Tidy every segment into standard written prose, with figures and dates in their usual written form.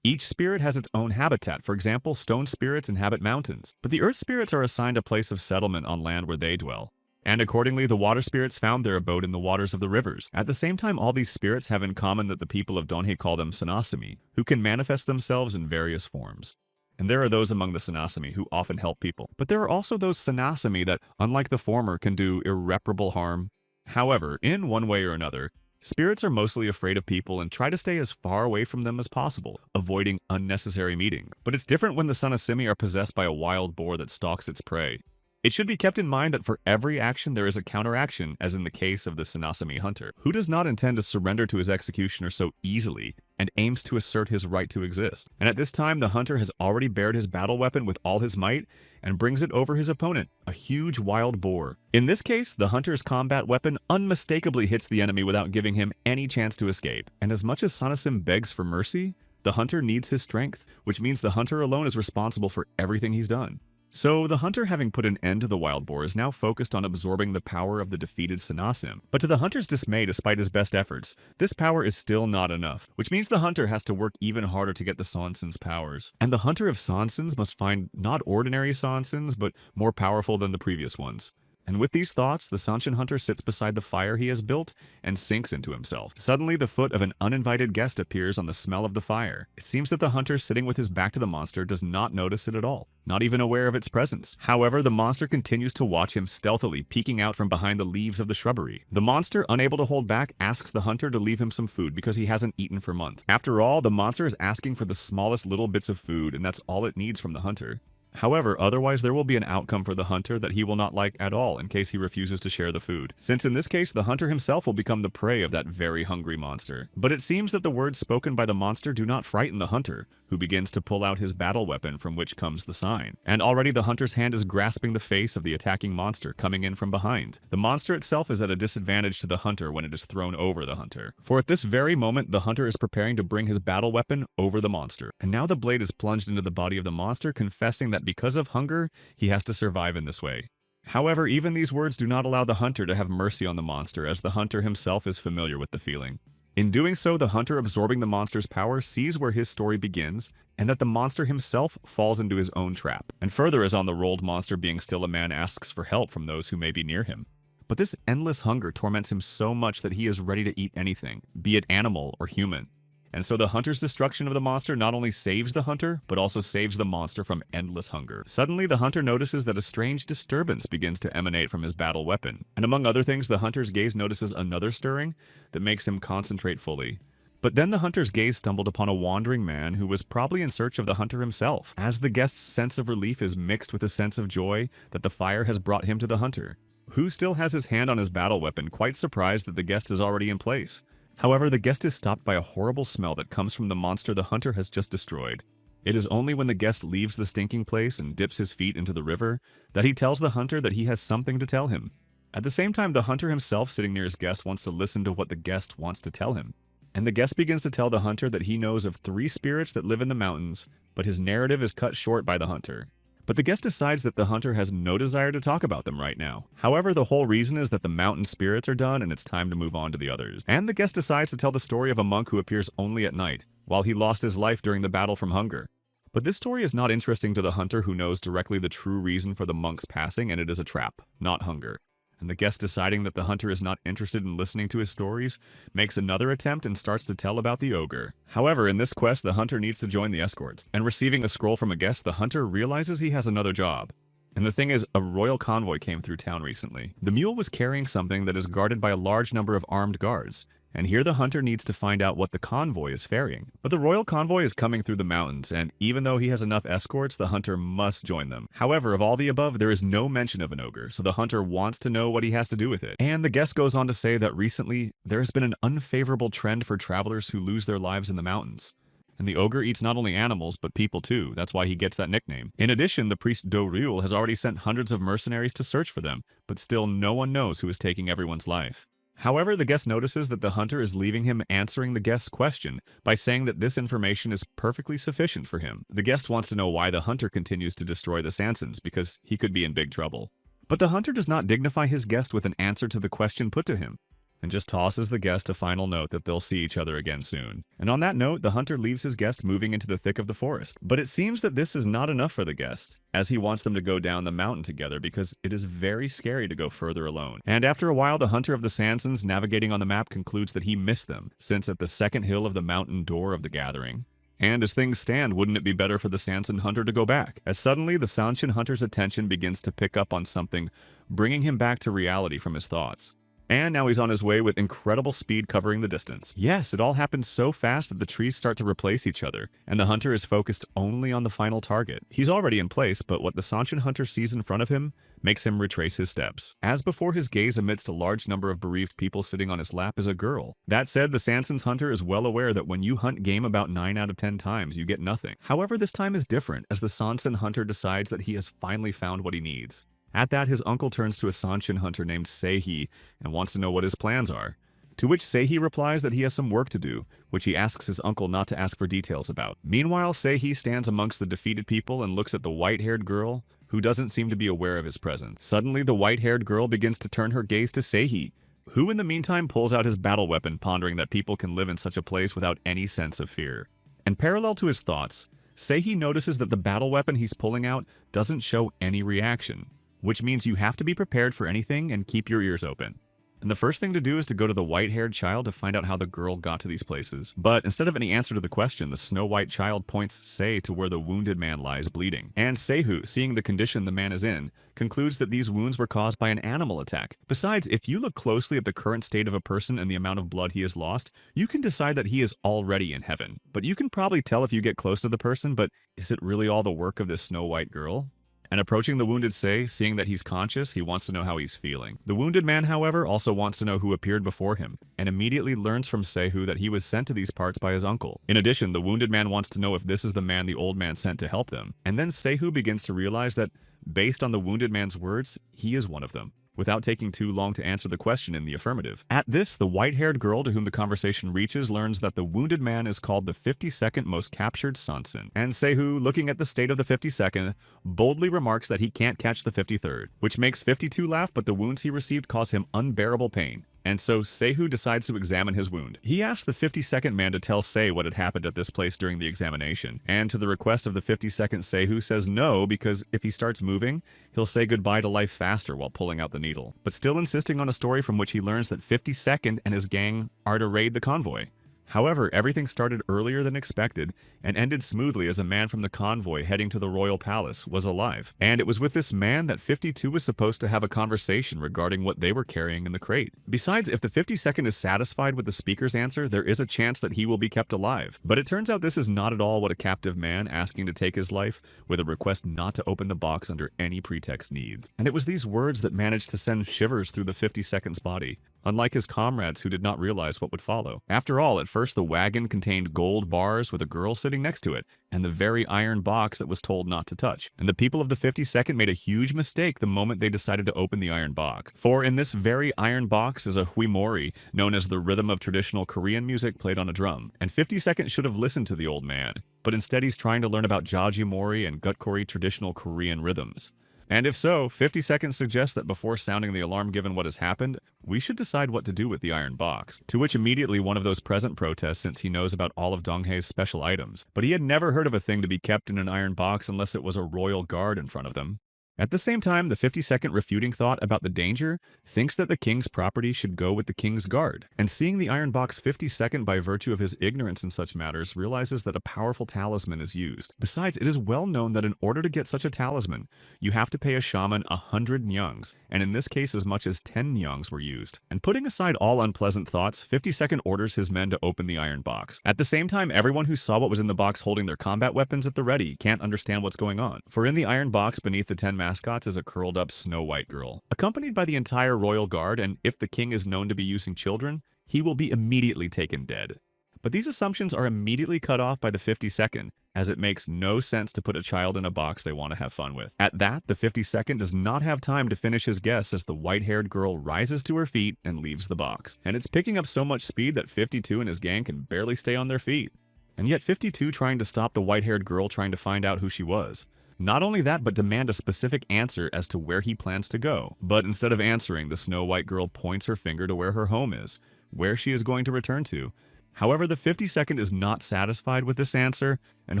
Each spirit has its own habitat. For example, stone spirits inhabit mountains, but the earth spirits are assigned a place of settlement on land where they dwell. And accordingly, the water spirits found their abode in the waters of the rivers. At the same time, all these spirits have in common that the people of Donhei call them Sanasimi, who can manifest themselves in various forms. And there are those among the Sanasimi who often help people. But there are also those Sanasimi that, unlike the former, can do irreparable harm. However, in one way or another, spirits are mostly afraid of people and try to stay as far away from them as possible, avoiding unnecessary meetings. But it's different when the Sanasimi are possessed by a wild boar that stalks its prey. It should be kept in mind that for every action there is a counteraction, as in the case of the Sanasimi hunter, who does not intend to surrender to his executioner so easily and aims to assert his right to exist. And at this time, the hunter has already bared his battle weapon with all his might and brings it over his opponent, a huge wild boar. In this case, the hunter's combat weapon unmistakably hits the enemy without giving him any chance to escape. And as much as Sanasim begs for mercy, the hunter needs his strength, which means the hunter alone is responsible for everything he's done. So, the hunter, having put an end to the wild boar, is now focused on absorbing the power of the defeated Sanasim. But to the hunter's dismay, despite his best efforts, this power is still not enough, which means the hunter has to work even harder to get the Sansin's powers. And the hunter of Sansins must find not ordinary Sansins, but more powerful than the previous ones. And with these thoughts, the Sanshin hunter sits beside the fire he has built and sinks into himself. Suddenly, the foot of an uninvited guest appears on the smell of the fire. It seems that the hunter sitting with his back to the monster does not notice it at all, not even aware of its presence. However, the monster continues to watch him stealthily, peeking out from behind the leaves of the shrubbery. The monster, unable to hold back, asks the hunter to leave him some food because he hasn't eaten for months. After all, the monster is asking for the smallest little bits of food, and that's all it needs from the hunter. However, otherwise there will be an outcome for the hunter that he will not like at all in case he refuses to share the food, since in this case the hunter himself will become the prey of that very hungry monster. But it seems that the words spoken by the monster do not frighten the hunter, who begins to pull out his battle weapon from which comes the sign. And already the hunter's hand is grasping the face of the attacking monster coming in from behind. The monster itself is at a disadvantage to the hunter when it is thrown over the hunter. For at this very moment the hunter is preparing to bring his battle weapon over the monster. And now the blade is plunged into the body of the monster, confessing that because of hunger, he has to survive in this way. However, even these words do not allow the hunter to have mercy on the monster, as the hunter himself is familiar with the feeling. In doing so, the hunter, absorbing the monster's power, sees where his story begins, and that the monster himself falls into his own trap. And further, as on the rolled monster being still a man asks for help from those who may be near him. But this endless hunger torments him so much that he is ready to eat anything, be it animal or human. And so the hunter's destruction of the monster not only saves the hunter, but also saves the monster from endless hunger. Suddenly, the hunter notices that a strange disturbance begins to emanate from his battle weapon. And among other things, the hunter's gaze notices another stirring that makes him concentrate fully. But then the hunter's gaze stumbled upon a wandering man who was probably in search of the hunter himself, as the guest's sense of relief is mixed with a sense of joy that the fire has brought him to the hunter, who still has his hand on his battle weapon, quite surprised that the guest is already in place. However, the guest is stopped by a horrible smell that comes from the monster the hunter has just destroyed. It is only when the guest leaves the stinking place and dips his feet into the river that he tells the hunter that he has something to tell him. At the same time, the hunter himself sitting near his guest wants to listen to what the guest wants to tell him. And the guest begins to tell the hunter that he knows of 3 spirits that live in the mountains, but his narrative is cut short by the hunter. But the guest decides that the hunter has no desire to talk about them right now. However, the whole reason is that the mountain spirits are done and it's time to move on to the others. And the guest decides to tell the story of a monk who appears only at night, while he lost his life during the battle from hunger. But this story is not interesting to the hunter, who knows directly the true reason for the monk's passing, and it is a trap, not hunger. And the guest, deciding that the hunter is not interested in listening to his stories, makes another attempt and starts to tell about the ogre. However, in this quest, the hunter needs to join the escorts, and receiving a scroll from a guest, the hunter realizes he has another job. And the thing is, a royal convoy came through town recently. The mule was carrying something that is guarded by a large number of armed guards, and here the hunter needs to find out what the convoy is ferrying. But the royal convoy is coming through the mountains, and even though he has enough escorts, the hunter must join them. However, of all the above, there is no mention of an ogre, so the hunter wants to know what he has to do with it. And the guest goes on to say that recently, there has been an unfavorable trend for travelers who lose their lives in the mountains. And the ogre eats not only animals, but people too. That's why he gets that nickname. In addition, the priest Do-ryul has already sent hundreds of mercenaries to search for them, but still no one knows who is taking everyone's life. However, the guest notices that the hunter is leaving him answering the guest's question by saying that this information is perfectly sufficient for him. The guest wants to know why the hunter continues to destroy the Sansins, because he could be in big trouble. But the hunter does not dignify his guest with an answer to the question put to him. and just tosses the guest a final note that they'll see each other again soon. And on that note, the hunter leaves his guest moving into the thick of the forest. But it seems that this is not enough for the guest, as he wants them to go down the mountain together because it is very scary to go further alone. And after a while, the hunter of the Sansons navigating on the map concludes that he missed them, since at the second hill of the mountain door of the gathering. And as things stand, wouldn't it be better for the Sanson hunter to go back? As suddenly, the Sanshin hunter's attention begins to pick up on something, bringing him back to reality from his thoughts. And now he's on his way with incredible speed covering the distance. Yes, it all happens so fast that the trees start to replace each other, and the hunter is focused only on the final target. He's already in place, but what the Sanshin hunter sees in front of him makes him retrace his steps. As before, his gaze amidst a large number of bereaved people sitting on his lap is a girl. That said, the Sanson's hunter is well aware that when you hunt game about 9 out of 10 times, you get nothing. However, this time is different, as the Sanson hunter decides that he has finally found what he needs. At that, his uncle turns to a Sanshin hunter named Seihi and wants to know what his plans are. To which Seihi replies that he has some work to do, which he asks his uncle not to ask for details about. Meanwhile, Seihi stands amongst the defeated people and looks at the white-haired girl, who doesn't seem to be aware of his presence. Suddenly, the white-haired girl begins to turn her gaze to Seihi, who in the meantime pulls out his battle weapon, pondering that people can live in such a place without any sense of fear. And parallel to his thoughts, Seihi notices that the battle weapon he's pulling out doesn't show any reaction, which means you have to be prepared for anything and keep your ears open. And the first thing to do is to go to the white-haired child to find out how the girl got to these places. But instead of any answer to the question, the snow-white child points Sei to where the wounded man lies bleeding. And Seihu, seeing the condition the man is in, concludes that these wounds were caused by an animal attack. Besides, if you look closely at the current state of a person and the amount of blood he has lost, you can decide that he is already in heaven. But you can probably tell if you get close to the person, but is it really all the work of this snow-white girl? And approaching the wounded Sei, seeing that he's conscious, he wants to know how he's feeling. The wounded man, however, also wants to know who appeared before him, and immediately learns from Seihu that he was sent to these parts by his uncle. In addition, the wounded man wants to know if this is the man the old man sent to help them. And then Seihu begins to realize that, based on the wounded man's words, he is one of them, without taking too long to answer the question in the affirmative. At this, the white-haired girl to whom the conversation reaches learns that the wounded man is called the 52nd most captured Sanson. And Seihu, looking at the state of the 52nd, boldly remarks that he can't catch the 53rd, which makes 52 laugh, but the wounds he received cause him unbearable pain. And so Seihu decides to examine his wound. He asks the 52nd man to tell Sei what had happened at this place during the examination. And to the request of the 52nd, Seihu says no, because if he starts moving, he'll say goodbye to life faster while pulling out the needle. But still insisting on a story from which he learns that 52nd and his gang are to raid the convoy. However, everything started earlier than expected and ended smoothly as a man from the convoy heading to the royal palace was alive. And it was with this man that 52 was supposed to have a conversation regarding what they were carrying in the crate. Besides, if the 52nd is satisfied with the speaker's answer, there is a chance that he will be kept alive. But it turns out this is not at all what a captive man asking to take his life with a request not to open the box under any pretext needs. And it was these words that managed to send shivers through the 52nd's body, unlike his comrades who did not realize what would follow. After all, at first the wagon contained gold bars with a girl sitting next to it, and the very iron box that was told not to touch. And the people of the 52nd made a huge mistake the moment they decided to open the iron box. For in this very iron box is a huimori, known as the rhythm of traditional Korean music played on a drum. And 52nd should have listened to the old man, but instead he's trying to learn about jajimori and gutkori traditional Korean rhythms. And if so, 52nd suggests that before sounding the alarm given what has happened, we should decide what to do with the iron box. To which immediately one of those present protests, since he knows about all of Donghei's special items. But he had never heard of a thing to be kept in an iron box unless it was a royal guard in front of them. At the same time, the 52nd, refuting thought about the danger, thinks that the king's property should go with the king's guard. And seeing the iron box, 52nd, by virtue of his ignorance in such matters, realizes that a powerful talisman is used. Besides, it is well known that in order to get such a talisman, you have to pay a shaman 100 nyungs, and in this case as much as 10 nyungs were used. And putting aside all unpleasant thoughts, 52nd orders his men to open the iron box. At the same time, everyone who saw what was in the box holding their combat weapons at the ready can't understand what's going on. For in the iron box beneath the 10 mascots is a curled up Snow White girl, accompanied by the entire royal guard, and if the king is known to be using children, he will be immediately taken dead. But these assumptions are immediately cut off by the 52nd, as it makes no sense to put a child in a box they want to have fun with. At that, the 52nd does not have time to finish his guess as the white-haired girl rises to her feet and leaves the box. And it's picking up so much speed that 52 and his gang can barely stay on their feet. And yet 52 trying to stop the white-haired girl trying to find out who she was. Not only that, but demand a specific answer as to where he plans to go. But instead of answering, the Snow White girl points her finger to where her home is, where she is going to return to. However, the 52nd is not satisfied with this answer, and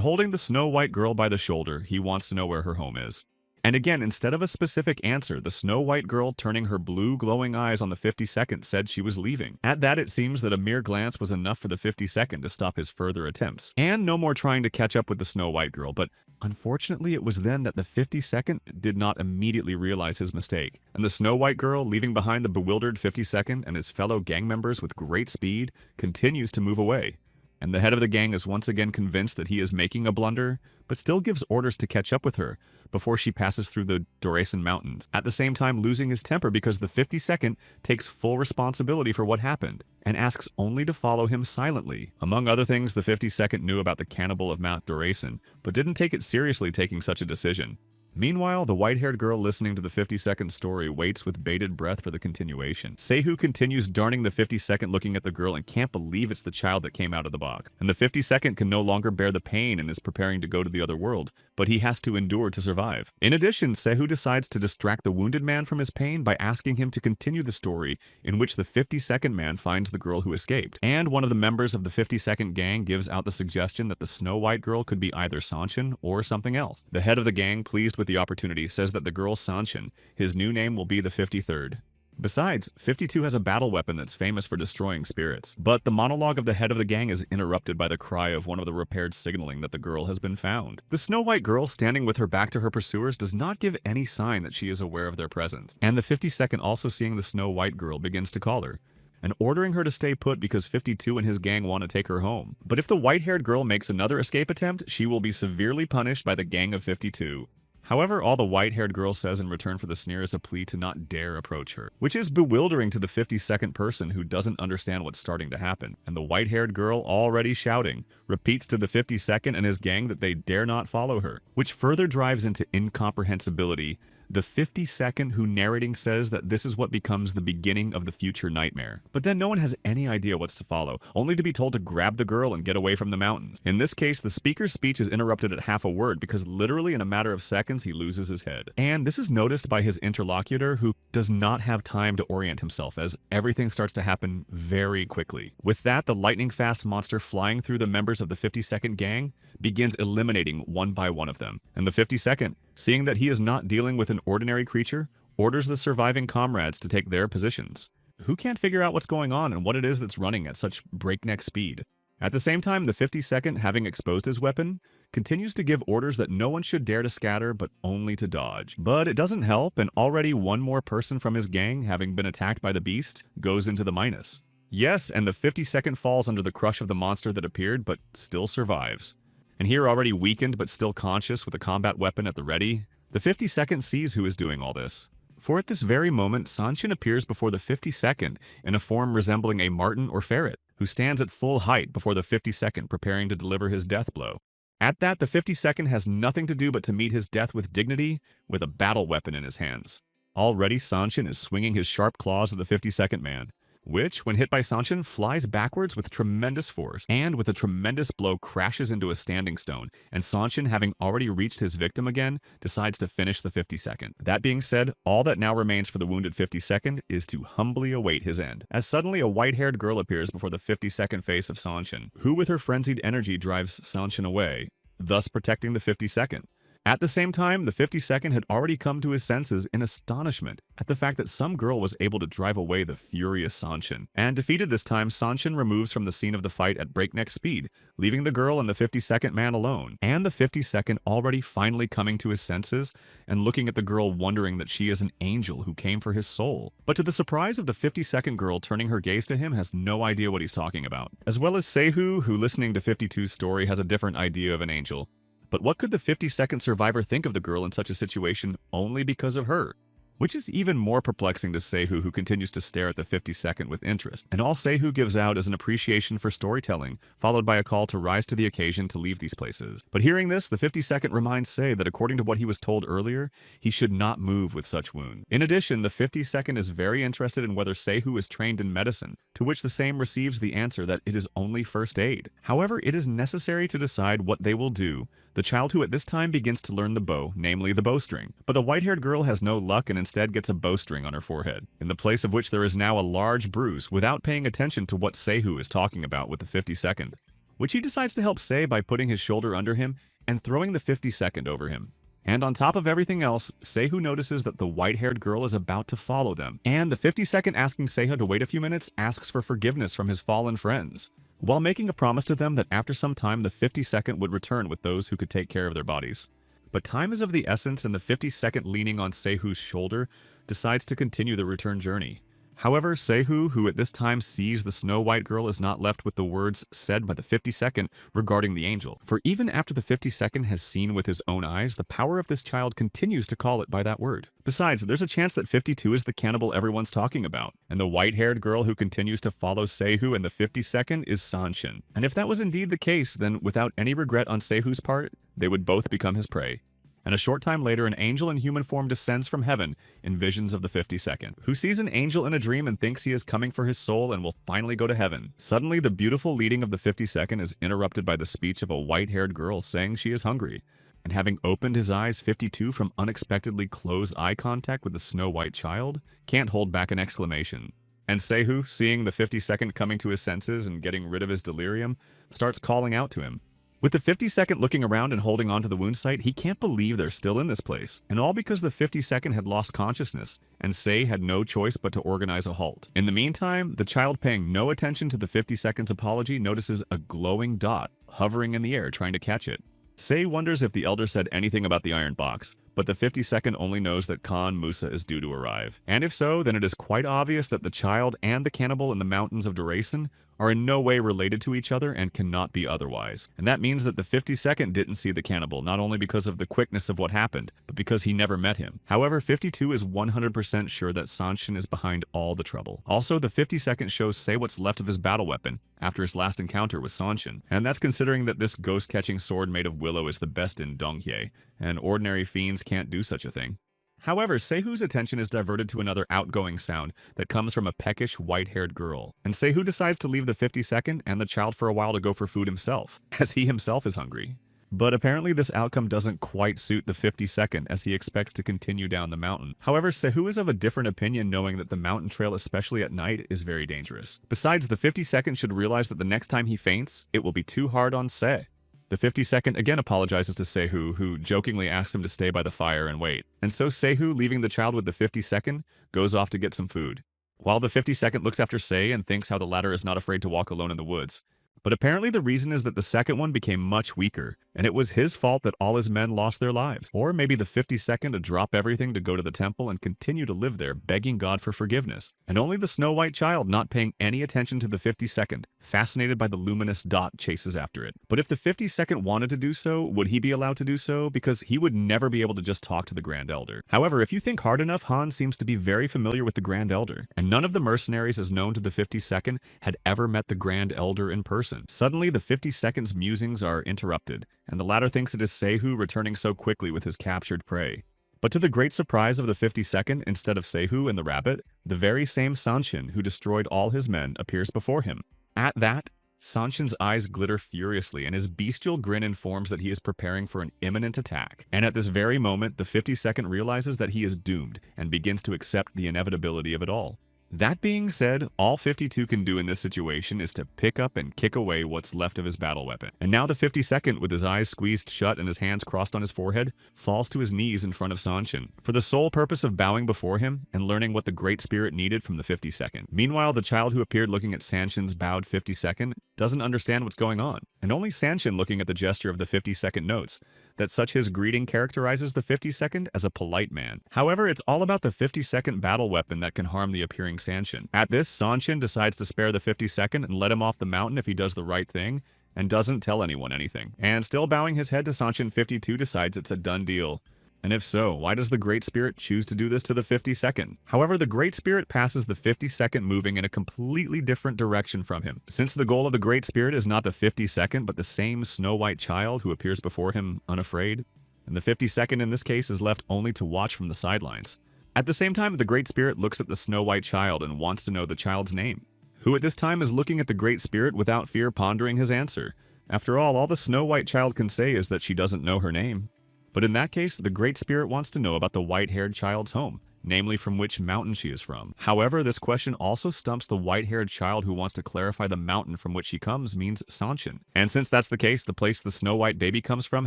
holding the Snow White girl by the shoulder, he wants to know where her home is. And again, instead of a specific answer, the Snow White girl, turning her blue glowing eyes on the 52nd, said she was leaving. At that, it seems that a mere glance was enough for the 52nd to stop his further attempts. And no more trying to catch up with the Snow White girl, but unfortunately, it was then that the 52nd did not immediately realize his mistake. And the Snow White girl, leaving behind the bewildered 52nd and his fellow gang members with great speed, continues to move away. And the head of the gang is once again convinced that he is making a blunder, but still gives orders to catch up with her before she passes through the Doresen Mountains, at the same time losing his temper because the 52nd takes full responsibility for what happened and asks only to follow him silently. Among other things, the 52nd knew about the cannibal of Mount Doresen, but didn't take it seriously taking such a decision. Meanwhile, the white-haired girl listening to the 52nd story waits with bated breath for the continuation. Sehu continues darning the 52nd, looking at the girl and can't believe it's the child that came out of the box. And the 52nd can no longer bear the pain and is preparing to go to the other world, but he has to endure to survive. In addition, Sehu decides to distract the wounded man from his pain by asking him to continue the story in which the 52nd man finds the girl who escaped. And one of the members of the 52nd gang gives out the suggestion that the Snow White girl could be either Sanshin or something else. The head of the gang, pleased with the opportunity, says that the girl Sanshin, his new name will be the 53rd. Besides, 52 has a battle weapon that's famous for destroying spirits. But the monologue of the head of the gang is interrupted by the cry of one of the repaired signaling that the girl has been found. The Snow White girl, standing with her back to her pursuers, does not give any sign that she is aware of their presence. And the 52nd, also seeing the Snow White girl, begins to call her and ordering her to stay put because 52 and his gang want to take her home. But if the white-haired girl makes another escape attempt, she will be severely punished by the gang of 52. However, all the white-haired girl says in return for the sneer is a plea to not dare approach her, which is bewildering to the 52nd person who doesn't understand what's starting to happen. And the white-haired girl, already shouting, repeats to the 52nd and his gang that they dare not follow her, which further drives into incomprehensibility the 52nd who narrating says that this is what becomes the beginning of the future nightmare. But then no one has any idea what's to follow, only to be told to grab the girl and get away from the mountains. In this case, the speaker's speech is interrupted at half a word because literally in a matter of seconds he loses his head. And this is noticed by his interlocutor, who does not have time to orient himself as everything starts to happen very quickly. With that, the lightning-fast monster flying through the members of the 52nd gang begins eliminating one by one of them. And the 52nd, seeing that he is not dealing with an ordinary creature, orders the surviving comrades to take their positions. Who can't figure out what's going on and what it is that's running at such breakneck speed? At the same time, the 52nd, having exposed his weapon, continues to give orders that no one should dare to scatter, but only to dodge. But it doesn't help, and already one more person from his gang, having been attacked by the beast, goes into the minus. Yes, and the 52nd falls under the crush of the monster that appeared, but still survives. And here, already weakened but still conscious with a combat weapon at the ready, the 52nd sees who is doing all this. For at this very moment, Sanshin appears before the 52nd in a form resembling a marten or ferret, who stands at full height before the 52nd preparing to deliver his death blow. At that, the 52nd has nothing to do but to meet his death with dignity, with a battle weapon in his hands. Already, Sanshin is swinging his sharp claws at the 52nd man, which, when hit by Sanshin, flies backwards with tremendous force, and with a tremendous blow crashes into a standing stone, and Sanshin, having already reached his victim again, decides to finish the 52nd. That being said, all that now remains for the wounded 52nd is to humbly await his end, as suddenly a white-haired girl appears before the 52nd face of Sanshin, who with her frenzied energy drives Sanshin away, thus protecting the 52nd. At the same time, the 52nd had already come to his senses in astonishment at the fact that some girl was able to drive away the furious Sanshin. And defeated this time, Sanshin removes from the scene of the fight at breakneck speed, leaving the girl and the 52nd man alone. And the 52nd already finally coming to his senses and looking at the girl, wondering that she is an angel who came for his soul. But to the surprise of the 52nd girl, turning her gaze to him, has no idea what he's talking about. As well as Sehu, who listening to 52's story has a different idea of an angel. But what could the 52nd survivor think of the girl in such a situation only because of her? which is even more perplexing to Seihu, who continues to stare at the 52nd with interest. And all Seihu gives out is an appreciation for storytelling, followed by a call to rise to the occasion to leave these places. But hearing this, the 52nd reminds Sei that according to what he was told earlier, he should not move with such wounds. In addition, the 52nd is very interested in whether Seihu is trained in medicine, to which the same receives the answer that it is only first aid. However, it is necessary to decide what they will do. The child who at this time begins to learn the bow, namely the bowstring. But the white-haired girl has no luck and instead gets a bowstring on her forehead, in the place of which there is now a large bruise without paying attention to what Seihu is talking about with the 52nd, which he decides to help Sei by putting his shoulder under him and throwing the 52nd over him. And on top of everything else, Seihu notices that the white-haired girl is about to follow them, and the 52nd, asking Seihu to wait a few minutes, asks for forgiveness from his fallen friends, while making a promise to them that after some time the 52nd would return with those who could take care of their bodies. But time is of the essence, and the 52nd, leaning on Seihu's shoulder, decides to continue the return journey. However, Seihu, who at this time sees the Snow-White girl, is not left with the words said by the 52nd regarding the angel. For even after the 52nd has seen with his own eyes, the power of this child continues to call it by that word. Besides, there's a chance that 52 is the cannibal everyone's talking about, and the white-haired girl who continues to follow Seihu and the 52nd is Sanshin. And if that was indeed the case, then without any regret on Seihu's part, they would both become his prey. And a short time later, an angel in human form descends from heaven in visions of the 52nd, who sees an angel in a dream and thinks he is coming for his soul and will finally go to heaven. Suddenly, the beautiful leading of the 52nd is interrupted by the speech of a white-haired girl saying she is hungry. And having opened his eyes, 52, from unexpectedly close eye contact with the snow-white child, can't hold back an exclamation. And Seihu, seeing the 52nd coming to his senses and getting rid of his delirium, starts calling out to him. With the 52nd looking around and holding onto the wound site, he can't believe they're still in this place, and all because the 52nd had lost consciousness, and Sei had no choice but to organize a halt. In the meantime, the child, paying no attention to the 52nd's apology, notices a glowing dot hovering in the air trying to catch it. Sei wonders if the elder said anything about the iron box, but the 52nd only knows that Khan Musa is due to arrive. And if so, then it is quite obvious that the child and the cannibal in the mountains of Durasan are in no way related to each other and cannot be otherwise. And that means that the 52nd didn't see the cannibal, not only because of the quickness of what happened, but because he never met him. However, 52 is 100% sure that Sanshin is behind all the trouble. Also, the 52nd shows Sei what's left of his battle weapon after his last encounter with Sanshin, and that's considering that this ghost-catching sword made of willow is the best in Donghye, and ordinary fiends can't do such a thing. However, Seihu's attention is diverted to another outgoing sound that comes from a peckish, white-haired girl, and Seihu decides to leave the 52nd and the child for a while to go for food himself, as he himself is hungry. But apparently this outcome doesn't quite suit the 52nd, as he expects to continue down the mountain. However, Seihu is of a different opinion, knowing that the mountain trail, especially at night, is very dangerous. Besides, the 52nd should realize that the next time he faints, it will be too hard on Sei. The 52nd again apologizes to Seihu, who jokingly asks him to stay by the fire and wait. And so Seihu, leaving the child with the 52nd, goes off to get some food, while the 52nd looks after Sei and thinks how the latter is not afraid to walk alone in the woods. But apparently the reason is that the second one became much weaker, and it was his fault that all his men lost their lives. Or maybe the 52nd to drop everything to go to the temple and continue to live there, begging God for forgiveness. And only the Snow-White child, not paying any attention to the 52nd, fascinated by the luminous dot, chases after it. But if the 52nd wanted to do so, would he be allowed to do so? Because he would never be able to just talk to the Grand Elder. However, if you think hard enough, Han seems to be very familiar with the Grand Elder, and none of the mercenaries as known to the 52nd had ever met the Grand Elder in person. Suddenly, the 52nd's musings are interrupted, and the latter thinks it is Seihu returning so quickly with his captured prey. But to the great surprise of the 52nd, instead of Seihu and the rabbit, the very same Sanshin who destroyed all his men appears before him. At that, Sanshin's eyes glitter furiously, and his bestial grin informs that he is preparing for an imminent attack. And at this very moment, the 52nd realizes that he is doomed and begins to accept the inevitability of it all. That being said, all 52 can do in this situation is to pick up and kick away what's left of his battle weapon. And now the 52nd, with his eyes squeezed shut and his hands crossed on his forehead, falls to his knees in front of Sanshin, for the sole purpose of bowing before him and learning what the Great Spirit needed from the 52nd. Meanwhile, the child who appeared looking at Sanshin's bowed 52nd doesn't understand what's going on, and only Sanshin, looking at the gesture of the 52nd, notes that such his greeting characterizes the 52nd as a polite man. However, it's all about the 52nd battle weapon that can harm the appearing Sanshin. At this, Sanshin decides to spare the 52nd and let him off the mountain if he does the right thing, and doesn't tell anyone anything. And still bowing his head to Sanshin, 52 decides it's a done deal. And if so, why does the Great Spirit choose to do this to the 52nd? However, the Great Spirit passes the 52nd moving in a completely different direction from him. Since the goal of the Great Spirit is not the 52nd, but the same Snow White child who appears before him unafraid, and the 52nd in this case is left only to watch from the sidelines. At the same time, the Great Spirit looks at the Snow White child and wants to know the child's name, who at this time is looking at the Great Spirit without fear, pondering his answer. After all the Snow White child can say is that she doesn't know her name. But in that case, the Great Spirit wants to know about the white-haired child's home, namely from which mountain she is from. However, this question also stumps the white-haired child who wants to clarify the mountain from which she comes means Sanshin. And since that's the case, the place the Snow White baby comes from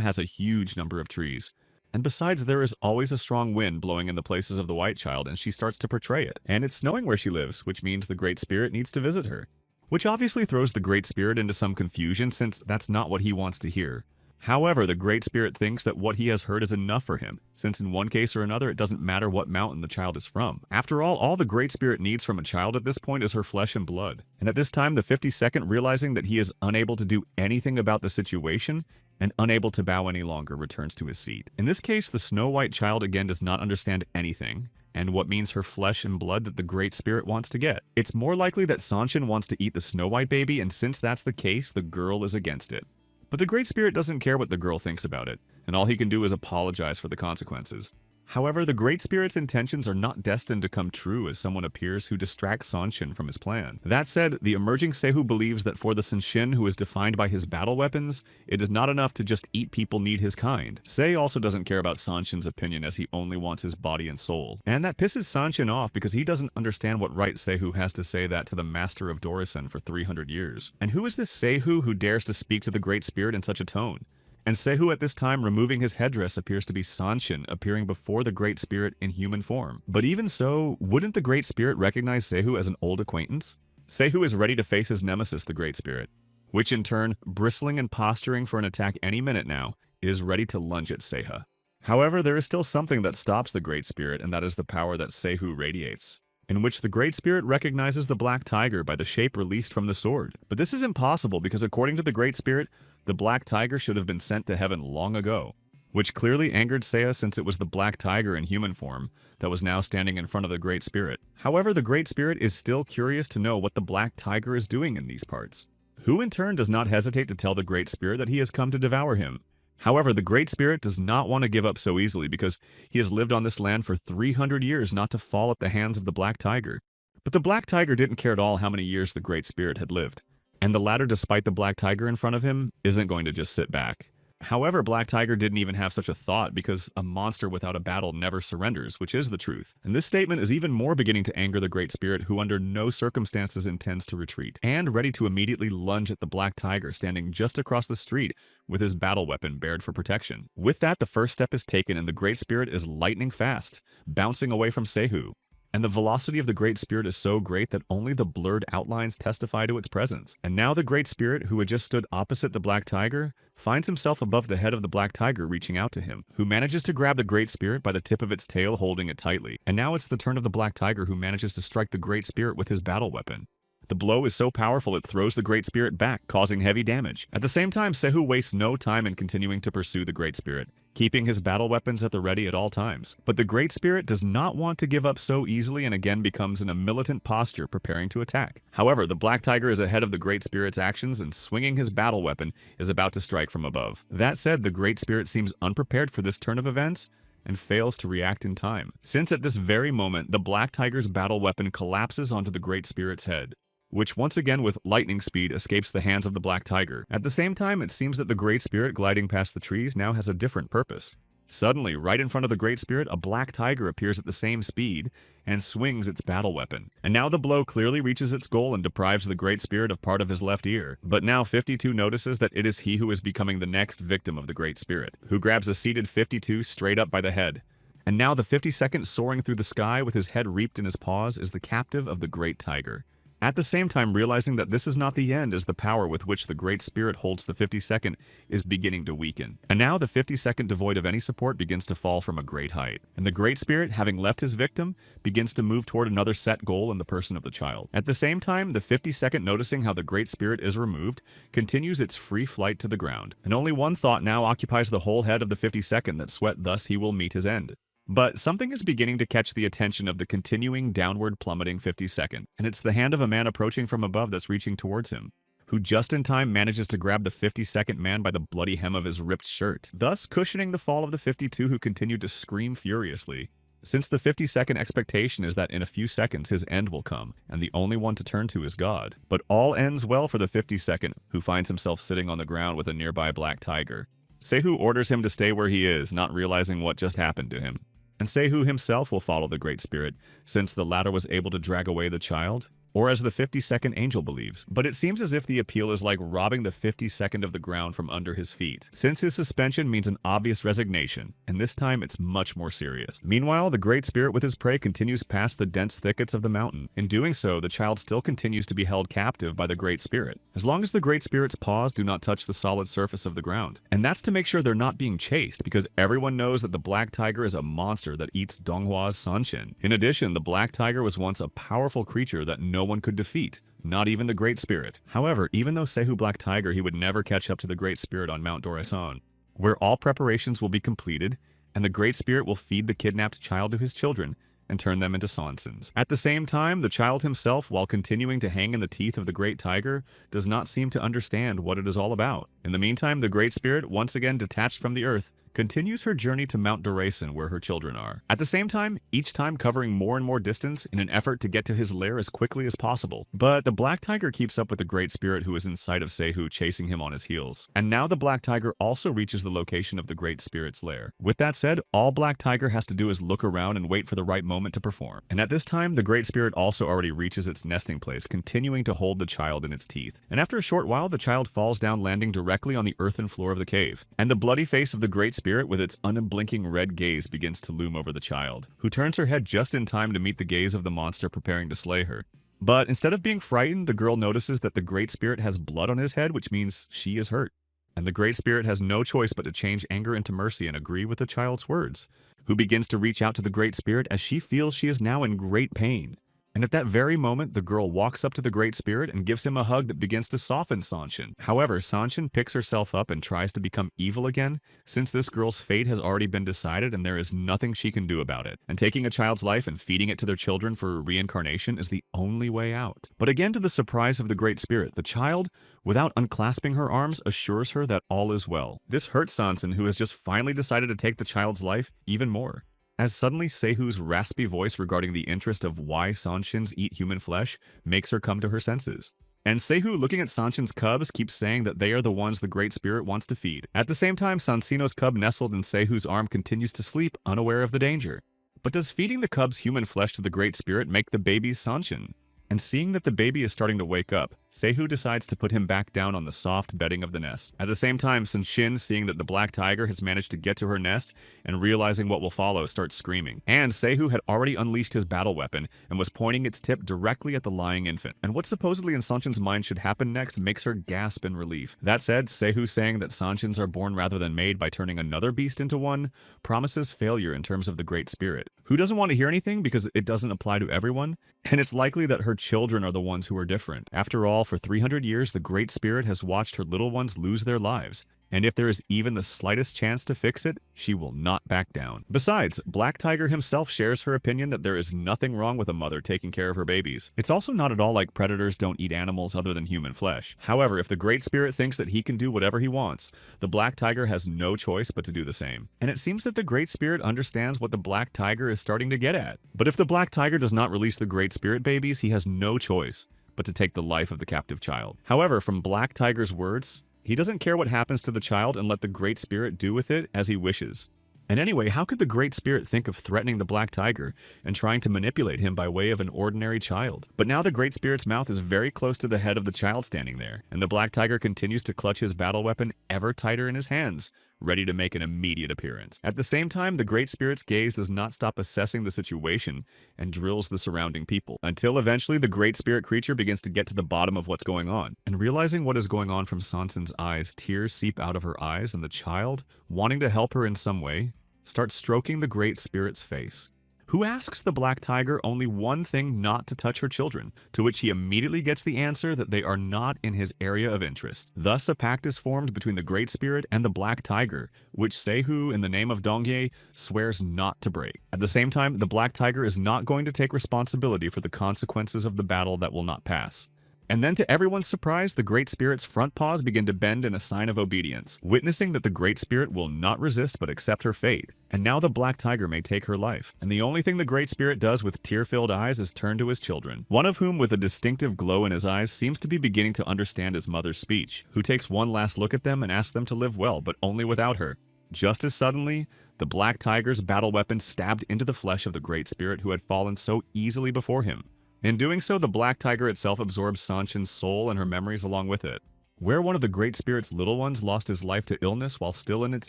has a huge number of trees. And besides, there is always a strong wind blowing in the places of the white child, and she starts to portray it. And it's snowing where she lives, which means the Great Spirit needs to visit her. Which obviously throws the Great Spirit into some confusion, since that's not what he wants to hear. However, the Great Spirit thinks that what he has heard is enough for him, since in one case or another it doesn't matter what mountain the child is from. After all the Great Spirit needs from a child at this point is her flesh and blood. And at this time, the 52nd, realizing that he is unable to do anything about the situation, and unable to bow any longer, returns to his seat. In this case, the Snow White child again does not understand anything, and what means her flesh and blood that the Great Spirit wants to get. It's more likely that Sanshin wants to eat the Snow White baby, and since that's the case, the girl is against it. But the Great Spirit doesn't care what the girl thinks about it, and all he can do is apologize for the consequences. However, the Great Spirit's intentions are not destined to come true as someone appears who distracts Sanshin from his plan. That said, the emerging Seihu believes that for the Sanshin who is defined by his battle weapons, it is not enough to just eat people need his kind. Sei also doesn't care about Sanshin's opinion as he only wants his body and soul. And that pisses Sanshin off because he doesn't understand what right Seihu has to say that to the master of Dorisen for 300 years. And who is this Seihu who dares to speak to the Great Spirit in such a tone? And Seihu at this time removing his headdress appears to be Sanshin appearing before the Great Spirit in human form. But even so, wouldn't the Great Spirit recognize Seihu as an old acquaintance? Seihu is ready to face his nemesis, the Great Spirit, which in turn, bristling and posturing for an attack any minute now, is ready to lunge at Seiha. However, there is still something that stops the Great Spirit, and that is the power that Seihu radiates, in which the Great Spirit recognizes the Black Tiger by the shape released from the sword. But this is impossible because according to the Great Spirit, the Black Tiger should have been sent to heaven long ago, which clearly angered Seiya since it was the Black Tiger in human form that was now standing in front of the Great Spirit. However, the Great Spirit is still curious to know what the Black Tiger is doing in these parts, who in turn does not hesitate to tell the Great Spirit that he has come to devour him. However, the Great Spirit does not want to give up so easily because he has lived on this land for 300 years not to fall at the hands of the Black Tiger. But the Black Tiger didn't care at all how many years the Great Spirit had lived. And the latter, despite the Black Tiger in front of him, isn't going to just sit back. However, Black Tiger didn't even have such a thought because a monster without a battle never surrenders, which is the truth. And this statement is even more beginning to anger the Great Spirit, who under no circumstances intends to retreat, and ready to immediately lunge at the Black Tiger standing just across the street with his battle weapon bared for protection. With that, the first step is taken and the Great Spirit is lightning fast, bouncing away from Seihu. And the velocity of the Great Spirit is so great that only the blurred outlines testify to its presence. And now the Great Spirit, who had just stood opposite the Black Tiger, finds himself above the head of the Black Tiger reaching out to him, who manages to grab the Great Spirit by the tip of its tail, holding it tightly. And now it's the turn of the Black Tiger, who manages to strike the Great Spirit with his battle weapon. The blow is so powerful it throws the Great Spirit back, causing heavy damage. At the same time, Seihu wastes no time in continuing to pursue the Great Spirit, keeping his battle weapons at the ready at all times. But the Great Spirit does not want to give up so easily and again becomes in a militant posture preparing to attack. However, the Black Tiger is ahead of the Great Spirit's actions and swinging his battle weapon is about to strike from above. That said, the Great Spirit seems unprepared for this turn of events and fails to react in time, since at this very moment the Black Tiger's battle weapon collapses onto the Great Spirit's head, which once again with lightning speed escapes the hands of the Black Tiger. At the same time, it seems that the Great Spirit gliding past the trees now has a different purpose. Suddenly, right in front of the Great Spirit, a Black Tiger appears at the same speed and swings its battle weapon. And now the blow clearly reaches its goal and deprives the Great Spirit of part of his left ear. But now 52 notices that it is he who is becoming the next victim of the Great Spirit, who grabs a seated 52 straight up by the head. And now the 52nd soaring through the sky with his head reaped in his paws is the captive of the Great Tiger. At the same time, realizing that this is not the end as the power with which the Great Spirit holds the 52nd is beginning to weaken. And now the 52nd, devoid of any support, begins to fall from a great height. And the Great Spirit, having left his victim, begins to move toward another set goal in the person of the child. At the same time, the 52nd, noticing how the Great Spirit is removed, continues its free flight to the ground. And only one thought now occupies the whole head of the 52nd, that sweat thus he will meet his end. But something is beginning to catch the attention of the continuing downward plummeting 52nd, and it's the hand of a man approaching from above that's reaching towards him, who just in time manages to grab the 52nd man by the bloody hem of his ripped shirt, thus cushioning the fall of the 52, who continued to scream furiously. Since the 52nd expectation is that in a few seconds his end will come, and the only one to turn to is God. But all ends well for the 52nd, who finds himself sitting on the ground with a nearby black tiger. Sehu orders him to stay where he is, not realizing what just happened to him. And Sehu himself will follow the Great Spirit, since the latter was able to drag away the child, or as the 52nd angel believes. But it seems as if the appeal is like robbing the 52nd of the ground from under his feet, since his suspension means an obvious resignation, and this time it's much more serious. Meanwhile, the Great Spirit with his prey continues past the dense thickets of the mountain. In doing so, the child still continues to be held captive by the Great Spirit, as long as the Great Spirit's paws do not touch the solid surface of the ground. And that's to make sure they're not being chased, because everyone knows that the black tiger is a monster that eats Donghwa's Sanshin. In addition, the black tiger was once a powerful creature that no one could defeat, not even the Great Spirit. However, even though Sehu Black Tiger, he would never catch up to the Great Spirit on Mount Doraesan, where all preparations will be completed, and the Great Spirit will feed the kidnapped child to his children and turn them into Sansins. At the same time, the child himself, while continuing to hang in the teeth of the Great Tiger, does not seem to understand what it is all about. In the meantime, the Great Spirit, once again detached from the earth, continues her journey to Mount Doraesan, where her children are. At the same time, each time covering more and more distance in an effort to get to his lair as quickly as possible. But the Black Tiger keeps up with the Great Spirit, who is in sight of Sehu, chasing him on his heels. And now the Black Tiger also reaches the location of the Great Spirit's lair. With that said, all Black Tiger has to do is look around and wait for the right moment to perform. And at this time, the Great Spirit also already reaches its nesting place, continuing to hold the child in its teeth. And after a short while, the child falls down, landing directly on the earthen floor of the cave. And the bloody face of the Great Spirit with its unblinking red gaze begins to loom over the child, who turns her head just in time to meet the gaze of the monster preparing to slay her. But instead of being frightened, the girl notices that the Great Spirit has blood on his head, which means she is hurt. And the Great Spirit has no choice but to change anger into mercy and agree with the child's words, who begins to reach out to the Great Spirit as she feels she is now in great pain. And at that very moment, the girl walks up to the Great Spirit and gives him a hug that begins to soften Sanshin. However, Sanshin picks herself up and tries to become evil again, since this girl's fate has already been decided and there is nothing she can do about it. And taking a child's life and feeding it to their children for reincarnation is the only way out. But again, to the surprise of the Great Spirit, the child, without unclasping her arms, assures her that all is well. This hurts Sanshin, who has just finally decided to take the child's life, even more, as suddenly Sehu's raspy voice regarding the interest of why Sanshins eat human flesh makes her come to her senses. And Sehu, looking at Sanshin's cubs, keeps saying that they are the ones the Great Spirit wants to feed. At the same time, Sansino's cub nestled in Sehu's arm continues to sleep, unaware of the danger. But does feeding the cubs human flesh to the Great Spirit make the babies Sanshin? And seeing that the baby is starting to wake up, Sehu decides to put him back down on the soft bedding of the nest. At the same time, Sanshin, seeing that the Black Tiger has managed to get to her nest and realizing what will follow, starts screaming. And Sehu had already unleashed his battle weapon and was pointing its tip directly at the lying infant. And what supposedly in Sanshin's mind should happen next makes her gasp in relief. That said, Sehu, saying that Sanshins are born rather than made by turning another beast into one, promises failure in terms of the Great Spirit, who doesn't want to hear anything because it doesn't apply to everyone, and it's likely that her children are the ones who are different. After all, for 300 years, the Great Spirit has watched her little ones lose their lives, and if there is even the slightest chance to fix it, she will not back down. Besides, Black Tiger himself shares her opinion that there is nothing wrong with a mother taking care of her babies. It's also not at all like predators don't eat animals other than human flesh. However, if the Great Spirit thinks that he can do whatever he wants, the Black Tiger has no choice but to do the same. And it seems that the Great Spirit understands what the Black Tiger is starting to get at. But if the Black Tiger does not release the Great Spirit babies, he has no choice but to take the life of the captive child. However, from Black Tiger's words, he doesn't care what happens to the child and let the Great Spirit do with it as he wishes. And anyway, how could the Great Spirit think of threatening the Black Tiger and trying to manipulate him by way of an ordinary child? But now the Great Spirit's mouth is very close to the head of the child standing there, and the Black Tiger continues to clutch his battle weapon ever tighter in his hands, ready to make an immediate appearance. At the same time, the Great Spirit's gaze does not stop assessing the situation and drills the surrounding people, until eventually the Great Spirit creature begins to get to the bottom of what's going on. And realizing what is going on from Sansun's eyes, tears seep out of her eyes, and the child, wanting to help her in some way, starts stroking the Great Spirit's face, who asks the Black Tiger only one thing: not to touch her children, to which he immediately gets the answer that they are not in his area of interest. Thus, a pact is formed between the Great Spirit and the Black Tiger, which Seihu, in the name of Dongye, swears not to break. At the same time, the Black Tiger is not going to take responsibility for the consequences of the battle that will not pass. And then, to everyone's surprise, the Great Spirit's front paws begin to bend in a sign of obedience, witnessing that the Great Spirit will not resist but accept her fate. And now the Black Tiger may take her life. And the only thing the Great Spirit does with tear-filled eyes is turn to his children, one of whom, with a distinctive glow in his eyes, seems to be beginning to understand his mother's speech, who takes one last look at them and asks them to live well, but only without her. Just as suddenly, the Black Tiger's battle weapon stabbed into the flesh of the Great Spirit, who had fallen so easily before him. In doing so, the Black Tiger itself absorbs Sanshin's soul and her memories along with it. Where one of the Great Spirit's little ones lost his life to illness while still in its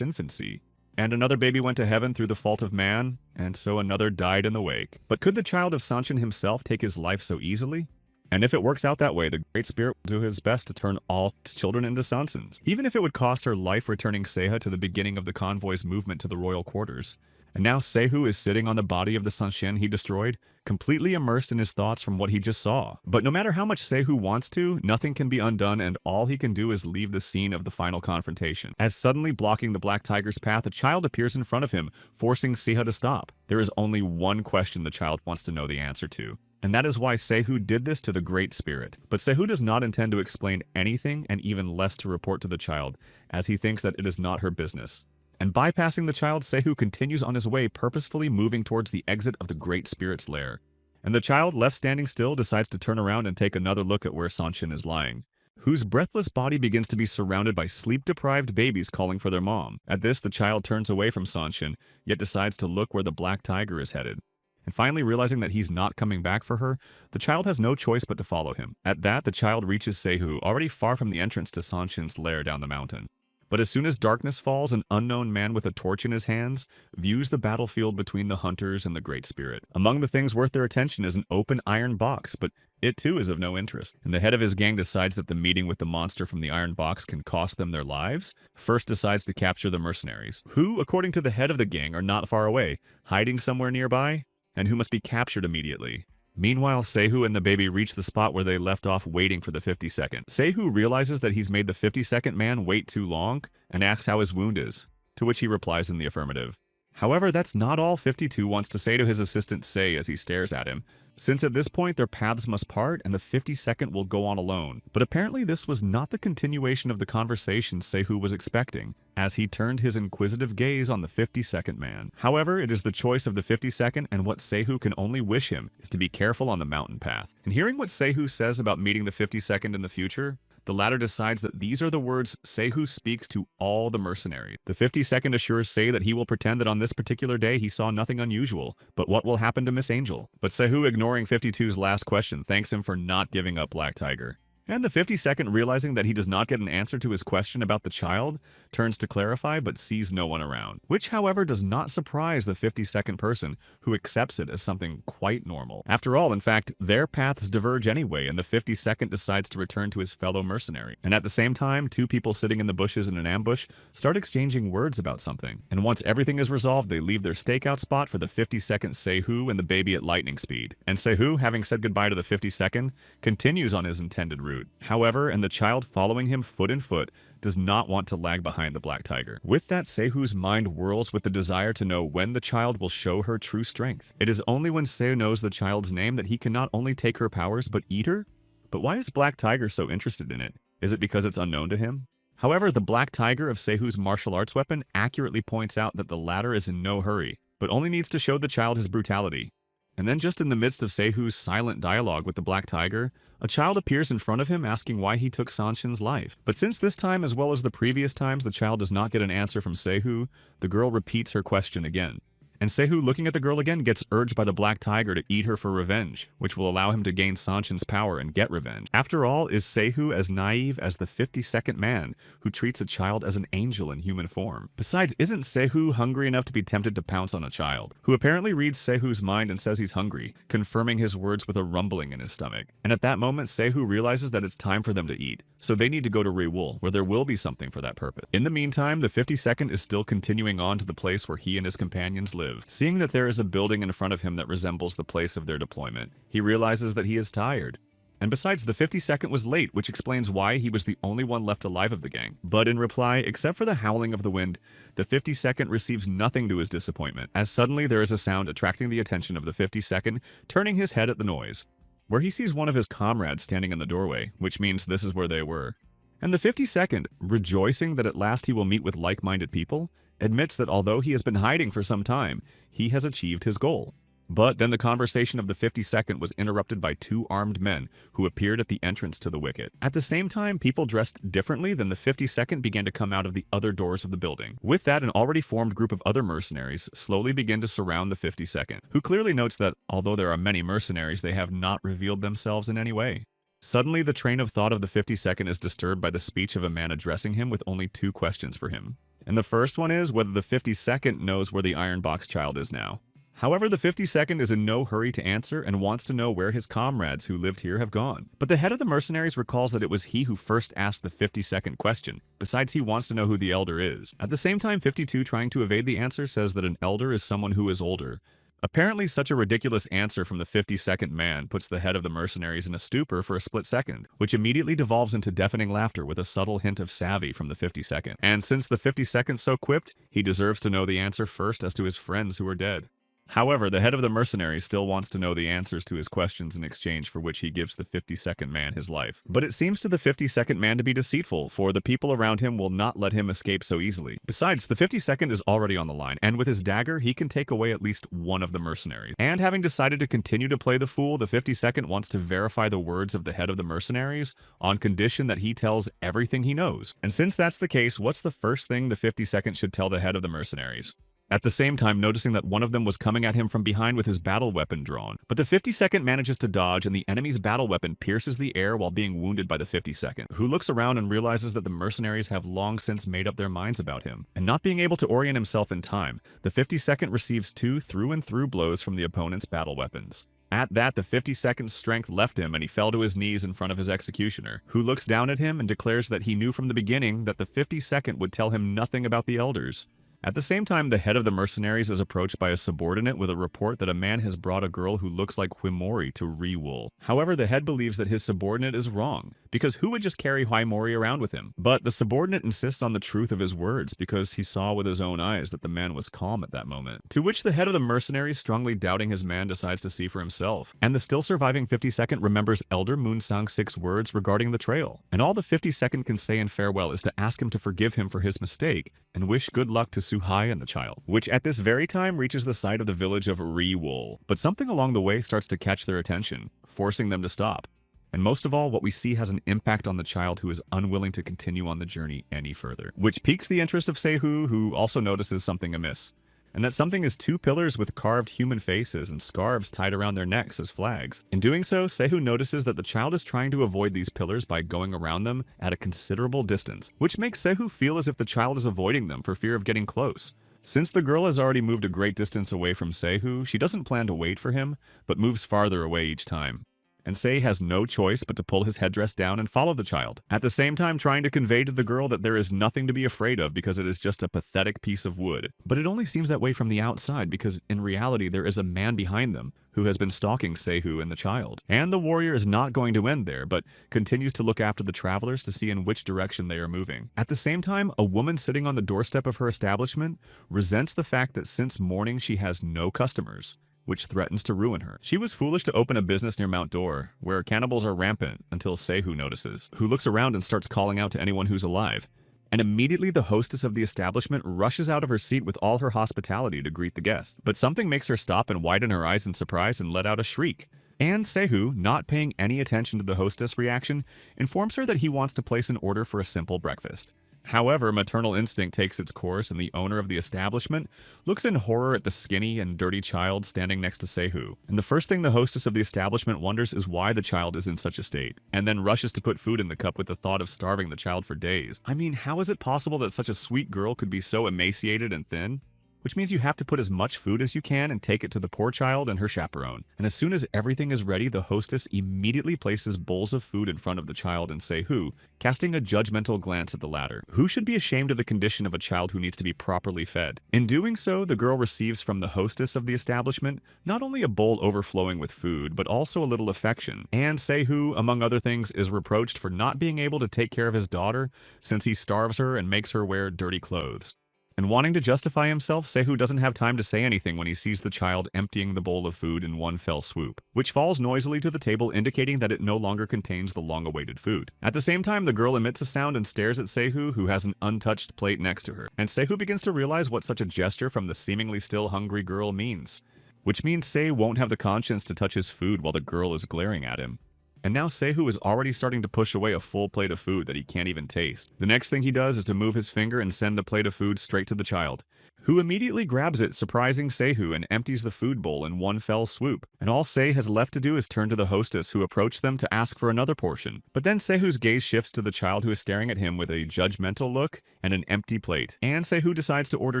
infancy, and another baby went to heaven through the fault of man, and so another died in the wake. But could the child of Sanshin himself take his life so easily? And if it works out that way, the Great Spirit will do his best to turn all its children into Sansins, even if it would cost her life returning Seiha to the beginning of the convoy's movement to the royal quarters. And now Seihu is sitting on the body of the Sanshin he destroyed, completely immersed in his thoughts from what he just saw. But no matter how much Seihu wants to, nothing can be undone, and all he can do is leave the scene of the final confrontation. As suddenly blocking the Black Tiger's path, a child appears in front of him, forcing Seiha to stop. There is only one question the child wants to know the answer to, and that is why Seihu did this to the Great Spirit. But Seihu does not intend to explain anything, and even less to report to the child, as he thinks that it is not her business. And bypassing the child, Seihu continues on his way, purposefully moving towards the exit of the Great Spirit's lair. And the child, left standing still, decides to turn around and take another look at where Sanshin is lying, whose breathless body begins to be surrounded by sleep-deprived babies calling for their mom. At this, the child turns away from Sanshin, yet decides to look where the Black Tiger is headed. And finally, realizing that he's not coming back for her, the child has no choice but to follow him. At that, the child reaches Seihu, already far from the entrance to Sanshin's lair down the mountain. But as soon as darkness falls, an unknown man with a torch in his hands views the battlefield between the hunters and the Great Spirit. Among the things worth their attention is an open iron box, but it too is of no interest. And the head of his gang decides that the meeting with the monster from the iron box can cost them their lives. First decides to capture the mercenaries, who, according to the head of the gang, are not far away, hiding somewhere nearby, and who must be captured immediately. Meanwhile, Seihu and the baby reach the spot where they left off, waiting for the 52nd. Seihu realizes that he's made the 52nd man wait too long and asks how his wound is, to which he replies in the affirmative. However, that's not all 52 wants to say to his assistant Sei as he stares at him, since at this point their paths must part and the 52nd will go on alone. But apparently this was not the continuation of the conversation Seihu was expecting, as he turned his inquisitive gaze on the 52nd man. However, it is the choice of the 52nd, and what Seihu can only wish him is to be careful on the mountain path. And hearing what Seihu says about meeting the 52nd in the future, the latter decides that these are the words Seihu speaks to all the mercenaries. The 52nd assures Sei that he will pretend that on this particular day he saw nothing unusual, but what will happen to Miss Angel? But Seihu, ignoring 52's last question, thanks him for not giving up Black Tiger. And the 52nd, realizing that he does not get an answer to his question about the child, turns to clarify but sees no one around, which however does not surprise the 52nd person, who accepts it as something quite normal. After all, in fact, their paths diverge anyway, and the 52nd decides to return to his fellow mercenary. And at the same time, two people sitting in the bushes in an ambush start exchanging words about something. And once everything is resolved, they leave their stakeout spot for the 52nd Seihu and the baby at lightning speed. And Seihu, having said goodbye to the 52nd, continues on his intended route. However, and the child following him foot in foot, does not want to lag behind the Black Tiger. With that, Seihu's mind whirls with the desire to know when the child will show her true strength. It is only when Seihu knows the child's name that he can not only take her powers, but eat her? But why is Black Tiger so interested in it? Is it because it's unknown to him? However, the Black Tiger of Seihu's martial arts weapon accurately points out that the latter is in no hurry, but only needs to show the child his brutality. And then just in the midst of Seihu's silent dialogue with the Black Tiger, a child appears in front of him asking why he took Sanshin's life. But since this time, as well as the previous times, the child does not get an answer from Seihu, the girl repeats her question again. And Sehu, looking at the girl again, gets urged by the black tiger to eat her for revenge, which will allow him to gain Sanchin's power and get revenge. After all, is Sehu as naive as the 52nd man who treats a child as an angel in human form? Besides, isn't Sehu hungry enough to be tempted to pounce on a child, who apparently reads Sehu's mind and says he's hungry, confirming his words with a rumbling in his stomach? And at that moment, Sehu realizes that it's time for them to eat, so they need to go to Riwool, where there will be something for that purpose. In the meantime, the 52nd is still continuing on to the place where he and his companions live. Seeing that there is a building in front of him that resembles the place of their deployment, he realizes that he is tired. And besides, the 52nd was late, which explains why he was the only one left alive of the gang. But in reply, except for the howling of the wind, the 52nd receives nothing to his disappointment, as suddenly there is a sound attracting the attention of the 52nd, turning his head at the noise, where he sees one of his comrades standing in the doorway, which means this is where they were. And the 52nd, rejoicing that at last he will meet with like-minded people, admits that although he has been hiding for some time, he has achieved his goal. But then the conversation of the 52nd was interrupted by two armed men who appeared at the entrance to the wicket. At the same time, people dressed differently than the 52nd began to come out of the other doors of the building. With that, an already formed group of other mercenaries slowly begin to surround the 52nd, who clearly notes that although there are many mercenaries, they have not revealed themselves in any way. Suddenly, the train of thought of the 52nd is disturbed by the speech of a man addressing him with only two questions for him. And the first one is whether the 52nd knows where the Iron Box child is now. However, the 52nd is in no hurry to answer and wants to know where his comrades who lived here have gone. But the head of the mercenaries recalls that it was he who first asked the 52nd question. Besides, he wants to know who the elder is. At the same time, 52, trying to evade the answer, says that an elder is someone who is older. Apparently, such a ridiculous answer from the 52nd man puts the head of the mercenaries in a stupor for a split second, which immediately devolves into deafening laughter with a subtle hint of savvy from the 52nd. And since the 52nd so quipped, he deserves to know the answer first as to his friends who are dead. However, the head of the mercenaries still wants to know the answers to his questions in exchange for which he gives the 52nd man his life. But it seems to the 52nd man to be deceitful, for the people around him will not let him escape so easily. Besides, the 52nd is already on the line, and with his dagger, he can take away at least one of the mercenaries. And having decided to continue to play the fool, the 52nd wants to verify the words of the head of the mercenaries on condition that he tells everything he knows. And since that's the case, what's the first thing the 52nd should tell the head of the mercenaries? At the same time, noticing that one of them was coming at him from behind with his battle weapon drawn. But the 52nd manages to dodge, and the enemy's battle weapon pierces the air while being wounded by the 52nd, who looks around and realizes that the mercenaries have long since made up their minds about him. And not being able to orient himself in time, the 52nd receives two through-and-through blows from the opponent's battle weapons. At that, the 52nd's strength left him and he fell to his knees in front of his executioner, who looks down at him and declares that he knew from the beginning that the 52nd would tell him nothing about the elders. At the same time, the head of the mercenaries is approached by a subordinate with a report that a man has brought a girl who looks like Hwimori to Riwool. However, the head believes that his subordinate is wrong, because who would just carry Hwimori around with him? But the subordinate insists on the truth of his words because he saw with his own eyes that the man was calm at that moment. To which the head of the mercenaries, strongly doubting his man, decides to see for himself. And the still surviving 52nd remembers Elder Moonsang's 6 words regarding the trail. And all the 52nd can say in farewell is to ask him to forgive him for his mistake and wish good luck to Suhai and the child, which at this very time reaches the site of the village of Riwool. But something along the way starts to catch their attention, forcing them to stop. And most of all, what we see has an impact on the child who is unwilling to continue on the journey any further, which piques the interest of Sehu, who also notices something amiss. And that something is 2 pillars with carved human faces and scarves tied around their necks as flags. In doing so, Sehu notices that the child is trying to avoid these pillars by going around them at a considerable distance, which makes Sehu feel as if the child is avoiding them for fear of getting close. Since the girl has already moved a great distance away from Sehu, she doesn't plan to wait for him, but moves farther away each time. And Sei has no choice but to pull his headdress down and follow the child, at the same time trying to convey to the girl that there is nothing to be afraid of because it is just a pathetic piece of wood. But it only seems that way from the outside because in reality there is a man behind them who has been stalking Sehu and the child. And the warrior is not going to end there, but continues to look after the travelers to see in which direction they are moving. At the same time, a woman sitting on the doorstep of her establishment resents the fact that since morning she has no customers, which threatens to ruin her. She was foolish to open a business near Mount Dor, where cannibals are rampant, until Sehu notices, who looks around and starts calling out to anyone who's alive. And immediately the hostess of the establishment rushes out of her seat with all her hospitality to greet the guest. But something makes her stop and widen her eyes in surprise and let out a shriek. And Sehu, not paying any attention to the hostess' reaction, informs her that he wants to place an order for a simple breakfast. However, maternal instinct takes its course, and the owner of the establishment looks in horror at the skinny and dirty child standing next to Sehun. And the first thing the hostess of the establishment wonders is why the child is in such a state, and then rushes to put food in the cup with the thought of starving the child for days. I mean, how is it possible that such a sweet girl could be so emaciated and thin? Which means you have to put as much food as you can and take it to the poor child and her chaperone. And as soon as everything is ready, the hostess immediately places bowls of food in front of the child and Sehun, casting a judgmental glance at the latter. Who should be ashamed of the condition of a child who needs to be properly fed? In doing so, the girl receives from the hostess of the establishment not only a bowl overflowing with food, but also a little affection. And Sehun, among other things, is reproached for not being able to take care of his daughter since he starves her and makes her wear dirty clothes. And wanting to justify himself, Sehun doesn't have time to say anything when he sees the child emptying the bowl of food in one fell swoop, which falls noisily to the table, indicating that it no longer contains the long-awaited food. At the same time, the girl emits a sound and stares at Sehun, who has an untouched plate next to her. And Sehun begins to realize what such a gesture from the seemingly still hungry girl means, which means Seh won't have the conscience to touch his food while the girl is glaring at him. And now Sehun is already starting to push away a full plate of food that he can't even taste. The next thing he does is to move his finger and send the plate of food straight to the child, who immediately grabs it, surprising Sehun, and empties the food bowl in one fell swoop. And all Seh has left to do is turn to the hostess, who approached them to ask for another portion. But then Sehun's gaze shifts to the child, who is staring at him with a judgmental look and an empty plate. And Sehun decides to order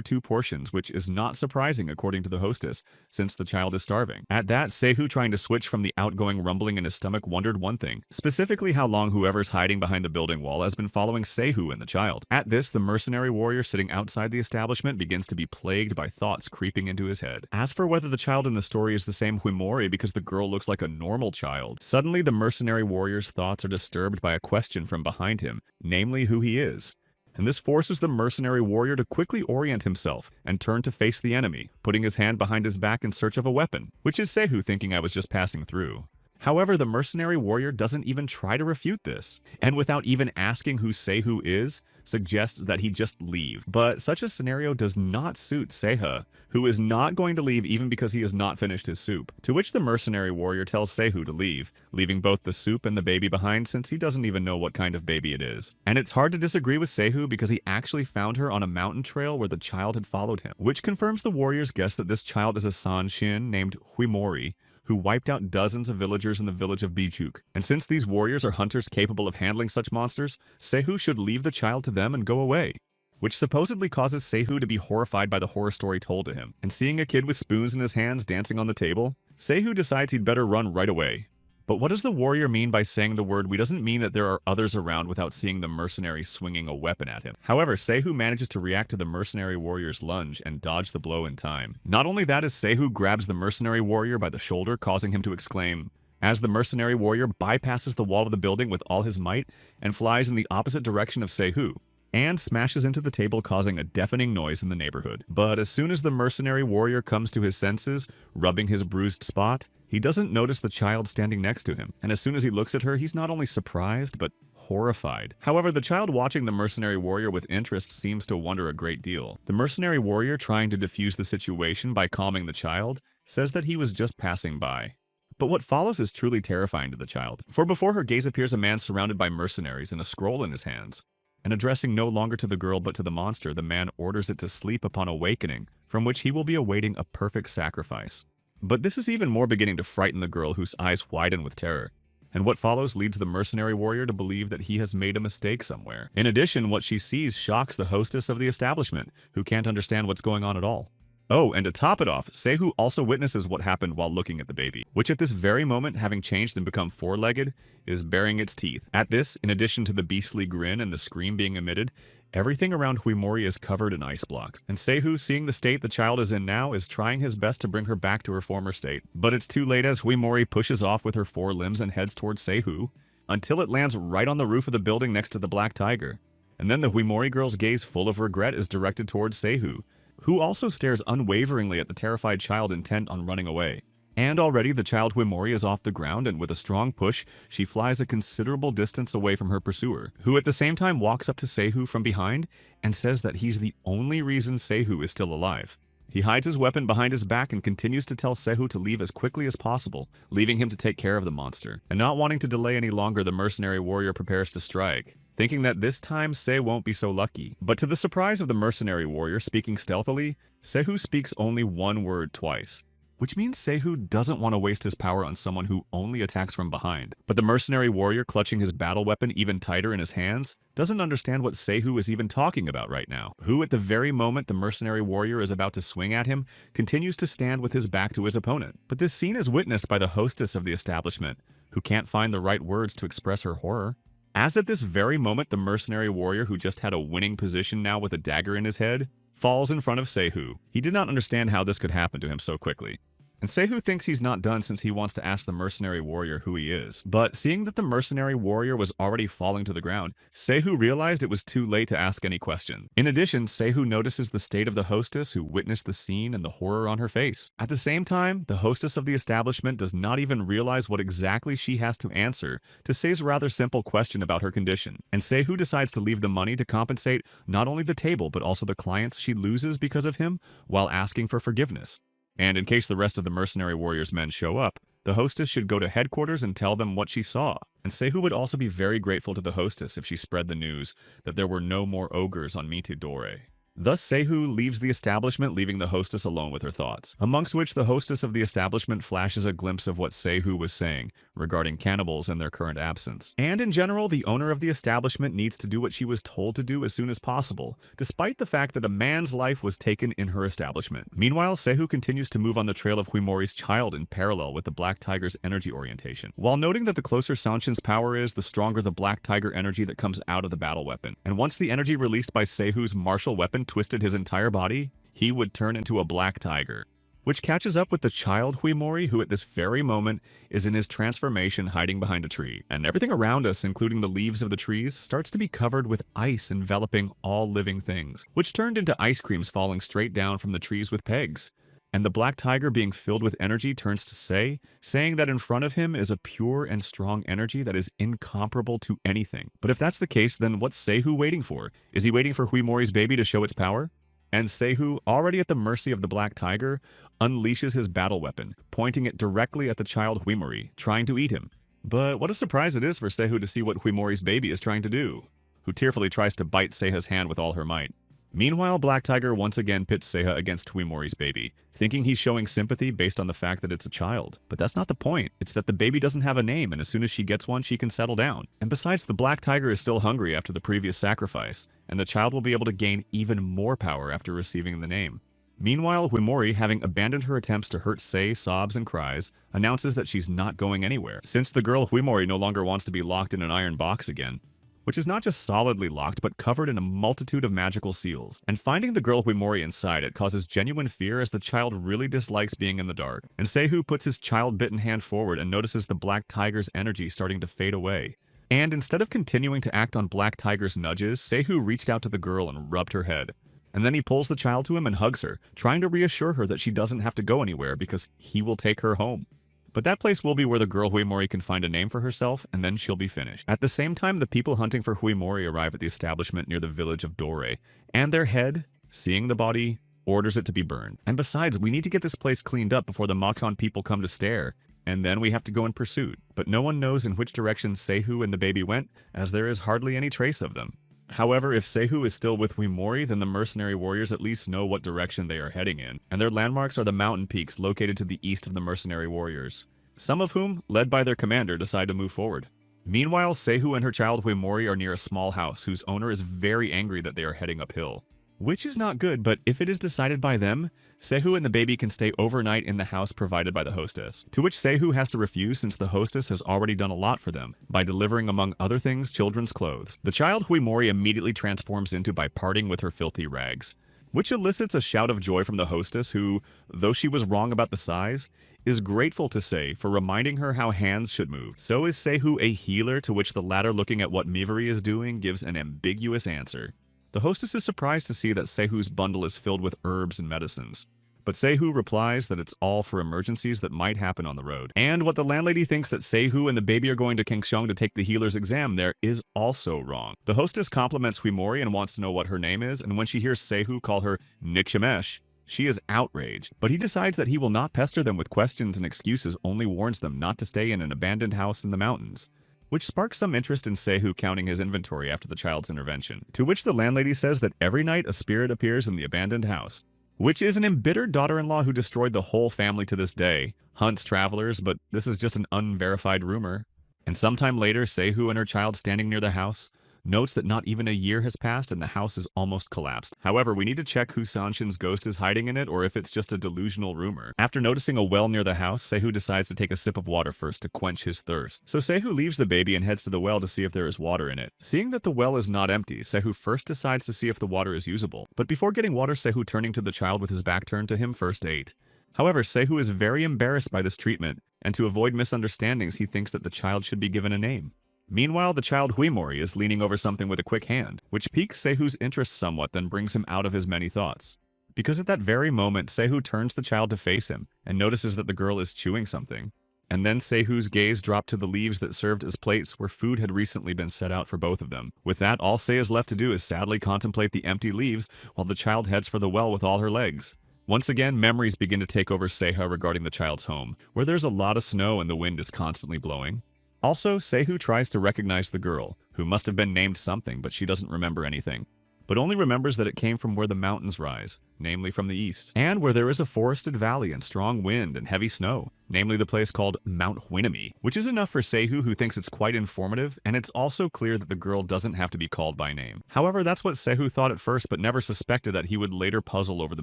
2 portions, which is not surprising according to the hostess, since the child is starving. At that, Sehun, trying to switch from the outgoing rumbling in his stomach, wondered one thing, specifically how long whoever's hiding behind the building wall has been following Sehun and the child. At this, the mercenary warrior sitting outside the establishment begins to be plagued by thoughts creeping into his head. As for whether the child in the story is the same Huimori because the girl looks like a normal child, suddenly the mercenary warrior's thoughts are disturbed by a question from behind him, namely who he is. And this forces the mercenary warrior to quickly orient himself and turn to face the enemy, putting his hand behind his back in search of a weapon, which is Sehun thinking I was just passing through. However, the mercenary warrior doesn't even try to refute this, and without even asking who Sehun is, suggests that he just leave. But such a scenario does not suit Sehun, who is not going to leave even because he has not finished his soup, to which the mercenary warrior tells Sehun to leave, leaving both the soup and the baby behind since he doesn't even know what kind of baby it is. And it's hard to disagree with Sehun because he actually found her on a mountain trail where the child had followed him, which confirms the warrior's guess that this child is a Sanshin named Huimori, who wiped out dozens of villagers in the village of Bichuk. And since these warriors are hunters capable of handling such monsters, Sehun should leave the child to them and go away, which supposedly causes Sehun to be horrified by the horror story told to him. And seeing a kid with spoons in his hands dancing on the table, Sehun decides he'd better run right away. But what does the warrior mean by saying the word "we" doesn't mean that there are others around without seeing the mercenary swinging a weapon at him. However, Sehun manages to react to the mercenary warrior's lunge and dodge the blow in time. Not only that, as Sehun grabs the mercenary warrior by the shoulder, causing him to exclaim, as the mercenary warrior bypasses the wall of the building with all his might and flies in the opposite direction of Sehun, and smashes into the table, causing a deafening noise in the neighborhood. But as soon as the mercenary warrior comes to his senses, rubbing his bruised spot, he doesn't notice the child standing next to him, and as soon as he looks at her, he's not only surprised, but horrified. However, the child watching the mercenary warrior with interest seems to wonder a great deal. The mercenary warrior, trying to defuse the situation by calming the child, says that he was just passing by. But what follows is truly terrifying to the child, for before her gaze appears a man surrounded by mercenaries and a scroll in his hands. And addressing no longer to the girl but to the monster, the man orders it to sleep upon awakening, from which he will be awaiting a perfect sacrifice. But this is even more beginning to frighten the girl, whose eyes widen with terror. And what follows leads the mercenary warrior to believe that he has made a mistake somewhere. In addition, what she sees shocks the hostess of the establishment, who can't understand what's going on at all. Oh, and to top it off, Sehun also witnesses what happened while looking at the baby, which at this very moment, having changed and become 4-legged, is baring its teeth. At this, in addition to the beastly grin and the scream being emitted, everything around Huimori is covered in ice blocks. And Sehun, seeing the state the child is in now, is trying his best to bring her back to her former state. But it's too late, as Huimori pushes off with her 4 limbs and heads towards Sehun, until it lands right on the roof of the building next to the black tiger. And then the Huimori girl's gaze full of regret is directed towards Sehun, who also stares unwaveringly at the terrified child intent on running away. And already the child Huimori is off the ground, and with a strong push, she flies a considerable distance away from her pursuer, who at the same time walks up to Sehun from behind and says that he's the only reason Sehun is still alive. He hides his weapon behind his back and continues to tell Sehun to leave as quickly as possible, leaving him to take care of the monster. And not wanting to delay any longer, the mercenary warrior prepares to strike. thinking that this time Se won't be so lucky. But to the surprise of the mercenary warrior speaking stealthily, Sehu speaks only one word twice, which means Sehu doesn't want to waste his power on someone who only attacks from behind. But the mercenary warrior, clutching his battle weapon even tighter in his hands, doesn't understand what Sehu is even talking about right now, who at the very moment the mercenary warrior is about to swing at him, continues to stand with his back to his opponent. But this scene is witnessed by the hostess of the establishment, who can't find the right words to express her horror. As at this very moment, the mercenary warrior, who just had a winning position now with a dagger in his head, falls in front of Sehu. He did not understand how this could happen to him so quickly. And Sehu thinks he's not done since he wants to ask the mercenary warrior who he is. But seeing that the mercenary warrior was already falling to the ground, Sehu realized it was too late to ask any question. In addition, Sehu notices the state of the hostess who witnessed the scene and the horror on her face. At the same time, the hostess of the establishment does not even realize what exactly she has to answer to Se's rather simple question about her condition. And Sehu decides to leave the money to compensate not only the table but also the clients she loses because of him while asking for forgiveness. And in case the rest of the mercenary warrior's men show up, the hostess should go to headquarters and tell them what she saw. And Sehu would also be very grateful to the hostess if she spread the news that there were no more ogres on Mitu Dore. Thus, Sehu leaves the establishment, leaving the hostess alone with her thoughts, amongst which the hostess of the establishment flashes a glimpse of what Sehu was saying regarding cannibals and their current absence. And in general, the owner of the establishment needs to do what she was told to do as soon as possible, despite the fact that a man's life was taken in her establishment. Meanwhile, Sehu continues to move on the trail of Huimori's child in parallel with the Black Tiger's energy orientation, while noting that the closer Sanshin's power is, the stronger the Black Tiger energy that comes out of the battle weapon. And once the energy released by Sehu's martial weapon twisted his entire body, he would turn into a black tiger, which catches up with the child Huimori, who at this very moment is in his transformation hiding behind a tree. And everything around us, including the leaves of the trees, starts to be covered with ice enveloping all living things, which turned into ice creams falling straight down from the trees with pegs. And the black tiger, being filled with energy, turns to Se, saying that in front of him is a pure and strong energy that is incomparable to anything. But if that's the case, then what's Sehu waiting for? Is he waiting for Huimori's baby to show its power? And Sehu, already at the mercy of the black tiger, unleashes his battle weapon, pointing it directly at the child Huimori, trying to eat him. But what a surprise it is for Sehu to see what Huimori's baby is trying to do, who tearfully tries to bite Seiha's hand with all her might. Meanwhile, Black Tiger once again pits Seiha against Huimori's baby, thinking he's showing sympathy based on the fact that it's a child. But that's not the point. It's that the baby doesn't have a name, and as soon as she gets one, she can settle down. And besides, the Black Tiger is still hungry after the previous sacrifice, and the child will be able to gain even more power after receiving the name. Meanwhile, Huimori, having abandoned her attempts to hurt Se, sobs and cries, announces that she's not going anywhere, since the girl Huimori no longer wants to be locked in an iron box again, which is not just solidly locked, but covered in a multitude of magical seals. And finding the girl Huimori inside, it causes genuine fear as the child really dislikes being in the dark. And Sehu puts his child-bitten hand forward and notices the Black Tiger's energy starting to fade away. And instead of continuing to act on Black Tiger's nudges, Sehu reached out to the girl and rubbed her head. And then he pulls the child to him and hugs her, trying to reassure her that she doesn't have to go anywhere because he will take her home. But that place will be where the girl Huimori can find a name for herself, and then she'll be finished. At the same time, the people hunting for Huimori arrive at the establishment near the village of Dore, and their head, seeing the body, orders it to be burned. And besides, we need to get this place cleaned up before the Makon people come to stare, and then we have to go in pursuit. But no one knows in which direction Sehu and the baby went, as there is hardly any trace of them. However, if Sehu is still with Huimori, then the mercenary warriors at least know what direction they are heading in, and their landmarks are the mountain peaks located to the east of the mercenary warriors, some of whom, led by their commander, decide to move forward. Meanwhile, Sehu and her child Huimori are near a small house whose owner is very angry that they are heading uphill. Which is not good, but if it is decided by them, Sehu and the baby can stay overnight in the house provided by the hostess, to which Sehu has to refuse since the hostess has already done a lot for them by delivering, among other things, children's clothes. The child Huimori immediately transforms into by parting with her filthy rags, which elicits a shout of joy from the hostess who, though she was wrong about the size, is grateful to Se for reminding her how hands should move. So is Sehu a healer, to which the latter, looking at what Mivari is doing, gives an ambiguous answer. The hostess is surprised to see that Sehu's bundle is filled with herbs and medicines, but Sehu replies that it's all for emergencies that might happen on the road. And what the landlady thinks that Sehu and the baby are going to Kengshong to take the healer's exam there is also wrong. The hostess compliments Huimori and wants to know what her name is, and when she hears Sehu call her Nikshamesh, she is outraged, but he decides that he will not pester them with questions and excuses, only warns them not to stay in an abandoned house in the mountains, which sparks some interest in Seihu counting his inventory after the child's intervention. To which the landlady says that every night a spirit appears in the abandoned house, which is an embittered daughter-in-law who destroyed the whole family to this day, hunts travelers, but this is just an unverified rumor. And sometime later, Seihu and her child standing near the house notes that not even a year has passed and the house is almost collapsed. However, we need to check who Sanshin's ghost is hiding in it or if it's just a delusional rumor. After noticing a well near the house, Seihu decides to take a sip of water first to quench his thirst. So Seihu leaves the baby and heads to the well to see if there is water in it. Seeing that the well is not empty, Seihu first decides to see if the water is usable. But before getting water, Seihu, turning to the child with his back turned to him, first ate. However, Seihu is very embarrassed by this treatment, and to avoid misunderstandings, he thinks that the child should be given a name. Meanwhile, the child Huimori is leaning over something with a quick hand, which piques Seihu's interest somewhat, then brings him out of his many thoughts. Because at that very moment, Seihu turns the child to face him, and notices that the girl is chewing something. And then Seihu's gaze dropped to the leaves that served as plates where food had recently been set out for both of them. With that, all Sei is left to do is sadly contemplate the empty leaves, while the child heads for the well with all her legs. Once again, memories begin to take over Seiha regarding the child's home, where there's a lot of snow and the wind is constantly blowing. Also, Seihu tries to recognize the girl, who must have been named something, but she doesn't remember anything, but only remembers that it came from where the mountains rise, namely from the east, and where there is a forested valley and strong wind and heavy snow, namely the place called Mount Huinami, which is enough for Seihu, who thinks it's quite informative, and it's also clear that the girl doesn't have to be called by name. However, that's what Seihu thought at first, but never suspected that he would later puzzle over the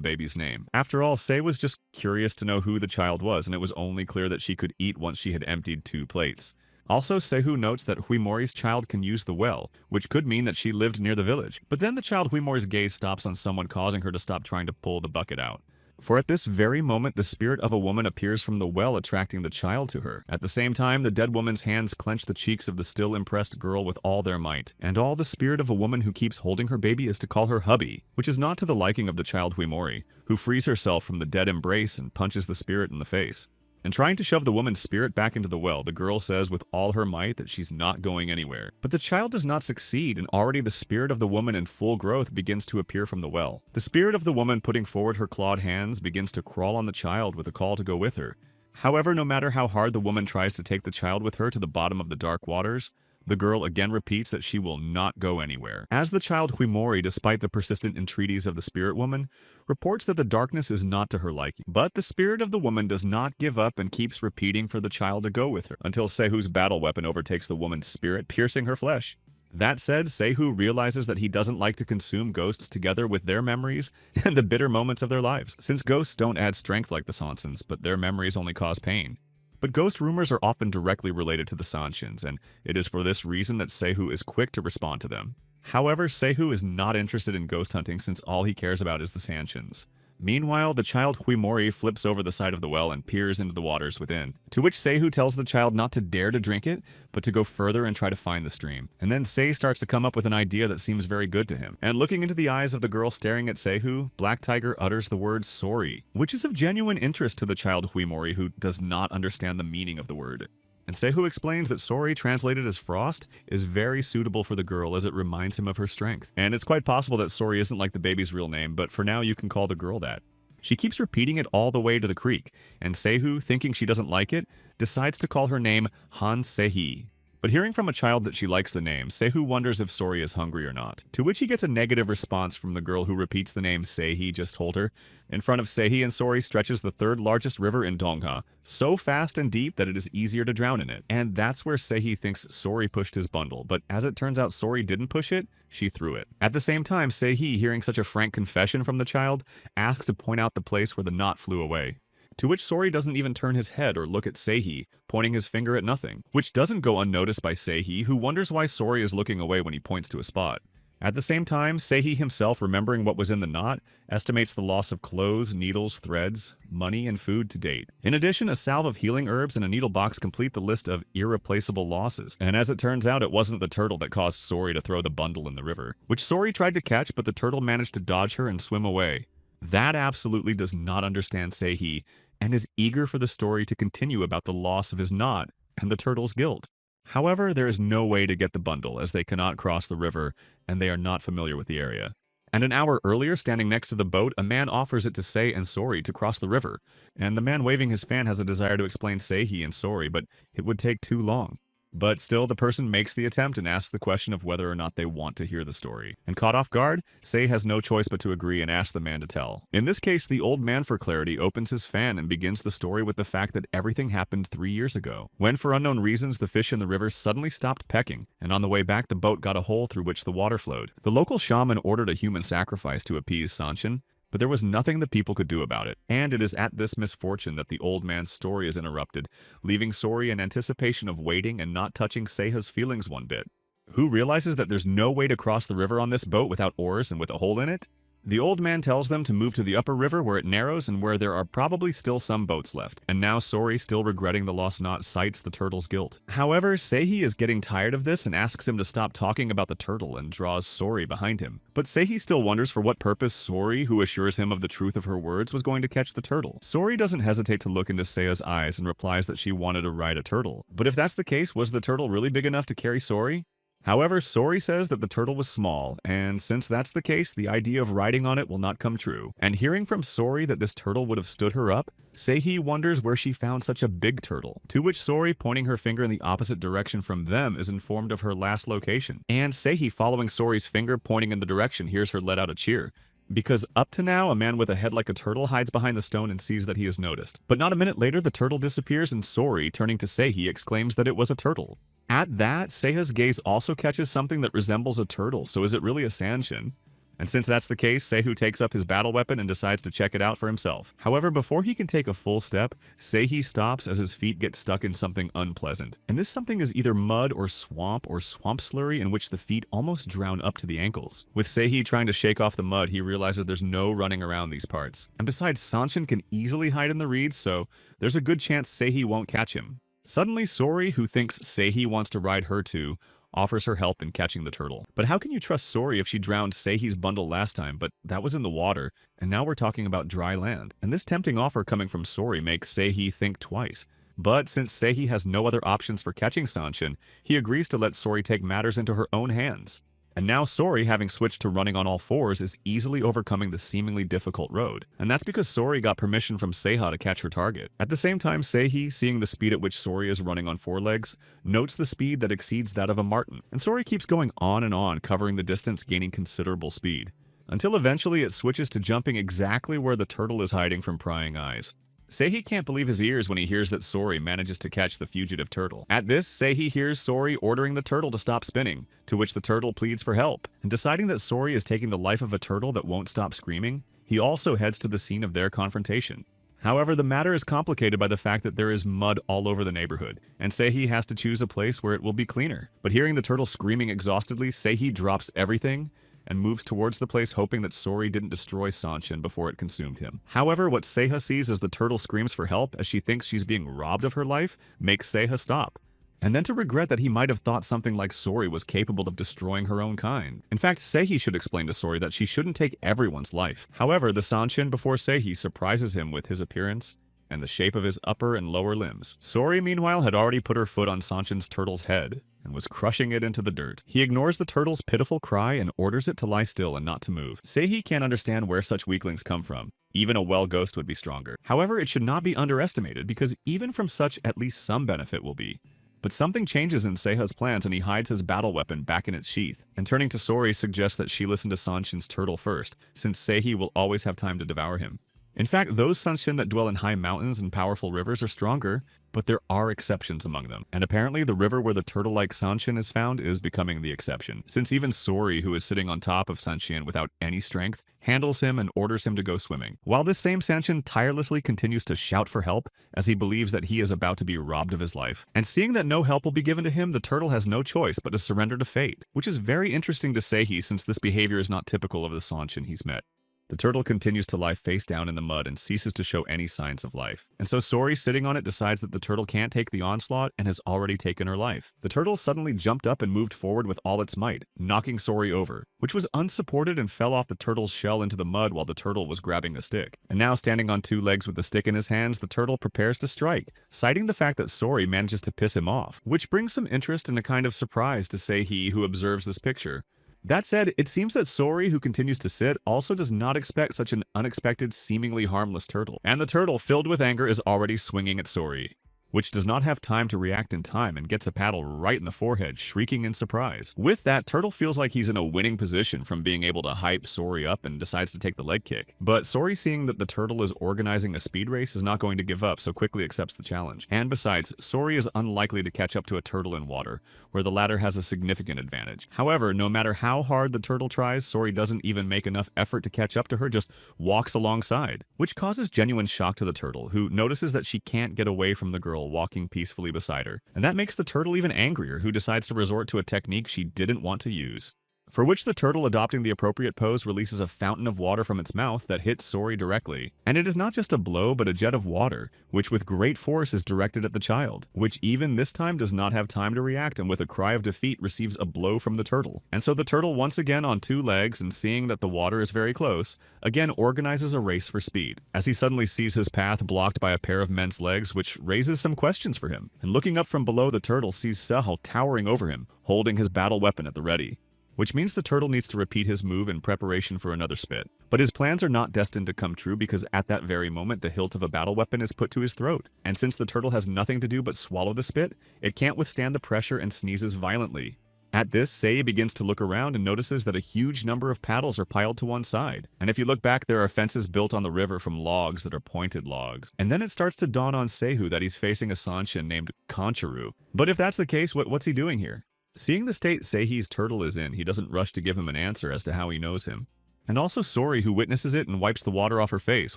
baby's name. After all, Sei was just curious to know who the child was, and it was only clear that she could eat once she had emptied 2 plates. Also, Seihu notes that Huimori's child can use the well, which could mean that she lived near the village. But then the child Huimori's gaze stops on someone, causing her to stop trying to pull the bucket out. For at this very moment, the spirit of a woman appears from the well, attracting the child to her. At the same time, the dead woman's hands clench the cheeks of the still impressed girl with all their might. And all the spirit of a woman who keeps holding her baby is to call her hubby, which is not to the liking of the child Huimori, who frees herself from the dead embrace and punches the spirit in the face. And trying to shove the woman's spirit back into the well, the girl says with all her might that she's not going anywhere. But the child does not succeed, and already the spirit of the woman in full growth begins to appear from the well. The spirit of the woman, putting forward her clawed hands, begins to crawl on the child with a call to go with her. However, no matter how hard the woman tries to take the child with her to the bottom of the dark waters, the girl again repeats that she will not go anywhere. As the child Huimori, despite the persistent entreaties of the spirit woman, reports that the darkness is not to her liking. But the spirit of the woman does not give up and keeps repeating for the child to go with her, until Seihu's battle weapon overtakes the woman's spirit, piercing her flesh. That said, Seihu realizes that he doesn't like to consume ghosts together with their memories and the bitter moments of their lives, since ghosts don't add strength like the Sansins, but their memories only cause pain. But ghost rumors are often directly related to the Sanshins, and it is for this reason that Seihu is quick to respond to them. However, Seihu is not interested in ghost hunting since all he cares about is the Sanshins. Meanwhile, the child Huimori flips over the side of the well and peers into the waters within, to which Seihu tells the child not to dare to drink it, but to go further and try to find the stream. And then Sei starts to come up with an idea that seems very good to him. And looking into the eyes of the girl staring at Seihu, Black Tiger utters the word sorry, which is of genuine interest to the child Huimori, who does not understand the meaning of the word. And Seihu explains that sorry, translated as frost, is very suitable for the girl as it reminds him of her strength. And it's quite possible that sorry isn't like the baby's real name, but for now you can call the girl that. She keeps repeating it all the way to the creek, and Seihu, thinking she doesn't like it, decides to call her name Han Sehi. But hearing from a child that she likes the name, Seihu wonders if Sori is hungry or not, to which he gets a negative response from the girl who repeats the name Seihi just told her. In front of Seihi and Sori stretches the 3rd largest river in Dongha, so fast and deep that it is easier to drown in it. And that's where Seihi thinks Sori pushed his bundle, but as it turns out Sori didn't push it, she threw it. At the same time, Seihi, hearing such a frank confession from the child, asks to point out the place where the knot flew away. To which Sori doesn't even turn his head or look at Seihi, pointing his finger at nothing, which doesn't go unnoticed by Seihi, who wonders why Sori is looking away when he points to a spot. At the same time, Seihi himself, remembering what was in the knot, estimates the loss of clothes, needles, threads, money, and food to date. In addition, a salve of healing herbs and a needle box complete the list of irreplaceable losses. And as it turns out, it wasn't the turtle that caused Sori to throw the bundle in the river, which Sori tried to catch, but the turtle managed to dodge her and swim away. That absolutely does not understand Seihi, and is eager for the story to continue about the loss of his knot and the turtle's guilt. However, there is no way to get the bundle, as they cannot cross the river, and they are not familiar with the area. And an hour earlier, standing next to the boat, a man offers it to Sei and Sori to cross the river, and the man waving his fan has a desire to explain Seihi and Sori, but it would take too long. But still, the person makes the attempt and asks the question of whether or not they want to hear the story. And caught off guard, Sei has no choice but to agree and ask the man to tell. In this case, the old man, for clarity, opens his fan and begins the story with the fact that everything happened 3 years ago, when for unknown reasons the fish in the river suddenly stopped pecking, and on the way back the boat got a hole through which the water flowed. The local shaman ordered a human sacrifice to appease Sanshin, but there was nothing the people could do about it. And it is at this misfortune that the old man's story is interrupted, leaving Sori in anticipation of waiting and not touching Seiha's feelings one bit. Who realizes that there's no way to cross the river on this boat without oars and with a hole in it? The old man tells them to move to the upper river where it narrows and where there are probably still some boats left. And now Sori, still regretting the lost knot, cites the turtle's guilt. However, Seihi is getting tired of this and asks him to stop talking about the turtle and draws Sori behind him. But Seihi still wonders for what purpose Sori, who assures him of the truth of her words, was going to catch the turtle. Sori doesn't hesitate to look into Seiya's eyes and replies that she wanted to ride a turtle. But if that's the case, was the turtle really big enough to carry Sori? However, Sori says that the turtle was small, and since that's the case, the idea of riding on it will not come true. And hearing from Sori that this turtle would have stood her up, Seihi wonders where she found such a big turtle, to which Sori, pointing her finger in the opposite direction from them, is informed of her last location. And Seihi, following Sori's finger pointing in the direction, hears her let out a cheer, because up to now, a man with a head like a turtle hides behind the stone and sees that he is noticed. But not a minute later, the turtle disappears and Sori, turning to Seihi, exclaims that it was a turtle. At that, Seiha's gaze also catches something that resembles a turtle, so is it really a Sanshin? And since that's the case, Seihu takes up his battle weapon and decides to check it out for himself. However, before he can take a full step, Seihi stops as his feet get stuck in something unpleasant. And this something is either mud or swamp slurry in which the feet almost drown up to the ankles. With Seihi trying to shake off the mud, he realizes there's no running around these parts. And besides, Sanshin can easily hide in the reeds, so there's a good chance Seihi won't catch him. Suddenly, Sori, who thinks Seihi wants to ride her too, offers her help in catching the turtle. But how can you trust Sori if she drowned Seihi's bundle last time, but that was in the water, and now we're talking about dry land? And this tempting offer coming from Sori makes Seihi think twice. But since Seihi has no other options for catching Sanshin, he agrees to let Sori take matters into her own hands. And now Sori, having switched to running on all fours, is easily overcoming the seemingly difficult road. And that's because Sori got permission from Seiha to catch her target. At the same time, Seihi, seeing the speed at which Sori is running on four legs, notes the speed that exceeds that of a marten. And Sori keeps going on, covering the distance, gaining considerable speed. Until eventually it switches to jumping exactly where the turtle is hiding from prying eyes. Seihi can't believe his ears when he hears that Sori manages to catch the fugitive turtle. At this, Seihi hears Sori ordering the turtle to stop spinning, to which the turtle pleads for help. And deciding that Sori is taking the life of a turtle that won't stop screaming, he also heads to the scene of their confrontation. However, the matter is complicated by the fact that there is mud all over the neighborhood, and Seihi has to choose a place where it will be cleaner. But hearing the turtle screaming exhaustedly, Seihi drops everything and moves towards the place, hoping that Sori didn't destroy Sanshin before it consumed him. However, what Seiha sees as the turtle screams for help as she thinks she's being robbed of her life makes Seiha stop, and then to regret that he might have thought something like Sori was capable of destroying her own kind. In fact, Seihi should explain to Sori that she shouldn't take everyone's life. However, the Sanshin before Seihi surprises him with his appearance and the shape of his upper and lower limbs. Sori, meanwhile, had already put her foot on Sanshin's turtle's head and was crushing it into the dirt. He ignores the turtle's pitiful cry and orders it to lie still and not to move. Seihi can't understand where such weaklings come from. Even a well ghost would be stronger. However, it should not be underestimated, because even from such, at least some benefit will be. But something changes in Seiha's plans and he hides his battle weapon back in its sheath, and turning to Sori suggests that she listen to Sanshin's turtle first, since Seihi will always have time to devour him. In fact, those Sanshin that dwell in high mountains and powerful rivers are stronger, but there are exceptions among them. And apparently the river where the turtle-like Sanshin is found is becoming the exception, since even Sori, who is sitting on top of Sanshin without any strength, handles him and orders him to go swimming. While this same Sanshin tirelessly continues to shout for help, as he believes that he is about to be robbed of his life. And seeing that no help will be given to him, the turtle has no choice but to surrender to fate, which is very interesting to Seihi since this behavior is not typical of the Sanshin he's met. The turtle continues to lie face down in the mud and ceases to show any signs of life. And so Sori, sitting on it, decides that the turtle can't take the onslaught and has already taken her life. The turtle suddenly jumped up and moved forward with all its might, knocking Sori over, which was unsupported and fell off the turtle's shell into the mud while the turtle was grabbing a stick. And now, standing on two legs with the stick in his hands, the turtle prepares to strike, citing the fact that Sori manages to piss him off, which brings some interest and a kind of surprise to Seihi, who observes this picture. That said, it seems that Sori, who continues to sit, also does not expect such an unexpected, seemingly harmless turtle. And the turtle, filled with anger, is already swinging at Sori. which does not have time to react in time and gets a paddle right in the forehead, shrieking in surprise. With that, Turtle feels like he's in a winning position from being able to hype Sori up and decides to take the leg kick. But Sori, seeing that the turtle is organizing a speed race, is not going to give up, so quickly accepts the challenge. And besides, Sori is unlikely to catch up to a turtle in water, where the latter has a significant advantage. However, no matter how hard the turtle tries, Sori doesn't even make enough effort to catch up to her, just walks alongside, which causes genuine shock to the turtle, who notices that she can't get away from the girl walking peacefully beside her. And that makes the turtle even angrier, who decides to resort to a technique she didn't want to use. For which the turtle, adopting the appropriate pose, releases a fountain of water from its mouth that hits Sori directly. And it is not just a blow, but a jet of water, which with great force is directed at the child, which even this time does not have time to react and with a cry of defeat receives a blow from the turtle. And so the turtle, once again on two legs and seeing that the water is very close, again organizes a race for speed, as he suddenly sees his path blocked by a pair of men's legs, which raises some questions for him. And looking up from below, the turtle sees Sehel towering over him, holding his battle weapon at the ready, which means the turtle needs to repeat his move in preparation for another spit. But his plans are not destined to come true because at that very moment the hilt of a battle weapon is put to his throat. And since the turtle has nothing to do but swallow the spit, it can't withstand the pressure and sneezes violently. At this, Sei begins to look around and notices that a huge number of paddles are piled to one side. And if you look back, there are fences built on the river from logs that are pointed logs. And then it starts to dawn on Seihu that he's facing a Sanshin named Concharu. But if that's the case, what's he doing here? Seeing the state Seihi's turtle is in, he doesn't rush to give him an answer as to how he knows him. And also Sori, who witnesses it and wipes the water off her face,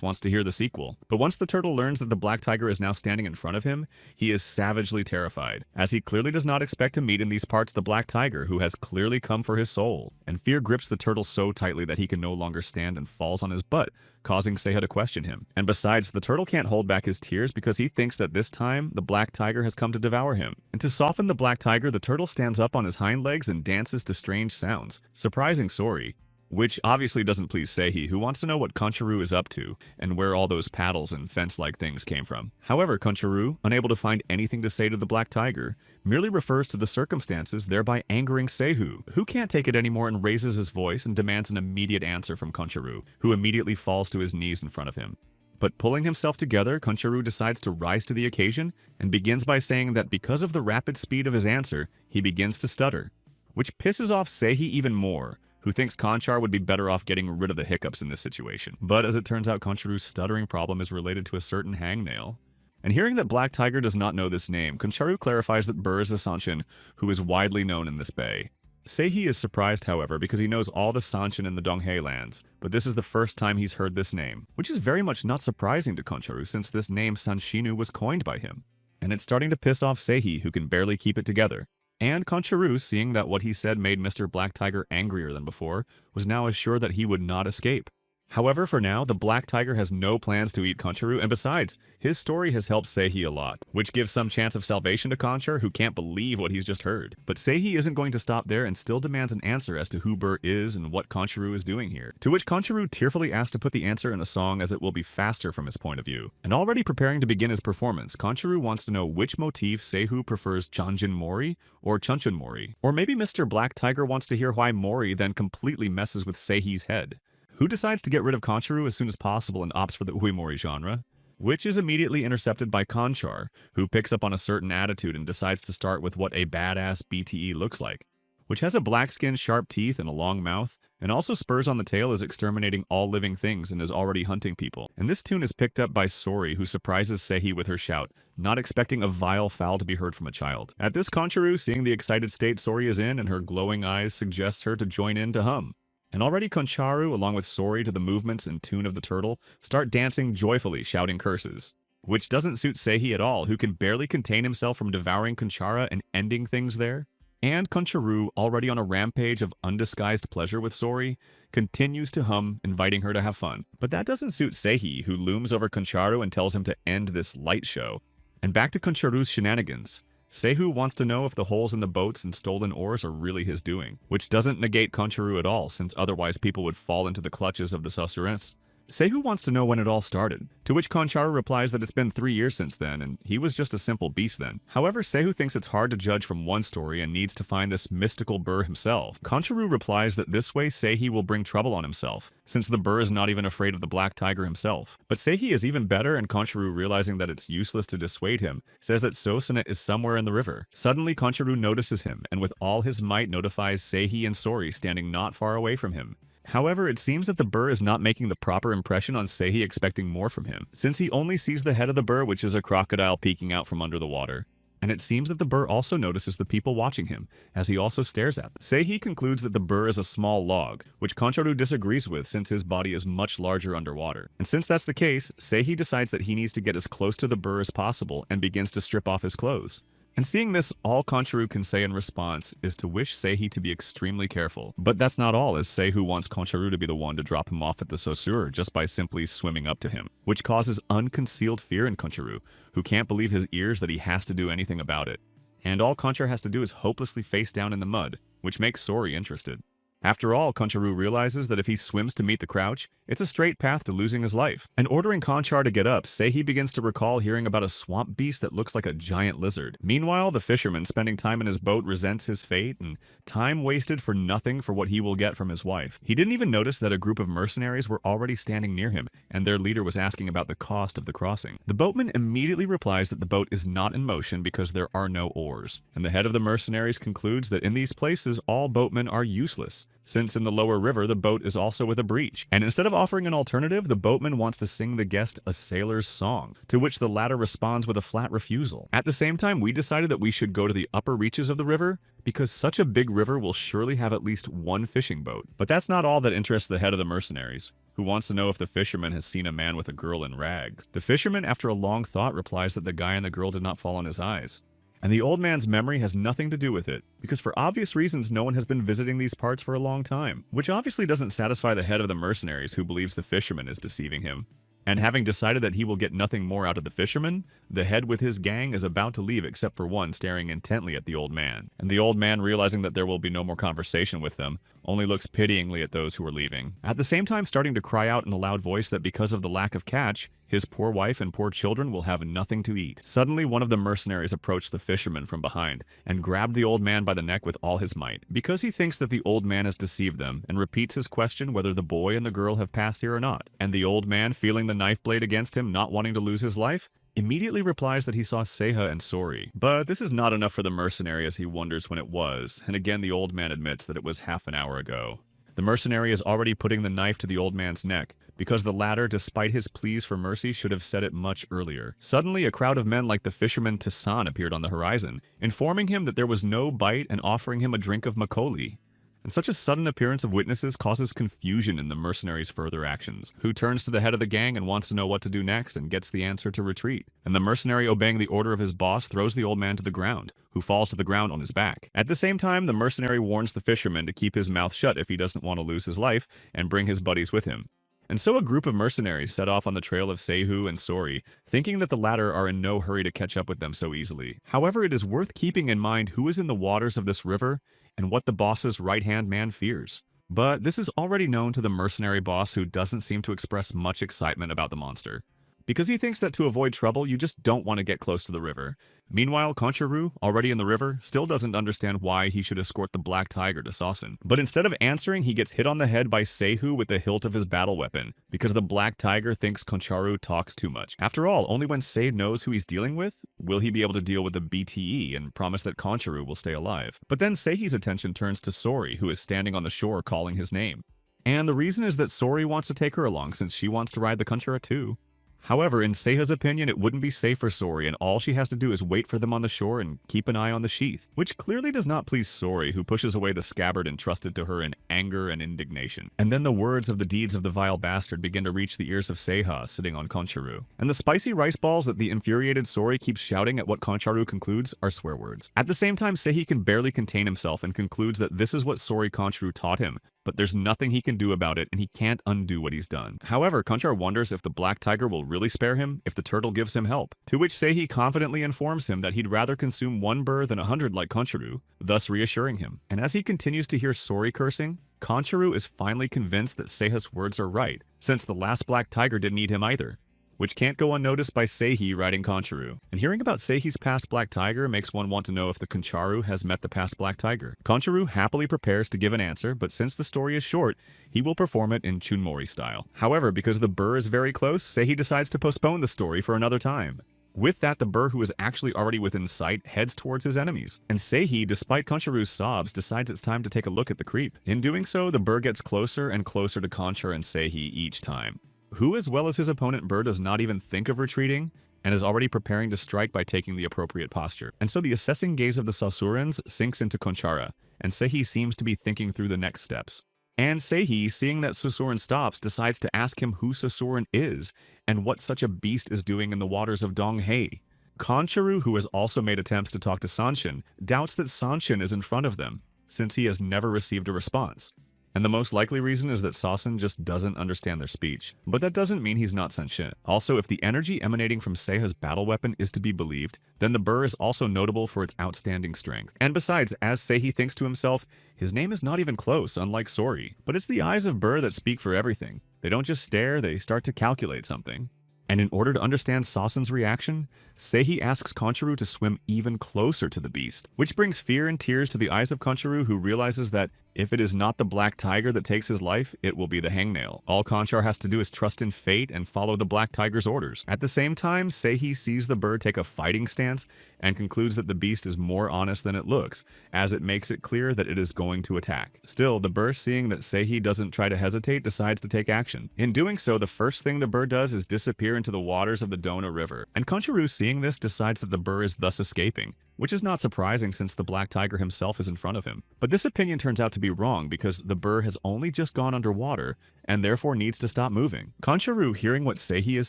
wants to hear the sequel. But once the turtle learns that the black tiger is now standing in front of him, he is savagely terrified, as he clearly does not expect to meet in these parts the black tiger, who has clearly come for his soul. And fear grips the turtle so tightly that he can no longer stand and falls on his butt, causing Seiha to question him. And besides, the turtle can't hold back his tears because he thinks that this time the black tiger has come to devour him. And to soften the black tiger, the turtle stands up on his hind legs and dances to strange sounds, surprising Sori. Which obviously doesn't please Seihi, who wants to know what Concharu is up to and where all those paddles and fence-like things came from. However, Concharu, unable to find anything to say to the black tiger, merely refers to the circumstances, thereby angering Seihu, who can't take it anymore and raises his voice and demands an immediate answer from Concharu, who immediately falls to his knees in front of him. But pulling himself together, Concharu decides to rise to the occasion and begins by saying that because of the rapid speed of his answer, he begins to stutter, which pisses off Seihi even more, who thinks Conchar would be better off getting rid of the hiccups in this situation. But as it turns out, Concharu's stuttering problem is related to a certain hangnail. And hearing that Black Tiger does not know this name, Concharu clarifies that Burr is a Sanshin who is widely known in this bay. Seihi is surprised, however, because he knows all the Sanshin in the Donghae lands, but this is the first time he's heard this name, which is very much not surprising to Concharu since this name Sanshinu was coined by him. And it's starting to piss off Seihi, who can barely keep it together. And Concharu, seeing that what he said made Mr. Black Tiger angrier than before, was now assured that he would not escape. However, for now, the Black Tiger has no plans to eat Concharu, and besides, his story has helped Seihi a lot, which gives some chance of salvation to Conchar, who can't believe what he's just heard. But Seihi isn't going to stop there and still demands an answer as to who Burr is and what Concharu is doing here, to which Concharu tearfully asks to put the answer in a song as it will be faster from his point of view. And already preparing to begin his performance, Concharu wants to know which motif Seihu prefers, Chanjin Mori or Chunchun Mori. Or maybe Mr. Black Tiger wants to hear why Mori then completely messes with Seihi's head, who decides to get rid of Concharu as soon as possible and opts for the Uemori genre, which is immediately intercepted by Conchar, who picks up on a certain attitude and decides to start with what a badass BTE looks like, which has a black skin, sharp teeth, and a long mouth, and also spurs on the tail is exterminating all living things and is already hunting people. And this tune is picked up by Sori, who surprises Seihi with her shout, not expecting a vile foul to be heard from a child. At this, Concharu, seeing the excited state Sori is in and her glowing eyes, suggests her to join in to hum. And already Concharu, along with Sori to the movements and tune of the turtle, start dancing joyfully, shouting curses, which doesn't suit Seihi at all, who can barely contain himself from devouring Conchara and ending things there. And Concharu, already on a rampage of undisguised pleasure with Sori, continues to hum, inviting her to have fun. But that doesn't suit Seihi, who looms over Concharu and tells him to end this light show. And back to Concharu's shenanigans. Seihu wants to know if the holes in the boats and stolen oars are really his doing, which doesn't negate Concharu at all, since otherwise people would fall into the clutches of the Sorceress. Seihu wants to know when it all started, to which Koncharu replies that it's been 3 years since then, and he was just a simple beast then. However, Seihu thinks it's hard to judge from one story and needs to find this mystical burr himself. Koncharu replies that this way Seihi will bring trouble on himself, since the burr is not even afraid of the black tiger himself. But Seihi is even better, and Koncharu, realizing that it's useless to dissuade him, says that Sosuna is somewhere in the river. Suddenly, Koncharu notices him, and with all his might notifies Seihi and Sori standing not far away from him. However, it seems that the burr is not making the proper impression on Seihi, expecting more from him, since he only sees the head of the burr, which is a crocodile peeking out from under the water. And it seems that the burr also notices the people watching him, as he also stares at them. Seihi concludes that the burr is a small log, which Koncharu disagrees with since his body is much larger underwater. And since that's the case, Seihi decides that he needs to get as close to the burr as possible and begins to strip off his clothes. And seeing this, all Koncharu can say in response is to wish Seihi to be extremely careful. But that's not all, as Seihu wants Koncharu to be the one to drop him off at the Sosur just by simply swimming up to him, which causes unconcealed fear in Koncharu, who can't believe his ears that he has to do anything about it. And all Koncharu has to do is hopelessly face down in the mud, which makes Sori interested. After all, Koncharu realizes that if he swims to meet the crouch, it's a straight path to losing his life. And ordering Konchar to get up, Seihi begins to recall hearing about a swamp beast that looks like a giant lizard. Meanwhile, the fisherman spending time in his boat resents his fate and time wasted for nothing for what he will get from his wife. He didn't even notice that a group of mercenaries were already standing near him, and their leader was asking about the cost of the crossing. The boatman immediately replies that the boat is not in motion because there are no oars. And the head of the mercenaries concludes that in these places all boatmen are useless, since in the lower river the boat is also with a breach. And instead of offering an alternative, the boatman wants to sing the guest a sailor's song, to which the latter responds with a flat refusal. At the same time, we decided that we should go to the upper reaches of the river, because such a big river will surely have at least one fishing boat. But that's not all that interests the head of the mercenaries, who wants to know if the fisherman has seen a man with a girl in rags. The fisherman, after a long thought, replies that the guy and the girl did not fall on his eyes. And the old man's memory has nothing to do with it, because for obvious reasons no one has been visiting these parts for a long time, which obviously doesn't satisfy the head of the mercenaries, who believes the fisherman is deceiving him. And having decided that he will get nothing more out of the fisherman, the head with his gang is about to leave except for one staring intently at the old man. And the old man, realizing that there will be no more conversation with them, only looks pityingly at those who are leaving. At the same time starting to cry out in a loud voice that because of the lack of catch, his poor wife and poor children will have nothing to eat. Suddenly, one of the mercenaries approached the fisherman from behind and grabbed the old man by the neck with all his might, because he thinks that the old man has deceived them, and repeats his question whether the boy and the girl have passed here or not. And the old man, feeling the knife blade against him, not wanting to lose his life, immediately replies that he saw Seiha and Sori. But this is not enough for the mercenary, as he wonders when it was, and again the old man admits that it was half an hour ago. The mercenary is already putting the knife to the old man's neck, because the latter, despite his pleas for mercy, should have said it much earlier. Suddenly, a crowd of men like the fisherman Tassan appeared on the horizon, informing him that there was no bite and offering him a drink of makoli. And such a sudden appearance of witnesses causes confusion in the mercenary's further actions, who turns to the head of the gang and wants to know what to do next and gets the answer to retreat. And the mercenary, obeying the order of his boss, throws the old man to the ground, who falls to the ground on his back. At the same time, the mercenary warns the fisherman to keep his mouth shut if he doesn't want to lose his life and bring his buddies with him. And so a group of mercenaries set off on the trail of Seihu and Sori, thinking that the latter are in no hurry to catch up with them so easily. However, it is worth keeping in mind who is in the waters of this river and what the boss's right-hand man fears. But this is already known to the mercenary boss, who doesn't seem to express much excitement about the monster, because he thinks that to avoid trouble, you just don't want to get close to the river. Meanwhile, Koncharu, already in the river, still doesn't understand why he should escort the black tiger to Sasson. But instead of answering, he gets hit on the head by Seihu with the hilt of his battle weapon, because the black tiger thinks Koncharu talks too much. After all, only when Sei knows who he's dealing with, will he be able to deal with the BTE and promise that Koncharu will stay alive. But then Seihi's attention turns to Sori, who is standing on the shore calling his name. And the reason is that Sori wants to take her along, since she wants to ride the Konchara too. However, in Seiha's opinion, it wouldn't be safe for Sori, and all she has to do is wait for them on the shore and keep an eye on the sheath, which clearly does not please Sori, who pushes away the scabbard entrusted to her in anger and indignation. And then the words of the deeds of the vile bastard begin to reach the ears of Seiha, sitting on Koncharu. And the spicy rice balls that the infuriated Sori keeps shouting at what Koncharu concludes are swear words. At the same time, Seihi can barely contain himself and concludes that this is what Sori Koncharu taught him, but there's nothing he can do about it, and he can't undo what he's done. However, Konchar wonders if the black tiger will really spare him if the turtle gives him help, to which Seihi confidently informs him that he'd rather consume one burr than 100 like Koncharu, thus reassuring him. And as he continues to hear Sori cursing, Concharu is finally convinced that Seiha's words are right, since the last black tiger didn't eat him either, which can't go unnoticed by Seihi riding Concharu. And hearing about Seihi's past black tiger makes one want to know if the Concharu has met the past black tiger. Concharu happily prepares to give an answer, but since the story is short, he will perform it in Chunmori style. However, because the burr is very close, Seihi decides to postpone the story for another time. With that, the burr, who is actually already within sight, heads towards his enemies. And Seihi, despite Concharu's sobs, decides it's time to take a look at the creep. In doing so, the burr gets closer and closer to Conchar and Seihi each time. Who, as well as his opponent Burr, does not even think of retreating and is already preparing to strike by taking the appropriate posture. And so the assessing gaze of the Sausurans sinks into Conchara, and Seihi seems to be thinking through the next steps. And Seihi, seeing that Sausuran stops, decides to ask him who Sausuran is and what such a beast is doing in the waters of Donghei. Concharu, who has also made attempts to talk to Sanshin, doubts that Sanshin is in front of them, since he has never received a response. And the most likely reason is that Sasen just doesn't understand their speech. But that doesn't mean he's not sentient. Also, if the energy emanating from Seiha's battle weapon is to be believed, then the burr is also notable for its outstanding strength. And besides, as Seihi thinks to himself, his name is not even close, unlike Sori. But it's the eyes of Burr that speak for everything. They don't just stare, they start to calculate something. And in order to understand Sasen's reaction, Seihi asks Concharu to swim even closer to the beast, which brings fear and tears to the eyes of Concharu, who realizes that if it is not the black tiger that takes his life, it will be the hangnail. All Conchar has to do is trust in fate and follow the black tiger's orders. At the same time, Seihi sees the bird take a fighting stance and concludes that the beast is more honest than it looks, as it makes it clear that it is going to attack. Still, the bird, seeing that Seihi doesn't try to hesitate, decides to take action. In doing so, the first thing the bird does is disappear into the waters of the Dona River. And Concharu, seeing this, decides that the burr is thus escaping, which is not surprising since the black tiger himself is in front of him. But this opinion turns out to be wrong because the burr has only just gone underwater and therefore needs to stop moving. Concharu, hearing what Seihi is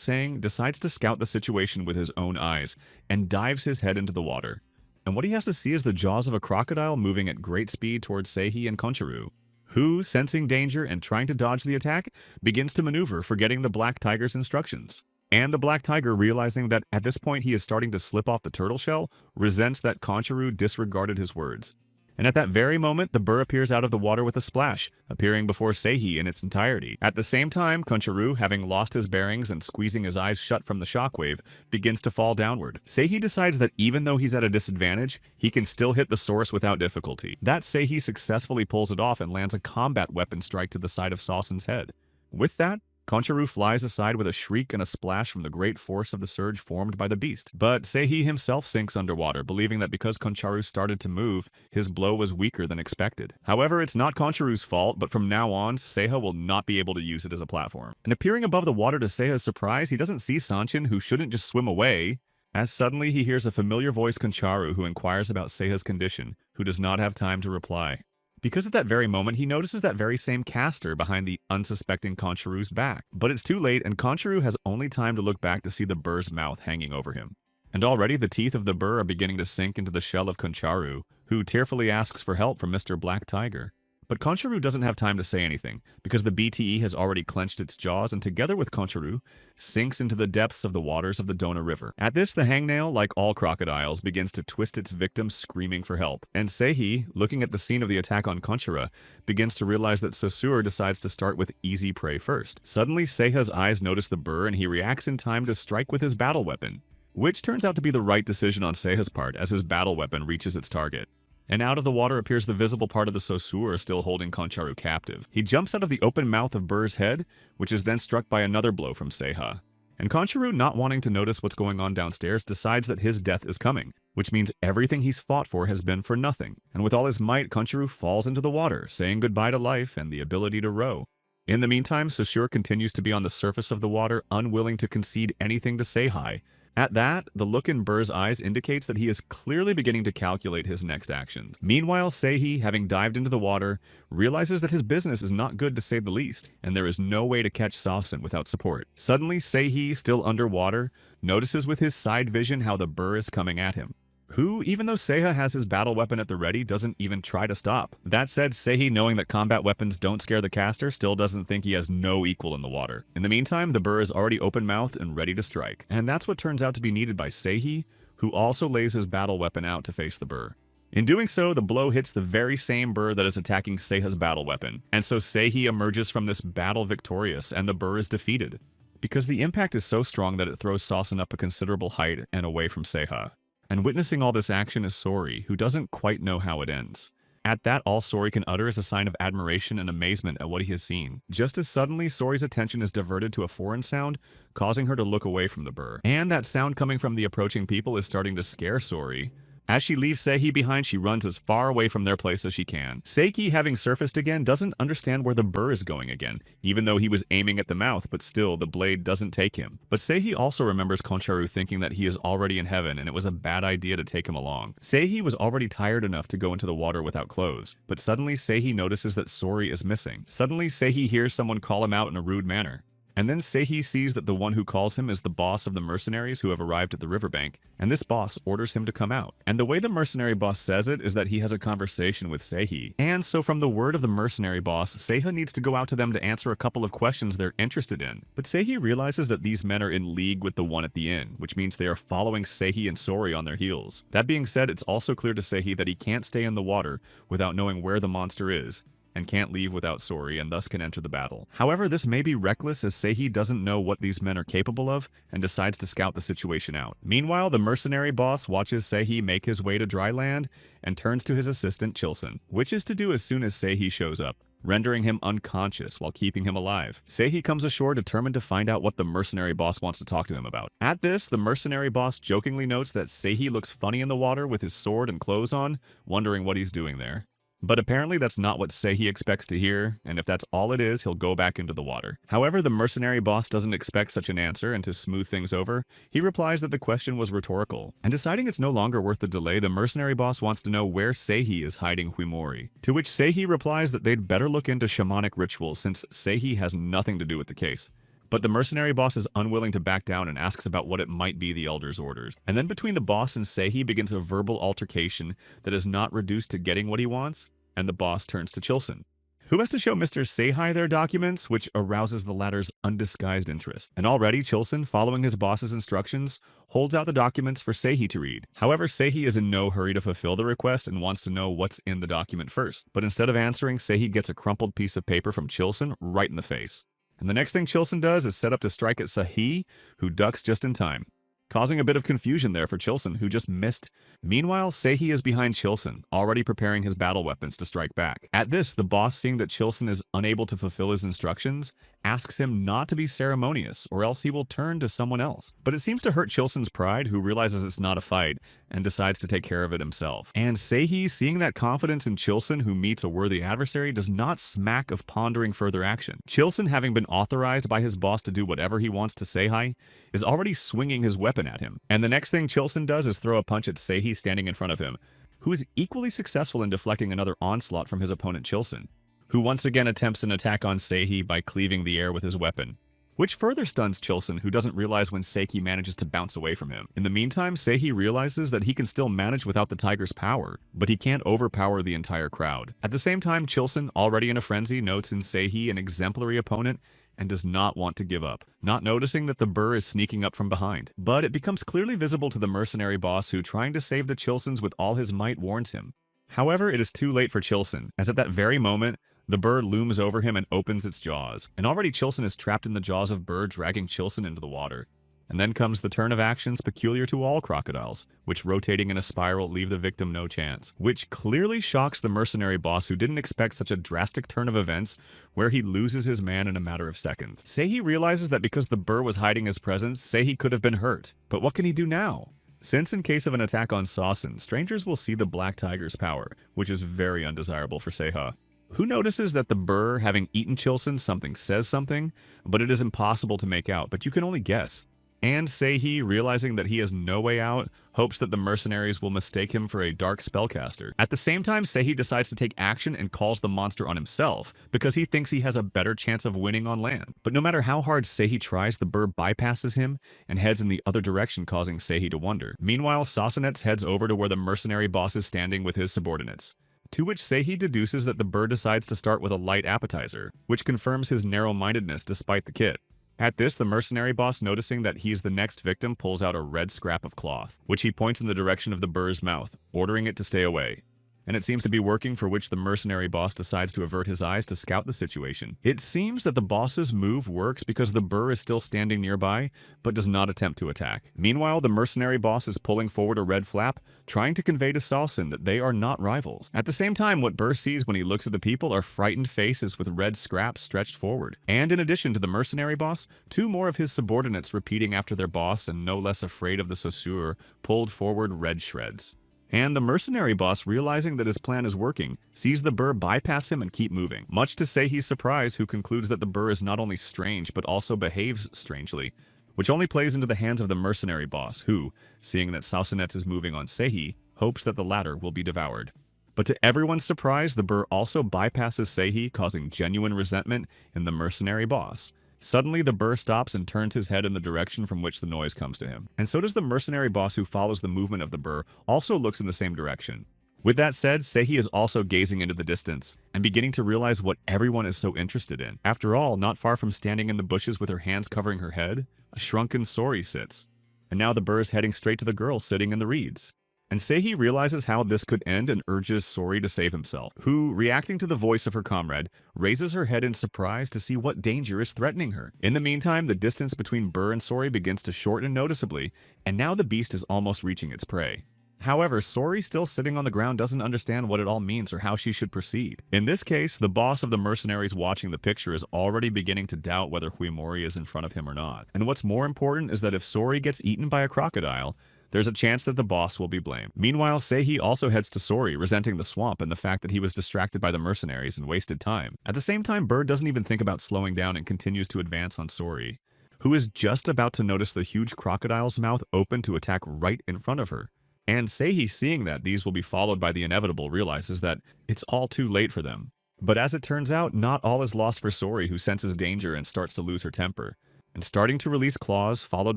saying, decides to scout the situation with his own eyes and dives his head into the water. And what he has to see is the jaws of a crocodile moving at great speed towards Seihi and Concharu, who, sensing danger and trying to dodge the attack, begins to maneuver, forgetting the black tiger's instructions. And the black tiger, realizing that at this point he is starting to slip off the turtle shell, resents that Concharu disregarded his words. And at that very moment, the burr appears out of the water with a splash, appearing before Seihi in its entirety. At the same time, Concharu, having lost his bearings and squeezing his eyes shut from the shockwave, begins to fall downward. Seihi decides that even though he's at a disadvantage, he can still hit the source without difficulty. That Seihi successfully pulls it off and lands a combat weapon strike to the side of Sasen's head. With that, Concharu flies aside with a shriek and a splash from the great force of the surge formed by the beast. But Seihi himself sinks underwater, believing that because Concharu started to move, his blow was weaker than expected. However, it's not Concharu's fault, but from now on, Seiha will not be able to use it as a platform. And appearing above the water to Seiha's surprise, he doesn't see Sanshin, who shouldn't just swim away, as suddenly he hears a familiar voice Concharu, who inquires about Seiha's condition, who does not have time to reply. Because at that very moment, he notices that very same caster behind the unsuspecting Concharu's back. But it's too late, and Concharu has only time to look back to see the burr's mouth hanging over him. And already the teeth of the burr are beginning to sink into the shell of Concharu, who tearfully asks for help from Mr. Black Tiger. But Concharu doesn't have time to say anything, because the BTE has already clenched its jaws and together with Concharu, sinks into the depths of the waters of the Dona River. At this, the hangnail, like all crocodiles, begins to twist its victim, screaming for help. And Seihi, looking at the scene of the attack on Conchara, begins to realize that Saussure decides to start with easy prey first. Suddenly, Seiha's eyes notice the burr and he reacts in time to strike with his battle weapon, which turns out to be the right decision on Seiha's part as his battle weapon reaches its target. And out of the water appears the visible part of the Saussure still holding Concharu captive. He jumps out of the open mouth of Burr's head, which is then struck by another blow from Seiha. And Concharu, not wanting to notice what's going on downstairs, decides that his death is coming, which means everything he's fought for has been for nothing. And with all his might, Concharu falls into the water, saying goodbye to life and the ability to row. In the meantime, Saussure continues to be on the surface of the water, unwilling to concede anything to Seihi. At that, the look in Burr's eyes indicates that he is clearly beginning to calculate his next actions. Meanwhile, Seihi, having dived into the water, realizes that his business is not good to say the least, and there is no way to catch Sasen without support. Suddenly, Seihi, still underwater, notices with his side vision how the Burr is coming at him, who, even though Seiha has his battle weapon at the ready, doesn't even try to stop. That said, Seihi, knowing that combat weapons don't scare the caster, still doesn't think he has no equal in the water. In the meantime, the Burr is already open-mouthed and ready to strike. And that's what turns out to be needed by Seihi, who also lays his battle weapon out to face the Burr. In doing so, the blow hits the very same burr that is attacking Seiha's battle weapon, and so Seihi emerges from this battle victorious and the burr is defeated, because the impact is so strong that it throws Sasen up a considerable height and away from Seiha. And witnessing all this action is Sori, who doesn't quite know how it ends. At that, all Sori can utter is a sign of admiration and amazement at what he has seen. Just as suddenly, Sori's attention is diverted to a foreign sound, causing her to look away from the burr. And that sound coming from the approaching people is starting to scare Sori. As she leaves Seihi behind, she runs as far away from their place as she can. Seiki, having surfaced again, doesn't understand where the burr is going again, even though he was aiming at the mouth, but still, the blade doesn't take him. But Seihi also remembers Koncharu thinking that he is already in heaven and it was a bad idea to take him along. Seihi was already tired enough to go into the water without clothes, but suddenly Seihi notices that Sori is missing. Suddenly, Seihi hears someone call him out in a rude manner. And then Seihi sees that the one who calls him is the boss of the mercenaries who have arrived at the riverbank, and this boss orders him to come out. And the way the mercenary boss says it is that he has a conversation with Seihi. And so from the word of the mercenary boss, Seiha needs to go out to them to answer a couple of questions they're interested in. But Seihi realizes that these men are in league with the one at the inn, which means they are following Seihi and Sori on their heels. That being said, it's also clear to Seihi that he can't stay in the water without knowing where the monster is, and can't leave without Sori and thus can enter the battle. However, this may be reckless as Seihi doesn't know what these men are capable of and decides to scout the situation out. Meanwhile, the mercenary boss watches Seihi make his way to dry land and turns to his assistant Chilson, which is to do as soon as Seihi shows up, rendering him unconscious while keeping him alive. Seihi comes ashore determined to find out what the mercenary boss wants to talk to him about. At this, the mercenary boss jokingly notes that Seihi looks funny in the water with his sword and clothes on, wondering what he's doing there. But apparently that's not what Seihi expects to hear, and if that's all it is, he'll go back into the water. However, the mercenary boss doesn't expect such an answer, and to smooth things over, he replies that the question was rhetorical. And deciding it's no longer worth the delay, the mercenary boss wants to know where Seihi is hiding Huimori. To which Seihi replies that they'd better look into shamanic rituals since Seihi has nothing to do with the case. But the mercenary boss is unwilling to back down and asks about what it might be the Elder's orders. And then between the boss and Seihi begins a verbal altercation that is not reduced to getting what he wants, and the boss turns to Chilson, who has to show Mr. Seihi their documents, which arouses the latter's undisguised interest. And already Chilson, following his boss's instructions, holds out the documents for Seihi to read. However, Seihi is in no hurry to fulfill the request and wants to know what's in the document first. But instead of answering, Seihi gets a crumpled piece of paper from Chilson right in the face. And the next thing Chilson does is set up to strike at Sahi, who ducks just in time, causing a bit of confusion there for Chilson, who just missed. Meanwhile, Seihi is behind Chilson, already preparing his battle weapons to strike back. At this, the boss, seeing that Chilson is unable to fulfill his instructions, asks him not to be ceremonious, or else he will turn to someone else. But it seems to hurt Chilson's pride, who realizes it's not a fight, and decides to take care of it himself. And Seihi, seeing that confidence in Chilson, who meets a worthy adversary, does not smack of pondering further action. Chilson, having been authorized by his boss to do whatever he wants to Seihi, is already swinging his weapon at him. And the next thing Chilson does is throw a punch at Seihi standing in front of him, who is equally successful in deflecting another onslaught from his opponent Chilson, who once again attempts an attack on Seihi by cleaving the air with his weapon, which further stuns Chilson, who doesn't realize when Seihi manages to bounce away from him. In the meantime, Seihi realizes that he can still manage without the tiger's power, but he can't overpower the entire crowd. At the same time, Chilson, already in a frenzy, notes in Seihi an exemplary opponent and does not want to give up, not noticing that the burr is sneaking up from behind. But it becomes clearly visible to the mercenary boss, who, trying to save the Chilsons with all his might, warns him. However, it is too late for Chilson, as at that very moment, the burr looms over him and opens its jaws. And already Chilson is trapped in the jaws of burr, dragging Chilson into the water. And then comes the turn of actions peculiar to all crocodiles, which, rotating in a spiral, leave the victim no chance. Which clearly shocks the mercenary boss, who didn't expect such a drastic turn of events, where he loses his man in a matter of seconds. Seihi realizes that because the burr was hiding his presence, Seihi could have been hurt. But what can he do now? Since in case of an attack on Sasen, strangers will see the Black Tiger's power, which is very undesirable for Seiha, who notices that the burr, having eaten Chilson, says something, but it is impossible to make out, but you can only guess. And Seihi, realizing that he has no way out, hopes that the mercenaries will mistake him for a dark spellcaster. At the same time, Seihi decides to take action and calls the monster on himself, because he thinks he has a better chance of winning on land. But no matter how hard Seihi tries, the burr bypasses him and heads in the other direction, causing Seihi to wonder. Meanwhile, Sasenets heads over to where the mercenary boss is standing with his subordinates, to which Seihi deduces that the burr decides to start with a light appetizer, which confirms his narrow-mindedness despite the kit. At this, the mercenary boss, noticing that he's the next victim, pulls out a red scrap of cloth, which he points in the direction of the burr's mouth, ordering it to stay away. And it seems to be working, for which the mercenary boss decides to avert his eyes to scout the situation. It seems that the boss's move works because the burr is still standing nearby, but does not attempt to attack. Meanwhile, the mercenary boss is pulling forward a red flap, trying to convey to Salsin that they are not rivals. At the same time, what Burr sees when he looks at the people are frightened faces with red scraps stretched forward. And in addition to the mercenary boss, two more of his subordinates, repeating after their boss and no less afraid of the Saussure, pulled forward red shreds. And the mercenary boss, realizing that his plan is working, sees the burr bypass him and keep moving. Much to Seihi's surprise, who concludes that the burr is not only strange, but also behaves strangely, which only plays into the hands of the mercenary boss, who, seeing that Sausenetz is moving on Seihi, hopes that the latter will be devoured. But to everyone's surprise, the burr also bypasses Seihi, causing genuine resentment in the mercenary boss. Suddenly, the burr stops and turns his head in the direction from which the noise comes to him. And so does the mercenary boss, who follows the movement of the burr, also looks in the same direction. With that said, Seihi is also gazing into the distance and beginning to realize what everyone is so interested in. After all, not far from standing in the bushes with her hands covering her head, a shrunken Sori sits. And now the burr is heading straight to the girl sitting in the reeds. And Seihi realizes how this could end and urges Sori to save himself, who, reacting to the voice of her comrade, raises her head in surprise to see what danger is threatening her. In the meantime, the distance between Burr and Sori begins to shorten noticeably, and now the beast is almost reaching its prey. However, Sori, still sitting on the ground, doesn't understand what it all means or how she should proceed. In this case, the boss of the mercenaries watching the picture is already beginning to doubt whether Huimori is in front of him or not. And what's more important is that if Sori gets eaten by a crocodile, there's a chance that the boss will be blamed. Meanwhile, Seihi also heads to Sori, resenting the swamp and the fact that he was distracted by the mercenaries and wasted time. At the same time, Burr doesn't even think about slowing down and continues to advance on Sori, who is just about to notice the huge crocodile's mouth open to attack right in front of her. And Seihi, seeing that these will be followed by the inevitable, realizes that it's all too late for them. But as it turns out, not all is lost for Sori, who senses danger and starts to lose her temper. And starting to release claws, followed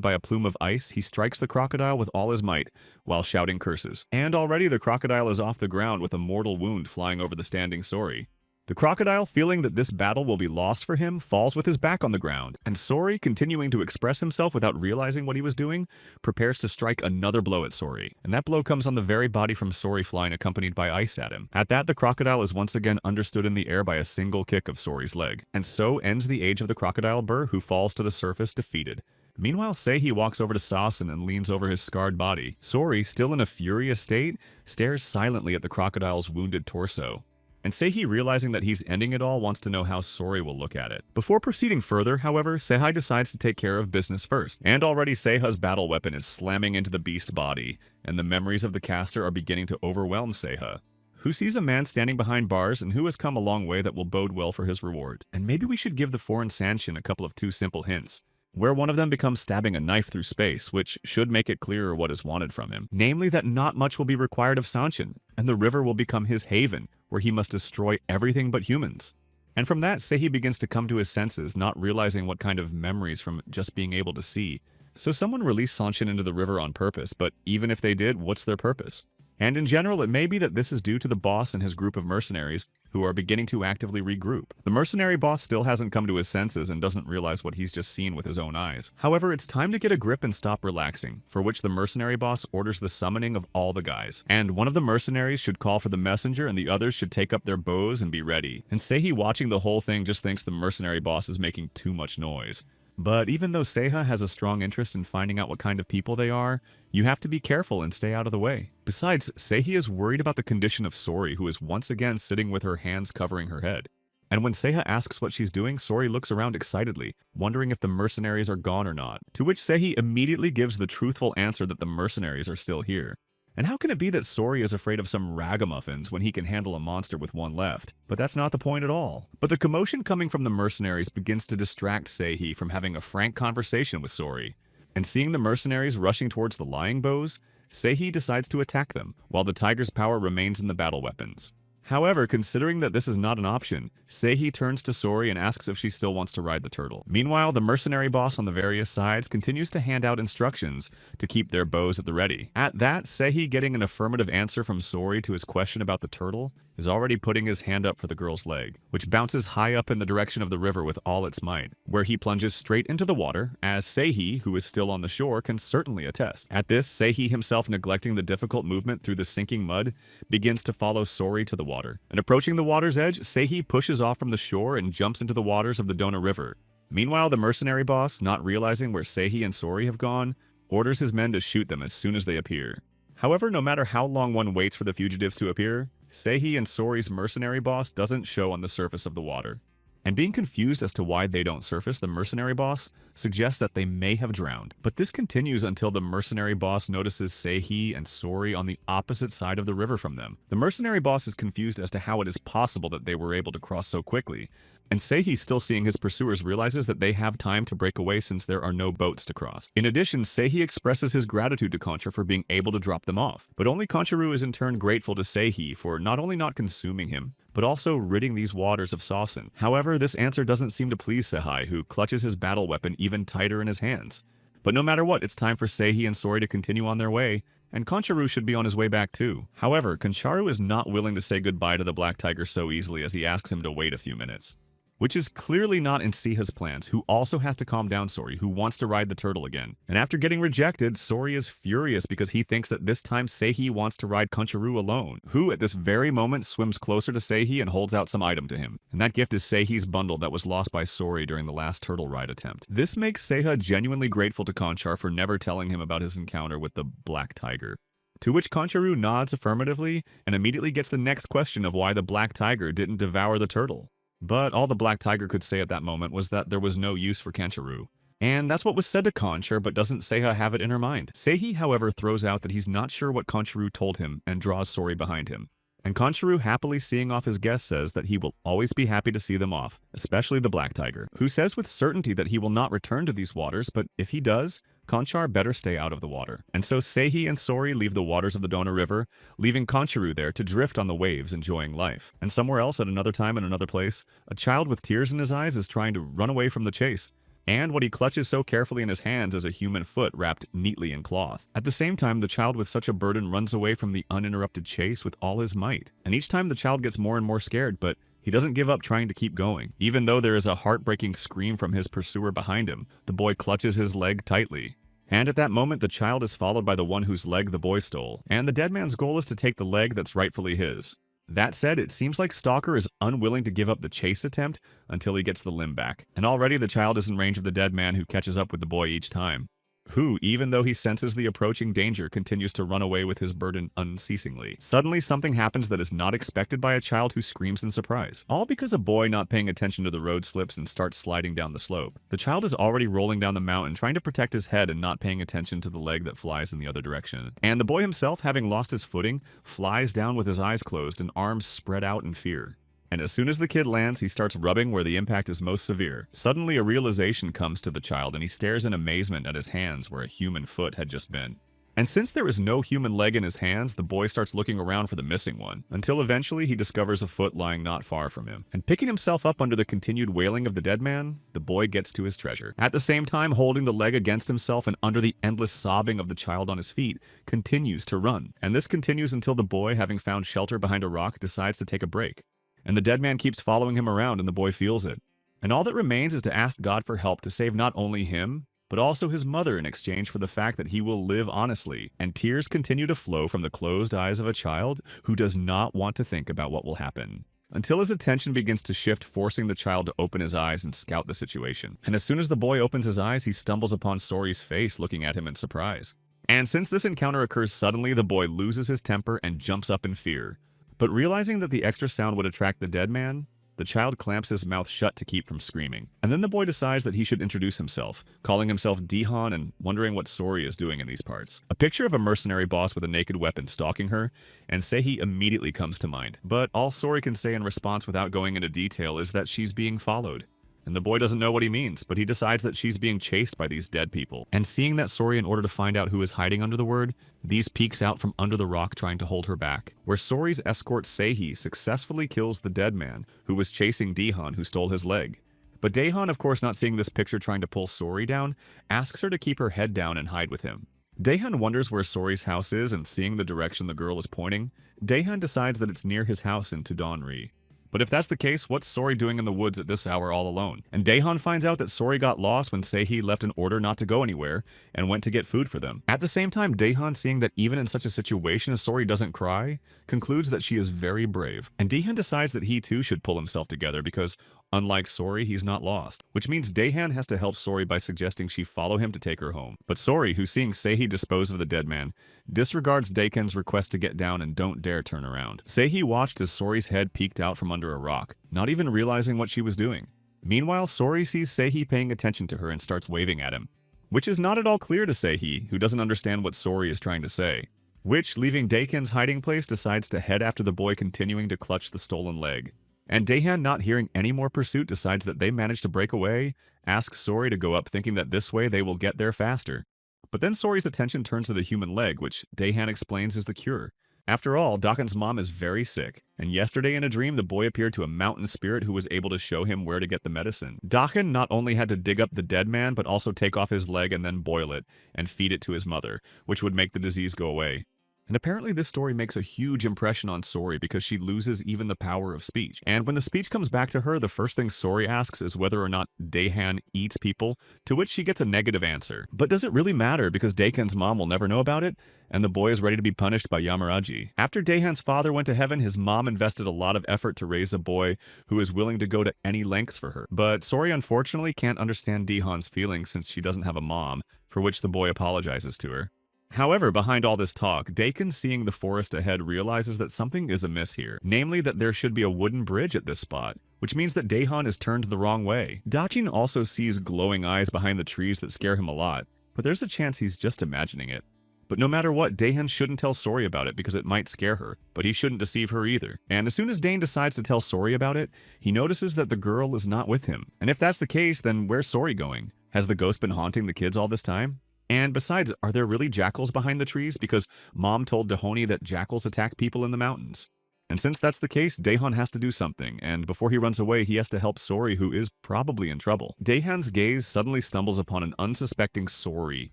by a plume of ice, he strikes the crocodile with all his might, while shouting curses. And already the crocodile is off the ground with a mortal wound flying over the standing Sori. The crocodile, feeling that this battle will be lost for him, falls with his back on the ground, and Sori, continuing to express himself without realizing what he was doing, prepares to strike another blow at Sori. And that blow comes on the very body from Sori, flying accompanied by ice at him. At that, the crocodile is once again understood in the air by a single kick of Sori's leg. And so ends the age of the crocodile Burr, who falls to the surface defeated. Meanwhile, Seihi walks over to Sasen and leans over his scarred body. Sori, still in a furious state, stares silently at the crocodile's wounded torso. And Seihi, realizing that he's ending it all, wants to know how Sori will look at it. Before proceeding further, however, Seihi decides to take care of business first. And already Seiha's battle weapon is slamming into the beast body, and the memories of the caster are beginning to overwhelm Seiha, who sees a man standing behind bars and who has come a long way that will bode well for his reward. And maybe we should give the foreign Sanshin a couple of two simple hints, where one of them becomes stabbing a knife through space, which should make it clearer what is wanted from him. Namely, that not much will be required of Sanshin, and the river will become his haven, where he must destroy everything but humans. And from that, Seihi begins to come to his senses, not realizing what kind of memories from just being able to see. So someone released Sanshin into the river on purpose, but even if they did, what's their purpose? And in general, it may be that this is due to the boss and his group of mercenaries, who are beginning to actively regroup. The mercenary boss still hasn't come to his senses and doesn't realize what he's just seen with his own eyes. However, it's time to get a grip and stop relaxing, for which the mercenary boss orders the summoning of all the guys. And one of the mercenaries should call for the messenger and the others should take up their bows and be ready. And Seihi, watching the whole thing, just thinks the mercenary boss is making too much noise. But even though Seiha has a strong interest in finding out what kind of people they are, you have to be careful and stay out of the way. Besides, Seihi is worried about the condition of Sori, who is once again sitting with her hands covering her head. And when Seiha asks what she's doing, Sori looks around excitedly, wondering if the mercenaries are gone or not, to which Seihi immediately gives the truthful answer that the mercenaries are still here. And how can it be that Sori is afraid of some ragamuffins when he can handle a monster with one left? But that's not the point at all. But the commotion coming from the mercenaries begins to distract Seihi from having a frank conversation with Sori. And seeing the mercenaries rushing towards the lying bows, Seihi decides to attack them, while the tiger's power remains in the battle weapons. However, considering that this is not an option, Seihi turns to Sori and asks if she still wants to ride the turtle. Meanwhile, the mercenary boss on the various sides continues to hand out instructions to keep their bows at the ready. At that, Seihi, getting an affirmative answer from Sori to his question about the turtle, is already putting his hand up for the girl's leg, which bounces high up in the direction of the river with all its might, where he plunges straight into the water, as Seihi, who is still on the shore, can certainly attest. At this, Seihi himself, neglecting the difficult movement through the sinking mud, begins to follow Sori to the water. And approaching the water's edge, Seihi pushes off from the shore and jumps into the waters of the Dona River. Meanwhile, the mercenary boss, not realizing where Seihi and Sori have gone, orders his men to shoot them as soon as they appear. However, no matter how long one waits for the fugitives to appear, Seihi and Sori's mercenary boss doesn't show on the surface of the water. And being confused as to why they don't surface, the mercenary boss suggests that they may have drowned. But this continues until the mercenary boss notices Seihi and Sori on the opposite side of the river from them. The mercenary boss is confused as to how it is possible that they were able to cross so quickly, and Seihi, still seeing his pursuers, realizes that they have time to break away since there are no boats to cross. In addition, Seihi expresses his gratitude to Concha for being able to drop them off, but only Concharu is in turn grateful to Seihi for not only not consuming him, but also ridding these waters of Saucin. However, this answer doesn't seem to please Sehai, who clutches his battle weapon even tighter in his hands. But no matter what, it's time for Seihi and Sori to continue on their way, and Concharu should be on his way back too. However, Concharu is not willing to say goodbye to the Black Tiger so easily, as he asks him to wait a few minutes, which is clearly not in Siha's plans, who also has to calm down Sori, who wants to ride the turtle again. And after getting rejected, Sori is furious because he thinks that this time Seihi wants to ride Concharu alone, who at this very moment swims closer to Seihi and holds out some item to him. And that gift is Seihi's bundle that was lost by Sori during the last turtle ride attempt. This makes Seiha genuinely grateful to Conchar for never telling him about his encounter with the Black Tiger. To which Concharu nods affirmatively and immediately gets the next question of why the Black Tiger didn't devour the turtle. But all the Black Tiger could say at that moment was that there was no use for Concharu. And that's what was said to Conchar, but doesn't Seiha have it in her mind. Seihi, however, throws out that he's not sure what Concharu told him and draws Sori behind him. And Concharu, happily seeing off his guest, says that he will always be happy to see them off, especially the Black Tiger, who says with certainty that he will not return to these waters, but if he does, Conchar better stay out of the water. And so Seihi and Sori leave the waters of the Dona River, leaving Concharu there to drift on the waves, enjoying life. And somewhere else, at another time in another place, a child with tears in his eyes is trying to run away from the chase. And what he clutches so carefully in his hands is a human foot wrapped neatly in cloth. At the same time, the child with such a burden runs away from the uninterrupted chase with all his might. And each time the child gets more and more scared, but he doesn't give up trying to keep going. Even though there is a heartbreaking scream from his pursuer behind him, the boy clutches his leg tightly. And at that moment, the child is followed by the one whose leg the boy stole, and the dead man's goal is to take the leg that's rightfully his. That said, it seems like Stalker is unwilling to give up the chase attempt until he gets the limb back, and already the child is in range of the dead man, who catches up with the boy each time, who, even though he senses the approaching danger, continues to run away with his burden unceasingly. Suddenly, something happens that is not expected by a child, who screams in surprise, all because a boy not paying attention to the road slips and starts sliding down the slope. The child is already rolling down the mountain, trying to protect his head and not paying attention to the leg that flies in the other direction. And the boy himself, having lost his footing, flies down with his eyes closed and arms spread out in fear. And as soon as the kid lands, he starts rubbing where the impact is most severe. Suddenly, a realization comes to the child, and he stares in amazement at his hands where a human foot had just been. And since there is no human leg in his hands, the boy starts looking around for the missing one, until eventually he discovers a foot lying not far from him. And picking himself up under the continued wailing of the dead man, the boy gets to his treasure. At the same time, holding the leg against himself and under the endless sobbing of the child on his feet, continues to run. And this continues until the boy, having found shelter behind a rock, decides to take a break. And the dead man keeps following him around, and the boy feels it. And all that remains is to ask God for help to save not only him, but also his mother, in exchange for the fact that he will live honestly. And tears continue to flow from the closed eyes of a child who does not want to think about what will happen, until his attention begins to shift, forcing the child to open his eyes and scout the situation. And as soon as the boy opens his eyes, he stumbles upon Sori's face looking at him in surprise. And since this encounter occurs suddenly, the boy loses his temper and jumps up in fear. But realizing that the extra sound would attract the dead man, the child clamps his mouth shut to keep from screaming. And then the boy decides that he should introduce himself, calling himself Dihan and wondering what Sori is doing in these parts. A picture of a mercenary boss with a naked weapon stalking her, and Seihi immediately comes to mind. But all Sori can say in response without going into detail is that she's being followed. And the boy doesn't know what he means, but he decides that she's being chased by these dead people. And seeing that Sori, in order to find out who is hiding under the word, these peeks out from under the rock trying to hold her back, where Sori's escort Seihi successfully kills the dead man who was chasing Dihan, who stole his leg. But Dahan, of course not seeing this picture trying to pull Sori down, asks her to keep her head down and hide with him. Daehan wonders where Sori's house is, and seeing the direction the girl is pointing, Daehan decides that it's near his house in Tudonri. But if that's the case, what's Sori doing in the woods at this hour all alone? And Daehan finds out that Sori got lost when Seihi left an order not to go anywhere and went to get food for them. At the same time, Daehan, seeing that even in such a situation Sori doesn't cry, concludes that she is very brave. And Daehan decides that he too should pull himself together because, unlike Sori, he's not lost. Which means Daehan has to help Sori by suggesting she follow him to take her home. But Sori, who's seeing Seihi dispose of the dead man, disregards Daehan's request to get down and don't dare turn around. Seihi watched as Sori's head peeked out from under a rock, not even realizing what she was doing. Meanwhile, Sori sees Seihi paying attention to her and starts waving at him, which is not at all clear to Seihi, who doesn't understand what Sori is trying to say. Which, leaving Daehan's hiding place, decides to head after the boy continuing to clutch the stolen leg. And Daehan, not hearing any more pursuit, decides that they managed to break away, asks Sori to go up thinking that this way they will get there faster. But then Sori's attention turns to the human leg, which Daehan explains is the cure. After all, Dakin's mom is very sick, and yesterday in a dream the boy appeared to a mountain spirit who was able to show him where to get the medicine. Dakin not only had to dig up the dead man, but also take off his leg and then boil it, and feed it to his mother, which would make the disease go away. And apparently this story makes a huge impression on Sori because she loses even the power of speech. And when the speech comes back to her, the first thing Sori asks is whether or not Daehan eats people, to which she gets a negative answer. But does it really matter because Daehan's mom will never know about it, and the boy is ready to be punished by Yamaraji? After Daehan's father went to heaven, his mom invested a lot of effort to raise a boy who is willing to go to any lengths for her. But Sori unfortunately can't understand Daehan's feelings since she doesn't have a mom, for which the boy apologizes to her. However, behind all this talk, Dakin, seeing the forest ahead, realizes that something is amiss here, namely that there should be a wooden bridge at this spot, which means that Daehan is turned the wrong way. Dachin also sees glowing eyes behind the trees that scare him a lot, but there's a chance he's just imagining it. But no matter what, Daehan shouldn't tell Sori about it because it might scare her, but he shouldn't deceive her either. And as soon as Dane decides to tell Sori about it, he notices that the girl is not with him. And if that's the case, then where's Sori going? Has the ghost been haunting the kids all this time? And besides, are there really jackals behind the trees? Because Mom told Dahoni that jackals attack people in the mountains. And since that's the case, Daehan has to do something, and before he runs away, he has to help Sori, who is probably in trouble. Daehan's gaze suddenly stumbles upon an unsuspecting Sori,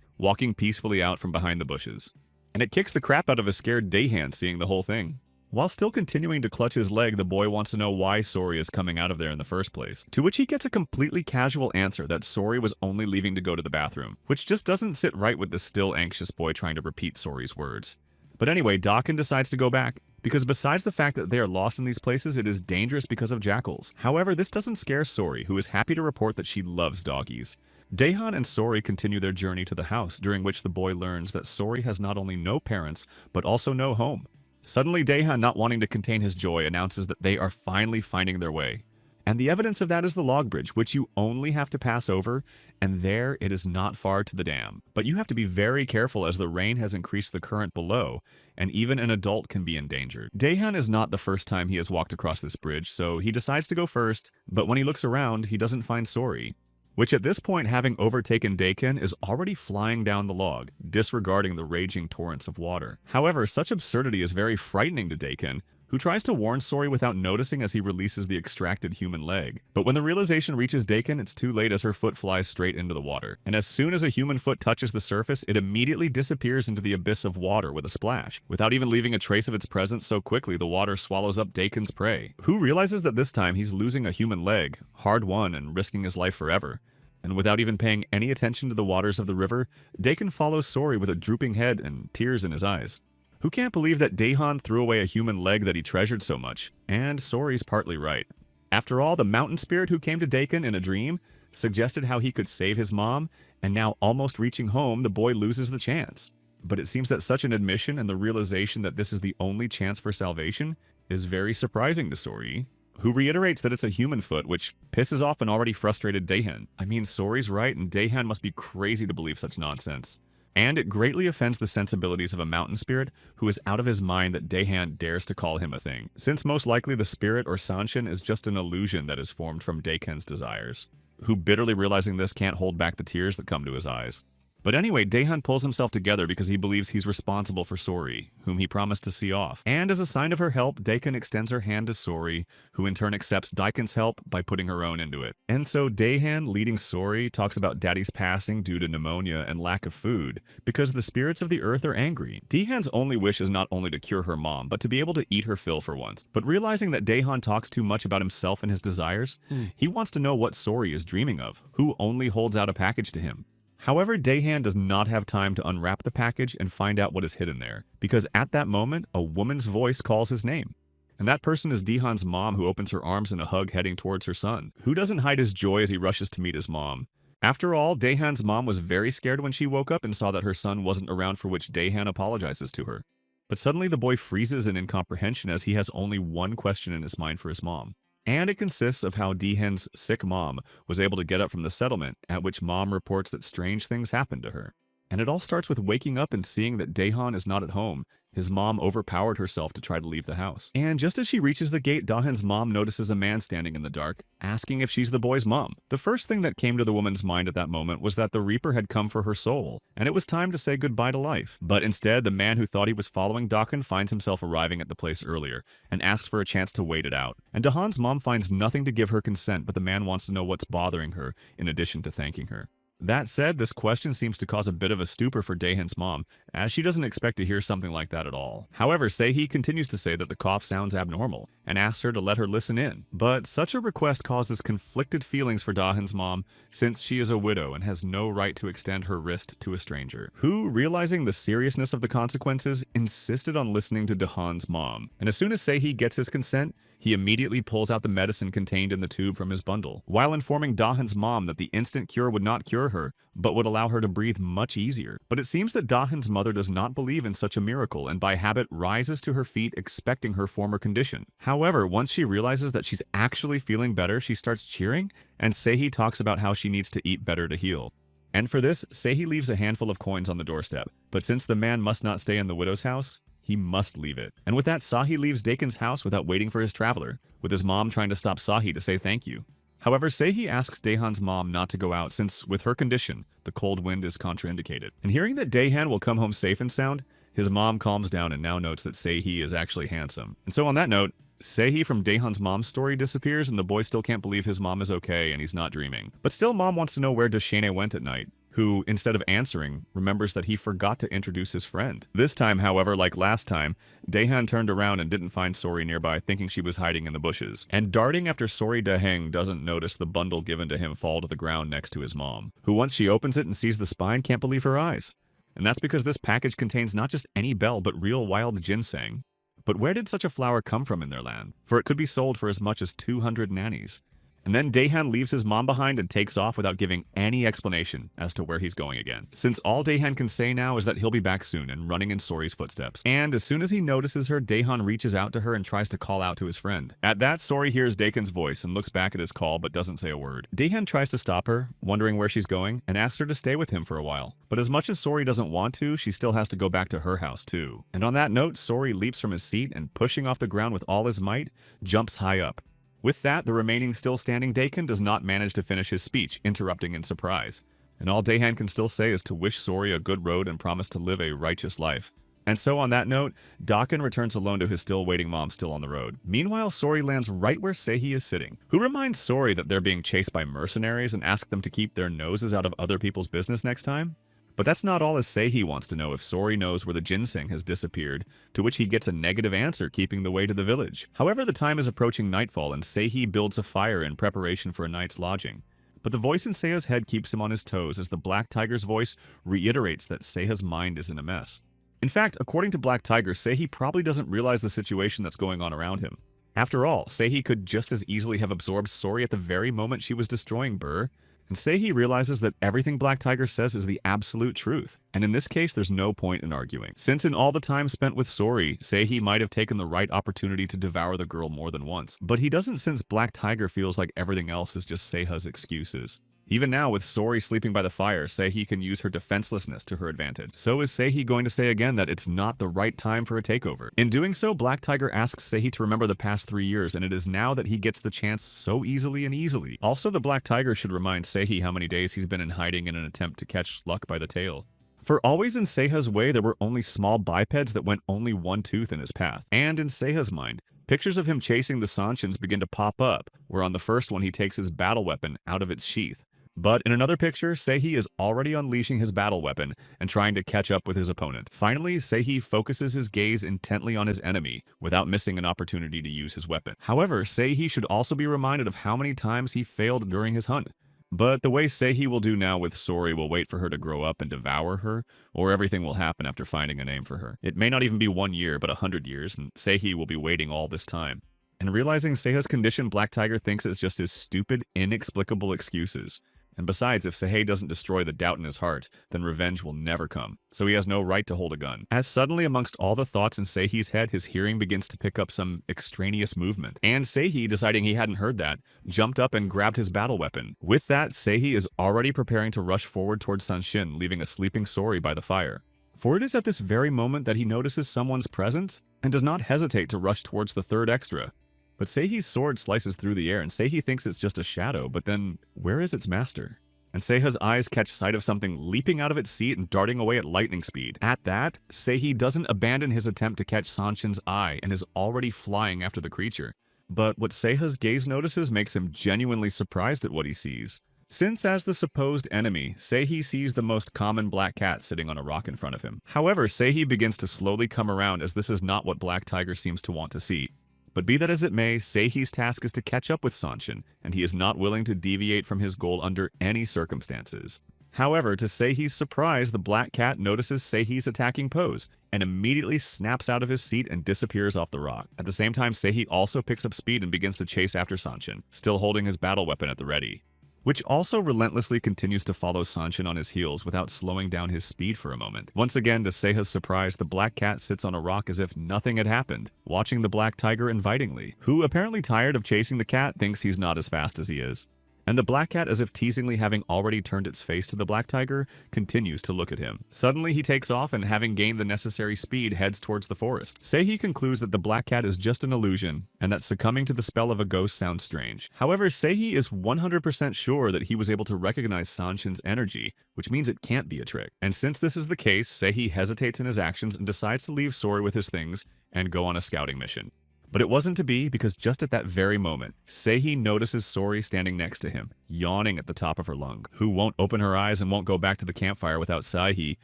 walking peacefully out from behind the bushes. And it kicks the crap out of a scared Daehan seeing the whole thing. While still continuing to clutch his leg, the boy wants to know why Sori is coming out of there in the first place. To which he gets a completely casual answer that Sori was only leaving to go to the bathroom, which just doesn't sit right with the still anxious boy trying to repeat Sori's words. But anyway, Dakin decides to go back, because besides the fact that they are lost in these places, it is dangerous because of jackals. However, this doesn't scare Sori, who is happy to report that she loves doggies. Daehan and Sori continue their journey to the house, during which the boy learns that Sori has not only no parents, but also no home. Suddenly, Daehan, not wanting to contain his joy, announces that they are finally finding their way. And the evidence of that is the log bridge, which you only have to pass over, and there it is not far to the dam. But you have to be very careful as the rain has increased the current below, and even an adult can be endangered. Daehan is not the first time he has walked across this bridge, so he decides to go first, but when he looks around, he doesn't find Sori, which at this point, having overtaken Dakin, is already flying down the log, disregarding the raging torrents of water. However, such absurdity is very frightening to Dakin, who tries to warn Sori without noticing as he releases the extracted human leg. But when the realization reaches Dakin, it's too late as her foot flies straight into the water. And as soon as a human foot touches the surface, it immediately disappears into the abyss of water with a splash. Without even leaving a trace of its presence, so quickly the water swallows up Dakin's prey, who realizes that this time he's losing a human leg, hard won and risking his life forever. And without even paying any attention to the waters of the river, Dakin follows Sori with a drooping head and tears in his eyes. Who can't believe that Daehan threw away a human leg that he treasured so much? And Sori's partly right. After all, the mountain spirit who came to Dakin in a dream suggested how he could save his mom, and now almost reaching home, the boy loses the chance. But it seems that such an admission and the realization that this is the only chance for salvation is very surprising to Sori, who reiterates that it's a human foot, which pisses off an already frustrated Daehan. I mean, Sori's right, and Daehan must be crazy to believe such nonsense. And it greatly offends the sensibilities of a mountain spirit who is out of his mind that Daehan dares to call him a thing, since most likely the spirit or Sanshin is just an illusion that is formed from Daehan's desires, who bitterly realizing this can't hold back the tears that come to his eyes. But anyway, Daehan pulls himself together because he believes he's responsible for Sori, whom he promised to see off. And as a sign of her help, Daehan extends her hand to Sori, who in turn accepts Daehan's help by putting her own into it. And so Daehan, leading Sori, talks about Daddy's passing due to pneumonia and lack of food, because the spirits of the earth are angry. Daehan's only wish is not only to cure her mom, but to be able to eat her fill for once. But realizing that Daehan talks too much about himself and his desires, he wants to know what Sori is dreaming of, who only holds out a package to him. However, Daehan does not have time to unwrap the package and find out what is hidden there, because at that moment, a woman's voice calls his name. And that person is Daehan's mom, who opens her arms in a hug heading towards her son, who doesn't hide his joy as he rushes to meet his mom. After all, Daehan's mom was very scared when she woke up and saw that her son wasn't around, for which Daehan apologizes to her. But suddenly the boy freezes in incomprehension as he has only one question in his mind for his mom. And it consists of how Daehan's sick mom was able to get up from the settlement, at which mom reports that strange things happened to her. And it all starts with waking up and seeing that Daehan is not at home. His mom overpowered herself to try to leave the house. And just as she reaches the gate, Daehan's mom notices a man standing in the dark, asking if she's the boy's mom. The first thing that came to the woman's mind at that moment was that the Reaper had come for her soul, and it was time to say goodbye to life. But instead, the man who thought he was following Daehan finds himself arriving at the place earlier, and asks for a chance to wait it out. And Daehan's mom finds nothing to give her consent, but the man wants to know what's bothering her, in addition to thanking her. That said, this question seems to cause a bit of a stupor for Daehan's mom, as she doesn't expect to hear something like that at all. However, Sehee continues to say that the cough sounds abnormal, and asks her to let her listen in. But such a request causes conflicted feelings for Daehan's mom, since she is a widow and has no right to extend her wrist to a stranger, who, realizing the seriousness of the consequences, insisted on listening to Daehan's mom. And as soon as Sehee gets his consent, he immediately pulls out the medicine contained in the tube from his bundle, while informing Daehan's mom that the instant cure would not cure her, but would allow her to breathe much easier. But it seems that Daehan's mother does not believe in such a miracle, and by habit rises to her feet expecting her former condition. However, once she realizes that she's actually feeling better, she starts cheering, and Sehee talks about how she needs to eat better to heal. And for this, Sehee leaves a handful of coins on the doorstep, but since the man must not stay in the widow's house, he must leave it. And with that, Sahi leaves Daehan's house without waiting for his traveler, with his mom trying to stop Sahi to say thank you. However, Sehee asks Daehan's mom not to go out since, with her condition, the cold wind is contraindicated. And hearing that Daehan will come home safe and sound, his mom calms down and now notes that Sehee is actually handsome. And so on that note, Sehee from Daehan's mom's story disappears and the boy still can't believe his mom is okay and he's not dreaming. But still, mom wants to know where Deshane went at night, who, instead of answering, remembers that he forgot to introduce his friend. This time, however, like last time, Daehan turned around and didn't find Sori nearby, thinking she was hiding in the bushes. And darting after Sori, Daeheng doesn't notice the bundle given to him fall to the ground next to his mom, who once she opens it and sees the spine can't believe her eyes. And that's because this package contains not just any bell, but real wild ginseng. But where did such a flower come from in their land? For it could be sold for as much as 200 nannies. And then Daehan leaves his mom behind and takes off without giving any explanation as to where he's going again, since all Daehan can say now is that he'll be back soon and running in Sori's footsteps. And as soon as he notices her, Daehan reaches out to her and tries to call out to his friend. At that, Sori hears Daehan's voice and looks back at his call but doesn't say a word. Daehan tries to stop her, wondering where she's going, and asks her to stay with him for a while. But as much as Sori doesn't want to, she still has to go back to her house too. And on that note, Sori leaps from his seat and, pushing off the ground with all his might, jumps high up. With that, the remaining still standing Daehan does not manage to finish his speech, interrupting in surprise. And all Daehan can still say is to wish Sori a good road and promise to live a righteous life. And so on that note, Daehan returns alone to his still waiting mom still on the road. Meanwhile, Sori lands right where Sehee is sitting, who reminds Sori that they're being chased by mercenaries and asks them to keep their noses out of other people's business next time. But that's not all, as Sehee wants to know if Sori knows where the ginseng has disappeared, to which he gets a negative answer, keeping the way to the village. However, the time is approaching nightfall and Sehee builds a fire in preparation for a night's lodging. But the voice in Seiya's head keeps him on his toes as the Black Tiger's voice reiterates that Seiya's mind is in a mess. In fact, according to Black Tiger, Sehee probably doesn't realize the situation that's going on around him. After all, Sehee could just as easily have absorbed Sori at the very moment she was destroying Burr. And Sehee realizes that everything Black Tiger says is the absolute truth. And in this case, there's no point in arguing. Since in all the time spent with Sori, Sehee might have taken the right opportunity to devour the girl more than once. But he doesn't, since Black Tiger feels like everything else is just Seiya's excuses. Even now, with Sori sleeping by the fire, Seihi can use her defenselessness to her advantage. So is Seihi going to say again that it's not the right time for a takeover? In doing so, Black Tiger asks Seihi to remember the past 3 years, and it is now that he gets the chance so easily and easily. Also, the Black Tiger should remind Seihi how many days he's been in hiding in an attempt to catch luck by the tail. For always in Seiha's way, there were only small bipeds that went only one tooth in his path. And in Seiha's mind, pictures of him chasing the Sanshins begin to pop up, where on the first one he takes his battle weapon out of its sheath. But in another picture, Seihi is already unleashing his battle weapon and trying to catch up with his opponent. Finally, Seihi focuses his gaze intently on his enemy without missing an opportunity to use his weapon. However, Seihi should also be reminded of how many times he failed during his hunt. But the way Seihi will do now with Sori will wait for her to grow up and devour her, or everything will happen after finding a name for her. It may not even be 1 year, but 100 years, and Seihi will be waiting all this time. And realizing Seiha's condition, Black Tiger thinks it's just his stupid, inexplicable excuses. And besides, if Seihi doesn't destroy the doubt in his heart, then revenge will never come, so he has no right to hold a gun. As suddenly amongst all the thoughts in Seihi's head, his hearing begins to pick up some extraneous movement. And Seihi, deciding he hadn't heard that, jumped up and grabbed his battle weapon. With that, Seihi is already preparing to rush forward towards Sanshin, leaving a sleeping Sori by the fire. For it is at this very moment that he notices someone's presence, and does not hesitate to rush towards the third extra. But Seihi's sword slices through the air, and Seihi thinks it's just a shadow, but then, where is its master? And Seiha's eyes catch sight of something leaping out of its seat and darting away at lightning speed. At that, Seihi doesn't abandon his attempt to catch Sanshin's eye and is already flying after the creature. But what Seiha's gaze notices makes him genuinely surprised at what he sees. Since as the supposed enemy, Seihi sees the most common black cat sitting on a rock in front of him. However, Seihi begins to slowly come around as this is not what Black Tiger seems to want to see. But be that as it may, Seihi's task is to catch up with Sanshin, and he is not willing to deviate from his goal under any circumstances. However, to Seihi's surprise, the black cat notices Seihi's attacking pose, and immediately snaps out of his seat and disappears off the rock. At the same time, Seihi also picks up speed and begins to chase after Sanshin, still holding his battle weapon at the ready, which also relentlessly continues to follow Sanshin on his heels without slowing down his speed for a moment. Once again, to Seiha's surprise, the black cat sits on a rock as if nothing had happened, watching the black tiger invitingly, who, apparently tired of chasing the cat, thinks he's not as fast as he is. And the black cat, as if teasingly having already turned its face to the black tiger, continues to look at him. Suddenly he takes off and, having gained the necessary speed, heads towards the forest. Seihi concludes that the black cat is just an illusion, and that succumbing to the spell of a ghost sounds strange. However, Seihi is 100% sure that he was able to recognize Sanshin's energy, which means it can't be a trick. And since this is the case, Seihi hesitates in his actions and decides to leave Sori with his things and go on a scouting mission. But it wasn't to be, because just at that very moment, Seihi notices Sori standing next to him, yawning at the top of her lung, who won't open her eyes and won't go back to the campfire without Seihi,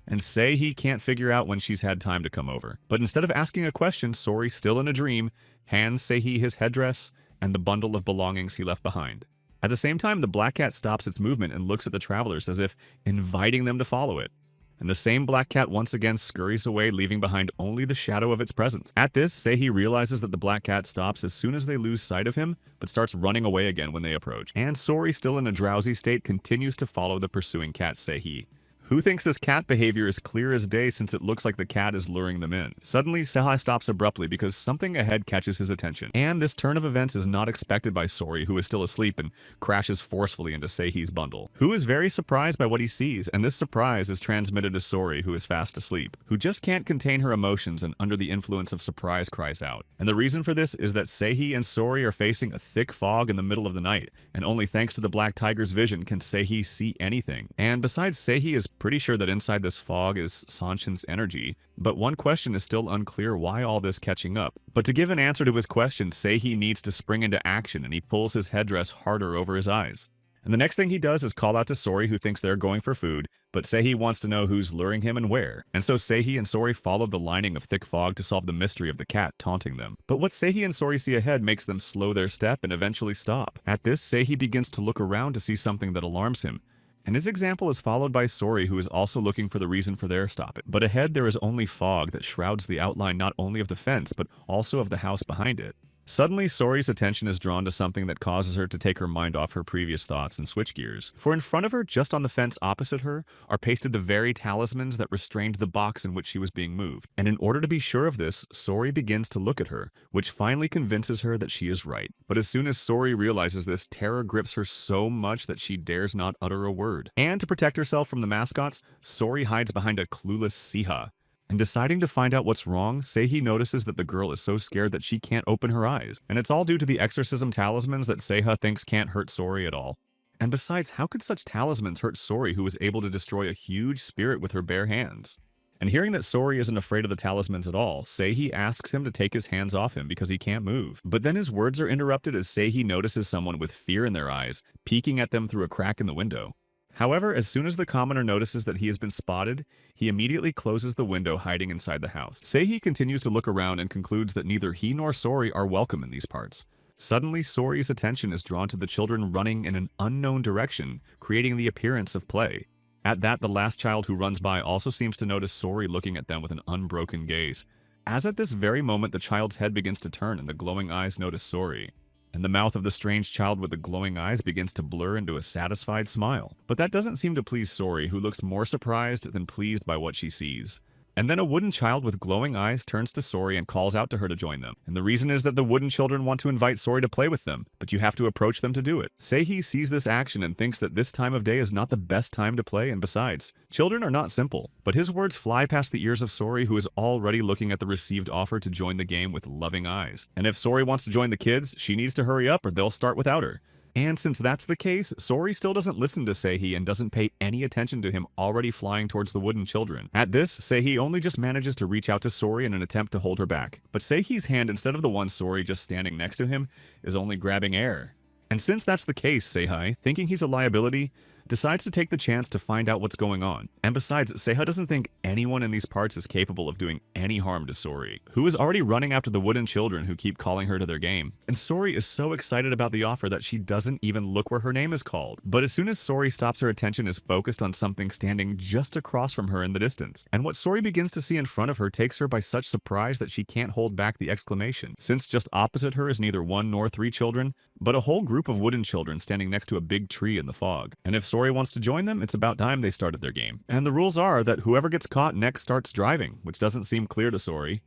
and Seihi can't figure out when she's had time to come over. But instead of asking a question, Sori, still in a dream, hands Seihi his headdress and the bundle of belongings he left behind. At the same time, the black cat stops its movement and looks at the travelers as if inviting them to follow it. And the same black cat once again scurries away, leaving behind only the shadow of its presence. At this, Seihi realizes that the black cat stops as soon as they lose sight of him, but starts running away again when they approach. And Sori, still in a drowsy state, continues to follow the pursuing cat Seihi, who thinks this cat behavior is clear as day since it looks like the cat is luring them in. Suddenly, Seihi stops abruptly because something ahead catches his attention. And this turn of events is not expected by Sori, who is still asleep and crashes forcefully into Seihi's bundle, who is very surprised by what he sees, and this surprise is transmitted to Sori, who is fast asleep, who just can't contain her emotions and under the influence of surprise cries out. And the reason for this is that Seihi and Sori are facing a thick fog in the middle of the night, and only thanks to the black tiger's vision can Seihi see anything. And besides, Seihi is pretty sure that inside this fog is Sanshin's energy, but one question is still unclear: why all this catching up? But to give an answer to his question, Seihi needs to spring into action, and he pulls his headdress harder over his eyes. And the next thing he does is call out to Sori, who thinks they're going for food, but Seihi wants to know who's luring him and where. And so Seihi and Sori follow the lining of thick fog to solve the mystery of the cat taunting them. But what Seihi and Sori see ahead makes them slow their step and eventually stop. At this, Seihi begins to look around to see something that alarms him. And his example is followed by Sori, who is also looking for the reason for their stopping. But ahead there is only fog that shrouds the outline not only of the fence, but also of the house behind it. Suddenly, Sori's attention is drawn to something that causes her to take her mind off her previous thoughts and switch gears. For in front of her, just on the fence opposite her, are pasted the very talismans that restrained the box in which she was being moved. And in order to be sure of this, Sori begins to look at her, which finally convinces her that she is right. But as soon as Sori realizes this, terror grips her so much that she dares not utter a word. And to protect herself from the mascots, Sori hides behind a clueless Siha. And deciding to find out what's wrong, Seihi notices that the girl is so scared that she can't open her eyes. And it's all due to the exorcism talismans that Seiha thinks can't hurt Sori at all. And besides, how could such talismans hurt Sori, who was able to destroy a huge spirit with her bare hands? And hearing that Sori isn't afraid of the talismans at all, Seihi asks him to take his hands off him because he can't move. But then his words are interrupted as Seihi notices someone with fear in their eyes, peeking at them through a crack in the window. However, as soon as the commoner notices that he has been spotted, he immediately closes the window, hiding inside the house. Seihi continues to look around and concludes that neither he nor Sori are welcome in these parts. Suddenly, Sori's attention is drawn to the children running in an unknown direction, creating the appearance of play. At that, the last child who runs by also seems to notice Sori looking at them with an unbroken gaze. As at this very moment, the child's head begins to turn and the glowing eyes notice Sori. And the mouth of the strange child with the glowing eyes begins to blur into a satisfied smile. But that doesn't seem to please Sori, who looks more surprised than pleased by what she sees. And then a wooden child with glowing eyes turns to Sori and calls out to her to join them. And the reason is that the wooden children want to invite Sori to play with them, but you have to approach them to do it. Seihi sees this action and thinks that this time of day is not the best time to play, and besides, children are not simple. But his words fly past the ears of Sori, who is already looking at the received offer to join the game with loving eyes. And if Sori wants to join the kids, she needs to hurry up or they'll start without her. And since that's the case, Sori still doesn't listen to Seihi and doesn't pay any attention to him already flying towards the wooden children. At this, Seihi only just manages to reach out to Sori in an attempt to hold her back. But Seihi's hand, instead of the one Sori just standing next to him, is only grabbing air. And since that's the case, Seihi, thinking he's a liability, decides to take the chance to find out what's going on. And besides, Seiha doesn't think anyone in these parts is capable of doing any harm to Sori, who is already running after the wooden children who keep calling her to their game. And Sori is so excited about the offer that she doesn't even look where her name is called. But as soon as Sori stops, her attention is focused on something standing just across from her in the distance. And what Sori begins to see in front of her takes her by such surprise that she can't hold back the exclamation, since just opposite her is neither one nor three children, but a whole group of wooden children standing next to a big tree in the fog. And if Sori wants to join them, it's about time they started their game. And the rules are that whoever gets caught next starts driving, which doesn't seem clear to Sori.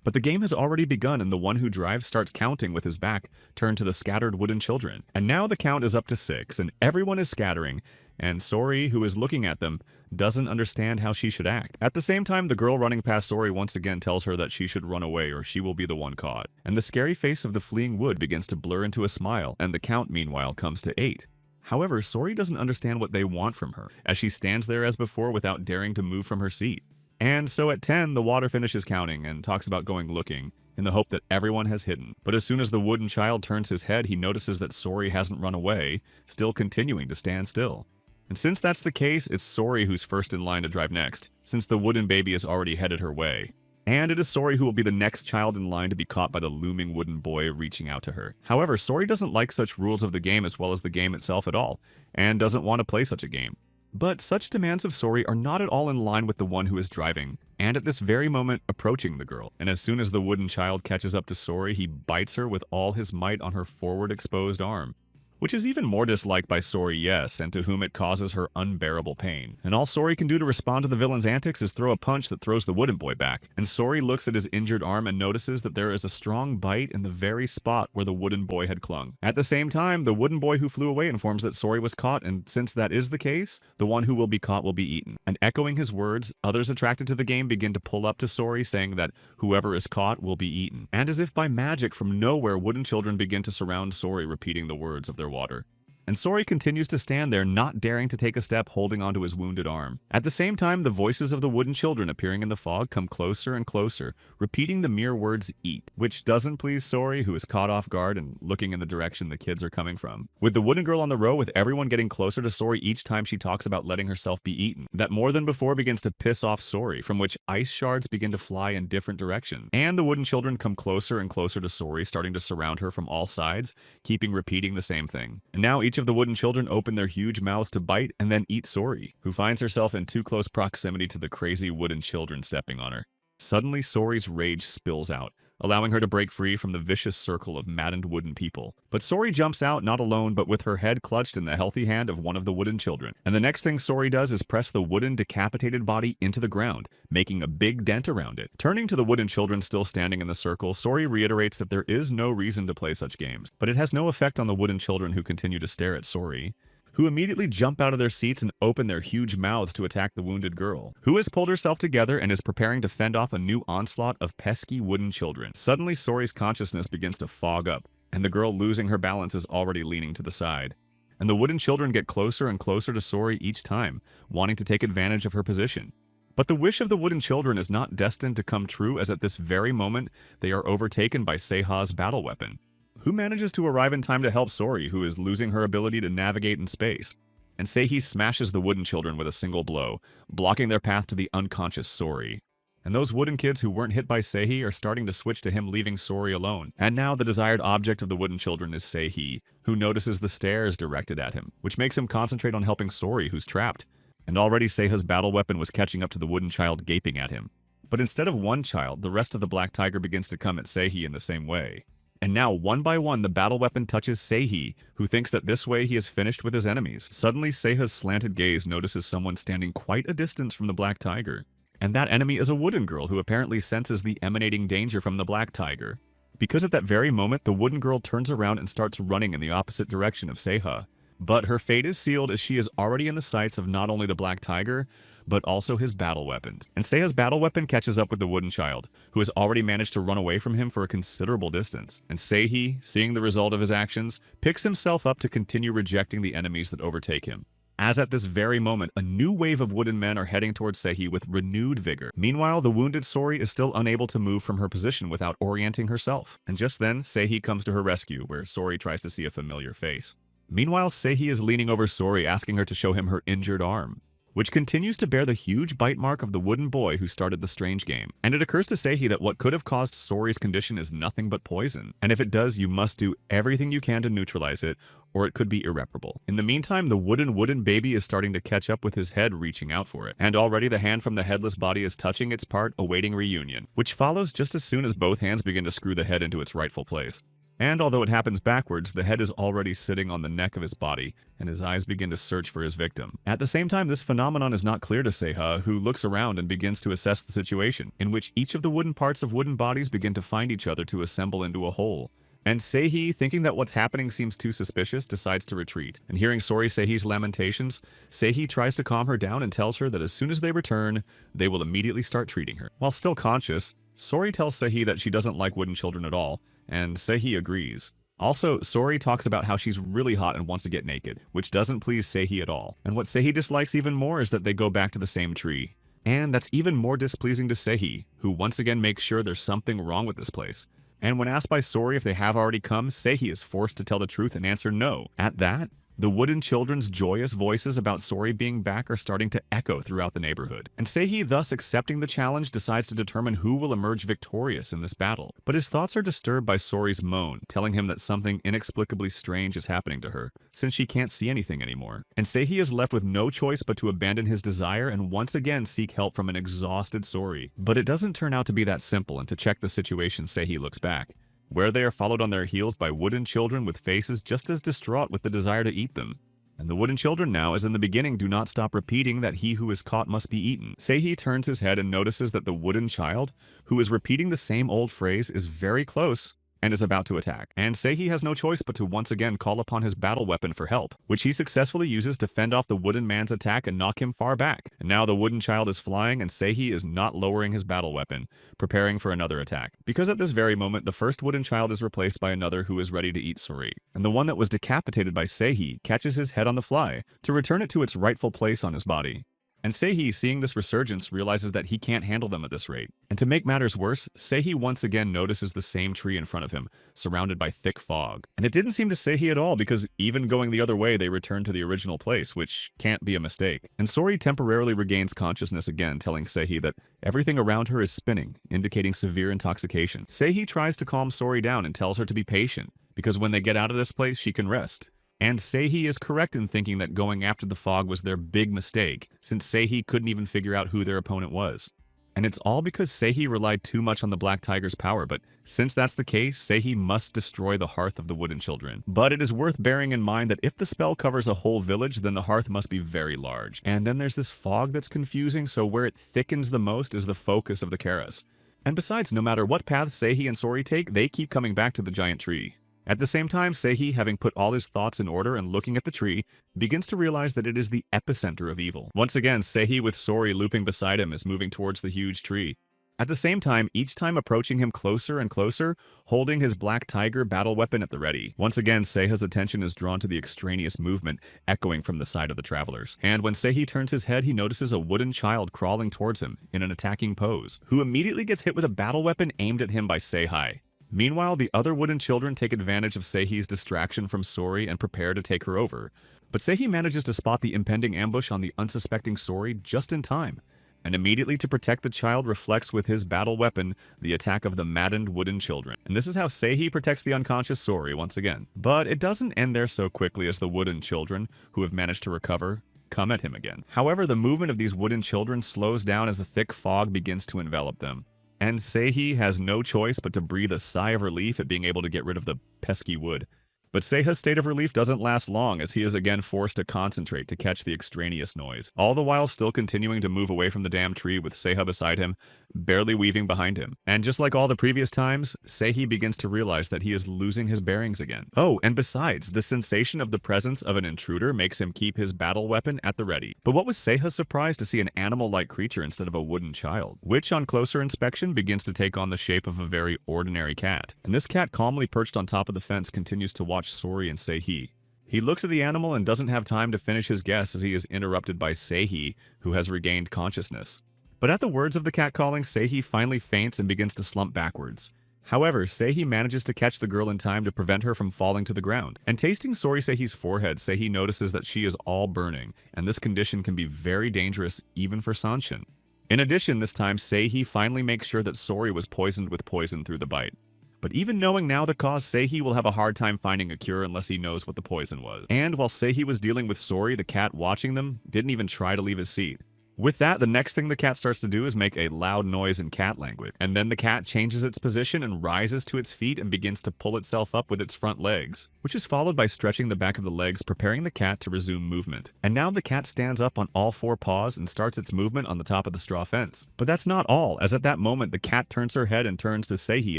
But the game has already begun and the one who drives starts counting with his back turned to the scattered wooden children. And now the count is up to 6 and everyone is scattering, and Sori, who is looking at them, doesn't understand how she should act. At the same time, the girl running past Sori once again tells her that she should run away or she will be the one caught. And the scary face of the fleeing wood begins to blur into a smile, and the count meanwhile comes to 8. However, Sori doesn't understand what they want from her, as she stands there as before without daring to move from her seat. And so at 10, the water finishes counting and talks about going looking, in the hope that everyone has hidden. But as soon as the wooden child turns his head, he notices that Sori hasn't run away, still continuing to stand still. And since that's the case, it's Sori who's first in line to drive next, since the wooden baby is already headed her way. And it is Sori who will be the next child in line to be caught by the looming wooden boy reaching out to her. However, Sori doesn't like such rules of the game as well as the game itself at all, and doesn't want to play such a game. But such demands of Sori are not at all in line with the one who is driving, and at this very moment approaching the girl. And as soon as the wooden child catches up to Sori, he bites her with all his might on her forward exposed arm, which is even more disliked by Sori, yes, and to whom it causes her unbearable pain. And all Sori can do to respond to the villain's antics is throw a punch that throws the wooden boy back. And Sori looks at his injured arm and notices that there is a strong bite in the very spot where the wooden boy had clung. At the same time, the wooden boy who flew away informs that Sori was caught, and since that is the case, the one who will be caught will be eaten. And echoing his words, others attracted to the game begin to pull up to Sori, saying that whoever is caught will be eaten. And as if by magic from nowhere, wooden children begin to surround Sori, repeating the words of their water. And Sori continues to stand there, not daring to take a step, holding onto his wounded arm. At the same time, the voices of the wooden children appearing in the fog come closer and closer, repeating the mere words "eat," which doesn't please Sori, who is caught off guard and looking in the direction the kids are coming from. With the wooden girl on the row, with everyone getting closer to Sori each time she talks about letting herself be eaten, that more than before begins to piss off Sori, from which ice shards begin to fly in different directions. And the wooden children come closer and closer to Sori, starting to surround her from all sides, keeping repeating the same thing. And now each of the wooden children open their huge mouths to bite and then eat Sori, who finds herself in too close proximity to the crazy wooden children stepping on her. Suddenly, Sori's rage spills out, allowing her to break free from the vicious circle of maddened wooden people. But Sori jumps out not alone, but with her head clutched in the healthy hand of one of the wooden children. And the next thing Sori does is press the wooden decapitated body into the ground, making a big dent around it. Turning to the wooden children still standing in the circle, Sori reiterates that there is no reason to play such games, but it has no effect on the wooden children who continue to stare at Sori, who immediately jump out of their seats and open their huge mouths to attack the wounded girl, who has pulled herself together and is preparing to fend off a new onslaught of pesky wooden children. Suddenly, Sori's consciousness begins to fog up, and the girl losing her balance is already leaning to the side. And the wooden children get closer and closer to Sori each time, wanting to take advantage of her position. But the wish of the wooden children is not destined to come true, as at this very moment, they are overtaken by Seiha's battle weapon, who manages to arrive in time to help Sori, who is losing her ability to navigate in space. And Seihi smashes the wooden children with a single blow, blocking their path to the unconscious Sori. And those wooden kids who weren't hit by Seihi are starting to switch to him, leaving Sori alone. And now the desired object of the wooden children is Seihi, who notices the stares directed at him, which makes him concentrate on helping Sori, who's trapped. And already Seiha's battle weapon was catching up to the wooden child gaping at him. But instead of one child, the rest of the Black Tiger begins to come at Seihi in the same way. And now, one by one, the battle weapon touches Seihi, who thinks that this way he is finished with his enemies. Suddenly, Seiha's slanted gaze notices someone standing quite a distance from the Black Tiger. And that enemy is a wooden girl who apparently senses the emanating danger from the Black Tiger. Because at that very moment, the wooden girl turns around and starts running in the opposite direction of Seiha. But her fate is sealed, as she is already in the sights of not only the Black Tiger, but also his battle weapons. And Seiha's battle weapon catches up with the wooden child, who has already managed to run away from him for a considerable distance. And Seihi, seeing the result of his actions, picks himself up to continue rejecting the enemies that overtake him. As at this very moment, a new wave of wooden men are heading towards Seihi with renewed vigor. Meanwhile, the wounded Sori is still unable to move from her position without orienting herself. And just then, Seihi comes to her rescue, where Sori tries to see a familiar face. Meanwhile, Seihi is leaning over Sori, asking her to show him her injured arm, which continues to bear the huge bite mark of the wooden boy who started the strange game. And it occurs to Seihi that what could have caused Sori's condition is nothing but poison. And if it does, you must do everything you can to neutralize it, or it could be irreparable. In the meantime, the wooden baby is starting to catch up with his head, reaching out for it. And already the hand from the headless body is touching its part, awaiting reunion, which follows just as soon as both hands begin to screw the head into its rightful place. And although it happens backwards, the head is already sitting on the neck of his body, and his eyes begin to search for his victim. At the same time, this phenomenon is not clear to Seiha, who looks around and begins to assess the situation, in which each of the wooden parts of wooden bodies begin to find each other to assemble into a whole. And Seihi, thinking that what's happening seems too suspicious, decides to retreat. And hearing Sori Seihi's lamentations, Seihi tries to calm her down and tells her that as soon as they return, they will immediately start treating her. While still conscious, Sori tells Seihi that she doesn't like wooden children at all, and Seihi agrees. Also, Sori talks about how she's really hot and wants to get naked, which doesn't please Seihi at all. And what Seihi dislikes even more is that they go back to the same tree. And that's even more displeasing to Seihi, who once again makes sure there's something wrong with this place. And when asked by Sori if they have already come, Seihi is forced to tell the truth and answer no. At that, the wooden children's joyous voices about Sori being back are starting to echo throughout the neighborhood. And Seihi, thus accepting the challenge, decides to determine who will emerge victorious in this battle. But his thoughts are disturbed by Sori's moan, telling him that something inexplicably strange is happening to her, since she can't see anything anymore. And Seihi is left with no choice but to abandon his desire and once again seek help from an exhausted Sori. But it doesn't turn out to be that simple, and to check the situation, Seihi looks back, where they are followed on their heels by wooden children with faces just as distraught with the desire to eat them. And the wooden children now, as in the beginning, do not stop repeating that he who is caught must be eaten. Seihi turns his head and notices that the wooden child, who is repeating the same old phrase, is very close and is about to attack. And Seihi has no choice but to once again call upon his battle weapon for help, which he successfully uses to fend off the wooden man's attack and knock him far back. And now the wooden child is flying, and Seihi is not lowering his battle weapon, preparing for another attack. Because at this very moment, the first wooden child is replaced by another who is ready to eat Sori. And the one that was decapitated by Seihi catches his head on the fly to return it to its rightful place on his body. And Seihi, seeing this resurgence, realizes that he can't handle them at this rate. And to make matters worse, Seihi once again notices the same tree in front of him, surrounded by thick fog. And it didn't seem to Seihi at all, because even going the other way, they return to the original place, which can't be a mistake. And Sori temporarily regains consciousness again, telling Seihi that everything around her is spinning, indicating severe intoxication. Seihi tries to calm Sori down and tells her to be patient, because when they get out of this place, she can rest. And Seihi is correct in thinking that going after the fog was their big mistake, since Seihi couldn't even figure out who their opponent was. And it's all because Seihi relied too much on the Black Tiger's power, but since that's the case, Seihi must destroy the hearth of the wooden children. But it is worth bearing in mind that if the spell covers a whole village, then the hearth must be very large. And then there's this fog that's confusing, so where it thickens the most is the focus of the Keras. And besides, no matter what path Seihi and Sori take, they keep coming back to the giant tree. At the same time, Seihi, having put all his thoughts in order and looking at the tree, begins to realize that it is the epicenter of evil. Once again, Seihi with Sori looping beside him is moving towards the huge tree. At the same time, each time approaching him closer and closer, holding his black tiger battle weapon at the ready. Once again, Seiha's attention is drawn to the extraneous movement echoing from the side of the travelers. And when Seihi turns his head, he notices a wooden child crawling towards him in an attacking pose, who immediately gets hit with a battle weapon aimed at him by Seihi. Meanwhile, the other wooden children take advantage of Seihi's distraction from Sori and prepare to take her over. But Seihi manages to spot the impending ambush on the unsuspecting Sori just in time, and immediately to protect the child reflects with his battle weapon the attack of the maddened wooden children. And this is how Seihi protects the unconscious Sori once again. But it doesn't end there so quickly, as the wooden children, who have managed to recover, come at him again. However, the movement of these wooden children slows down as a thick fog begins to envelop them. And Seihi has no choice but to breathe a sigh of relief at being able to get rid of the pesky wood. But Seiha's state of relief doesn't last long, as he is again forced to concentrate to catch the extraneous noise, all the while still continuing to move away from the damn tree with Seiha beside him, barely weaving behind him. And just like all the previous times, Seihi begins to realize that he is losing his bearings again. Oh, and besides, the sensation of the presence of an intruder makes him keep his battle weapon at the ready. But what was Seiha's surprise to see an animal-like creature instead of a wooden child, which on closer inspection begins to take on the shape of a very ordinary cat. And this cat, calmly perched on top of the fence, continues to watch Sori and Seihi. He looks at the animal and doesn't have time to finish his guess as he is interrupted by Seihi, who has regained consciousness. But at the words of the cat calling, Seihi finally faints and begins to slump backwards. However, Seihi manages to catch the girl in time to prevent her from falling to the ground. And tasting Sori Seihi's forehead, Seihi notices that she is all burning, and this condition can be very dangerous even for Sanshin. In addition, this time Seihi finally makes sure that Sori was poisoned with poison through the bite. But even knowing now the cause, Seihi will have a hard time finding a cure unless he knows what the poison was. And while Seihi was dealing with Sori, the cat watching them didn't even try to leave his seat. With that, the next thing the cat starts to do is make a loud noise in cat language. And then the cat changes its position and rises to its feet and begins to pull itself up with its front legs, which is followed by stretching the back of the legs, preparing the cat to resume movement. And now the cat stands up on all four paws and starts its movement on the top of the straw fence. But that's not all, as at that moment the cat turns her head and turns to Seihi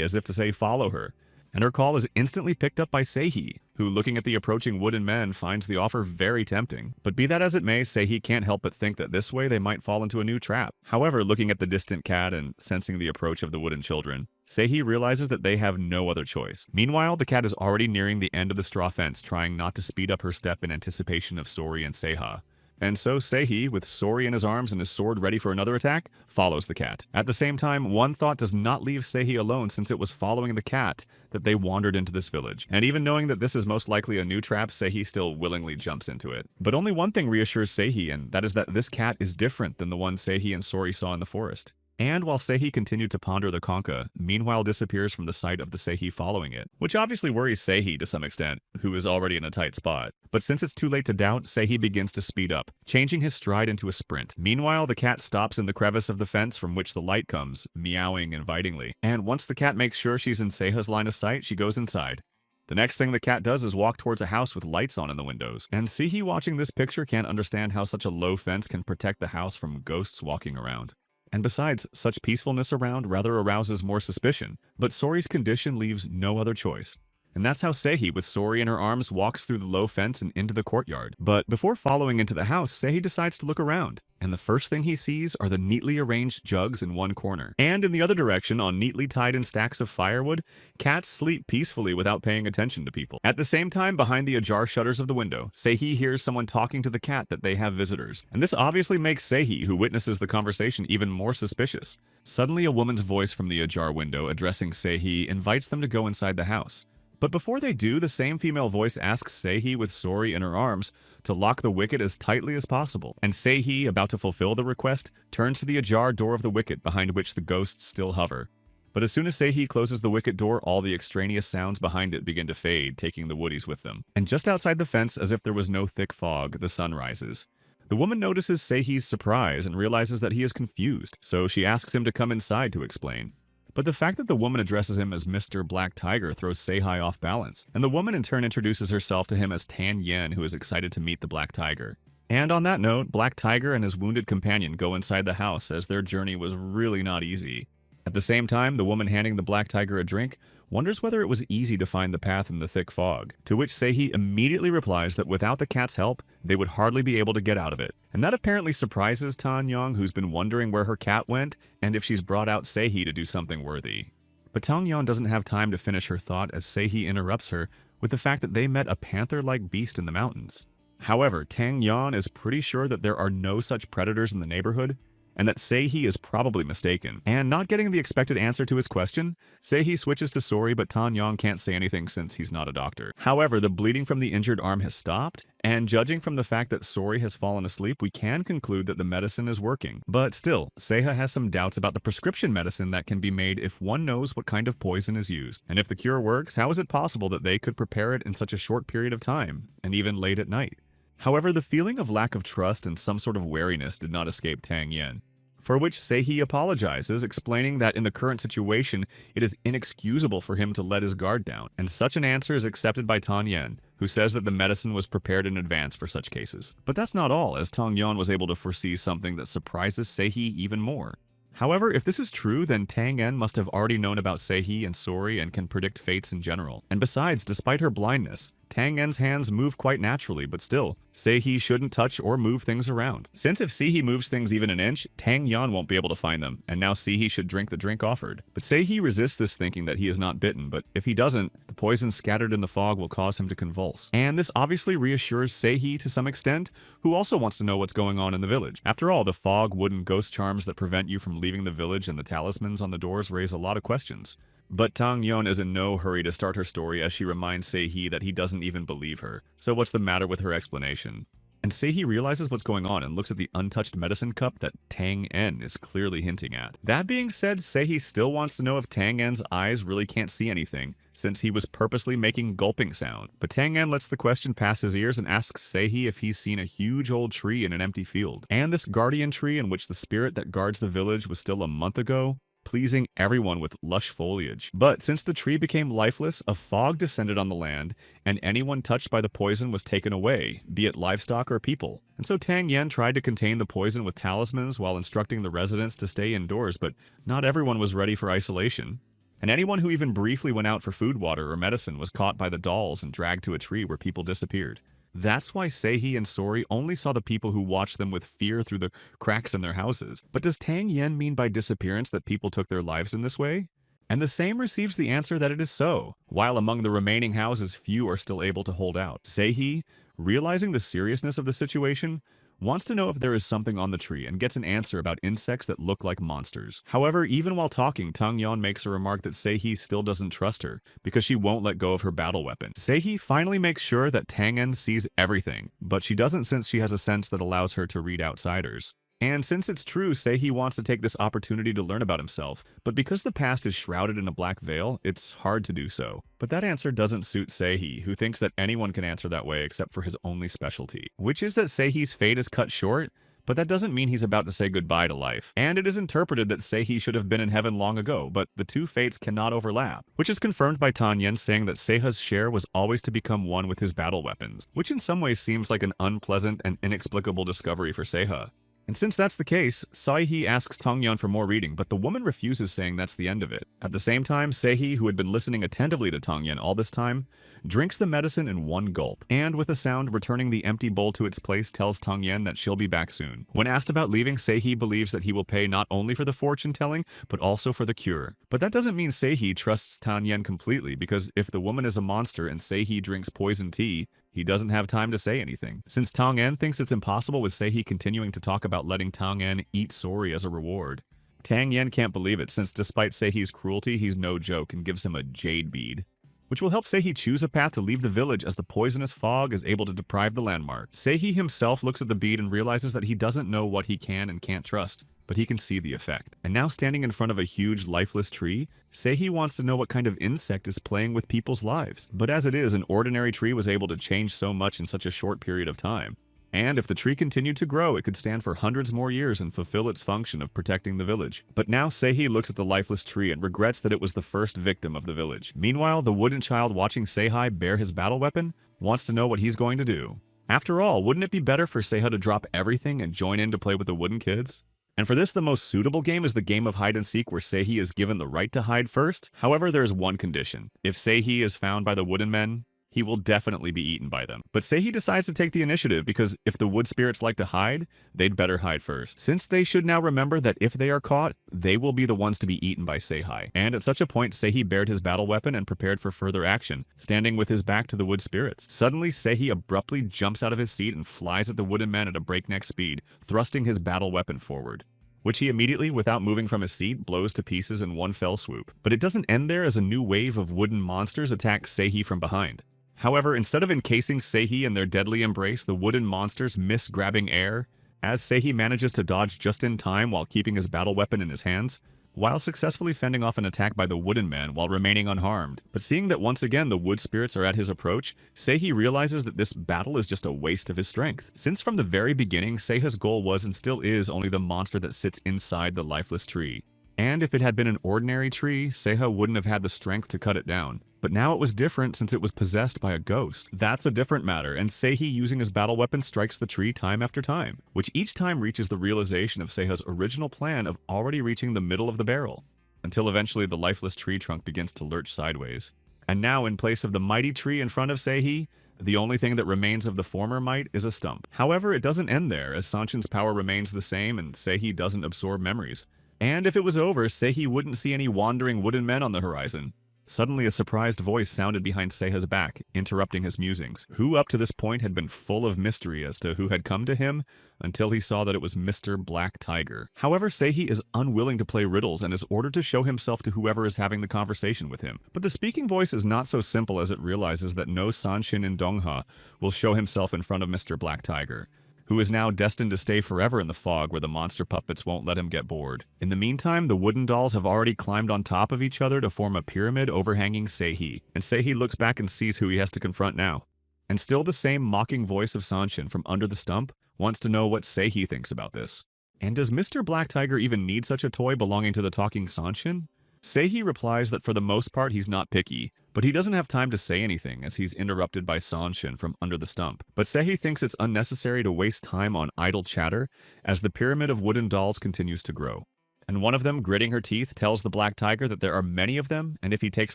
as if to say follow her. And her call is instantly picked up by Seihi, who, looking at the approaching wooden men, finds the offer very tempting. But be that as it may, Seihi can't help but think that this way they might fall into a new trap. However, looking at the distant cat and sensing the approach of the wooden children, Seihi realizes that they have no other choice. Meanwhile, the cat is already nearing the end of the straw fence, trying not to speed up her step in anticipation of Sori and Seiha. And so Seihi, with Sori in his arms and his sword ready for another attack, follows the cat. At the same time, one thought does not leave Seihi alone, since it was following the cat that they wandered into this village. And even knowing that this is most likely a new trap, Seihi still willingly jumps into it. But only one thing reassures Seihi, and that is that this cat is different than the one Seihi and Sori saw in the forest. And while Seihi continued to ponder the concha, meanwhile disappears from the sight of the Seihi following it, which obviously worries Seihi to some extent, who is already in a tight spot. But since it's too late to doubt, Seihi begins to speed up, changing his stride into a sprint. Meanwhile, the cat stops in the crevice of the fence from which the light comes, meowing invitingly. And once the cat makes sure she's in Seiha's line of sight, she goes inside. The next thing the cat does is walk towards a house with lights on in the windows. And Seihi, watching this picture, can't understand how such a low fence can protect the house from ghosts walking around. And besides, such peacefulness around rather arouses more suspicion. But Sori's condition leaves no other choice. And that's how Seihi, with Sori in her arms, walks through the low fence and into the courtyard. But before following into the house, Seihi decides to look around. And the first thing he sees are the neatly arranged jugs in one corner. And in the other direction, on neatly tied in stacks of firewood, cats sleep peacefully without paying attention to people. At the same time, behind the ajar shutters of the window, Seihi hears someone talking to the cat that they have visitors. And this obviously makes Seihi, who witnesses the conversation, even more suspicious. Suddenly, a woman's voice from the ajar window, addressing Seihi, invites them to go inside the house. But before they do, the same female voice asks Seihi, with Sori in her arms, to lock the wicket as tightly as possible. And Seihi, about to fulfill the request, turns to the ajar door of the wicket behind which the ghosts still hover. But as soon as Seihi closes the wicket door, all the extraneous sounds behind it begin to fade, taking the woodies with them. And just outside the fence, as if there was no thick fog, the sun rises. The woman notices Seihi's surprise and realizes that he is confused, so she asks him to come inside to explain. But the fact that the woman addresses him as Mr. Black Tiger throws Seihai off balance, and the woman in turn introduces herself to him as Tan Yen, who is excited to meet the Black Tiger. And on that note, Black Tiger and his wounded companion go inside the house as their journey was really not easy. At the same time, the woman handing the Black Tiger a drink wonders whether it was easy to find the path in the thick fog, to which Seihi immediately replies that without the cat's help, they would hardly be able to get out of it. And that apparently surprises Tan Yong, who's been wondering where her cat went and if she's brought out Seihi to do something worthy. But Tang Yon doesn't have time to finish her thought as Seihi interrupts her with the fact that they met a panther-like beast in the mountains. However, Tang Yon is pretty sure that there are no such predators in the neighborhood, and that Seihi is probably mistaken. And not getting the expected answer to his question, Seihi switches to Sori, but Tan Yong can't say anything since he's not a doctor. However, the bleeding from the injured arm has stopped, and judging from the fact that Sori has fallen asleep, we can conclude that the medicine is working. But still, Seiha has some doubts about the prescription medicine that can be made if one knows what kind of poison is used. And if the cure works, how is it possible that they could prepare it in such a short period of time, and even late at night? However, the feeling of lack of trust and some sort of wariness did not escape Tang Yen, for which Seihi apologizes, explaining that in the current situation, it is inexcusable for him to let his guard down, and such an answer is accepted by Tan Yen, who says that the medicine was prepared in advance for such cases. But that's not all, as Tang Yon was able to foresee something that surprises Seihi even more. However, if this is true, then Tang Yen must have already known about Seihi and Sori and can predict fates in general. And besides, despite her blindness, Tang Yen's hands move quite naturally, but still, Seihi shouldn't touch or move things around. Since if Seihi moves things even an inch, Tang Yan won't be able to find them, and now Seihi should drink the drink offered. But Seihi resists this, thinking that he is not bitten, but if he doesn't, the poison scattered in the fog will cause him to convulse. And this obviously reassures Seihi to some extent, who also wants to know what's going on in the village. After all, the fog, wooden ghost charms that prevent you from leaving the village and the talismans on the doors raise a lot of questions. But Tang Yon is in no hurry to start her story as she reminds Seihi that he doesn't even believe her. So what's the matter with her explanation? And Seihi realizes what's going on and looks at the untouched medicine cup that Tang En is clearly hinting at. That being said, Seihi still wants to know if Tang En's eyes really can't see anything, since he was purposely making gulping sound. But Tang En lets the question pass his ears and asks Seihi if he's seen a huge old tree in an empty field. And this guardian tree in which the spirit that guards the village was still a month ago, pleasing everyone with lush foliage. But since the tree became lifeless, a fog descended on the land, and anyone touched by the poison was taken away, be it livestock or people. And so Tang Yen tried to contain the poison with talismans while instructing the residents to stay indoors, but not everyone was ready for isolation. And anyone who even briefly went out for food, water, or medicine was caught by the dolls and dragged to a tree where people disappeared. That's why Seihi and Sori only saw the people who watched them with fear through the cracks in their houses. But does Tang Yen mean by disappearance that people took their lives in this way? And the same receives the answer that it is so, while among the remaining houses few are still able to hold out. Seihi, realizing the seriousness of the situation, wants to know if there is something on the tree and gets an answer about insects that look like monsters. However, even while talking, Tang Yon makes a remark that Seihi still doesn't trust her because she won't let go of her battle weapon. Seihi finally makes sure that Tang En sees everything, but she doesn't since she has a sense that allows her to read outsiders. And since it's true, Seihi wants to take this opportunity to learn about himself, but because the past is shrouded in a black veil, it's hard to do so. But that answer doesn't suit Seihi, who thinks that anyone can answer that way except for his only specialty, which is that Seihi's fate is cut short, but that doesn't mean he's about to say goodbye to life. And it is interpreted that Seihi should have been in heaven long ago, but the two fates cannot overlap, which is confirmed by Tan Yen saying that Seiha's share was always to become one with his battle weapons, which in some ways seems like an unpleasant and inexplicable discovery for Seiha. And since that's the case, Seihi asks Tang Yan for more reading, but the woman refuses, saying that's the end of it. At the same time, Seihi, who had been listening attentively to Tang Yan all this time, drinks the medicine in one gulp, and with a sound returning the empty bowl to its place tells Tang Yan that she'll be back soon. When asked about leaving, Seihi believes that he will pay not only for the fortune-telling, but also for the cure. But that doesn't mean Seihi trusts Tang Yan completely, because if the woman is a monster and Seihi drinks poison tea, he doesn't have time to say anything. Since Tang En thinks it's impossible with Seihi continuing to talk about letting Tang En eat Sori as a reward. Tang Yen can't believe it, since despite Seihi's cruelty, he's no joke and gives him a jade bead, which will help Seihi choose a path to leave the village as the poisonous fog is able to deprive the landmark. Seihi himself looks at the bead and realizes that he doesn't know what he can and can't trust, but he can see the effect. And now standing in front of a huge lifeless tree, Seihi wants to know what kind of insect is playing with people's lives. But as it is, an ordinary tree was able to change so much in such a short period of time. And if the tree continued to grow, it could stand for hundreds more years and fulfill its function of protecting the village. But now Seihi looks at the lifeless tree and regrets that it was the first victim of the village. Meanwhile, the wooden child watching Seihi bear his battle weapon wants to know what he's going to do. After all, wouldn't it be better for Seiha to drop everything and join in to play with the wooden kids? And for this, the most suitable game is the game of hide and seek where Seihi is given the right to hide first. However, there is one condition. If Seihi is found by the wooden men, he will definitely be eaten by them. But Seihi decides to take the initiative because if the wood spirits like to hide, they'd better hide first. Since they should now remember that if they are caught, they will be the ones to be eaten by Seihi. And at such a point, Seihi bared his battle weapon and prepared for further action, standing with his back to the wood spirits. Suddenly, Seihi abruptly jumps out of his seat and flies at the wooden men at a breakneck speed, thrusting his battle weapon forward, which he immediately, without moving from his seat, blows to pieces in one fell swoop. But it doesn't end there as a new wave of wooden monsters attacks Seihi from behind. However, instead of encasing Seihi in their deadly embrace, the wooden monsters miss grabbing air, as Seihi manages to dodge just in time while keeping his battle weapon in his hands, while successfully fending off an attack by the wooden man while remaining unharmed. But seeing that once again the wood spirits are at his approach, Seihi realizes that this battle is just a waste of his strength. Since from the very beginning, Seiha's goal was and still is only the monster that sits inside the lifeless tree. And if it had been an ordinary tree, Seiha wouldn't have had the strength to cut it down. But now it was different since it was possessed by a ghost. That's a different matter, and Seihi using his battle weapon strikes the tree time after time, which each time reaches the realization of Seiha's original plan of already reaching the middle of the barrel, until eventually the lifeless tree trunk begins to lurch sideways. And now, in place of the mighty tree in front of Seihi, the only thing that remains of the former might is a stump. However, it doesn't end there, as Sanshin's power remains the same and Seihi doesn't absorb memories. And if it was over, Seihi wouldn't see any wandering wooden men on the horizon. Suddenly, a surprised voice sounded behind Seiha's back, interrupting his musings, who up to this point had been full of mystery as to who had come to him, until he saw that it was Mr. Black Tiger. However, Seihi is unwilling to play riddles and is ordered to show himself to whoever is having the conversation with him. But the speaking voice is not so simple, as it realizes that no Sanshin in Dongha will show himself in front of Mr. Black Tiger, who is now destined to stay forever in the fog where the monster puppets won't let him get bored. In the meantime, the wooden dolls have already climbed on top of each other to form a pyramid overhanging Seihi, and Seihi looks back and sees who he has to confront now. And still the same mocking voice of Sanshin from under the stump wants to know what Seihi thinks about this. And does Mr. Black Tiger even need such a toy belonging to the talking Sanshin? Seihi replies that for the most part he's not picky, but he doesn't have time to say anything as he's interrupted by Sanshin from under the stump. But Seihi thinks it's unnecessary to waste time on idle chatter as the pyramid of wooden dolls continues to grow. And one of them, gritting her teeth, tells the Black Tiger that there are many of them, and if he takes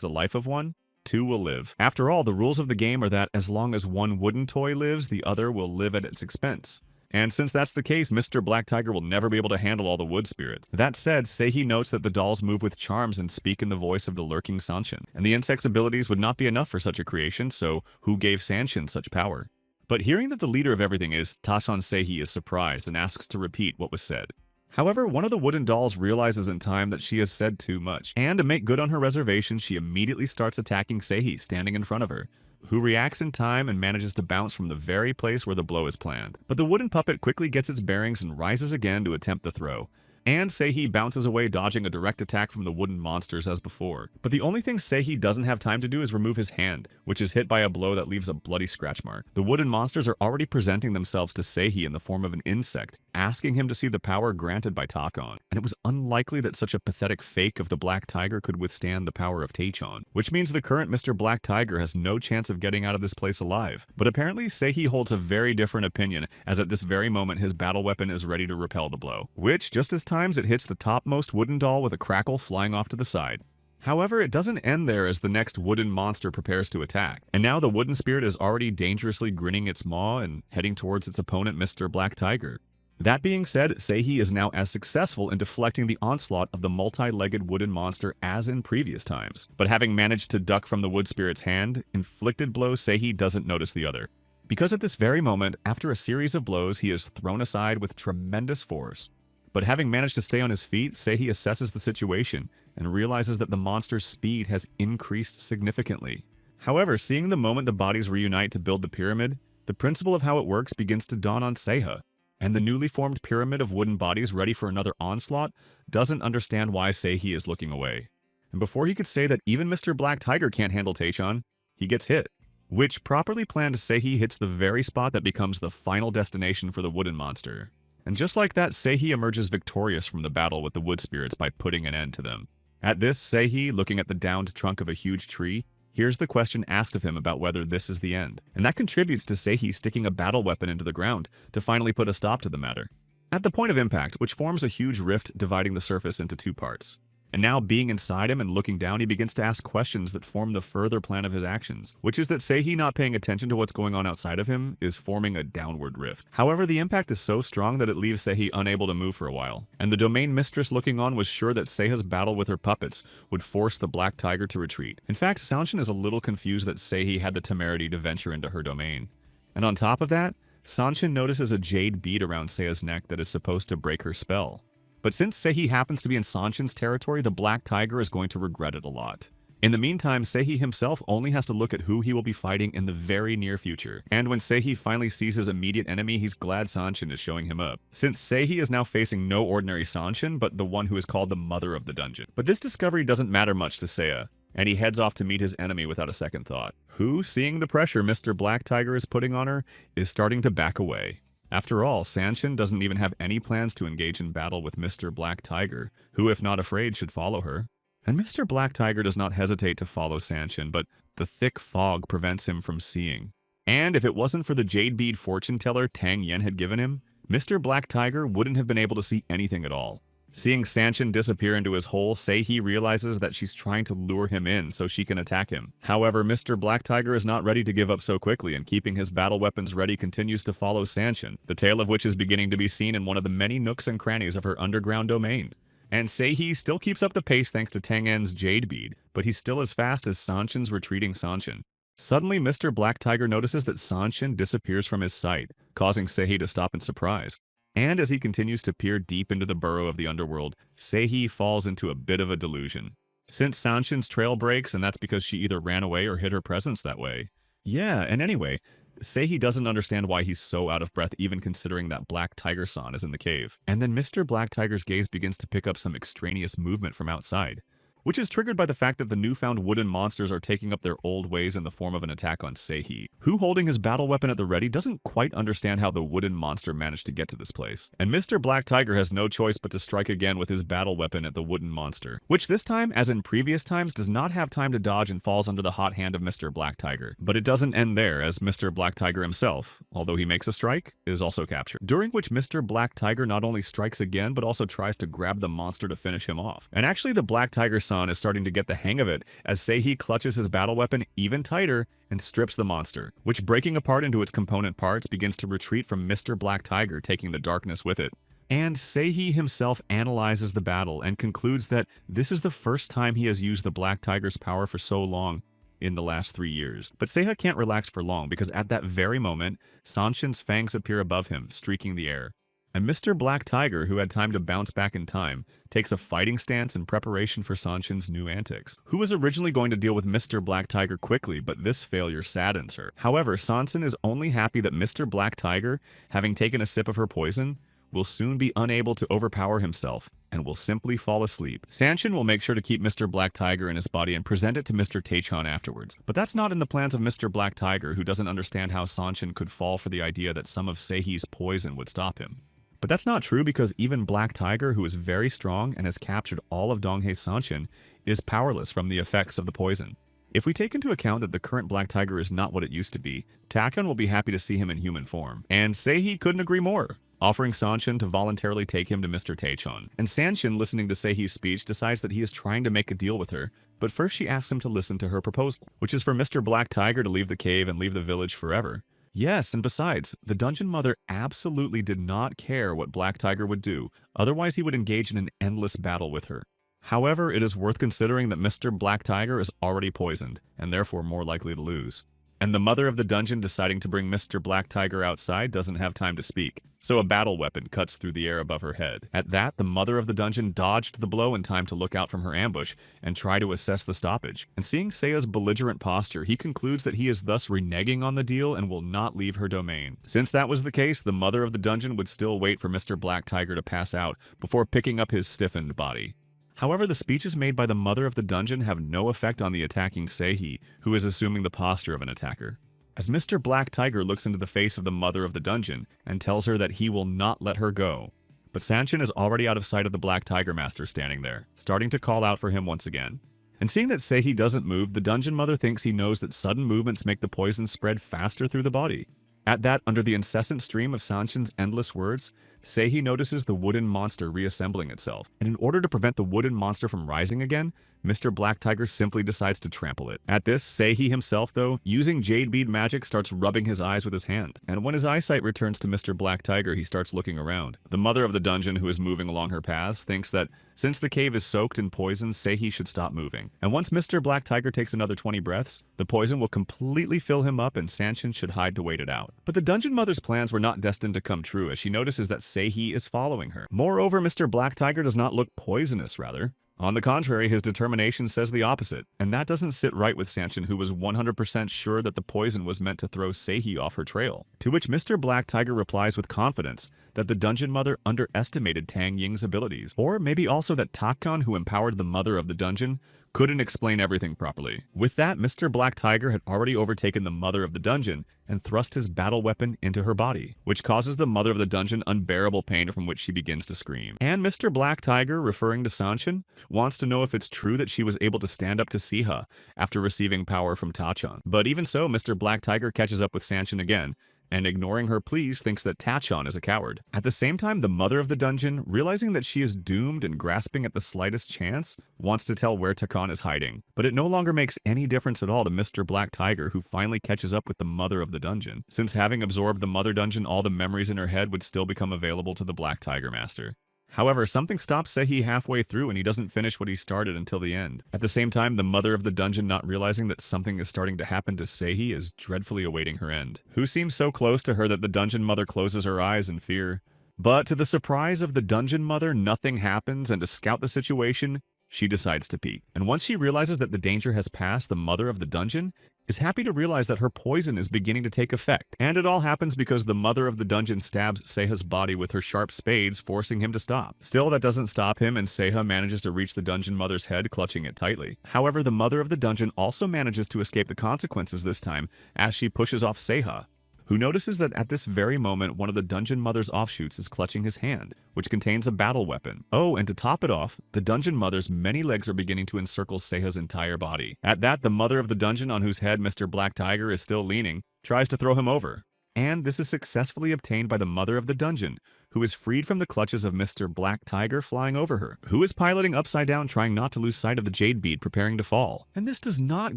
the life of one, 2 will live. After all, the rules of the game are that as long as one wooden toy lives, the other will live at its expense. And since that's the case, Mr. Black Tiger will never be able to handle all the wood spirits. That said, Seihi notes that the dolls move with charms and speak in the voice of the lurking Sanshin. And the insect's abilities would not be enough for such a creation, so who gave Sanshin such power? But hearing that the leader of everything is Tashan, Seihi is surprised and asks to repeat what was said. However, one of the wooden dolls realizes in time that she has said too much, and to make good on her reservation, she immediately starts attacking Seihi, standing in front of her, who reacts in time and manages to bounce from the very place where the blow is planned. But the wooden puppet quickly gets its bearings and rises again to attempt the throw. And Seihi bounces away, dodging a direct attack from the wooden monsters as before. But the only thing Seihi doesn't have time to do is remove his hand, which is hit by a blow that leaves a bloody scratch mark. The wooden monsters are already presenting themselves to Seihi in the form of an insect, asking him to see the power granted by Takon. And it was unlikely that such a pathetic fake of the Black Tiger could withstand the power of Taechon, which means the current Mr. Black Tiger has no chance of getting out of this place alive. But apparently Seihi holds a very different opinion, as at this very moment his battle weapon is ready to repel the blow, which, just as times, it hits the topmost wooden doll with a crackle flying off to the side. However, it doesn't end there as the next wooden monster prepares to attack, and now the wooden spirit is already dangerously grinning its maw and heading towards its opponent, Mr. Black Tiger. That being said, Seihi is now as successful in deflecting the onslaught of the multi-legged wooden monster as in previous times. But having managed to duck from the wood spirit's hand, inflicted blow, Seihi doesn't notice the other. Because at this very moment, after a series of blows, he is thrown aside with tremendous force. But having managed to stay on his feet, Seihi assesses the situation and realizes that the monster's speed has increased significantly. However, seeing the moment the bodies reunite to build the pyramid, the principle of how it works begins to dawn on Seiha, and the newly formed pyramid of wooden bodies ready for another onslaught doesn't understand why Seihi is looking away. And before he could say that even Mr. Black Tiger can't handle Taechon, he gets hit. which properly planned Seihi hits the very spot that becomes the final destination for the wooden monster. And just like that, Seihi emerges victorious from the battle with the wood spirits by putting an end to them. At this, Seihi, looking at the downed trunk of a huge tree, hears the question asked of him about whether this is the end. And that contributes to Seihi sticking a battle weapon into the ground to finally put a stop to the matter. At the point of impact, which forms a huge rift dividing the surface into two parts. And now, being inside him and looking down, he begins to ask questions that form the further plan of his actions, which is that Seihi not paying attention to what's going on outside of him is forming a downward rift. However, the impact is so strong that it leaves Seihi unable to move for a while, and the domain mistress looking on was sure that Seiha's battle with her puppets would force the black tiger to retreat. In fact, Sanshin is a little confused that Seihi had the temerity to venture into her domain. And on top of that, Sanshin notices a jade bead around Seiha's neck that is supposed to break her spell. But since Seihi happens to be in Sanshin's territory, the black tiger is going to regret it a lot. In the meantime, Seihi himself only has to look at who he will be fighting in the very near future. And when Seihi finally sees his immediate enemy, he's glad Sanshin is showing him up, since Seihi is now facing no ordinary Sanshin, but the one who is called the mother of the dungeon. But this discovery doesn't matter much to Seiya, and he heads off to meet his enemy without a second thought, who, seeing the pressure Mr. Black Tiger is putting on her, is starting to back away. After all, Sanshin doesn't even have any plans to engage in battle with Mr. Black Tiger, who, if not afraid, should follow her. And Mr. Black Tiger does not hesitate to follow Sanshin, but the thick fog prevents him from seeing. And if it wasn't for the jade bead fortune teller Tang Yen had given him, Mr. Black Tiger wouldn't have been able to see anything at all. Seeing Sanshin disappear into his hole, Seihi realizes that she's trying to lure him in so she can attack him. However, Mr. Black Tiger is not ready to give up so quickly, and keeping his battle weapons ready continues to follow Sanshin, the tale of which is beginning to be seen in one of the many nooks and crannies of her underground domain. And Seihi still keeps up the pace thanks to Tang Yen's jade bead, but he's still as fast as Sanshin's retreating Sanshin. Suddenly, Mr. Black Tiger notices that Sanshin disappears from his sight, causing Seihi to stop in surprise. And as he continues to peer deep into the burrow of the underworld, Seihi falls into a bit of a delusion. Since Sanshin's trail breaks, and that's because she either ran away or hid her presence that way. Yeah, and anyway, Seihi doesn't understand why he's so out of breath even considering that Black Tiger-san is in the cave. And then Mr. Black Tiger's gaze begins to pick up some extraneous movement from outside, which is triggered by the fact that the newfound wooden monsters are taking up their old ways in the form of an attack on Seihi, who, holding his battle weapon at the ready, doesn't quite understand how the wooden monster managed to get to this place. And Mr. Black Tiger has no choice but to strike again with his battle weapon at the wooden monster, which this time, as in previous times, does not have time to dodge and falls under the hot hand of Mr. Black Tiger. But it doesn't end there, as Mr. Black Tiger himself, although he makes a strike, is also captured. During which Mr. Black Tiger not only strikes again, but also tries to grab the monster to finish him off. And actually, the Black Tiger-san is starting to get the hang of it as Seihi clutches his battle weapon even tighter and strips the monster, which, breaking apart into its component parts, begins to retreat from Mr. Black Tiger, taking the darkness with it. And Seihi himself analyzes the battle and concludes that this is the first time he has used the Black Tiger's power for so long in the last 3 years. But Seiha can't relax for long, because at that very moment, Sanshin's fangs appear above him, streaking the air. And Mr. Black Tiger, who had time to bounce back in time, takes a fighting stance in preparation for Sanshin's new antics, who was originally going to deal with Mr. Black Tiger quickly, but this failure saddens her. However, Sanshin is only happy that Mr. Black Tiger, having taken a sip of her poison, will soon be unable to overpower himself and will simply fall asleep. Sanshin will make sure to keep Mr. Black Tiger in his body and present it to Mr. Taechan afterwards. But that's not in the plans of Mr. Black Tiger, who doesn't understand how Sanshin could fall for the idea that some of Seihi's poison would stop him. But that's not true, because even Black Tiger, who is very strong and has captured all of Donghei's Sanshin, is powerless from the effects of the poison. If we take into account that the current Black Tiger is not what it used to be, Taechan will be happy to see him in human form. And Seihi couldn't agree more, offering Sanshin to voluntarily take him to Mr. Taechan. And Sanshin, listening to Seihi's speech, decides that he is trying to make a deal with her, but first she asks him to listen to her proposal, which is for Mr. Black Tiger to leave the cave and leave the village forever. Yes, and besides, the Dungeon Mother absolutely did not care what Black Tiger would do, otherwise he would engage in an endless battle with her. However, it is worth considering that Mr. Black Tiger is already poisoned, and therefore more likely to lose. And the mother of the dungeon, deciding to bring Mr. Black Tiger outside, doesn't have time to speak, so a battle weapon cuts through the air above her head. At that, the mother of the dungeon dodged the blow in time to look out from her ambush and try to assess the stoppage. And seeing Seiya's belligerent posture, he concludes that he is thus reneging on the deal and will not leave her domain. Since that was the case, the mother of the dungeon would still wait for Mr. Black Tiger to pass out before picking up his stiffened body. However, the speeches made by the mother of the dungeon have no effect on the attacking Seihi, who is assuming the posture of an attacker. As Mr. Black Tiger looks into the face of the mother of the dungeon and tells her that he will not let her go. But Sanshin is already out of sight of the Black Tiger Master standing there, starting to call out for him once again. And seeing that Seihi doesn't move, the dungeon mother thinks he knows that sudden movements make the poison spread faster through the body. At that, under the incessant stream of Sanshin's endless words, Seihi notices the wooden monster reassembling itself, and in order to prevent the wooden monster from rising again, Mr. Black Tiger simply decides to trample it. At this, Seihi himself, though, using jade bead magic, starts rubbing his eyes with his hand, and when his eyesight returns to Mr. Black Tiger, he starts looking around. The mother of the dungeon, who is moving along her paths, thinks that since the cave is soaked in poison, Seihi should stop moving. And once Mr. Black Tiger takes another 20 breaths, the poison will completely fill him up and Sanshin should hide to wait it out. But the dungeon mother's plans were not destined to come true, as she notices that Seihi is following her. Moreover, Mr. Black Tiger does not look poisonous, rather. On the contrary, his determination says the opposite, and that doesn't sit right with Sanshin, who was 100% sure that the poison was meant to throw Seihi off her trail. To which Mr. Black Tiger replies with confidence that the dungeon mother underestimated Tang Ying's abilities, or maybe also that Takkan, who empowered the mother of the dungeon, couldn't explain everything properly. With that, Mr. Black Tiger had already overtaken the mother of the dungeon and thrust his battle weapon into her body, which causes the mother of the dungeon unbearable pain from which she begins to scream. And Mr. Black Tiger, referring to Sanshin, wants to know if it's true that she was able to stand up to Siha after receiving power from Tachan. But even so, Mr. Black Tiger catches up with Sanshin again, and ignoring her pleas thinks that Tachan is a coward. At the same time, the mother of the dungeon, realizing that she is doomed and grasping at the slightest chance, wants to tell where Takkan is hiding. But it no longer makes any difference at all to Mr. Black Tiger, who finally catches up with the mother of the dungeon, since having absorbed the mother dungeon, all the memories in her head would still become available to the Black Tiger Master. However, something stops Seihi halfway through and he doesn't finish what he started until the end. At the same time, the mother of the dungeon, not realizing that something is starting to happen to Seihi, is dreadfully awaiting her end, who seems so close to her that the dungeon mother closes her eyes in fear. But to the surprise of the dungeon mother, nothing happens, and to scout the situation, she decides to peek. And once she realizes that the danger has passed, the mother of the dungeon is happy to realize that her poison is beginning to take effect. And it all happens because the mother of the dungeon stabs Seiha's body with her sharp spades, forcing him to stop. Still, that doesn't stop him, and Seiha manages to reach the dungeon mother's head, clutching it tightly. However, the mother of the dungeon also manages to escape the consequences this time as she pushes off Seiha, who notices that at this very moment one of the dungeon mother's offshoots is clutching his hand, which contains a battle weapon. Oh, and to top it off, the dungeon mother's many legs are beginning to encircle Seiha's entire body. At that, the mother of the dungeon, on whose head Mr. Black Tiger is still leaning, tries to throw him over. And this is successfully obtained by the mother of the dungeon, who is freed from the clutches of Mr. Black Tiger flying over her, who is piloting upside down, trying not to lose sight of the jade bead preparing to fall. And this does not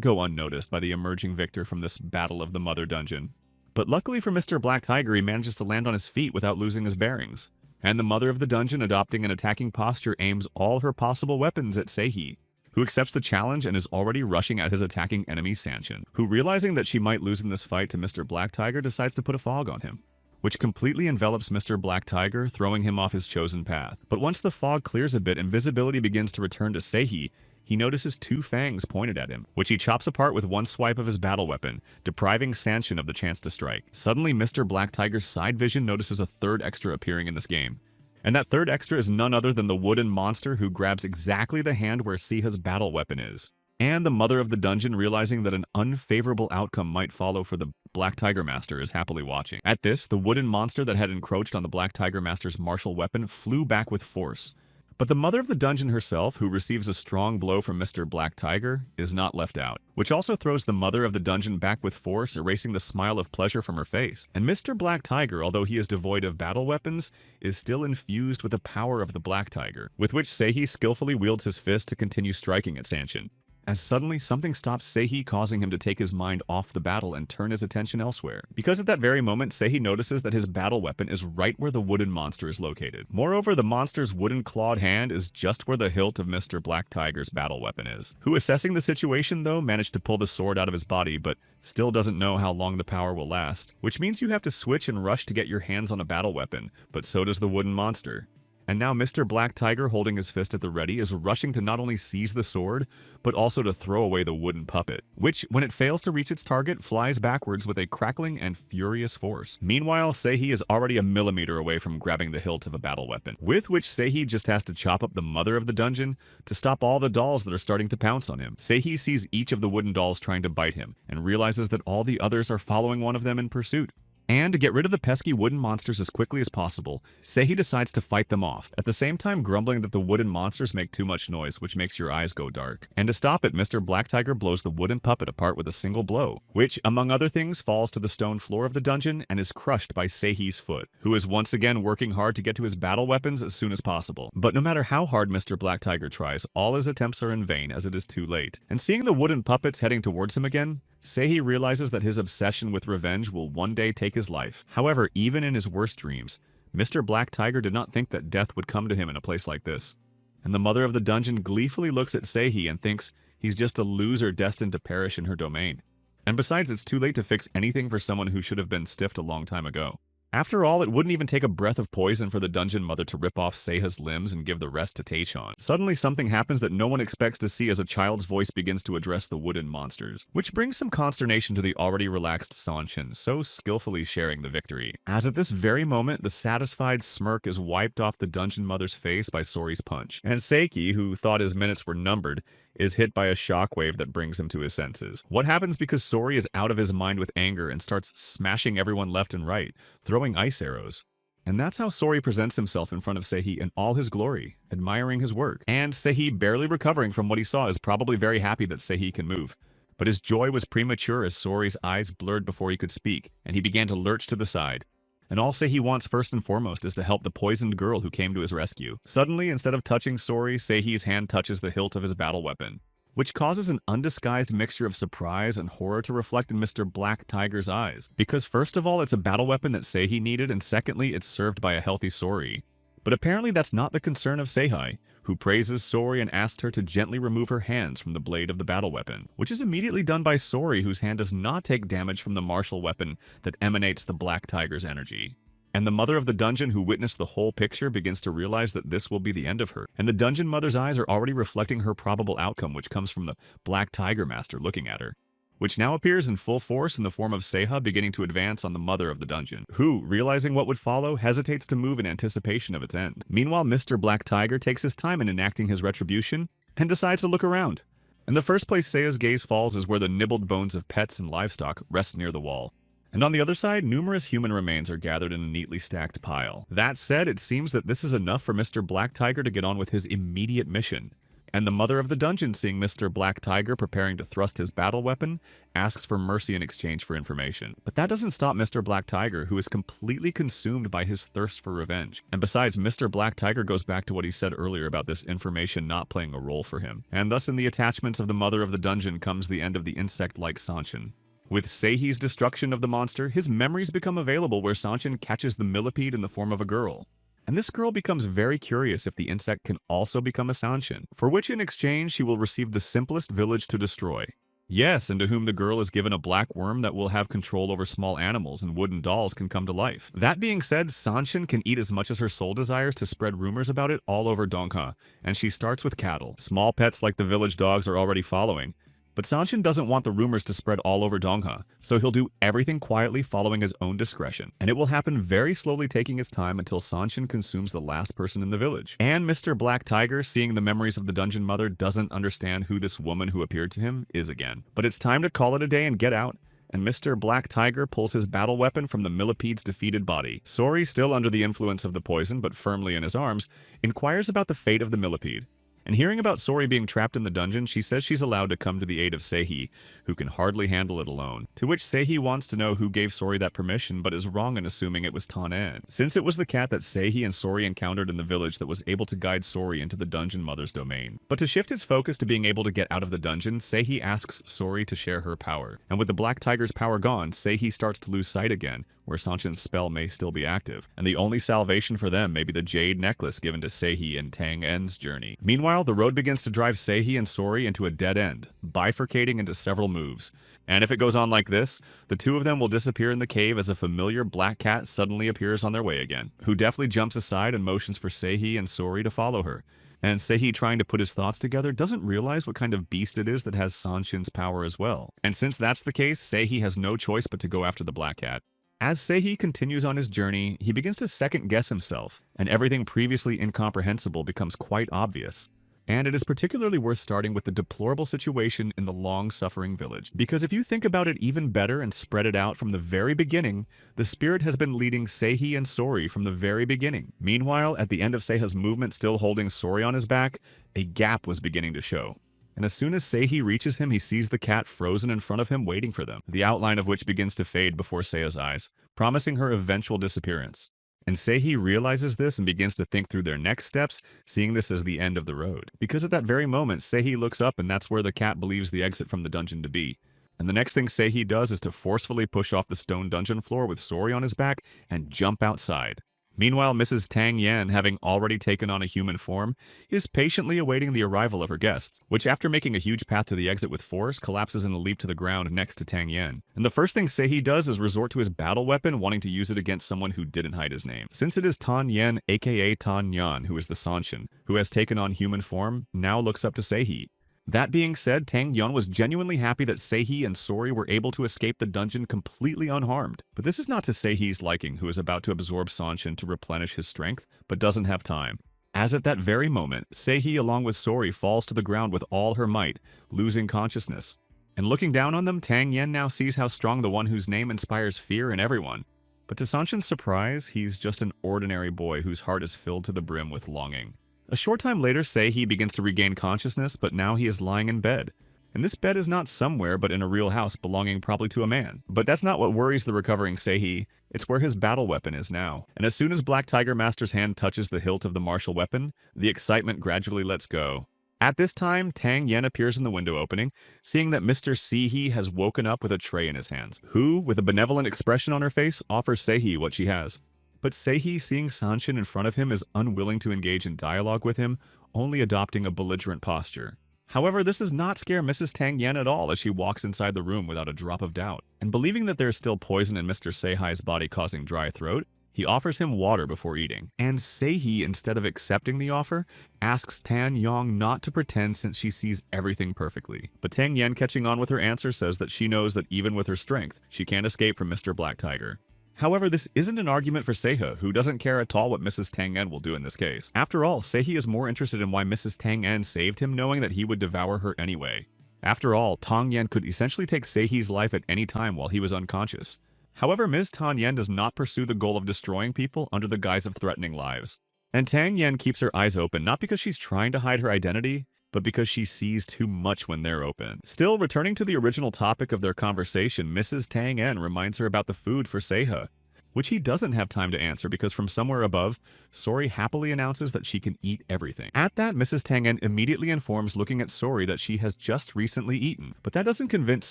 go unnoticed by the emerging victor from this battle of the mother dungeon. But luckily for Mr. Black Tiger, he manages to land on his feet without losing his bearings. And the mother of the dungeon, adopting an attacking posture, aims all her possible weapons at Seihi, who accepts the challenge and is already rushing at his attacking enemy Sanshin, who, realizing that she might lose in this fight to Mr. Black Tiger, decides to put a fog on him, which completely envelops Mr. Black Tiger, throwing him off his chosen path. But once the fog clears a bit and visibility begins to return to Seihi, he notices two fangs pointed at him, which he chops apart with one swipe of his battle weapon, depriving Sanshin of the chance to strike. Suddenly, Mr. Black Tiger's side vision notices a third extra appearing in this game. And that third extra is none other than the wooden monster who grabs exactly the hand where Siha's battle weapon is. And the mother of the dungeon, realizing that an unfavorable outcome might follow for the Black Tiger Master, is happily watching. At this, the wooden monster that had encroached on the Black Tiger Master's martial weapon flew back with force. But the mother of the dungeon herself, who receives a strong blow from Mr. Black Tiger, is not left out, which also throws the mother of the dungeon back with force, erasing the smile of pleasure from her face. And Mr. Black Tiger, although he is devoid of battle weapons, is still infused with the power of the Black Tiger, with which Seihi skillfully wields his fist to continue striking at Sanshin. As suddenly something stops Seihi, causing him to take his mind off the battle and turn his attention elsewhere. Because at that very moment, Seihi notices that his battle weapon is right where the wooden monster is located. Moreover, the monster's wooden clawed hand is just where the hilt of Mr. Black Tiger's battle weapon is, who, assessing the situation though, managed to pull the sword out of his body, but still doesn't know how long the power will last. Which means you have to switch and rush to get your hands on a battle weapon, but so does the wooden monster. And now Mr. Black Tiger, holding his fist at the ready, is rushing to not only seize the sword, but also to throw away the wooden puppet, which, when it fails to reach its target, flies backwards with a crackling and furious force. Meanwhile, Seihi is already a millimeter away from grabbing the hilt of a battle weapon, with which Seihi just has to chop up the mother of the dungeon to stop all the dolls that are starting to pounce on him. Seihi sees each of the wooden dolls trying to bite him, and realizes that all the others are following one of them in pursuit. And to get rid of the pesky wooden monsters as quickly as possible, Seihi decides to fight them off, at the same time grumbling that the wooden monsters make too much noise, which makes your eyes go dark. And to stop it, Mr. Black Tiger blows the wooden puppet apart with a single blow, which, among other things, falls to the stone floor of the dungeon and is crushed by Seihi's foot, who is once again working hard to get to his battle weapons as soon as possible. But no matter how hard Mr. Black Tiger tries, all his attempts are in vain, as it is too late. And seeing the wooden puppets heading towards him again, Seihi realizes that his obsession with revenge will one day take his life. However, even in his worst dreams, Mr. Black Tiger did not think that death would come to him in a place like this. And the mother of the dungeon gleefully looks at Seihi and thinks he's just a loser destined to perish in her domain. And besides, it's too late to fix anything for someone who should have been stiffed a long time ago. After all, it wouldn't even take a breath of poison for the dungeon mother to rip off Seiha's limbs and give the rest to Taechan. Suddenly, something happens that no one expects to see as a child's voice begins to address the wooden monsters, which brings some consternation to the already relaxed Sanshin, so skillfully sharing the victory. As at this very moment, the satisfied smirk is wiped off the dungeon mother's face by Sori's punch, and Seiki, who thought his minutes were numbered, is hit by a shockwave that brings him to his senses. What happens because Sori is out of his mind with anger and starts smashing everyone left and right, throwing ice arrows. And that's how Sori presents himself in front of Seihi in all his glory, admiring his work. And Seihi, barely recovering from what he saw, is probably very happy that Seihi can move. But his joy was premature as Sori's eyes blurred before he could speak, and he began to lurch to the side. And all Seihi wants first and foremost is to help the poisoned girl who came to his rescue. Suddenly, instead of touching Sori, Seihi's hand touches the hilt of his battle weapon, which causes an undisguised mixture of surprise and horror to reflect in Mr. Black Tiger's eyes. Because first of all, it's a battle weapon that Seihi needed, and secondly, it's served by a healthy Sori. But apparently that's not the concern of Seihi, who praises Sori and asks her to gently remove her hands from the blade of the battle weapon, which is immediately done by Sori, whose hand does not take damage from the martial weapon that emanates the Black Tiger's energy. And the mother of the dungeon, who witnessed the whole picture, begins to realize that this will be the end of her. And the dungeon mother's eyes are already reflecting her probable outcome, which comes from the Black Tiger Master looking at her, which now appears in full force in the form of Seiha beginning to advance on the mother of the dungeon, who, realizing what would follow, hesitates to move in anticipation of its end. Meanwhile, Mr. Black Tiger takes his time in enacting his retribution and decides to look around. And the first place Seiha's gaze falls is where the nibbled bones of pets and livestock rest near the wall. And on the other side, numerous human remains are gathered in a neatly stacked pile. That said, it seems that this is enough for Mr. Black Tiger to get on with his immediate mission. And the mother of the dungeon, seeing Mr. Black Tiger preparing to thrust his battle weapon, asks for mercy in exchange for information. But that doesn't stop Mr. Black Tiger, who is completely consumed by his thirst for revenge. And besides, Mr. Black Tiger goes back to what he said earlier about this information not playing a role for him. And thus in the attachments of the mother of the dungeon comes the end of the insect-like Sanshin. With Seihi's destruction of the monster, his memories become available where Sanshin catches the millipede in the form of a girl. And this girl becomes very curious if the insect can also become a Sanshin, for which in exchange she will receive the simplest village to destroy. Yes, and to whom the girl is given a black worm that will have control over small animals and wooden dolls can come to life. That being said, Sanshin can eat as much as her soul desires to spread rumors about it all over Dongha, and she starts with cattle. Small pets like the village dogs are already following. But Sanshin doesn't want the rumors to spread all over Dongha, so he'll do everything quietly following his own discretion. And it will happen very slowly, taking his time until Sanshin consumes the last person in the village. And Mr. Black Tiger, seeing the memories of the dungeon mother, doesn't understand who this woman who appeared to him is again. But it's time to call it a day and get out, and Mr. Black Tiger pulls his battle weapon from the millipede's defeated body. Sori, still under the influence of the poison but firmly in his arms, inquires about the fate of the millipede. And hearing about Sori being trapped in the dungeon, she says she's allowed to come to the aid of Seihi, who can hardly handle it alone. To which Seihi wants to know who gave Sori that permission, but is wrong in assuming it was Tanen, since it was the cat that Seihi and Sori encountered in the village that was able to guide Sori into the dungeon mother's domain. But to shift his focus to being able to get out of the dungeon, Seihi asks Sori to share her power. And with the Black Tiger's power gone, Seihi starts to lose sight again, where Sanshin's spell may still be active, and the only salvation for them may be the jade necklace given to Seihi in Tang En's journey. Meanwhile, the road begins to drive Seihi and Sori into a dead end, bifurcating into several moves. And if it goes on like this, the two of them will disappear in the cave as a familiar black cat suddenly appears on their way again, who deftly jumps aside and motions for Seihi and Sori to follow her. And Seihi, trying to put his thoughts together, doesn't realize what kind of beast it is that has Sanshin's power as well. And since that's the case, Seihi has no choice but to go after the black cat. As Seihi continues on his journey, he begins to second-guess himself, and everything previously incomprehensible becomes quite obvious. And it is particularly worth starting with the deplorable situation in the long-suffering village. Because if you think about it even better and spread it out from the very beginning, the spirit has been leading Seihi and Sori from the very beginning. Meanwhile, at the end of Seiha's movement still holding Sori on his back, a gap was beginning to show. And as soon as Seihi reaches him, he sees the cat frozen in front of him waiting for them, the outline of which begins to fade before Seiha's eyes, promising her eventual disappearance. And Seihi realizes this and begins to think through their next steps, seeing this as the end of the road. Because at that very moment, Seihi looks up and that's where the cat believes the exit from the dungeon to be. And the next thing Seihi does is to forcefully push off the stone dungeon floor with Sori on his back and jump outside. Meanwhile, Mrs. Tang Yan, having already taken on a human form, is patiently awaiting the arrival of her guests, which after making a huge path to the exit with force, collapses in a leap to the ground next to Tang Yan. And the first thing Seihi does is resort to his battle weapon, wanting to use it against someone who didn't hide his name. Since it is Tan Yan, aka Tan Yan, who is the Sanshin, who has taken on human form, now looks up to Seihi. That being said, Tang Yan was genuinely happy that Seihi and Sori were able to escape the dungeon completely unharmed. But this is not to Seihi's liking, who is about to absorb Sanshin to replenish his strength, but doesn't have time. As at that very moment, Seihi along with Sori falls to the ground with all her might, losing consciousness. And looking down on them, Tang Yan now sees how strong the one whose name inspires fear in everyone. But to Sanshin's surprise, he's just an ordinary boy whose heart is filled to the brim with longing. A short time later, Seihi begins to regain consciousness, but now he is lying in bed. And this bed is not somewhere, but in a real house belonging probably to a man. But that's not what worries the recovering Seihi, it's where his battle weapon is now. And as soon as Black Tiger Master's hand touches the hilt of the martial weapon, the excitement gradually lets go. At this time, Tang Yan appears in the window opening, seeing that Mr. Seihi has woken up with a tray in his hands, who, with a benevolent expression on her face, offers Seihi what she has. But Seihi, seeing Sanshin in front of him, is unwilling to engage in dialogue with him, only adopting a belligerent posture. However, this does not scare Mrs. Tang Yan at all as she walks inside the room without a drop of doubt. And believing that there is still poison in Mr. Seihai's body causing dry throat, he offers him water before eating. And Seihi, instead of accepting the offer, asks Tan Yang not to pretend since she sees everything perfectly. But Tang Yan, catching on with her answer, says that she knows that even with her strength, she can't escape from Mr. Black Tiger. However, this isn't an argument for Seiha, who doesn't care at all what Mrs. Tang En will do in this case. After all, Seihi is more interested in why Mrs. Tang En saved him, knowing that he would devour her anyway. After all, Tang Yan could essentially take Seihi's life at any time while he was unconscious. However, Ms. Tang Yan does not pursue the goal of destroying people under the guise of threatening lives. And Tang Yan keeps her eyes open not because she's trying to hide her identity, but because she sees too much when they're open. Still, returning to the original topic of their conversation, Mrs. Tang En reminds her about the food for Seiha, which he doesn't have time to answer because from somewhere above, Sori happily announces that she can eat everything. At that, Mrs. Tang En immediately informs looking at Sori that she has just recently eaten, but that doesn't convince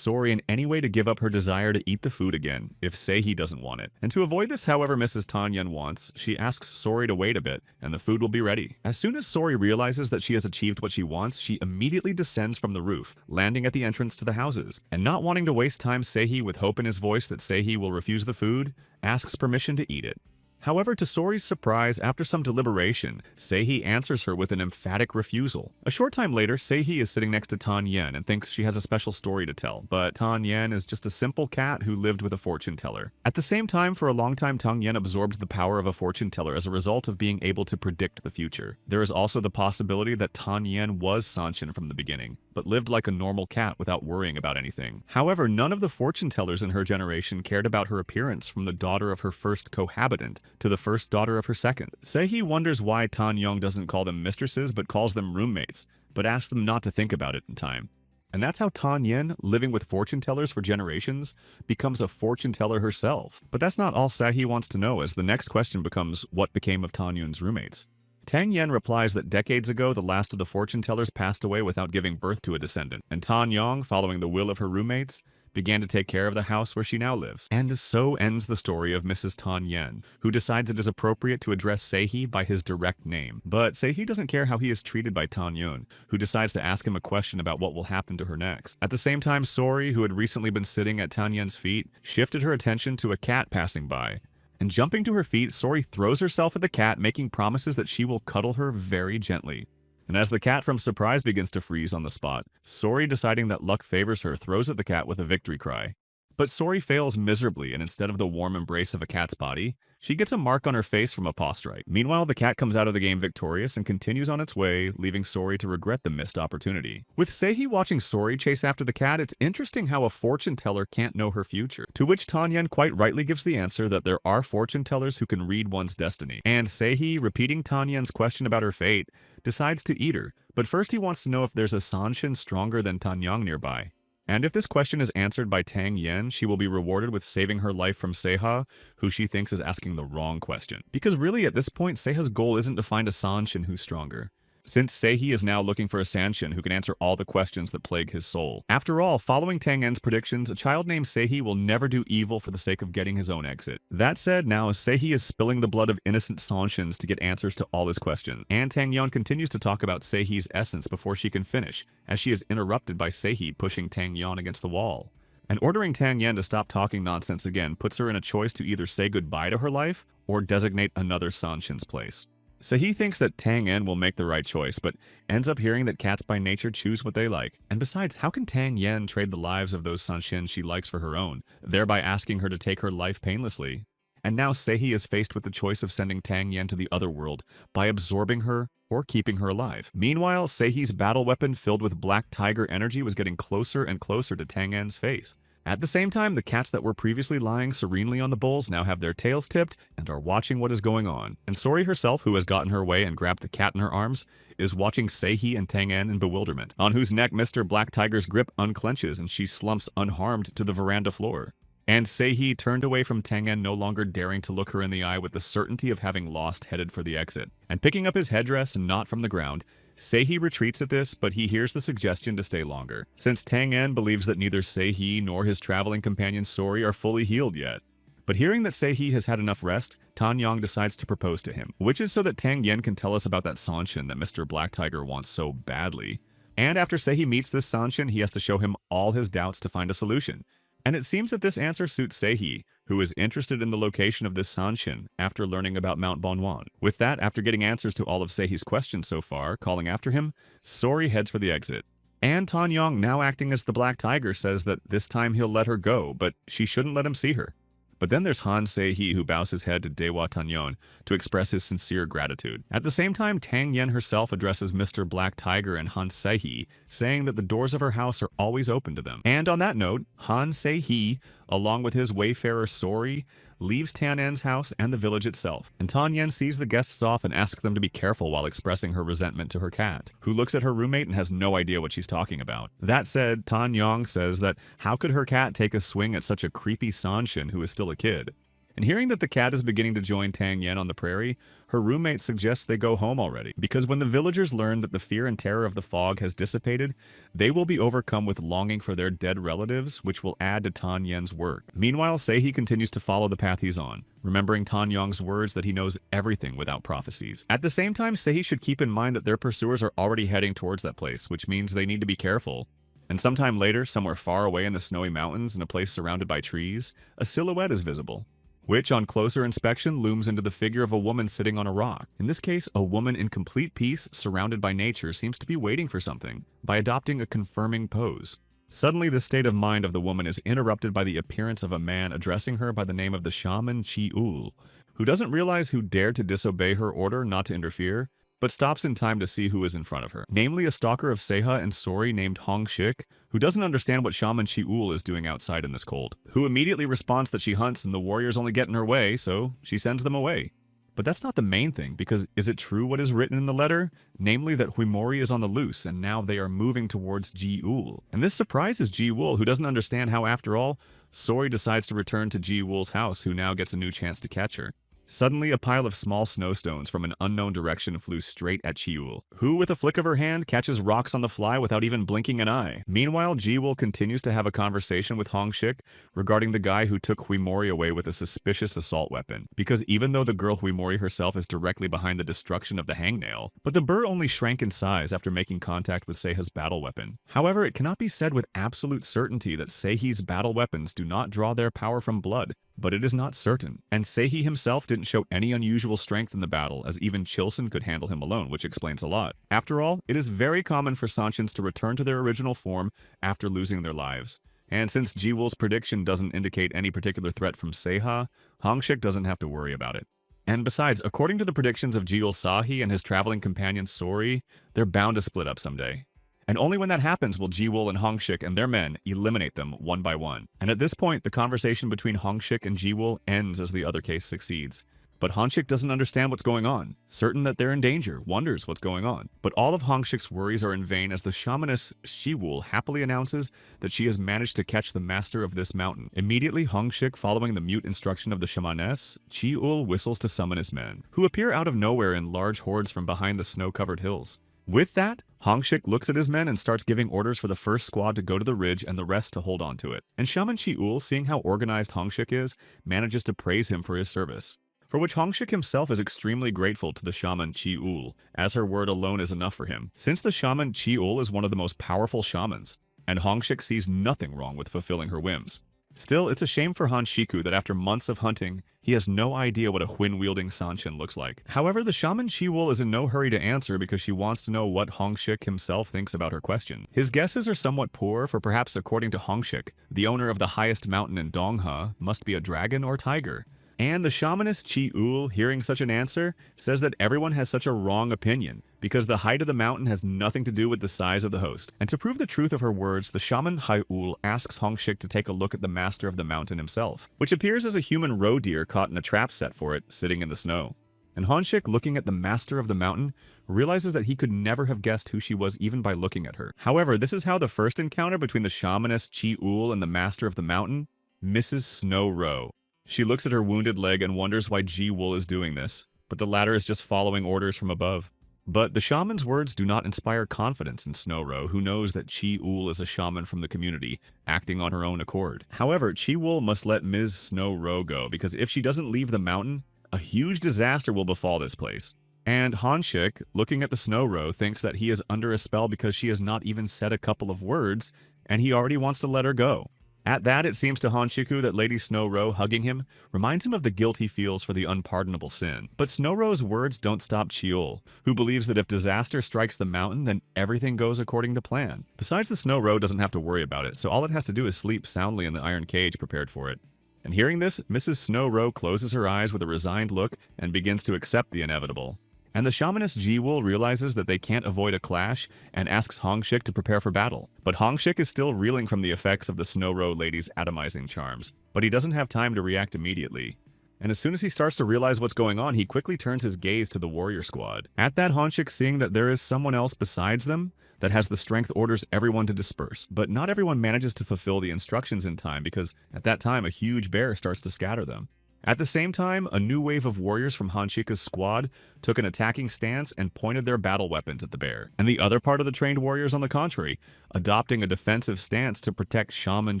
Sori in any way to give up her desire to eat the food again, if Seihi doesn't want it. And to avoid this, however Mrs. Tang En wants, she asks Sori to wait a bit, and the food will be ready. As soon as Sori realizes that she has achieved what she wants, she immediately descends from the roof, landing at the entrance to the houses. And not wanting to waste time, Seihi, with hope in his voice that Seihi will refuse the food, asks permission to eat it. However, to Sori's surprise, after some deliberation, Seihi answers her with an emphatic refusal. A short time later, Seihi is sitting next to Tan Yan and thinks she has a special story to tell, but Tan Yan is just a simple cat who lived with a fortune teller. At the same time, for a long time, Tan Yan absorbed the power of a fortune teller as a result of being able to predict the future. There is also the possibility that Tan Yan was Sanshin from the beginning, but lived like a normal cat without worrying about anything. However, none of the fortune tellers in her generation cared about her appearance, from the daughter of her first cohabitant to the first daughter of her second. Seihi wonders why Tan Yong doesn't call them mistresses but calls them roommates, but asks them not to think about it in time. And that's how Tan Yen, living with fortune tellers for generations, becomes a fortune teller herself. But that's not all Seihi wants to know, as the next question becomes what became of Tan Yun's roommates. Tang Yen replies that decades ago the last of the fortune tellers passed away without giving birth to a descendant, and Tan Yong, following the will of her roommates, began to take care of the house where she now lives. And so ends the story of Mrs. Tan Yen, who decides it is appropriate to address Seihi by his direct name. But Seihi doesn't care how he is treated by Tan Yun, who decides to ask him a question about what will happen to her next. At the same time, Sori, who had recently been sitting at Tan Yen's feet, shifted her attention to a cat passing by. And jumping to her feet, Sori throws herself at the cat, making promises that she will cuddle her very gently. And as the cat from surprise begins to freeze on the spot, Sori, deciding that luck favors her, throws at the cat with a victory cry. But Sori fails miserably, and instead of the warm embrace of a cat's body, she gets a mark on her face from a paw strike. Meanwhile, the cat comes out of the game victorious and continues on its way, leaving Sori to regret the missed opportunity. With Seihi watching Sori chase after the cat, it's interesting how a fortune teller can't know her future. To which Tan Yen quite rightly gives the answer that there are fortune tellers who can read one's destiny. And Seihi, repeating Tan Yen's question about her fate, decides to eat her. But first he wants to know if there's a Sanshin stronger than Tan Yang nearby. And if this question is answered by Tang Yen, she will be rewarded with saving her life from Seiha, who she thinks is asking the wrong question. Because really at this point, Seiha's goal isn't to find a Sanshin who's stronger, since Seihi is now looking for a Sanshin who can answer all the questions that plague his soul. After all, following Tang Yen's predictions, a child named Seihi will never do evil for the sake of getting his own exit. That said, now Seihi is spilling the blood of innocent Sanshins to get answers to all his questions. And Tang Yon continues to talk about Seihi's essence before she can finish, as she is interrupted by Seihi pushing Tang Yon against the wall. And ordering Tang Yen to stop talking nonsense again puts her in a choice to either say goodbye to her life or designate another Sanshin's place. Seihi thinks that Tang Yen will make the right choice, but ends up hearing that cats by nature choose what they like. And besides, how can Tang Yen trade the lives of those Sanshin she likes for her own, thereby asking her to take her life painlessly? And now Seihi is faced with the choice of sending Tang Yen to the other world by absorbing her or keeping her alive. Meanwhile, Seihi's battle weapon filled with black tiger energy was getting closer and closer to Tang Yen's face. At the same time, the cats that were previously lying serenely on the bowls now have their tails tipped and are watching what is going on. And Sori herself, who has gotten her way and grabbed the cat in her arms, is watching Seihi and Tang Yen in bewilderment, on whose neck Mr. Black Tiger's grip unclenches and she slumps unharmed to the veranda floor. And Seihi, turned away from Tang Yen, no longer daring to look her in the eye with the certainty of having lost, headed for the exit. And picking up his headdress and not from the ground, Seihi retreats at this, but he hears the suggestion to stay longer, since Tang Yen believes that neither Seihi nor his traveling companion Sori are fully healed yet. But hearing that Seihi has had enough rest, Tan Yang decides to propose to him, which is so that Tang Yen can tell us about that Sanshin that Mr. Black Tiger wants so badly. And after Seihi meets this Sanshin, he has to show him all his doubts to find a solution. And it seems that this answer suits Seihi, who is interested in the location of this Sanshin after learning about Mount Bonwan. With that, after getting answers to all of Seihi's questions so far, calling after him, Sori heads for the exit. And Tan Yang, now acting as the Black Tiger, says that this time he'll let her go, but she shouldn't let him see her. But then there's Han Seihi, who bows his head to Dewa Tanyon to express his sincere gratitude. At the same time, Tang Yen herself addresses Mr. Black Tiger and Han Seihi, saying that the doors of her house are always open to them. And on that note, Han Seihi, along with his wayfarer Sori, leaves Tan Yen's house and the village itself. And Tan Yen sees the guests off and asks them to be careful while expressing her resentment to her cat, who looks at her roommate and has no idea what she's talking about. That said, Tan Yang says that how could her cat take a swing at such a creepy Sanshin who is still a kid? And hearing that the cat is beginning to join Tang Yen on the prairie, her roommate suggests they go home already, because when the villagers learn that the fear and terror of the fog has dissipated, they will be overcome with longing for their dead relatives, which will add to Tan Yen's work. Meanwhile, Seihi continues to follow the path he's on, remembering Tan Yang's words that he knows everything without prophecies. At the same time, Seihi should keep in mind that their pursuers are already heading towards that place, which means they need to be careful. And sometime later, somewhere far away in the snowy mountains in a place surrounded by trees, a silhouette is visible, which on closer inspection looms into the figure of a woman sitting on a rock. In this case, a woman in complete peace, surrounded by nature, seems to be waiting for something by adopting a confirming pose. Suddenly, the state of mind of the woman is interrupted by the appearance of a man addressing her by the name of the shaman Chi-ul, who doesn't realize who dared to disobey her order not to interfere, but stops in time to see who is in front of her, namely a stalker of Seiha and Sori named Hong Shik, who doesn't understand what Shaman Chi-ul is doing outside in this cold, who immediately responds that she hunts and the warriors only get in her way, so she sends them away. But that's not the main thing, because is it true what is written in the letter? Namely that Huimori is on the loose, and now they are moving towards Ji-ul. And this surprises Ji-ul, who doesn't understand how, after all, Sori decides to return to Ji-ul's house, who now gets a new chance to catch her. Suddenly, a pile of small snowstones from an unknown direction flew straight at Chiul, who, with a flick of her hand, catches rocks on the fly without even blinking an eye. Meanwhile, Jiwol continues to have a conversation with Hongshik regarding the guy who took Huimori away with a suspicious assault weapon, because even though the girl Huimori herself is directly behind the destruction of the hangnail, but the burr only shrank in size after making contact with Seiha's battle weapon. However, it cannot be said with absolute certainty that Seihi's battle weapons do not draw their power from blood, but it is not certain, and Seihi himself didn't show any unusual strength in the battle, as even Chilson could handle him alone, which explains a lot. After all, it is very common for Sanshins to return to their original form after losing their lives. And since Jiwol's prediction doesn't indicate any particular threat from Seiha, Hongshik doesn't have to worry about it. And besides, according to the predictions of Jiul Sahi and his traveling companion Sori, they're bound to split up someday. And only when that happens will Jiwol and Hongshik and their men eliminate them one by one. And at this point, the conversation between Hongshik and Jiwol ends as the other case succeeds. But Hongshik doesn't understand what's going on, certain that they're in danger, wonders what's going on. But all of Hongshik's worries are in vain as the shamaness Shiwul happily announces that she has managed to catch the master of this mountain. Immediately, Hongshik, following the mute instruction of the shamaness, Chiul whistles to summon his men, who appear out of nowhere in large hordes from behind the snow-covered hills. With that, Hongshik looks at his men and starts giving orders for the first squad to go to the ridge and the rest to hold on to it. And Shaman Chiul, seeing how organized Hongshik is, manages to praise him for his service, for which Hongshik himself is extremely grateful to the shaman Chiul, as her word alone is enough for him, since the shaman Chiul is one of the most powerful shamans, and Hongshik sees nothing wrong with fulfilling her whims. Still, it's a shame for Han Shiku that after months of hunting, he has no idea what a Huin-wielding Sanshin looks like. However, the shaman Chiwol is in no hurry to answer because she wants to know what Hongshik himself thinks about her question. His guesses are somewhat poor, for perhaps according to Hongshik, the owner of the highest mountain in Dongha must be a dragon or tiger. And the shamanist Chiul, hearing such an answer, says that everyone has such a wrong opinion, because the height of the mountain has nothing to do with the size of the host. And to prove the truth of her words, the shaman Haiul asks Hongshik to take a look at the master of the mountain himself, which appears as a human roe deer caught in a trap set for it, sitting in the snow. And Hongshik, looking at the master of the mountain, realizes that he could never have guessed who she was even by looking at her. However, this is how the first encounter between the shamanist Chiul and the master of the mountain, Mrs. Snow Roe. She looks at her wounded leg and wonders why Jiwol is doing this, but the latter is just following orders from above. But the shaman's words do not inspire confidence in Snowro, who knows that Chiul is a shaman from the community, acting on her own accord. However, Chiul must let Ms. Snowro go, because if she doesn't leave the mountain, a huge disaster will befall this place. And Hongshik, looking at the Snowro, thinks that he is under a spell because she has not even said a couple of words, and he already wants to let her go. At that, it seems to Honshiku that Lady Snowro hugging him reminds him of the guilt he feels for the unpardonable sin. But Snowro's words don't stop Chiul, who believes that if disaster strikes the mountain, then everything goes according to plan. Besides, the Snowro doesn't have to worry about it, so all it has to do is sleep soundly in the iron cage prepared for it. And hearing this, Mrs. Snowro closes her eyes with a resigned look and begins to accept the inevitable. And the shamanist Jiwol realizes that they can't avoid a clash and asks Hongshik to prepare for battle. But Hongshik is still reeling from the effects of the Snowro lady's atomizing charms, but he doesn't have time to react immediately. And as soon as he starts to realize what's going on, he quickly turns his gaze to the warrior squad. At that, Hongshik, seeing that there is someone else besides them that has the strength, orders everyone to disperse. But not everyone manages to fulfill the instructions in time, because at that time a huge bear starts to scatter them. At the same time, a new wave of warriors from Honshika's squad took an attacking stance and pointed their battle weapons at the bear. And the other part of the trained warriors, on the contrary, adopting a defensive stance to protect Shaman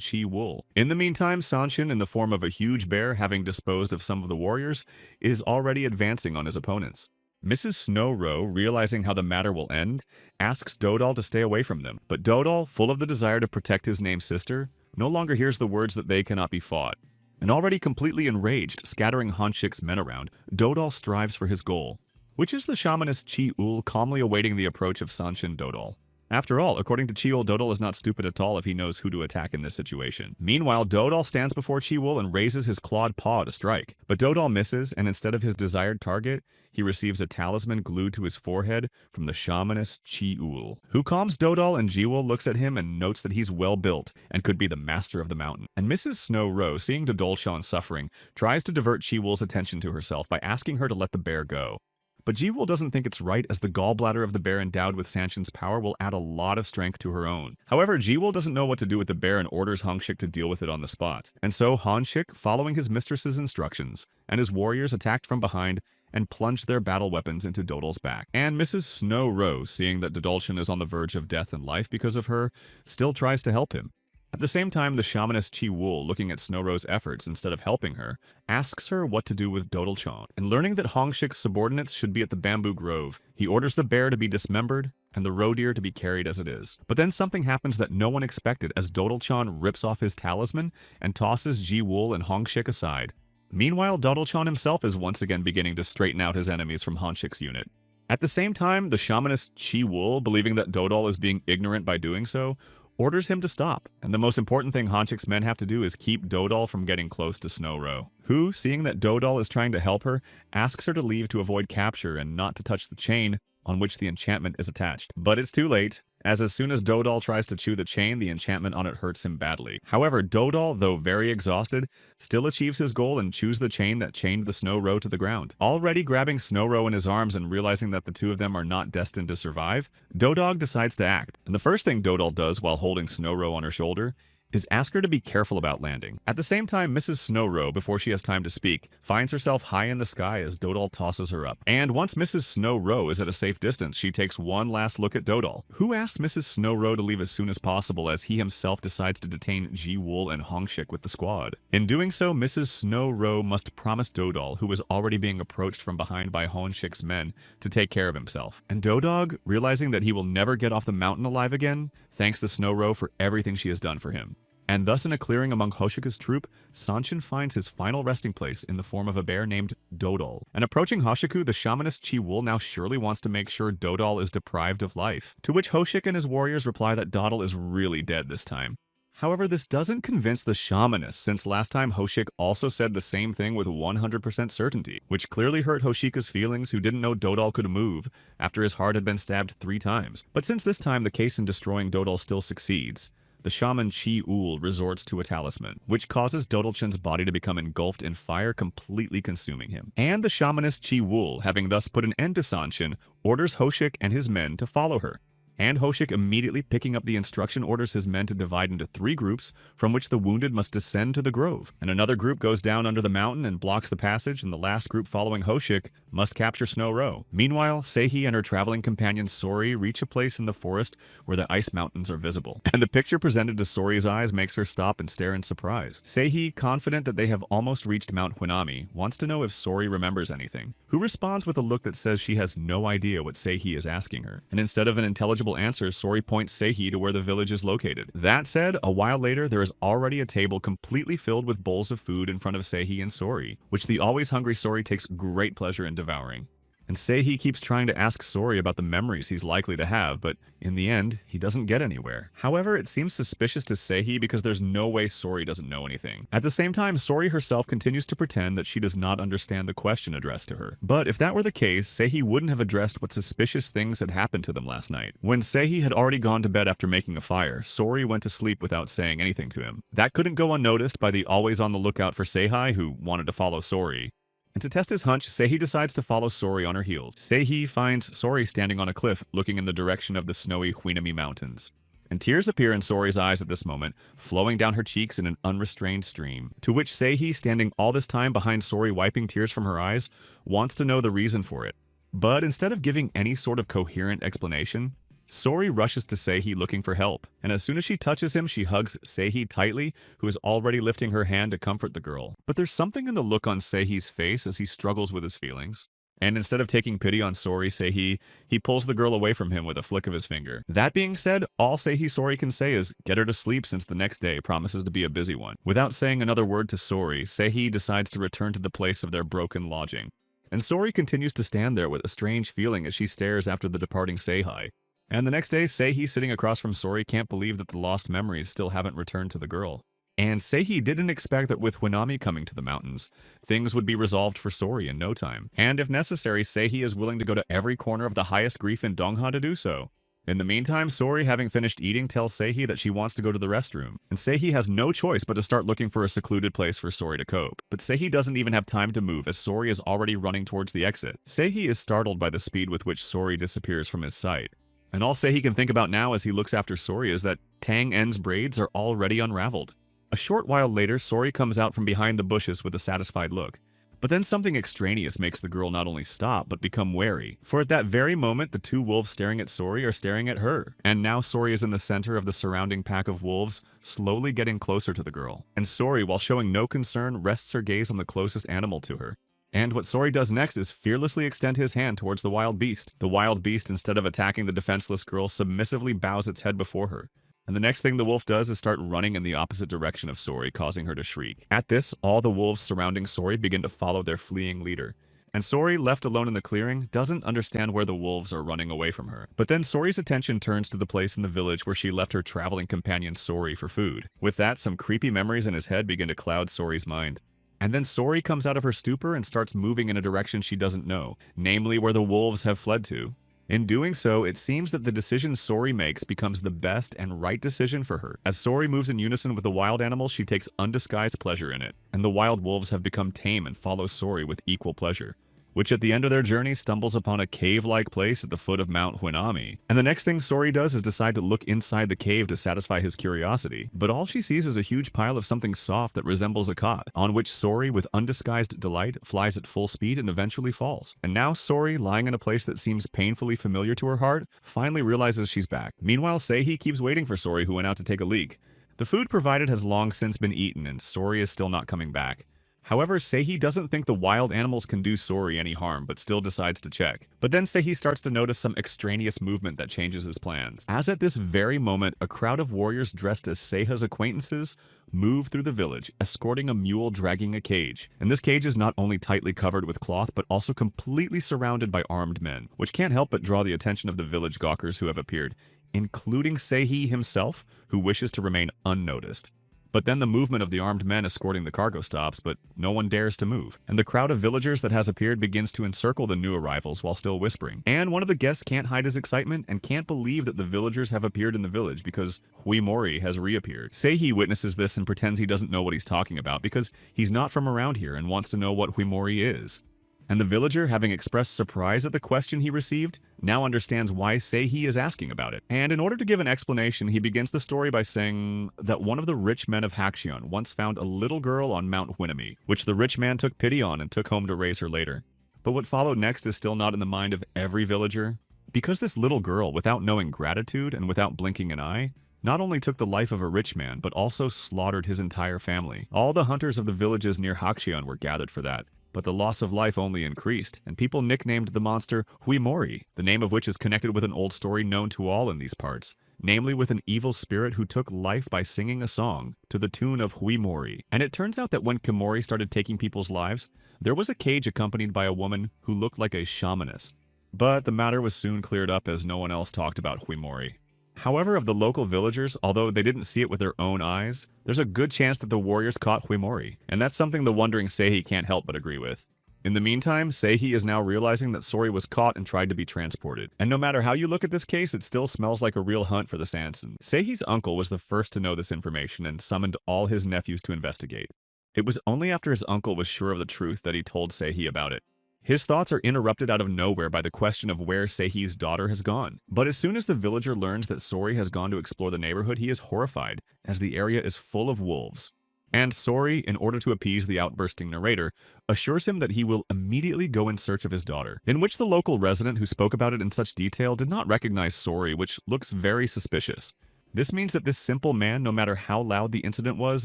Chiwul. In the meantime, Sanshin, in the form of a huge bear, having disposed of some of the warriors, is already advancing on his opponents. Mrs. Snowro, realizing how the matter will end, asks Dodal to stay away from them. But Dodal, full of the desire to protect his named sister, no longer hears the words that they cannot be fought. And already completely enraged, scattering Honshik's men around, Dodal strives for his goal, which is the shamanist Chiul calmly awaiting the approach of Sanshin Dodal. After all, according to Chiul, Dodal is not stupid at all if he knows who to attack in this situation. Meanwhile, Dodal stands before Chiul and raises his clawed paw to strike. But Dodal misses, and instead of his desired target, he receives a talisman glued to his forehead from the shamanist Chiul, who calms Dodal, and Jiwol looks at him and notes that he's well built and could be the master of the mountain. And Mrs. Snowro, seeing Dodalshan suffering, tries to divert Chiwul's attention to herself by asking her to let the bear go. But Ji-Wool doesn't think it's right, as the gallbladder of the bear endowed with Sanshin's power will add a lot of strength to her own. However, Ji-Wool doesn't know what to do with the bear and orders Hongshik to deal with it on the spot. And so Hongshik, following his mistress's instructions, and his warriors attacked from behind and plunged their battle weapons into Dodal's back. And Mrs. Snow Rose, seeing that Dodalchan is on the verge of death and life because of her, still tries to help him. At the same time, the shamaness Chi-Wool, looking at Snow Rose's efforts instead of helping her, asks her what to do with Dodalchan. And learning that Hongshik's subordinates should be at the bamboo grove, he orders the bear to be dismembered and the roe deer to be carried as it is. But then something happens that no one expected, as Dodalchan rips off his talisman and tosses Ji-Wool and Hongshik aside. Meanwhile, Dodalchan himself is once again beginning to straighten out his enemies from Hongshik's unit. At the same time, the shamaness Chi-Wool, believing that Dodal is being ignorant by doing so, orders him to stop, and the most important thing Hongshik's men have to do is keep Dodal from getting close to Snow Roe, who, seeing that Dodal is trying to help her, asks her to leave to avoid capture and not to touch the chain on which the enchantment is attached. But it's too late, as soon as Dodal tries to chew the chain, the enchantment on it hurts him badly. However, Dodal, though very exhausted, still achieves his goal and chews the chain that chained the Snow Roe to the ground. Already grabbing Snow Roe in his arms and realizing that the two of them are not destined to survive, Dodog decides to act. And the first thing Dodal does while holding Snow Roe on her shoulder is ask her to be careful about landing. At the same time, Mrs. Snow Roe, before she has time to speak, finds herself high in the sky as Dodal tosses her up. And once Mrs. Snow Roe is at a safe distance, she takes one last look at Dodal, who asks Mrs. Snow Roe to leave as soon as possible, as he himself decides to detain Ji-Wool and Hongshik with the squad. In doing so, Mrs. Snow Roe must promise Dodal, who was already being approached from behind by Hongshik's men, to take care of himself. And Dodog, realizing that he will never get off the mountain alive again, thanks the Snow Roe for everything she has done for him. And thus, in a clearing among Hoshika's troop, Sanshin finds his final resting place in the form of a bear named Dodal. And approaching Hoshiku, the shamaness Chi-Wool now surely wants to make sure Dodal is deprived of life. To which Hoshik and his warriors reply that Dodal is really dead this time. However, this doesn't convince the shamaness, since last time Hoshik also said the same thing with 100% certainty, which clearly hurt Hoshika's feelings, who didn't know Dodal could move after his heart had been stabbed 3 times. But since this time the case in destroying Dodal still succeeds, the shaman Chi-Wool resorts to a talisman, which causes Dodalchan's body to become engulfed in fire, completely consuming him. And the shamaness Chi-Wool, having thus put an end to Sanshin, orders Hoshik and his men to follow her. And Hoshik, immediately picking up the instruction, orders his men to divide into 3 groups, from which the wounded must descend to the grove. And another group goes down under the mountain and blocks the passage, and the last group following Hoshik must capture Snow Roe. Meanwhile, Seihi and her traveling companion Sori reach a place in the forest where the ice mountains are visible. And the picture presented to Sori's eyes makes her stop and stare in surprise. Seihi, confident that they have almost reached Mount Huinami, wants to know if Sori remembers anything, who responds with a look that says she has no idea what Seihi is asking her. And instead of an intelligible answer, Sori points Seihi to where the village is located. That said, a while later, there is already a table completely filled with bowls of food in front of Seihi and Sori, which the always hungry Sori takes great pleasure in devouring. And Seihi keeps trying to ask Sori about the memories he's likely to have, but in the end, he doesn't get anywhere. However, it seems suspicious to Seihi because there's no way Sori doesn't know anything. At the same time, Sori herself continues to pretend that she does not understand the question addressed to her. But if that were the case, Seihi wouldn't have addressed what suspicious things had happened to them last night. When Seihi had already gone to bed after making a fire, Sori went to sleep without saying anything to him. That couldn't go unnoticed by the always on the lookout for Seihai, who wanted to follow Sori. And to test his hunch, Seihi decides to follow Sori on her heels. Seihi finds Sori standing on a cliff, looking in the direction of the snowy Huinami Mountains. And tears appear in Sori's eyes at this moment, flowing down her cheeks in an unrestrained stream. To which Seihi, standing all this time behind Sori wiping tears from her eyes, wants to know the reason for it. But instead of giving any sort of coherent explanation, Sori rushes to Seihi looking for help, and as soon as she touches him, she hugs Seihi tightly, who is already lifting her hand to comfort the girl. But there's something in the look on Seihi's face as he struggles with his feelings. And instead of taking pity on Sori, Seihi, he pulls the girl away from him with a flick of his finger. That being said, all Seihi Sori can say is get her to sleep, since the next day promises to be a busy one. Without saying another word to Sori, Seihi decides to return to the place of their broken lodging. And Sori continues to stand there with a strange feeling as she stares after the departing Seihai. And the next day, Seihi, sitting across from Sori, can't believe that the lost memories still haven't returned to the girl. And Seihi didn't expect that with Huinami coming to the mountains, things would be resolved for Sori in no time. And if necessary, Seihi is willing to go to every corner of the highest grief in Dongha to do so. In the meantime, Sori, having finished eating, tells Seihi that she wants to go to the restroom, and Seihi has no choice but to start looking for a secluded place for Sori to cope. But Seihi doesn't even have time to move as Sori is already running towards the exit. Seihi is startled by the speed with which Sori disappears from his sight. And all Seihi can think about now as he looks after Sori is that Tang En's braids are already unraveled. A short while later, Sori comes out from behind the bushes with a satisfied look. But then something extraneous makes the girl not only stop, but become wary. For at that very moment, the two wolves staring at Sori are staring at her. And now Sori is in the center of the surrounding pack of wolves, slowly getting closer to the girl. And Sori, while showing no concern, rests her gaze on the closest animal to her. And what Sori does next is fearlessly extend his hand towards the wild beast. The wild beast, instead of attacking the defenseless girl, submissively bows its head before her. And the next thing the wolf does is start running in the opposite direction of Sori, causing her to shriek. At this, all the wolves surrounding Sori begin to follow their fleeing leader. And Sori, left alone in the clearing, doesn't understand where the wolves are running away from her. But then Sori's attention turns to the place in the village where she left her traveling companion Sori for food. With that, some creepy memories in his head begin to cloud Sori's mind. And then Sori comes out of her stupor and starts moving in a direction she doesn't know, namely where the wolves have fled to. In doing so, it seems that the decision Sori makes becomes the best and right decision for her. As Sori moves in unison with the wild animals, she takes undisguised pleasure in it, and the wild wolves have become tame and follow Sori with equal pleasure, which at the end of their journey stumbles upon a cave-like place at the foot of Mount Huinami. And the next thing Sori does is decide to look inside the cave to satisfy his curiosity, but all she sees is a huge pile of something soft that resembles a cot, on which Sori, with undisguised delight, flies at full speed and eventually falls. And now Sori, lying in a place that seems painfully familiar to her heart, finally realizes she's back. Meanwhile, Seihi keeps waiting for Sori, who went out to take a leak. The food provided has long since been eaten, and Sori is still not coming back. However, Seihi doesn't think the wild animals can do Sori any harm, but still decides to check. But then Seihi starts to notice some extraneous movement that changes his plans. As at this very moment, a crowd of warriors dressed as Seiha's acquaintances move through the village, escorting a mule dragging a cage. And this cage is not only tightly covered with cloth, but also completely surrounded by armed men, which can't help but draw the attention of the village gawkers who have appeared, including Seihi himself, who wishes to remain unnoticed. But then the movement of the armed men escorting the cargo stops, but no one dares to move. And the crowd of villagers that has appeared begins to encircle the new arrivals while still whispering. And one of the guests can't hide his excitement and can't believe that the villagers have appeared in the village because Huimori has reappeared. Seihi witnesses this and pretends he doesn't know what he's talking about because he's not from around here and wants to know what Huimori is. And the villager, having expressed surprise at the question he received, now understands why Seihi is asking about it. And in order to give an explanation, he begins the story by saying that one of the rich men of Hakshion once found a little girl on Mount Huinami, which the rich man took pity on and took home to raise her later. But what followed next is still not in the mind of every villager, because this little girl, without knowing gratitude and without blinking an eye, not only took the life of a rich man, but also slaughtered his entire family. All the hunters of the villages near Hakshion were gathered for that. But the loss of life only increased, and people nicknamed the monster Huimori, the name of which is connected with an old story known to all in these parts, namely with an evil spirit who took life by singing a song to the tune of Huimori. And it turns out that when Kimori started taking people's lives, there was a cage accompanied by a woman who looked like a shamaness. But the matter was soon cleared up as no one else talked about Huimori. However, of the local villagers, although they didn't see it with their own eyes, there's a good chance that the warriors caught Huimori, and that's something the wondering Seihi can't help but agree with. In the meantime, Seihi is now realizing that Sori was caught and tried to be transported. And no matter how you look at this case, it still smells like a real hunt for the Sanson. Seihi's uncle was the first to know this information and summoned all his nephews to investigate. It was only after his uncle was sure of the truth that he told Seihi about it. His thoughts are interrupted out of nowhere by the question of where Seihi's daughter has gone. But as soon as the villager learns that Sori has gone to explore the neighborhood, he is horrified, as the area is full of wolves. And Sori, in order to appease the outbursting narrator, assures him that he will immediately go in search of his daughter, in which the local resident who spoke about it in such detail did not recognize Sori, which looks very suspicious. This means that this simple man, no matter how loud the incident was,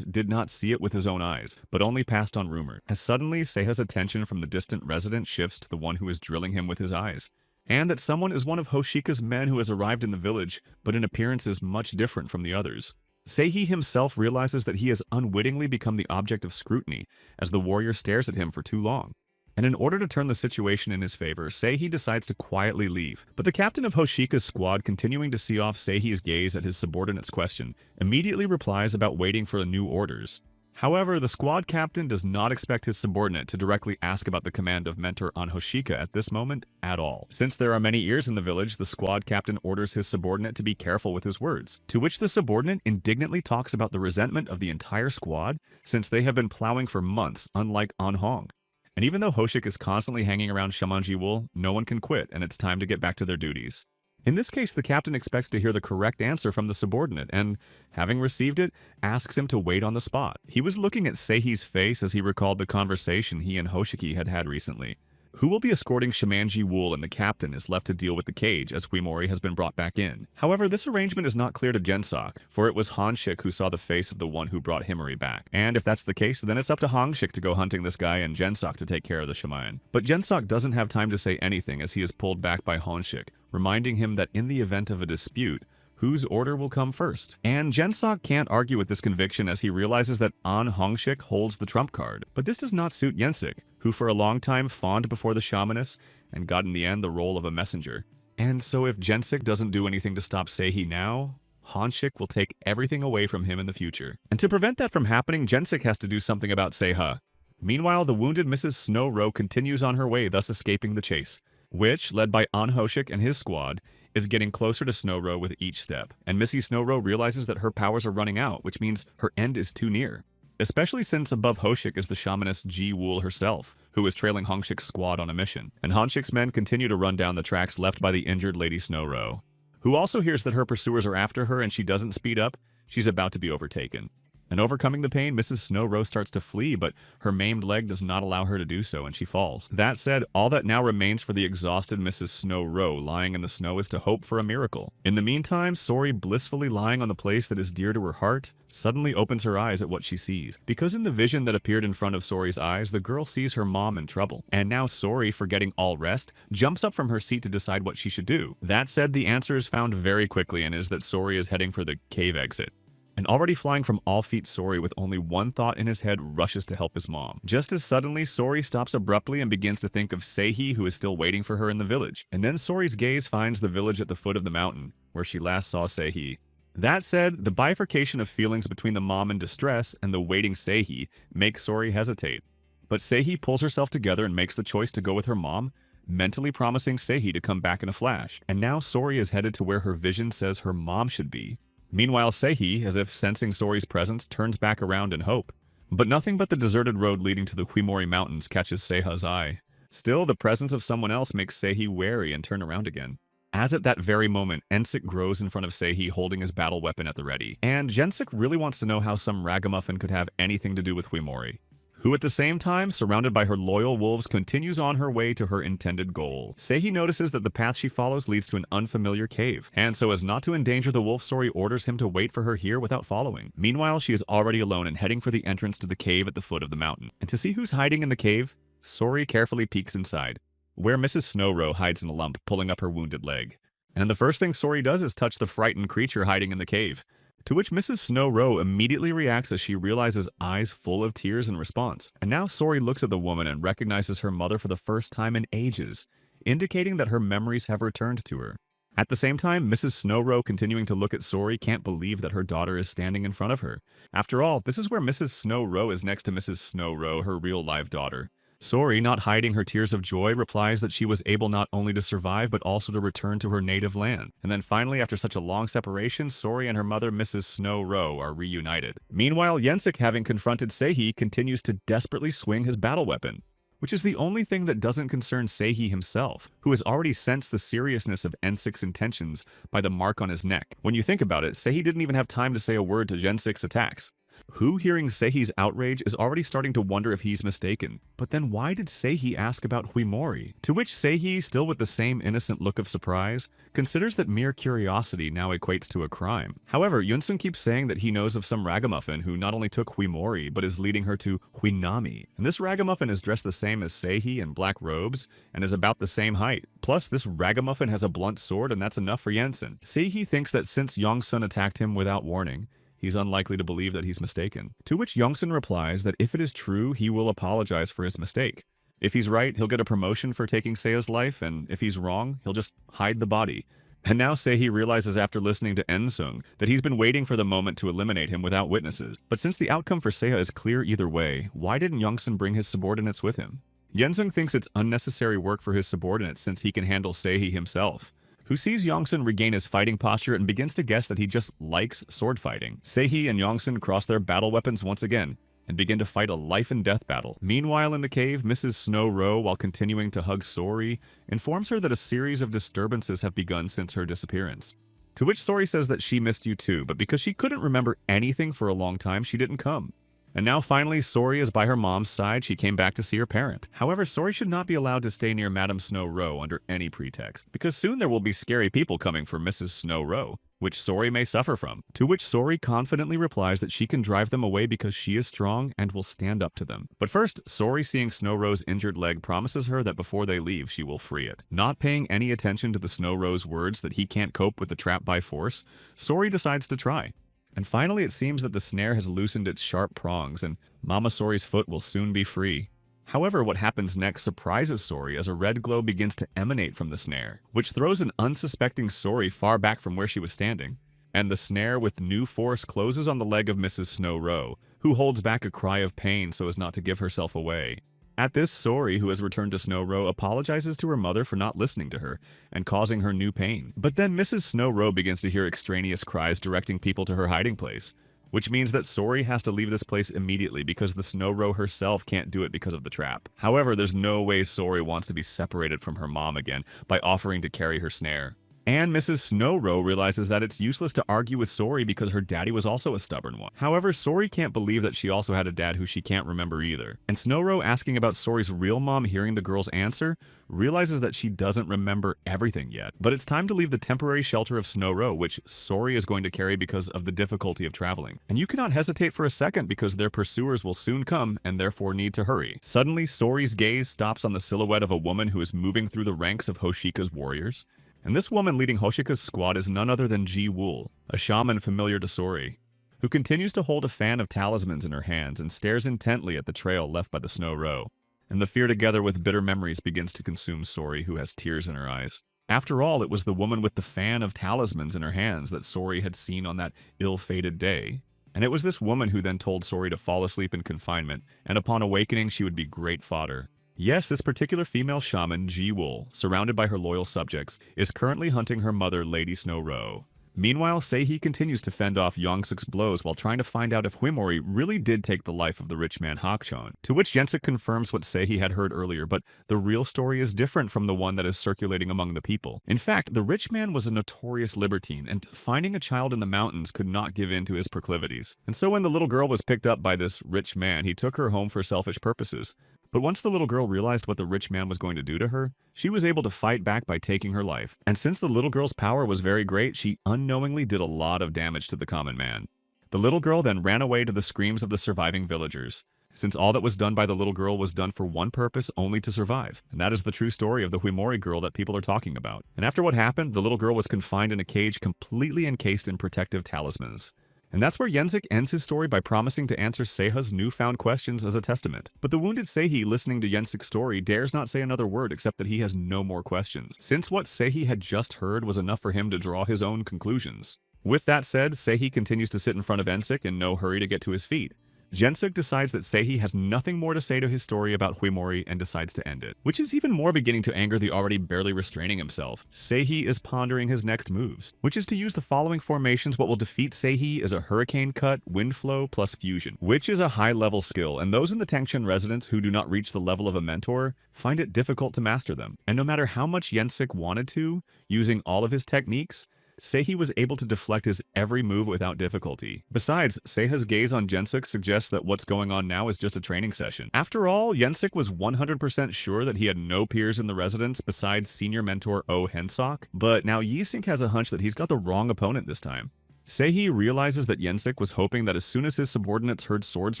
did not see it with his own eyes, but only passed on rumor, as suddenly Seiha's attention from the distant resident shifts to the one who is drilling him with his eyes, and that someone is one of Hoshika's men who has arrived in the village, but in appearance is much different from the others. Seihi himself realizes that he has unwittingly become the object of scrutiny, as the warrior stares at him for too long. And in order to turn the situation in his favor, Seihi decides to quietly leave. But the captain of Hoshika's squad, continuing to see off Seihi's gaze at his subordinate's question, immediately replies about waiting for new orders. However, the squad captain does not expect his subordinate to directly ask about the command of Mentor Anhoshika at this moment at all. Since there are many ears in the village, the squad captain orders his subordinate to be careful with his words, to which the subordinate indignantly talks about the resentment of the entire squad since they have been plowing for months, unlike Anhong. And even though Hoshik is constantly hanging around Shamanji-wool, no one can quit, and it's time to get back to their duties. In this case, the captain expects to hear the correct answer from the subordinate, and, having received it, asks him to wait on the spot. He was looking at Seihi's face as he recalled the conversation he and Hoshiki had had recently. Who will be escorting Shamanji-wool and the captain is left to deal with the cage as Huimori has been brought back in. However, this arrangement is not clear to Gensok, for it was Hanshik who saw the face of the one who brought Himori back. And if that's the case, then it's up to Hanshik to go hunting this guy and Gensok to take care of the shaman. But Gensok doesn't have time to say anything as he is pulled back by Hanshik, reminding him that in the event of a dispute, whose order will come first? And Gensok can't argue with this conviction as he realizes that An Hongshik holds the trump card. But this does not suit Yensik, who for a long time fawned before the shamaness and got in the end the role of a messenger. And so if Gensik doesn't do anything to stop Seihi now, Hanshik will take everything away from him in the future. And to prevent that from happening, Gensik has to do something about Seiha. Meanwhile, the wounded Mrs. Snow-Ro continues on her way, thus escaping the chase, which, led by An Hoshik and his squad, is getting closer to Snow-Ro with each step. And Missy Snow-Ro realizes that her powers are running out, which means her end is too near. Especially since above Hoshik is the shamaness Ji-Wool herself, who is trailing Hongshik's squad on a mission. And Hanshik's men continue to run down the tracks left by the injured Lady Snow-Ro, who also hears that her pursuers are after her and she doesn't speed up, she's about to be overtaken. And overcoming the pain, Mrs. Snow-Ro starts to flee, but her maimed leg does not allow her to do so, and she falls. That said, all that now remains for the exhausted Mrs. Snow-Ro lying in the snow is to hope for a miracle. In the meantime, Sori, blissfully lying on the place that is dear to her heart, suddenly opens her eyes at what she sees. Because in the vision that appeared in front of Sori's eyes, the girl sees her mom in trouble. And now Sori, forgetting all rest, jumps up from her seat to decide what she should do. That said, the answer is found very quickly and is that Sori is heading for the cave exit. And already flying from all feet, Sori, with only one thought in his head, rushes to help his mom. Just as suddenly, Sori stops abruptly and begins to think of Seihi, who is still waiting for her in the village. And then Sori's gaze finds the village at the foot of the mountain, where she last saw Seihi. That said, the bifurcation of feelings between the mom in distress and the waiting Seihi make Sori hesitate. But Seihi pulls herself together and makes the choice to go with her mom, mentally promising Seihi to come back in a flash. And now Sori is headed to where her vision says her mom should be. Meanwhile, Seihi, as if sensing Sori's presence, turns back around in hope. But nothing but the deserted road leading to the Huimori Mountains catches Seiha's eye. Still, the presence of someone else makes Seihi wary and turn around again. As at that very moment, Ensik grows in front of Seihi holding his battle weapon at the ready. And Gensik really wants to know how some ragamuffin could have anything to do with Huimori, who at the same time, surrounded by her loyal wolves, continues on her way to her intended goal. Seihi notices that the path she follows leads to an unfamiliar cave, and so as not to endanger the wolf, Sori orders him to wait for her here without following. Meanwhile, she is already alone and heading for the entrance to the cave at the foot of the mountain. And to see who's hiding in the cave, Sori carefully peeks inside, where Mrs. Snow-Ro hides in a lump, pulling up her wounded leg. And the first thing Sori does is touch the frightened creature hiding in the cave, to which Mrs. Snow-Ro immediately reacts as she realizes eyes full of tears in response. And now Sori looks at the woman and recognizes her mother for the first time in ages, indicating that her memories have returned to her. At the same time, Mrs. Snow-Ro, continuing to look at Sori, can't believe that her daughter is standing in front of her. After all, this is where Mrs. Snow-Ro is next to Mrs. Snow-Ro, her real-life daughter. Sori, not hiding her tears of joy, replies that she was able not only to survive but also to return to her native land. And then finally, after such a long separation, Sori and her mother, Mrs. Snow-Ro, are reunited. Meanwhile, Yensik, having confronted Seihi, continues to desperately swing his battle weapon, which is the only thing that doesn't concern Seihi himself, who has already sensed the seriousness of Ensik's intentions by the mark on his neck. When you think about it, Seihi didn't even have time to say a word to Gensik's attacks, who, hearing Seihi's outrage, is already starting to wonder if he's mistaken. But then why did Seihi ask about Huimori? To which Seihi, still with the same innocent look of surprise, considers that mere curiosity now equates to a crime. However, Yunsun keeps saying that he knows of some ragamuffin who not only took Huimori, but is leading her to Huinami. And this ragamuffin is dressed the same as Seihi in black robes, and is about the same height. Plus, this ragamuffin has a blunt sword, and that's enough for Yunsun. Seihi thinks that since Yongsun attacked him without warning, he's unlikely to believe that he's mistaken. To which Yongsun replies that if it is true, he will apologize for his mistake. If he's right, he'll get a promotion for taking Seiya's life, and if he's wrong, he'll just hide the body. And now Seihi realizes after listening to Ensung that he's been waiting for the moment to eliminate him without witnesses. But since the outcome for Seiha is clear either way, why didn't Youngsun bring his subordinates with him? Yenzung thinks it's unnecessary work for his subordinates since he can handle Seihi himself, who sees Youngsun regain his fighting posture and begins to guess that he just likes sword fighting. Seihi and Youngsun cross their battle weapons once again and begin to fight a life-and-death battle. Meanwhile in the cave, Mrs. Snow Rowe, while continuing to hug Sori, informs her that a series of disturbances have begun since her disappearance. To which Sori says that she missed you too, but because she couldn't remember anything for a long time, she didn't come. And now finally, Sori is by her mom's side. She came back to see her parent. However, Sori should not be allowed to stay near Madame Snow Rowe under any pretext, because soon there will be scary people coming for Mrs. Snow Rowe, which Sori may suffer from. To which Sori confidently replies that she can drive them away because she is strong and will stand up to them. But first, Sori, seeing Snow Rowe's injured leg, promises her that before they leave, she will free it. Not paying any attention to the Snow Rowe's words that he can't cope with the trap by force, Sori decides to try. And finally, it seems that the snare has loosened its sharp prongs, and Mama Sori's foot will soon be free. However, what happens next surprises Sori as a red glow begins to emanate from the snare, which throws an unsuspecting Sori far back from where she was standing. And the snare with new force closes on the leg of Mrs. Snow Rowe, who holds back a cry of pain so as not to give herself away. At this, Sori, who has returned to Snow Rowe, apologizes to her mother for not listening to her and causing her new pain. But then Mrs. Snow Rowe begins to hear extraneous cries directing people to her hiding place, which means that Sori has to leave this place immediately because the Snow Rowe herself can't do it because of the trap. However, there's no way Sori wants to be separated from her mom again by offering to carry her snare. And Mrs. Snow Rowe realizes that it's useless to argue with Sori because her daddy was also a stubborn one. However, Sori can't believe that she also had a dad who she can't remember either. And Snow Rowe, asking about Sori's real mom, hearing the girl's answer, realizes that she doesn't remember everything yet. But it's time to leave the temporary shelter of Snow Rowe, which Sori is going to carry because of the difficulty of traveling. And you cannot hesitate for a second because their pursuers will soon come and therefore need to hurry. Suddenly, Sori's gaze stops on the silhouette of a woman who is moving through the ranks of Hoshika's warriors. And this woman leading Hoshika's squad is none other than Ji Wool, a shaman familiar to Sori, who continues to hold a fan of talismans in her hands and stares intently at the trail left by the Snow Rowe. And the fear together with bitter memories begins to consume Sori, who has tears in her eyes. After all, it was the woman with the fan of talismans in her hands that Sori had seen on that ill-fated day. And it was this woman who then told Sori to fall asleep in confinement, and upon awakening she would be great fodder. Yes, this particular female shaman, Ji Wool, surrounded by her loyal subjects, is currently hunting her mother, Lady Snow Rowe. Meanwhile, Seihi continues to fend off Yongsuk's blows while trying to find out if Huimori really did take the life of the rich man Hakchon, to which Yensuk confirms what Seihi had heard earlier, but the real story is different from the one that is circulating among the people. In fact, the rich man was a notorious libertine, and finding a child in the mountains could not give in to his proclivities. And so when the little girl was picked up by this rich man, he took her home for selfish purposes. But once the little girl realized what the rich man was going to do to her, she was able to fight back by taking her life. And since the little girl's power was very great, she unknowingly did a lot of damage to the common man. The little girl then ran away to the screams of the surviving villagers, since all that was done by the little girl was done for one purpose, only to survive. And that is the true story of the Huimori girl that people are talking about. And after what happened, the little girl was confined in a cage completely encased in protective talismans. And that's where Yensuk ends his story by promising to answer Seiha's newfound questions as a testament. But the wounded Seihi, listening to Yensuk's story, dares not say another word except that he has no more questions, since what Seihi had just heard was enough for him to draw his own conclusions. With that said, Seihi continues to sit in front of Yensuk in no hurry to get to his feet. Yensuk decides that Seihi has nothing more to say to his story about Huimori and decides to end it, which is even more beginning to anger the already barely restraining himself. Seihi is pondering his next moves, which is to use the following formations. What will defeat Seihi is a Hurricane Cut, Wind Flow, plus Fusion, which is a high-level skill, and those in the Tangshan residence who do not reach the level of a mentor find it difficult to master them. And no matter how much Yensuk wanted to, using all of his techniques, Seihi was able to deflect his every move without difficulty. Besides, Seiha's gaze on Yensuk suggests that what's going on now is just a training session. After all, Yensuk was 100% sure that he had no peers in the residence besides senior mentor Oh Hensok, but now Yisink has a hunch that he's got the wrong opponent this time. Seihi realizes that Yensuk was hoping that as soon as his subordinates heard swords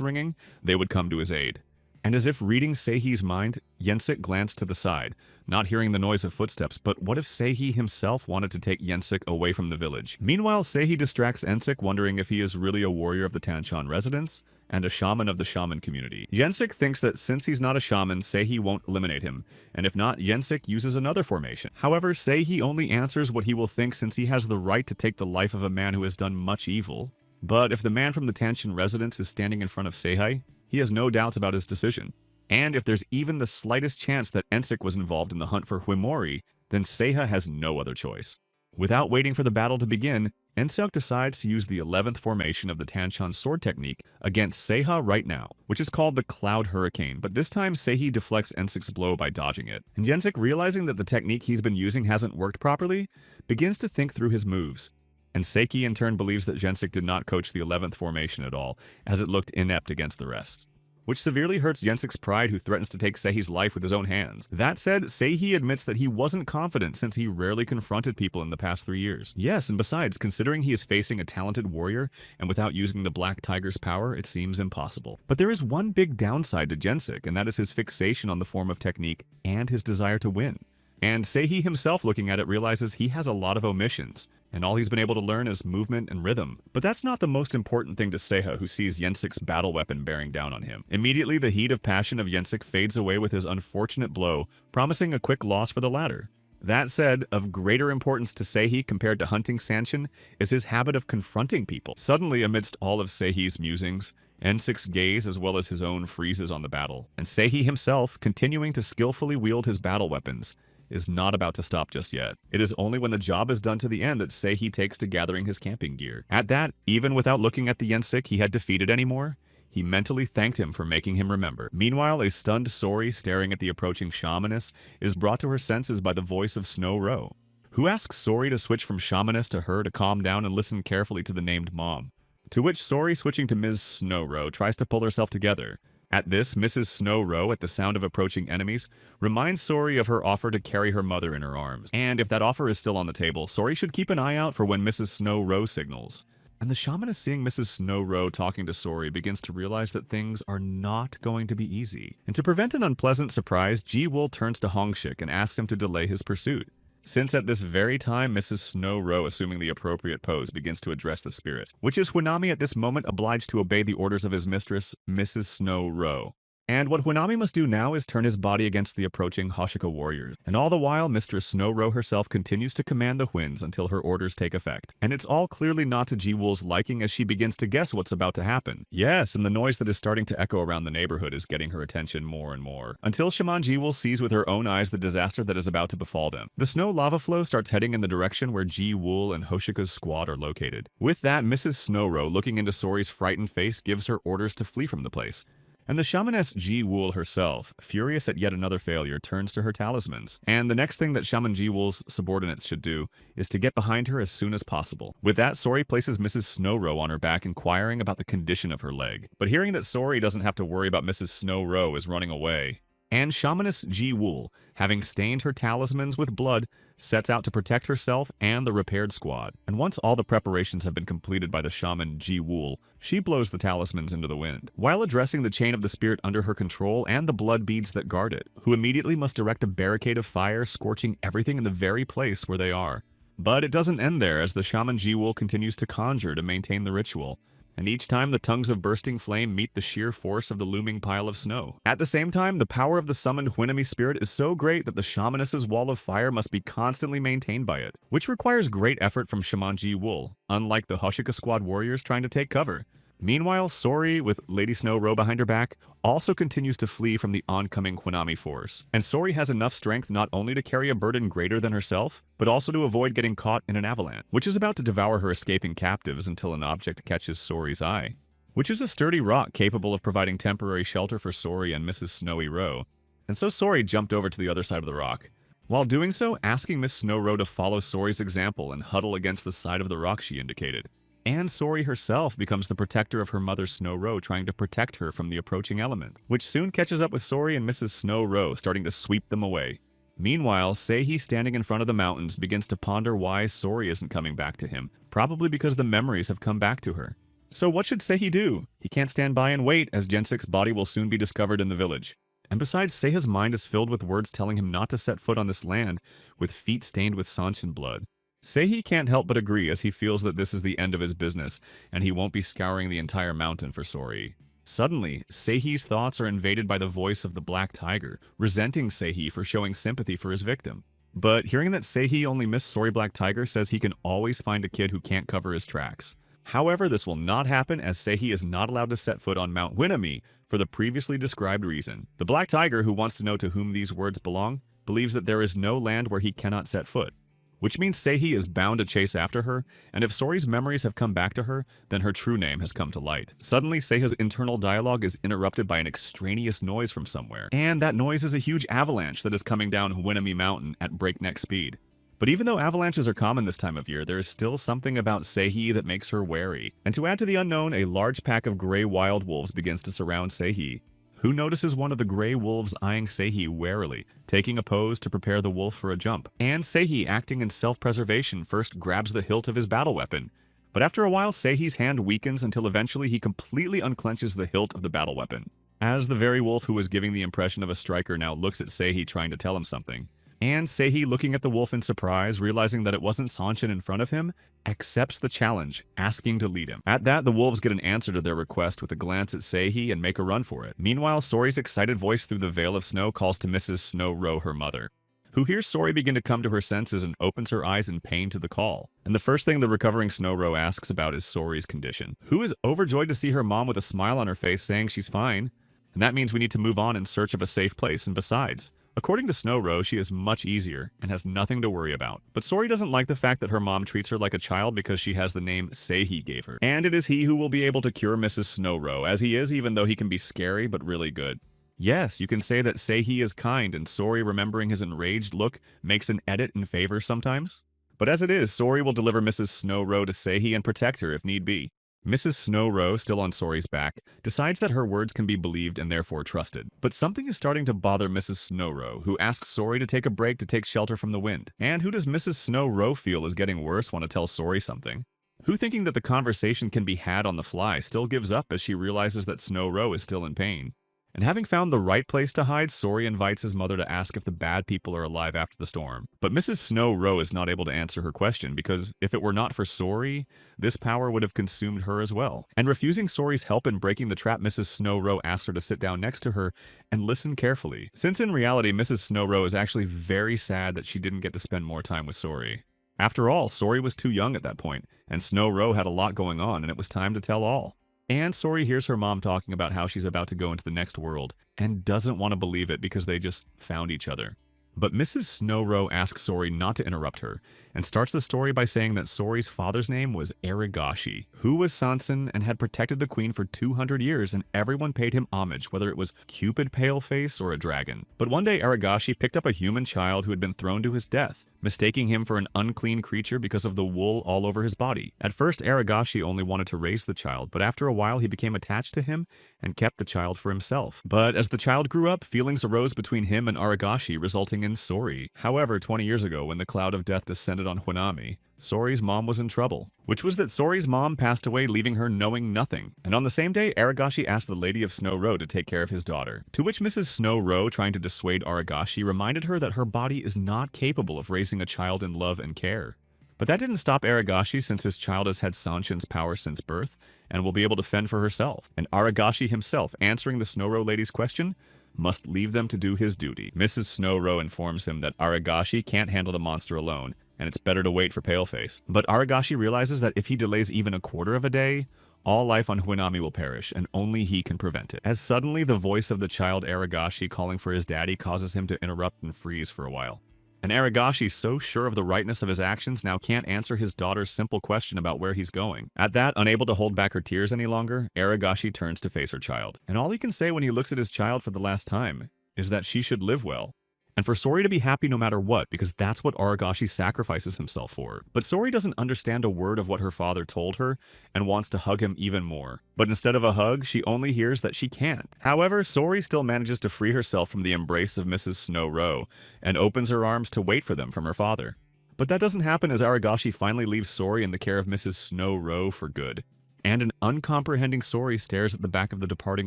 ringing, they would come to his aid. And as if reading Seihi's mind, Yensik glanced to the side, not hearing the noise of footsteps. But what if Seihi himself wanted to take Yensik away from the village? Meanwhile, Seihi distracts Yensik, wondering if he is really a warrior of the Tanchan residence and a shaman of the shaman community. Yensik thinks that since he's not a shaman, Seihi won't eliminate him, and if not, Yensik uses another formation. However, Seihi only answers what he will think, since he has the right to take the life of a man who has done much evil. But if the man from the Tanchan residence is standing in front of Seihi, he has no doubts about his decision. And if there's even the slightest chance that Yensik was involved in the hunt for Huimori, then Seiha has no other choice. Without waiting for the battle to begin, Yensik decides to use the 11th formation of the Tanchan sword technique against Seiha right now, which is called the Cloud Hurricane, but this time Seihi deflects Yensik's blow by dodging it. And Yensik, realizing that the technique he's been using hasn't worked properly, begins to think through his moves. And Seiki in turn believes that Yensik did not coach the 11th formation at all, as it looked inept against the rest, which severely hurts Yensik's pride, who threatens to take Seihi's life with his own hands. That said, Seihi admits that he wasn't confident since he rarely confronted people in the past 3 years. Yes, and besides, considering he is facing a talented warrior, and without using the Black Tiger's power, it seems impossible. But there is one big downside to Yensik, and that is his fixation on the form of technique and his desire to win. And Seihi himself, looking at it, realizes he has a lot of omissions, and all he's been able to learn is movement and rhythm. But that's not the most important thing to Seiha, who sees Yensik's battle weapon bearing down on him. Immediately, the heat of passion of Yensik fades away with his unfortunate blow, promising a quick loss for the latter. That said, of greater importance to Seihi compared to hunting Sanshin is his habit of confronting people. Suddenly, amidst all of Seihi's musings, Yensik's gaze as well as his own freezes on the battle, and Seihi himself, continuing to skillfully wield his battle weapons, is not about to stop just yet. It is only when the job is done to the end that Seihi takes to gathering his camping gear. At that, even without looking at the Yensik he had defeated anymore, he mentally thanked him for making him remember. Meanwhile, a stunned Sori, staring at the approaching shamaness, is brought to her senses by the voice of Snow Ro, who asks Sori to switch from shamaness to her to calm down and listen carefully to the named mom. To which Sori, switching to Ms. Snow Ro, tries to pull herself together. At this, Mrs. Snow Ro, at the sound of approaching enemies, reminds Sori of her offer to carry her mother in her arms. And if that offer is still on the table, Sori should keep an eye out for when Mrs. Snow Ro signals. And the shamaness, seeing Mrs. Snow Ro talking to Sori, begins to realize that things are not going to be easy. And to prevent an unpleasant surprise, Ji-Wul turns to Hongshik and asks him to delay his pursuit. Since at this very time, Mrs. Snow Ro, assuming the appropriate pose, begins to address the spirit, which is Huinami at this moment obliged to obey the orders of his mistress, Mrs. Snow Ro. And what Huinami must do now is turn his body against the approaching Hoshika warriors. And all the while, Mistress Snow Ro herself continues to command the Huins until her orders take effect. And it's all clearly not to Ji-Wul's liking, as she begins to guess what's about to happen. Yes, and the noise that is starting to echo around the neighborhood is getting her attention more and more, until Shaman Ji-Wul sees with her own eyes the disaster that is about to befall them. The snow lava flow starts heading in the direction where Ji-Wul and Hoshika's squad are located. With that, Mrs. Snow Ro, looking into Sori's frightened face, gives her orders to flee from the place. And the shamaness Ji-Wul herself, furious at yet another failure, turns to her talismans. And the next thing that Shaman Ji-Wul's subordinates should do is to get behind her as soon as possible. With that, Sori places Mrs. Snow Ro on her back, inquiring about the condition of her leg. But hearing that Sori doesn't have to worry about Mrs. Snow Ro is running away, and shamaness Ji-Wul, having stained her talismans with blood, sets out to protect herself and the repaired squad. And once all the preparations have been completed by the shaman Ji-Wul, she blows the talismans into the wind, while addressing the chain of the spirit under her control and the blood beads that guard it, who immediately must erect a barricade of fire, scorching everything in the very place where they are. But it doesn't end there, as the shaman Ji-Wul continues to conjure to maintain the ritual, and each time the tongues of bursting flame meet the sheer force of the looming pile of snow. At the same time, the power of the summoned Huinami spirit is so great that the shamaness's wall of fire must be constantly maintained by it, which requires great effort from Shaman Ji-Wul, unlike the Hoshika squad warriors trying to take cover. Meanwhile, Sori, with Lady Snow Ro behind her back, also continues to flee from the oncoming Huinami force. And Sori has enough strength not only to carry a burden greater than herself, but also to avoid getting caught in an avalanche, which is about to devour her escaping captives until an object catches Sori's eye, which is a sturdy rock capable of providing temporary shelter for Sori and Mrs. Snowy Ro. And so Sori jumped over to the other side of the rock, while doing so, asking Miss Snow Ro to follow Sori's example and huddle against the side of the rock she indicated. And Sori herself becomes the protector of her mother Snow Ro, trying to protect her from the approaching element, which soon catches up with Sori and Mrs. Snow Ro, starting to sweep them away. Meanwhile, Seihi, standing in front of the mountains, begins to ponder why Sori isn't coming back to him, probably because the memories have come back to her. So what should Seihi do? He can't stand by and wait, as Gensik's body will soon be discovered in the village. And besides, Seiha's mind is filled with words telling him not to set foot on this land with feet stained with Sanshin blood. Seihi can't help but agree, as he feels that this is the end of his business, and he won't be scouring the entire mountain for Sori. Suddenly, Seihi's thoughts are invaded by the voice of the Black Tiger, resenting Seihi for showing sympathy for his victim. But hearing that Seihi only missed Sori, Black Tiger says he can always find a kid who can't cover his tracks. However, this will not happen, as Seihi is not allowed to set foot on Mount Winami for the previously described reason. The Black Tiger, who wants to know to whom these words belong, believes that there is no land where he cannot set foot, which means Seihi is bound to chase after her, and if Sori's memories have come back to her, then her true name has come to light. Suddenly, Seiha's internal dialogue is interrupted by an extraneous noise from somewhere, and that noise is a huge avalanche that is coming down Winami Mountain at breakneck speed. But even though avalanches are common this time of year, there is still something about Seihi that makes her wary. And to add to the unknown, a large pack of gray wild wolves begins to surround Seihi, who notices one of the gray wolves eyeing Seihi warily, taking a pose to prepare the wolf for a jump. And Seihi, acting in self-preservation, first grabs the hilt of his battle weapon. But after a while, Seihi's hand weakens until eventually he completely unclenches the hilt of the battle weapon, as the very wolf who was giving the impression of a striker now looks at Seihi trying to tell him something. And Seihi, looking at the wolf in surprise, realizing that it wasn't Sanshin in front of him, accepts the challenge, asking to lead him. At that, the wolves get an answer to their request with a glance at Seihi and make a run for it. Meanwhile, Sori's excited voice through the veil of snow calls to Mrs. Snow-Ro, her mother, who hears Sori begin to come to her senses and opens her eyes in pain to the call. And the first thing the recovering Snow-Ro asks about is Sori's condition, who is overjoyed to see her mom with a smile on her face saying she's fine. And that means we need to move on in search of a safe place, and besides, according to Snow-Ro, she is much easier and has nothing to worry about. But Sori doesn't like the fact that her mom treats her like a child because she has the name Seihi gave her. And it is he who will be able to cure Mrs. Snow-Ro, as he is, even though he can be scary but really good. Yes, you can say that Seihi is kind, and Sori, remembering his enraged look, makes an edit in favor sometimes. But as it is, Sori will deliver Mrs. Snow-Ro to Seihi and protect her if need be. Mrs. Snow-Ro, still on Sori's back, decides that her words can be believed and therefore trusted. But something is starting to bother Mrs. Snow-Ro, who asks Sori to take a break to take shelter from the wind. And who does Mrs. Snow-Ro feel is getting worse want to tell Sori something? Who, thinking that the conversation can be had on the fly, still gives up as she realizes that Snow-Ro is still in pain. And having found the right place to hide, Sori invites his mother to ask if the bad people are alive after the storm. But Mrs. Snow-Ro is not able to answer her question because if it were not for Sori, this power would have consumed her as well. And refusing Sori's help in breaking the trap, Mrs. Snow-Ro asks her to sit down next to her and listen carefully, since in reality Mrs. Snow-Ro is actually very sad that she didn't get to spend more time with Sori. After all, Sori was too young at that point, and Snow-Ro had a lot going on, and it was time to tell all. And Sori hears her mom talking about how she's about to go into the next world, and doesn't want to believe it because they just found each other. But Mrs. Snow-Ro asks Sori not to interrupt her, and starts the story by saying that Sori's father's name was Arigashi, who was Sansen and had protected the queen for 200 years, and everyone paid him homage, whether it was Cupid Paleface or a dragon. But one day Arigashi picked up a human child who had been thrown to his death, mistaking him for an unclean creature because of the wool all over his body. At first, Arigashi only wanted to raise the child, but after a while he became attached to him and kept the child for himself. But as the child grew up, feelings arose between him and Arigashi, resulting in Sori. However, 20 years ago, when the cloud of death descended on Hunami, Sori's mom was in trouble, which was that Sori's mom passed away, leaving her knowing nothing. And on the same day, Arigashi asked the Lady of Snow-Ro to take care of his daughter, to which Mrs. Snow-Ro, trying to dissuade Arigashi, reminded her that her body is not capable of raising a child in love and care. But that didn't stop Arigashi, since his child has had Sanshin's power since birth, and will be able to fend for herself. And Arigashi himself, answering the Snow-Ro lady's question, must leave them to do his duty. Mrs. Snow-Ro informs him that Arigashi can't handle the monster alone, and it's better to wait for Paleface. But Arigashi realizes that if he delays even a quarter of a day, all life on Hunami will perish, and only he can prevent it. As suddenly the voice of the child Arigashi calling for his daddy causes him to interrupt and freeze for a while. And Arigashi, so sure of the rightness of his actions, now can't answer his daughter's simple question about where he's going. At that, unable to hold back her tears any longer, Arigashi turns to face her child. And all he can say when he looks at his child for the last time is that she should live well, and for Sori to be happy no matter what, because that's what Arigashi sacrifices himself for. But Sori doesn't understand a word of what her father told her and wants to hug him even more. But instead of a hug, she only hears that she can't. However, Sori still manages to free herself from the embrace of Mrs. Snow-Ro and opens her arms to wait for them from her father. But that doesn't happen as Arigashi finally leaves Sori in the care of Mrs. Snow-Ro for good. And an uncomprehending Sori stares at the back of the departing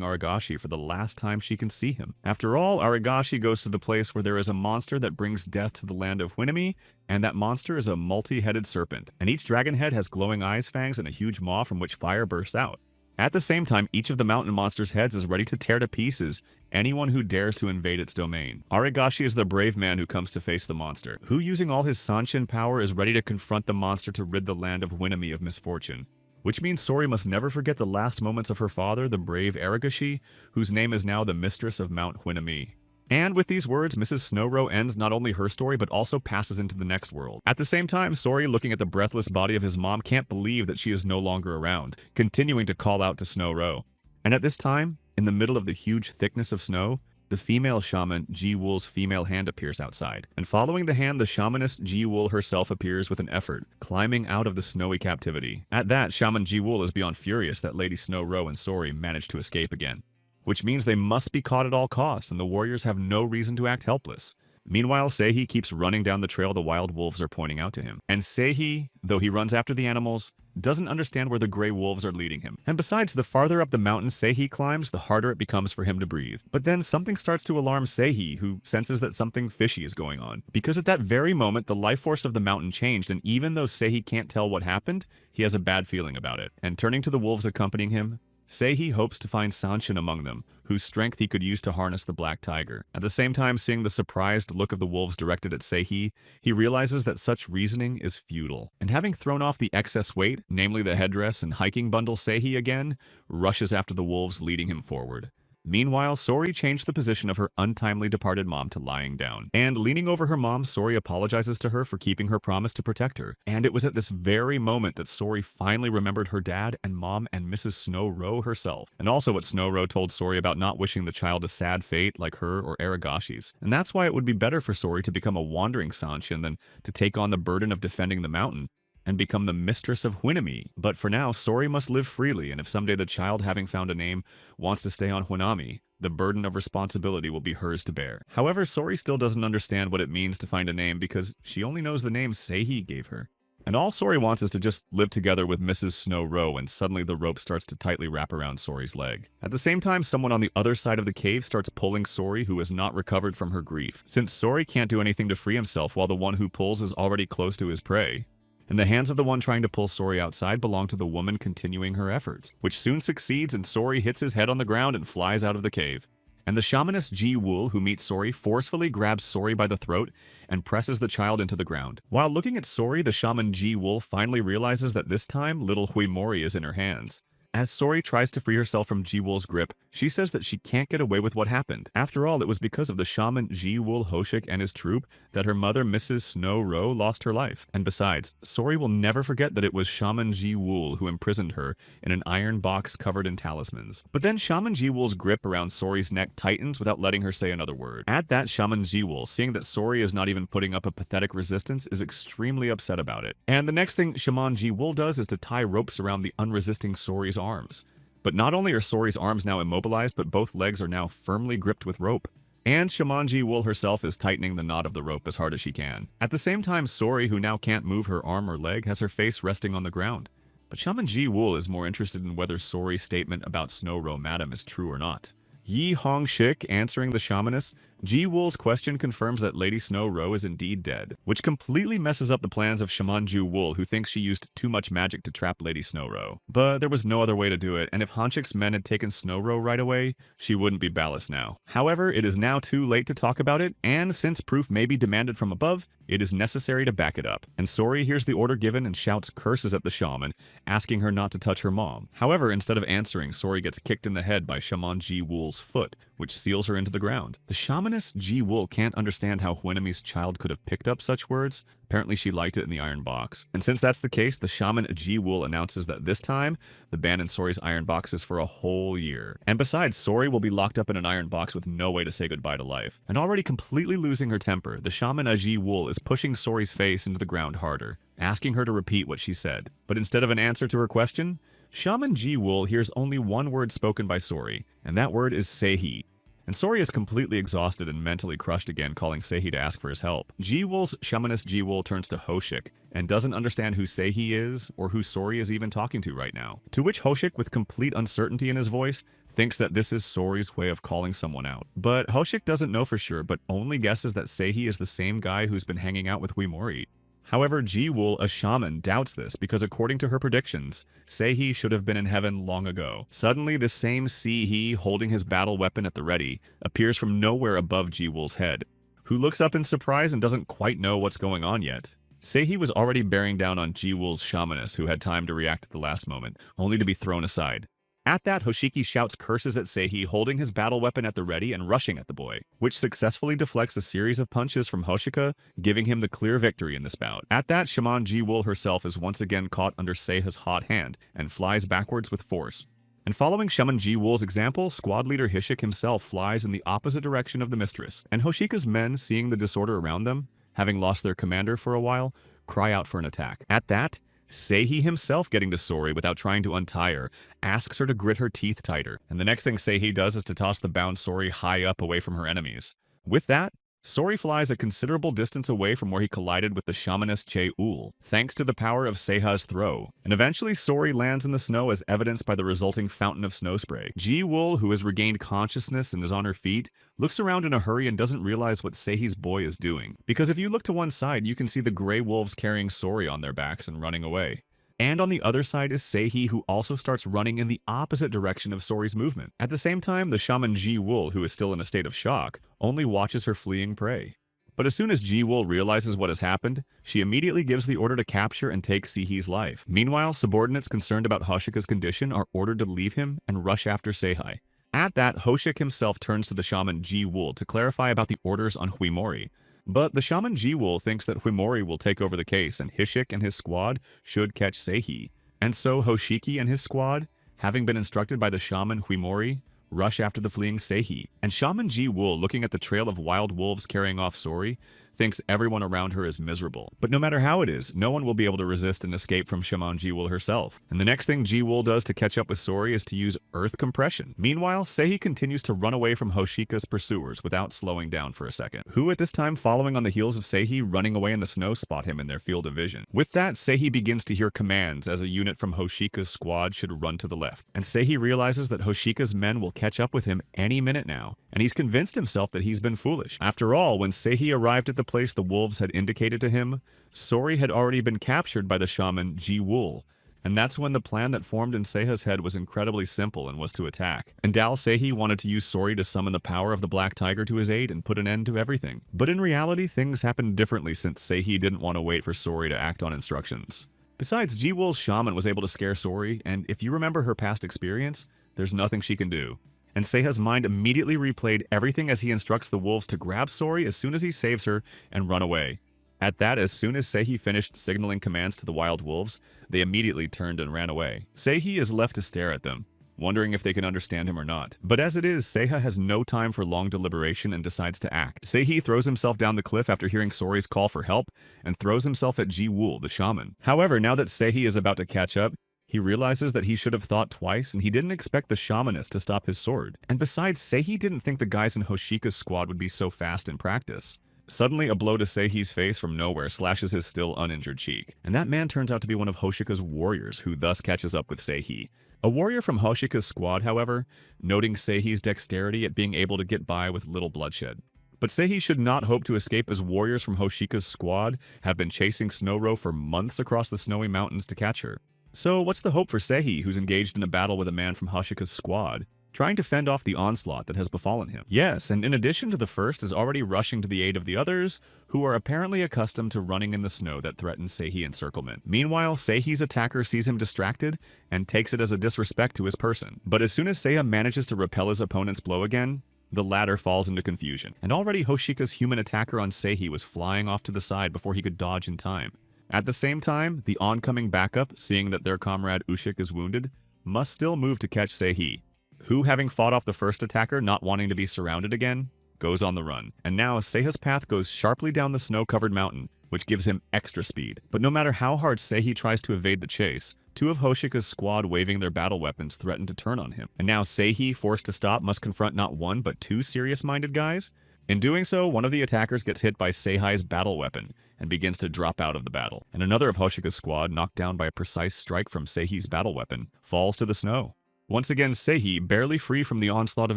Aragashi for the last time she can see him. After all, Aragashi goes to the place where there is a monster that brings death to the land of Huinami, and that monster is a multi-headed serpent, and each dragon head has glowing eyes, fangs, and a huge maw from which fire bursts out. At the same time, each of the mountain monster's heads is ready to tear to pieces anyone who dares to invade its domain. Aragashi is the brave man who comes to face the monster, who using all his Sanshin power is ready to confront the monster to rid the land of Huinami of misfortune. Which means Sori must never forget the last moments of her father, the brave Aragashi, whose name is now the mistress of Mount Huinami. And with these words, Mrs. Snowrow ends not only her story, but also passes into the next world. At the same time, Sori, looking at the breathless body of his mom, can't believe that she is no longer around, continuing to call out to Snowrow. And at this time, in the middle of the huge thickness of snow, the female shaman, Ji-Wool's female hand appears outside. And following the hand, the shamaness Ji-Wool herself appears with an effort, climbing out of the snowy captivity. At that, Shaman Ji-Wool is beyond furious that Lady Snowrow and Sori managed to escape again, which means they must be caught at all costs, and the warriors have no reason to act helpless. Meanwhile, Seihi keeps running down the trail the wild wolves are pointing out to him. And Seihi, though he runs after the animals, doesn't understand where the gray wolves are leading him. And besides, the farther up the mountain Seihi climbs, the harder it becomes for him to breathe. But then something starts to alarm Seihi, who senses that something fishy is going on. Because at that very moment, the life force of the mountain changed, and even though Seihi can't tell what happened, he has a bad feeling about it. And turning to the wolves accompanying him, Seihi hopes to find Sanshin among them, whose strength he could use to harness the black tiger. At the same time, seeing the surprised look of the wolves directed at Seihi, he realizes that such reasoning is futile. And having thrown off the excess weight, namely the headdress and hiking bundle, Seihi again rushes after the wolves, leading him forward. Meanwhile, Sori changed the position of her untimely departed mom to lying down. And leaning over her mom, Sori apologizes to her for keeping her promise to protect her. And it was at this very moment that Sori finally remembered her dad and mom and Mrs. Snowrow herself. And also what Snowrow told Sori about not wishing the child a sad fate like her or Aragashi's. And that's why it would be better for Sori to become a wandering Sanshin than to take on the burden of defending the mountain and become the mistress of Huinami. But for now, Sori must live freely, and if someday the child, having found a name, wants to stay on Huinami, the burden of responsibility will be hers to bear. However, Sori still doesn't understand what it means to find a name because she only knows the name Seihi gave her. And all Sori wants is to just live together with Mrs. Snowrow, and suddenly the rope starts to tightly wrap around Sori's leg. At the same time, someone on the other side of the cave starts pulling Sori, who has not recovered from her grief, since Sori can't do anything to free himself while the one who pulls is already close to his prey. And the hands of the one trying to pull Sori outside belong to the woman continuing her efforts, which soon succeeds, and Sori hits his head on the ground and flies out of the cave. And the shamaness Ji-Wool, who meets Sori, forcefully grabs Sori by the throat and presses the child into the ground. While looking at Sori, the shaman Ji-Wool finally realizes that this time little Huimori is in her hands. As Sori tries to free herself from Ji-Wool's grip, she says that she can't get away with what happened. After all, it was because of the shaman Ji-Wool Hoshik and his troop that her mother, Mrs. Snowrow, lost her life. And besides, Sori will never forget that it was Shaman Ji-Wool who imprisoned her in an iron box covered in talismans. But then Shaman Ji-Wool's grip around Sori's neck tightens without letting her say another word. At that, Shaman Ji-Wool, seeing that Sori is not even putting up a pathetic resistance, is extremely upset about it. And the next thing Shaman Ji-Wool does is to tie ropes around the unresisting Sori's arms. But not only are Sori's arms now immobilized, but both legs are now firmly gripped with rope. And Shaman Ji-Wool herself is tightening the knot of the rope as hard as she can. At the same time, Sori, who now can't move her arm or leg, has her face resting on the ground. But Shaman Ji-Wool is more interested in whether Sori's statement about Snowrow Madam is true or not. Yi Hong-shik answering the shamaness, Ji-Wool's question confirms that Lady Snowrow is indeed dead, which completely messes up the plans of Shaman Ji-Wool, who thinks she used too much magic to trap Lady Snowrow. But there was no other way to do it, and if Hong-shik's men had taken Snowrow right away, she wouldn't be ballast now. However, it is now too late to talk about it, and since proof may be demanded from above, it is necessary to back it up. And Sori hears the order given and shouts curses at the shaman, asking her not to touch her mom. However, instead of answering, Sori gets kicked in the head by Shaman Ji-Wool's foot, which seals her into the ground. The shamaness Ji-Wool can't understand how Huinami's child could have picked up such words. Apparently she liked it in the iron box. And since that's the case, the shaman Ji-Wool announces that this time, the ban in Sori's iron box is for a whole year. And besides, Sori will be locked up in an iron box with no way to say goodbye to life. And already completely losing her temper, the shaman Ji-Wool is pushing Sori's face into the ground harder, asking her to repeat what she said. But instead of an answer to her question, Shaman Ji-Wool hears only one word spoken by Sori, and that word is Seihi. And Sori is completely exhausted and mentally crushed again, calling Seihi to ask for his help. Ji-Wool's shamanist Ji-Wool turns to Hoshik and doesn't understand who Seihi is or who Sori is even talking to right now. To which Hoshik, with complete uncertainty in his voice, thinks that this is Sori's way of calling someone out. But Hoshik doesn't know for sure, but only guesses that Seihi is the same guy who's been hanging out with Huimori. However, Ji-Wool, a shaman, doubts this because according to her predictions, Seihi should have been in heaven long ago. Suddenly, the same Seihi, holding his battle weapon at the ready, appears from nowhere above Ji-Wool's head, who looks up in surprise and doesn't quite know what's going on yet. Seihi was already bearing down on Ji-Wool's shamaness, who had time to react at the last moment, only to be thrown aside. At that, Hoshiki shouts curses at Seihi, holding his battle weapon at the ready and rushing at the boy, which successfully deflects a series of punches from Hoshika, giving him the clear victory in this bout. At that, Shaman Ji-Wool herself is once again caught under Seiha's hot hand and flies backwards with force. And following Shaman Ji-Wool's example, squad leader Hishik himself flies in the opposite direction of the mistress, and Hoshika's men, seeing the disorder around them, having lost their commander for a while, cry out for an attack. At that, Seihi himself, getting to Sori without trying to untie her, asks her to grit her teeth tighter, and the next thing Seihi does is to toss the bound Sori high up away from her enemies. With that, Sori flies a considerable distance away from where he collided with the shamanist Che-Ul, thanks to the power of Seiha's throw, and eventually Sori lands in the snow as evidenced by the resulting fountain of snow spray. Ji-Wool, who has regained consciousness and is on her feet, looks around in a hurry and doesn't realize what Seihi's boy is doing, because if you look to one side, you can see the gray wolves carrying Sori on their backs and running away. And on the other side is Seihi, who also starts running in the opposite direction of Sori's movement. At the same time, the shaman Ji-Wool, who is still in a state of shock, only watches her fleeing prey. But as soon as Ji-Wool realizes what has happened, she immediately gives the order to capture and take Seihi's life. Meanwhile, subordinates concerned about Hoshika's condition are ordered to leave him and rush after Seihi. At that, Hoshik himself turns to the shaman Ji-Wool to clarify about the orders on Huimori. But the shaman Ji-Wool thinks that Huimori will take over the case and Hishik and his squad should catch Seihi. And so Hoshiki and his squad, having been instructed by the shaman Huimori, rush after the fleeing Seihi. And shaman Ji-Wool, looking at the trail of wild wolves carrying off Sori, thinks everyone around her is miserable. But no matter how it is, no one will be able to resist and escape from Shaman Ji-Wool herself. And the next thing Ji-Wool does to catch up with Sori is to use earth compression. Meanwhile, Seihi continues to run away from Hoshika's pursuers without slowing down for a second, who at this time, following on the heels of Seihi running away in the snow, spot him in their field of vision. With that, Seihi begins to hear commands as a unit from Hoshika's squad should run to the left. And Seihi realizes that Hoshika's men will catch up with him any minute now, and he's convinced himself that he's been foolish. After all, when Seihi arrived at the place the wolves had indicated to him, Sori had already been captured by the shaman Ji-Wool, and that's when the plan that formed in Seiha's head was incredibly simple and was to attack. And Dal Seihi wanted to use Sori to summon the power of the Black Tiger to his aid and put an end to everything. But in reality, things happened differently since Seihi didn't want to wait for Sori to act on instructions. Besides, Ji-Wool's shaman was able to scare Sori, and if you remember her past experience, there's nothing she can do. And Seiha's mind immediately replayed everything as he instructs the wolves to grab Sori as soon as he saves her and run away. At that, as soon as Seihi finished signaling commands to the wild wolves, they immediately turned and ran away. Seihi is left to stare at them, wondering if they can understand him or not. But as it is, Seiha has no time for long deliberation and decides to act. Seihi throws himself down the cliff after hearing Sori's call for help and throws himself at Ji-Wool, the shaman. However, now that Seihi is about to catch up, he realizes that he should have thought twice, and he didn't expect the shamanist to stop his sword. And besides, Seihi didn't think the guys in Hoshika's squad would be so fast in practice. Suddenly, a blow to Seihi's face from nowhere slashes his still uninjured cheek, and that man turns out to be one of Hoshika's warriors, who thus catches up with Seihi. A warrior from Hoshika's squad, however, noting Seihi's dexterity at being able to get by with little bloodshed. But Seihi should not hope to escape, as warriors from Hoshika's squad have been chasing Snowro for months across the snowy mountains to catch her. So what's the hope for Seihi, who's engaged in a battle with a man from Hoshika's squad, trying to fend off the onslaught that has befallen him? Yes, and in addition to the first, is already rushing to the aid of the others, who are apparently accustomed to running in the snow that threatens Seihi encirclement. Meanwhile, Seihi's attacker sees him distracted and takes it as a disrespect to his person. But as soon as Seiya manages to repel his opponent's blow again, the latter falls into confusion. And already Hoshika's human attacker on Seihi was flying off to the side before he could dodge in time. At the same time, the oncoming backup, seeing that their comrade Ushik is wounded, must still move to catch Seihi, who, having fought off the first attacker, not wanting to be surrounded again, goes on the run. And now Seiha's path goes sharply down the snow-covered mountain, which gives him extra speed. But no matter how hard Seihi tries to evade the chase, two of Hoshika's squad waving their battle weapons threaten to turn on him. And now Seihi, forced to stop, must confront not one but two serious-minded guys. In doing so, one of the attackers gets hit by Seihai's battle weapon and begins to drop out of the battle. And another of Hoshika's squad, knocked down by a precise strike from Seihi's battle weapon, falls to the snow. Once again, Seihi, barely free from the onslaught of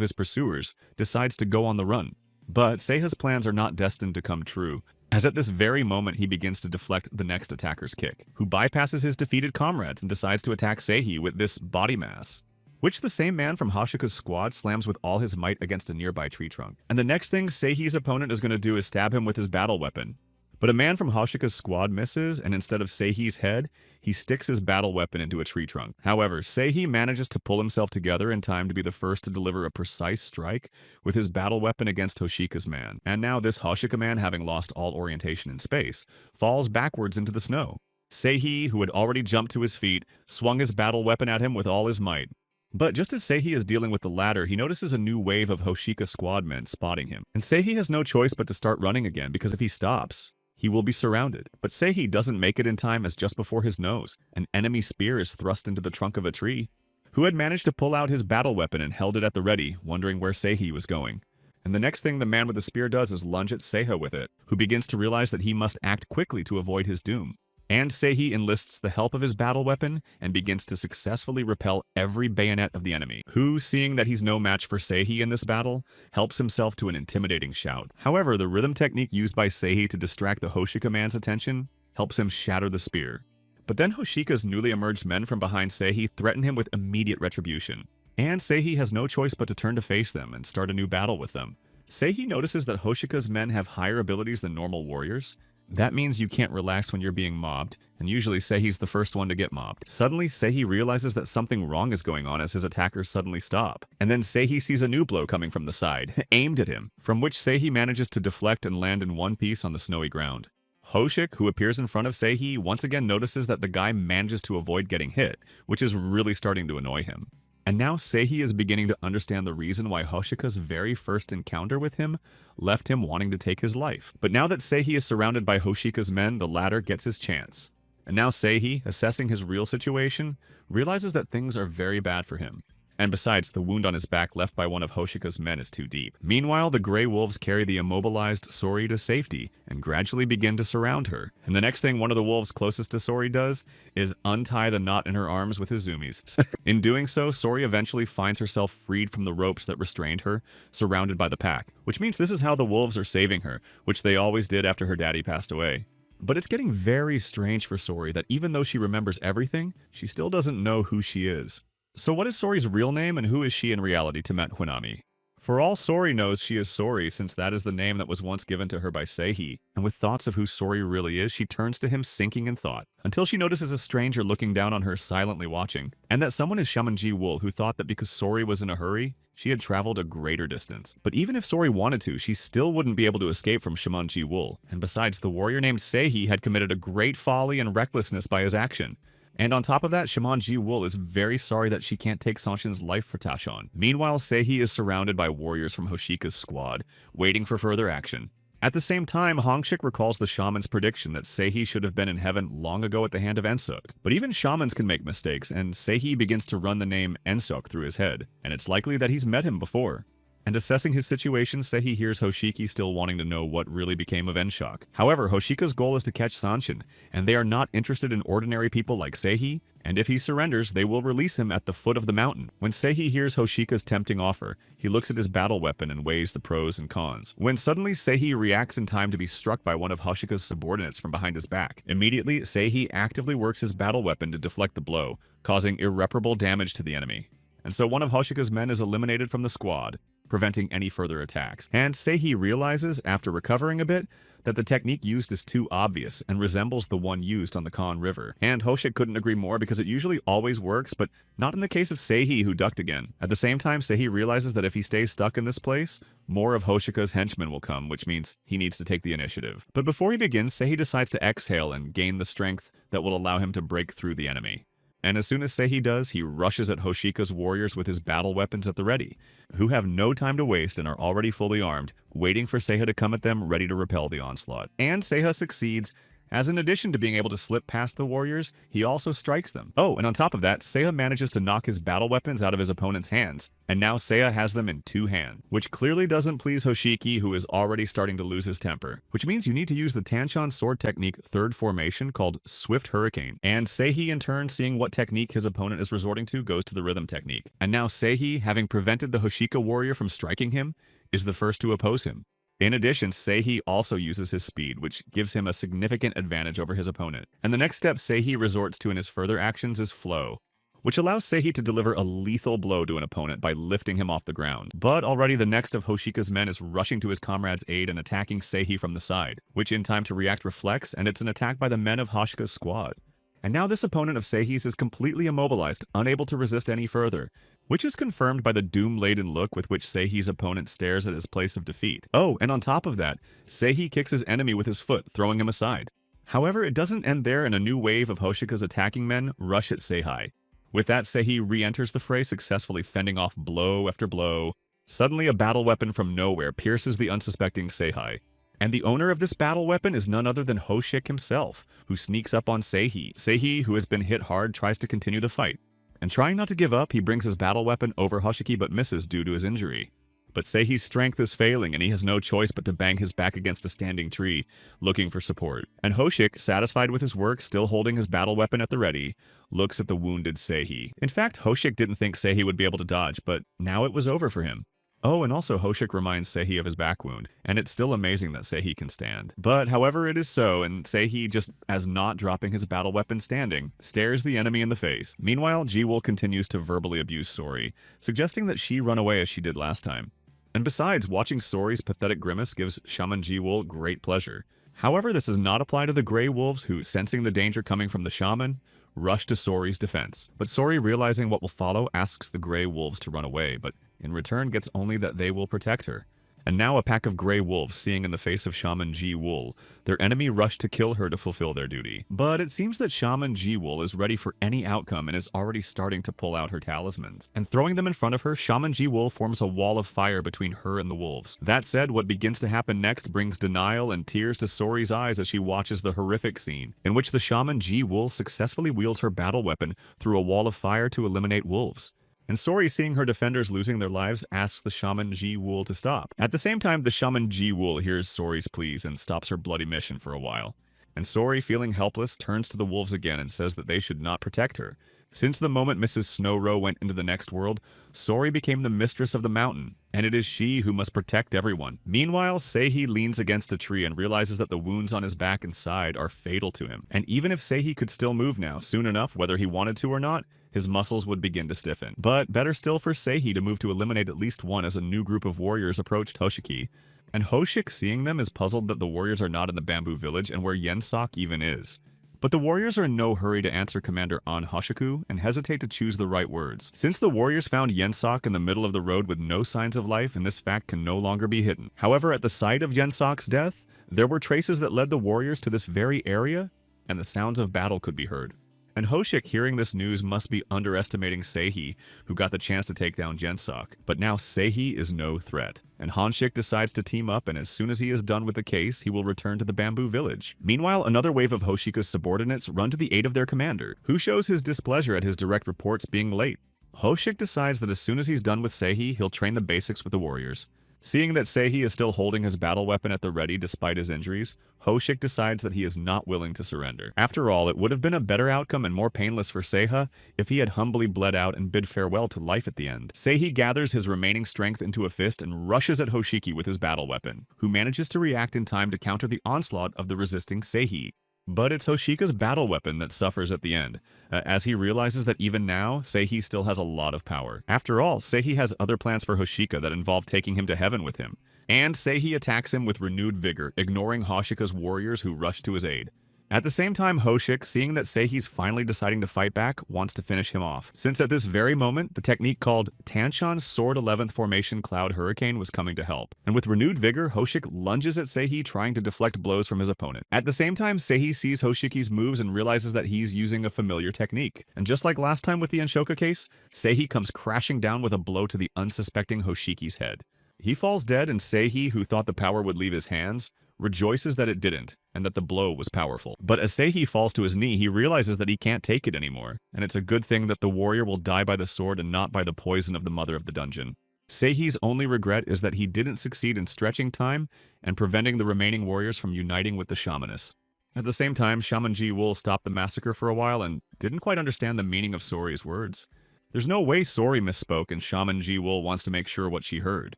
his pursuers, decides to go on the run. But Seihi's plans are not destined to come true, as at this very moment he begins to deflect the next attacker's kick, who bypasses his defeated comrades and decides to attack Seihi with this body mass, which the same man from Hoshika's squad slams with all his might against a nearby tree trunk. And the next thing Seihi's opponent is going to do is stab him with his battle weapon. But a man from Hoshika's squad misses, and instead of Seihi's head, he sticks his battle weapon into a tree trunk. However, Seihi manages to pull himself together in time to be the first to deliver a precise strike with his battle weapon against Hoshika's man. And now this Hoshika man, having lost all orientation in space, falls backwards into the snow. Seihi, who had already jumped to his feet, swung his battle weapon at him with all his might. But just as Seihi is dealing with the latter, he notices a new wave of Hoshika squad men spotting him. And Seihi has no choice but to start running again, because if he stops, he will be surrounded. But Seihi doesn't make it in time, as just before his nose, an enemy spear is thrust into the trunk of a tree, who had managed to pull out his battle weapon and held it at the ready, wondering where Seihi was going. And the next thing the man with the spear does is lunge at Seiho with it, who begins to realize that he must act quickly to avoid his doom. And Seihi enlists the help of his battle weapon and begins to successfully repel every bayonet of the enemy, who, seeing that he's no match for Seihi in this battle, helps himself to an intimidating shout. However, the rhythm technique used by Seihi to distract the Hoshika man's attention helps him shatter the spear. But then Hoshika's newly emerged men from behind Seihi threaten him with immediate retribution, and Seihi has no choice but to turn to face them and start a new battle with them. Seihi notices that Hoshika's men have higher abilities than normal warriors. That means you can't relax when you're being mobbed, and usually Seihi's the first one to get mobbed. Suddenly, Seihi realizes that something wrong is going on as his attackers suddenly stop. And then Seihi sees a new blow coming from the side, aimed at him, from which Seihi manages to deflect and land in one piece on the snowy ground. Hoshik, who appears in front of Seihi, once again notices that the guy manages to avoid getting hit, which is really starting to annoy him. And now Seihi is beginning to understand the reason why Hoshika's very first encounter with him left him wanting to take his life. But now that Seihi is surrounded by Hoshika's men, the latter gets his chance. And now Seihi, assessing his real situation, realizes that things are very bad for him. And besides, the wound on his back left by one of Hoshika's men is too deep. Meanwhile, the Grey Wolves carry the immobilized Sori to safety and gradually begin to surround her. And the next thing one of the wolves closest to Sori does is untie the knot in her arms with his zoomies. In doing so, Sori eventually finds herself freed from the ropes that restrained her, surrounded by the pack, which means this is how the wolves are saving her, which they always did after her daddy passed away. But it's getting very strange for Sori that even though she remembers everything, she still doesn't know who she is. So what is Sori's real name, and who is she in reality to Met Hunami? For all Sori knows, she is Sori, since that is the name that was once given to her by Seihi, and with thoughts of who Sori really is, she turns to him sinking in thought, until she notices a stranger looking down on her silently watching, and that someone is Shaman Ji-Woo, who thought that because Sori was in a hurry, she had traveled a greater distance. But even if Sori wanted to, she still wouldn't be able to escape from Shaman Ji-Woo, and besides, the warrior named Seihi had committed a great folly and recklessness by his action. And on top of that, Shaman Ji-Woo is very sorry that she can't take Sanshin's life for Tashon. Meanwhile, Seihi is surrounded by warriors from Hoshika's squad, waiting for further action. At the same time, Hongshik recalls the shaman's prediction that Seihi should have been in heaven long ago at the hand of Ensuk. But even shamans can make mistakes, and Seihi begins to run the name Ensuk through his head, and it's likely that he's met him before. And assessing his situation, Seihi hears Hoshiki still wanting to know what really became of Ensuk. However, Hoshika's goal is to catch Sanshin, and they are not interested in ordinary people like Seihi, and if he surrenders, they will release him at the foot of the mountain. When Seihi hears Hoshika's tempting offer, he looks at his battle weapon and weighs the pros and cons. When suddenly Seihi reacts in time to be struck by one of Hoshika's subordinates from behind his back. Immediately, Seihi actively works his battle weapon to deflect the blow, causing irreparable damage to the enemy. And so one of Hoshika's men is eliminated from the squad, preventing any further attacks. And Seihi realizes, after recovering a bit, that the technique used is too obvious and resembles the one used on the Khan River. And Hoshik couldn't agree more because it usually always works, but not in the case of Seihi, who ducked again. At the same time, Seihi realizes that if he stays stuck in this place, more of Hoshika's henchmen will come, which means he needs to take the initiative. But before he begins, Seihi decides to exhale and gain the strength that will allow him to break through the enemy. And as soon as Seihi does, he rushes at Hoshika's warriors with his battle weapons at the ready, who have no time to waste and are already fully armed, waiting for Seiha to come at them ready to repel the onslaught. And Seiha succeeds, as in addition to being able to slip past the warriors, he also strikes them. Oh, and on top of that, Seiha manages to knock his battle weapons out of his opponent's hands, and now Seiha has them in 2 hands, which clearly doesn't please Hoshiki, who is already starting to lose his temper. Which means you need to use the Tanshan sword technique 3rd formation called Swift Hurricane, and Seihi in turn, seeing what technique his opponent is resorting to, goes to the rhythm technique. And now Seihi, having prevented the Hoshika warrior from striking him, is the first to oppose him. In addition, Seihi also uses his speed, which gives him a significant advantage over his opponent. And the next step Seihi resorts to in his further actions is Flow, which allows Seihi to deliver a lethal blow to an opponent by lifting him off the ground. But already the next of Hoshika's men is rushing to his comrade's aid and attacking Seihi from the side, which in time to react reflects, and it's an attack by the men of Hoshika's squad. And now this opponent of Seihi's is completely immobilized, unable to resist any further, which is confirmed by the doom-laden look with which Seihi's opponent stares at his place of defeat. Oh, and on top of that, Seihi kicks his enemy with his foot, throwing him aside. However, it doesn't end there, and a new wave of Hoshika's attacking men rush at Seihi. With that, Seihi re-enters the fray, successfully fending off blow after blow. Suddenly, a battle weapon from nowhere pierces the unsuspecting Seihi. And the owner of this battle weapon is none other than Hoshik himself, who sneaks up on Seihi. Seihi, who has been hit hard, tries to continue the fight. And trying not to give up, he brings his battle weapon over Hoshiki but misses due to his injury. But Seihi's strength is failing, and he has no choice but to bang his back against a standing tree, looking for support. And Hoshik, satisfied with his work, still holding his battle weapon at the ready, looks at the wounded Seihi. In fact, Hoshik didn't think Seihi would be able to dodge, but now it was over for him. Oh, and also Hoshik reminds Seihi of his back wound, and it's still amazing that Seihi can stand. But however it is so, and Seihi, just as not dropping his battle weapon standing, stares the enemy in the face. Meanwhile, Jiwoo continues to verbally abuse Sori, suggesting that she run away as she did last time. And besides, watching Sori's pathetic grimace gives Shaman Jiwoo great pleasure. However, this does not apply to the Grey Wolves, who, sensing the danger coming from the shaman, rush to Sori's defense. But Sori, realizing what will follow, asks the Grey Wolves to run away, but in return gets only that they will protect her. And now a pack of Grey Wolves, seeing in the face of Shaman Jiwoo, their enemy rush to kill her to fulfill their duty. But it seems that Shaman Jiwoo is ready for any outcome and is already starting to pull out her talismans. And throwing them in front of her, Shaman Jiwoo forms a wall of fire between her and the wolves. That said, what begins to happen next brings denial and tears to Sori's eyes as she watches the horrific scene, in which the Shaman Jiwoo successfully wields her battle weapon through a wall of fire to eliminate wolves. And Sori, seeing her defenders losing their lives, asks the Shaman Jiwoo to stop. At the same time, the Shaman Jiwoo hears Sori's pleas and stops her bloody mission for a while. And Sori, feeling helpless, turns to the wolves again and says that they should not protect her. Since the moment Mrs. Snowrow went into the next world, Sori became the mistress of the mountain, and it is she who must protect everyone. Meanwhile, Seihi leans against a tree and realizes that the wounds on his back and side are fatal to him. And even if Seihi could still move now, soon enough, whether he wanted to or not, his muscles would begin to stiffen. But better still for Seihi to move to eliminate at least one as a new group of warriors approached Hoshiki. And Hoshik, seeing them, is puzzled that the warriors are not in the bamboo village and where Yensok even is. But the warriors are in no hurry to answer Commander An Hoshiku and hesitate to choose the right words. Since the warriors found Yensok in the middle of the road with no signs of life, and this fact can no longer be hidden. However, at the site of Yensok's death, there were traces that led the warriors to this very area, and the sounds of battle could be heard. And Hoshik, hearing this news, must be underestimating Seihi, who got the chance to take down Yensok. But now Seihi is no threat, and Hanshik decides to team up, and as soon as he is done with the case, he will return to the bamboo village. Meanwhile, another wave of Hoshika's subordinates run to the aid of their commander, who shows his displeasure at his direct reports being late. Hoshik decides that as soon as he's done with Seihi, he'll train the basics with the warriors. Seeing that Seihi is still holding his battle weapon at the ready despite his injuries, Hoshik decides that he is not willing to surrender. After all, it would have been a better outcome and more painless for Seiha if he had humbly bled out and bid farewell to life at the end. Seihi gathers his remaining strength into a fist and rushes at Hoshiki with his battle weapon, who manages to react in time to counter the onslaught of the resisting Seihi. But it's Hoshika's battle weapon that suffers at the end, as he realizes that even now, Seihi still has a lot of power. After all, Seihi has other plans for Hoshika that involve taking him to heaven with him. And Seihi attacks him with renewed vigor, ignoring Hoshika's warriors who rush to his aid. At the same time, Hoshik, seeing that Seihi's finally deciding to fight back, wants to finish him off. Since at this very moment, the technique called Tanshan's Sword 11th Formation Cloud Hurricane was coming to help. And with renewed vigor, Hoshik lunges at Seihi, trying to deflect blows from his opponent. At the same time, Seihi sees Hoshiki's moves and realizes that he's using a familiar technique. And just like last time with the Anshoka case, Seihi comes crashing down with a blow to the unsuspecting Hoshiki's head. He falls dead, and Seihi, who thought the power would leave his hands, rejoices that it didn't, and that the blow was powerful. But as Seihi falls to his knee, he realizes that he can't take it anymore, and it's a good thing that the warrior will die by the sword and not by the poison of the mother of the dungeon. Seihi's only regret is that he didn't succeed in stretching time and preventing the remaining warriors from uniting with the shamaness. At the same time, Shaman Ji-Woo stopped the massacre for a while and didn't quite understand the meaning of Sori's words. There's no way Sori misspoke, and Shaman Ji-Woo wants to make sure what she heard.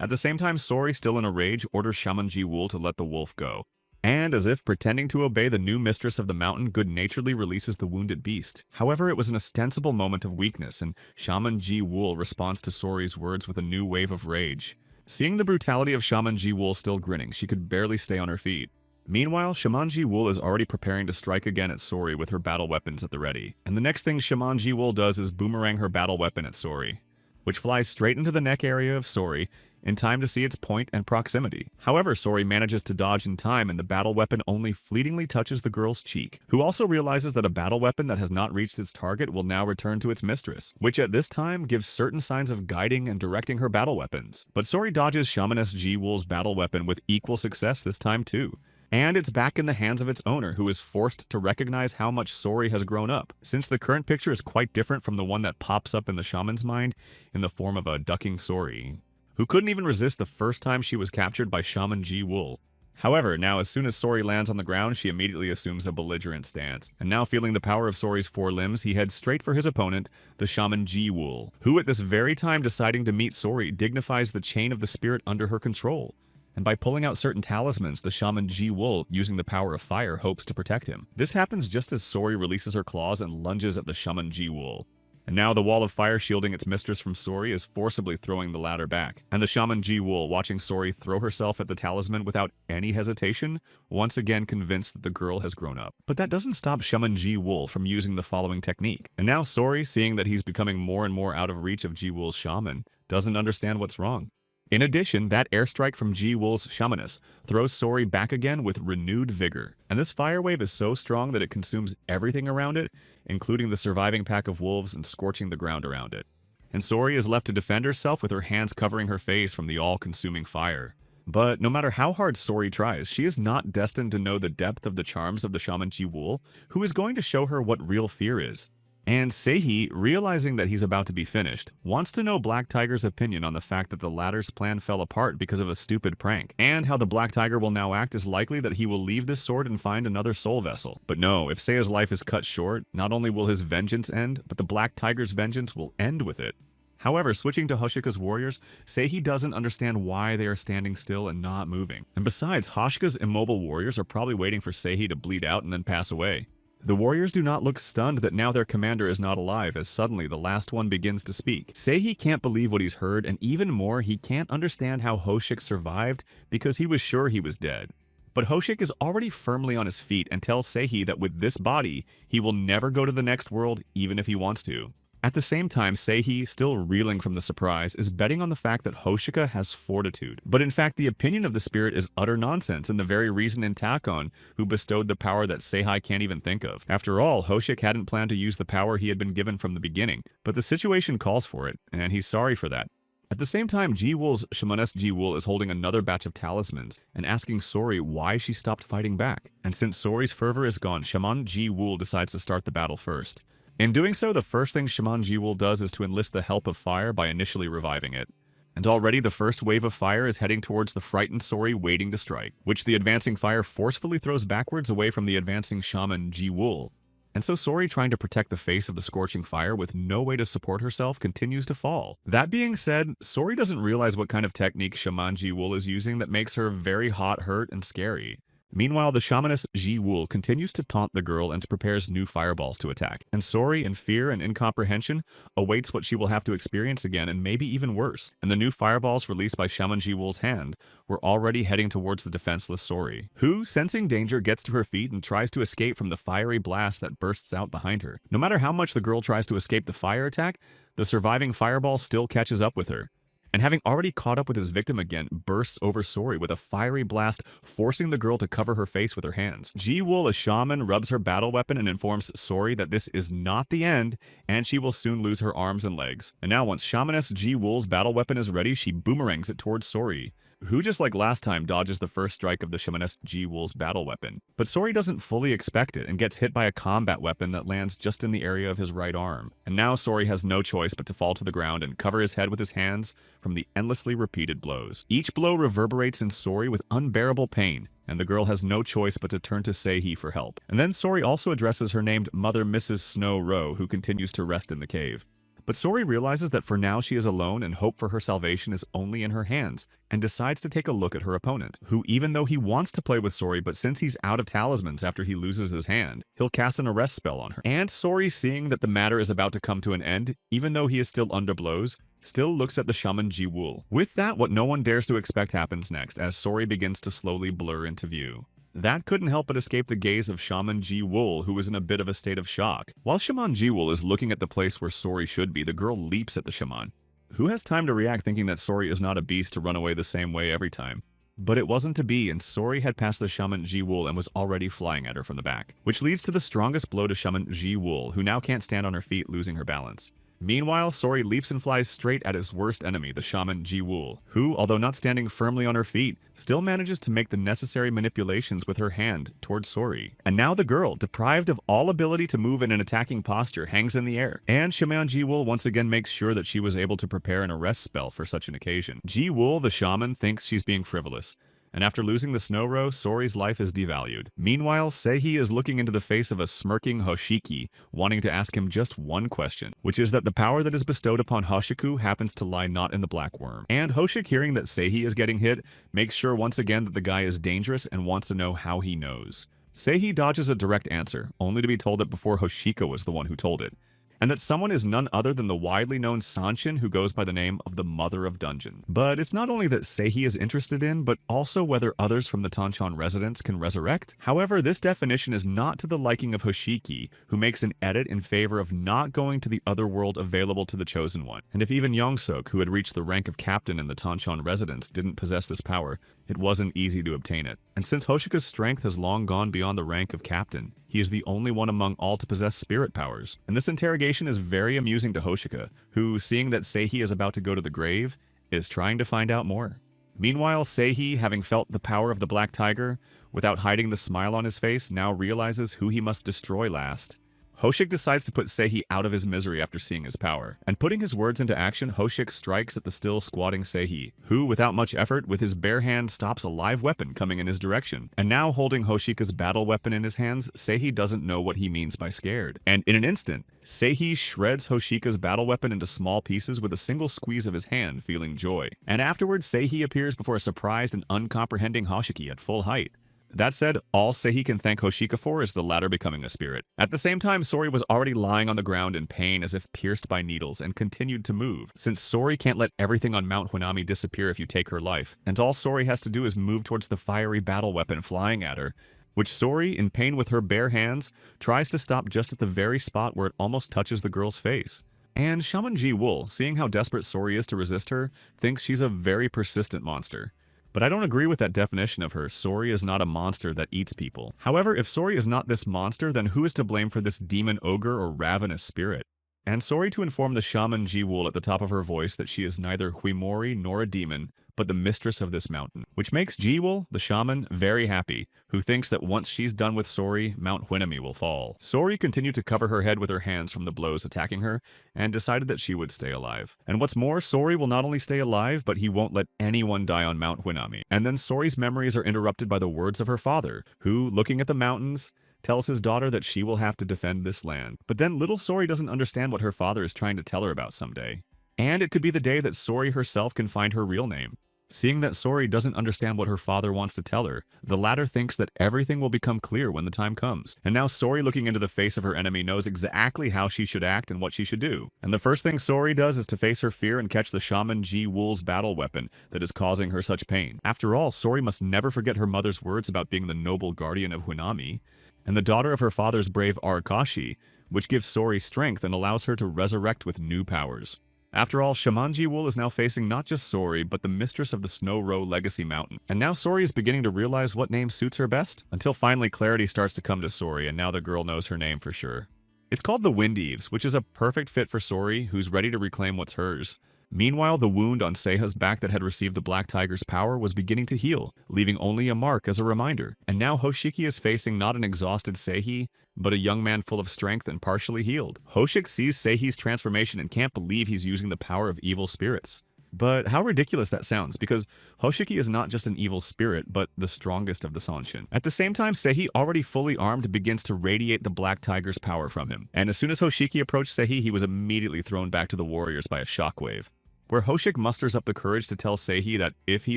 At the same time, Sori, still in a rage, orders Shaman Ji-Woo to let the wolf go. And, as if pretending to obey the new mistress of the mountain, good-naturedly releases the wounded beast. However, it was an ostensible moment of weakness, and Shaman Ji-Woo responds to Sori's words with a new wave of rage. Seeing the brutality of Shaman Ji-Woo still grinning, she could barely stay on her feet. Meanwhile, Shaman Ji-Woo is already preparing to strike again at Sori with her battle weapons at the ready. And the next thing Shaman Ji-Woo does is boomerang her battle weapon at Sori, which flies straight into the neck area of Sori, in time to see its point and proximity. However, Sori manages to dodge in time, and the battle weapon only fleetingly touches the girl's cheek, who also realizes that a battle weapon that has not reached its target will now return to its mistress, which at this time gives certain signs of guiding and directing her battle weapons. But Sori dodges Shamaness Ji-Woo's battle weapon with equal success this time too. And it's back in the hands of its owner, who is forced to recognize how much Sori has grown up, since the current picture is quite different from the one that pops up in the shaman's mind in the form of a ducking Sori, who couldn't even resist the first time she was captured by Shaman Ji-Woo. However, now as soon as Sori lands on the ground, she immediately assumes a belligerent stance. And now feeling the power of Sori's four limbs, he heads straight for his opponent, the Shaman Ji-Woo, who at this very time deciding to meet Sori dignifies the chain of the spirit under her control. And by pulling out certain talismans, the Shaman Ji-Woo, using the power of fire, hopes to protect him. This happens just as Sori releases her claws and lunges at the Shaman Ji-Woo. And now the wall of fire shielding its mistress from Sori is forcibly throwing the latter back. And the Shaman Ji-Woo, watching Sori throw herself at the talisman without any hesitation, once again convinced that the girl has grown up. But that doesn't stop Shaman Ji-Woo from using the following technique. And now Sori, seeing that he's becoming more and more out of reach of Ji-Woo's shaman, doesn't understand what's wrong. In addition, that airstrike from Ji-Woo's shamaness throws Sori back again with renewed vigor. And this fire wave is so strong that it consumes everything around it, including the surviving pack of wolves, and scorching the ground around it. And Sori is left to defend herself with her hands covering her face from the all-consuming fire. But no matter how hard Sori tries, she is not destined to know the depth of the charms of the Shaman Ji-Woo, who is going to show her what real fear is. And Seihi, realizing that he's about to be finished, wants to know Black Tiger's opinion on the fact that the latter's plan fell apart because of a stupid prank, and how the Black Tiger will now act is likely that he will leave this sword and find another soul vessel. But no, if Seiya's life is cut short, not only will his vengeance end, but the Black Tiger's vengeance will end with it. However, switching to Hoshika's warriors, Seihi doesn't understand why they are standing still and not moving. And besides, Hoshika's immobile warriors are probably waiting for Seihi to bleed out and then pass away. The warriors do not look stunned that now their commander is not alive, as suddenly the last one begins to speak. Seihi can't believe what he's heard, and even more, he can't understand how Hoshik survived because he was sure he was dead. But Hoshik is already firmly on his feet and tells Seihi that with this body, he will never go to the next world even if he wants to. At the same time, Seihi, still reeling from the surprise, is betting on the fact that Hoshika has fortitude. But in fact, the opinion of the spirit is utter nonsense, and the very reason in Takon, who bestowed the power that Seihi can't even think of. After all, Hoshik hadn't planned to use the power he had been given from the beginning, but the situation calls for it, and he's sorry for that. At the same time, Ji-Woo's shamaness Ji-Woo is holding another batch of talismans and asking Sori why she stopped fighting back. And since Sori's fervor is gone, Shaman Ji-Woo decides to start the battle first. In doing so, the first thing Shaman Ji-Woo does is to enlist the help of fire by initially reviving it. And already the first wave of fire is heading towards the frightened Sori waiting to strike, which the advancing fire forcefully throws backwards away from the advancing Shaman Ji-Woo. And so Sori, trying to protect the face of the scorching fire with no way to support herself, continues to fall. That being said, Sori doesn't realize what kind of technique Shaman Ji-Woo is using that makes her very hot, hurt, and scary. Meanwhile, the shamaness Ji Wul continues to taunt the girl and prepares new fireballs to attack. And Sori, in fear and incomprehension, awaits what she will have to experience again and maybe even worse. And the new fireballs released by Shaman Ji Wul's hand were already heading towards the defenseless Sori, who, sensing danger, gets to her feet and tries to escape from the fiery blast that bursts out behind her. No matter how much the girl tries to escape the fire attack, the surviving fireball still catches up with her, and having already caught up with his victim again, bursts over Sori with a fiery blast, forcing the girl to cover her face with her hands. Ji Wul, a shaman, rubs her battle weapon and informs Sori that this is not the end, and she will soon lose her arms and legs. And now once shamaness Ji Wul's battle weapon is ready, she boomerangs it towards Sori, who, just like last time, dodges the first strike of the shamaness Ji Wul's battle weapon. But Sori doesn't fully expect it and gets hit by a combat weapon that lands just in the area of his right arm. And now Sori has no choice but to fall to the ground and cover his head with his hands from the endlessly repeated blows. Each blow reverberates in Sori with unbearable pain, and the girl has no choice but to turn to Seihi for help. And then Sori also addresses her named Mother Mrs. Snow Rowe, who continues to rest in the cave. But Sori realizes that for now she is alone and hope for her salvation is only in her hands, and decides to take a look at her opponent, who, even though he wants to play with Sori, but since he's out of talismans after he loses his hand, he'll cast an arrest spell on her. And Sori, seeing that the matter is about to come to an end, even though he is still under blows, still looks at the shaman Ji Wul. With that, what no one dares to expect happens next, as Sori begins to slowly blur into view. That couldn't help but escape the gaze of Shaman Ji Wul, who was in a bit of a state of shock. While Shaman Ji Wul is looking at the place where Sori should be, the girl leaps at the shaman, who has time to react, thinking that Sori is not a beast to run away the same way every time. But it wasn't to be, and Sori had passed the Shaman Ji Wul and was already flying at her from the back, which leads to the strongest blow to Shaman Ji Wul, who now can't stand on her feet, losing her balance. Meanwhile, Sori leaps and flies straight at his worst enemy, the shaman Ji Wul, who, although not standing firmly on her feet, still manages to make the necessary manipulations with her hand towards Sori. And now the girl, deprived of all ability to move in an attacking posture, hangs in the air. And Shaman Ji Wul once again makes sure that she was able to prepare an arrest spell for such an occasion. Ji Wul, the shaman, thinks she's being frivolous, and after losing the Snow Row, Sori's life is devalued. Meanwhile, Seihi is looking into the face of a smirking Hoshiki, wanting to ask him just one question, which is that the power that is bestowed upon Hoshiku happens to lie not in the Black Worm. And Hoshik, hearing that Seihi is getting hit, makes sure once again that the guy is dangerous and wants to know how he knows. Seihi dodges a direct answer, only to be told that before Hoshika was the one who told it, and that someone is none other than the widely known Sanshin, who goes by the name of the Mother of Dungeon. But it's not only that Seihi is interested in, but also whether others from the Tanchan residence can resurrect. However, this definition is not to the liking of Hoshiki, who makes an edit in favor of not going to the other world available to the Chosen One. And if even Yongsuk, who had reached the rank of captain in the Tanchan residence, didn't possess this power, it wasn't easy to obtain it. And since Hoshika's strength has long gone beyond the rank of captain, he is the only one among all to possess spirit powers. And this interrogation is very amusing to Hoshika, who, seeing that Seihi is about to go to the grave, is trying to find out more. Meanwhile, Seihi, having felt the power of the Black Tiger, without hiding the smile on his face, now realizes who he must destroy last. Hoshik decides to put Seihi out of his misery after seeing his power, and putting his words into action, Hoshik strikes at the still squatting Seihi, who, without much effort, with his bare hand stops a live weapon coming in his direction. And now holding Hoshika's battle weapon in his hands, Seihi doesn't know what he means by scared. And in an instant, Seihi shreds Hoshika's battle weapon into small pieces with a single squeeze of his hand, feeling joy. And afterwards, Seihi appears before a surprised and uncomprehending Hoshiki at full height. That said, all Seihi can thank Hoshika for is the latter becoming a spirit. At the same time, Sori was already lying on the ground in pain as if pierced by needles and continued to move, since Sori can't let everything on Mount Huinami disappear if you take her life, and all Sori has to do is move towards the fiery battle weapon flying at her, which Sori, in pain with her bare hands, tries to stop just at the very spot where it almost touches the girl's face. And Shaman Ji Wul, seeing how desperate Sori is to resist her, thinks she's a very persistent monster. But I don't agree with that definition of her. Sori is not a monster that eats people. However, if Sori is not this monster, then who is to blame for this demon ogre or ravenous spirit? And Sori to inform the shaman Ji Wul at the top of her voice that she is neither Huimori nor a demon, but the mistress of this mountain. Which makes Ji Wul, the shaman, very happy, who thinks that once she's done with Sori, Mount Huinami will fall. Sori continued to cover her head with her hands from the blows attacking her, and decided that she would stay alive. And what's more, Sori will not only stay alive, but he won't let anyone die on Mount Huinami. And then Sori's memories are interrupted by the words of her father, who, looking at the mountains, tells his daughter that she will have to defend this land. But then little Sori doesn't understand what her father is trying to tell her about someday. And it could be the day that Sori herself can find her real name. Seeing that Sori doesn't understand what her father wants to tell her, the latter thinks that everything will become clear when the time comes. And now Sori, looking into the face of her enemy, knows exactly how she should act and what she should do. And the first thing Sori does is to face her fear and catch the Shaman Ji Wool's battle weapon that is causing her such pain. After all, Sori must never forget her mother's words about being the noble guardian of Hunami, and the daughter of her father's brave Arakashi, which gives Sori strength and allows her to resurrect with new powers. After all, Shaman Ji-Wool is now facing not just Sori, but the mistress of the Snow Row Legacy Mountain. And now Sori is beginning to realize what name suits her best, until finally clarity starts to come to Sori, and now the girl knows her name for sure. It's called the Wind Eaves, which is a perfect fit for Sori, who's ready to reclaim what's hers. Meanwhile, the wound on Seiha's back that had received the Black Tiger's power was beginning to heal, leaving only a mark as a reminder. And now Hoshiki is facing not an exhausted Seihi, but a young man full of strength and partially healed. Hoshik sees Seihi's transformation and can't believe he's using the power of evil spirits. But how ridiculous that sounds, because Hoshiki is not just an evil spirit, but the strongest of the Sanshin. At the same time, Seihi, already fully armed, begins to radiate the Black Tiger's power from him. And as soon as Hoshiki approached Seihi, he was immediately thrown back to the warriors by a shockwave, where Hoshik musters up the courage to tell Seihi that if he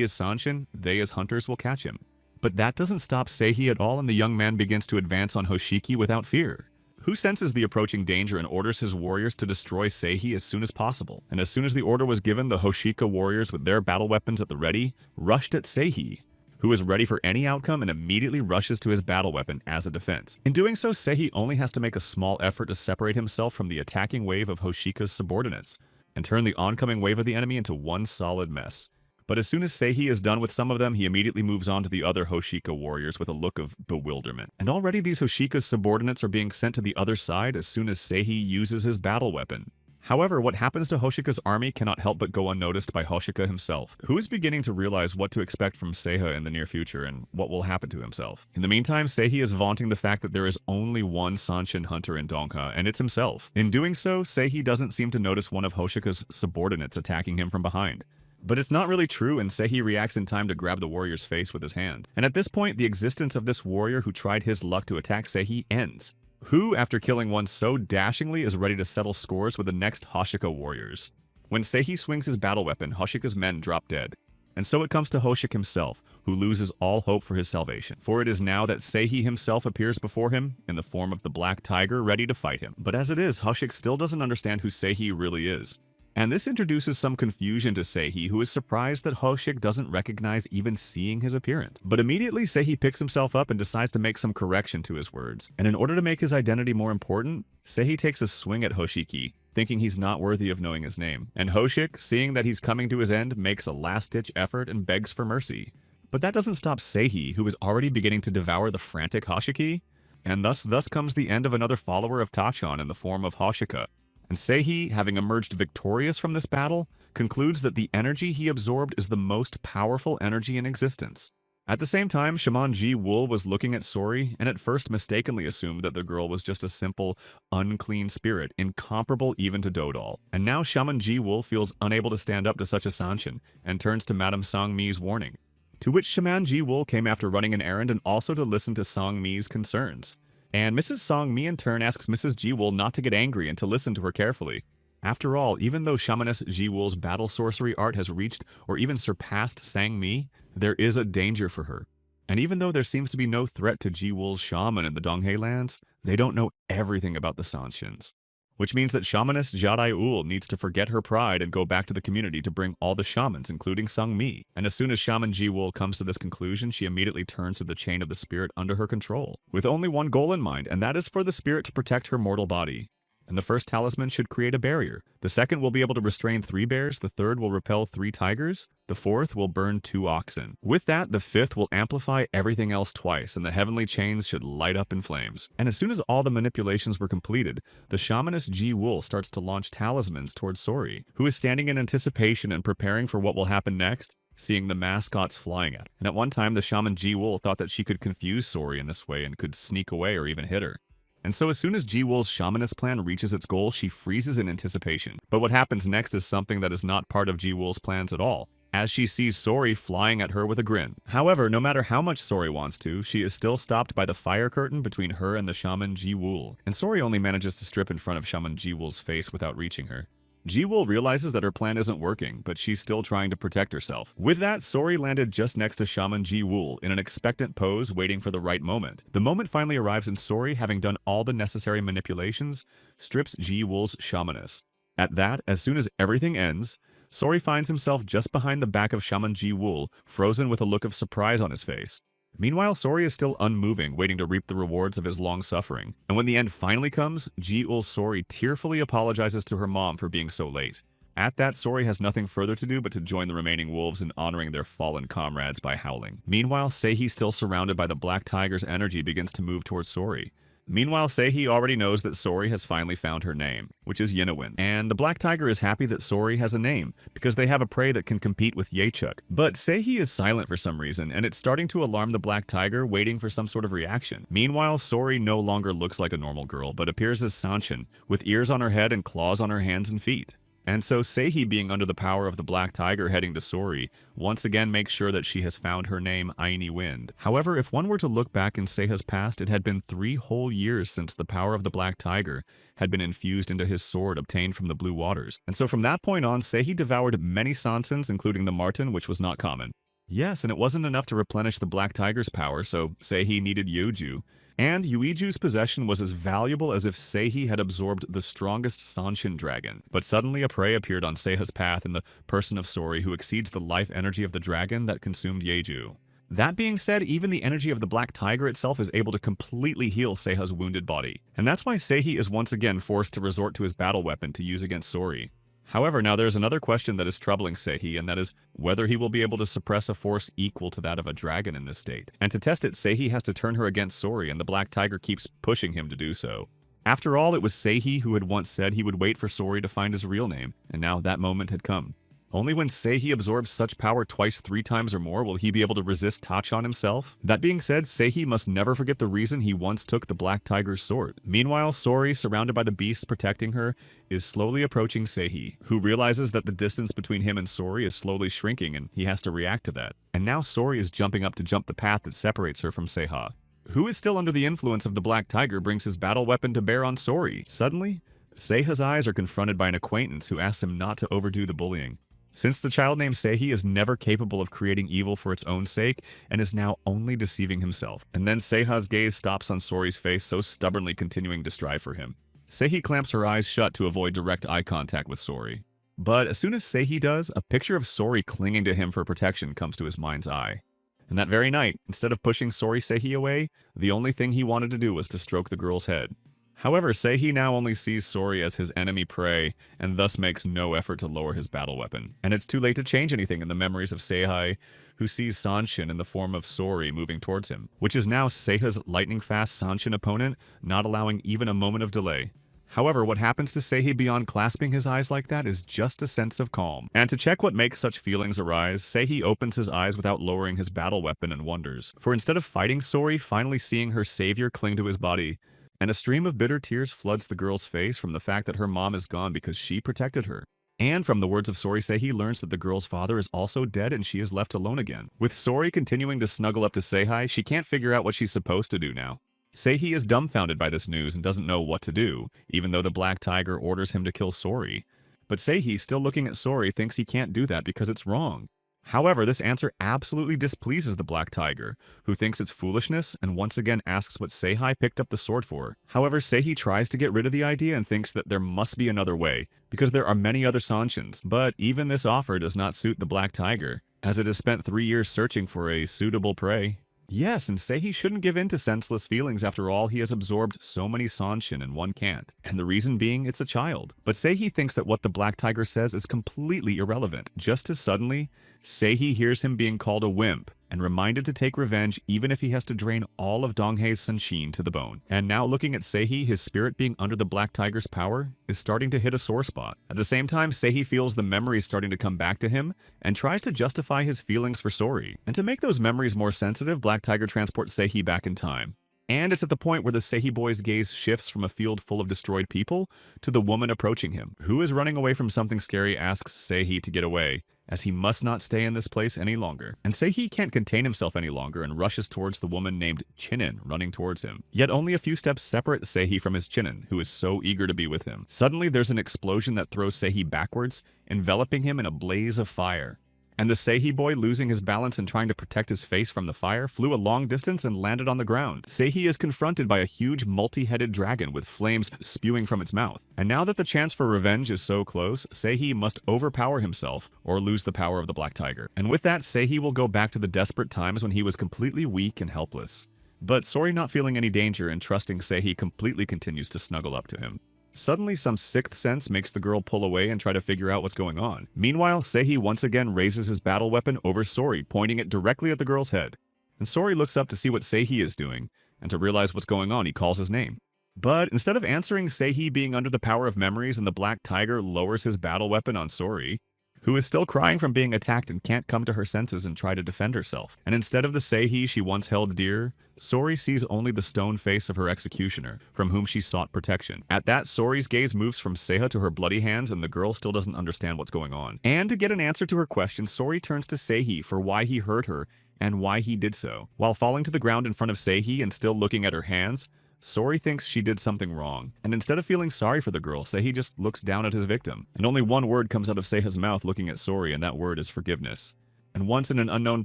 is Sanshin, they as hunters will catch him. But that doesn't stop Seihi at all, and the young man begins to advance on Hoshiki without fear, who senses the approaching danger and orders his warriors to destroy Seihi as soon as possible. And as soon as the order was given, the Hoshika warriors, with their battle weapons at the ready, rushed at Seihi, who is ready for any outcome and immediately rushes to his battle weapon as a defense. In doing so, Seihi only has to make a small effort to separate himself from the attacking wave of Hoshika's subordinates, and turn the oncoming wave of the enemy into one solid mess. But as soon as Seihi is done with some of them, he immediately moves on to the other Hoshika warriors with a look of bewilderment. And already these Hoshika's subordinates are being sent to the other side as soon as Seihi uses his battle weapon. However, what happens to Hoshika's army cannot help but go unnoticed by Hoshika himself, who is beginning to realize what to expect from Seiha in the near future and what will happen to himself. In the meantime, Seihi is vaunting the fact that there is only one Sanshin hunter in Dongha, and it's himself. In doing so, Seihi doesn't seem to notice one of Hoshika's subordinates attacking him from behind. But it's not really true, and Seihi reacts in time to grab the warrior's face with his hand. And at this point, the existence of this warrior who tried his luck to attack Seihi ends, who, after killing one so dashingly, is ready to settle scores with the next Hoshika warriors. When Seihi swings his battle weapon, Hoshika's men drop dead. And so it comes to Hoshik himself, who loses all hope for his salvation. For it is now that Seihi himself appears before him in the form of the Black Tiger, ready to fight him. But as it is, Hoshik still doesn't understand who Seihi really is. And this introduces some confusion to Seihi, who is surprised that Hoshik doesn't recognize even seeing his appearance. But immediately, Seihi picks himself up and decides to make some correction to his words. And in order to make his identity more important, Seihi takes a swing at Hoshiki, thinking he's not worthy of knowing his name. And Hoshik, seeing that he's coming to his end, makes a last-ditch effort and begs for mercy. But that doesn't stop Seihi, who is already beginning to devour the frantic Hoshiki. And thus comes the end of another follower of Tachan in the form of Hoshika. And Seihi, having emerged victorious from this battle, concludes that the energy he absorbed is the most powerful energy in existence. At the same time, Shaman Ji-Wool was looking at Sori and at first mistakenly assumed that the girl was just a simple, unclean spirit, incomparable even to Dodal. And now Shaman Ji-Wool feels unable to stand up to such a Sanshin and turns to Madame Sangmi's warning, to which Shaman Ji-Wool came after running an errand and also to listen to Sangmi's concerns. And Mrs. Sangmi in turn asks Mrs. Ji-Wool not to get angry and to listen to her carefully. After all, even though Shamaness Ji-Wool's battle sorcery art has reached or even surpassed Sangmi, there is a danger for her. And even though there seems to be no threat to Ji-Wool's shaman in the Donghae lands, they don't know everything about the Sanshins. Which means that Shamaness Jadai-ul needs to forget her pride and go back to the community to bring all the shamans, including Sangmi. And as soon as Shaman Ji-Wool comes to this conclusion, she immediately turns to the chain of the spirit under her control, with only one goal in mind, and that is for the spirit to protect her mortal body. And the first talisman should create a barrier. The second will be able to restrain 3 bears, the third will repel 3 tigers, the fourth will burn 2 oxen. With that, the fifth will amplify everything else twice, and the heavenly chains should light up in flames. And as soon as all the manipulations were completed, the shamaness Ji-Wool starts to launch talismans towards Sori, who is standing in anticipation and preparing for what will happen next, seeing the mascots flying at her. And at one time, the shaman Ji-Wool thought that she could confuse Sori in this way and could sneak away or even hit her. And so as soon as Ji-Wool's shamaness plan reaches its goal, she freezes in anticipation. But what happens next is something that is not part of Ji-Wool's plans at all, as she sees Sori flying at her with a grin. However, no matter how much Sori wants to, she is still stopped by the fire curtain between her and the shaman Ji-Wool. And Sori only manages to strip in front of shaman Ji-Wool's face without reaching her. Ji-Wool realizes that her plan isn't working, but she's still trying to protect herself. With that, Sori landed just next to Shaman Ji-Wool in an expectant pose, waiting for the right moment. The moment finally arrives and Sori, having done all the necessary manipulations, strips Ji-Wool's shamanism. At that, as soon as everything ends, Sori finds himself just behind the back of Shaman Ji-Wool, frozen with a look of surprise on his face. Meanwhile, Sori is still unmoving, waiting to reap the rewards of his long suffering. And when the end finally comes, Ji-Wool Sori tearfully apologizes to her mom for being so late. At that, Sori has nothing further to do but to join the remaining wolves in honoring their fallen comrades by howling. Meanwhile, Seihi, still surrounded by the Black Tiger's energy, begins to move towards Sori. Meanwhile, Seihi already knows that Sori has finally found her name, which is Yinawin. And the Black Tiger is happy that Sori has a name, because they have a prey that can compete with Yechuk. But Seihi is silent for some reason, and it's starting to alarm the Black Tiger, waiting for some sort of reaction. Meanwhile, Sori no longer looks like a normal girl, but appears as Sanshin, with ears on her head and claws on her hands and feet. And so Seihi, being under the power of the Black Tiger heading to Sori, once again makes sure that she has found her name, Aini Wind. However, if one were to look back in Seiha's past, it had been 3 whole years since the power of the Black Tiger had been infused into his sword obtained from the Blue Waters. And so from that point on, Seihi devoured many Sansins, including the Marten, which was not common. Yes, and it wasn't enough to replenish the Black Tiger's power, so Seihi needed Yuju. And Yuiju's possession was as valuable as if Seihi had absorbed the strongest Sanshin dragon. But suddenly a prey appeared on Seiha's path in the person of Sori, who exceeds the life energy of the dragon that consumed Yeju. That being said, even the energy of the Black Tiger itself is able to completely heal Seiha's wounded body. And that's why Seihi is once again forced to resort to his battle weapon to use against Sori. However, now there's another question that is troubling Seihi, and that is whether he will be able to suppress a force equal to that of a dragon in this state. And to test it, Seihi has to turn her against Sori, and the Black Tiger keeps pushing him to do so. After all, it was Seihi who had once said he would wait for Sori to find his real name, and now that moment had come. Only when Seihi absorbs such power twice, 3 times or more will he be able to resist Tachan himself. That being said, Seihi must never forget the reason he once took the Black Tiger's sword. Meanwhile, Sori, surrounded by the beasts protecting her, is slowly approaching Seihi, who realizes that the distance between him and Sori is slowly shrinking and he has to react to that. And now Sori is jumping up to jump the path that separates her from Seiha, who is still under the influence of the Black Tiger, brings his battle weapon to bear on Sori. Suddenly, Seiha's eyes are confronted by an acquaintance who asks him not to overdo the bullying. Since the child named Seihi is never capable of creating evil for its own sake and is now only deceiving himself. And then Seiha's gaze stops on Sori's face, so stubbornly continuing to strive for him. Seihi clamps her eyes shut to avoid direct eye contact with Sori. But as soon as Seihi does, a picture of Sori clinging to him for protection comes to his mind's eye. And that very night, instead of pushing Seihi away, the only thing he wanted to do was to stroke the girl's head. However, Seihi now only sees Sori as his enemy prey, and thus makes no effort to lower his battle weapon. And it's too late to change anything in the memories of Seihi, who sees Sanshin in the form of Sori moving towards him, which is now Seiha's lightning-fast Sanshin opponent, not allowing even a moment of delay. However, what happens to Seihi beyond clasping his eyes like that is just a sense of calm. And to check what makes such feelings arise, Seihi opens his eyes without lowering his battle weapon and wonders. For instead of fighting Sori, finally seeing her savior cling to his body, and a stream of bitter tears floods the girl's face from the fact that her mom is gone because she protected her. And from the words of Sori, Seihi learns that the girl's father is also dead and she is left alone again. With Sori continuing to snuggle up to Seihi, she can't figure out what she's supposed to do now. Seihi is dumbfounded by this news and doesn't know what to do, even though the Black Tiger orders him to kill Sori. But Seihi, still looking at Sori, thinks he can't do that because it's wrong. However, this answer absolutely displeases the Black Tiger, who thinks it's foolishness and once again asks what Seihi picked up the sword for. However, Seihi tries to get rid of the idea and thinks that there must be another way, because there are many other Sanshins. But even this offer does not suit the Black Tiger, as it has spent 3 years searching for a suitable prey. Yes, and Seihi shouldn't give in to senseless feelings. After all, he has absorbed so many Sanshin and one can't. And the reason being, it's a child. But Seihi thinks that what the Black Tiger says is completely irrelevant. Just as suddenly, Seihi hears him being called a wimp and reminded to take revenge even if he has to drain all of Donghei's Sanshin to the bone. And now looking at Seihi, his spirit being under the Black Tiger's power is starting to hit a sore spot. At the same time, Seihi feels the memories starting to come back to him and tries to justify his feelings for Sori. And to make those memories more sensitive, Black Tiger transports Seihi back in time. And it's at the point where the Seihi boy's gaze shifts from a field full of destroyed people to the woman approaching him, who is running away from something scary, asks Seihi to get away. as he must not stay in this place any longer. And Seihi can't contain himself any longer and rushes towards the woman named Chinin running towards him. Yet only a few steps separate Seihi from his Chinin, who is so eager to be with him. Suddenly there's an explosion that throws Seihi backwards, enveloping him in a blaze of fire. And the Seihi boy, losing his balance and trying to protect his face from the fire, flew a long distance and landed on the ground. Seihi is confronted by a huge multi-headed dragon with flames spewing from its mouth. And now that the chance for revenge is so close, Seihi must overpower himself or lose the power of the Black Tiger. And with that, Seihi will go back to the desperate times when he was completely weak and helpless. But Sori, not feeling any danger and trusting Seihi, completely continues to snuggle up to him. Suddenly, some sixth sense makes the girl pull away and try to figure out what's going on. Meanwhile, Seihi once again raises his battle weapon over Sori, pointing it directly at the girl's head. And Sori looks up to see what Seihi is doing, and to realize what's going on, he calls his name. But instead of answering, Seihi, being under the power of memories, and the Black Tiger lowers his battle weapon on Sori, who is still crying from being attacked and can't come to her senses and try to defend herself. And instead of the Seihi she once held dear, Sori sees only the stone face of her executioner, from whom she sought protection. At that, Sori's gaze moves from Seiha to her bloody hands, and the girl still doesn't understand what's going on. And to get an answer to her question, Sori turns to Seihi for why he hurt her and why he did so. While falling to the ground in front of Seihi and still looking at her hands, Sori thinks she did something wrong, and instead of feeling sorry for the girl, Seihi just looks down at his victim. And only one word comes out of Seiha's mouth looking at Sori, and that word is forgiveness. And once in an unknown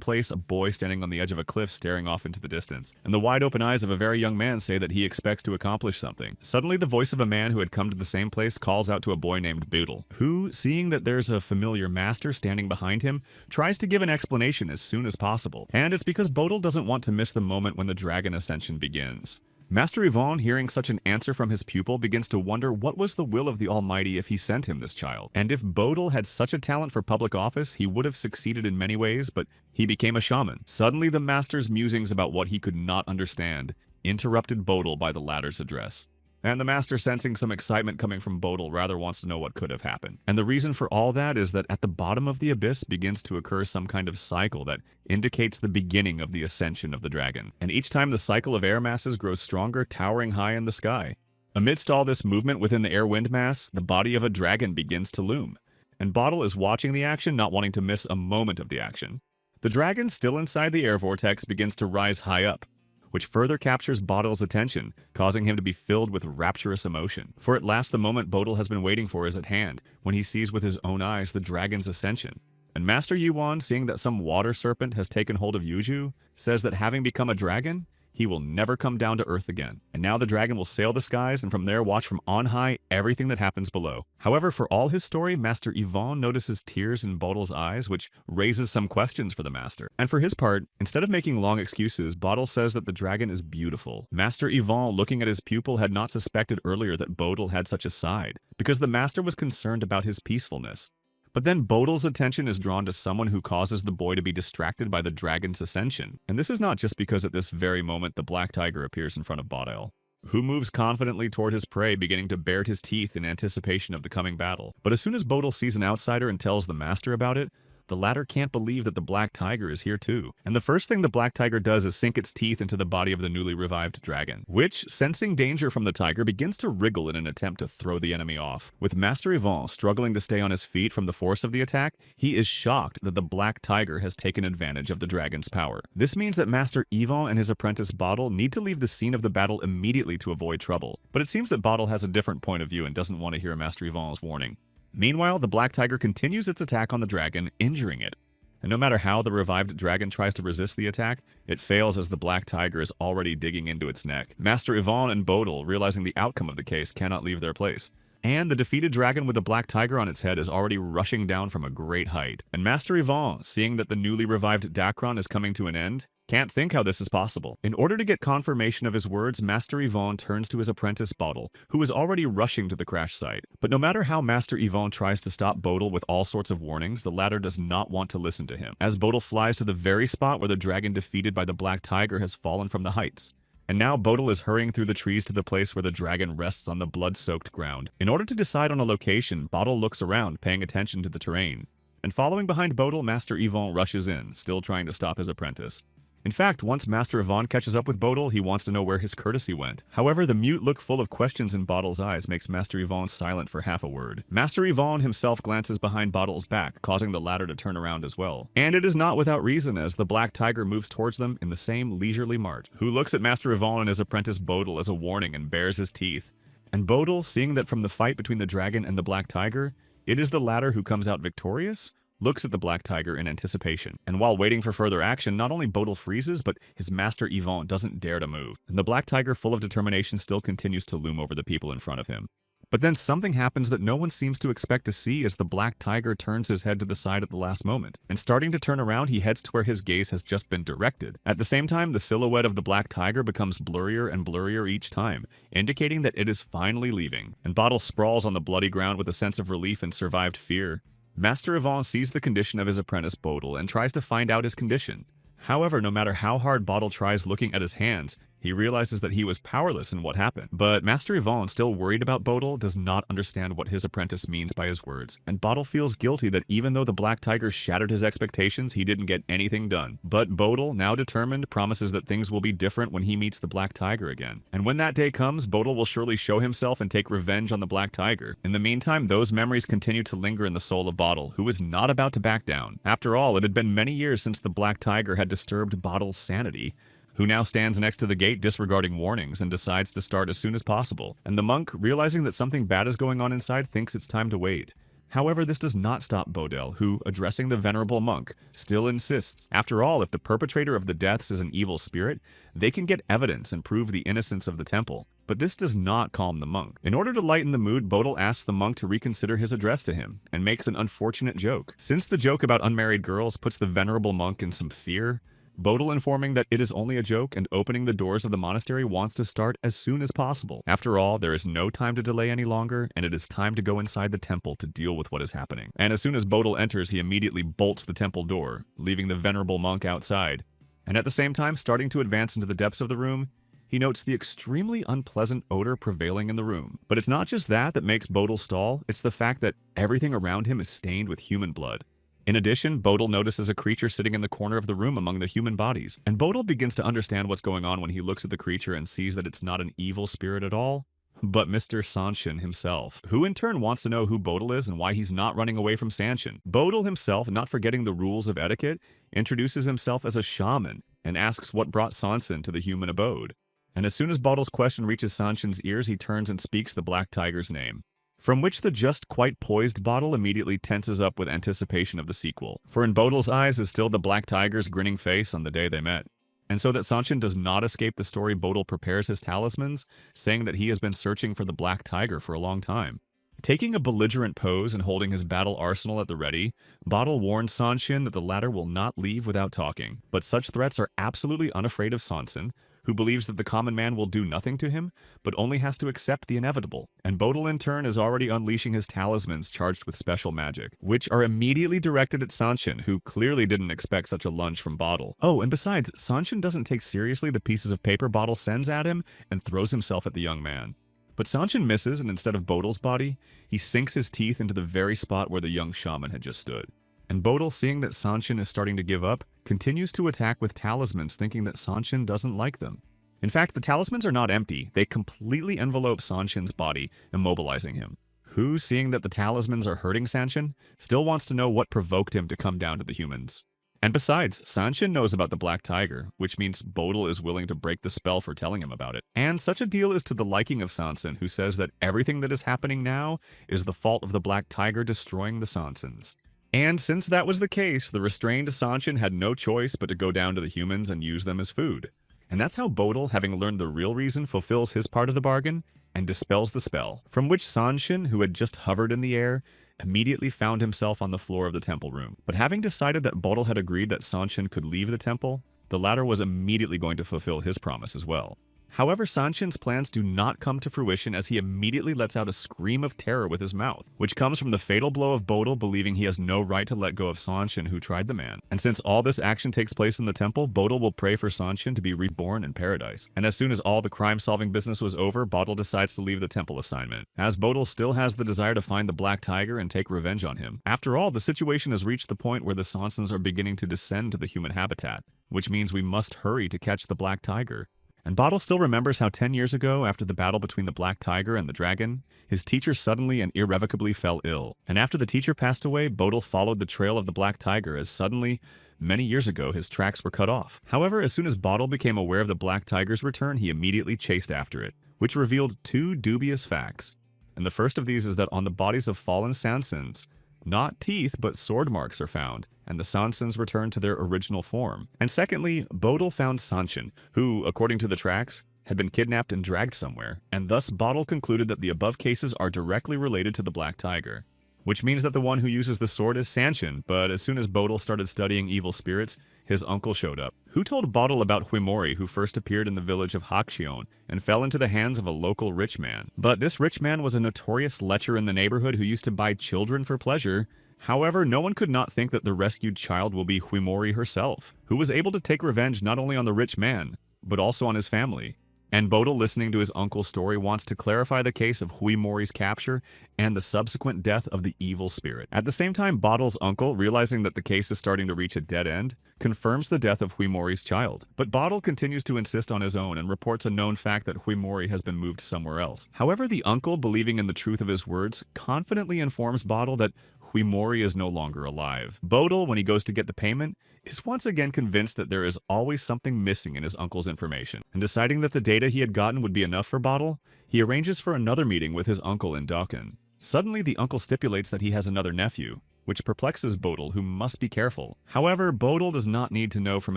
place, a boy standing on the edge of a cliff staring off into the distance. And the wide-open eyes of a very young man say that he expects to accomplish something. Suddenly, the voice of a man who had come to the same place calls out to a boy named Boodle, who, seeing that there's a familiar master standing behind him, tries to give an explanation as soon as possible. And it's because Boodle doesn't want to miss the moment when the dragon ascension begins. Master Yvonne, hearing such an answer from his pupil, begins to wonder what was the will of the Almighty if he sent him this child. And if Bodil had such a talent for public office, he would have succeeded in many ways, but he became a shaman. Suddenly, the master's musings about what he could not understand interrupted Bodil by the latter's address. And the master, sensing some excitement coming from Bodil, rather wants to know what could have happened. And the reason for all that is that at the bottom of the abyss begins to occur some kind of cycle that indicates the beginning of the ascension of the dragon. And each time the cycle of air masses grows stronger, towering high in the sky. Amidst all this movement within the air wind mass, the body of a dragon begins to loom. And Bodil is watching the action, not wanting to miss a moment of the action. The dragon, still inside the air vortex, begins to rise high up, which further captures Bodil's attention, causing him to be filled with rapturous emotion. For at last the moment Bodil has been waiting for is at hand, when he sees with his own eyes the dragon's ascension. And Master Yuan, seeing that some water serpent has taken hold of Yuju, says that having become a dragon, he will never come down to earth again. And now the dragon will sail the skies and from there watch from on high everything that happens below. However, for all his story, Master Yvonne notices tears in Bodil's eyes, which raises some questions for the master. And for his part, instead of making long excuses, Bodil says that the dragon is beautiful. Master Yvonne, looking at his pupil, had not suspected earlier that Bodil had such a side, because the master was concerned about his peacefulness. But then Bodil's attention is drawn to someone who causes the boy to be distracted by the dragon's ascension. And this is not just because at this very moment the Black Tiger appears in front of Bodil, who moves confidently toward his prey, beginning to bare his teeth in anticipation of the coming battle. But as soon as Bodil sees an outsider and tells the master about it, the latter can't believe that the Black Tiger is here too. And the first thing the Black Tiger does is sink its teeth into the body of the newly revived dragon, which, sensing danger from the tiger, begins to wriggle in an attempt to throw the enemy off. With Master Yvonne struggling to stay on his feet from the force of the attack, he is shocked that the Black Tiger has taken advantage of the dragon's power. This means that Master Yvonne and his apprentice Bodil need to leave the scene of the battle immediately to avoid trouble. But it seems that Bodil has a different point of view and doesn't want to hear Master Yvonne's warning. Meanwhile, the Black Tiger continues its attack on the dragon, injuring it. And no matter how the revived dragon tries to resist the attack, it fails as the Black Tiger is already digging into its neck. Master Yvonne and Bodil, realizing the outcome of the case, cannot leave their place. And the defeated dragon with the Black Tiger on its head is already rushing down from a great height. And Master Yvonne, seeing that the newly revived Dacron is coming to an end, can't think how this is possible. In order to get confirmation of his words, Master Yvonne turns to his apprentice Bodil, who is already rushing to the crash site. But no matter how Master Yvonne tries to stop Bodil with all sorts of warnings, the latter does not want to listen to him, as Bodil flies to the very spot where the dragon defeated by the Black Tiger has fallen from the heights. And now Bodil is hurrying through the trees to the place where the dragon rests on the blood-soaked ground. In order to decide on a location, Bodil looks around, paying attention to the terrain. And following behind Bodil, Master Yvonne rushes in, still trying to stop his apprentice. In fact, once Master Yvonne catches up with Bodil, he wants to know where his courtesy went. However, the mute look full of questions in Bodil's eyes makes Master Yvonne silent for half a word. Master Yvonne himself glances behind Bodil's back, causing the latter to turn around as well. And it is not without reason, as the black tiger moves towards them in the same leisurely march, who looks at Master Yvonne and his apprentice Bodil as a warning and bares his teeth. And Bodil, seeing that from the fight between the dragon and the black tiger, it is the latter who comes out victorious, looks at the black tiger in anticipation. And while waiting for further action, not only Bodil freezes, but his master Yvonne doesn't dare to move. And the black tiger, full of determination, still continues to loom over the people in front of him. But then something happens that no one seems to expect to see as the black tiger turns his head to the side at the last moment. And starting to turn around, he heads to where his gaze has just been directed. At the same time, the silhouette of the black tiger becomes blurrier and blurrier each time, indicating that it is finally leaving. And Bodil sprawls on the bloody ground with a sense of relief and survived fear. Master Yvonne sees the condition of his apprentice Bodil and tries to find out his condition. However, no matter how hard Bodil tries looking at his hands, he realizes that he was powerless in what happened. But Master Yvonne, still worried about Bodil, does not understand what his apprentice means by his words. And Bodil feels guilty that even though the black tiger shattered his expectations, he didn't get anything done. But Bodil, now determined, promises that things will be different when he meets the black tiger again. And when that day comes, Bodil will surely show himself and take revenge on the black tiger. In the meantime, those memories continue to linger in the soul of Bodil, who is not about to back down. After all, it had been many years since the black tiger had disturbed Bodil's sanity, who now stands next to the gate disregarding warnings and decides to start as soon as possible. And the monk, realizing that something bad is going on inside, thinks it's time to wait. However, this does not stop Bodil, who, addressing the venerable monk, still insists. After all, if the perpetrator of the deaths is an evil spirit, they can get evidence and prove the innocence of the temple. But this does not calm the monk. In order to lighten the mood, Bodil asks the monk to reconsider his address to him, and makes an unfortunate joke. Since the joke about unmarried girls puts the venerable monk in some fear, Bodil, informing that it is only a joke and opening the doors of the monastery, wants to start as soon as possible. After all, there is no time to delay any longer, and it is time to go inside the temple to deal with what is happening. And as soon as Bodil enters, he immediately bolts the temple door, leaving the venerable monk outside. And at the same time, starting to advance into the depths of the room, he notes the extremely unpleasant odor prevailing in the room. But it's not just that makes Bodil stall, it's the fact that everything around him is stained with human blood. In addition, Bodil notices a creature sitting in the corner of the room among the human bodies, and Bodil begins to understand what's going on when he looks at the creature and sees that it's not an evil spirit at all, but Mr. Sanshin himself, who in turn wants to know who Bodil is and why he's not running away from Sanshin. Bodil himself, not forgetting the rules of etiquette, introduces himself as a shaman and asks what brought Sanshin to the human abode. And as soon as Bodil's question reaches Sanshin's ears, he turns and speaks the black tiger's name, from which the just quite poised Bodil immediately tenses up with anticipation of the sequel. For in Bodil's eyes is still the black tiger's grinning face on the day they met. And so that Sanshin does not escape the story, Bodil prepares his talismans, saying that he has been searching for the black tiger for a long time. Taking a belligerent pose and holding his battle arsenal at the ready, Bodil warns Sanshin that the latter will not leave without talking. But such threats are absolutely unafraid of Sanshin, who believes that the common man will do nothing to him, but only has to accept the inevitable. And Bodil in turn is already unleashing his talismans charged with special magic, which are immediately directed at Sanshin, who clearly didn't expect such a lunge from Bodil. Oh, and besides, Sanshin doesn't take seriously the pieces of paper Bodil sends at him and throws himself at the young man. But Sanshin misses, and instead of Bodil's body, he sinks his teeth into the very spot where the young shaman had just stood. And Bodil, seeing that Sanshin is starting to give up, continues to attack with talismans, thinking that Sanshin doesn't like them. In fact, the talismans are not empty. They completely envelope Sanshin's body, immobilizing him. Who, seeing that the talismans are hurting Sanshin, still wants to know what provoked him to come down to the humans. And besides, Sanshin knows about the black tiger, which means Bodil is willing to break the spell for telling him about it. And such a deal is to the liking of Sanshin, who says that everything that is happening now is the fault of the black tiger destroying the Sansins. And since that was the case, the restrained Sanshin had no choice but to go down to the humans and use them as food. And that's how Bodil, having learned the real reason, fulfills his part of the bargain and dispels the spell, from which Sanshin, who had just hovered in the air, immediately found himself on the floor of the temple room. But having decided that Bodil had agreed that Sanshin could leave the temple, the latter was immediately going to fulfill his promise as well. However, Sanshin's plans do not come to fruition as he immediately lets out a scream of terror with his mouth, which comes from the fatal blow of Bodil believing he has no right to let go of Sanshin who tried the man. And since all this action takes place in the temple, Bodil will pray for Sanshin to be reborn in paradise. And as soon as all the crime-solving business was over, Bodil decides to leave the temple assignment, as Bodil still has the desire to find the Black Tiger and take revenge on him. After all, the situation has reached the point where the Sansins are beginning to descend to the human habitat, which means we must hurry to catch the Black Tiger. And Bodil still remembers how 10 years ago, after the battle between the Black Tiger and the dragon, his teacher suddenly and irrevocably fell ill. And after the teacher passed away, Bodil followed the trail of the Black Tiger as suddenly, many years ago, his tracks were cut off. However, as soon as Bodil became aware of the Black Tiger's return, he immediately chased after it, which revealed two dubious facts. And the first of these is that on the bodies of fallen Sansins, not teeth but sword marks are found, and the Sansins return to their original form. And secondly, Bodil found Sanshin, who, according to the tracks, had been kidnapped and dragged somewhere, and thus Bodil concluded that the above cases are directly related to the Black Tiger. Which means that the one who uses the sword is Sanshin, but as soon as Bodil started studying evil spirits, his uncle showed up, who told Bodil about Huimori, who first appeared in the village of Hakchion and fell into the hands of a local rich man. But this rich man was a notorious lecher in the neighborhood who used to buy children for pleasure. However, no one could not think that the rescued child will be Huimori herself, who was able to take revenge not only on the rich man, but also on his family. And Bodil, listening to his uncle's story, wants to clarify the case of Huimori's capture and the subsequent death of the evil spirit. At the same time, Bodil's uncle, realizing that the case is starting to reach a dead end, confirms the death of Huimori's child. But Bodil continues to insist on his own and reports a known fact that Huimori has been moved somewhere else. However, the uncle, believing in the truth of his words, confidently informs Bodil that Huimori is no longer alive. Bodil, when he goes to get the payment, is once again convinced that there is always something missing in his uncle's information, and deciding that the data he had gotten would be enough for Bodil, he arranges for another meeting with his uncle in Dokkan. Suddenly, the uncle stipulates that he has another nephew, which perplexes Bodil, who must be careful. However, Bodil does not need to know from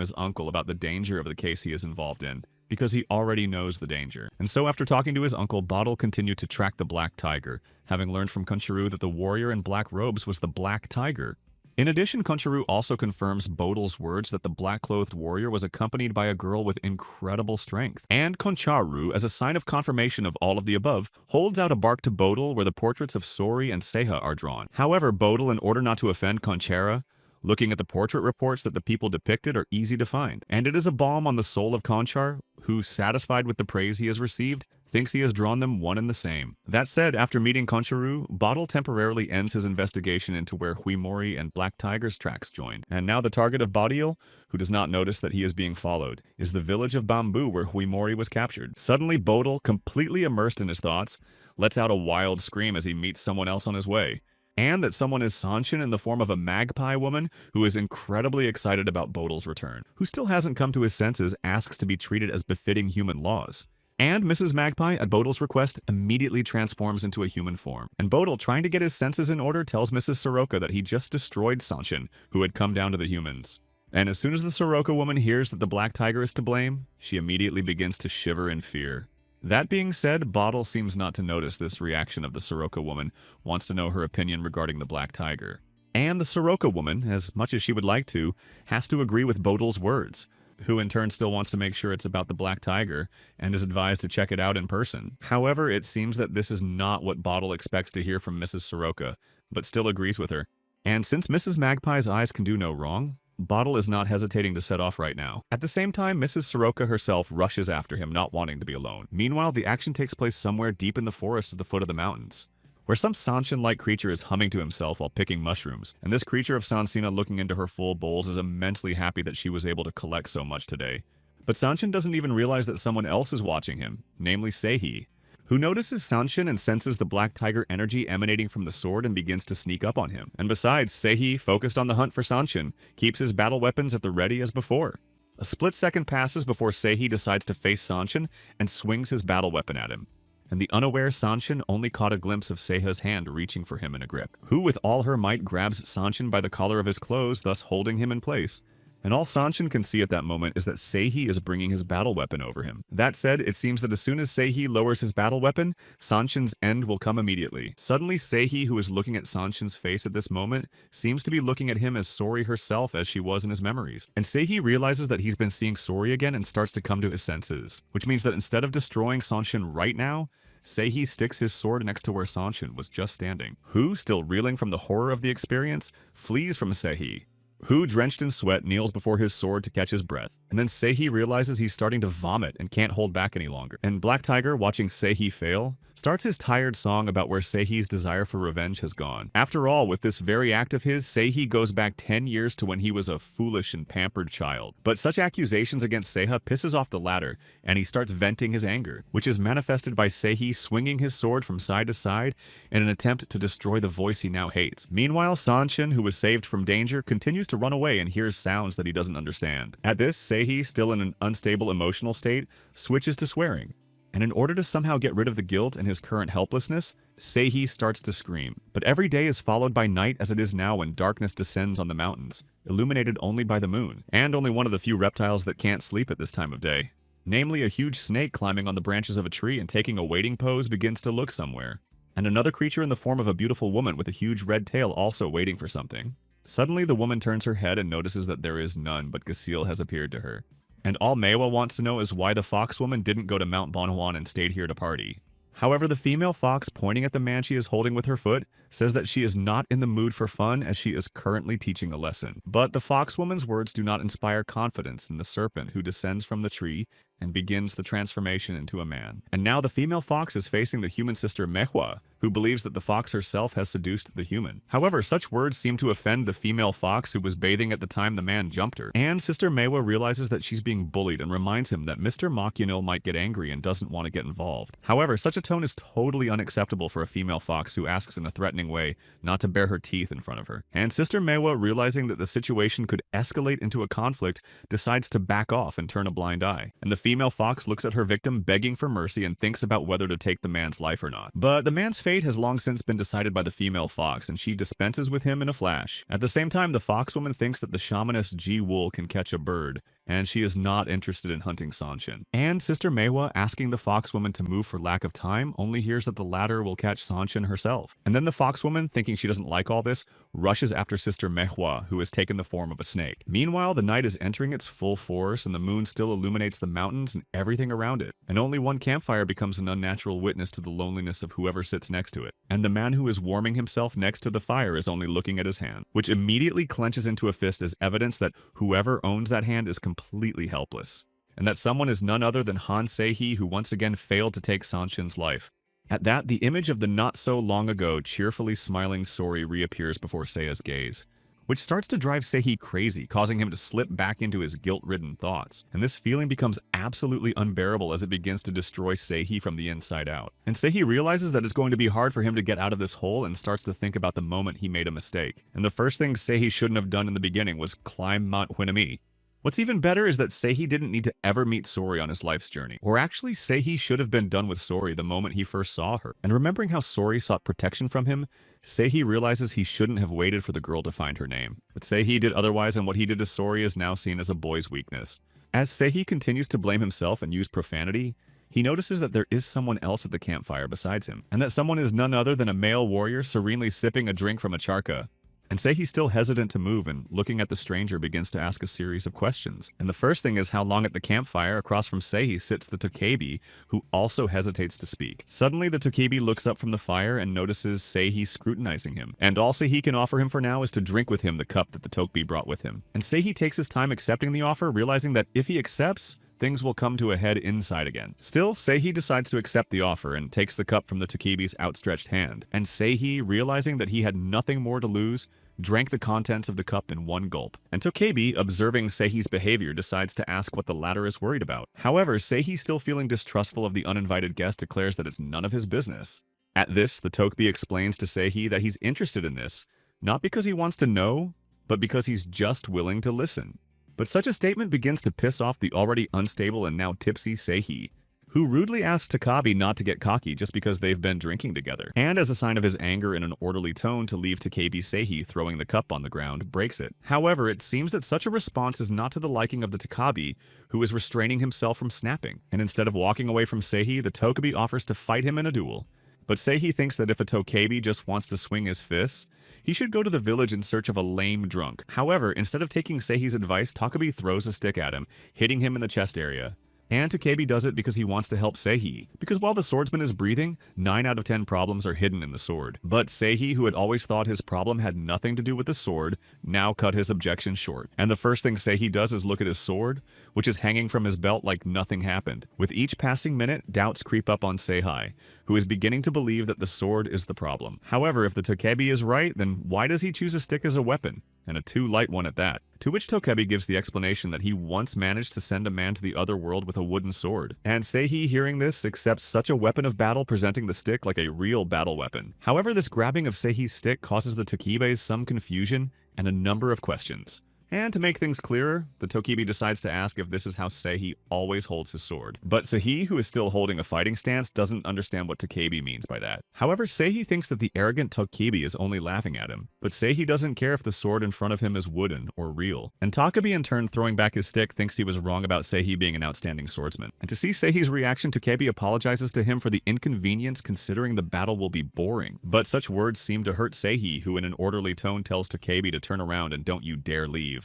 his uncle about the danger of the case he is involved in, because he already knows the danger. And so after talking to his uncle, Bodil continued to track the Black Tiger, having learned from Khuncharu that the warrior in black robes was the Black Tiger. In addition, Khuncharu also confirms Bodil's words that the black-clothed warrior was accompanied by a girl with incredible strength. And Khuncharu, as a sign of confirmation of all of the above, holds out a bark to Bodil where the portraits of Sori and Seha are drawn. However, Bodil, in order not to offend Khunchara, looking at the portrait, reports that the people depicted are easy to find, and it is a balm on the soul of Khunchar, who, satisfied with the praise he has received, thinks he has drawn them one and the same. That said, after meeting Khuncharu, Bodil temporarily ends his investigation into where Huimori and Black Tiger's tracks joined. And now the target of Bodil, who does not notice that he is being followed, is the village of Bamboo where Huimori was captured. Suddenly, Bodil, completely immersed in his thoughts, lets out a wild scream as he meets someone else on his way. And that someone is Sanshin in the form of a magpie woman who is incredibly excited about Bodil's return, who still hasn't come to his senses, asks to be treated as befitting human laws. And Mrs. Magpie, at Bodil's request, immediately transforms into a human form. And Bodil, trying to get his senses in order, tells Mrs. Soroka that he just destroyed Sanshin, who had come down to the humans. And as soon as the Soroka woman hears that the Black Tiger is to blame, she immediately begins to shiver in fear. That being said, Bodil seems not to notice this reaction of the Soroka woman, wants to know her opinion regarding the Black Tiger. And the Soroka woman, as much as she would like to, has to agree with Bodil's words, who in turn still wants to make sure it's about the Black Tiger, and is advised to check it out in person. However, it seems that this is not what Bodil expects to hear from Mrs. Soroka, but still agrees with her. And since Mrs. Magpie's eyes can do no wrong, Bodil is not hesitating to set off right now. At the same time, Mrs. Soroka herself rushes after him, not wanting to be alone. Meanwhile, the action takes place somewhere deep in the forest at the foot of the mountains, where some Sanshin-like creature is humming to himself while picking mushrooms. And this creature of Sansina, looking into her full bowls, is immensely happy that she was able to collect so much today. But Sanshin doesn't even realize that someone else is watching him, namely Seihi, who notices Sanshin and senses the Black Tiger energy emanating from the sword and begins to sneak up on him. And besides, Seihi, focused on the hunt for Sanshin, keeps his battle weapons at the ready as before. A split second passes before Seihi decides to face Sanshin and swings his battle weapon at him. And the unaware Sanshin only caught a glimpse of Seiha's hand reaching for him in a grip, who with all her might grabs Sanshin by the collar of his clothes, thus holding him in place. And all Sanshin can see at that moment is that Seihi is bringing his battle weapon over him. That said, it seems that as soon as Seihi lowers his battle weapon, Sanshin's end will come immediately. Suddenly, Seihi, who is looking at Sanshin's face at this moment, seems to be looking at him as Sori herself as she was in his memories. And Seihi realizes that he's been seeing Sori again and starts to come to his senses, which means that instead of destroying Sanshin right now, Seihi sticks his sword next to where Sanshin was just standing. Who, still reeling from the horror of the experience, flees from Seihi. Who, drenched in sweat, kneels before his sword to catch his breath. And then Seihi realizes he's starting to vomit and can't hold back any longer. And Black Tiger, watching Seihi fail, starts his tired song about where Seihi's desire for revenge has gone. After all, with this very act of his, Seihi goes back 10 years to when he was a foolish and pampered child. But such accusations against Seiha pisses off the latter, and he starts venting his anger, which is manifested by Seihi swinging his sword from side to side in an attempt to destroy the voice he now hates. Meanwhile, Sanshin, who was saved from danger, continues to run away and hears sounds that he doesn't understand. At this, Seihi, still in an unstable emotional state, switches to swearing. And in order to somehow get rid of the guilt and his current helplessness, Seihi starts to scream. But every day is followed by night as it is now when darkness descends on the mountains, illuminated only by the moon, and only one of the few reptiles that can't sleep at this time of day. Namely, a huge snake climbing on the branches of a tree and taking a waiting pose begins to look somewhere. And another creature in the form of a beautiful woman with a huge red tail also waiting for something. Suddenly, the woman turns her head and notices that there is none but Gasil has appeared to her. And all Manhwa wants to know is why the fox woman didn't go to Mount Bonhwan and stayed here to party. However, the female fox, pointing at the man she is holding with her foot, says that she is not in the mood for fun as she is currently teaching a lesson. But the fox woman's words do not inspire confidence in the serpent who descends from the tree and begins the transformation into a man. And now the female fox is facing the human sister Manhwa, who believes that the fox herself has seduced the human. However, such words seem to offend the female fox who was bathing at the time the man jumped her. And Sister Manhwa realizes that she's being bullied and reminds him that Mr. Makyanil might get angry and doesn't want to get involved. However, such a tone is totally unacceptable for a female fox who asks in a threatening way not to bare her teeth in front of her. And Sister Manhwa, realizing that the situation could escalate into a conflict, decides to back off and turn a blind eye. And the female fox looks at her victim begging for mercy and thinks about whether to take the man's life or not. But the man's fate has long since been decided by the female fox, and she dispenses with him in a flash. At the same time, the foxwoman thinks that the shamaness Ji Wool can catch a bird, and she is not interested in hunting Sanshin. And Sister Manhwa, asking the foxwoman to move for lack of time, only hears that the latter will catch Sanshin herself. And then the foxwoman, thinking she doesn't like all this, rushes after Sister Manhwa, who has taken the form of a snake. Meanwhile, the night is entering its full force, and the moon still illuminates the mountains and everything around it. And only one campfire becomes an unnatural witness to the loneliness of whoever sits next to it. And the man who is warming himself next to the fire is only looking at his hand, which immediately clenches into a fist as evidence that whoever owns that hand is completely helpless, and that someone is none other than Han Seihi, who once again failed to take Sanshin's life. At that, the image of the not-so-long-ago, cheerfully smiling Sori reappears before Seiya's gaze, which starts to drive Seihi crazy, causing him to slip back into his guilt-ridden thoughts. And this feeling becomes absolutely unbearable as it begins to destroy Seihi from the inside out. And Seihi realizes that it's going to be hard for him to get out of this hole and starts to think about the moment he made a mistake. And the first thing Seihi shouldn't have done in the beginning was climb Mount Huinami. What's even better is that Seihi didn't need to ever meet Sori on his life's journey. Or actually, Seihi should have been done with Sori the moment he first saw her. And remembering how Sori sought protection from him, Seihi realizes he shouldn't have waited for the girl to find her name. But Seihi did otherwise, and what he did to Sori is now seen as a boy's weakness. As Seihi continues to blame himself and use profanity, he notices that there is someone else at the campfire besides him, and that someone is none other than a male warrior serenely sipping a drink from a charka. And Seihi's still hesitant to move, and looking at the stranger begins to ask a series of questions. And the first thing is how long at the campfire across from Seihi sits the Tokebi, who also hesitates to speak. Suddenly the Tokebi looks up from the fire and notices Seihi scrutinizing him. And all Seihi can offer him for now is to drink with him the cup that the Tokebi brought with him. And Seihi takes his time accepting the offer, realizing that if he accepts, things will come to a head inside again. Still, Seihi decides to accept the offer and takes the cup from the Tokebi's outstretched hand. And Seihi, realizing that he had nothing more to lose, drank the contents of the cup in one gulp. And Tokebi, observing Seihi's behavior, decides to ask what the latter is worried about. However, Seihi, still feeling distrustful of the uninvited guest, declares that it's none of his business. At this, the Tokebi explains to Seihi that he's interested in this, not because he wants to know, but because he's just willing to listen. But such a statement begins to piss off the already unstable and now tipsy Seihi, who rudely asks Takabe not to get cocky just because they've been drinking together. And as a sign of his anger in an orderly tone to leave Takebi Seihi throwing the cup on the ground, breaks it. However, it seems that such a response is not to the liking of the Takabe, who is restraining himself from snapping. And instead of walking away from Seihi, the Tokabe offers to fight him in a duel. But Seihi thinks that if a Tokabe just wants to swing his fists, he should go to the village in search of a lame drunk. However, instead of taking Seihi's advice, Takabe throws a stick at him, hitting him in the chest area. And Takebi does it because he wants to help Seihi, because while the swordsman is breathing, 9 out of 10 problems are hidden in the sword. But Seihi, who had always thought his problem had nothing to do with the sword, now cut his objection short. And the first thing Seihi does is look at his sword, which is hanging from his belt like nothing happened. With each passing minute, doubts creep up on Seihi, who is beginning to believe that the sword is the problem. However, if the Tokabe is right, then why does he choose a stick as a weapon? And a too light one at that. To which Tokabe gives the explanation that he once managed to send a man to the other world with a wooden sword. And Seihi, hearing this, accepts such a weapon of battle, presenting the stick like a real battle weapon. However, this grabbing of Seihi's stick causes the Tokibes some confusion and a number of questions. And to make things clearer, the Tokibi decides to ask if this is how Seihi always holds his sword. But Seihi, who is still holding a fighting stance, doesn't understand what Takebi means by that. However, Seihi thinks that the arrogant Tokibi is only laughing at him. But Seihi doesn't care if the sword in front of him is wooden or real. And Takabe, in turn throwing back his stick, thinks he was wrong about Seihi being an outstanding swordsman. And to see Seihi's reaction, Takebi apologizes to him for the inconvenience, considering the battle will be boring. But such words seem to hurt Seihi, who in an orderly tone tells Takebi to turn around and don't you dare leave.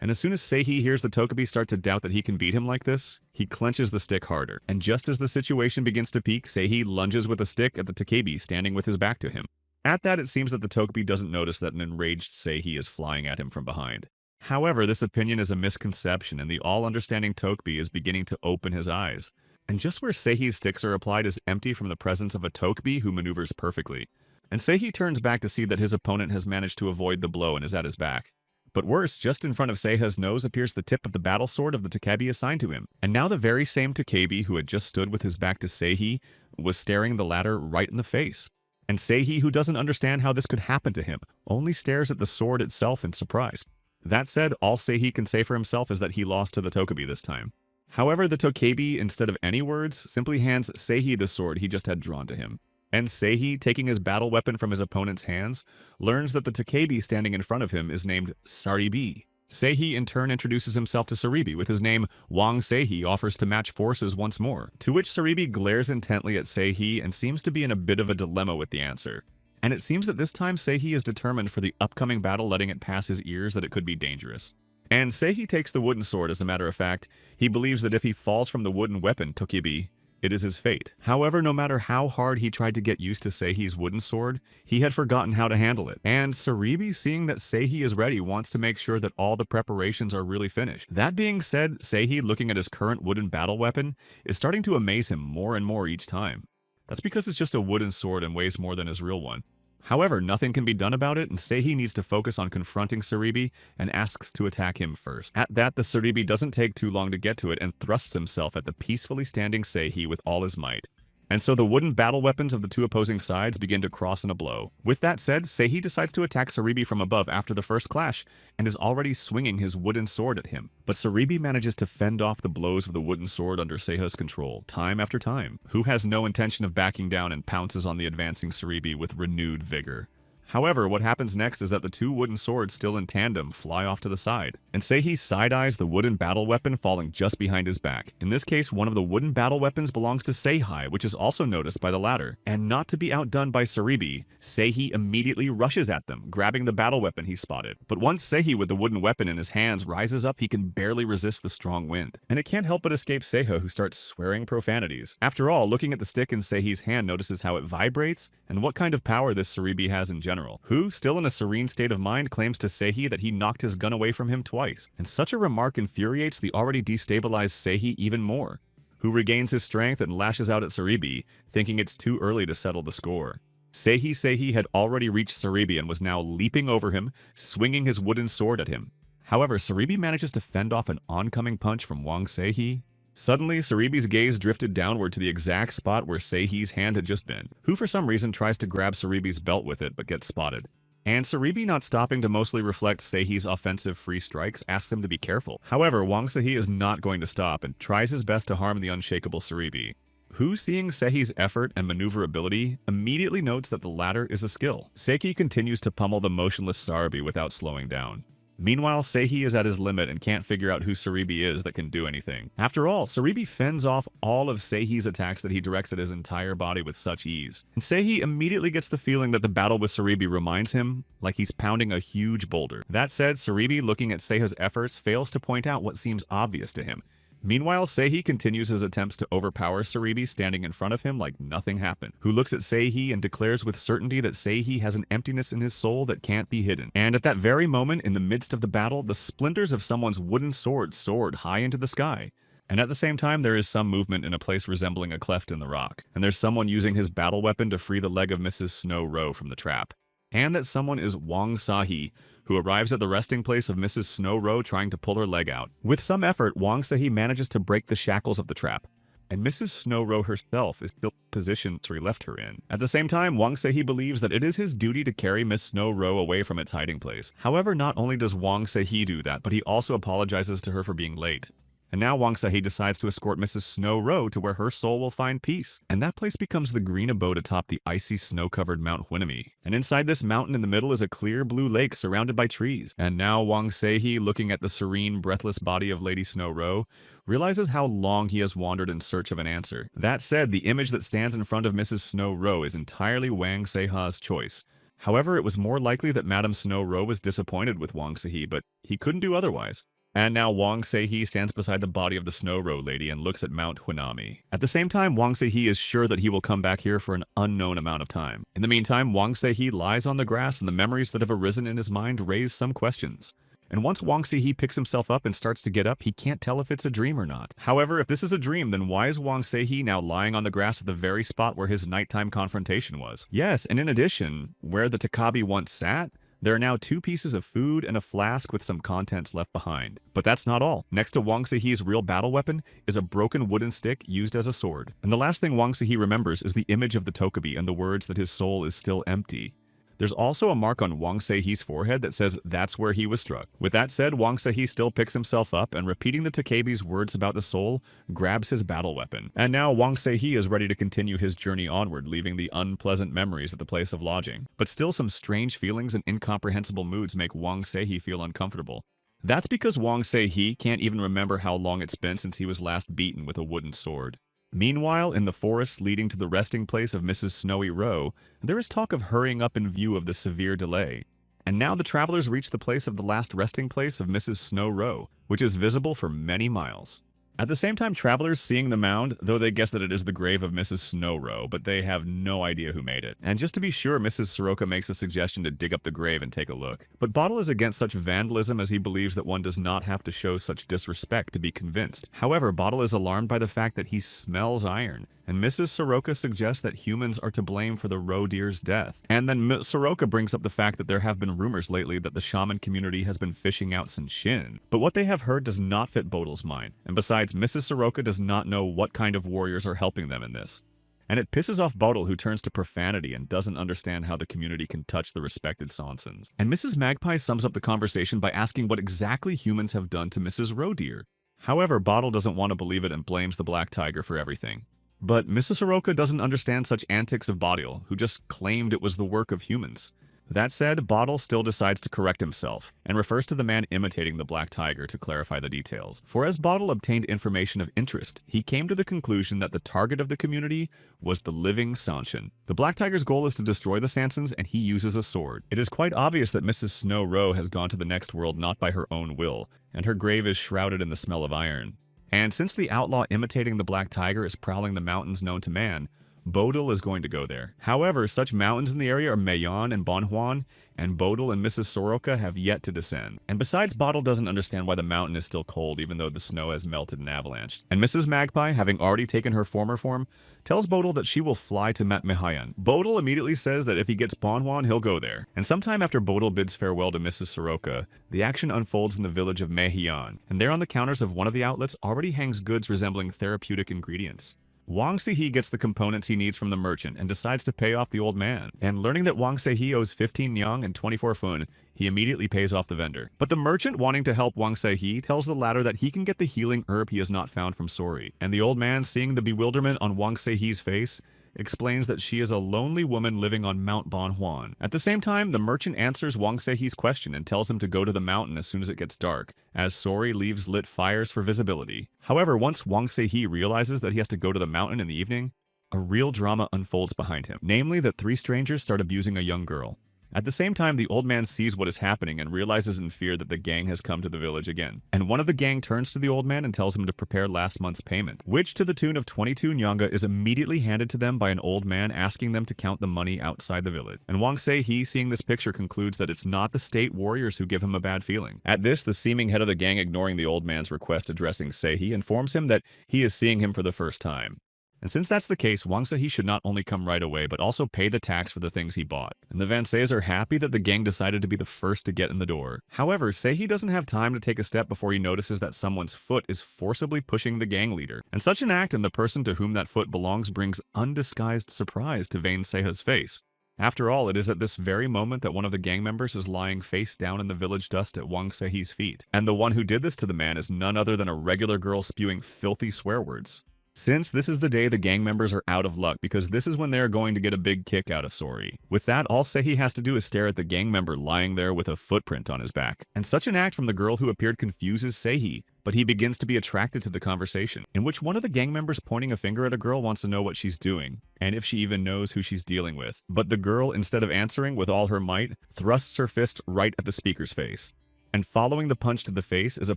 And as soon as Seihi hears the Tokabe start to doubt that he can beat him like this, he clenches the stick harder. And just as the situation begins to peak, Seihi lunges with a stick at the Takebi standing with his back to him. At that, it seems that the Tokabe doesn't notice that an enraged Seihi is flying at him from behind. However, this opinion is a misconception, and the all-understanding Tokabe is beginning to open his eyes. And just where Seihi's sticks are applied is empty from the presence of a Tokabe who maneuvers perfectly. And Seihi turns back to see that his opponent has managed to avoid the blow and is at his back. But worse, just in front of Seiha's nose appears the tip of the battle sword of the Tokabe assigned to him. And now the very same Tokabe who had just stood with his back to Seihi was staring the latter right in the face. And Seihi, who doesn't understand how this could happen to him, only stares at the sword itself in surprise. That said, all Seihi can say for himself is that he lost to the Tokabe this time. However, the Tokabe, instead of any words, simply hands Seihi the sword he just had drawn to him. And Seihi, taking his battle weapon from his opponent's hands, learns that the Tokabe standing in front of him is named Saribi. Seihi in turn introduces himself to Saribi with his name Wang Seihi offers to match forces once more, to which Saribi glares intently at Seihi and seems to be in a bit of a dilemma with the answer. And it seems that this time Seihi is determined for the upcoming battle, letting it pass his ears that it could be dangerous. And Seihi takes the wooden sword. As a matter of fact, he believes that if he falls from the wooden weapon, Tokibi, it is his fate. However, no matter how hard he tried to get used to Seihi's wooden sword, he had forgotten how to handle it. And Saribi, seeing that Seihi is ready, wants to make sure that all the preparations are really finished. That being said, Seihi, looking at his current wooden battle weapon, is starting to amaze him more and more each time. That's because it's just a wooden sword and weighs more than his real one. However, nothing can be done about it, and Seihi needs to focus on confronting Saribi and asks to attack him first. At that, the Saribi doesn't take too long to get to it and thrusts himself at the peacefully standing Seihi with all his might. And so the wooden battle weapons of the two opposing sides begin to cross in a blow. With that said, Seihi decides to attack Saribi from above after the first clash, and is already swinging his wooden sword at him. But Saribi manages to fend off the blows of the wooden sword under Seiha's control, time after time, who has no intention of backing down and pounces on the advancing Saribi with renewed vigor. However, what happens next is that the two wooden swords still in tandem fly off to the side, and Seihi side-eyes the wooden battle weapon falling just behind his back. In this case, one of the wooden battle weapons belongs to Seihi, which is also noticed by the latter. And not to be outdone by Saribi, Seihi immediately rushes at them, grabbing the battle weapon he spotted. But once Seihi with the wooden weapon in his hands rises up, he can barely resist the strong wind. And it can't help but escape Seiha, who starts swearing profanities. After all, looking at the stick in Seihi's hand notices how it vibrates, and what kind of power this Saribi has in general. Who, still in a serene state of mind, claims to Seihi that he knocked his gun away from him twice. And such a remark infuriates the already destabilized Seihi even more, who regains his strength and lashes out at Saribi, thinking it's too early to settle the score. Seihi had already reached Saribi and was now leaping over him, swinging his wooden sword at him. However, Saribi manages to fend off an oncoming punch from Wang Seihi. Suddenly, Saribi's gaze drifted downward to the exact spot where Seihi's hand had just been, who for some reason tries to grab Saribi's belt with it but gets spotted. And Saribi, not stopping to mostly reflect Seihi's offensive free strikes, asks him to be careful. However, Wang Seihi is not going to stop and tries his best to harm the unshakable Saribi. who, seeing Sehi's effort and maneuverability, immediately notes that the latter is a skill. Seiki continues to pummel the motionless Sarabi without slowing down. Meanwhile, Sehi is at his limit and can't figure out who Saribi is that can do anything. After all, Saribi fends off all of Sehi's attacks that he directs at his entire body with such ease. And Sehi immediately gets the feeling that the battle with Saribi reminds him like he's pounding a huge boulder. That said, Saribi, looking at Seiha's efforts, fails to point out what seems obvious to him. Meanwhile, Sehi continues his attempts to overpower Saribi, standing in front of him like nothing happened, who looks at Sehi and declares with certainty that Sehi has an emptiness in his soul that can't be hidden. And at that very moment, in the midst of the battle, the splinters of someone's wooden sword soared high into the sky. And at the same time, there is some movement in a place resembling a cleft in the rock, and there's someone using his battle weapon to free the leg of Mrs. Snow Rowe from the trap. And that someone is Wang Sahi, who arrives at the resting place of Mrs. Snow Rowe trying to pull her leg out. With some effort, Wang Sahi manages to break the shackles of the trap, and Mrs. Snow Rowe herself is still in the position we left her in. At the same time, Wang Sahi believes that it is his duty to carry Miss Snow Rowe away from its hiding place. However, not only does Wang Sahi do that, but he also apologizes to her for being late. And now Wang Sahi decides to escort Mrs. Snow Rowe to where her soul will find peace. And that place becomes the green abode atop the icy snow-covered Mount Huinami. And inside this mountain in the middle is a clear blue lake surrounded by trees. And now Wang Sahi, looking at the serene, breathless body of Lady Snow Rowe, realizes how long he has wandered in search of an answer. That said, the image that stands in front of Mrs. Snow Rowe is entirely Wang Seiha's choice. However, it was more likely that Madame Snow Rowe was disappointed with Wang Sahi, but he couldn't do otherwise. And now Wang Sahi stands beside the body of the Snow Rowe lady and looks at Mount Huinami. At the same time, Wang Sahi is sure that he will come back here for an unknown amount of time. In the meantime, Wang Sahi lies on the grass and the memories that have arisen in his mind raise some questions. And once Wang Sahi picks himself up and starts to get up, he can't tell if it's a dream or not. However, if this is a dream, then why is Wang Sahi now lying on the grass at the very spot where his nighttime confrontation was? Yes, and in addition, where the Takabi once sat, there are now 2 pieces of food and a flask with some contents left behind. But that's not all. Next to Wang Sahi's real battle weapon is a broken wooden stick used as a sword. And the last thing Wang Sahi remembers is the image of the Tokabi and the words that his soul is still empty. There's also a mark on Wang Sahi's forehead that says that's where he was struck. With that said, Wang Sahi still picks himself up and, repeating the Takabi's words about the soul, grabs his battle weapon. And now Wang Sahi is ready to continue his journey onward, leaving the unpleasant memories at the place of lodging. But still, some strange feelings and incomprehensible moods make Wang Sahi feel uncomfortable. That's because Wang Sahi can't even remember how long it's been since he was last beaten with a wooden sword. Meanwhile, in the forests leading to the resting place of Mrs. Snowy Rowe, there is talk of hurrying up in view of the severe delay. And now the travelers reach the place of the last resting place of Mrs. Snow Rowe, which is visible for many miles. At the same time, travelers seeing the mound, though they guess that it is the grave of Mrs. Snow Rowe, but they have no idea who made it. And just to be sure, Mrs. Soroka makes a suggestion to dig up the grave and take a look. But Bottle is against such vandalism as he believes that one does not have to show such disrespect to be convinced. However, Bottle is alarmed by the fact that he smells iron, and Mrs. Soroka suggests that humans are to blame for the roe deer's death. And then Soroka brings up the fact that there have been rumors lately that the shaman community has been fishing out Senshin. But what they have heard does not fit Bottle's mind, and besides, Mrs. Soroka does not know what kind of warriors are helping them in this. And it pisses off Bottle, who turns to profanity and doesn't understand how the community can touch the respected Sonsons. And Mrs. Magpie sums up the conversation by asking what exactly humans have done to Mrs. Roe Deer. However, Bottle doesn't want to believe it and blames the Black Tiger for everything. But Mrs. Soroka doesn't understand such antics of Bottle, who just claimed it was the work of humans. That said, Bottle still decides to correct himself, and refers to the man imitating the Black Tiger to clarify the details. For as Bottle obtained information of interest, he came to the conclusion that the target of the community was the living Sanshin. The Black Tiger's goal is to destroy the Sansons, and he uses a sword. It is quite obvious that Mrs. Snow Rowe has gone to the next world not by her own will, and her grave is shrouded in the smell of iron. And since the outlaw imitating the Black Tiger is prowling the mountains known to man, Bodil is going to go there. However, such mountains in the area are Mayon and Bonhuan, and Bodil and Mrs. Soroka have yet to descend. And besides, Bottle doesn't understand why the mountain is still cold even though the snow has melted and avalanched. And Mrs. Magpie, having already taken her former form, tells Bodil that she will fly to Matmehayan. Bodil immediately says that if he gets Bonhuan, he'll go there. And sometime after Bodil bids farewell to Mrs. Soroka, the action unfolds in the village of Mehian, and there on the counters of one of the outlets already hangs goods resembling therapeutic ingredients. Wang Sihe gets the components he needs from the merchant and decides to pay off the old man. And learning that Wang Sihe owes 15 nyang and 24 fun, he immediately pays off the vendor. But the merchant, wanting to help Wang Se-hee, tells the latter that he can get the healing herb he has not found from Sori. And the old man, seeing the bewilderment on Wang Se-hee's face, explains that she is a lonely woman living on Mount Banhuan. At the same time, the merchant answers Wang Se-hee's question and tells him to go to the mountain as soon as it gets dark, as Sori leaves lit fires for visibility. However, once Wang Se-hee realizes that he has to go to the mountain in the evening, a real drama unfolds behind him, namely that 3 strangers start abusing a young girl. At the same time, the old man sees what is happening and realizes in fear that the gang has come to the village again. And one of the gang turns to the old man and tells him to prepare last month's payment, which to the tune of 22 nyanga is immediately handed to them by an old man asking them to count the money outside the village. And Wang Se-hee, seeing this picture, concludes that it's not the state warriors who give him a bad feeling. At this, the seeming head of the gang, ignoring the old man's request addressing Se-hee, informs him that he is seeing him for the first time. And since that's the case, Wang Se-hee should not only come right away, but also pay the tax for the things he bought. And the Vansays are happy that the gang decided to be the first to get in the door. However, Se-hee doesn't have time to take a step before he notices that someone's foot is forcibly pushing the gang leader. And such an act and the person to whom that foot belongs brings undisguised surprise to Vansaya's face. After all, it is at this very moment that one of the gang members is lying face down in the village dust at Wang Se-hee's feet. And the one who did this to the man is none other than a regular girl spewing filthy swear words. Since this is the day the gang members are out of luck, because this is when they are going to get a big kick out of Sori. With that, all Se-hee has to do is stare at the gang member lying there with a footprint on his back. And such an act from the girl who appeared confuses Se-hee, but he begins to be attracted to the conversation, in which one of the gang members pointing a finger at a girl wants to know what she's doing, and if she even knows who she's dealing with. But the girl, instead of answering with all her might, thrusts her fist right at the speaker's face. And following the punch to the face is a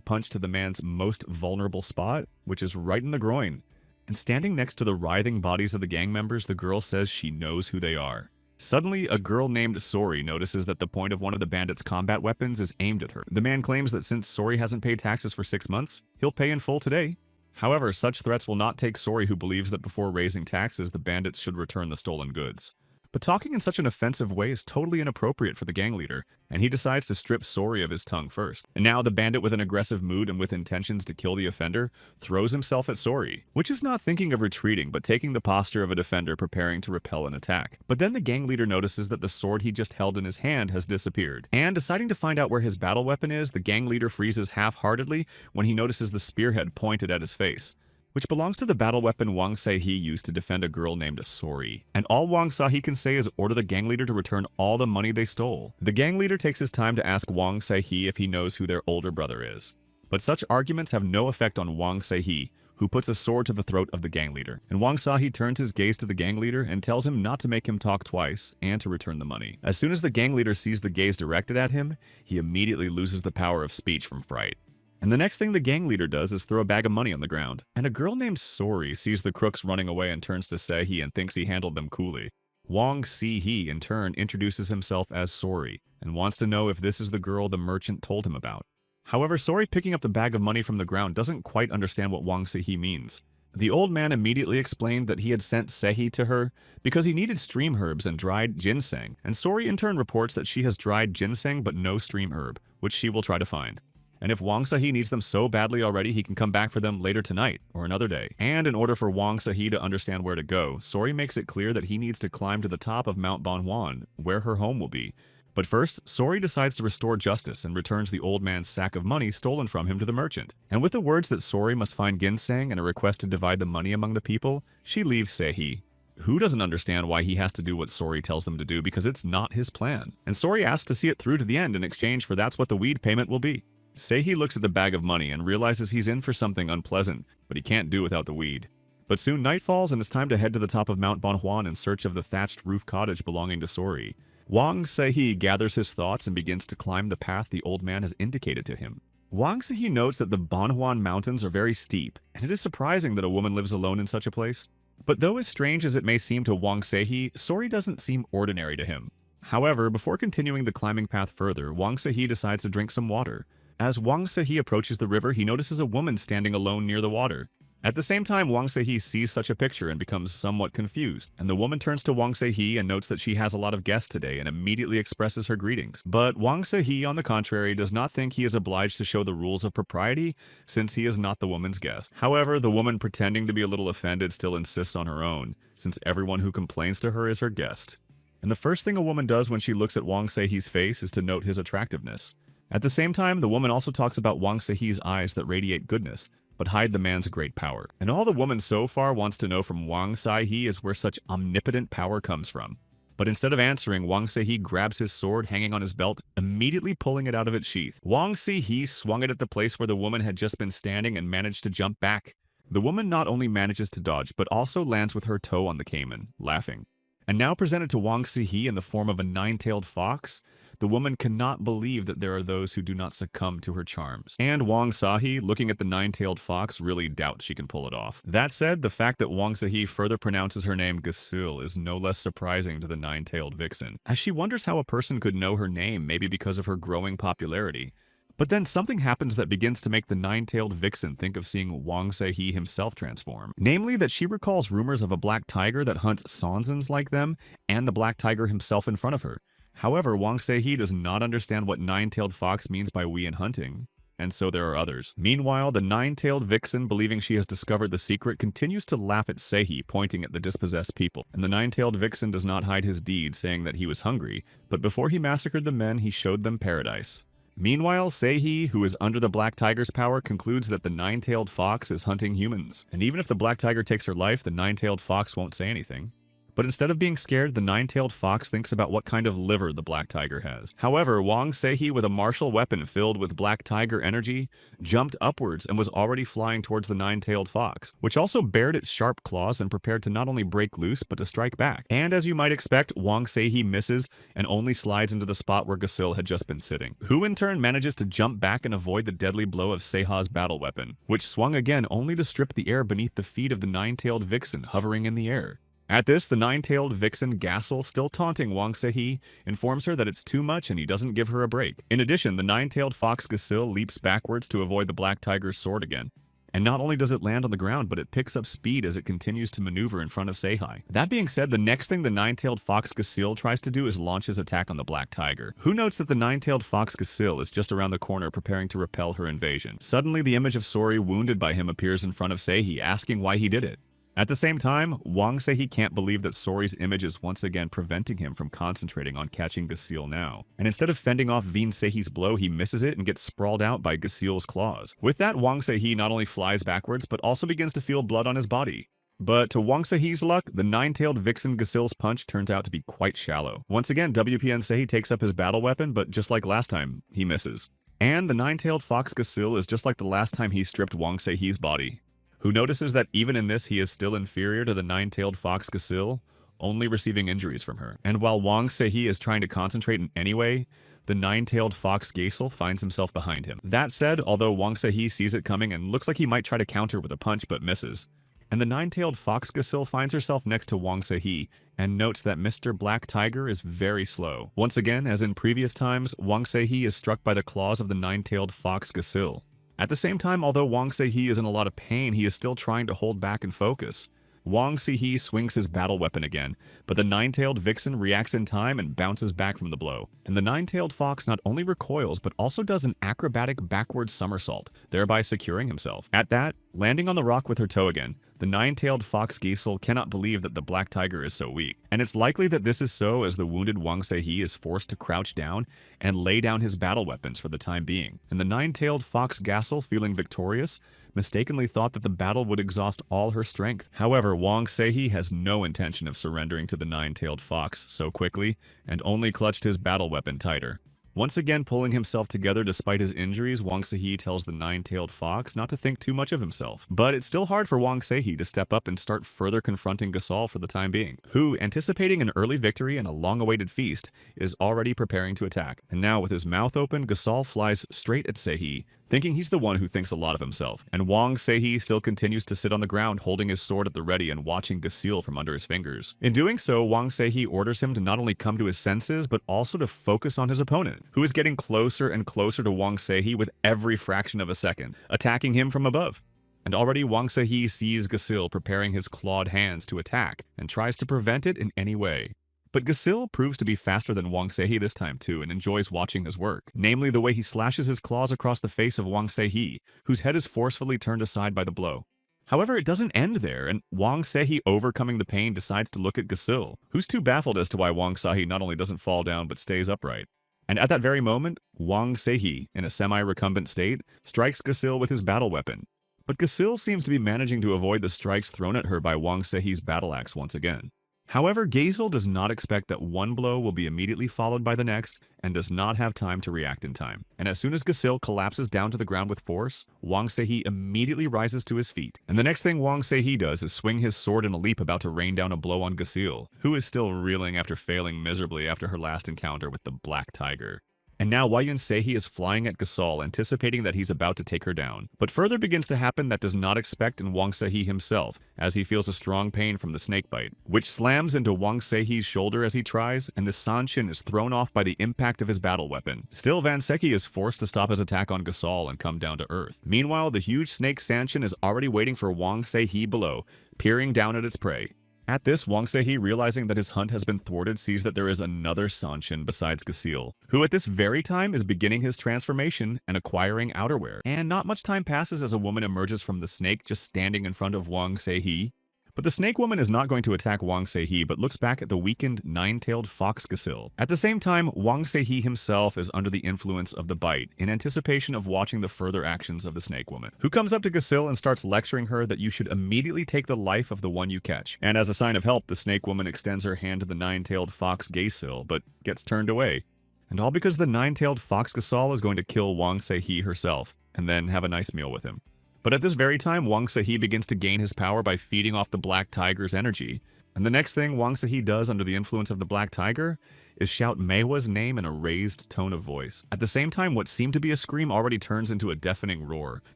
punch to the man's most vulnerable spot, which is right in the groin. And standing next to the writhing bodies of the gang members, the girl says she knows who they are. Suddenly, a girl named Sori notices that the point of one of the bandits' combat weapons is aimed at her. The man claims that since Sori hasn't paid taxes for 6 months, he'll pay in full today. However, such threats will not take Sori, who believes that before raising taxes, the bandits should return the stolen goods. But talking in such an offensive way is totally inappropriate for the gang leader, and he decides to strip Sori of his tongue first. And now the bandit, with an aggressive mood and with intentions to kill the offender, throws himself at Sori, which is not thinking of retreating, but taking the posture of a defender preparing to repel an attack. But then the gang leader notices that the sword he just held in his hand has disappeared. And deciding to find out where his battle weapon is, the gang leader freezes half-heartedly when he notices the spearhead pointed at his face, which belongs to the battle weapon Wang Se-hee used to defend a girl named Sori. And all Wang Se-hee can say is order the gang leader to return all the money they stole. The gang leader takes his time to ask Wang Se-hee if he knows who their older brother is. But such arguments have no effect on Wang Se-hee, who puts a sword to the throat of the gang leader. And Wang Se-hee turns his gaze to the gang leader and tells him not to make him talk twice and to return the money. As soon as the gang leader sees the gaze directed at him, he immediately loses the power of speech from fright. And the next thing the gang leader does is throw a bag of money on the ground. And a girl named Sori sees the crooks running away and turns to Se-hee and thinks he handled them coolly. Wang Se-hee, in turn, introduces himself as Sori and wants to know if this is the girl the merchant told him about. However, Sori, picking up the bag of money from the ground, doesn't quite understand what Wang Se-hee means. The old man immediately explained that he had sent Se-hee to her because he needed stream herbs and dried ginseng, and Sori in turn reports that she has dried ginseng but no stream herb, which she will try to find. And if Wang Se-hee needs them so badly already, he can come back for them later tonight or another day. And in order for Wang Se-hee to understand where to go, Sori makes it clear that he needs to climb to the top of Mount Banhuan, where her home will be. But first, Sori decides to restore justice and returns the old man's sack of money stolen from him to the merchant. And with the words that Sori must find ginseng and a request to divide the money among the people, she leaves Se-hee, who doesn't understand why he has to do what Sori tells them to do because it's not his plan. And Sori asks to see it through to the end in exchange for that's what the weed payment will be. Se-hee looks at the bag of money and realizes he's in for something unpleasant, but he can't do without the weed. But soon night falls and it's time to head to the top of Mount Banhuan in search of the thatched roof cottage belonging to Sori. Wang Se-hee gathers his thoughts and begins to climb the path the old man has indicated to him. Wang Se-hee notes that the Banhuan mountains are very steep, and it is surprising that a woman lives alone in such a place. But though as strange as it may seem to Wang Se-hee, Sori doesn't seem ordinary to him. However, before continuing the climbing path further, Wang Se-hee decides to drink some water. As Wang Se-hee approaches the river, he notices a woman standing alone near the water. At the same time, Wang Se-hee sees such a picture and becomes somewhat confused, and the woman turns to Wang Se-hee and notes that she has a lot of guests today and immediately expresses her greetings. But Wang Se-hee, on the contrary, does not think he is obliged to show the rules of propriety since he is not the woman's guest. However, the woman, pretending to be a little offended, still insists on her own, since everyone who complains to her is her guest. And the first thing a woman does when she looks at Wang Seihe's face is to note his attractiveness. At the same time, the woman also talks about Wang Seihe's eyes that radiate goodness, but hide the man's great power. And all the woman so far wants to know from Wang Seihe is where such omnipotent power comes from. But instead of answering, Wang Seihe grabs his sword hanging on his belt, immediately pulling it out of its sheath. Wang Seihe swung it at the place where the woman had just been standing and managed to jump back. The woman not only manages to dodge, but also lands with her toe on the caiman, laughing. And now presented to Wang Seihe in the form of a nine-tailed fox, the woman cannot believe that there are those who do not succumb to her charms. And Wang Seihe, looking at the nine-tailed fox, really doubts she can pull it off. That said, the fact that Wang Seihe further pronounces her name Gasil is no less surprising to the nine-tailed vixen, as she wonders how a person could know her name, maybe because of her growing popularity. But then something happens that begins to make the nine-tailed vixen think of seeing Wang Seihe himself transform. Namely, that she recalls rumors of a black tiger that hunts Sanzans like them, and the black tiger himself in front of her. However, Wang Seihe does not understand what nine-tailed fox means by we in hunting, and so there are others. Meanwhile, the nine-tailed vixen, believing she has discovered the secret, continues to laugh at Seihe, pointing at the dispossessed people. And the nine-tailed vixen does not hide his deed, saying that he was hungry, but before he massacred the men, he showed them paradise. Meanwhile, Seihe, who is under the black tiger's power, concludes that the nine-tailed fox is hunting humans. And even if the black tiger takes her life, the nine-tailed fox won't say anything. But instead of being scared, the nine-tailed fox thinks about what kind of liver the black tiger has. However, Wang Seihe, with a martial weapon filled with black tiger energy, jumped upwards and was already flying towards the nine-tailed fox, which also bared its sharp claws and prepared to not only break loose, but to strike back. And as you might expect, Wang Seihe misses and only slides into the spot where Gasil had just been sitting, who in turn manages to jump back and avoid the deadly blow of Seiha's battle weapon, which swung again only to strip the air beneath the feet of the nine-tailed vixen hovering in the air. At this, the nine-tailed vixen Gasil, still taunting Wang Seihe, informs her that it's too much and he doesn't give her a break. In addition, the nine-tailed fox Gasil leaps backwards to avoid the black tiger's sword again. And not only does it land on the ground, but it picks up speed as it continues to maneuver in front of Seihe. That being said, the next thing the nine-tailed fox Gasil tries to do is launch his attack on the black tiger, who notes that the nine-tailed fox Gasil is just around the corner preparing to repel her invasion. Suddenly, the image of Sori wounded by him appears in front of Seihe, asking why he did it. At the same time, Wang Seihe can't believe that Sori's image is once again preventing him from concentrating on catching Gasil now. And instead of fending off Veen Seihe's blow, he misses it and gets sprawled out by Gasil's claws. With that, Wang Seihe not only flies backwards, but also begins to feel blood on his body. But to Wang Seihe's luck, the nine-tailed vixen Gasil's punch turns out to be quite shallow. Once again, WPN Seihe takes up his battle weapon, but just like last time, he misses. And the nine-tailed fox Gasil is just like the last time he stripped Wang Seihe's body, who notices that even in this he is still inferior to the nine-tailed fox Gasil, only receiving injuries from her. And while Wang Seihe is trying to concentrate in any way, the nine-tailed fox Gasil finds himself behind him. That said, although Wang Seihe sees it coming and looks like he might try to counter with a punch but misses, and the nine-tailed fox Gasil finds herself next to Wang Seihe and notes that Mr. Black Tiger is very slow. Once again, as in previous times, Wang Seihe is struck by the claws of the nine-tailed fox Gasil. At the same time, although Wang Seihe is in a lot of pain, he is still trying to hold back and focus. Wang Seihe swings his battle weapon again, but the nine-tailed vixen reacts in time and bounces back from the blow. And the nine-tailed fox not only recoils, but also does an acrobatic backward somersault, thereby securing himself. At that, landing on the rock with her toe again, the nine-tailed fox Gasil cannot believe that the black tiger is so weak. And it's likely that this is so as the wounded Wang Seihe is forced to crouch down and lay down his battle weapons for the time being. And the nine-tailed fox Gasil, feeling victorious, mistakenly thought that the battle would exhaust all her strength. However, Wang Seihe has no intention of surrendering to the nine-tailed fox so quickly, and only clutched his battle weapon tighter. Once again pulling himself together despite his injuries, Wang Seihe tells the nine-tailed fox not to think too much of himself. But it's still hard for Wang Seihe to step up and start further confronting Gasil for the time being, who, anticipating an early victory and a long-awaited feast, is already preparing to attack. And now, with his mouth open, Gasil flies straight at Seihe, thinking he's the one who thinks a lot of himself. And Wang Seihe still continues to sit on the ground holding his sword at the ready and watching Gasil from under his fingers. In doing so, Wang Seihe orders him to not only come to his senses, but also to focus on his opponent, who is getting closer and closer to Wang Seihe with every fraction of a second, attacking him from above. And already Wang Seihe sees Gasil preparing his clawed hands to attack, and tries to prevent it in any way. But Gasil proves to be faster than Wang Seihe this time too, and enjoys watching his work. Namely, the way he slashes his claws across the face of Wang Seihe, whose head is forcefully turned aside by the blow. However, it doesn't end there, and Wang Sehi, overcoming the pain, decides to look at Gasil, who's too baffled as to why Wang Sehi not only doesn't fall down but stays upright. And at that very moment, Wang Sehi, in a semi-recumbent state, strikes Gasil with his battle weapon. But Gasil seems to be managing to avoid the strikes thrown at her by Wang Sehi's battle axe once again. However, Gasil does not expect that one blow will be immediately followed by the next and does not have time to react in time. And as soon as Gasil collapses down to the ground with force, Wang Sehi immediately rises to his feet. And the next thing Wang Sehi does is swing his sword in a leap, about to rain down a blow on Gasil, who is still reeling after failing miserably after her last encounter with the Black Tiger. And now Wayun Sehi is flying at Gasol, anticipating that he's about to take her down. But further begins to happen that does not expect in Wang Sehi himself, as he feels a strong pain from the snake bite, which slams into Wang Sehi's shoulder as he tries, and the Sanshin is thrown off by the impact of his battle weapon. Still, Vanseki is forced to stop his attack on Gasol and come down to earth. Meanwhile, the huge snake Sanshin is already waiting for Wang Sehi below, peering down at its prey. At this, Wang Sehi, realizing that his hunt has been thwarted, sees that there is another Sanshin besides Gasil, who at this very time is beginning his transformation and acquiring outerwear. And not much time passes as a woman emerges from the snake, just standing in front of Wang Sehi. But the snake woman is not going to attack Wang Sehi, but looks back at the weakened, nine-tailed fox Gasil. At the same time, Wang Sehi himself is under the influence of the bite, in anticipation of watching the further actions of the snake woman, who comes up to Gasil and starts lecturing her that you should immediately take the life of the one you catch. And as a sign of help, the snake woman extends her hand to the nine-tailed fox Gasil, but gets turned away. And all because the nine-tailed fox Gasol is going to kill Wang Sehi herself, and then have a nice meal with him. But at this very time, Wang Sehi begins to gain his power by feeding off the Black Tiger's energy. And the next thing Wang Sehi does under the influence of the Black Tiger is shout Manhwa's name in a raised tone of voice. At the same time, what seemed to be a scream already turns into a deafening roar,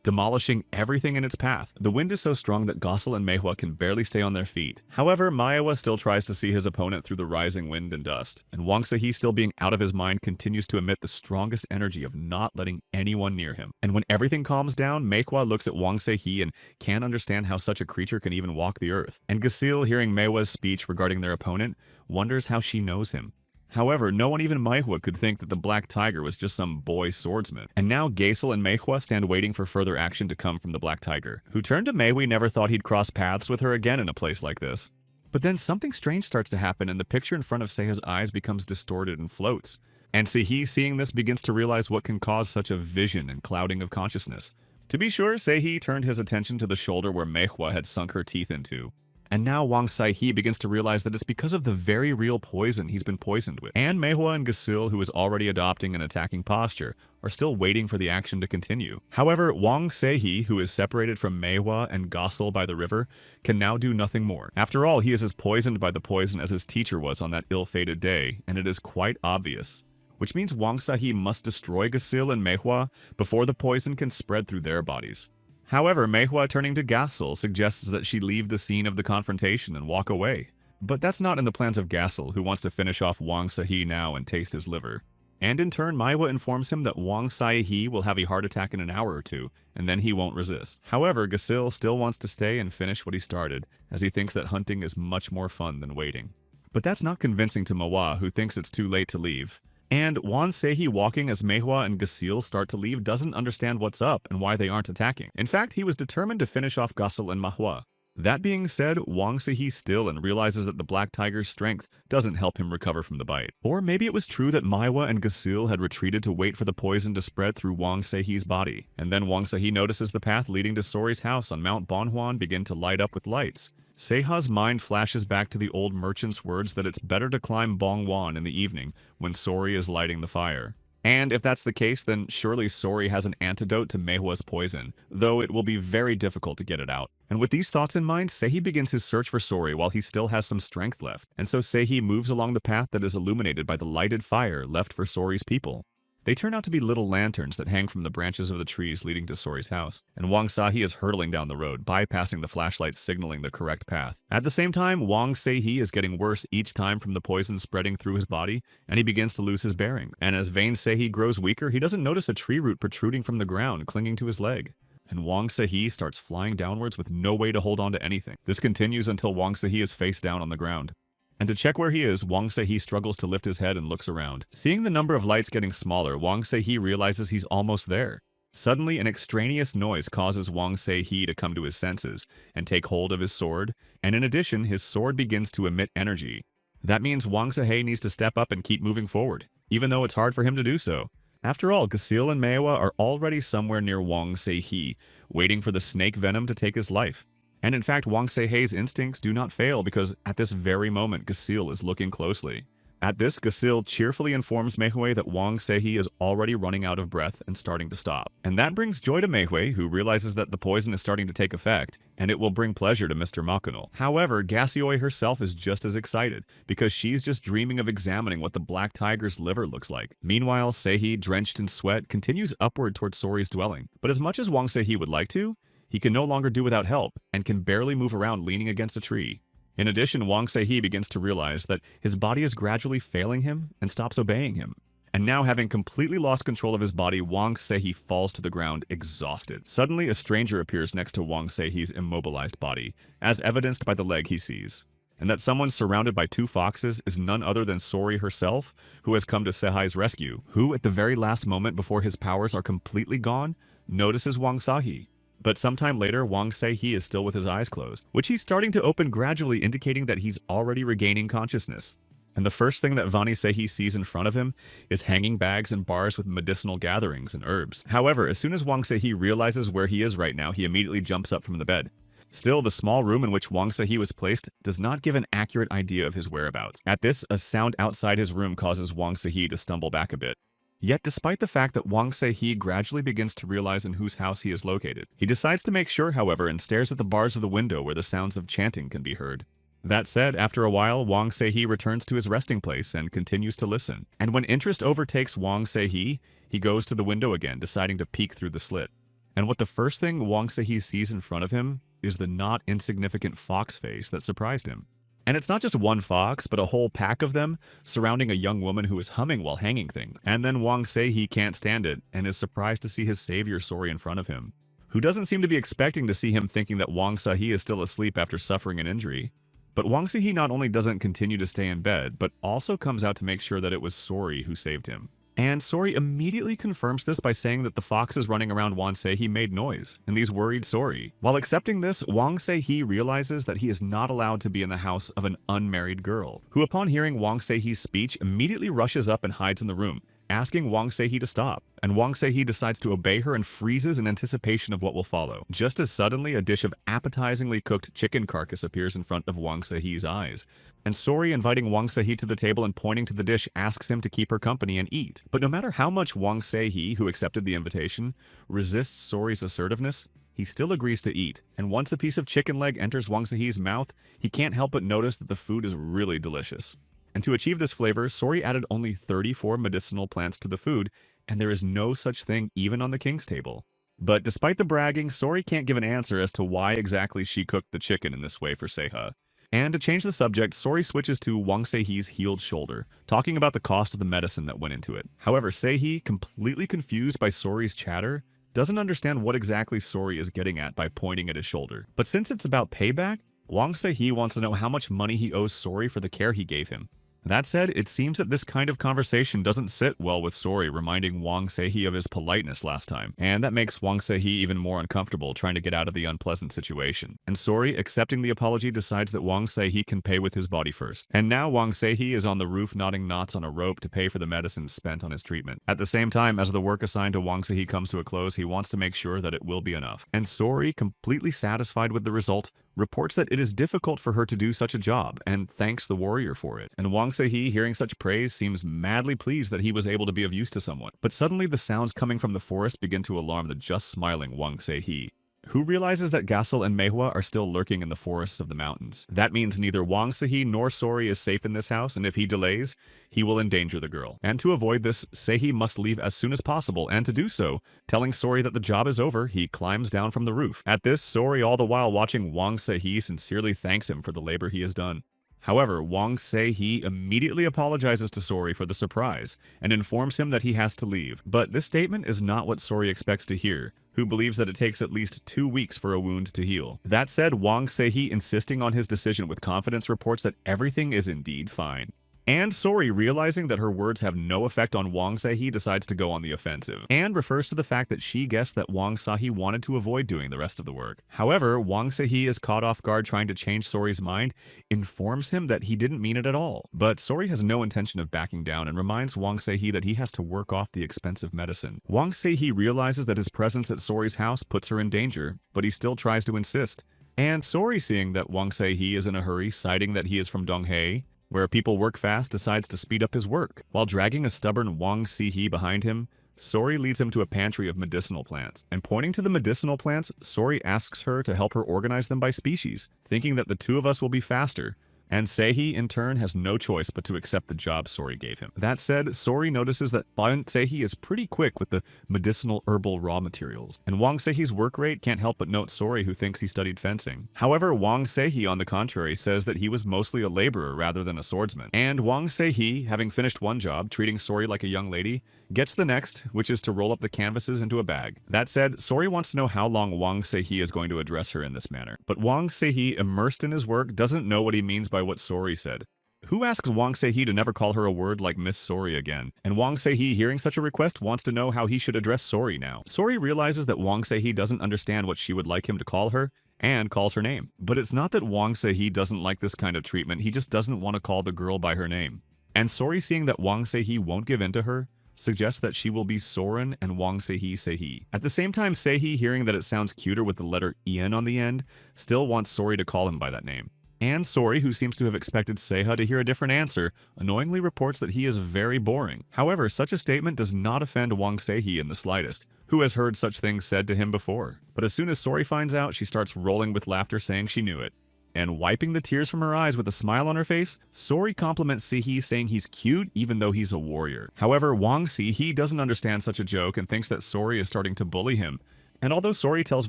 demolishing everything in its path. The wind is so strong that Gasil and Manhwa can barely stay on their feet. However, Manhwa still tries to see his opponent through the rising wind and dust, and Wang Sehi, still being out of his mind, continues to emit the strongest energy of not letting anyone near him. And when everything calms down, Manhwa looks at Wang Sehi and can't understand how such a creature can even walk the earth. And Gasil, hearing Manhwa's speech regarding their opponent, wonders how she knows him. However, no one, even Manhwa, could think that the Black Tiger was just some boy swordsman. And now Gasil and Manhwa stand waiting for further action to come from the Black Tiger, who turned to Manhwa never thought he'd cross paths with her again in a place like this. But then something strange starts to happen, and the picture in front of Seha's eyes becomes distorted and floats. And Sehi, seeing this, begins to realize what can cause such a vision and clouding of consciousness. To be sure, Sehi turned his attention to the shoulder where Manhwa had sunk her teeth into. And now Wang Sehi begins to realize that it's because of the very real poison he's been poisoned with. And Manhwa and Gasil, who is already adopting an attacking posture, are still waiting for the action to continue. However, Wang Sehi, who is separated from Manhwa and Gasil by the river, can now do nothing more. After all, he is as poisoned by the poison as his teacher was on that ill-fated day, and it is quite obvious. Which means Wang Sehi must destroy Gasil and Manhwa before the poison can spread through their bodies. However, Manhwa, turning to Gasil, suggests that she leave the scene of the confrontation and walk away. But that's not in the plans of Gasil, who wants to finish off Wang Sehi now and taste his liver. And in turn, Manhwa informs him that Wang Sehi will have a heart attack in an hour or two, and then he won't resist. However, Gasil still wants to stay and finish what he started, as he thinks that hunting is much more fun than waiting. But that's not convincing to Manhwa, who thinks it's too late to leave. And Wang Sehi, walking as Manhwa and Gasil start to leave, doesn't understand what's up and why they aren't attacking. In fact, he was determined to finish off Gasil and Manhwa. That being said, Wang Sehi still and realizes that the Black Tiger's strength doesn't help him recover from the bite. Or maybe it was true that Manhwa and Gasil had retreated to wait for the poison to spread through Wang Sehi's body. And then Wang Sehi notices the path leading to Sori's house on Mount Bonhwan begin to light up with lights. Seha's mind flashes back to the old merchant's words that it's better to climb Bongwan in the evening when Sori is lighting the fire. And if that's the case, then surely Sori has an antidote to Manhwa's poison, though it will be very difficult to get it out. And with these thoughts in mind, Sehi begins his search for Sori while he still has some strength left. And so Sehi moves along the path that is illuminated by the lighted fire left for Sori's people. They turn out to be little lanterns that hang from the branches of the trees leading to Sori's house, and Wang Sehi is hurtling down the road, bypassing the flashlights signaling the correct path. At the same time, Wang Sehi is getting worse each time from the poison spreading through his body, and he begins to lose his bearing. And as Vain Sehi grows weaker, he doesn't notice a tree root protruding from the ground, clinging to his leg. And Wang Sehi starts flying downwards with no way to hold on to anything. This continues until Wang Sehi is face down on the ground. And to check where he is, Wang Sehi struggles to lift his head and looks around. Seeing the number of lights getting smaller, Wang Sehi realizes he's almost there. Suddenly, an extraneous noise causes Wang Se-hee to come to his senses and take hold of his sword, and in addition, his sword begins to emit energy. That means Wang Se-hee needs to step up and keep moving forward, even though it's hard for him to do so. After all, Gasil and Manhwa are already somewhere near Wang Se-hee, waiting for the snake venom to take his life. And in fact, Wang Se-hee's instincts do not fail because at this very moment, Gasil is looking closely. At this, Gasil cheerfully informs Manhwa that Wang Se-hee is already running out of breath and starting to stop. And that brings joy to Manhwa, who realizes that the poison is starting to take effect, and it will bring pleasure to Mr. Makunal. However, Gasioi herself is just as excited, because she's just dreaming of examining what the Black Tiger's liver looks like. Meanwhile, Se-hee, drenched in sweat, continues upward towards Sori's dwelling. But as much as Wang Se-hee would like to, he can no longer do without help, and can barely move around leaning against a tree. In addition, Wang Se-hee begins to realize that his body is gradually failing him and stops obeying him. And now, having completely lost control of his body, Wang Se-hee falls to the ground, exhausted. Suddenly, a stranger appears next to Wang Se-hee's immobilized body, as evidenced by the leg he sees. And that someone surrounded by two foxes is none other than Sori herself, who has come to Se-hai's rescue, who, at the very last moment before his powers are completely gone, notices Wang Se-hee. But sometime later, Wang Se-hee is still with his eyes closed, which he's starting to open gradually, indicating that he's already regaining consciousness. And the first thing that Vani Se-hee sees in front of him is hanging bags and bars with medicinal gatherings and herbs. However, as soon as Wang Se-hee realizes where he is right now, he immediately jumps up from the bed. Still, the small room in which Wang Se-hee was placed does not give an accurate idea of his whereabouts. At this, a sound outside his room causes Wang Se-hee to stumble back a bit. Yet, despite the fact that Wang Se-hee gradually begins to realize in whose house he is located, he decides to make sure, however, and stares at the bars of the window where the sounds of chanting can be heard. That said, after a while, Wang Se-hee returns to his resting place and continues to listen. And when interest overtakes Wang Se-hee, he goes to the window again, deciding to peek through the slit. And what the first thing Wang Se-hee sees in front of him is the not insignificant fox face that surprised him. And it's not just one fox, but a whole pack of them surrounding a young woman who is humming while hanging things. And then Wang Se-hee can't stand it and is surprised to see his savior Sori in front of him, who doesn't seem to be expecting to see him, thinking that Wang Se-hee is still asleep after suffering an injury. But Wang Se-hee not only doesn't continue to stay in bed, but also comes out to make sure that it was Sori who saved him. And Sori immediately confirms this by saying that the foxes running around Wang Se-hee made noise, and these worried Sori. While accepting this, Wang Se-hee realizes that he is not allowed to be in the house of an unmarried girl, who upon hearing Wang Se-hee's speech immediately rushes up and hides in the room, asking Wang Se-hee to stop. And Wang Se-hee decides to obey her and freezes in anticipation of what will follow. Just as suddenly, a dish of appetizingly cooked chicken carcass appears in front of Wang Se-hee's eyes. And Sori, inviting Wang Se-hee to the table and pointing to the dish, asks him to keep her company and eat. But no matter how much Wang Se-hee, who accepted the invitation, resists Sori's assertiveness, he still agrees to eat. And once a piece of chicken leg enters Wang Se-hee's mouth, he can't help but notice that the food is really delicious. And to achieve this flavor, Sori added only 34 medicinal plants to the food, and there is no such thing even on the king's table. But despite the bragging, Sori can't give an answer as to why exactly she cooked the chicken in this way for Se-ha. And to change the subject, Sori switches to Wang Se-hee's healed shoulder, talking about the cost of the medicine that went into it. However, Se-hee, completely confused by Sori's chatter, doesn't understand what exactly Sori is getting at by pointing at his shoulder. But since it's about payback, Wang Se-hee wants to know how much money he owes Sori for the care he gave him. That said, it seems that this kind of conversation doesn't sit well with Sori, reminding Wang Se-hee of his politeness last time, and that makes Wang Se-hee even more uncomfortable trying to get out of the unpleasant situation. And Sori, accepting the apology, decides that Wang Se-hee can pay with his body first. And now Wang Se-hee is on the roof knotting knots on a rope to pay for the medicine spent on his treatment. At the same time, as the work assigned to Wang Se-hee comes to a close, he wants to make sure that it will be enough. And Sori, completely satisfied with the result, reports that it is difficult for her to do such a job, and thanks the warrior for it. And Wang Se-hee, hearing such praise, seems madly pleased that he was able to be of use to someone. But suddenly the sounds coming from the forest begin to alarm the just smiling Wang Se-hee, who realizes that Gasil and Manhwa are still lurking in the forests of the mountains. That means neither Wang Se-hee nor Sori is safe in this house, and if he delays, he will endanger the girl. And to avoid this, Se-hee must leave as soon as possible, and to do so, telling Sori that the job is over, he climbs down from the roof. At this, Sori, all the while watching Wang Se-hee, sincerely thanks him for the labor he has done. However, Wang Se-hee immediately apologizes to Sori for the surprise and informs him that he has to leave. But this statement is not what Sori expects to hear, who believes that it takes at least 2 weeks for a wound to heal. That said, Wang Se-hee, insisting on his decision with confidence, reports that everything is indeed fine. And Sori, realizing that her words have no effect on Wang Seihe, decides to go on the offensive, and refers to the fact that she guessed that Wang Seihe wanted to avoid doing the rest of the work. However, Wang Seihe is caught off guard trying to change Sori's mind, informs him that he didn't mean it at all. But Sori has no intention of backing down and reminds Wang Seihe that he has to work off the expensive medicine. Wang Seihe realizes that his presence at Sori's house puts her in danger, but he still tries to insist. And Sori, seeing that Wang Seihe is in a hurry, citing that he is from Donghae, where people work fast, decides to speed up his work. While dragging a stubborn Wang Seihe behind him, Sori leads him to a pantry of medicinal plants, and pointing to the medicinal plants, Sori asks her to help her organize them by species, thinking that the two of us will be faster. And Seihe, in turn, has no choice but to accept the job Sori gave him. That said, Sori notices that Seihe is pretty quick with the medicinal herbal raw materials, and Wang Seihe's work rate can't help but note Sori, who thinks he studied fencing. However, Wang Seihe, on the contrary, says that he was mostly a laborer rather than a swordsman. And Wang Seihe, having finished one job, treating Sori like a young lady, gets the next, which is to roll up the canvases into a bag. That said, Sori wants to know how long Wang Seihe is going to address her in this manner. But Wang Seihe, immersed in his work, doesn't know what he means by what Sori said. Who asks Wang Seihe to never call her a word like Miss Sori again? And Wang Seihe, hearing such a request, wants to know how he should address Sori now. Sori realizes that Wang Seihe doesn't understand what she would like him to call her, and calls her name. But it's not that Wang Seihe doesn't like this kind of treatment, he just doesn't want to call the girl by her name. And Sori, seeing that Wang Seihe won't give in to her, suggests that she will be Soren and Wang Seihe. At the same time, Seihe, hearing that it sounds cuter with the letter En on the end, still wants Sori to call him by that name. And Sori, who seems to have expected Seiha to hear a different answer, annoyingly reports that he is very boring. However, such a statement does not offend Wang Seihe in the slightest, who has heard such things said to him before. But as soon as Sori finds out, she starts rolling with laughter, saying she knew it. And wiping the tears from her eyes with a smile on her face, Sori compliments Seihe, saying he's cute even though he's a warrior. However, Wang Seihe doesn't understand such a joke and thinks that Sori is starting to bully him. And although Sori tells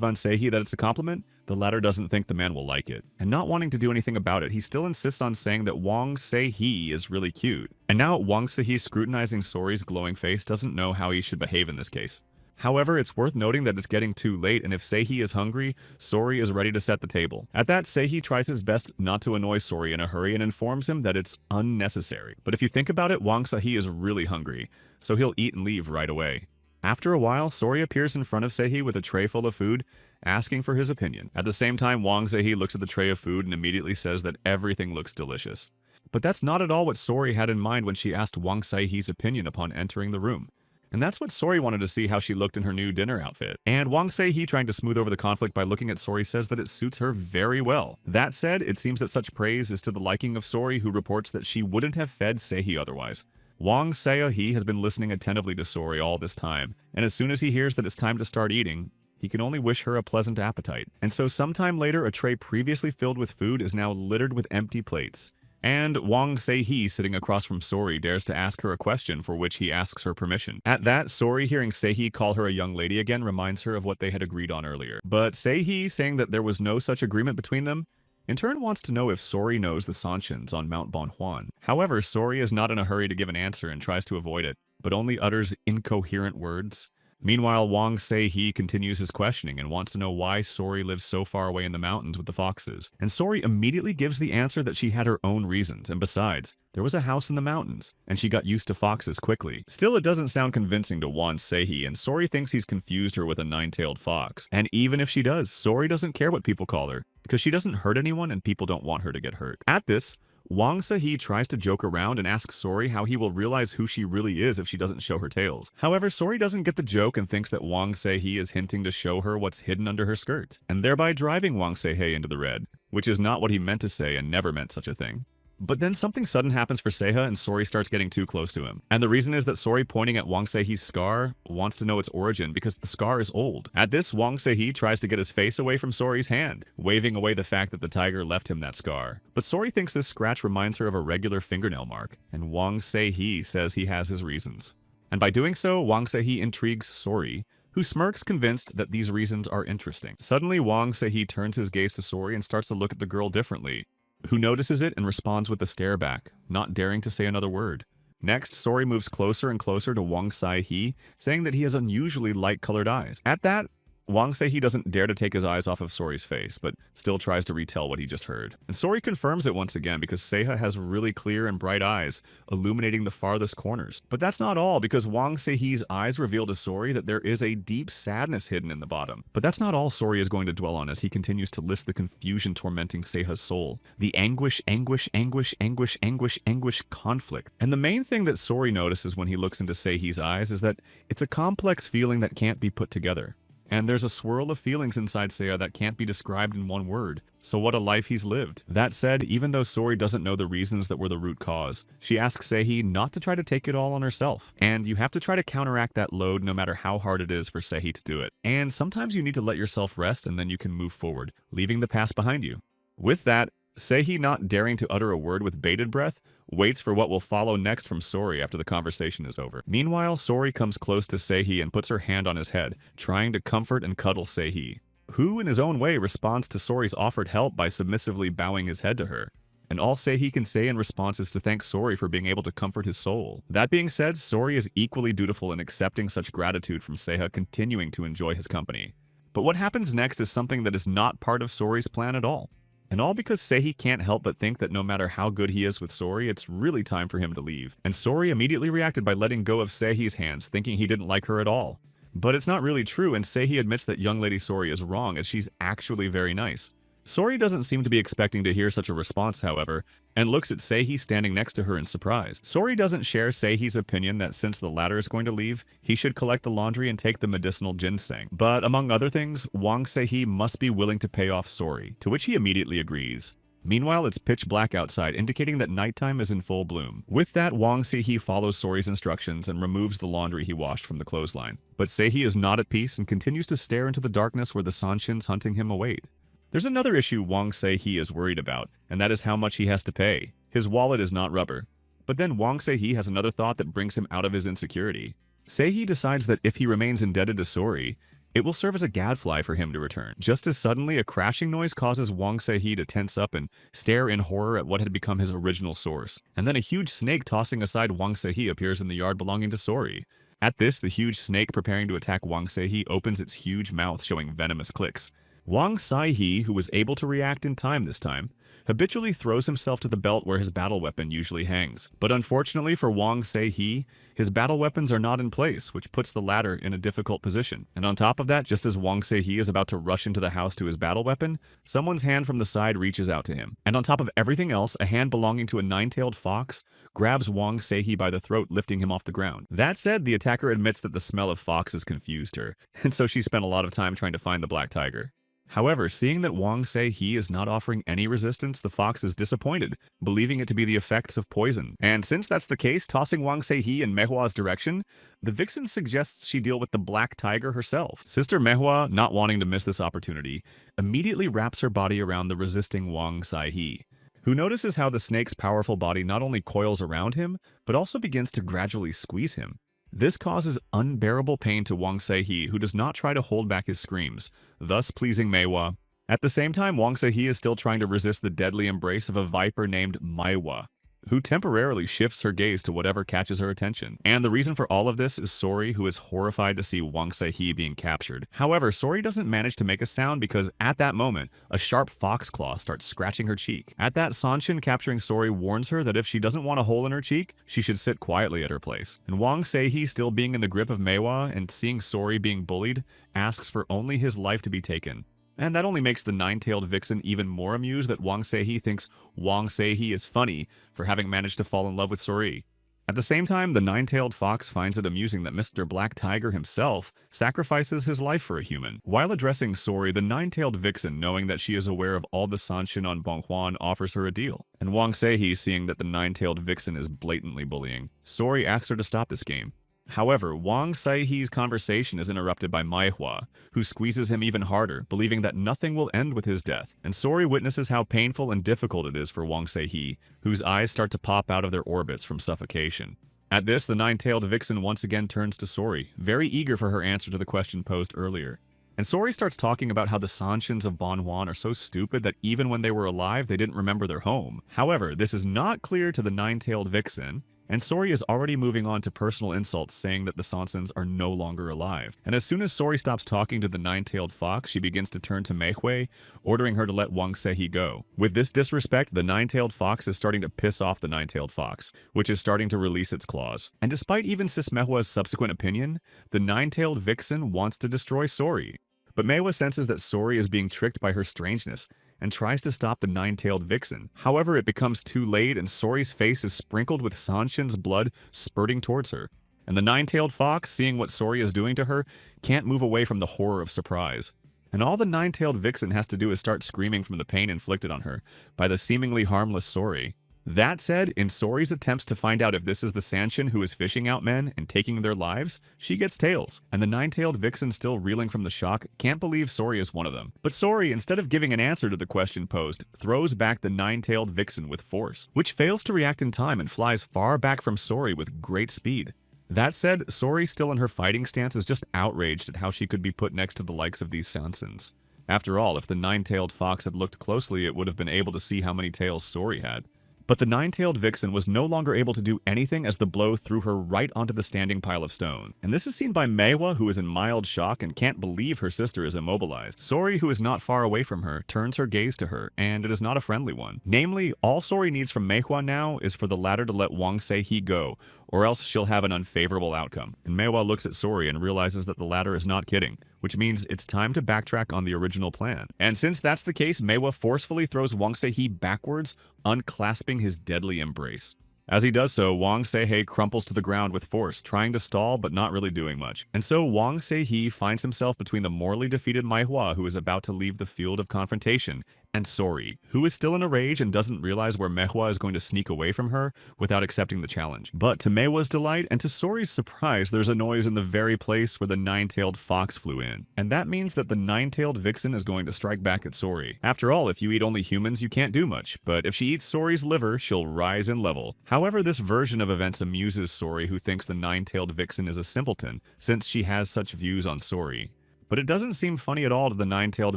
Wang Seihe that it's a compliment, the latter doesn't think the man will like it. And not wanting to do anything about it, he still insists on saying that Wang Seihe is really cute. And now Wang Seihe, scrutinizing Sori's glowing face, doesn't know how he should behave in this case. However, it's worth noting that it's getting too late, and if Seihe is hungry, Sori is ready to set the table. At that, Seihe tries his best not to annoy Sori in a hurry and informs him that it's unnecessary. But if you think about it, Wang Seihe is really hungry, so he'll eat and leave right away. After a while, Sori appears in front of Seihe with a tray full of food, asking for his opinion. At the same time, Wang Seihe looks at the tray of food and immediately says that everything looks delicious. But that's not at all what Sori had in mind when she asked Wang Seihe's opinion upon entering the room. And that's what Sori wanted to see, how she looked in her new dinner outfit. And Wang Seihe, trying to smooth over the conflict by looking at Sori, says that it suits her very well. That said, it seems that such praise is to the liking of Sori, who reports that she wouldn't have fed Seihe otherwise. Wang Seihe has been listening attentively to Sori all this time, and as soon as he hears that it's time to start eating, he can only wish her a pleasant appetite. And so sometime later, a tray previously filled with food is now littered with empty plates. And Wang Seihe, sitting across from Sori, dares to ask her a question for which he asks her permission. At that, Sori, hearing Seihe call her a young lady again, reminds her of what they had agreed on earlier. But Seihe, saying that there was no such agreement between them, in turn wants to know if Sori knows the Sanshins on Mount Banhuan. However, Sori is not in a hurry to give an answer and tries to avoid it, but only utters incoherent words. Meanwhile, Wang Seihe continues his questioning and wants to know why Sori lives so far away in the mountains with the foxes. And Sori immediately gives the answer that she had her own reasons, and besides, there was a house in the mountains, and she got used to foxes quickly. Still, it doesn't sound convincing to Wang Seihe, and Sori thinks he's confused her with a nine-tailed fox. And even if she does, Sori doesn't care what people call her, because she doesn't hurt anyone and people don't want her to get hurt. At this, Wang Seihe tries to joke around and asks Sori how he will realize who she really is if she doesn't show her tails. However, Sori doesn't get the joke and thinks that Wang Seihe is hinting to show her what's hidden under her skirt, and thereby driving Wang Seihe into the red, which is not what he meant to say and never meant such a thing. But then something sudden happens for Seiha and Sori starts getting too close to him. And the reason is that Sori, pointing at Wang Seihe's scar, wants to know its origin because the scar is old. At this, Wang Seihe tries to get his face away from Sori's hand, waving away the fact that the tiger left him that scar. But Sori thinks this scratch reminds her of a regular fingernail mark, and Wang Seihe says he has his reasons. And by doing so, Wang Seihe intrigues Sori, who smirks, convinced that these reasons are interesting. Suddenly, Wang Seihe turns his gaze to Sori and starts to look at the girl differently, who notices it and responds with a stare back, not daring to say another word. Next, Sori moves closer and closer to Wang Seihe, saying that he has unusually light-colored eyes. At that, Wang Sehee doesn't dare to take his eyes off of Sori's face, but still tries to retell what he just heard. And Sori confirms it once again because Seiha has really clear and bright eyes, illuminating the farthest corners. But that's not all, because Wang Sehee's eyes reveal to Sori that there is a deep sadness hidden in the bottom. But that's not all Sori is going to dwell on as he continues to list the confusion tormenting Seiha's soul. The anguish, anguish, anguish, anguish, anguish, anguish conflict. And the main thing that Sori notices when he looks into Seihee's eyes is that it's a complex feeling that can't be put together. And there's a swirl of feelings inside Seiha that can't be described in one word. So what a life he's lived. That said, even though Sori doesn't know the reasons that were the root cause, she asks Sehee not to try to take it all on herself. And you have to try to counteract that load no matter how hard it is for Sehee to do it. And sometimes you need to let yourself rest and then you can move forward, leaving the past behind you. With that, Sehee, not daring to utter a word with bated breath, waits for what will follow next from Sori after the conversation is over. Meanwhile, Sori comes close to Sehee and puts her hand on his head, trying to comfort and cuddle Sehee, who in his own way responds to Sori's offered help by submissively bowing his head to her. And all Sehee can say in response is to thank Sori for being able to comfort his soul. That being said, Sori is equally dutiful in accepting such gratitude from Seiha, continuing to enjoy his company. But what happens next is something that is not part of Sori's plan at all. And all because Sehee can't help but think that no matter how good he is with Sori, it's really time for him to leave. And Sori immediately reacted by letting go of Sehee's hands, thinking he didn't like her at all. But it's not really true, and Sehee admits that young lady Sori is wrong, as she's actually very nice. Sori doesn't seem to be expecting to hear such a response, however, and looks at Sehee standing next to her in surprise. Sori doesn't share Sehee's opinion that since the latter is going to leave, he should collect the laundry and take the medicinal ginseng. But among other things, Wang Sehee must be willing to pay off Sori, to which he immediately agrees. Meanwhile, it's pitch black outside, indicating that nighttime is in full bloom. With that, Wang Sehee follows Sori's instructions and removes the laundry he washed from the clothesline. But Sehee is not at peace and continues to stare into the darkness where the Sanshins hunting him await. There's another issue Wang Sehee is worried about, and that is how much he has to pay. His wallet is not rubber. But then Wang Sehee has another thought that brings him out of his insecurity. Sehee decides that if he remains indebted to Sori, it will serve as a gadfly for him to return. Just as suddenly, a crashing noise causes Wang Sehee to tense up and stare in horror at what had become his original source. And then a huge snake tossing aside Wang Sehee appears in the yard belonging to Sori. At this, the huge snake preparing to attack Wang Sehee opens its huge mouth, showing venomous clicks. Wang Sehee, who was able to react in time this time, habitually throws himself to the belt where his battle weapon usually hangs. But unfortunately for Wang Sehee, his battle weapons are not in place, which puts the latter in a difficult position. And on top of that, just as Wang Sehee is about to rush into the house to his battle weapon, someone's hand from the side reaches out to him. And on top of everything else, a hand belonging to a nine-tailed fox grabs Wang Sehee by the throat, lifting him off the ground. That said, the attacker admits that the smell of foxes confused her, and so she spent a lot of time trying to find the black tiger. However, seeing that Wang Sehee is not offering any resistance, the fox is disappointed, believing it to be the effects of poison. And since that's the case, tossing Wang Sehee in Manhwa's direction, the vixen suggests she deal with the black tiger herself. Sister Manhwa, not wanting to miss this opportunity, immediately wraps her body around the resisting Wang Sehee, who notices how the snake's powerful body not only coils around him, but also begins to gradually squeeze him. This causes unbearable pain to Wang Sehee, who does not try to hold back his screams, thus pleasing Manhwa. At the same time, Wang Sehee is still trying to resist the deadly embrace of a viper named Manhwa, who temporarily shifts her gaze to whatever catches her attention. And the reason for all of this is Sori, who is horrified to see Wang Sehee being captured. However, Sori doesn't manage to make a sound because at that moment, a sharp fox claw starts scratching her cheek. At that, Sanshin capturing Sori warns her that if she doesn't want a hole in her cheek, she should sit quietly at her place. And Wang Sehee, still being in the grip of Manhwa and seeing Sori being bullied, asks for only his life to be taken. And that only makes the nine-tailed vixen even more amused that Wang Sehee thinks Wang Sehee is funny for having managed to fall in love with Sori. At the same time, the nine-tailed fox finds it amusing that Mr. Black Tiger himself sacrifices his life for a human. While addressing Sori, the nine-tailed vixen, knowing that she is aware of all the Sanshin on Bonghuan, offers her a deal. And Wang Sehee, seeing that the nine-tailed vixen is blatantly bullying, Sori asks her to stop this game. However, Wang Sehee's conversation is interrupted by Manhwa, who squeezes him even harder, believing that nothing will end with his death. And Sori witnesses how painful and difficult it is for Wang Sehee, whose eyes start to pop out of their orbits from suffocation. At this, the nine-tailed vixen once again turns to Sori, very eager for her answer to the question posed earlier. And Sori starts talking about how the Sanshins of Bonghuan are so stupid that even when they were alive, they didn't remember their home. However, this is not clear to the nine-tailed vixen, and Sori is already moving on to personal insults saying that the Sansons are no longer alive. And as soon as Sori stops talking to the nine-tailed fox, she begins to turn to Manhwa, ordering her to let Wang Se-He go. With this disrespect, the nine-tailed fox is starting to piss off the nine-tailed fox, which is starting to release its claws. And despite even Sis Manhwa's subsequent opinion, the nine-tailed vixen wants to destroy Sori. But Manhwa senses that Sori is being tricked by her strangeness and tries to stop the nine-tailed vixen. However, it becomes too late and Sori's face is sprinkled with Sanshin's blood spurting towards her. And the nine-tailed fox, seeing what Sori is doing to her, can't move away from the horror of surprise. And all the nine-tailed vixen has to do is start screaming from the pain inflicted on her by the seemingly harmless Sori. That said, in Sori's attempts to find out if this is the Sanshin who is fishing out men and taking their lives, she gets tails, and the nine-tailed vixen, still reeling from the shock, can't believe Sori is one of them. But Sori, instead of giving an answer to the question posed, throws back the nine-tailed vixen with force, which fails to react in time and flies far back from Sori with great speed. That said, Sori, still in her fighting stance, is just outraged at how she could be put next to the likes of these Sansins. After all, if the nine-tailed fox had looked closely, it would have been able to see how many tails Sori had. But the nine-tailed vixen was no longer able to do anything as the blow threw her right onto the standing pile of stone. And this is seen by Manhwa, who is in mild shock and can't believe her sister is immobilized. Sori, who is not far away from her, turns her gaze to her, and it is not a friendly one. Namely, all Sori needs from Manhwa now is for the latter to let Wang Se-He go, or else she'll have an unfavorable outcome. And Manhwa looks at Sori and realizes that the latter is not kidding, which means it's time to backtrack on the original plan. And since that's the case, Manhwa forcefully throws Wang Se-He backwards, unclasping his deadly embrace. As he does so, Wang Se-He crumples to the ground with force, trying to stall but not really doing much. And so Wang Se-He finds himself between the morally defeated Manhwa, who is about to leave the field of confrontation, and Sori, who is still in a rage and doesn't realize where Manhwa is going to sneak away from her without accepting the challenge. But to Manhwa's delight and to Sori's surprise, there's a noise in the very place where the nine-tailed fox flew in. And that means that the nine-tailed vixen is going to strike back at Sori. After all, if you eat only humans, you can't do much, but if she eats Sori's liver, she'll rise in level. However, this version of events amuses Sori, who thinks the nine-tailed vixen is a simpleton, since she has such views on Sori. But it doesn't seem funny at all to the nine-tailed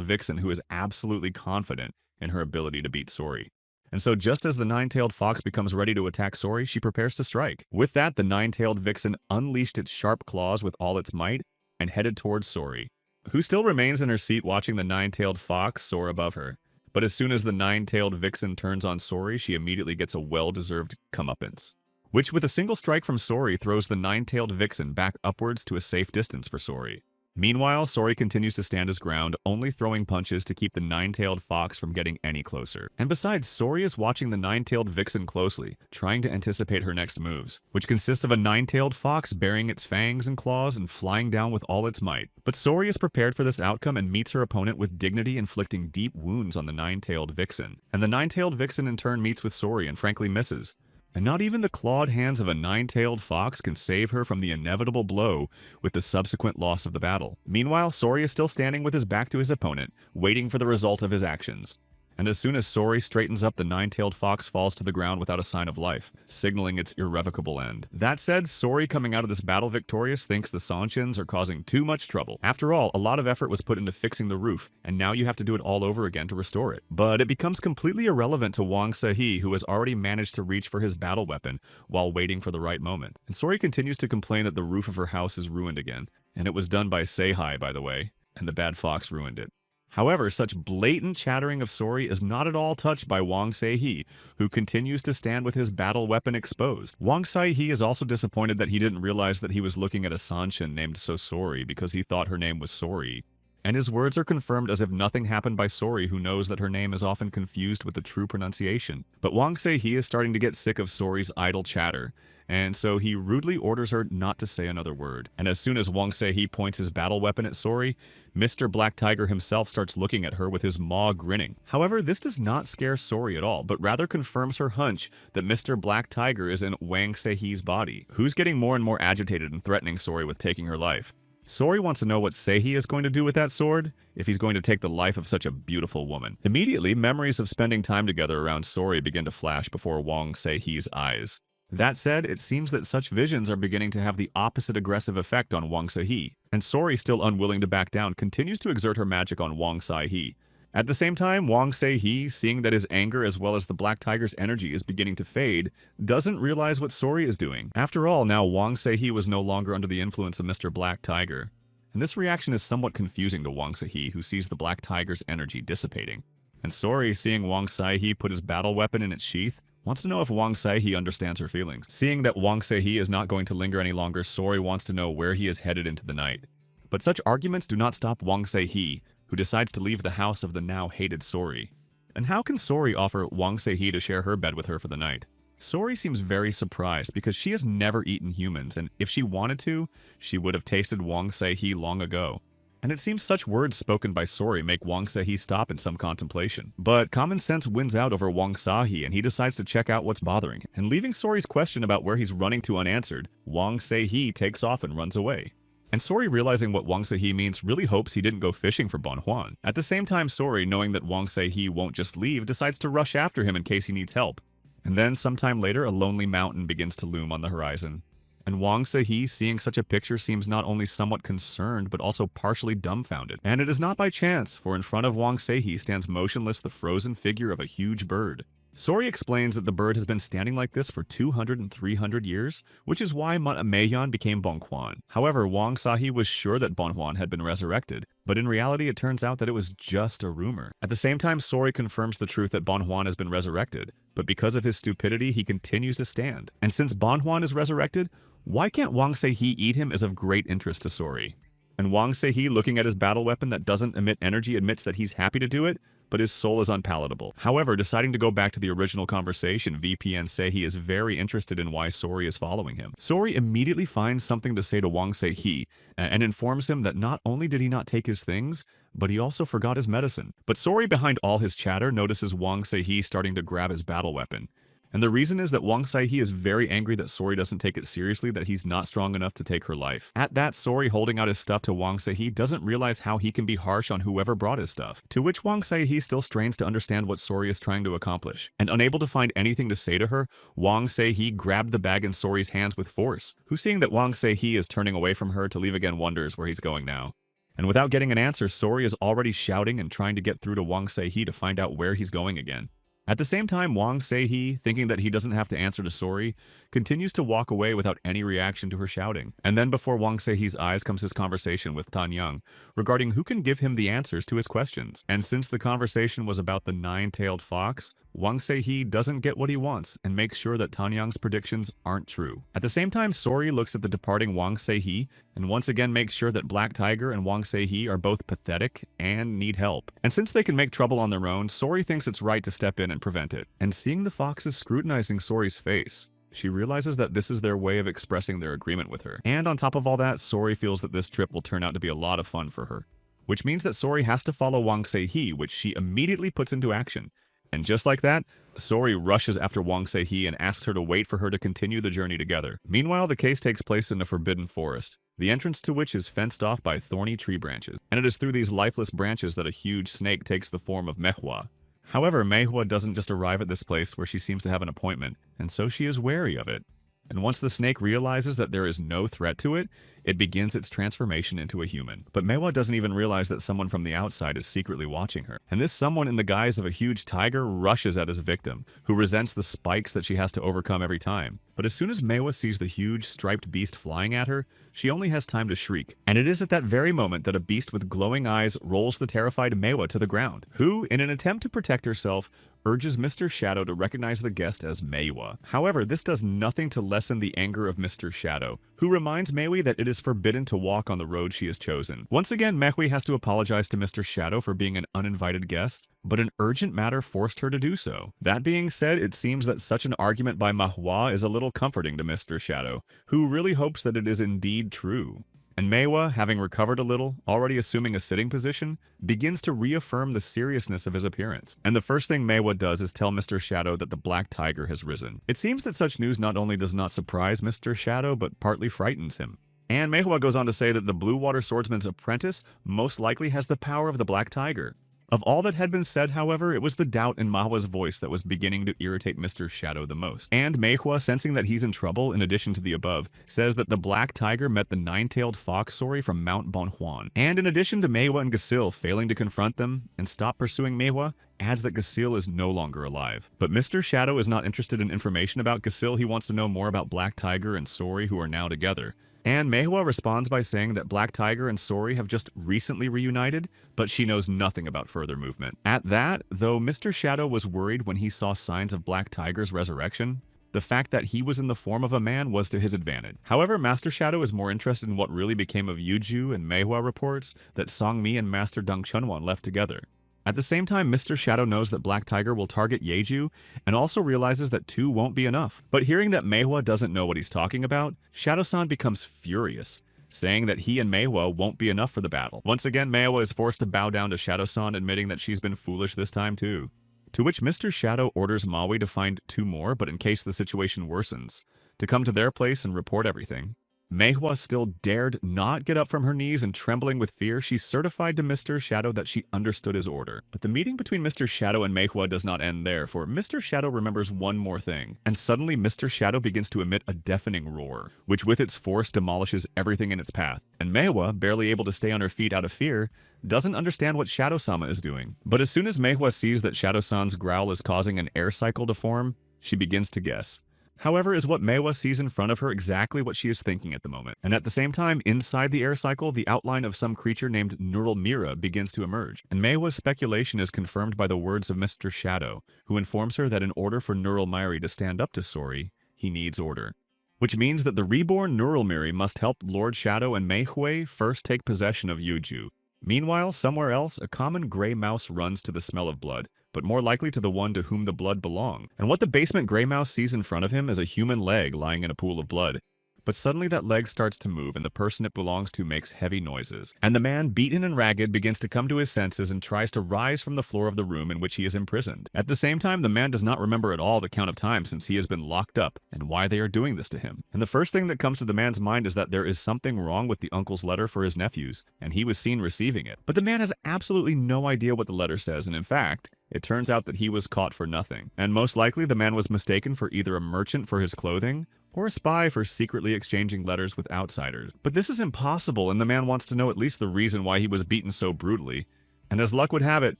vixen, who is absolutely confident in her ability to beat Sori. And so just as the nine-tailed fox becomes ready to attack Sori, she prepares to strike. With that, the nine-tailed vixen unleashed its sharp claws with all its might and headed towards Sori, who still remains in her seat watching the nine-tailed fox soar above her. But as soon as the nine-tailed vixen turns on Sori, she immediately gets a well-deserved comeuppance, which with a single strike from Sori throws the nine-tailed vixen back upwards to a safe distance for Sori. Meanwhile, Sori continues to stand his ground, only throwing punches to keep the nine-tailed fox from getting any closer. And besides, Sori is watching the nine-tailed vixen closely, trying to anticipate her next moves, which consists of a nine-tailed fox baring its fangs and claws and flying down with all its might. But Sori is prepared for this outcome and meets her opponent with dignity, inflicting deep wounds on the nine-tailed vixen. And the nine-tailed vixen in turn meets with Sori and frankly misses. And not even the clawed hands of a nine-tailed fox can save her from the inevitable blow with the subsequent loss of the battle. Meanwhile, Sori is still standing with his back to his opponent, waiting for the result of his actions. And as soon as Sori straightens up, the nine-tailed fox falls to the ground without a sign of life, signaling its irrevocable end. That said, Sori, coming out of this battle victorious, thinks the Sanshins are causing too much trouble. After all, a lot of effort was put into fixing the roof, and now you have to do it all over again to restore it. But it becomes completely irrelevant to Wang Se-He, who has already managed to reach for his battle weapon while waiting for the right moment. And Sori continues to complain that the roof of her house is ruined again. And it was done by Seihai, by the way, and the bad fox ruined it. However, such blatant chattering of Sori is not at all touched by Wang Se-He, who continues to stand with his battle weapon exposed. Wang Se-He is also disappointed that he didn't realize that he was looking at a Sanshin named Sosori because he thought her name was Sori. And his words are confirmed as if nothing happened by Sori, who knows that her name is often confused with the true pronunciation. But Wang Se-He is starting to get sick of Sori's idle chatter, and so he rudely orders her not to say another word. And as soon as Wang Se-He points his battle weapon at Sori, Mr. Black Tiger himself starts looking at her with his maw grinning. However, this does not scare Sori at all, but rather confirms her hunch that Mr. Black Tiger is in Wang Se-He's body, who's getting more and more agitated and threatening Sori with taking her life. Sori wants to know what Se-He is going to do with that sword, if he's going to take the life of such a beautiful woman. Immediately, memories of spending time together around Sori begin to flash before Wang Se-He's eyes. That said, it seems that such visions are beginning to have the opposite aggressive effect on Wang Se-He, and Sori, still unwilling to back down, continues to exert her magic on Wang Se-He. At the same time, Wang Se-hee, seeing that his anger as well as the Black Tiger's energy is beginning to fade, doesn't realize what Sori is doing. After all, now Wang Se-hee was no longer under the influence of Mr. Black Tiger. And this reaction is somewhat confusing to Wang Se-hee, who sees the Black Tiger's energy dissipating. And Sori, seeing Wang Se-hee put his battle weapon in its sheath, wants to know if Wang Se-hee understands her feelings. Seeing that Wang Se-hee is not going to linger any longer, Sori wants to know where he is headed into the night. But such arguments do not stop Wang Se-hee, who decides to leave the house of the now hated Sori. And how can Sori offer Wang Se-hee to share her bed with her for the night? Sori seems very surprised because she has never eaten humans, and if she wanted to, she would have tasted Wang Se-hee long ago. And it seems such words spoken by Sori make Wang Se-hee stop in some contemplation. But common sense wins out over Wang Se-hee, and he decides to check out what's bothering him. And leaving Sori's question about where he's running to unanswered, Wang Se-hee takes off and runs away. And Sori, realizing what Wang Se-hee means, really hopes he didn't go fishing for Manhwa. At the same time, Sori, knowing that Wang Se-hee won't just leave, decides to rush after him in case he needs help. And then, sometime later, a lonely mountain begins to loom on the horizon. And Wang Se-hee, seeing such a picture, seems not only somewhat concerned, but also partially dumbfounded. And it is not by chance, for in front of Wang Se-hee stands motionless the frozen figure of a huge bird. Sori explains that the bird has been standing like this for 200 and 300 years, which is why Manhwa became Bonquan. However, Wang Se-hee was sure that Bonquan had been resurrected, but in reality it turns out that it was just a rumor. At the same time, Sori confirms the truth that Bonquan has been resurrected, but because of his stupidity, he continues to stand. And since Bonquan is resurrected, why can't Wang Se-hee eat him is of great interest to Sori. And Wang Se-hee, looking at his battle weapon that doesn't emit energy, admits that he's happy to do it, but his soul is unpalatable. However, deciding to go back to the original conversation, VPN Se-hee is very interested in why Sori is following him. Sori immediately finds something to say to Wang Se-hee and informs him that not only did he not take his things, but he also forgot his medicine. But Sori, behind all his chatter, notices Wang Se-hee starting to grab his battle weapon. And the reason is that Wang Se-hee is very angry that Sori doesn't take it seriously, that he's not strong enough to take her life. At that, Sori, holding out his stuff to Wang Se-hee, doesn't realize how he can be harsh on whoever brought his stuff. To which Wang Se-hee still strains to understand what Sori is trying to accomplish. And unable to find anything to say to her, Wang Se-hee grabbed the bag in Sori's hands with force, who, seeing that Wang Se-hee is turning away from her to leave again, wonders where he's going now. And without getting an answer, Sori is already shouting and trying to get through to Wang Se-hee to find out where he's going again. At the same time, Wang Se-hee, thinking that he doesn't have to answer to Sori, continues to walk away without any reaction to her shouting. And then before Wang Se-hee's eyes comes his conversation with Tan Young regarding who can give him the answers to his questions. And since the conversation was about the nine-tailed fox, Wang Se-hee doesn't get what he wants and makes sure that Tan Young's predictions aren't true. At the same time, Sori looks at the departing Wang Se-hee and once again makes sure that Black Tiger and Wang Se-hee are both pathetic and need help. And since they can make trouble on their own, Sori thinks it's right to step in and prevent it. And seeing the foxes scrutinizing Sori's face, she realizes that this is their way of expressing their agreement with her. And on top of all that, Sori feels that this trip will turn out to be a lot of fun for her, which means that Sori has to follow Wang Se-hee, which she immediately puts into action. And just like that, Sori rushes after Wang Se-hee and asks her to wait for her to continue the journey together. Meanwhile, the case takes place in a forbidden forest, the entrance to which is fenced off by thorny tree branches. And it is through these lifeless branches that a huge snake takes the form of Manhwa. However, Manhwa doesn't just arrive at this place where she seems to have an appointment, and so she is wary of it. And once the snake realizes that there is no threat to it, it begins its transformation into a human. But Manhwa doesn't even realize that someone from the outside is secretly watching her. And this someone in the guise of a huge tiger rushes at his victim, who resents the spikes that she has to overcome every time. But as soon as Manhwa sees the huge striped beast flying at her, she only has time to shriek. And it is at that very moment that a beast with glowing eyes rolls the terrified Manhwa to the ground, who, in an attempt to protect herself, urges Mr. Shadow to recognize the guest as Manhwa. However, this does nothing to lessen the anger of Mr. Shadow, who reminds Manhwa that it is forbidden to walk on the road she has chosen. Once again, Manhwa has to apologize to Mr. Shadow for being an uninvited guest, but an urgent matter forced her to do so. That being said, it seems that such an argument by Manhwa is a little comforting to Mr. Shadow, who really hopes that it is indeed true. And Manhwa, having recovered a little, already assuming a sitting position, begins to reaffirm the seriousness of his appearance. And the first thing Manhwa does is tell Mr. Shadow that the Black Tiger has risen. It seems that such news not only does not surprise Mr. Shadow, but partly frightens him. And Manhwa goes on to say that the Blue Water Swordsman's apprentice most likely has the power of the Black Tiger. Of all that had been said, however, it was the doubt in Manhwa's voice that was beginning to irritate Mr. Shadow the most. And Manhwa, sensing that he's in trouble in addition to the above, says that the Black Tiger met the nine-tailed fox Sori from Mount Bonhuan. And in addition to Manhwa and Gasil failing to confront them and stop pursuing Manhwa, adds that Gasil is no longer alive. But Mr. Shadow is not interested in information about Gasil. He wants to know more about Black Tiger and Sori, who are now together. And Manhwa responds by saying that Black Tiger and Sori have just recently reunited, but she knows nothing about further movement. At that, though Mr. Shadow was worried when he saw signs of Black Tiger's resurrection, the fact that he was in the form of a man was to his advantage. However, Master Shadow is more interested in what really became of Yuju, and Manhwa reports that Songmi and Master Deng Chunwan left together. At the same time, Mr. Shadow knows that Black Tiger will target Yeju, and also realizes that 2 won't be enough. But hearing that Manhwa doesn't know what he's talking about, Shadow-san becomes furious, saying that he and Manhwa won't be enough for the battle. Once again, Manhwa is forced to bow down to Shadow-san, admitting that she's been foolish this time too. To which Mr. Shadow orders Maui to find 2 more, but in case the situation worsens, to come to their place and report everything. Manhwa still dared not get up from her knees, and trembling with fear, she certified to Mr. Shadow that she understood his order. But the meeting between Mr. Shadow and Manhwa does not end there, for Mr. Shadow remembers one more thing. And suddenly Mr. Shadow begins to emit a deafening roar, which with its force demolishes everything in its path. And Manhwa, barely able to stay on her feet out of fear, doesn't understand what Shadow-sama is doing. But as soon as Manhwa sees that Shadow-san's growl is causing an air cycle to form, she begins to guess. However, is what Manhwa sees in front of her exactly what she is thinking at the moment. And at the same time, inside the air cycle, the outline of some creature named Neural Mira begins to emerge. And Manhwa's speculation is confirmed by the words of Mr. Shadow, who informs her that in order for Neural Miri to stand up to Sori, he needs order. Which means that the reborn Neural Miri must help Lord Shadow and Manhwa first take possession of Yuju. Meanwhile, somewhere else, a common gray mouse runs to the smell of blood, but more likely to the one to whom the blood belonged. And what the basement gray mouse sees in front of him is a human leg lying in a pool of blood. But suddenly that leg starts to move, and the person it belongs to makes heavy noises. And the man, beaten and ragged, begins to come to his senses and tries to rise from the floor of the room in which he is imprisoned. At the same time, the man does not remember at all the count of times since he has been locked up and why they are doing this to him. And the first thing that comes to the man's mind is that there is something wrong with the uncle's letter for his nephews, and he was seen receiving it. But the man has absolutely no idea what the letter says, and in fact, it turns out that he was caught for nothing. And most likely the man was mistaken for either a merchant for his clothing, or a spy for secretly exchanging letters with outsiders. But this is impossible, and the man wants to know at least the reason why he was beaten so brutally. And as luck would have it,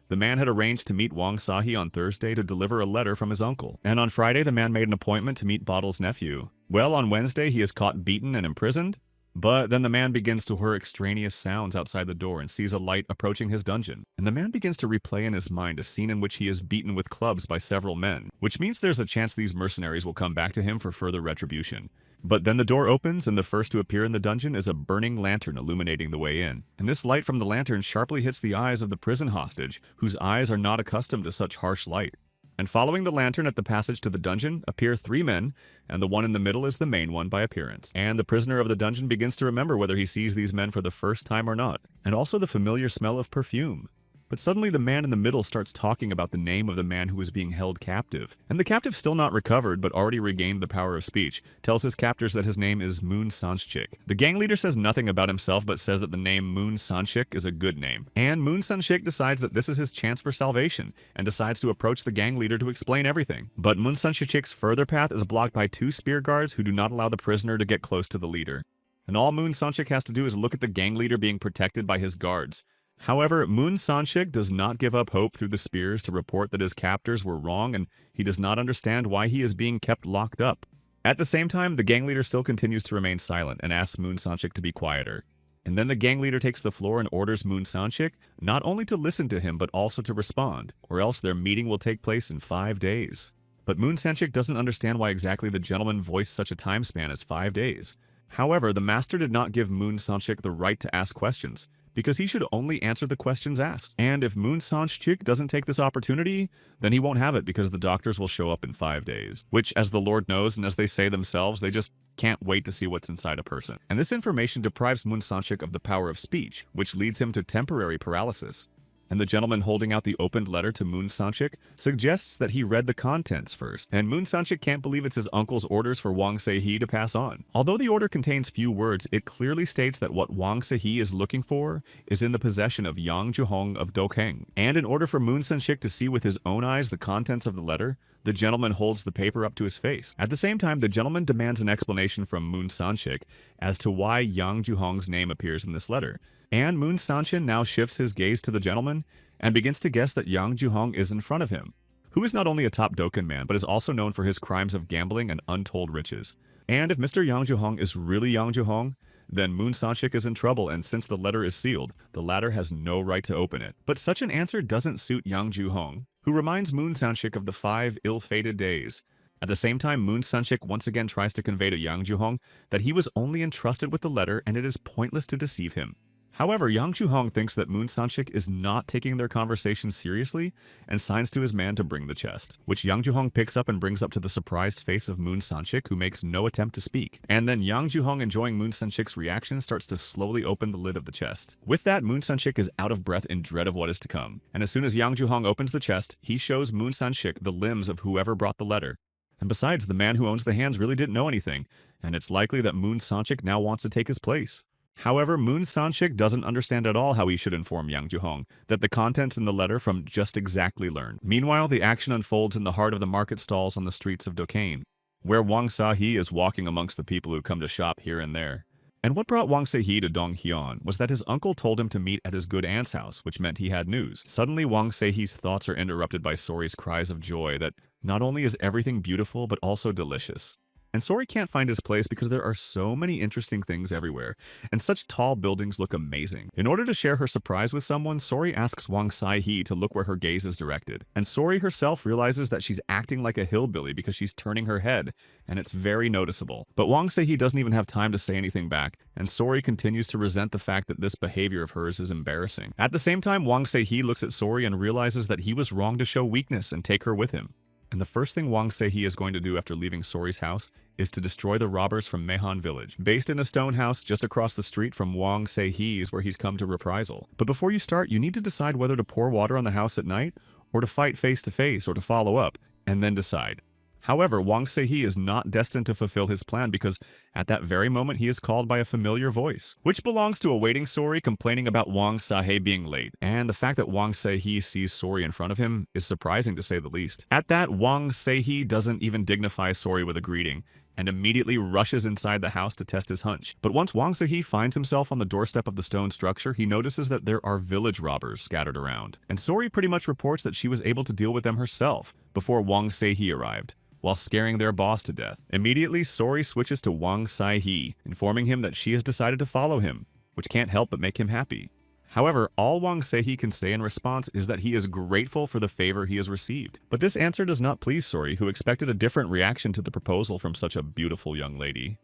the man had arranged to meet Wang Sahi on Thursday to deliver a letter from his uncle. And on Friday, the man made an appointment to meet Bottle's nephew. Well, on Wednesday, he is caught beaten and imprisoned. But then the man begins to hear extraneous sounds outside the door and sees a light approaching his dungeon. And the man begins to replay in his mind a scene in which he is beaten with clubs by several men, which means there's a chance these mercenaries will come back to him for further retribution. But then the door opens, and the first to appear in the dungeon is a burning lantern illuminating the way in. And this light from the lantern sharply hits the eyes of the prison hostage, whose eyes are not accustomed to such harsh light. And following the lantern at the passage to the dungeon appear 3 men, and the one in the middle is the main one by appearance. And the prisoner of the dungeon begins to remember whether he sees these men for the first time or not, and also the familiar smell of perfume. But suddenly the man in the middle starts talking about the name of the man who was being held captive. And the captive, still not recovered but already regained the power of speech, tells his captors that his name is Moon Sanchik. The gang leader says nothing about himself but says that the name Moon Sanchik is a good name. And Moon Sanchik decides that this is his chance for salvation, and decides to approach the gang leader to explain everything. But Moon Sanchik's further path is blocked by 2 spear guards who do not allow the prisoner to get close to the leader. And all Moon Sanchik has to do is look at the gang leader being protected by his guards. However, Moon Sanchik does not give up hope through the spears to report that his captors were wrong, and he does not understand why he is being kept locked up. At the same time, the gang leader still continues to remain silent and asks Moon Sanchik to be quieter. And then the gang leader takes the floor and orders Moon Sanchik not only to listen to him but also to respond, or else their meeting will take place in 5 days. But Moon Sanchik doesn't understand why exactly the gentleman voiced such a time span as 5 days. However, the master did not give Moon Sanchik the right to ask questions, because he should only answer the questions asked. And if Moon Sanchik doesn't take this opportunity, then he won't have it because the doctors will show up in 5 days. Which, as the Lord knows, and as they say themselves, they just can't wait to see what's inside a person. And this information deprives Moon Sanchik of the power of speech, which leads him to temporary paralysis. and the gentleman holding out the opened letter to Moon Sanchik suggests that he read the contents first, and Moon Sanchik can't believe it's his uncle's orders for Wang Se-hee to pass on. Although the order contains few words, it clearly states that what Wang Se-hee is looking for is in the possession of Yang Juhong of Dokeng. And in order for Moon Sanchik to see with his own eyes the contents of the letter, the gentleman holds the paper up to his face. At the same time, the gentleman demands an explanation from Moon Sanchik as to why Yang Juhong's name appears in this letter. And Moon Sanchin now shifts his gaze to the gentleman and begins to guess that Yang Juhong is in front of him, who is not only a top Dokkan man, but is also known for his crimes of gambling and untold riches. And if Mr. Yang Juhong is really Yang Juhong, then Moon Sanchik is in trouble, and since the letter is sealed, the latter has no right to open it. But such an answer doesn't suit Yang Juhong, who reminds Moon Sanchik of the 5 ill-fated days. At the same time, Moon Sanchik once again tries to convey to Yang Juhong that he was only entrusted with the letter and it is pointless to deceive him. However, Yang Juhong thinks that Moon Sanchik is not taking their conversation seriously and signs to his man to bring the chest, which Yang Juhong picks up and brings up to the surprised face of Moon Sanchik, who makes no attempt to speak. And then Yang Juhong, enjoying Moon Sanchik's reaction, starts to slowly open the lid of the chest. With that, Moon Sanchik is out of breath in dread of what is to come. And as soon as Yang Juhong opens the chest, he shows Moon Sanchik the limbs of whoever brought the letter. And besides, the man who owns the hands really didn't know anything, and it's likely that Moon Sanchik now wants to take his place. However, Moon Sanchik doesn't understand at all how he should inform Yang Juhong that the contents in the letter from just exactly learned. Meanwhile, the action unfolds in the heart of the market stalls on the streets of Dokane, where Wang Se-hee is walking amongst the people who come to shop here and there. And what brought Wang Se-hee to Donghyun was that his uncle told him to meet at his good aunt's house, which meant he had news. Suddenly, Wang Se-hee's thoughts are interrupted by Sori's cries of joy that not only is everything beautiful, but also delicious. And Sori can't find his place because there are so many interesting things everywhere, and such tall buildings look amazing. In order to share her surprise with someone, Sori asks Wang Se-hee to look where her gaze is directed. And Sori herself realizes that she's acting like a hillbilly because she's turning her head, and it's very noticeable. But Wang Se-hee doesn't even have time to say anything back, and Sori continues to resent the fact that this behavior of hers is embarrassing. At the same time, Wang Se-hee looks at Sori and realizes that he was wrong to show weakness and take her with him. And the first thing Wang Se-hee is going to do after leaving Sori's house is to destroy the robbers from Mahon village, based in a stone house just across the street from Wang Se-hee's where he's come to reprisal. But before you start, you need to decide whether to pour water on the house at night, or to fight face to face, or to follow up, and then decide. However, Wang Se-hee is not destined to fulfill his plan because at that very moment he is called by a familiar voice, which belongs to a waiting Sori complaining about Wang Se-hee being late. And the fact that Wang Se-hee sees Sori in front of him is surprising to say the least. At that, Wang Se-hee doesn't even dignify Sori with a greeting, and immediately rushes inside the house to test his hunch. But once Wang Se-hee finds himself on the doorstep of the stone structure, he notices that there are village robbers scattered around. And Sori pretty much reports that she was able to deal with them herself before Wang Se-hee arrived, while scaring their boss to death. Immediately, Sori switches to Wang Se-hee, informing him that she has decided to follow him, which can't help but make him happy. However, all Wang Se-hee can say in response is that he is grateful for the favor he has received. But this answer does not please Sori, who expected a different reaction to the proposal from such a beautiful young lady.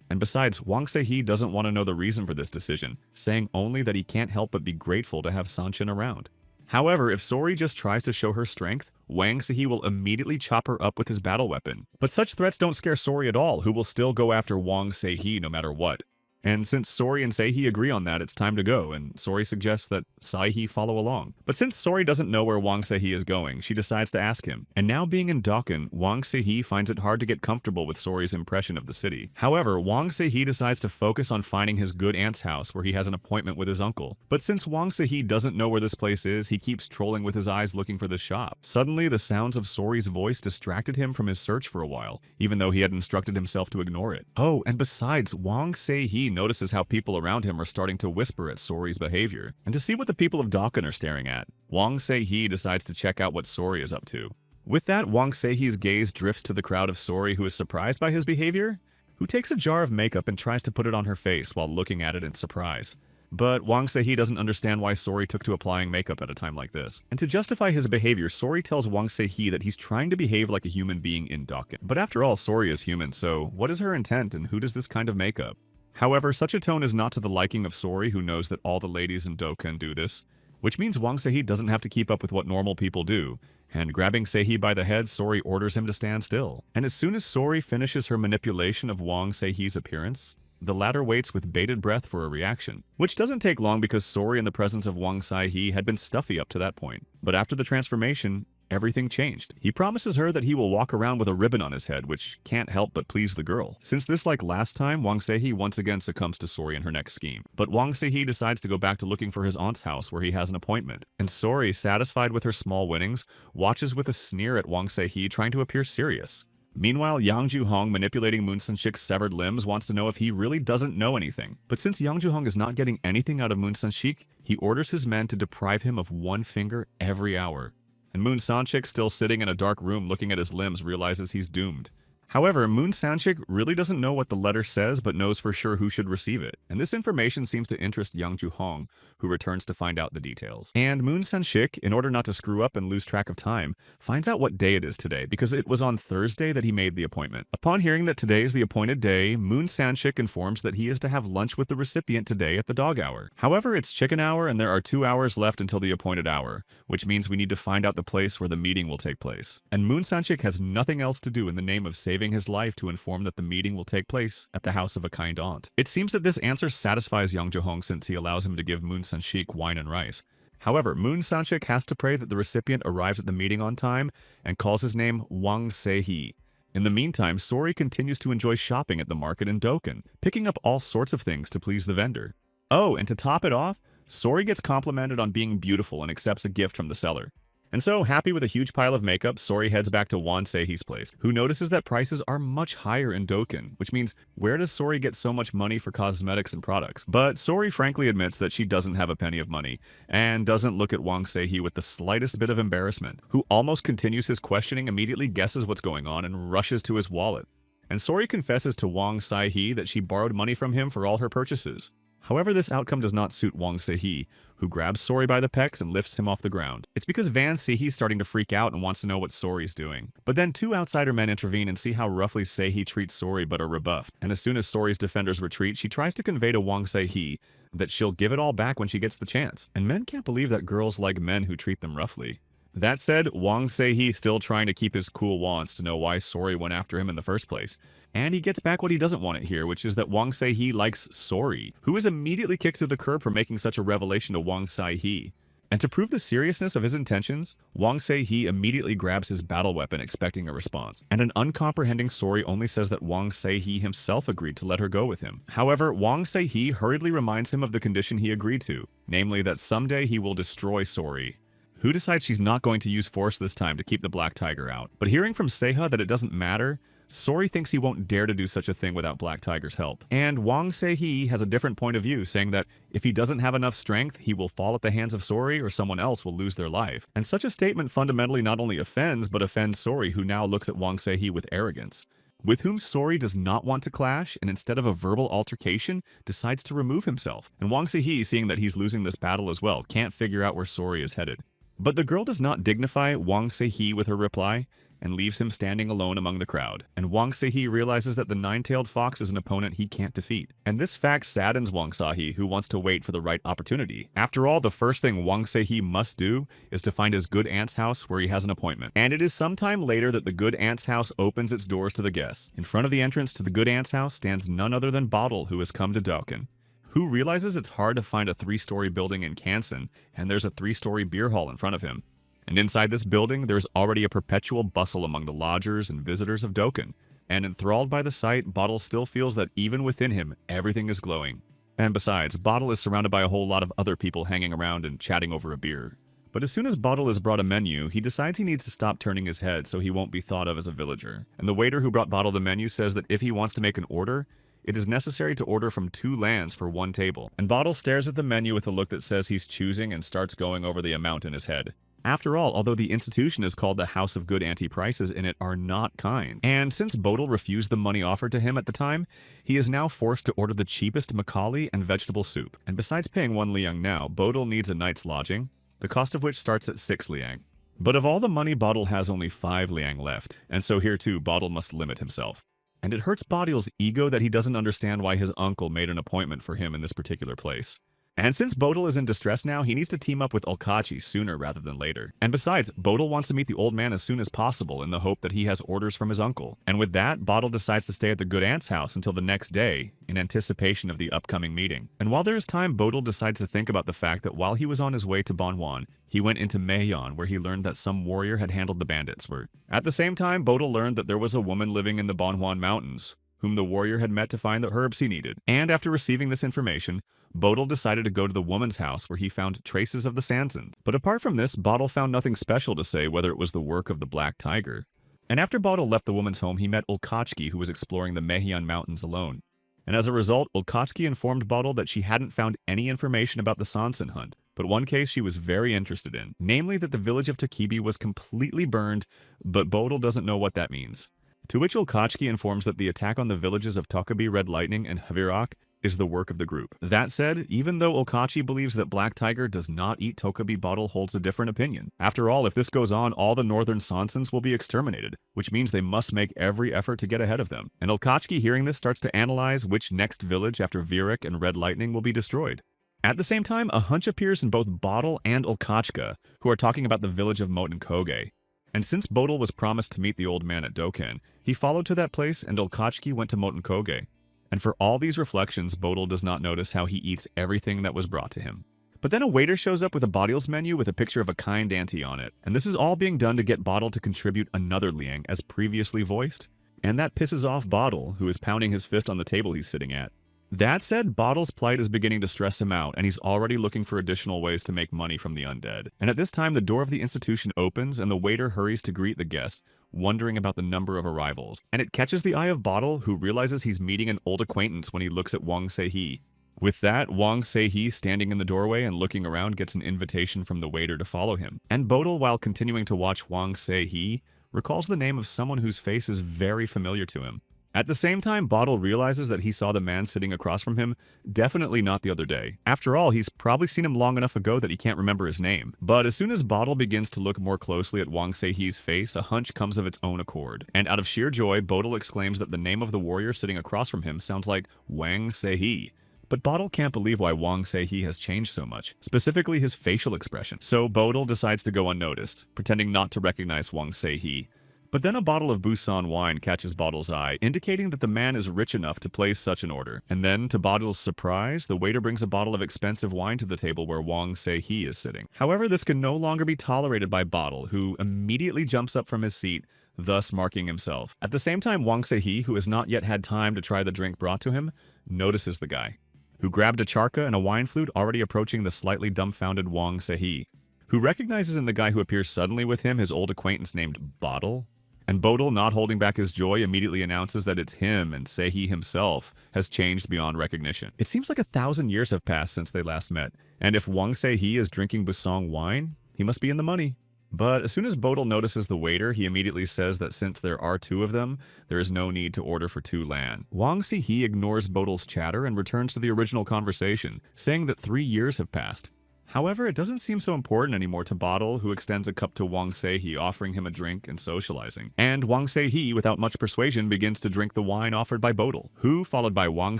And besides, Wang Se-hee doesn't want to know the reason for this decision, saying only that he can't help but be grateful to have Sanchin around. However, if Sori just tries to show her strength, Wang Se-hee will immediately chop her up with his battle weapon. But such threats don't scare Sori at all, who will still go after Wang Se-hee no matter what. And since Sori and Se-hee agree on that, it's time to go, and Sori suggests that Se-hee follow along. But since Sori doesn't know where Wang Se-hee is going, she decides to ask him. And now being in Dokkan, Wang Se-hee finds it hard to get comfortable with Sori's impression of the city. However, Wang Se-hee decides to focus on finding his good aunt's house where he has an appointment with his uncle. But since Wang Se-hee doesn't know where this place is, he keeps trolling with his eyes looking for the shop. Suddenly, the sounds of Sori's voice distracted him from his search for a while, even though he had instructed himself to ignore it. Oh, and besides, Wang Se-hee notices how people around him are starting to whisper at Sori's behavior. And to see what the people of Dokkan are staring at, Wang Se-hee decides to check out what Sori is up to. With that, Wang Se-hee's gaze drifts to the crowd of Sori who is surprised by his behavior, who takes a jar of makeup and tries to put it on her face while looking at it in surprise. But Wang Se-hee doesn't understand why Sori took to applying makeup at a time like this. And to justify his behavior, Sori tells Wang Se-hee that he's trying to behave like a human being in Dokkan. But after all, Sori is human, so what is her intent and who does this kind of makeup? However, such a tone is not to the liking of Sori, who knows that all the ladies in Dokkan do this, which means Wang Se-hee doesn't have to keep up with what normal people do. And grabbing Se-hee by the head, Sori orders him to stand still. And as soon as Sori finishes her manipulation of Wang Se-hee's appearance, The latter waits with bated breath for a reaction, which doesn't take long because Sori in the presence of Wang Sai-hee had been stuffy up to that point. But after the transformation, everything changed. He promises her that he will walk around with a ribbon on his head, which can't help but please the girl. Since this like last time, Wang Sei-hee once again succumbs to Sori in her next scheme. But Wang Sei-hee decides to go back to looking for his aunt's house where he has an appointment. And Sori, satisfied with her small winnings, watches with a sneer at Wang Sei-hee trying to appear serious. Meanwhile, Yang Ju-hong, manipulating Moon Sun-shik's severed limbs, wants to know if he really doesn't know anything. But since Yang Ju-hong is not getting anything out of Moon Sun-shik, he orders his men to deprive him of one finger every hour. And Moon San-shik, still sitting in a dark room looking at his limbs, realizes he's doomed. However, Moon San-shik really doesn't know what the letter says but knows for sure who should receive it. And this information seems to interest Yang Ju-hong, who returns to find out the details. And Moon San-shik, in order not to screw up and lose track of time, finds out what day it is today because it was on Thursday that he made the appointment. Upon hearing that today is the appointed day, Moon San-shik informs that he is to have lunch with the recipient today at the dog hour. However, it's chicken hour and there are 2 hours left until the appointed hour, which means we need to find out the place where the meeting will take place. And Moon San-shik has nothing else to do in the name of saving his life to inform that the meeting will take place at the house of a kind aunt. It seems that this answer satisfies Yang Ju-hong since he allows him to give Moon San-shik wine and rice. However, Moon San-shik has to pray that the recipient arrives at the meeting on time and calls his name Wang Sei-hee. In the meantime, Sori continues to enjoy shopping at the market in Dokkan, picking up all sorts of things to please the vendor. Oh, and to top it off, Sori gets complimented on being beautiful and accepts a gift from the seller. And so, happy with a huge pile of makeup, Sori heads back to Wang Sei-hee's place, who notices that prices are much higher in Dokkan, which means where does Sori get so much money for cosmetics and products? But Sori frankly admits that she doesn't have a penny of money, and doesn't look at Wang Sei-hee with the slightest bit of embarrassment, who almost continues his questioning, immediately guesses what's going on, and rushes to his wallet. And Sori confesses to Wang Sei-hee that she borrowed money from him for all her purchases. However, this outcome does not suit Wang Sei-hee, who grabs Sori by the pecs and lifts him off the ground. It's because Van Se-hee's starting to freak out and wants to know what Sori's doing. But then 2 outsider men intervene and see how roughly Se-hee treats Sori but are rebuffed. And as soon as Sori's defenders retreat, she tries to convey to Wang Sei-hee that she'll give it all back when she gets the chance. And men can't believe that girls like men who treat them roughly. That said, Wang Se-hee, still trying to keep his cool, wants to know why Sori went after him in the first place. And he gets back what he doesn't want to hear, which is that Wang Se-hee likes Sori, who is immediately kicked to the curb for making such a revelation to Wang Se-hee. And to prove the seriousness of his intentions, Wang Se-hee immediately grabs his battle weapon expecting a response. And an uncomprehending Sori only says that Wang Se-hee himself agreed to let her go with him. However, Wang Se-hee hurriedly reminds him of the condition he agreed to, namely that someday he will destroy Sori, who decides she's not going to use force this time to keep the Black Tiger out. But hearing from Seiha that it doesn't matter, Sori thinks he won't dare to do such a thing without Black Tiger's help. And Wang Se-hee has a different point of view, saying that if he doesn't have enough strength, he will fall at the hands of Sori or someone else will lose their life. And such a statement fundamentally not only offends, but offends Sori, who now looks at Wang Se-hee with arrogance, with whom Sori does not want to clash, and instead of a verbal altercation, decides to remove himself. And Wang Se-hee, seeing that he's losing this battle as well, can't figure out where Sori is headed. But the girl does not dignify Wang Se-hee with her reply, and leaves him standing alone among the crowd. And Wang Se-hee realizes that the nine-tailed fox is an opponent he can't defeat. And this fact saddens Wang Se-hee, who wants to wait for the right opportunity. After all, the first thing Wang Se-hee must do is to find his good aunt's house where he has an appointment. And it is sometime later that the good aunt's house opens its doors to the guests. In front of the entrance to the good aunt's house stands none other than Bottle, who has come to Dokkan, who realizes it's hard to find a 3-story building in Kansen, and there's a 3-story beer hall in front of him. And inside this building, there's already a perpetual bustle among the lodgers and visitors of Dokkan. And enthralled by the sight, Bottle still feels that even within him, everything is glowing. And besides, Bottle is surrounded by a whole lot of other people hanging around and chatting over a beer. But as soon as Bottle is brought a menu, he decides he needs to stop turning his head so he won't be thought of as a villager. And the waiter who brought Bottle the menu says that if he wants to make an order, it is necessary to order from 2 lands for 1 table. And Bottle stares at the menu with a look that says he's choosing and starts going over the amount in his head. After all, although the institution is called the House of Good Anti-Prices, in it are not kind. And since Bodil refused the money offered to him at the time, he is now forced to order the cheapest macaulay and vegetable soup. And besides paying 1 liang now, Bodil needs a night's lodging, the cost of which starts at 6 liang. But of all the money, Bodil has only 5 liang left, and so here too, Bodil must limit himself. And it hurts Bodil's ego that he doesn't understand why his uncle made an appointment for him in this particular place. And since Bodil is in distress now, he needs to team up with Ulkachi sooner rather than later. And besides, Bodil wants to meet the old man as soon as possible in the hope that he has orders from his uncle. And with that, Bodil decides to stay at the good aunt's house until the next day in anticipation of the upcoming meeting. And while there is time, Bodil decides to think about the fact that while he was on his way to Banhwan, he went into Maeon where he learned that some warrior had handled the bandits. At the same time, Bodil learned that there was a woman living in the Banhwan mountains whom the warrior had met to find the herbs he needed. And after receiving this information, Bodil decided to go to the woman's house where he found traces of the Sansons. But apart from this, Bodil found nothing special to say whether it was the work of the Black Tiger. And after Bodil left the woman's home, he met Ulkachi, who was exploring the Maeon mountains alone. And as a result, Ulkachi informed Bodil that she hadn't found any information about the Sanson hunt, but one case she was very interested in, namely that the village of Tokibi was completely burned, but Bodil doesn't know what that means. To which Ulkachi informs that the attack on the villages of Tokabi, Red Lightning, and Havirak is the work of the group. That said, even though Ulkachi believes that Black Tiger does not eat Tokabi, Bodil holds a different opinion. After all, if this goes on, all the northern Sansons will be exterminated, which means they must make every effort to get ahead of them. And Ulkachi, hearing this, starts to analyze which next village after Virak and Red Lightning will be destroyed. At the same time, a hunch appears in both Bodil and Ulkachka, who are talking about the village of Motenkoge. And since Bodil was promised to meet the old man at Doken, he followed to that place and Ulkachi went to Motenkoge. And for all these reflections, Bodil does not notice how he eats everything that was brought to him. But then a waiter shows up with a Bodil's menu with a picture of a kind auntie on it. And this is all being done to get Bodil to contribute another liang, as previously voiced. And that pisses off Bodil, who is pounding his fist on the table he's sitting at. That said, Bodil's plight is beginning to stress him out, and he's already looking for additional ways to make money from the undead. And at this time, the door of the institution opens, and the waiter hurries to greet the guest, wondering about the number of arrivals. And it catches the eye of Bodil, who realizes he's meeting an old acquaintance when he looks at Wang Se-hee. With that, Wang Se-hee, standing in the doorway and looking around, gets an invitation from the waiter to follow him. And Bodil, while continuing to watch Wang Se-hee, recalls the name of someone whose face is very familiar to him. At the same time, Bodil realizes that he saw the man sitting across from him, definitely not the other day. After all, he's probably seen him long enough ago that he can't remember his name. But as soon as Bodil begins to look more closely at Wang Se-hee's face, a hunch comes of its own accord. And out of sheer joy, Bodil exclaims that the name of the warrior sitting across from him sounds like Wang Se-hee. But Bodil can't believe why Wang Se-hee has changed so much, specifically his facial expression. So Bodil decides to go unnoticed, pretending not to recognize Wang Se-hee. But then a bottle of Busan wine catches Bodil's eye, indicating that the man is rich enough to place such an order. And then, to Bodil's surprise, the waiter brings a bottle of expensive wine to the table where Wang Se-hee is sitting. However, this can no longer be tolerated by Bodil, who immediately jumps up from his seat, thus marking himself. At the same time, Wang Se-hee, who has not yet had time to try the drink brought to him, notices the guy, who grabbed a charka and a wine flute, already approaching the slightly dumbfounded Wang Se-hee, who recognizes in the guy who appears suddenly with him his old acquaintance named Bodil. And Bodil, not holding back his joy, immediately announces that it's him, and Se-hee himself has changed beyond recognition. It seems like 1,000 years have passed since they last met, and if Wang Se-hee is drinking Busong wine, he must be in the money. But as soon as Bodil notices the waiter, he immediately says that since there are two of them, there is no need to order for two lan. Wang Se-hee ignores Bodil's chatter and returns to the original conversation, saying that 3 years have passed. However, it doesn't seem so important anymore to Bodil, who extends a cup to Wang Se-hee, offering him a drink and socializing. And Wang Se-hee, without much persuasion, begins to drink the wine offered by Bodil, who, followed by Wang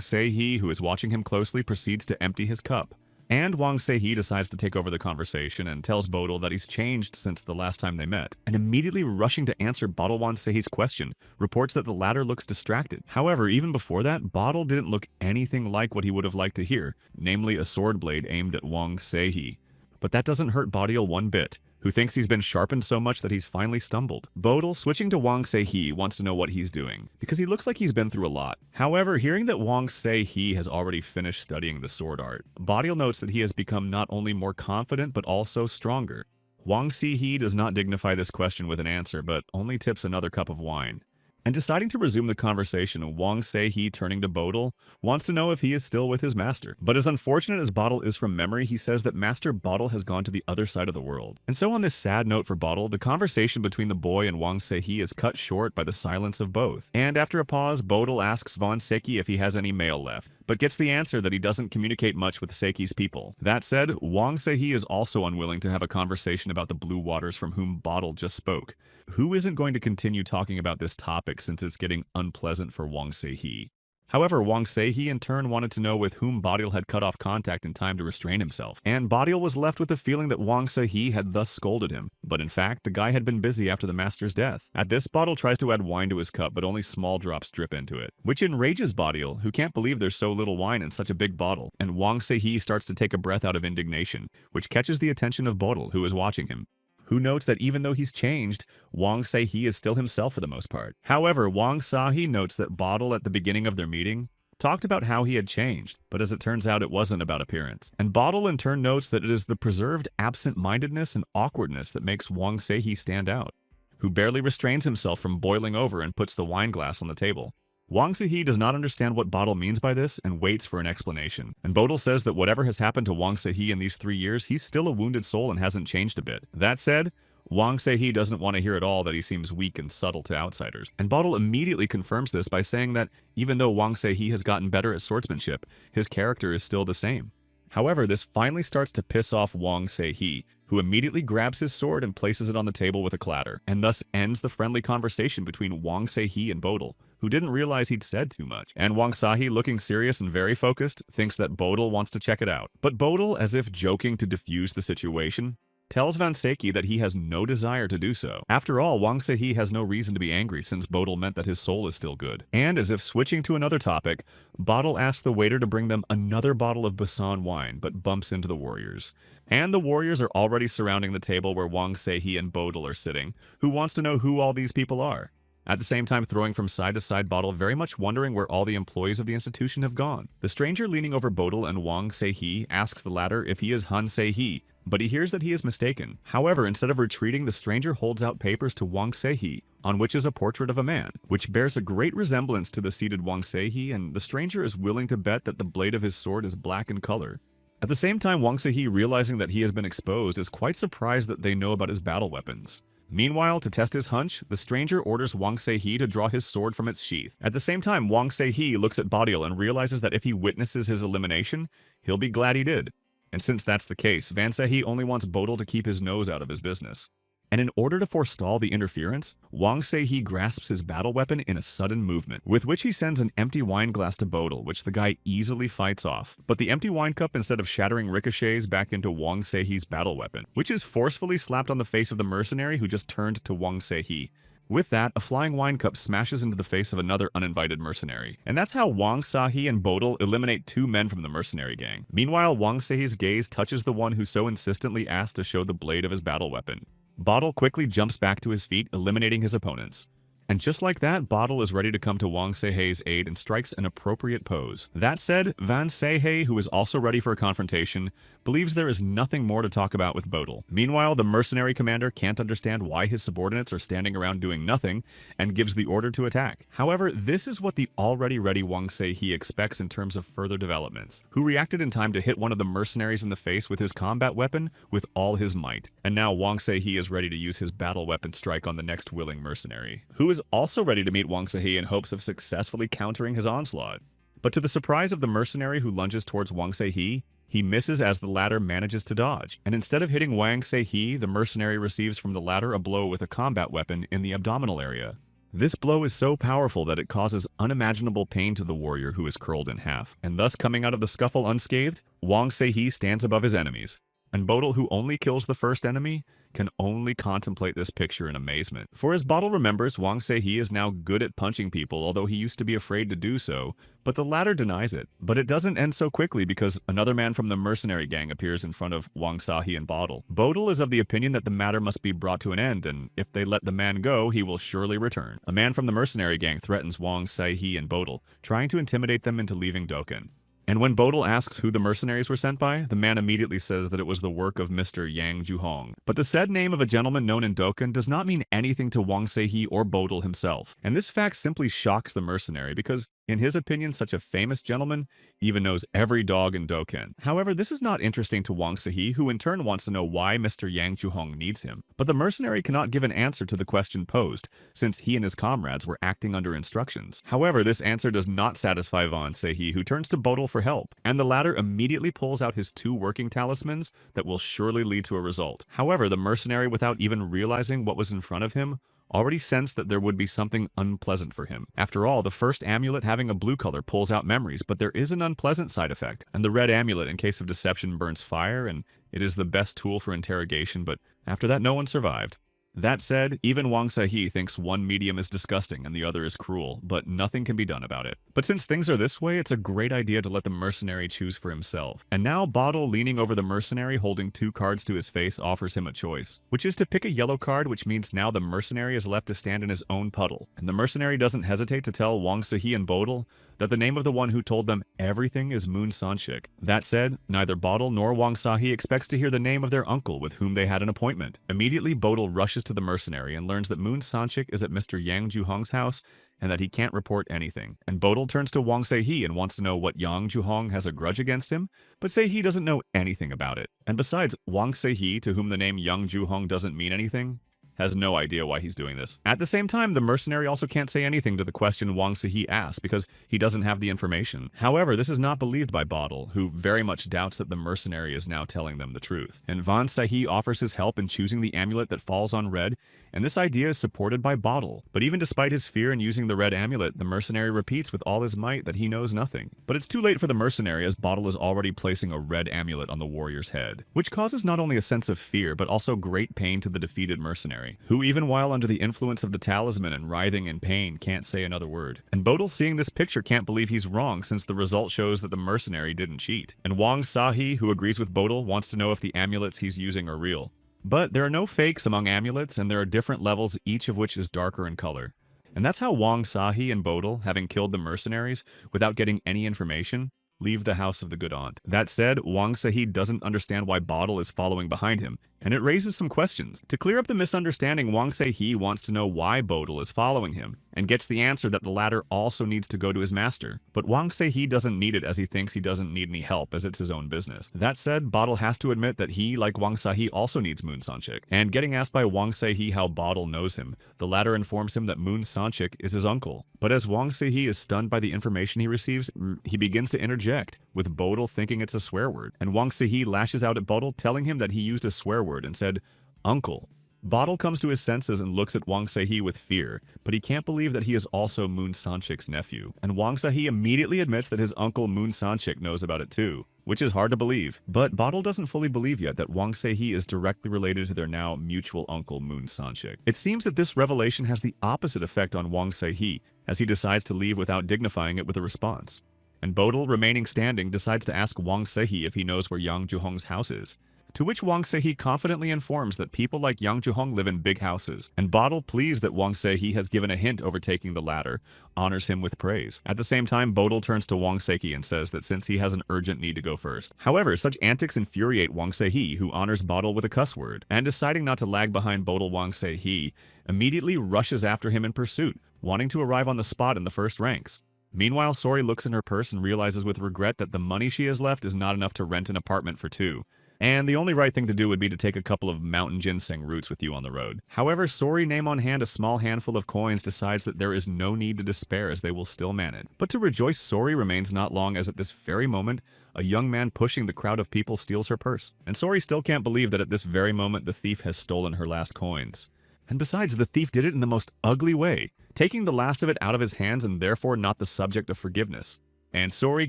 Se-hee, who is watching him closely, proceeds to empty his cup. And Wang Se-hee decides to take over the conversation and tells Bodil that he's changed since the last time they met, and immediately rushing to answer Bodil Wang Se-hee's question, reports that the latter looks distracted. However, even before that, Bodil didn't look anything like what he would have liked to hear, namely a sword blade aimed at Wang Se-hee. But that doesn't hurt Bodil one bit, who thinks he's been sharpened so much that he's finally stumbled. Bodil, switching to Wang Se-hee, wants to know what he's doing, because he looks like he's been through a lot. However, hearing that Wang Se-hee has already finished studying the sword art, Bodil notes that he has become not only more confident but also stronger. Wang Se-hee does not dignify this question with an answer, but only tips another cup of wine. And deciding to resume the conversation, Wang Se-hee, turning to Bodil, wants to know if he is still with his master. But as unfortunate as Bodil is from memory, he says that Master Bodil has gone to the other side of the world. And so on this sad note for Bodil, the conversation between the boy and Wang Se-hee is cut short by the silence of both. And after a pause, Bodil asks Von Seki if he has any mail left, but gets the answer that he doesn't communicate much with Seki's people. That said, Wang Se-hee is also unwilling to have a conversation about the blue waters from whom Bodil just spoke. Who isn't going to continue talking about this topic since it's getting unpleasant for Wang Se-hee? However, Wang Seihe in turn wanted to know with whom Badial had cut off contact in time to restrain himself, and Badial was left with the feeling that Wang Seihe had thus scolded him. But in fact, the guy had been busy after the master's death. At this, Badial tries to add wine to his cup, but only small drops drip into it, which enrages Badial, who can't believe there's so little wine in such a big bottle, and Wang Seihe starts to take a breath out of indignation, which catches the attention of Badial, who is watching him, who notes that even though he's changed, Wang Seihe is still himself for the most part. However, Wang Seihe notes that Badial at the beginning of their meeting talked about how he had changed, but as it turns out it wasn't about appearance. And Badial in turn notes that it is the preserved absent-mindedness and awkwardness that makes Wang Seihe stand out, who barely restrains himself from boiling over and puts the wine glass on the table. Wang Seihe does not understand what Badial means by this and waits for an explanation. And Badial says that whatever has happened to Wang Seihe in these 3 years, he's still a wounded soul and hasn't changed a bit. That said, Wang Seihe doesn't want to hear at all that he seems weak and subtle to outsiders. And Badial immediately confirms this by saying that even though Wang Seihe has gotten better at swordsmanship, his character is still the same. However, this finally starts to piss off Wang Seihe, who immediately grabs his sword and places it on the table with a clatter, and thus ends the friendly conversation between Wang Seihe and Badial, who didn't realize he'd said too much. And Wang Seihe, looking serious and very focused, thinks that Badial wants to check it out. But Badial, as if joking to diffuse the situation, tells Van Seki that he has no desire to do so. After all, Wang Seihe has no reason to be angry since Badial meant that his soul is still good. And as if switching to another topic, Badial asks the waiter to bring them another bottle of Busan wine, but bumps into the warriors. And the warriors are already surrounding the table where Wang Seihe and Badial are sitting, who wants to know who all these people are. At the same time throwing from side to side Badial, very much wondering where all the employees of the institution have gone. The stranger leaning over Badial and Wang Seihe asks the latter if he is Han Seihe, but he hears that he is mistaken. However, instead of retreating, the stranger holds out papers to Wang Seihe, on which is a portrait of a man, which bears a great resemblance to the seated Wang Seihe, and the stranger is willing to bet that the blade of his sword is black in color. At the same time, Wang Seihe, realizing that he has been exposed, is quite surprised that they know about his battle weapons. Meanwhile, to test his hunch, the stranger orders Wang Seihe to draw his sword from its sheath. At the same time, Wang Seihe looks at Badial and realizes that if he witnesses his elimination, he'll be glad he did. And since that's the case, Van Seihe only wants Badial to keep his nose out of his business. And in order to forestall the interference, Wang Seihe grasps his battle weapon in a sudden movement, with which he sends an empty wine glass to Badial, which the guy easily fights off. But the empty wine cup, instead of shattering, ricochets back into Wang Seihe's battle weapon, which is forcefully slapped on the face of the mercenary who just turned to Wang Seihe. With that, a flying wine cup smashes into the face of another uninvited mercenary. And that's how Wang Seihe and Badial eliminate 2 men from the mercenary gang. Meanwhile, Wang Seihe's gaze touches the one who so insistently asked to show the blade of his battle weapon. Badial quickly jumps back to his feet, eliminating his opponents. And just like that, Badial is ready to come to Wang Seihe's aid and strikes an appropriate pose. That said, Van Seihe, who is also ready for a confrontation, believes there is nothing more to talk about with Badial. Meanwhile, the mercenary commander can't understand why his subordinates are standing around doing nothing and gives the order to attack. However, this is what the already ready Wang Seihe expects in terms of further developments, who reacted in time to hit one of the mercenaries in the face with his combat weapon with all his might. And now Wang Seihe is ready to use his battle weapon strike on the next willing mercenary, who is also ready to meet Wang Seihe in hopes of successfully countering his onslaught. But to the surprise of the mercenary who lunges towards Wang Seihe, he misses as the latter manages to dodge, and instead of hitting Wang Seihe, the mercenary receives from the latter a blow with a combat weapon in the abdominal area. This blow is so powerful that it causes unimaginable pain to the warrior who is curled in half, and thus coming out of the scuffle unscathed, Wang Seihe stands above his enemies. And Badial, who only kills the first enemy, can only contemplate this picture in amazement. For as Badial remembers, Wang Seihe is now good at punching people, although he used to be afraid to do so, but the latter denies it. But it doesn't end so quickly because another man from the mercenary gang appears in front of Wang Seihe and Badial. Badial is of the opinion that the matter must be brought to an end, and if they let the man go, he will surely return. A man from the mercenary gang threatens Wang Seihe and Badial, trying to intimidate them into leaving Dokkan. And when Badial asks who the mercenaries were sent by, the man immediately says that it was the work of Mr. Yang Juhong. But the said name of a gentleman known in Dokkan does not mean anything to Wang Seihe or Badial himself. And this fact simply shocks the mercenary because, in his opinion, such a famous gentleman even knows every dog in Dokkan. However, this is not interesting to Wang Seihe, who in turn wants to know why Mr. Yang Juhong needs him. But the mercenary cannot give an answer to the question posed, since he and his comrades were acting under instructions. However, this answer does not satisfy Van Seihe, who turns to Badial for help, and the latter immediately pulls out his 2 working talismans that will surely lead to a result. However, the mercenary, without even realizing what was in front of him, already sensed that there would be something unpleasant for him. After all, the first amulet having a blue color pulls out memories, but there is an unpleasant side effect, and the red amulet in case of deception burns fire, and it is the best tool for interrogation, but after that no one survived. That said, even Wang Sahi thinks one medium is disgusting and the other is cruel, but nothing can be done about it. But since things are this way, it's a great idea to let the mercenary choose for himself. And now Bottle, leaning over the mercenary holding 2 cards to his face, offers him a choice, which is to pick a yellow card, which means now the mercenary is left to stand in his own puddle. And the mercenary doesn't hesitate to tell Wang Sahi and Bodil that the name of the one who told them everything is Moon Sanshik. That said, neither Bodil nor Wang Sahi expects to hear the name of their uncle with whom they had an appointment. Immediately, Bodil rushes to the mercenary and learns that Moon Sanshik is at Mr. Yang Juhong's house and that he can't report anything. And Bodil turns to Wang Sahi and wants to know what Yang Juhong has a grudge against him, but Sahi doesn't know anything about it. And besides, Wang Sahi, to whom the name Yang Juhong doesn't mean anything, has no idea why he's doing this. At the same time, the mercenary also can't say anything to the question Wang Sahi asked because he doesn't have the information. However, this is not believed by Bottle, who very much doubts that the mercenary is now telling them the truth. And Wang Sahi offers his help in choosing the amulet that falls on red, and this idea is supported by Bottle. But even despite his fear in using the red amulet, the mercenary repeats with all his might that he knows nothing. But it's too late for the mercenary as Bottle is already placing a red amulet on the warrior's head, which causes not only a sense of fear but also great pain to the defeated mercenary, who even while under the influence of the talisman and writhing in pain can't say another word. And Bodil, seeing this picture, can't believe he's wrong since the result shows that the mercenary didn't cheat. And Wang Sahi, who agrees with Bodil, wants to know if the amulets he's using are real. But there are no fakes among amulets, and there are different levels, each of which is darker in color. And that's how Wang Sahi and Bodil, having killed the mercenaries without getting any information, leave the house of the good aunt. That said, Wang Sahi doesn't understand why Bottle is following behind him, and it raises some questions. To clear up the misunderstanding, Wang Sahi wants to know why Bottle is following him, and gets the answer that the latter also needs to go to his master. But Wang Sahi doesn't need it as he thinks he doesn't need any help as it's his own business. That said, Bottle has to admit that he, like Wang Sahi, also needs Moon Sanshik. And getting asked by Wang Sahi how Bottle knows him, the latter informs him that Moon Sanshik is his uncle. But as Wang Sahi is stunned by the information he receives, he begins to interject, with Bodil thinking it's a swear word. And Wang Sahi lashes out at Bodil, telling him that he used a swear word and said, "Uncle." Bottle comes to his senses and looks at Wang Sahi with fear, but he can't believe that he is also Moon Sanshik's nephew. And Wang Sahi immediately admits that his uncle Moon Sanshik knows about it too, which is hard to believe. But Bottle doesn't fully believe yet that Wang Sahi is directly related to their now mutual uncle Moon Sanshik. It seems that this revelation has the opposite effect on Wang Sahi, as he decides to leave without dignifying it with a response. And Bodil, remaining standing, decides to ask Wang Sahi if he knows where Yang Juhong's house is. To which Wang Sahi confidently informs that people like Yang Juhong live in big houses, and Bottle, pleased that Wang Sahi has given a hint overtaking the latter, honors him with praise. At the same time, Bodil turns to Wang Sahi and says that since he has an urgent need to go first. However, such antics infuriate Wang Sahi, who honors Bottle with a cuss word, and deciding not to lag behind Bodil, Wang Sahi immediately rushes after him in pursuit, wanting to arrive on the spot in the first ranks. Meanwhile, Sori looks in her purse and realizes with regret that the money she has left is not enough to rent an apartment for 2. And the only right thing to do would be to take a couple of mountain ginseng roots with you on the road. However, Sori, name on hand a small handful of coins, decides that there is no need to despair as they will still manage. But to rejoice, Sori remains not long as at this very moment, a young man pushing the crowd of people steals her purse. And Sori still can't believe that at this very moment the thief has stolen her last coins. And besides, the thief did it in the most ugly way, taking the last of it out of his hands and therefore not the subject of forgiveness. And Sori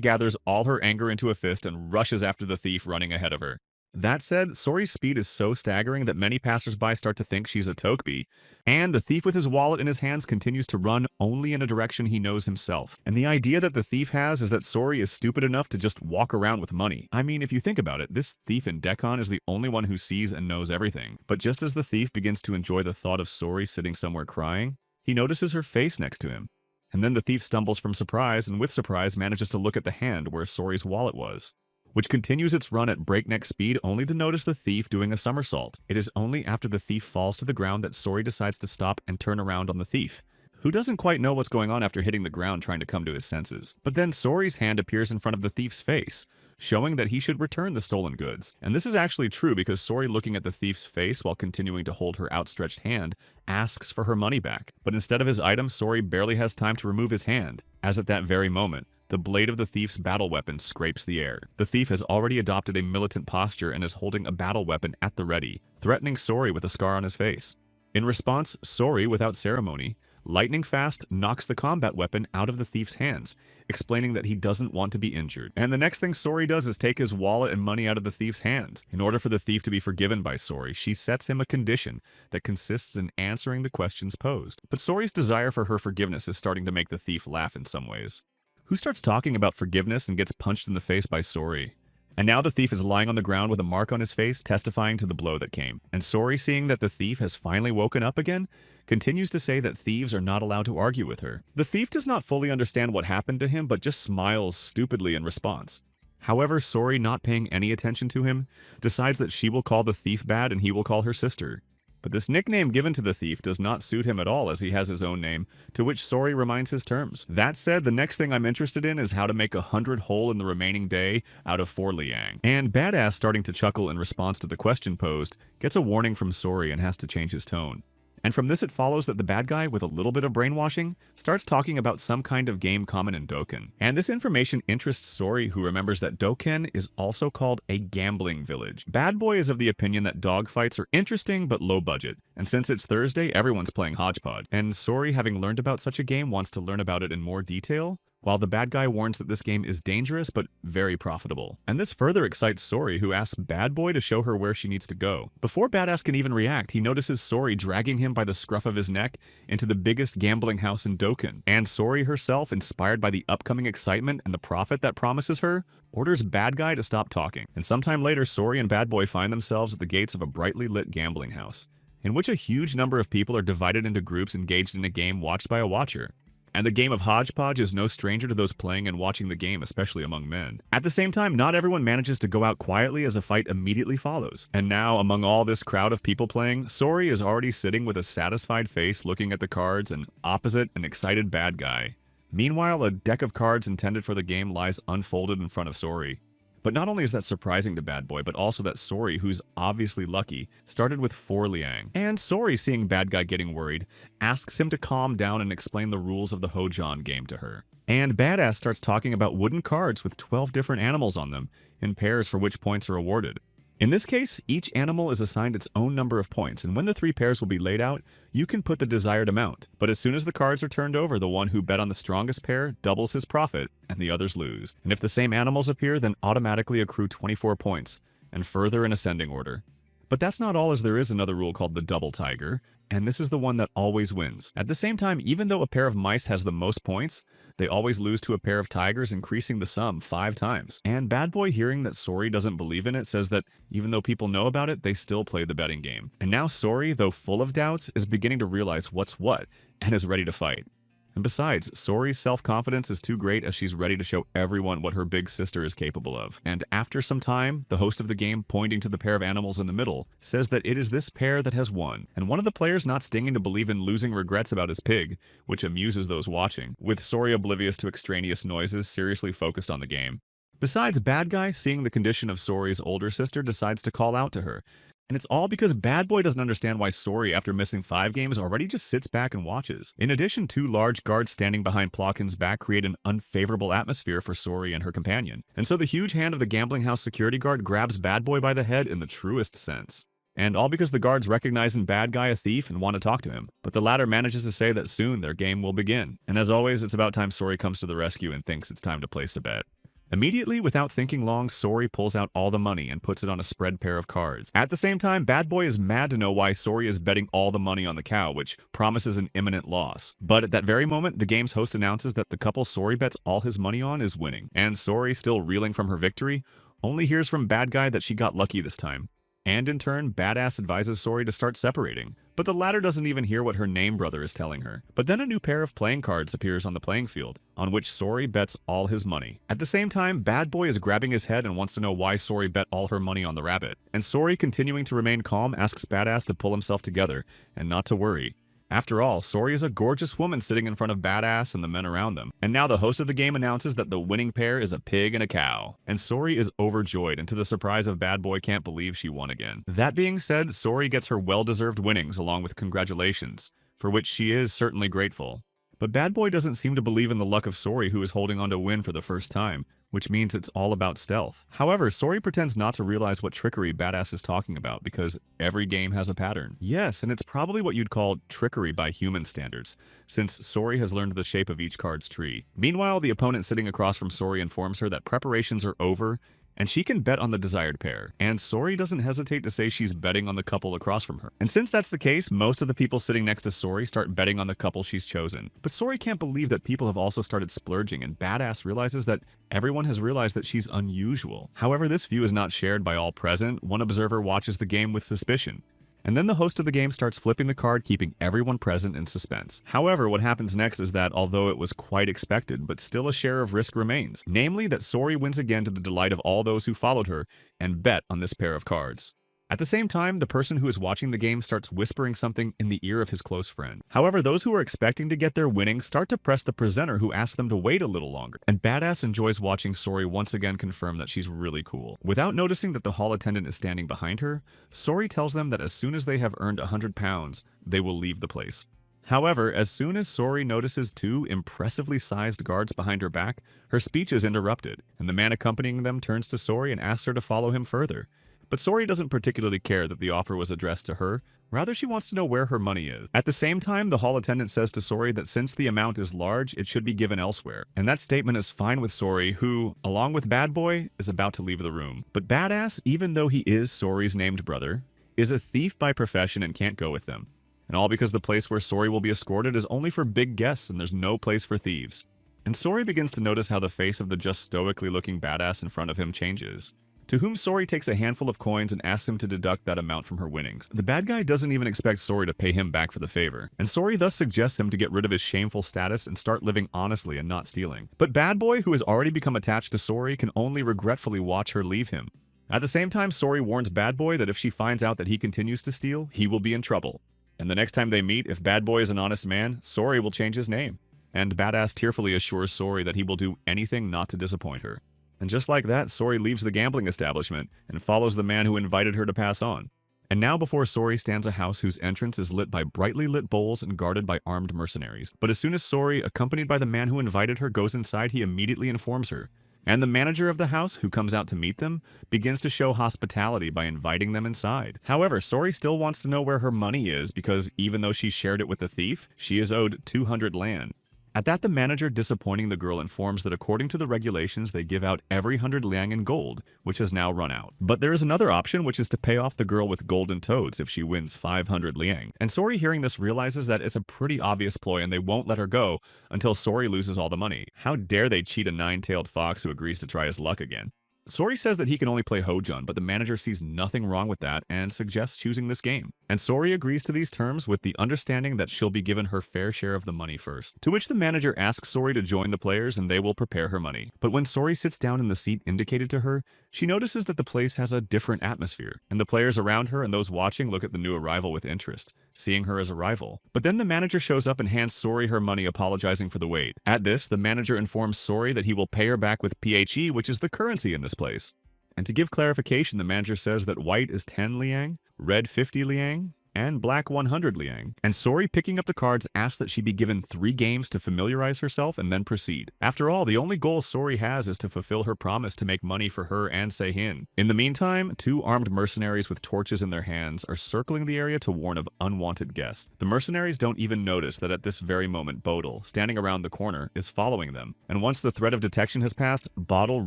gathers all her anger into a fist and rushes after the thief, running ahead of her. That said, Sori's speed is so staggering that many passersby start to think she's a Tokbi, and the thief with his wallet in his hands continues to run only in a direction he knows himself. And the idea that the thief has is that Sori is stupid enough to just walk around with money. I mean, if you think about it, this thief in Dekkan is the only one who sees and knows everything. But just as the thief begins to enjoy the thought of Sori sitting somewhere crying, he notices her face next to him. And then the thief stumbles from surprise, and with surprise manages to look at the hand where Sori's wallet was, which continues its run at breakneck speed only to notice the thief doing a somersault. It is only after the thief falls to the ground that Sori decides to stop and turn around on the thief, who doesn't quite know what's going on after hitting the ground trying to come to his senses. But then Sori's hand appears in front of the thief's face, showing that he should return the stolen goods. And this is actually true because Sori, looking at the thief's face while continuing to hold her outstretched hand, asks for her money back. But instead of his item, Sori barely has time to remove his hand, as at that very moment, the blade of the thief's battle weapon scrapes the air. The thief has already adopted a militant posture and is holding a battle weapon at the ready, threatening Sori with a scar on his face. In response, Sori, without ceremony, lightning fast knocks the combat weapon out of the thief's hands, explaining that he doesn't want to be injured. And the next thing Sori does is take his wallet and money out of the thief's hands. In order for the thief to be forgiven by Sori, she sets him a condition that consists in answering the questions posed. But Sori's desire for her forgiveness is starting to make the thief laugh in some ways. Who starts talking about forgiveness and gets punched in the face by Sori? And now the thief is lying on the ground with a mark on his face, testifying to the blow that came. And Sori, seeing that the thief has finally woken up again, continues to say that thieves are not allowed to argue with her. The thief does not fully understand what happened to him, but just smiles stupidly in response. However, Sori, not paying any attention to him, decides that she will call the thief bad and he will call her sister. But this nickname given to the thief does not suit him at all, as he has his own name, to which Sori reminds his terms. That said, the next thing I'm interested in is how to make 100 whole in the remaining day out of 4 liang. And Badass, starting to chuckle in response to the question posed, gets a warning from Sori and has to change his tone. And from this it follows that the bad guy, with a little bit of brainwashing, starts talking about some kind of game common in Dokkan. And this information interests Sori, who remembers that Dokkan is also called a gambling village. Bad Boy is of the opinion that dogfights are interesting but low budget, and since it's Thursday, everyone's playing Hodgepodge. And Sori, having learned about such a game, wants to learn about it in more detail, while the bad guy warns that this game is dangerous but very profitable. And this further excites Sori, who asks Bad Boy to show her where she needs to go. Before Badass can even react, he notices Sori dragging him by the scruff of his neck into the biggest gambling house in Dokkan. And Sori herself, inspired by the upcoming excitement and the profit that promises her, orders Bad Guy to stop talking. And sometime later, Sori and Bad Boy find themselves at the gates of a brightly lit gambling house, in which a huge number of people are divided into groups engaged in a game watched by a watcher. And the game of Hodgepodge is no stranger to those playing and watching the game, especially among men. At the same time, not everyone manages to go out quietly, as a fight immediately follows. And now, among all this crowd of people playing, Sori is already sitting with a satisfied face looking at the cards, and opposite, an excited bad guy. Meanwhile, a deck of cards intended for the game lies unfolded in front of Sori. But not only is that surprising to Bad Boy, but also that Sori, who's obviously lucky, started with 4 liang. And Sori, seeing Bad Guy getting worried, asks him to calm down and explain the rules of the Hojon game to her. And Badass starts talking about wooden cards with 12 different animals on them, in pairs for which points are awarded. In this case, each animal is assigned its own number of points, and when the 3 pairs will be laid out, you can put the desired amount. But as soon as the cards are turned over, the one who bet on the strongest pair doubles his profit, and the others lose. And if the same animals appear, then automatically accrue 24 points, and further in ascending order. But that's not all, as there is another rule called the double tiger, and this is the one that always wins. At the same time, even though a pair of mice has the most points, they always lose to a pair of tigers, increasing the sum 5 times. And Bad Boy, hearing that Sori doesn't believe in it, says that even though people know about it, they still play the betting game. And now Sori, though full of doubts, is beginning to realize what's what, and is ready to fight. And besides, Sori's self-confidence is too great, as she's ready to show everyone what her big sister is capable of. And after some time, the host of the game, pointing to the pair of animals in the middle, says that it is this pair that has won. And one of the players, not stinging to believe in losing, regrets about his pig, which amuses those watching, with Sori oblivious to extraneous noises, seriously focused on the game. Besides, Bad Guy, seeing the condition of Sori's older sister, decides to call out to her. And it's all because Bad Boy doesn't understand why Sori, after missing 5 games, already just sits back and watches. In addition, 2 large guards standing behind Plotkin's back create an unfavorable atmosphere for Sori and her companion. And so the huge hand of the gambling house security guard grabs Bad Boy by the head in the truest sense. And all because the guards recognize in Bad Guy a thief and want to talk to him. But the latter manages to say that soon their game will begin. And as always, it's about time Sori comes to the rescue and thinks it's time to place a bet. Immediately, without thinking long, Sori pulls out all the money and puts it on a spread pair of cards. At the same time, Bad Boy is mad to know why Sori is betting all the money on the cow, which promises an imminent loss. But at that very moment, the game's host announces that the couple Sori bets all his money on is winning. And Sori, still reeling from her victory, only hears from Bad Guy that she got lucky this time. And in turn, Badass advises Sori to start separating. But the latter doesn't even hear what her name brother is telling her. But then a new pair of playing cards appears on the playing field, on which Sori bets all his money. At the same time, Bad Boy is grabbing his head and wants to know why Sori bet all her money on the rabbit. And Sori, continuing to remain calm, asks Badass to pull himself together and not to worry. After all, Sori is a gorgeous woman sitting in front of Badass and the men around them. And now the host of the game announces that the winning pair is a pig and a cow. And Sori is overjoyed, and to the surprise of Bad Boy, can't believe she won again. That being said, Sori gets her well-deserved winnings along with congratulations, for which she is certainly grateful. But Bad Boy doesn't seem to believe in the luck of Sori, who is holding on to win for the first time, which means it's all about stealth. However, Sori pretends not to realize what trickery Badass is talking about because every game has a pattern. Yes, and it's probably what you'd call trickery by human standards, since Sori has learned the shape of each card's tree. Meanwhile, the opponent sitting across from Sori informs her that preparations are over and she can bet on the desired pair. And Sori doesn't hesitate to say she's betting on the couple across from her. And since that's the case, most of the people sitting next to Sori start betting on the couple she's chosen. But Sori can't believe that people have also started splurging, and Badass realizes that everyone has realized that she's unusual. However, this view is not shared by all present. One observer watches the game with suspicion. And then the host of the game starts flipping the card, keeping everyone present in suspense. However, what happens next is that, although it was quite expected, but still a share of risk remains, namely that Sori wins again to the delight of all those who followed her and bet on this pair of cards. At the same time, the person who is watching the game starts whispering something in the ear of his close friend. However, those who are expecting to get their winnings start to press the presenter who asks them to wait a little longer. And Badass enjoys watching Sori once again confirm that she's really cool. Without noticing that the hall attendant is standing behind her, Sori tells them that as soon as they have earned £100, they will leave the place. However, as soon as Sori notices two impressively sized guards behind her back, her speech is interrupted, and the man accompanying them turns to Sori and asks her to follow him further. But Sori doesn't particularly care that the offer was addressed to her, rather she wants to know where her money is. At the same time, the hall attendant says to Sori that since the amount is large, it should be given elsewhere. And that statement is fine with Sori, who, along with Bad Boy, is about to leave the room. But Badass, even though he is Sori's named brother, is a thief by profession and can't go with them. And all because the place where Sori will be escorted is only for big guests and there's no place for thieves. And Sori begins to notice how the face of the just stoically looking Badass in front of him changes, to whom Sori takes a handful of coins and asks him to deduct that amount from her winnings. The bad guy doesn't even expect Sori to pay him back for the favor, and Sori thus suggests him to get rid of his shameful status and start living honestly and not stealing. But Bad Boy, who has already become attached to Sori, can only regretfully watch her leave him. At the same time, Sori warns Bad Boy that if she finds out that he continues to steal, he will be in trouble. And the next time they meet, if Bad Boy is an honest man, Sori will change his name. And Badass tearfully assures Sori that he will do anything not to disappoint her. And just like that, Sori leaves the gambling establishment and follows the man who invited her to pass on. And now before Sori stands a house whose entrance is lit by brightly lit bowls and guarded by armed mercenaries. But as soon as Sori, accompanied by the man who invited her, goes inside, he immediately informs her. And the manager of the house, who comes out to meet them, begins to show hospitality by inviting them inside. However, Sori still wants to know where her money is because even though she shared it with the thief, she is owed 200 land. At that, the manager, disappointing the girl, informs that according to the regulations, they give out every 100 liang in gold, which has now run out. But there is another option, which is to pay off the girl with golden toads if she wins 500 liang. And Sori, hearing this, realizes that it's a pretty obvious ploy and they won't let her go until Sori loses all the money. How dare they cheat a nine-tailed fox who agrees to try his luck again? Sori says that he can only play Hojun, but the manager sees nothing wrong with that and suggests choosing this game. And Sori agrees to these terms with the understanding that she'll be given her fair share of the money first. To which the manager asks Sori to join the players and they will prepare her money. But when Sori sits down in the seat indicated to her, she notices that the place has a different atmosphere, and the players around her and those watching look at the new arrival with interest, seeing her as a rival. But then the manager shows up and hands Sori her money, apologizing for the wait. At this, the manager informs Sori that he will pay her back with PHE, which is the currency in this place. And to give clarification, the manager says that white is 10 liang, red 50 liang, and black 100 liang. And Sori, picking up the cards, asks that she be given 3 games to familiarize herself and then proceed. After all, the only goal Sori has is to fulfill her promise to make money for her and Seihin. In the meantime, 2 armed mercenaries with torches in their hands are circling the area to warn of unwanted guests. The mercenaries don't even notice that at this very moment Bodil, standing around the corner, is following them. And once the threat of detection has passed, Bodil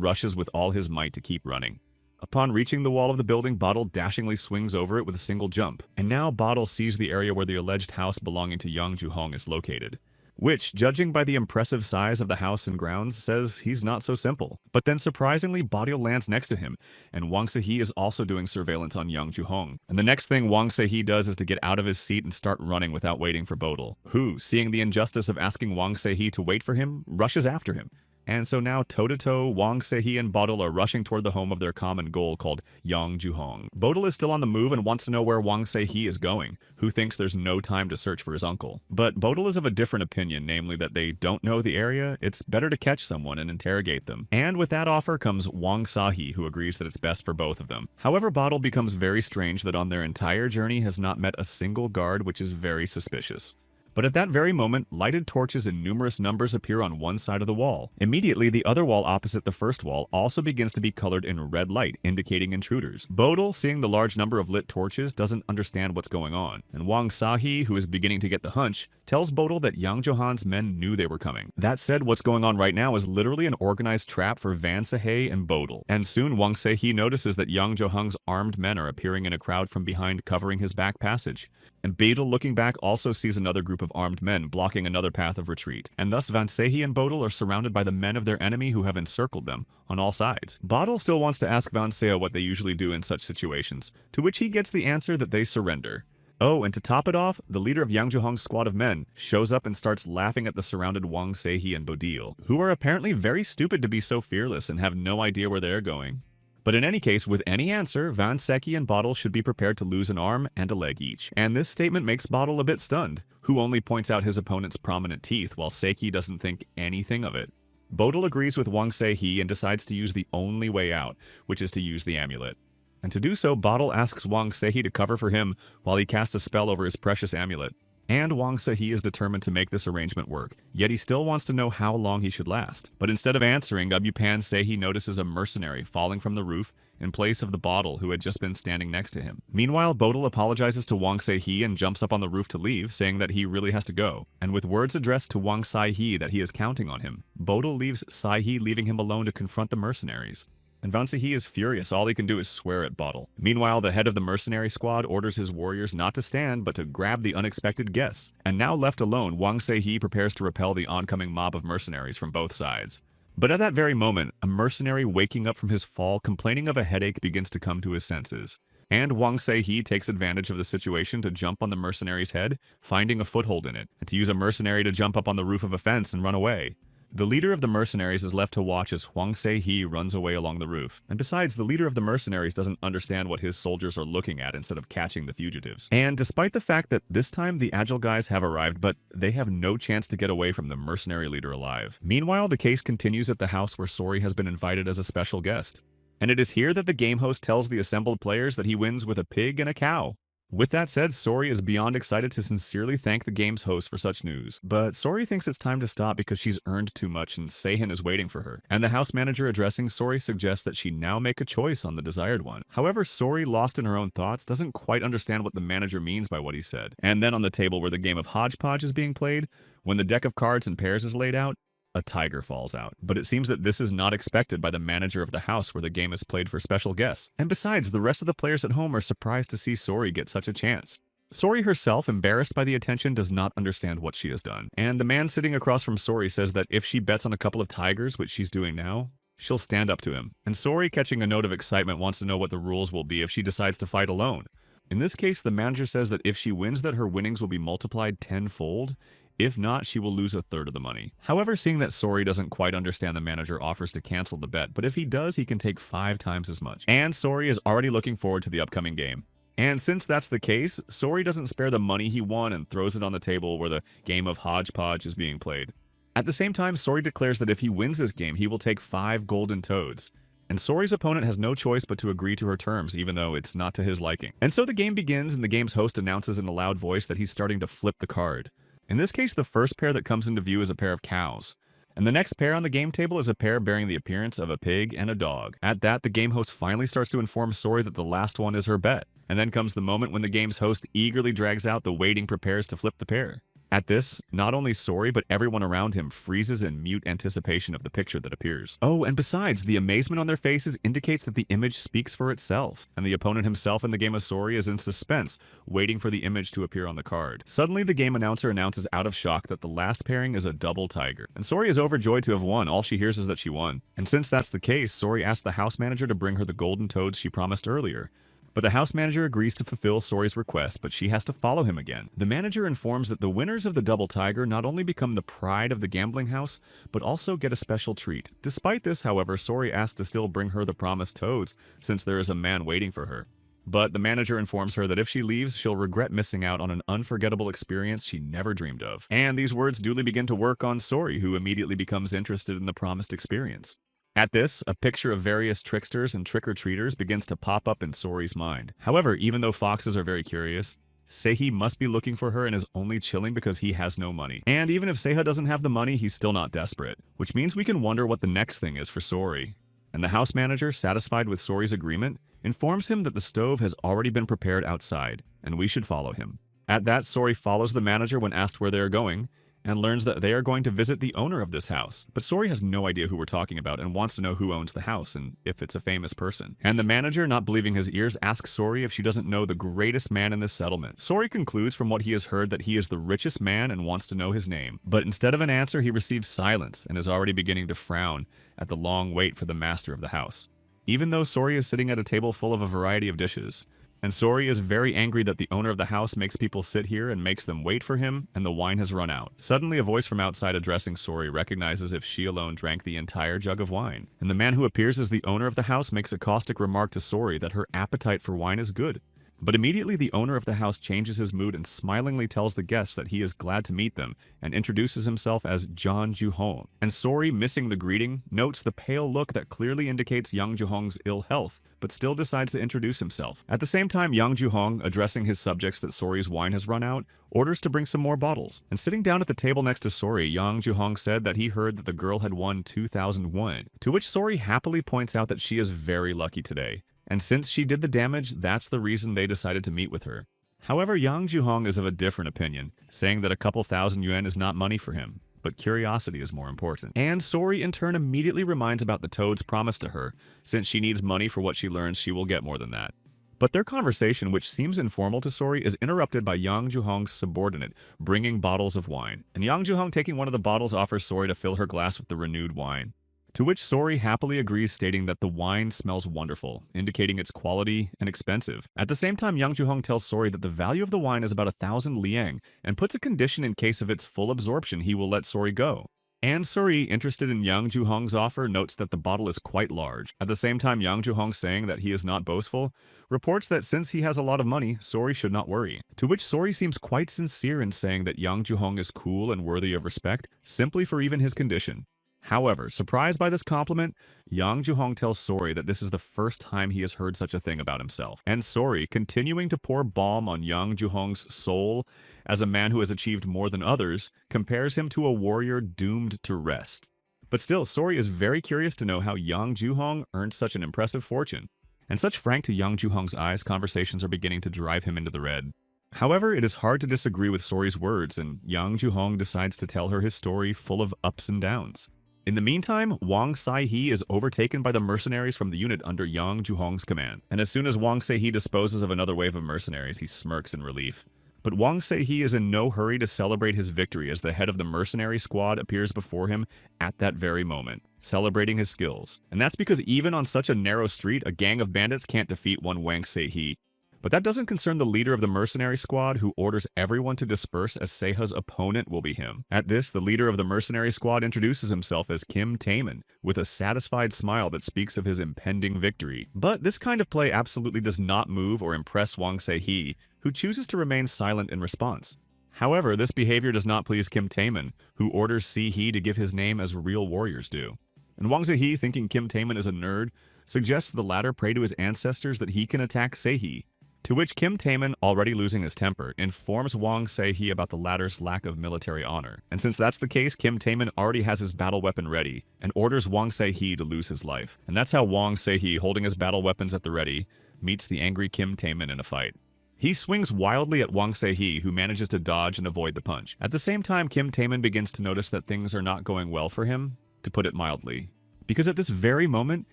rushes with all his might to keep running. Upon reaching the wall of the building, Bodil dashingly swings over it with a single jump. And now Bodil sees the area where the alleged house belonging to Yang Juhong is located, which, judging by the impressive size of the house and grounds, says he's not so simple. But then surprisingly, Bodil lands next to him, and Wang Sehi is also doing surveillance on Yang Juhong. And the next thing Wang Sehi does is to get out of his seat and start running without waiting for Bodil, who, seeing the injustice of asking Wang Sehi to wait for him, rushes after him. And so now, toe-to-toe, Wang Sehi and Bodil are rushing toward the home of their common goal called Yang Juhong. Bodil is still on the move and wants to know where Wang Sehi is going, who thinks there's no time to search for his uncle. But Bodil is of a different opinion, namely that they don't know the area, it's better to catch someone and interrogate them. And with that offer comes Wang Sahi, who agrees that it's best for both of them. However, Bodil becomes very strange that on their entire journey has not met a single guard, which is very suspicious. But at that very moment, lighted torches in numerous numbers appear on one side of the wall. Immediately, the other wall opposite the first wall also begins to be colored in red light, indicating intruders. Bodil, seeing the large number of lit torches, doesn't understand what's going on, and Wang Sahi, who is beginning to get the hunch, tells Bodil that Yang Johan's men knew they were coming. That said, what's going on right now is literally an organized trap for Van Sahe and Bodil, and soon Wang Sahi notices that Yang Johang's armed men are appearing in a crowd from behind, covering his back passage. And Bodil, looking back, also sees another group of armed men blocking another path of retreat, and thus Van Sahi and Bodil are surrounded by the men of their enemy who have encircled them on all sides. Bodil still wants to ask Van Sahi what they usually do in such situations, to which he gets the answer that they surrender. Oh, and to top it off, the leader of Yang Johong's squad of men shows up and starts laughing at the surrounded Wang Sahi and Bodil, who are apparently very stupid to be so fearless and have no idea where they're going. But in any case, with any answer, Van Sahi and Bodil should be prepared to lose an arm and a leg each. And this statement makes Bodil a bit stunned, who only points out his opponent's prominent teeth while Sahi doesn't think anything of it. Bodil agrees with Wang Sahi and decides to use the only way out, which is to use the amulet. And to do so, Bodil asks Wang Sahi to cover for him while he casts a spell over his precious amulet. And Wang Sahi is determined to make this arrangement work, yet he still wants to know how long he should last. But instead of answering, Abupan Sahi notices a mercenary falling from the roof in place of the Bodil who had just been standing next to him. Meanwhile, Bodil apologizes to Wang Sahi and jumps up on the roof to leave, saying that he really has to go. And with words addressed to Wang Sahi that he is counting on him, Bodil leaves Sahi, leaving him alone to confront the mercenaries. And Van Sahi is furious. All he can do is swear at Bodil. Meanwhile, the head of the mercenary squad orders his warriors not to stand, but to grab the unexpected guests. And now left alone, Wang Sahi prepares to repel the oncoming mob of mercenaries from both sides. But at that very moment, a mercenary waking up from his fall, complaining of a headache, begins to come to his senses. And Wang Sahi takes advantage of the situation to jump on the mercenary's head, finding a foothold in it, and to use a mercenary to jump up on the roof of a fence and run away. The leader of the mercenaries is left to watch as Wang Sahi runs away along the roof. And besides, the leader of the mercenaries doesn't understand what his soldiers are looking at instead of catching the fugitives. And despite the fact that this time the agile guys have arrived, but they have no chance to get away from the mercenary leader alive. Meanwhile, the case continues at the house where Sori has been invited as a special guest. And it is here that the game host tells the assembled players that he wins with a pig and a cow. With that said, Sori is beyond excited to sincerely thank the game's host for such news. But Sori thinks it's time to stop because she's earned too much and Seihin is waiting for her. And the house manager addressing Sori suggests that she now make a choice on the desired one. However, Sori, lost in her own thoughts, doesn't quite understand what the manager means by what he said. And then on the table where the game of hodgepodge is being played, when the deck of cards and pairs is laid out, a tiger falls out. But it seems that this is not expected by the manager of the house where the game is played for special guests. And besides, the rest of the players at home are surprised to see Sori get such a chance. Sori herself, embarrassed by the attention, does not understand what she has done. And the man sitting across from Sori says that if she bets on a couple of tigers, which she's doing now, she'll stand up to him. And Sori, catching a note of excitement, wants to know what the rules will be if she decides to fight alone. In this case, the manager says that if she wins, that her winnings will be multiplied tenfold. If not, she will lose a third of the money. However, seeing that Sori doesn't quite understand, the manager offers to cancel the bet, but if he does, he can take 5 times as much. And Sori is already looking forward to the upcoming game. And since that's the case, Sori doesn't spare the money he won and throws it on the table where the game of hodgepodge is being played. At the same time, Sori declares that if he wins this game, he will take 5 golden toads. And Sori's opponent has no choice but to agree to her terms, even though it's not to his liking. And so the game begins, and the game's host announces in a loud voice that he's starting to flip the card. In this case, the first pair that comes into view is a pair of cows. And the next pair on the game table is a pair bearing the appearance of a pig and a dog. At that, the game host finally starts to inform Sori that the last one is her bet. And then comes the moment when the game's host eagerly drags out the waiting prepares to flip the pair. At this, not only Sori, but everyone around him freezes in mute anticipation of the picture that appears. Oh, and besides, the amazement on their faces indicates that the image speaks for itself, and the opponent himself in the game of Sori is in suspense, waiting for the image to appear on the card. Suddenly, the game announcer announces out of shock that the last pairing is a double tiger, and Sori is overjoyed to have won. All she hears is that she won. And since that's the case, Sori asks the house manager to bring her the golden toads she promised earlier. But the house manager agrees to fulfill Sori's request, but she has to follow him again. The manager informs that the winners of the double tiger not only become the pride of the gambling house, but also get a special treat. Despite this, however, Sori asks to still bring her the promised toads, since there is a man waiting for her. But the manager informs her that if she leaves, she'll regret missing out on an unforgettable experience she never dreamed of. And these words duly begin to work on Sori, who immediately becomes interested in the promised experience. At this, a picture of various tricksters and trick-or-treaters begins to pop up in Sori's mind. However, even though foxes are very curious, Se-hee must be looking for her and is only chilling because he has no money. And even if Se-ha doesn't have the money, he's still not desperate, which means we can wonder what the next thing is for Sori. And the house manager, satisfied with Sori's agreement, informs him that the stove has already been prepared outside, and we should follow him. At that, Sori follows the manager when asked where they are going, and learns that they are going to visit the owner of this house. But Sori has no idea who we're talking about and wants to know who owns the house and if it's a famous person. And the manager, not believing his ears, asks Sori if she doesn't know the greatest man in this settlement. Sori concludes from what he has heard that he is the richest man and wants to know his name. But instead of an answer, he receives silence and is already beginning to frown at the long wait for the master of the house. Even though Sori is sitting at a table full of a variety of dishes. And Sori is very angry that the owner of the house makes people sit here and makes them wait for him, and the wine has run out. Suddenly, a voice from outside addressing Sori recognizes if she alone drank the entire jug of wine. And the man who appears as the owner of the house makes a caustic remark to Sori that her appetite for wine is good. But immediately the owner of the house changes his mood and smilingly tells the guests that he is glad to meet them and introduces himself as John Ju-hong. And Sori, missing the greeting, notes the pale look that clearly indicates Yang Ju-hong's ill health, but still decides to introduce himself. At the same time, Yang Ju-hong, addressing his subjects that Sori's wine has run out, orders to bring some more bottles. And sitting down at the table next to Sori, Yang Ju-hong said that he heard that the girl had won 2,000 won, to which Sori happily points out that she is very lucky today. And since she did the damage, that's the reason they decided to meet with her. However, Yang Ju-hong is of a different opinion, saying that a couple thousand yuan is not money for him, but curiosity is more important. And Sori in turn immediately reminds about the toad's promise to her. Since she needs money for what she learns, she will get more than that. But their conversation, which seems informal to Sori, is interrupted by Yang Ju-hong's subordinate bringing bottles of wine. And Yang Ju-hong, taking one of the bottles, offers Sori to fill her glass with the renewed wine. To which Sori happily agrees, stating that the wine smells wonderful, indicating its quality and expensive. At the same time, Yang Ju-hong tells Sori that the value of the wine is about 1,000 liang, and puts a condition in case of its full absorption he will let Sori go. And Sori, interested in Yang Ju-hong's offer, notes that the bottle is quite large. At the same time, Yang Ju-hong, saying that he is not boastful, reports that since he has a lot of money, Sori should not worry. To which Sori seems quite sincere in saying that Yang Ju-hong is cool and worthy of respect, simply for even his condition. However, surprised by this compliment, Yang Ju-hong tells Sori that this is the first time he has heard such a thing about himself. And Sori, continuing to pour balm on Yang Ju-hong's soul as a man who has achieved more than others, compares him to a warrior doomed to rest. But still, Sori is very curious to know how Yang Ju-hong earned such an impressive fortune. And such frank to Yang Ju-hong's eyes, conversations are beginning to drive him into the red. However, it is hard to disagree with Sori's words, and Yang Ju-hong decides to tell her his story full of ups and downs. In the meantime, Wang Se-hee is overtaken by the mercenaries from the unit under Yang Ju-hong's command. And as soon as Wang Se-hee disposes of another wave of mercenaries, he smirks in relief. But Wang Se-hee is in no hurry to celebrate his victory as the head of the mercenary squad appears before him at that very moment, celebrating his skills. And that's because even on such a narrow street, a gang of bandits can't defeat one Wang Se-hee. But that doesn't concern the leader of the mercenary squad, who orders everyone to disperse as Se-ha's opponent will be him. At this, the leader of the mercenary squad introduces himself as Kim Taemin, with a satisfied smile that speaks of his impending victory. But this kind of play absolutely does not move or impress Wang Se-hee, who chooses to remain silent in response. However, this behavior does not please Kim Taemin, who orders Se-hee to give his name as real warriors do. And Wang Se-hee, thinking Kim Taemin is a nerd, suggests the latter pray to his ancestors that he can attack Se-hee. To which Kim Taemin, already losing his temper, informs Wang Se-hee about the latter's lack of military honor. And since that's the case, Kim Taemin already has his battle weapon ready, and orders Wang Se-hee to lose his life. And that's how Wang Se-hee, holding his battle weapons at the ready, meets the angry Kim Taemin in a fight. He swings wildly at Wang Se-hee, who manages to dodge and avoid the punch. At the same time, Kim Taemin begins to notice that things are not going well for him, to put it mildly. Because at this very moment,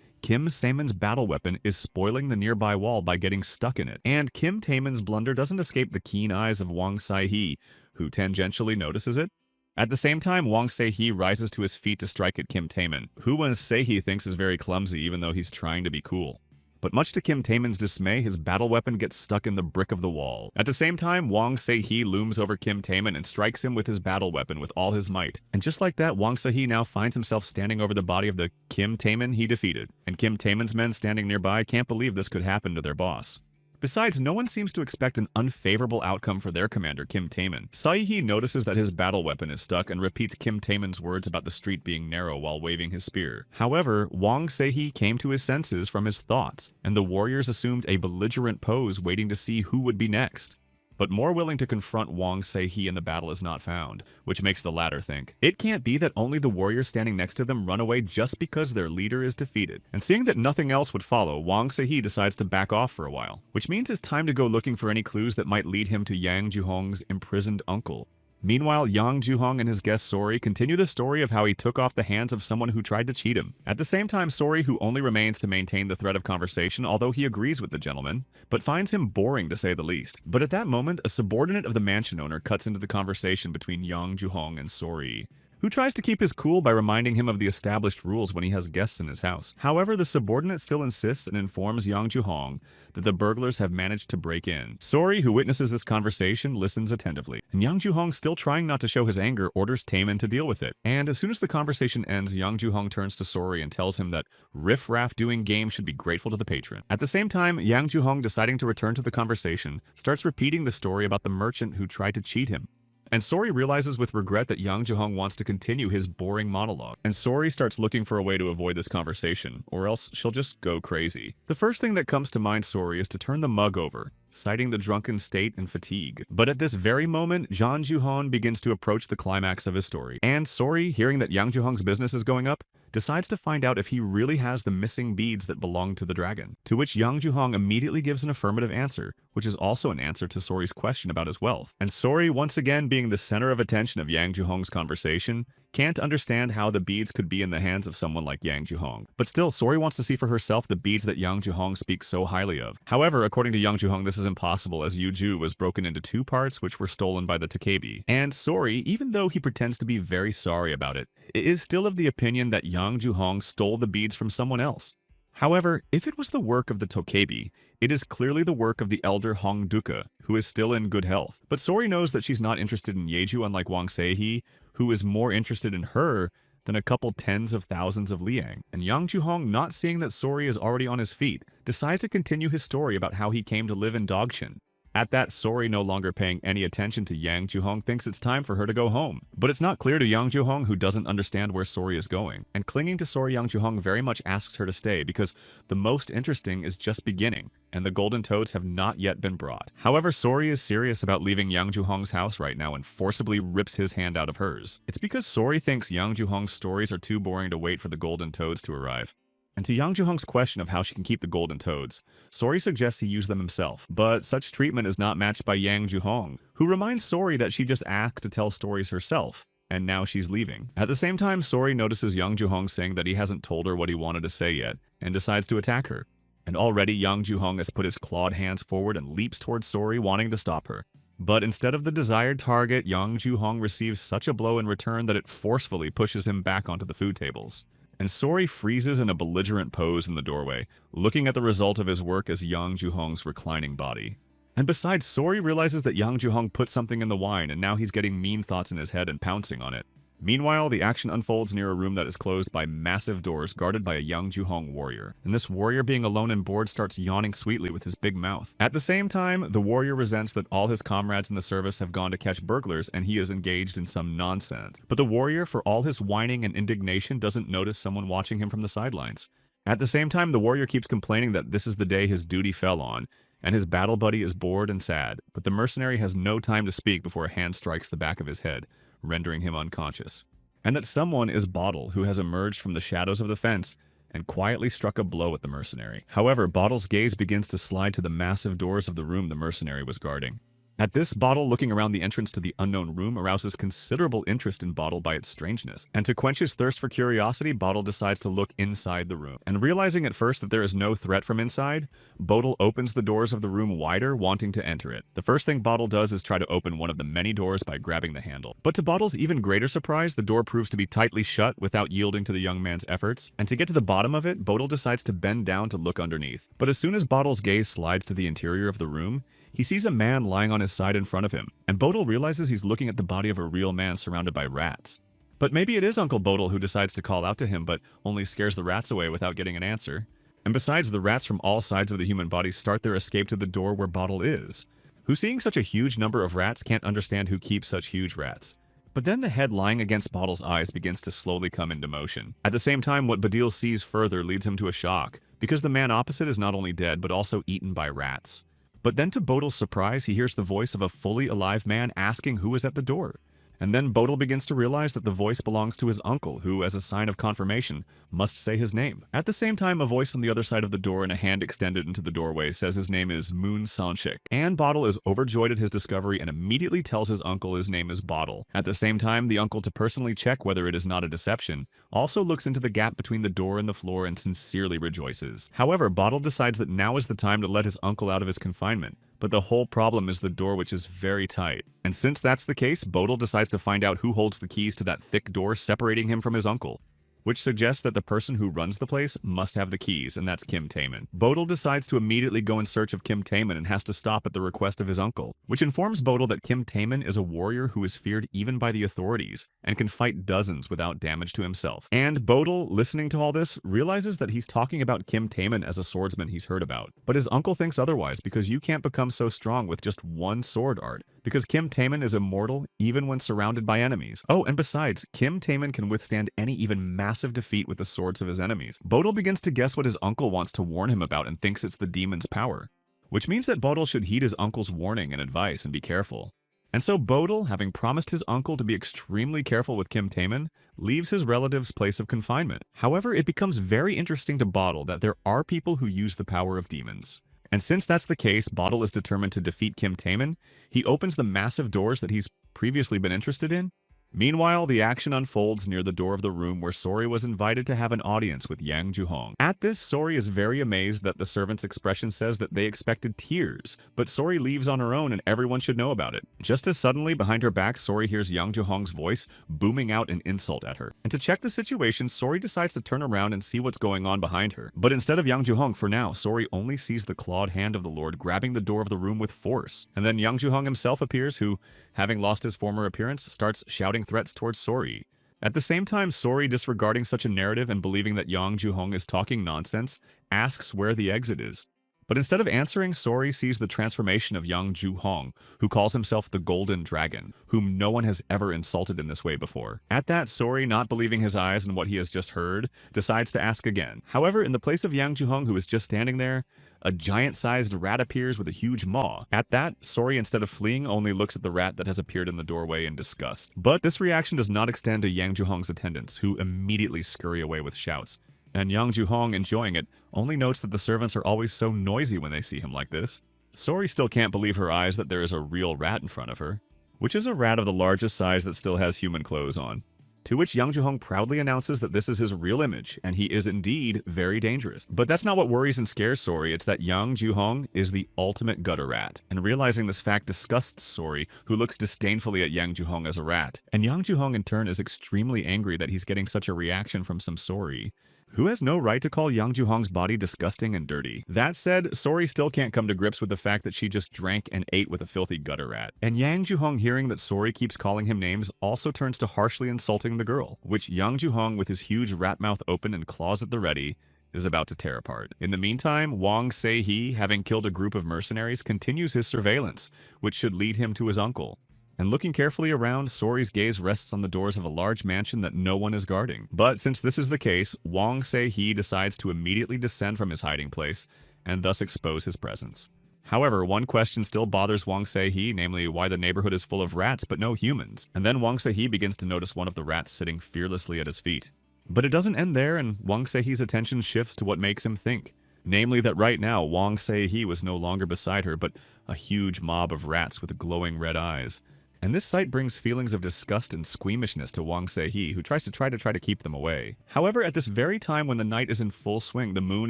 Kim Taemin's battle weapon is spoiling the nearby wall by getting stuck in it. And Kim Taemin's blunder doesn't escape the keen eyes of Wang Se-hee, who tangentially notices it. At the same time, Wang Se-hee rises to his feet to strike at Kim Taemin, who Wang Se-hee thinks is very clumsy even though he's trying to be cool. But much to Kim Taemin's dismay, his battle weapon gets stuck in the brick of the wall. At the same time, Wang Se-hee looms over Kim Taemin and strikes him with his battle weapon with all his might. And just like that, Wang Se-hee now finds himself standing over the body of the Kim Taemin he defeated. And Kim Taemin's men standing nearby can't believe this could happen to their boss. Besides, no one seems to expect an unfavorable outcome for their commander, Kim Taemin. Se-hee notices that his battle weapon is stuck and repeats Kim Taemin's words about the street being narrow while waving his spear. However, Wang Se-hee came to his senses from his thoughts, and the warriors assumed a belligerent pose waiting to see who would be next. but more willing to confront Wang Se-hee in the battle is not found, which makes the latter think it can't be that only the warriors standing next to them run away just because their leader is defeated. And seeing that nothing else would follow, Wang Se-hee decides to back off for a while, which means it's time to go looking for any clues that might lead him to Yang Juhong's imprisoned uncle. Meanwhile, Yang Juhong and his guest Sori continue the story of how he took off the hands of someone who tried to cheat him. At the same time, Sori, who only remains to maintain the thread of conversation, although he agrees with the gentleman, but finds him boring to say the least. But at that moment, a subordinate of the mansion owner cuts into the conversation between Yang Juhong and Sori, who tries to keep his cool by reminding him of the established rules when he has guests in his house. However, the subordinate still insists and informs Yang Juhong that the burglars have managed to break in. Sori, who witnesses this conversation, listens attentively, and Yang Juhong, still trying not to show his anger, orders Taemin to deal with it. And as soon as the conversation ends, Yang Juhong turns to Sori and tells him that riff-raff doing game should be grateful to the patron. At the same time, Yang Juhong, deciding to return to the conversation, starts repeating the story about the merchant who tried to cheat him. And Sori realizes with regret that Yang Juhong wants to continue his boring monologue. And Sori starts looking for a way to avoid this conversation, or else she'll just go crazy. The first thing that comes to mind Sori is to turn the mug over, citing the drunken state and fatigue. But at this very moment, Yang Juhong begins to approach the climax of his story. And Sori, hearing that Yang Juhong's business is going up, decides to find out if he really has the missing beads that belong to the dragon. To which Yang Juhong immediately gives an affirmative answer, which is also an answer to Sori's question about his wealth. And Sori, once again being the center of attention of Yang Juhong's conversation, can't understand how the beads could be in the hands of someone like Yang Juhong. But still, Sori wants to see for herself the beads that Yang Juhong speaks so highly of. However, according to Yang Juhong, this is impossible, as Yuju was broken into 2 parts which were stolen by the Takebi. And Sori, even though he pretends to be very sorry about it, is still of the opinion that Yang Juhong stole the beads from someone else. However, if it was the work of the Tokebi, it is clearly the work of the elder Hong Duka, who is still in good health. But Sori knows that she's not interested in Yeju, unlike Wang Se-hee, who is more interested in her than a couple tens of thousands of liang. And Yang Juhong, not seeing that Sori is already on his feet, decides to continue his story about how he came to live in Dogshin. At that, Sori, no longer paying any attention to Yang Juhong, thinks it's time for her to go home. But it's not clear to Yang Juhong, who doesn't understand where Sori is going. And clinging to Sori, Yang Juhong very much asks her to stay because the most interesting is just beginning, and the golden toads have not yet been brought. However, Sori is serious about leaving Yang Juhong's house right now and forcibly rips his hand out of hers. It's because Sori thinks Yang Juhong's stories are too boring to wait for the golden toads to arrive. And to Yang Juhong's question of how she can keep the golden toads, Sori suggests he use them himself, but such treatment is not matched by Yang Juhong, who reminds Sori that she just asked to tell stories herself, and now she's leaving. At the same time, Sori notices Yang Juhong saying that he hasn't told her what he wanted to say yet, and decides to attack her. And already Yang Juhong has put his clawed hands forward and leaps towards Sori, wanting to stop her. But instead of the desired target, Yang Juhong receives such a blow in return that it forcefully pushes him back onto the food tables. And Sori freezes in a belligerent pose in the doorway, looking at the result of his work as Yang Juhong's reclining body. And besides, Sori realizes that Yang Juhong put something in the wine, and now he's getting mean thoughts in his head and pouncing on it. Meanwhile, the action unfolds near a room that is closed by massive doors guarded by a Yang Juhong warrior. And this warrior, being alone and bored, starts yawning sweetly with his big mouth. At the same time, the warrior resents that all his comrades in the service have gone to catch burglars and he is engaged in some nonsense. But the warrior, for all his whining and indignation, doesn't notice someone watching him from the sidelines. At the same time, the warrior keeps complaining that this is the day his duty fell on, and his battle buddy is bored and sad. But the mercenary has no time to speak before a hand strikes the back of his head, rendering him unconscious. And that someone is Bottle, who has emerged from the shadows of the fence and quietly struck a blow at the mercenary. However, Bottle's gaze begins to slide to the massive doors of the room the mercenary was guarding. At this, Bottle, looking around the entrance to the unknown room, arouses considerable interest in Bottle by its strangeness. And to quench his thirst for curiosity, Bottle decides to look inside the room. And realizing at first that there is no threat from inside, Bottle opens the doors of the room wider, wanting to enter it. The first thing Bottle does is try to open one of the many doors by grabbing the handle. But to Bottle's even greater surprise, the door proves to be tightly shut without yielding to the young man's efforts. And to get to the bottom of it, Bottle decides to bend down to look underneath. But as soon as Bottle's gaze slides to the interior of the room, he sees a man lying on his side in front of him, and Bottle realizes he's looking at the body of a real man surrounded by rats. But maybe it is Uncle Bottle who decides to call out to him, but only scares the rats away without getting an answer. And besides, the rats from all sides of the human body start their escape to the door where Bottle is, who, seeing such a huge number of rats, can't understand who keeps such huge rats. But then the head lying against Bottle's eyes begins to slowly come into motion. At the same time, what Badil sees further leads him to a shock, because the man opposite is not only dead, but also eaten by rats. But then to Bodil's surprise, he hears the voice of a fully alive man asking who is at the door. And then Bodil begins to realize that the voice belongs to his uncle, who, as a sign of confirmation, must say his name. At the same time, a voice on the other side of the door and a hand extended into the doorway says his name is Moon Sanshik. And Bodil is overjoyed at his discovery and immediately tells his uncle his name is Bodil. At the same time, the uncle, to personally check whether it is not a deception, also looks into the gap between the door and the floor and sincerely rejoices. However, Bodil decides that now is the time to let his uncle out of his confinement. But the whole problem is the door, which is very tight. And since that's the case, Bodil decides to find out who holds the keys to that thick door separating him from his uncle, which suggests that the person who runs the place must have the keys, and that's Kim Taemin. Bodil decides to immediately go in search of Kim Taemin and has to stop at the request of his uncle, which informs Bodil that Kim Taemin is a warrior who is feared even by the authorities and can fight dozens without damage to himself. And Bodil, listening to all this, realizes that he's talking about Kim Taemin as a swordsman he's heard about. But his uncle thinks otherwise, because you can't become so strong with just one sword art, because Kim Taemin is immortal even when surrounded by enemies. Oh, and besides, Kim Taemin can withstand any even massive defeat with the swords of his enemies. Bodil begins to guess what his uncle wants to warn him about and thinks it's the demon's power, which means that Bodil should heed his uncle's warning and advice and be careful. And so Bodil, having promised his uncle to be extremely careful with Kim Taemin, leaves his relative's place of confinement. However, it becomes very interesting to Bodil that there are people who use the power of demons. And since that's the case, Bodil is determined to defeat Kim Taemin. He opens the massive doors that he's previously been interested in. Meanwhile, the action unfolds near the door of the room where Sori was invited to have an audience with Yang Juhong. At this, Sori is very amazed that the servant's expression says that they expected tears, but Sori leaves on her own and everyone should know about it. Just as suddenly, behind her back, Sori hears Yang Juhong's voice booming out an insult at her. And to check the situation, Sori decides to turn around and see what's going on behind her. But instead of Yang Juhong, for now, Sori only sees the clawed hand of the Lord grabbing the door of the room with force. And then Yang Juhong himself appears, who, having lost his former appearance, starts shouting threats towards Sori. At the same time, Sori, disregarding such a narrative and believing that Yang Juhong is talking nonsense, asks where the exit is. But instead of answering, Sori sees the transformation of Yang Juhong, who calls himself the Golden Dragon, whom no one has ever insulted in this way before. At that, Sori, not believing his eyes and what he has just heard, decides to ask again. However, in the place of Yang Juhong, who is just standing there, a giant-sized rat appears with a huge maw. At that, Sori, instead of fleeing, only looks at the rat that has appeared in the doorway in disgust. But this reaction does not extend to Yang Juhong's attendants, who immediately scurry away with shouts. And Yang Juhong, enjoying it, only notes that the servants are always so noisy when they see him like this. Sori still can't believe her eyes that there is a real rat in front of her, which is a rat of the largest size that still has human clothes on. To which Yang Juhong proudly announces that this is his real image, and he is indeed very dangerous. But that's not what worries and scares Sori, it's that Yang Juhong is the ultimate gutter rat. And realizing this fact disgusts Sori, who looks disdainfully at Yang Juhong as a rat. And Yang Juhong in turn is extremely angry that he's getting such a reaction from some Sori, who has no right to call Yang Juhong's body disgusting and dirty. That said, Sori still can't come to grips with the fact that she just drank and ate with a filthy gutter rat. And Yang Juhong, hearing that Sori keeps calling him names, also turns to harshly insulting the girl, which Yang Juhong, with his huge rat mouth open and claws at the ready, is about to tear apart. In the meantime, Wang Se-hee, having killed a group of mercenaries, continues his surveillance, which should lead him to his uncle. And looking carefully around, Sori's gaze rests on the doors of a large mansion that no one is guarding. But since this is the case, Wang Se-hee decides to immediately descend from his hiding place and thus expose his presence. However, one question still bothers Wang Se-hee, namely why the neighborhood is full of rats but no humans. And then Wang Se-hee begins to notice one of the rats sitting fearlessly at his feet. But it doesn't end there, and Wang Se-hee's attention shifts to what makes him think. Namely that right now, Wang Se-hee was no longer beside her, but a huge mob of rats with glowing red eyes. And this sight brings feelings of disgust and squeamishness to Wang Se-hee, who tries to keep them away. However, at this very time when the night is in full swing, the moon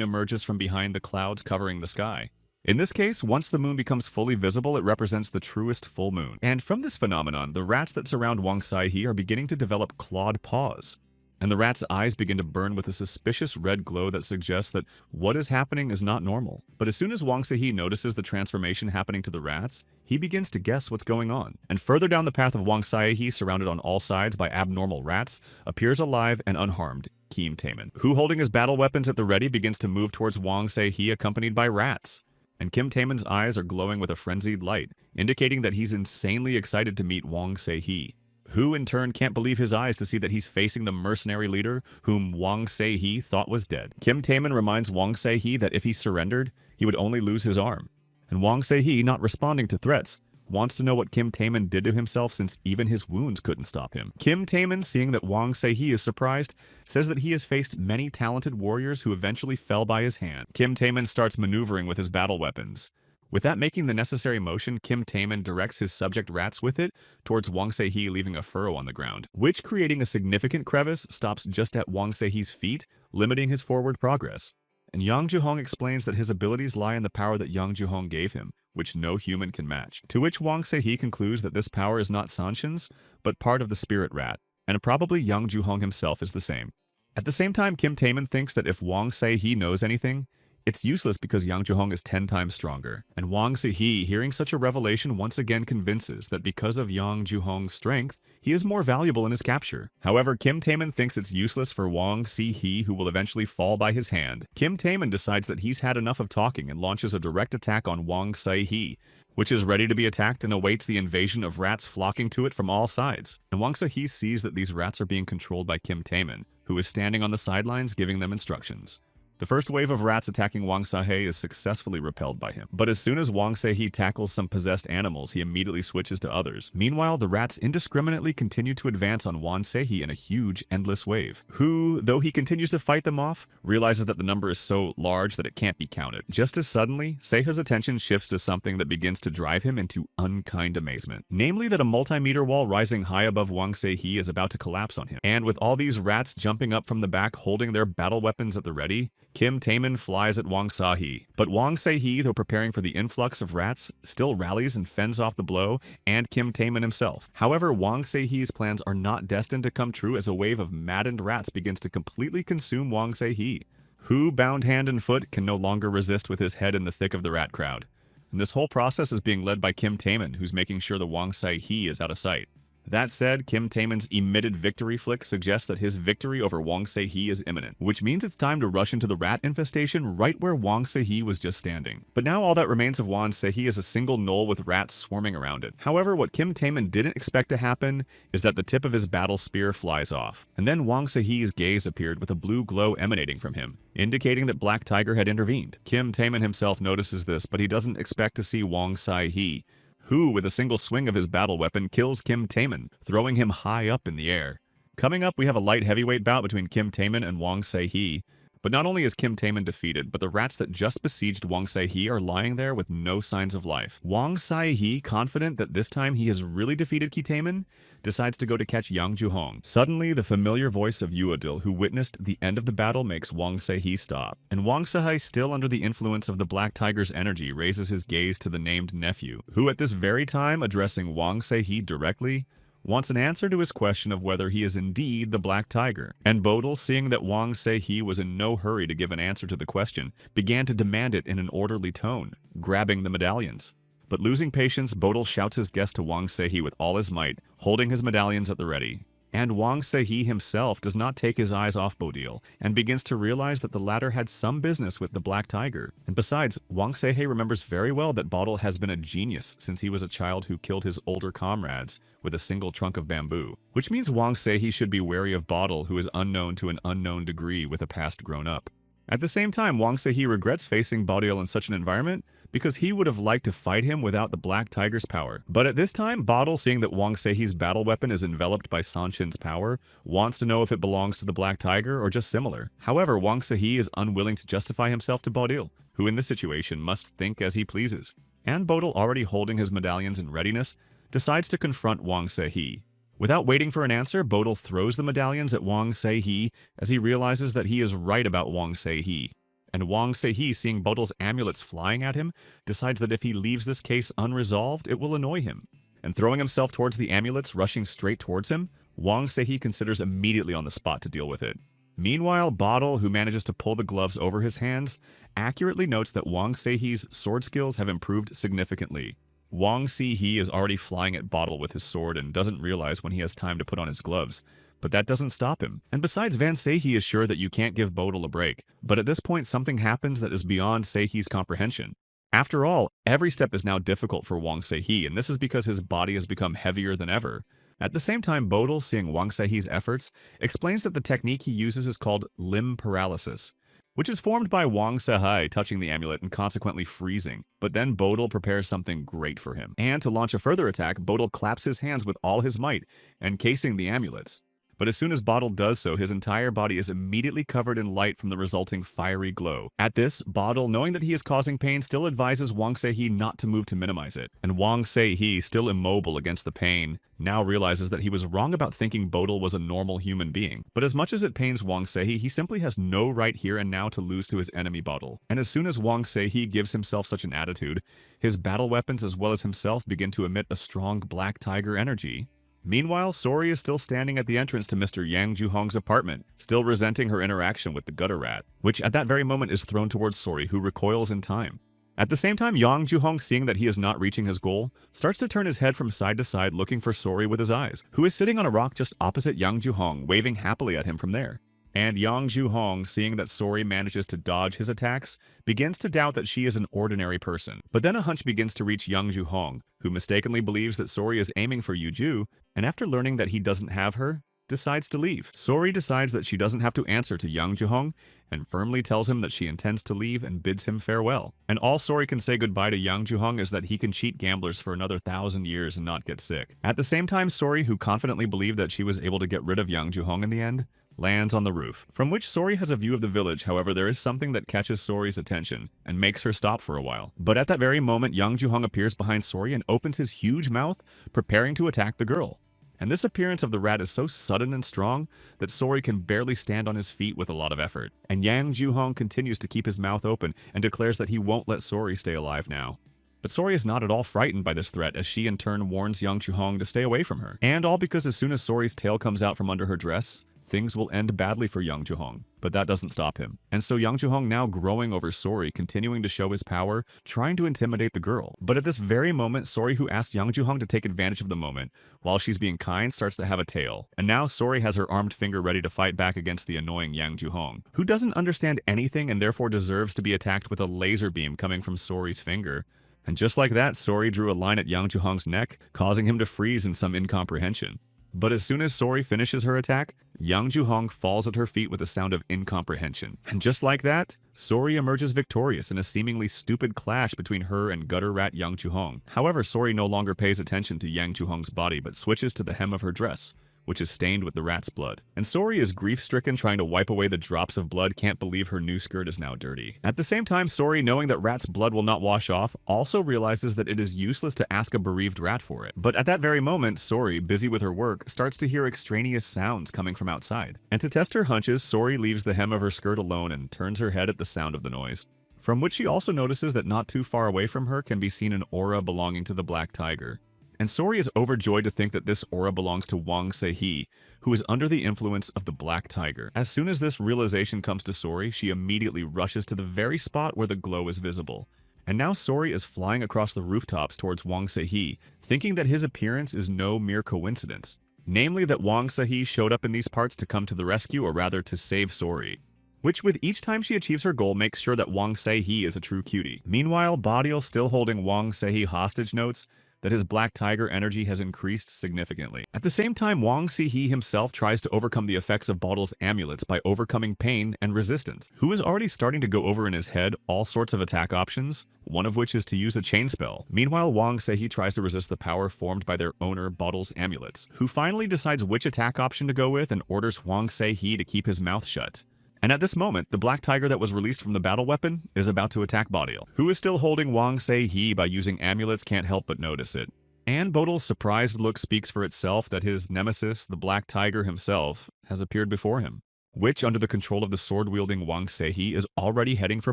emerges from behind the clouds covering the sky. In this case, once the moon becomes fully visible, it represents the truest full moon. And from this phenomenon, the rats that surround Wang Se-hee are beginning to develop clawed paws. And the rat's eyes begin to burn with a suspicious red glow that suggests that what is happening is not normal. But as soon as Wang Se-hee notices the transformation happening to the rats, he begins to guess what's going on. And further down the path of Wang Se-hee, surrounded on all sides by abnormal rats, appears alive and unharmed Kim Taemin, who, holding his battle weapons at the ready, begins to move towards Wang Se-hee accompanied by rats. And Kim Taemin's eyes are glowing with a frenzied light, indicating that he's insanely excited to meet Wang Se-hee, who in turn can't believe his eyes to see that he's facing the mercenary leader whom Wang Se-hee thought was dead. Kim Taemin reminds Wang Se-hee that if he surrendered, he would only lose his arm. And Wang Se-hee, not responding to threats, wants to know what Kim Taemin did to himself since even his wounds couldn't stop him. Kim Taemin, seeing that Wang Se-hee is surprised, says that he has faced many talented warriors who eventually fell by his hand. Kim Taemin starts maneuvering with his battle weapons. Without making the necessary motion, Kim Taemin directs his subject rats with it towards Wang Se-hee, leaving a furrow on the ground, which, creating a significant crevice, stops just at Wang Se-hee's feet, limiting his forward progress. And Yang Ju-hong explains that his abilities lie in the power that Yang Ju-hong gave him, which no human can match. To which Wang Se-hee concludes that this power is not Sanshin's, but part of the spirit rat, and probably Yang Ju-hong himself is the same. At the same time, Kim Taemin thinks that if Wang Se-hee knows anything, it's useless because Yang Ju-hong is 10 times stronger. And Wang Se-hee, hearing such a revelation, once again convinces that because of Yang Ju-hong's strength, he is more valuable in his capture. However, Kim Taemin thinks it's useless for Wang Se-hee, who will eventually fall by his hand. Kim Taemin decides that he's had enough of talking and launches a direct attack on Wang Se-hee, which is ready to be attacked and awaits the invasion of rats flocking to it from all sides. And Wang Se-hee sees that these rats are being controlled by Kim Taemin, who is standing on the sidelines giving them instructions. The first wave of rats attacking Wang Se-hee is successfully repelled by him. But as soon as Wang Se-hee tackles some possessed animals, he immediately switches to others. Meanwhile, the rats indiscriminately continue to advance on Wang Se-hee in a huge, endless wave, who, though he continues to fight them off, realizes that the number is so large that it can't be counted. Just as suddenly, Seha's attention shifts to something that begins to drive him into unkind amazement. Namely that a multi-meter wall rising high above Wang Se-hee is about to collapse on him. And with all these rats jumping up from the back holding their battle weapons at the ready, Kim Taemin flies at Wang Se-hee. But Wang Se-hee, though preparing for the influx of rats, still rallies and fends off the blow, and Kim Taemin himself. However, Wang Se-hee's plans are not destined to come true as a wave of maddened rats begins to completely consume Wang Se-hee, who, bound hand and foot, can no longer resist with his head in the thick of the rat crowd. And this whole process is being led by Kim Taemin, who's making sure the Wang Se-hee is out of sight. That said, Kim Taemin's emitted victory flick suggests that his victory over Wang Se-hee is imminent, which means it's time to rush into the rat infestation right where Wang Se-hee was just standing. But now all that remains of Wang Se-hee is a single knoll with rats swarming around it. However, what Kim Taemin didn't expect to happen is that the tip of his battle spear flies off, and then Wang Se-hee's gaze appeared with a blue glow emanating from him, indicating that Black Tiger had intervened. Kim Taemin himself notices this, but he doesn't expect to see Wang Se-hee, who, with a single swing of his battle weapon, kills Kim Taemin, throwing him high up in the air. Coming up, we have a light heavyweight bout between Kim Taemin and Wang Se-hee. But not only is Kim Taemin defeated, but the rats that just besieged Wang Se-hee are lying there with no signs of life. Wang Se-hee, confident that this time he has really defeated Kim Taemin, decides to go to catch Yang Ju-hong. Suddenly, the familiar voice of Yuadil, who witnessed the end of the battle, makes Wang Se-hee stop. And Wang Se-hee, still under the influence of the Black Tiger's energy, raises his gaze to the named nephew, who at this very time, addressing Wang Se-hee directly, wants an answer to his question of whether he is indeed the Black Tiger. And Bodil, seeing that Wang Se-hee was in no hurry to give an answer to the question, began to demand it in an orderly tone, grabbing the medallions. But losing patience, Bodil shouts his guess to Wang Se-hee with all his might, holding his medallions at the ready. And Wang Se-hee himself does not take his eyes off Bodil, and begins to realize that the latter had some business with the Black Tiger. And besides, Wang Se-hee remembers very well that Bodil has been a genius since he was a child who killed his older comrades with a single trunk of bamboo. Which means Wang Se-hee should be wary of Bodil, who is unknown to an unknown degree with a past grown up. At the same time, Wang Se-hee regrets facing Bodil in such an environment, because he would have liked to fight him without the Black Tiger's power. But at this time, Bodil, seeing that Wang Se-hee's battle weapon is enveloped by Sanshin's power, wants to know if it belongs to the Black Tiger or just similar. However, Wang Se-hee is unwilling to justify himself to Bodil, who in this situation must think as he pleases. And Bodil, already holding his medallions in readiness, decides to confront Wang Se-hee. Without waiting for an answer, Bodil throws the medallions at Wang Se-hee as he realizes that he is right about Wang Se-hee. And Wang Se-hee, seeing Bodil's amulets flying at him, decides that if he leaves this case unresolved, it will annoy him. And throwing himself towards the amulets, rushing straight towards him, Wang Se-hee considers immediately on the spot to deal with it. Meanwhile, Bodil, who manages to pull the gloves over his hands, accurately notes that Wang Se-hee's sword skills have improved significantly. Wang Se-hee is already flying at Bodil with his sword and doesn't realize when he has time to put on his gloves. But that doesn't stop him. And besides, Van Se-hee is sure that you can't give Bodil a break. But at this point, something happens that is beyond Se-hee's comprehension. After all, every step is now difficult for Wang Se-hee, and this is because his body has become heavier than ever. At the same time, Bodil, seeing Wang Se-hee's efforts, explains that the technique he uses is called limb paralysis. which is formed by Wang Sehai touching the amulet and consequently freezing. But then Bodil prepares something great for him. And to launch a further attack, Bodil claps his hands with all his might, encasing the amulets. But as soon as Bodil does so, his entire body is immediately covered in light from the resulting fiery glow. At this, Bodil, knowing that he is causing pain, still advises Wang Sehai not to move to minimize it. And Wang Sehai, still immobile against the pain, now realizes that he was wrong about thinking Bodil was a normal human being. But as much as it pains Wang Sehai, he simply has no right here and now to lose to his enemy Bodil. And as soon as Wang Sehai gives himself such an attitude, his battle weapons as well as himself begin to emit a strong black tiger energy. Meanwhile, Sori is still standing at the entrance to Mr. Yang Juhong's apartment, still resenting her interaction with the gutter rat, which at that very moment is thrown towards Sori, who recoils in time. At the same time, Yang Juhong, seeing that he is not reaching his goal, starts to turn his head from side to side looking for Sori with his eyes, who is sitting on a rock just opposite Yang Juhong, waving happily at him from there. And Yang Juhong, seeing that Sori manages to dodge his attacks, begins to doubt that she is an ordinary person. But then a hunch begins to reach Yang Juhong, who mistakenly believes that Sori is aiming for Yuju, and after learning that he doesn't have her, decides to leave. Sori decides that she doesn't have to answer to Yang Juhong, and firmly tells him that she intends to leave and bids him farewell. And all Sori can say goodbye to Yang Juhong is that he can cheat gamblers for another 1,000 years and not get sick. At the same time, Sori, who confidently believed that she was able to get rid of Yang Juhong in the end, lands on the roof, from which Sori has a view of the village. However, there is something that catches Sori's attention and makes her stop for a while. But at that very moment, Yang Juhong appears behind Sori and opens his huge mouth, preparing to attack the girl. And this appearance of the rat is so sudden and strong that Sori can barely stand on his feet with a lot of effort. And Yang Juhong continues to keep his mouth open and declares that he won't let Sori stay alive now. But Sori is not at all frightened by this threat, as she in turn warns Yang Juhong to stay away from her. And all because as soon as Sori's tail comes out from under her dress, things will end badly for Yang Juhong, but that doesn't stop him. And so Yang Juhong, now growing over Sori, continuing to show his power, trying to intimidate the girl. But at this very moment, Sori, who asked Yang Juhong to take advantage of the moment, while she's being kind, starts to have a tail. And now Sori has her armed finger ready to fight back against the annoying Yang Juhong, who doesn't understand anything and therefore deserves to be attacked with a laser beam coming from Sori's finger. And just like that, Sori drew a line at Yang Juhong's neck, causing him to freeze in some incomprehension. But as soon as Sori finishes her attack, Yang Juhong falls at her feet with a sound of incomprehension. And just like that, Sori emerges victorious in a seemingly stupid clash between her and gutter rat Yang Juhong. However, Sori no longer pays attention to Yang Juhong's body but switches to the hem of her dress, which is stained with the rat's blood. And Sori is grief-stricken, trying to wipe away the drops of blood, can't believe her new skirt is now dirty. At the same time, Sori, knowing that rat's blood will not wash off, also realizes that it is useless to ask a bereaved rat for it. But at that very moment, Sori, busy with her work, starts to hear extraneous sounds coming from outside. And to test her hunches, Sori leaves the hem of her skirt alone and turns her head at the sound of the noise, from which she also notices that not too far away from her can be seen an aura belonging to the black tiger. And Sori is overjoyed to think that this aura belongs to Wang Sehai, who is under the influence of the black tiger. As soon as this realization comes to Sori, she immediately rushes to the very spot where the glow is visible. And now Sori is flying across the rooftops towards Wang Sehai, thinking that his appearance is no mere coincidence. Namely that Wang Sehai showed up in these parts to come to the rescue, or rather to save Sori, which with each time she achieves her goal makes sure that Wang Sehai is a true cutie. Meanwhile, Bodil, still holding Wang Sehai hostage, notes that his black tiger energy has increased significantly. At the same time, Wang Sehai himself tries to overcome the effects of Bodil's amulets by overcoming pain and resistance, who is already starting to go over in his head all sorts of attack options, one of which is to use a chain spell. Meanwhile, Wang Sehai tries to resist the power formed by their owner, Bodil's amulets, who finally decides which attack option to go with and orders Wang Sehai to keep his mouth shut. And at this moment, the black tiger that was released from the battle weapon is about to attack Bodil, who is still holding Wang Sehai by using amulets, can't help but notice it. And Bodil's surprised look speaks for itself that his nemesis, the black tiger himself, has appeared before him, which, under the control of the sword-wielding Wang Sehai, is already heading for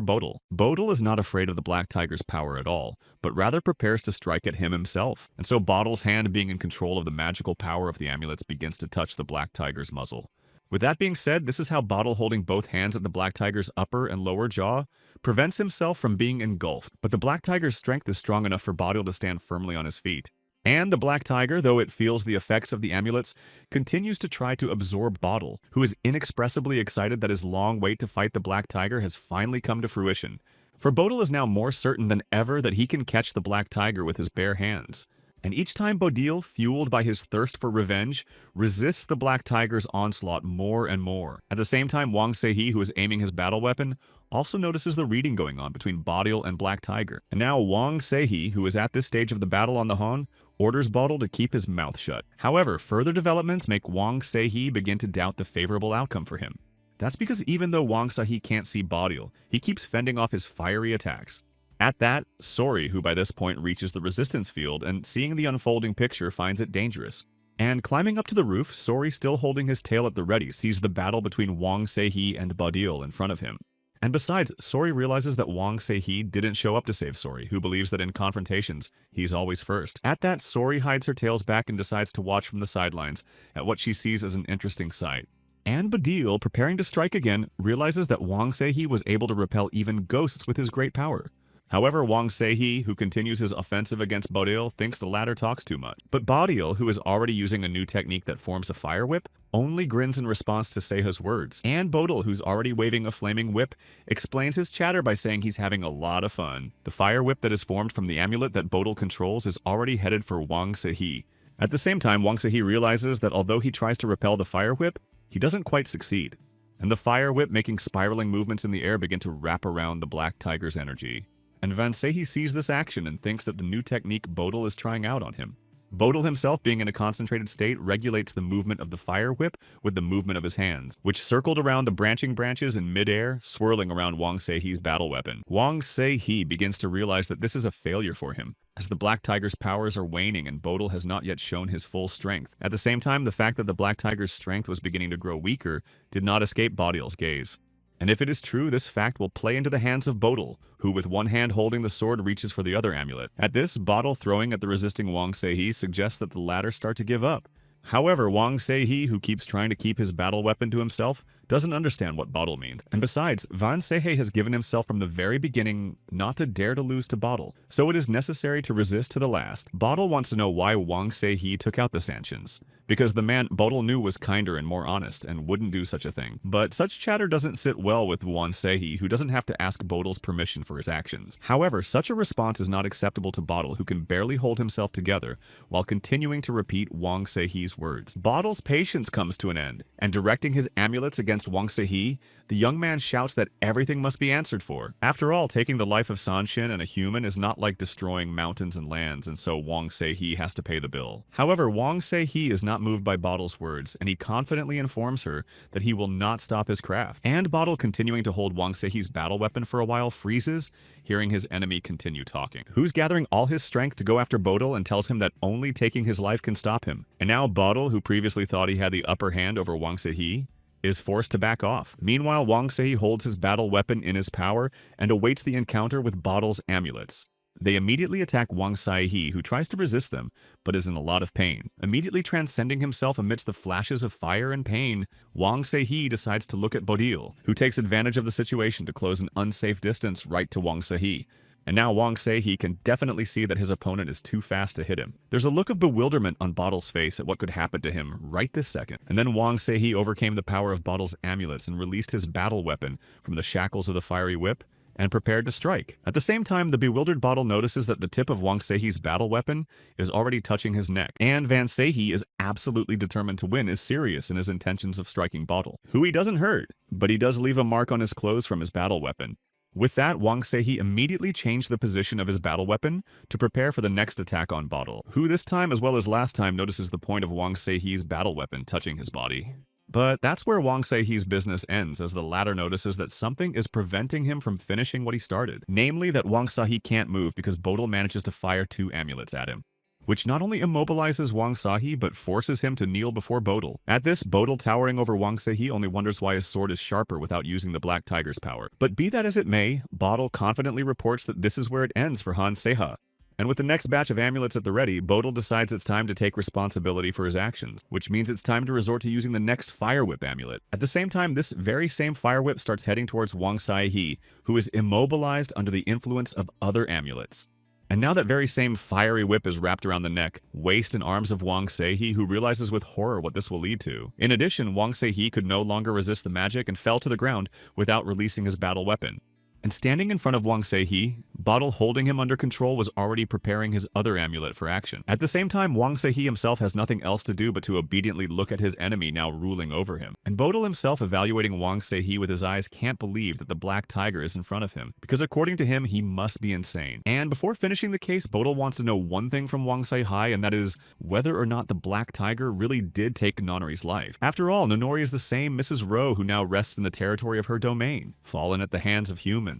Bodil. Bodil is not afraid of the black tiger's power at all, but rather prepares to strike at him himself. And so Bodil's hand, being in control of the magical power of the amulets, begins to touch the black tiger's muzzle. With that being said, this is how Bodil, holding both hands at the black tiger's upper and lower jaw, prevents himself from being engulfed. But the black tiger's strength is strong enough for Bodil to stand firmly on his feet. And the black tiger, though it feels the effects of the amulets, continues to try to absorb Bodil, who is inexpressibly excited that his long wait to fight the black tiger has finally come to fruition. For Bodil is now more certain than ever that he can catch the black tiger with his bare hands. And each time Bodil, fueled by his thirst for revenge, resists the Black Tiger's onslaught more and more. At the same time, Wang Seihe, who is aiming his battle weapon, also notices the reading going on between Bodil and Black Tiger. And now Wang Seihe, who is at this stage of the battle on the Han, orders Bodil to keep his mouth shut. However, further developments make Wang Seihe begin to doubt the favorable outcome for him. That's because even though Wang Seihe can't see Bodil, he keeps fending off his fiery attacks. At that, Sori, who by this point reaches the resistance field and seeing the unfolding picture finds it dangerous. And climbing up to the roof, Sori, still holding his tail at the ready, sees the battle between Wang Seihe and Bodil in front of him. And besides, Sori realizes that Wang Seihe didn't show up to save Sori, who believes that in confrontations, he's always first. At that, Sori hides her tails back and decides to watch from the sidelines at what she sees as an interesting sight. And Bodil, preparing to strike again, realizes that Wang Seihe was able to repel even ghosts with his great power. However, Wang Seihe, who continues his offensive against Bodil, thinks the latter talks too much. But Bodil, who is already using a new technique that forms a fire whip, only grins in response to Seihe's words. And Bodil, who's already waving a flaming whip, explains his chatter by saying he's having a lot of fun. The fire whip that is formed from the amulet that Bodil controls is already headed for Wang Seihe. At the same time, Wang Seihe realizes that although he tries to repel the fire whip, he doesn't quite succeed. And the fire whip, making spiraling movements in the air, begin to wrap around the Black Tiger's energy. And Van Seihe sees this action and thinks that the new technique Bodil is trying out on him. Bodil himself, being in a concentrated state, regulates the movement of the fire whip with the movement of his hands, which circled around the branching branches in midair, swirling around Wang Seihe's battle weapon. Wang Seihe begins to realize that this is a failure for him, as the Black Tiger's powers are waning and Bodil has not yet shown his full strength. At the same time, the fact that the Black Tiger's strength was beginning to grow weaker did not escape Bodil's gaze. And if it is true, this fact will play into the hands of Bodil, who with one hand holding the sword reaches for the other amulet. At this, Bodil throwing at the resisting Wang Seihe suggests that the latter start to give up. However, Wang Seihe, who keeps trying to keep his battle weapon to himself, doesn't understand what Bodil means. And besides, Van Seihe has given himself from the very beginning not to dare to lose to Bodil, so it is necessary to resist to the last. Bodil wants to know why Wang Seihe took out the Sanchins, because the man Bodil knew was kinder and more honest and wouldn't do such a thing. But such chatter doesn't sit well with Wang Seihe, who doesn't have to ask Bodil's permission for his actions. However, such a response is not acceptable to Bodil, who can barely hold himself together while continuing to repeat Wang Seihe's words. Bodil's patience comes to an end, and directing his amulets against Wang Seihe, the young man shouts that everything must be answered for. After all, taking the life of Sanshin and a human is not like destroying mountains and lands, and so Wang Seihe has to pay the bill. However, Wang Seihe is not moved by Bodil's words, and he confidently informs her that he will not stop his craft. And Bodil, continuing to hold Wang Seihe's battle weapon for a while, freezes, hearing his enemy continue talking, who's gathering all his strength to go after Bodil and tells him that only taking his life can stop him. And now Bodil, who previously thought he had the upper hand over Wang Seihe, is forced to back off. Meanwhile, Wang Seihe holds his battle weapon in his power and awaits the encounter with Bodil's amulets. They immediately attack Wang Seihe, who tries to resist them, but is in a lot of pain. Immediately transcending himself amidst the flashes of fire and pain, Wang Seihe decides to look at Bodil, who takes advantage of the situation to close an unsafe distance right to Wang Seihe. And now Wang Seihe can definitely see that his opponent is too fast to hit him. There's a look of bewilderment on Bodil's face at what could happen to him right this second. And then Wang Seihe overcame the power of Bodil's amulets and released his battle weapon from the shackles of the fiery whip and prepared to strike. At the same time, the bewildered Bodil notices that the tip of Wang Seihe's battle weapon is already touching his neck, and Van Seihe is absolutely determined to win, is serious in his intentions of striking Bodil, who he doesn't hurt, but he does leave a mark on his clothes from his battle weapon. With that, Wang Seihe immediately changed the position of his battle weapon to prepare for the next attack on Bodil, who this time as well as last time notices the point of Wang Seihe's battle weapon touching his body. But that's where Wang Seihe's business ends, as the latter notices that something is preventing him from finishing what he started, namely that Wang Seihe can't move because Bodil manages to fire 2 amulets at him, which not only immobilizes Wang Seihe but forces him to kneel before Bodil. At this, Bodil, towering over Wang Seihe, only wonders why his sword is sharper without using the Black Tiger's power. But be that as it may, Bodil confidently reports that this is where it ends for Han Seihe. And with the next batch of amulets at the ready, Bodil decides it's time to take responsibility for his actions, which means it's time to resort to using the next Fire Whip amulet. At the same time, this very same Fire Whip starts heading towards Wang Seihe, who is immobilized under the influence of other amulets. And now that very same fiery whip is wrapped around the neck, waist, and arms of Wang Seihe, who realizes with horror what this will lead to. In addition, Wang Seihe could no longer resist the magic and fell to the ground without releasing his battle weapon. And standing in front of Wang Se-hee, Bottle holding him under control was already preparing his other amulet for action. At the same time, Wang Se-hee himself has nothing else to do but to obediently look at his enemy now ruling over him. And Bottle himself, evaluating Wang Se-hee with his eyes, can't believe that the Black Tiger is in front of him, because according to him, he must be insane. And before finishing the case, Bottle wants to know one thing from Wang Se-hee, and that is whether or not the Black Tiger really did take Nonori's life. After all, Nonori is the same Mrs. Rowe who now rests in the territory of her domain, fallen at the hands of humans.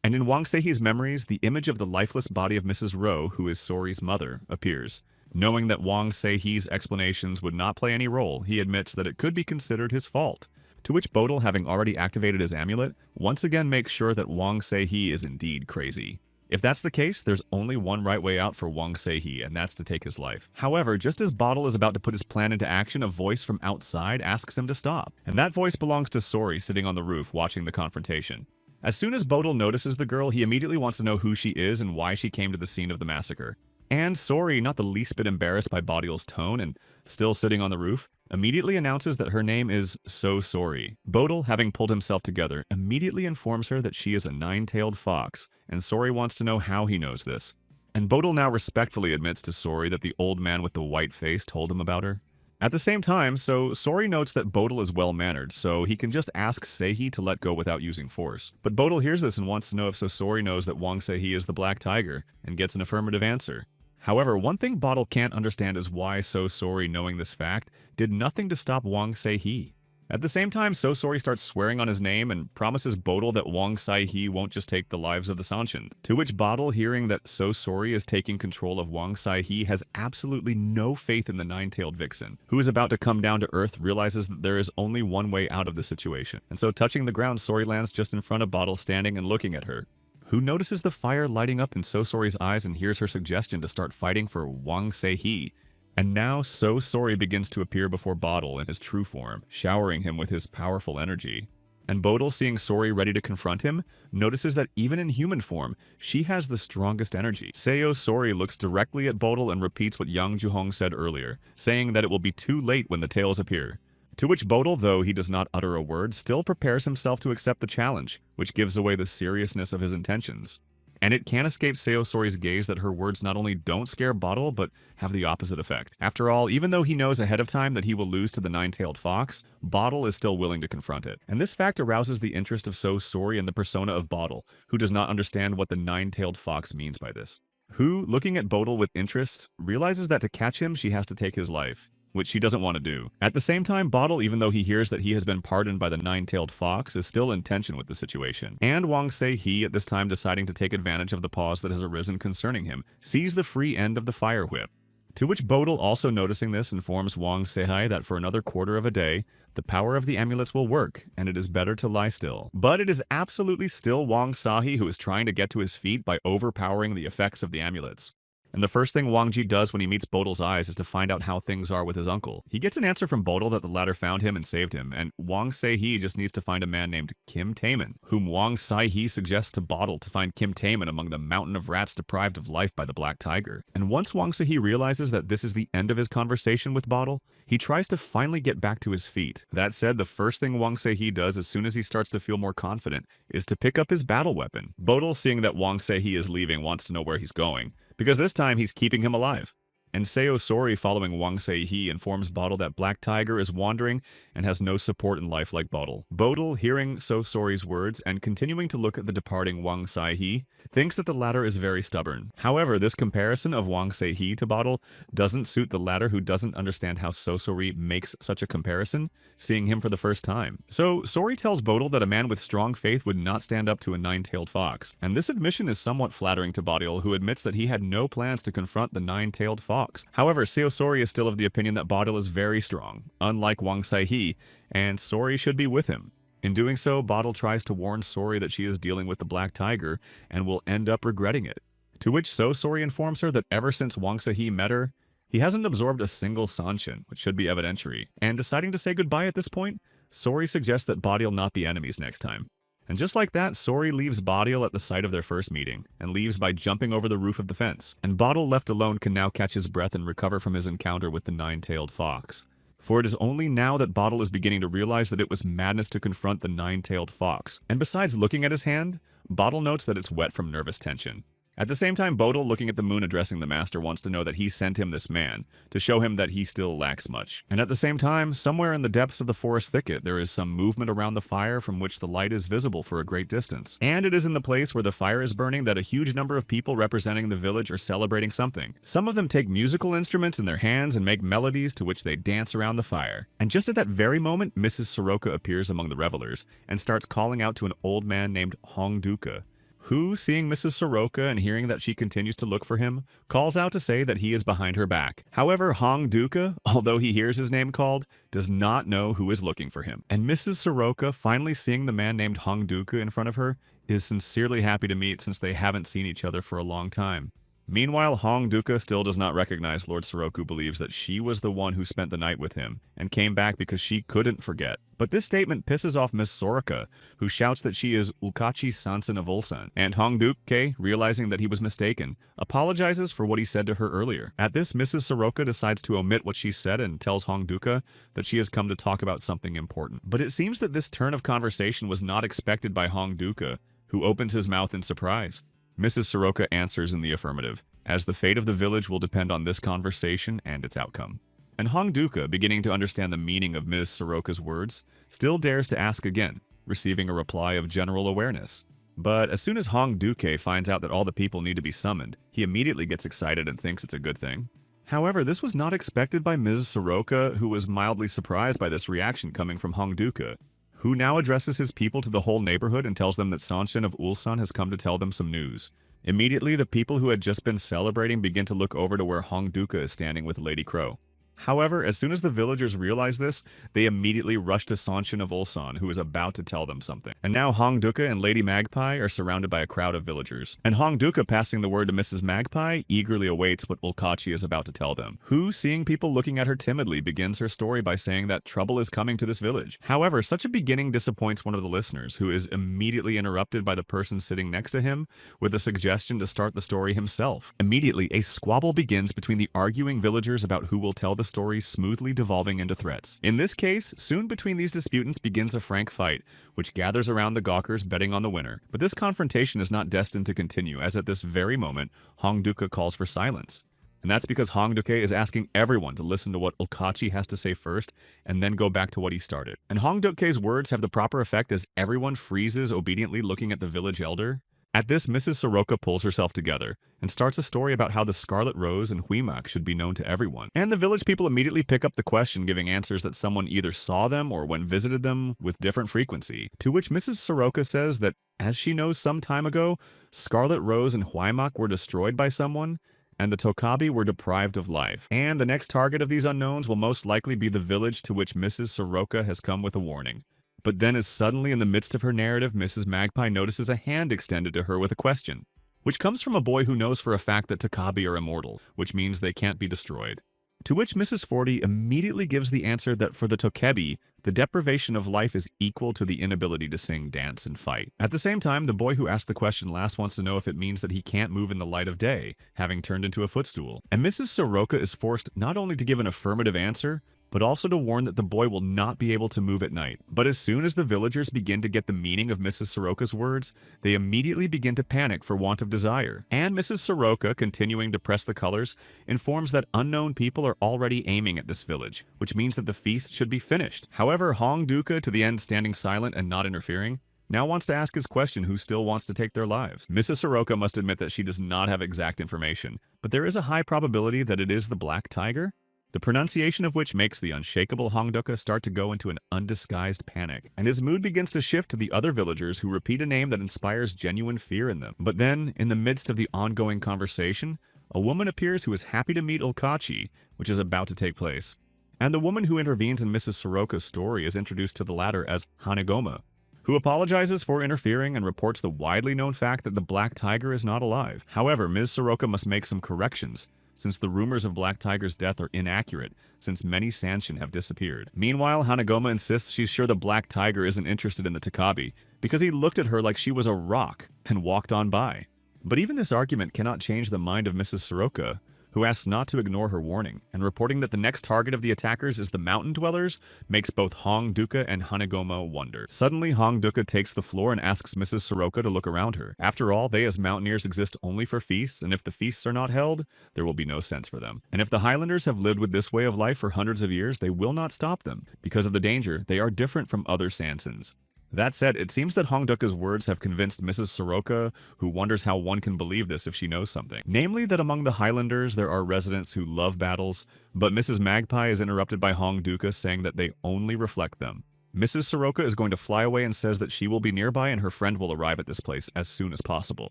And in Wang Se-hee's memories, the image of the lifeless body of Mrs. Rowe, who is Sori's mother, appears. Knowing that Wang Se-hee's explanations would not play any role, he admits that it could be considered his fault. To which Bottle, having already activated his amulet, once again makes sure that Wang Se-hee is indeed crazy. If that's the case, there's only one right way out for Wang Se-hee, and that's to take his life. However, just as Bottle is about to put his plan into action, a voice from outside asks him to stop. And that voice belongs to Sori, sitting on the roof watching the confrontation. As soon as Bottle notices the girl, he immediately wants to know who she is and why she came to the scene of the massacre. And Sori, not the least bit embarrassed by Bottle's tone and still sitting on the roof, immediately announces that her name is So Sori. Bottle, having pulled himself together, immediately informs her that she is a nine-tailed fox, and Sori wants to know how he knows this. And Bottle now respectfully admits to Sori that the old man with the white face told him about her. At the same time, Sori notes that Bottle is well-mannered, so he can just ask Se-hee to let go without using force. But Bottle hears this and wants to know if Sori knows that Wang Se-hee is the Black Tiger, and gets an affirmative answer. However, one thing Bottle can't understand is why Sori, knowing this fact, did nothing to stop Wang Se-hee. At the same time, Sori starts swearing on his name and promises Bottle that Wang Se-hee won't just take the lives of the Sanshins. To which Bottle, hearing that Sori is taking control of Wang Se-hee, has absolutely no faith in the nine-tailed vixen, who is about to come down to earth, realizes that there is only one way out of the situation. And so touching the ground, Sori lands just in front of Bottle, standing and looking at her, who notices the fire lighting up in Sori's eyes and hears her suggestion to start fighting for Wang Se-hee. And now Sori begins to appear before Bottle in his true form, showering him with his powerful energy. And Bottle, seeing Sori ready to confront him, notices that even in human form, she has the strongest energy. Sori looks directly at Bottle and repeats what Yang Juhong said earlier, saying that it will be too late when the tails appear. To which Bottle, though he does not utter a word, still prepares himself to accept the challenge, which gives away the seriousness of his intentions. And it can't escape Sori's gaze that her words not only don't scare Bottle, but have the opposite effect. After all, even though he knows ahead of time that he will lose to the nine-tailed fox, Bottle is still willing to confront it. And this fact arouses the interest of Sori and the persona of Bottle, who does not understand what the nine-tailed fox means by this. Who, looking at Bottle with interest, realizes that to catch him, she has to take his life, which she doesn't want to do. At the same time, Bottle, even though he hears that he has been pardoned by the nine-tailed fox, is still in tension with the situation. And Wang Se-hee, at this time deciding to take advantage of the pause that has arisen concerning him, sees the free end of the fire whip. To which Bottle, also noticing this, informs Wang Se-hee that for another quarter of a day, the power of the amulets will work, and it is better to lie still. But it is absolutely still Wang Se-hee who is trying to get to his feet by overpowering the effects of the amulets. And the first thing Wang Ji does when he meets Bottle's eyes is to find out how things are with his uncle. He gets an answer from Bottle that the latter found him and saved him, and Wang Se-hee just needs to find a man named Kim Taemin, whom Wang Se-hee suggests to Bottle to find Kim Taemin among the mountain of rats deprived of life by the Black Tiger. And once Wang Se-hee realizes that this is the end of his conversation with Bottle, he tries to finally get back to his feet. That said, the first thing Wang Se-hee does as soon as he starts to feel more confident is to pick up his battle weapon. Bottle, seeing that Wang Se-hee is leaving, wants to know where he's going, because this time he's keeping him alive. And Sori, following Wang Se-hee, informs Bottle that Black Tiger is wandering and has no support in life like Bottle. Bottle, hearing Sori's words and continuing to look at the departing Wang Se-hee, thinks that the latter is very stubborn. However, this comparison of Wang Se-hee to Bottle doesn't suit the latter, who doesn't understand how Sori makes such a comparison, seeing him for the first time. So Sori tells Bottle that a man with strong faith would not stand up to a nine-tailed fox. And this admission is somewhat flattering to Bottle, who admits that he had no plans to confront the nine-tailed fox. However, Sori is still of the opinion that Bottle is very strong, unlike Wang Se-hee, and Sori should be with him. In doing so, Bottle tries to warn Sori that she is dealing with the Black Tiger and will end up regretting it. To which Sori informs her that ever since Wang Se-hee met her, he hasn't absorbed a single Sanshin, which should be evidentiary. And deciding to say goodbye at this point, Sori suggests that Bottle not be enemies next time. And just like that, Sori leaves Bottle at the site of their first meeting, and leaves by jumping over the roof of the fence. And Bottle, left alone, can now catch his breath and recover from his encounter with the nine-tailed fox. for it is only now that Bottle is beginning to realize that it was madness to confront the nine-tailed fox. And besides looking at his hand, Bottle notes that it's wet from nervous tension. At the same time, Bodil, looking at the moon addressing the master, wants to know that he sent him this man, to show him that he still lacks much. And at the same time, somewhere in the depths of the forest thicket, there is some movement around the fire from which the light is visible for a great distance. And it is in the place where the fire is burning that a huge number of people representing the village are celebrating something. Some of them take musical instruments in their hands and make melodies to which they dance around the fire. And just at that very moment, Mrs. Soroka appears among the revelers and starts calling out to an old man named Hong Duka, who, seeing Mrs. Soroka and hearing that she continues to look for him, calls out to say that he is behind her back. However, Hong Duka, although he hears his name called, does not know who is looking for him. And Mrs. Soroka, finally seeing the man named Hong Duka in front of her, is sincerely happy to meet since they haven't seen each other for a long time. Meanwhile, Hong Duka still does not recognize Lord Soroku believes that she was the one who spent the night with him and came back because she couldn't forget. But this statement pisses off Miss Soroka, who shouts that she is Ulkachi Sansen of Ulsan, and Hong Duke, realizing that he was mistaken, apologizes for what he said to her earlier. At this, Mrs. Soroka decides to omit what she said and tells Hong Duka that she has come to talk about something important. But it seems that this turn of conversation was not expected by Hong Duka, who opens his mouth in surprise. Mrs. Soroka answers in the affirmative, as the fate of the village will depend on this conversation and its outcome. And Hong Duka, beginning to understand the meaning of Ms. Soroka's words, still dares to ask again, receiving a reply of general awareness. But as soon as Hong Duke finds out that all the people need to be summoned, he immediately gets excited and thinks it's a good thing. However, this was not expected by Ms. Soroka, who was mildly surprised by this reaction coming from Hong Duka, who now addresses his people to the whole neighborhood and tells them that Sanshin of Ulsan has come to tell them some news. Immediately, the people who had just been celebrating begin to look over to where Hong Duka is standing with Lady Crow. However, as soon as the villagers realize this, they immediately rush to Sanshin of Ulsan, who is about to tell them something. And now Hong Duka and Lady Magpie are surrounded by a crowd of villagers. And Hong Duka, passing the word to Mrs. Magpie, eagerly awaits what Ulkachi is about to tell them, who, seeing people looking at her timidly, begins her story by saying that trouble is coming to this village. However, such a beginning disappoints one of the listeners, who is immediately interrupted by the person sitting next to him with a suggestion to start the story himself. Immediately, a squabble begins between the arguing villagers about who will tell the story, smoothly devolving into threats. In this case, soon between these disputants begins a frank fight, which gathers around the gawkers betting on the winner. But this confrontation is not destined to continue, as at this very moment, Hong Duka calls for silence. And that's because Hong Duke is asking everyone to listen to what Ulkachi has to say first, and then go back to what he started. And Hong Duke's words have the proper effect as everyone freezes obediently looking at the village elder. At this, Mrs. Soroka pulls herself together and starts a story about how the Scarlet Rose and Huimak should be known to everyone. And the village people immediately pick up the question, giving answers that someone either saw them or when visited them with different frequency. To which Mrs. Soroka says that, as she knows some time ago, Scarlet Rose and Huimak were destroyed by someone, and the Tokabi were deprived of life. And the next target of these unknowns will most likely be the village to which Mrs. Soroka has come with a warning. But then, as suddenly in the midst of her narrative, Mrs. Magpie notices a hand extended to her with a question, which comes from a boy who knows for a fact that Tokabi are immortal, which means they can't be destroyed. To which Mrs. Forty immediately gives the answer that for the Tokebi, the deprivation of life is equal to the inability to sing, dance, and fight. At the same time, the boy who asked the question last wants to know if it means that he can't move in the light of day, having turned into a footstool. And Mrs. Soroka is forced not only to give an affirmative answer, but also to warn that the boy will not be able to move at night. But as soon as the villagers begin to get the meaning of Mrs. Soroka's words, they immediately begin to panic for want of desire. And Mrs. Soroka, continuing to press the colors, informs that unknown people are already aiming at this village, which means that the feast should be finished. However, Hong Duka, to the end standing silent and not interfering, now wants to ask his question who still wants to take their lives. Mrs. Soroka must admit that she does not have exact information, but there is a high probability that it is the Black Tiger, the pronunciation of which makes the unshakable Hong Duka start to go into an undisguised panic, and his mood begins to shift to the other villagers who repeat a name that inspires genuine fear in them. But then, in the midst of the ongoing conversation, a woman appears who is happy to meet Ulkachi, which is about to take place. And the woman who intervenes in Mrs. Soroka's story is introduced to the latter as Hanegoma, who apologizes for interfering and reports the widely known fact that the Black Tiger is not alive. However, Ms. Soroka must make some corrections, since the rumors of Black Tiger's death are inaccurate, since many Sanshin have disappeared. Meanwhile, Hanegoma insists she's sure the Black Tiger isn't interested in the Tokabi, because he looked at her like she was a rock and walked on by. But even this argument cannot change the mind of Mrs. Soroka, who asks not to ignore her warning, and reporting that the next target of the attackers is the mountain dwellers makes both Hong Duka and Hanagoma wonder. Suddenly, Hong Duka takes the floor and asks Mrs. Soroka to look around her. After all, they as mountaineers exist only for feasts, and if the feasts are not held, there will be no sense for them. And if the Highlanders have lived with this way of life for hundreds of years, they will not stop them. Because of the danger, they are different from other Sansons. That said, it seems that Hong Duka's words have convinced Mrs. Soroka, who wonders how one can believe this if she knows something. Namely, that among the Highlanders there are residents who love battles, but Mrs. Magpie is interrupted by Hong Duka saying that they only reflect them. Mrs. Soroka is going to fly away and says that she will be nearby and her friend will arrive at this place as soon as possible.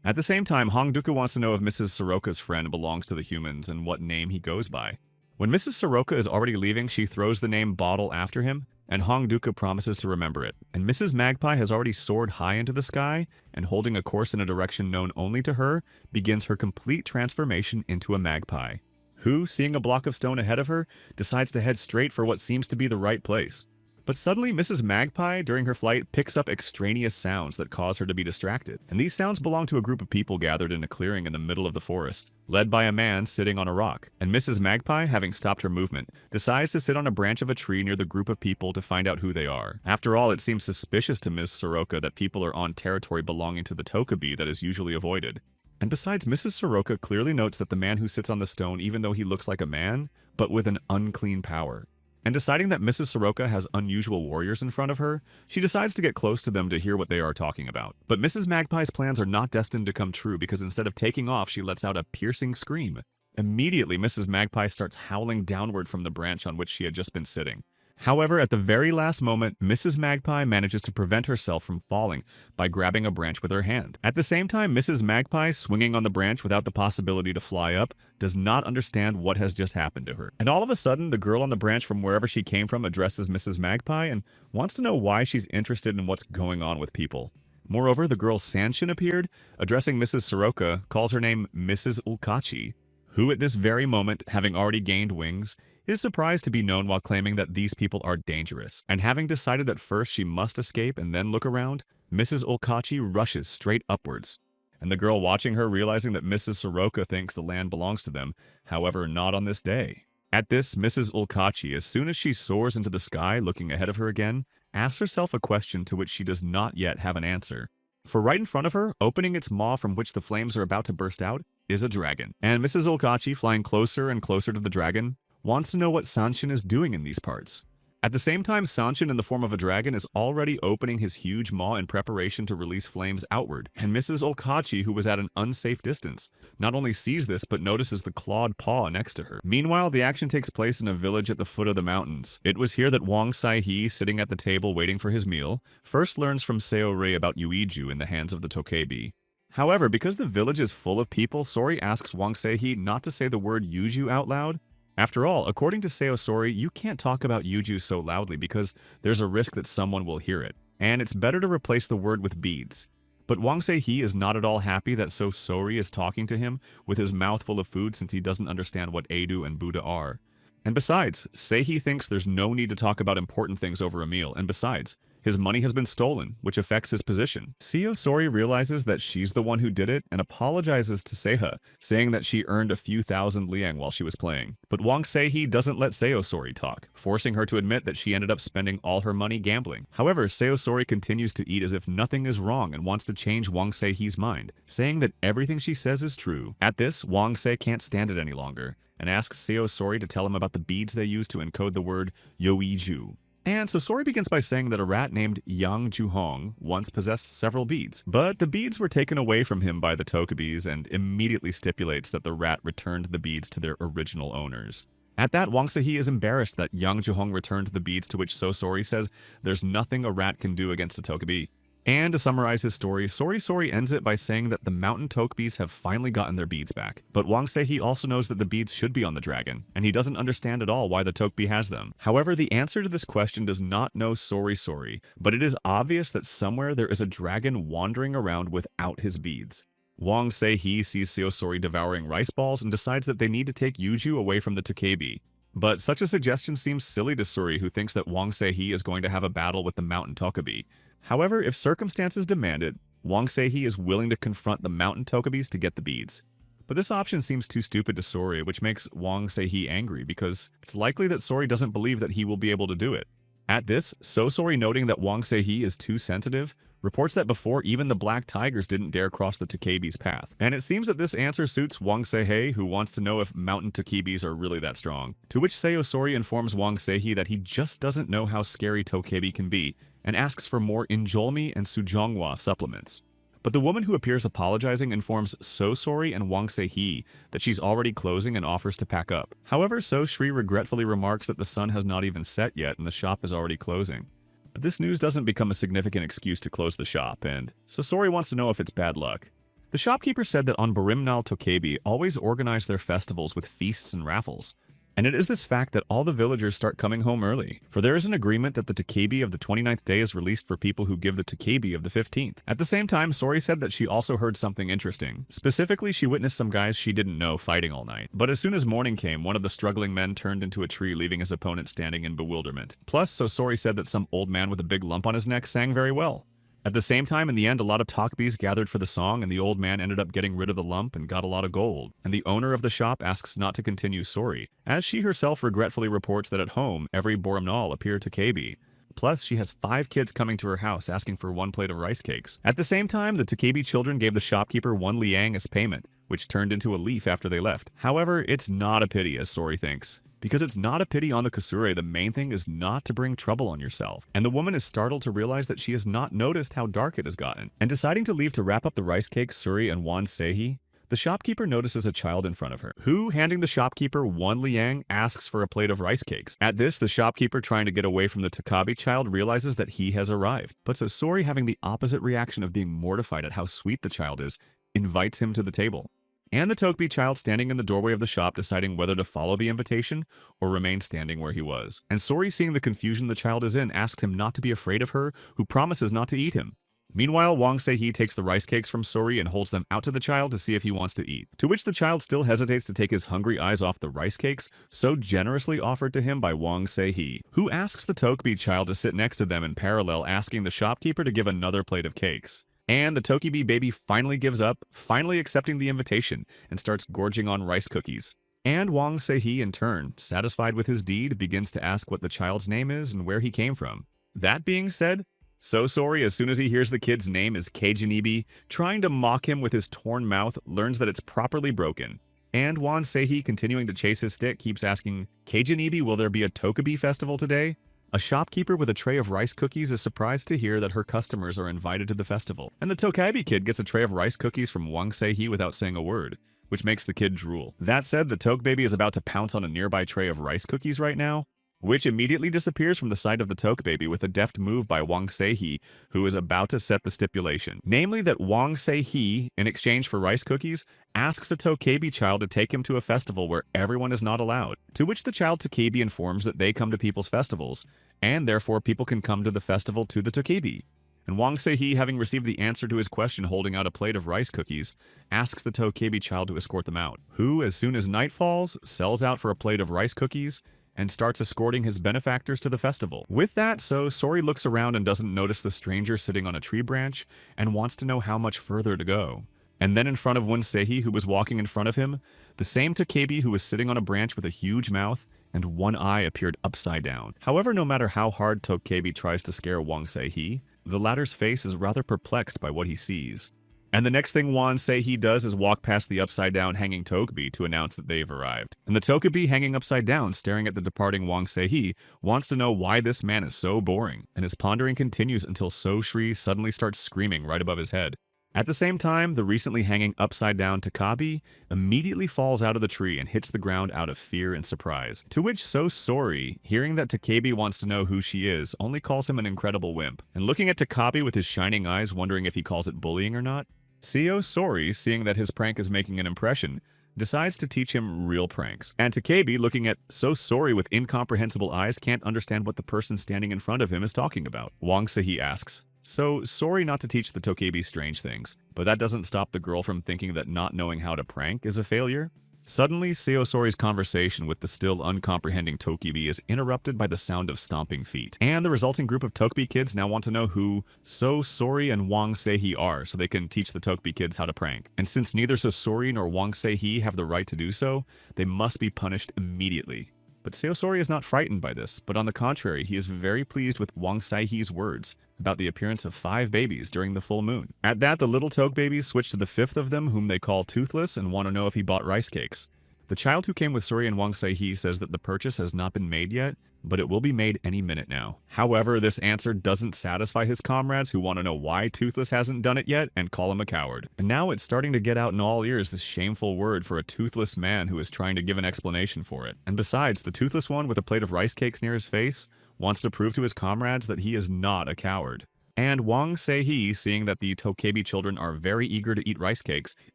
At the same time, Hong Duka wants to know if Mrs. Soroka's friend belongs to the humans and what name he goes by. When Mrs. Soroka is already leaving, she throws the name Bottle after him, and Hong Duka promises to remember it. And Mrs. Magpie has already soared high into the sky, and holding a course in a direction known only to her, begins her complete transformation into a magpie, who, seeing a block of stone ahead of her, decides to head straight for what seems to be the right place. But suddenly, Mrs. Magpie, during her flight, picks up extraneous sounds that cause her to be distracted. And these sounds belong to a group of people gathered in a clearing in the middle of the forest, led by a man sitting on a rock. And Mrs. Magpie, having stopped her movement, decides to sit on a branch of a tree near the group of people to find out who they are. After all, it seems suspicious to Ms. Soroka that people are on territory belonging to the Tokubi that is usually avoided. And besides, Mrs. Soroka clearly notes that the man who sits on the stone, even though he looks like a man, but with an unclean power. And deciding that Mrs. Soroka has unusual warriors in front of her, she decides to get close to them to hear what they are talking about. But Mrs. Magpie's plans are not destined to come true because instead of taking off, she lets out a piercing scream. Immediately, Mrs. Magpie starts howling downward from the branch on which she had just been sitting. However, at the very last moment, Mrs. Magpie manages to prevent herself from falling by grabbing a branch with her hand. At the same time, Mrs. Magpie, swinging on the branch without the possibility to fly up, does not understand what has just happened to her. And all of a sudden, the girl on the branch from wherever she came from addresses Mrs. Magpie and wants to know why she's interested in what's going on with people. Moreover, the girl Sanshin appeared, addressing Mrs. Soroka, calls her name Mrs. Ulkachi, who at this very moment, having already gained wings, is surprised to be known while claiming that these people are dangerous. And having decided that first she must escape and then look around, Mrs. Ulkachi rushes straight upwards. And the girl watching her, realizing that Mrs. Soroka thinks the land belongs to them, however, not on this day. At this, Mrs. Ulkachi, as soon as she soars into the sky, looking ahead of her again, asks herself a question to which she does not yet have an answer. For right in front of her, opening its maw from which the flames are about to burst out, is a dragon. And Mrs. Ulkachi, flying closer and closer to the dragon, wants to know what Sanshin is doing in these parts. At the same time, Sanshin in the form of a dragon is already opening his huge maw in preparation to release flames outward, and Mrs. Ulkachi, who was at an unsafe distance, not only sees this but notices the clawed paw next to her. Meanwhile, the action takes place in a village at the foot of the mountains. It was here that Wang Sai-hee, sitting at the table waiting for his meal, first learns from Seo-rei about Yuiju in the hands of the Tokebi. However, because the village is full of people, Sori asks Wang Sai-hee not to say the word Yuiju out loud. After all, according to Seo Sori, you can't talk about Yuju so loudly because there's a risk that someone will hear it, and it's better to replace the word with beads. But Wang Sei-hee is not at all happy that So Sori is talking to him with his mouth full of food since he doesn't understand what Edu and Buddha are. And besides, Sei-hee thinks there's no need to talk about important things over a meal, and besides, his money has been stolen, which affects his position. Seo Sori realizes that she's the one who did it and apologizes to Seiha, saying that she earned a few thousand liang while she was playing. But Wang Sei-hee doesn't let Seo Sori talk, forcing her to admit that she ended up spending all her money gambling. However, Seo Sori continues to eat as if nothing is wrong and wants to change Wang Sei-hee's mind, saying that everything she says is true. At this, Wang Sei can't stand it any longer, and asks Seo Sori to tell him about the beads they use to encode the word Yoiju. And so Sori begins by saying that a rat named Yang Juhong once possessed several beads, but the beads were taken away from him by the Tokubis and immediately stipulates that the rat returned the beads to their original owners. At that, Wang Sei-hee is embarrassed that Yang Juhong returned the beads, to which So Sori says there's nothing a rat can do against a Tokubi. And to summarize his story, Sori ends it by saying that the mountain Tokubis have finally gotten their beads back. But Wang Sei-hee also knows that the beads should be on the dragon, and he doesn't understand at all why the Tokubi has them. However, the answer to this question does not know Sori, but it is obvious that somewhere there is a dragon wandering around without his beads. Wang Sei-hee sees Seo Sori devouring rice balls and decides that they need to take Yuju away from the Tokebi. But such a suggestion seems silly to Sori, who thinks that Wang Sei-hee is going to have a battle with the mountain Tokubi. However, if circumstances demand it, Wang Sei-hee is willing to confront the mountain Tokubis to get the beads. But this option seems too stupid to Sori, which makes Wang Sehee angry because it's likely that Sori doesn't believe that he will be able to do it. At this, Sori, noting that Wang Sehee is too sensitive, reports that before even the black tigers didn't dare cross the Takebi's path. And it seems that this answer suits Wang Sehee, who wants to know if mountain Takebis are really that strong. To which Sori informs Wang Sehee that he just doesn't know how scary Tokebi can be, and asks for more Injolmi and Sujonghwa supplements. But the woman who appears apologizing informs Sori and Wang Sehee that she's already closing and offers to pack up. However, Shri regretfully remarks that the sun has not even set yet and the shop is already closing. But this news doesn't become a significant excuse to close the shop, and Sori wants to know if it's bad luck. The shopkeeper said that on Barimnal Tokebi always organize their festivals with feasts and raffles. And it is this fact that all the villagers start coming home early, for there is an agreement that the Takebi of the 29th day is released for people who give the Takebi of the 15th. At the same time, Sori said that she also heard something interesting. Specifically, she witnessed some guys she didn't know fighting all night. But as soon as morning came, one of the struggling men turned into a tree, leaving his opponent standing in bewilderment. Plus, Sori said that some old man with a big lump on his neck sang very well. At the same time, in the end, a lot of Takebis gathered for the song, and the old man ended up getting rid of the lump and got a lot of gold. And the owner of the shop asks not to continue Sori, as she herself regretfully reports that at home, every Borimnal appeared Takebi. Plus, she has 5 kids coming to her house asking for 1 plate of rice cakes. At the same time, the Takebi children gave the shopkeeper 1 liang as payment, which turned into a leaf after they left. However, it's not a pity, as Sori thinks. Because it's not a pity on the Kusure, the main thing is not to bring trouble on yourself. And the woman is startled to realize that she has not noticed how dark it has gotten. And deciding to leave to wrap up the rice cakes, Suri and Wang Sehee, the shopkeeper notices a child in front of her, who, handing the shopkeeper 1 liang, asks for a plate of rice cakes. At this, the shopkeeper, trying to get away from the Takabi child, realizes that he has arrived. But Sori, having the opposite reaction of being mortified at how sweet the child is, invites him to the table. And the Tokebi child standing in the doorway of the shop, deciding whether to follow the invitation or remain standing where he was. And Sori, seeing the confusion the child is in, asks him not to be afraid of her, who promises not to eat him. Meanwhile, Wang Sehee takes the rice cakes from Sori and holds them out to the child to see if he wants to eat. To which the child still hesitates to take his hungry eyes off the rice cakes, so generously offered to him by Wang Sehee, who asks the Tokebi child to sit next to them in parallel, asking the shopkeeper to give another plate of cakes. And the Tokebi baby finally gives up, finally accepting the invitation, and starts gorging on rice cookies. And Wang Sehee, in turn, satisfied with his deed, begins to ask what the child's name is and where he came from. That being said, Sori, as soon as he hears the kid's name is Keijinibi, trying to mock him with his torn mouth, learns that it's properly broken. And Wang Sehee, continuing to chase his stick, keeps asking, "Keijinibi, will there be a Tokebi festival today?" A shopkeeper with a tray of rice cookies is surprised to hear that her customers are invited to the festival. And the Tokebi kid gets a tray of rice cookies from Wang Sehee without saying a word, which makes the kid drool. That said, the Tokebaby is about to pounce on a nearby tray of rice cookies right now, which immediately disappears from the sight of the Tokebaby with a deft move by Wang Sehee, who is about to set the stipulation. Namely that Wang Sehee, in exchange for rice cookies, asks a Tokebi child to take him to a festival where everyone is not allowed. To which the child Tokebi informs that they come to people's festivals, and therefore people can come to the festival to the Tokebi. And Wang Sehee, having received the answer to his question holding out a plate of rice cookies, asks the Tokebi child to escort them out, who, as soon as night falls, sells out for a plate of rice cookies, and starts escorting his benefactors to the festival. With that, Sori looks around and doesn't notice the stranger sitting on a tree branch, and wants to know how much further to go. And then in front of Wang Sehee, who was walking in front of him, the same Tokebi who was sitting on a branch with a huge mouth and 1 eye appeared upside down. However, no matter how hard Tokebi tries to scare Wang Sehee, the latter's face is rather perplexed by what he sees. And the next thing Wang Sehee does is walk past the upside-down hanging Tokebi to announce that they've arrived. And the Tokebi hanging upside down, staring at the departing Wang Sehee, wants to know why this man is so boring, and his pondering continues until Shri suddenly starts screaming right above his head. At the same time, the recently hanging upside-down Takabi immediately falls out of the tree and hits the ground out of fear and surprise. To which Sori, hearing that Tokebi wants to know who she is, only calls him an incredible wimp. And looking at Takabi with his shining eyes, wondering if he calls it bullying or not, Sori, seeing that his prank is making an impression, decides to teach him real pranks. And Tokebi, looking at Sori with incomprehensible eyes, can't understand what the person standing in front of him is talking about. Wang Sehee asks, "So, sorry not to teach the Tokebi strange things, but that doesn't stop the girl from thinking that not knowing how to prank is a failure?" Suddenly, Seosori's conversation with the still uncomprehending Tokibi is interrupted by the sound of stomping feet. And the resulting group of Tokibi kids now want to know who Sori and Wang Seihi are so they can teach the Tokibi kids how to prank. And since neither Sori nor Wang Seihi have the right to do so, they must be punished immediately. But Seosori is not frightened by this, but on the contrary, he is very pleased with Wang Seihi's words about the appearance of 5 babies during the full moon. At that, the little Toke babies switch to the 5th of them, whom they call Toothless, and want to know if he bought rice cakes. The child who came with Suri and Wang Seihi says that the purchase has not been made yet, but it will be made any minute now. However, this answer doesn't satisfy his comrades who want to know why Toothless hasn't done it yet and call him a coward. And now it's starting to get out in all ears this shameful word for a toothless man who is trying to give an explanation for it. And besides, the toothless one with a plate of rice cakes near his face wants to prove to his comrades that he is not a coward. And Wang Seihi, seeing that the Tokebi children are very eager to eat rice cakes,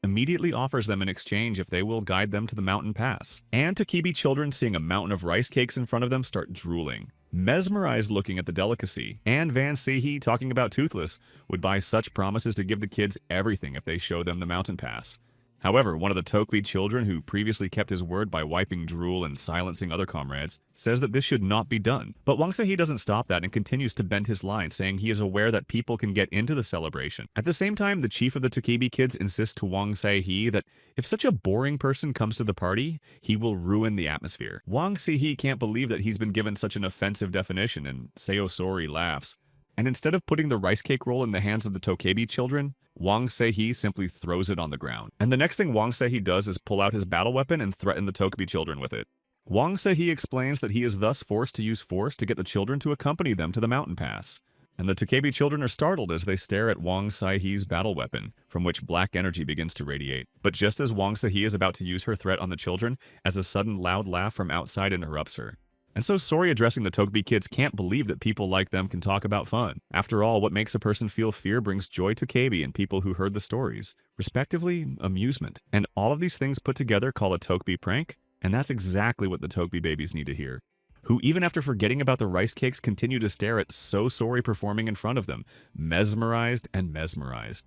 immediately offers them in exchange if they will guide them to the mountain pass. And Tokebi children, seeing a mountain of rice cakes in front of them, start drooling, mesmerized looking at the delicacy. And Van Seihi, talking about Toothless, would buy such promises to give the kids everything if they show them the mountain pass. However, one of the Tokebi children, who previously kept his word by wiping drool and silencing other comrades, says that this should not be done. But Wang Seihi doesn't stop that and continues to bend his line, saying he is aware that people can get into the celebration. At the same time, the chief of the Tokebi kids insists to Wang Seihi that if such a boring person comes to the party, he will ruin the atmosphere. Wang Seihi can't believe that he's been given such an offensive definition, and Seosori laughs. And instead of putting the rice cake roll in the hands of the Tokebi children, Wang Seihi simply throws it on the ground. And the next thing Wang Seihi does is pull out his battle weapon and threaten the Tokebi children with it. Wang Seihi explains that he is thus forced to use force to get the children to accompany them to the mountain pass. And the Tokebi children are startled as they stare at Wang Seihi's battle weapon, from which black energy begins to radiate. But just as Wang Seihi is about to use her threat on the children, as a sudden loud laugh from outside interrupts her. And so Sori, addressing the Tokebi kids, can't believe that people like them can talk about fun. After all, what makes a person feel fear brings joy to Tokebi and people who heard the stories, respectively, amusement. And all of these things put together call a Tokebi prank, and that's exactly what the Tokebi babies need to hear, who even after forgetting about the rice cakes continue to stare at Sori performing in front of them, mesmerized,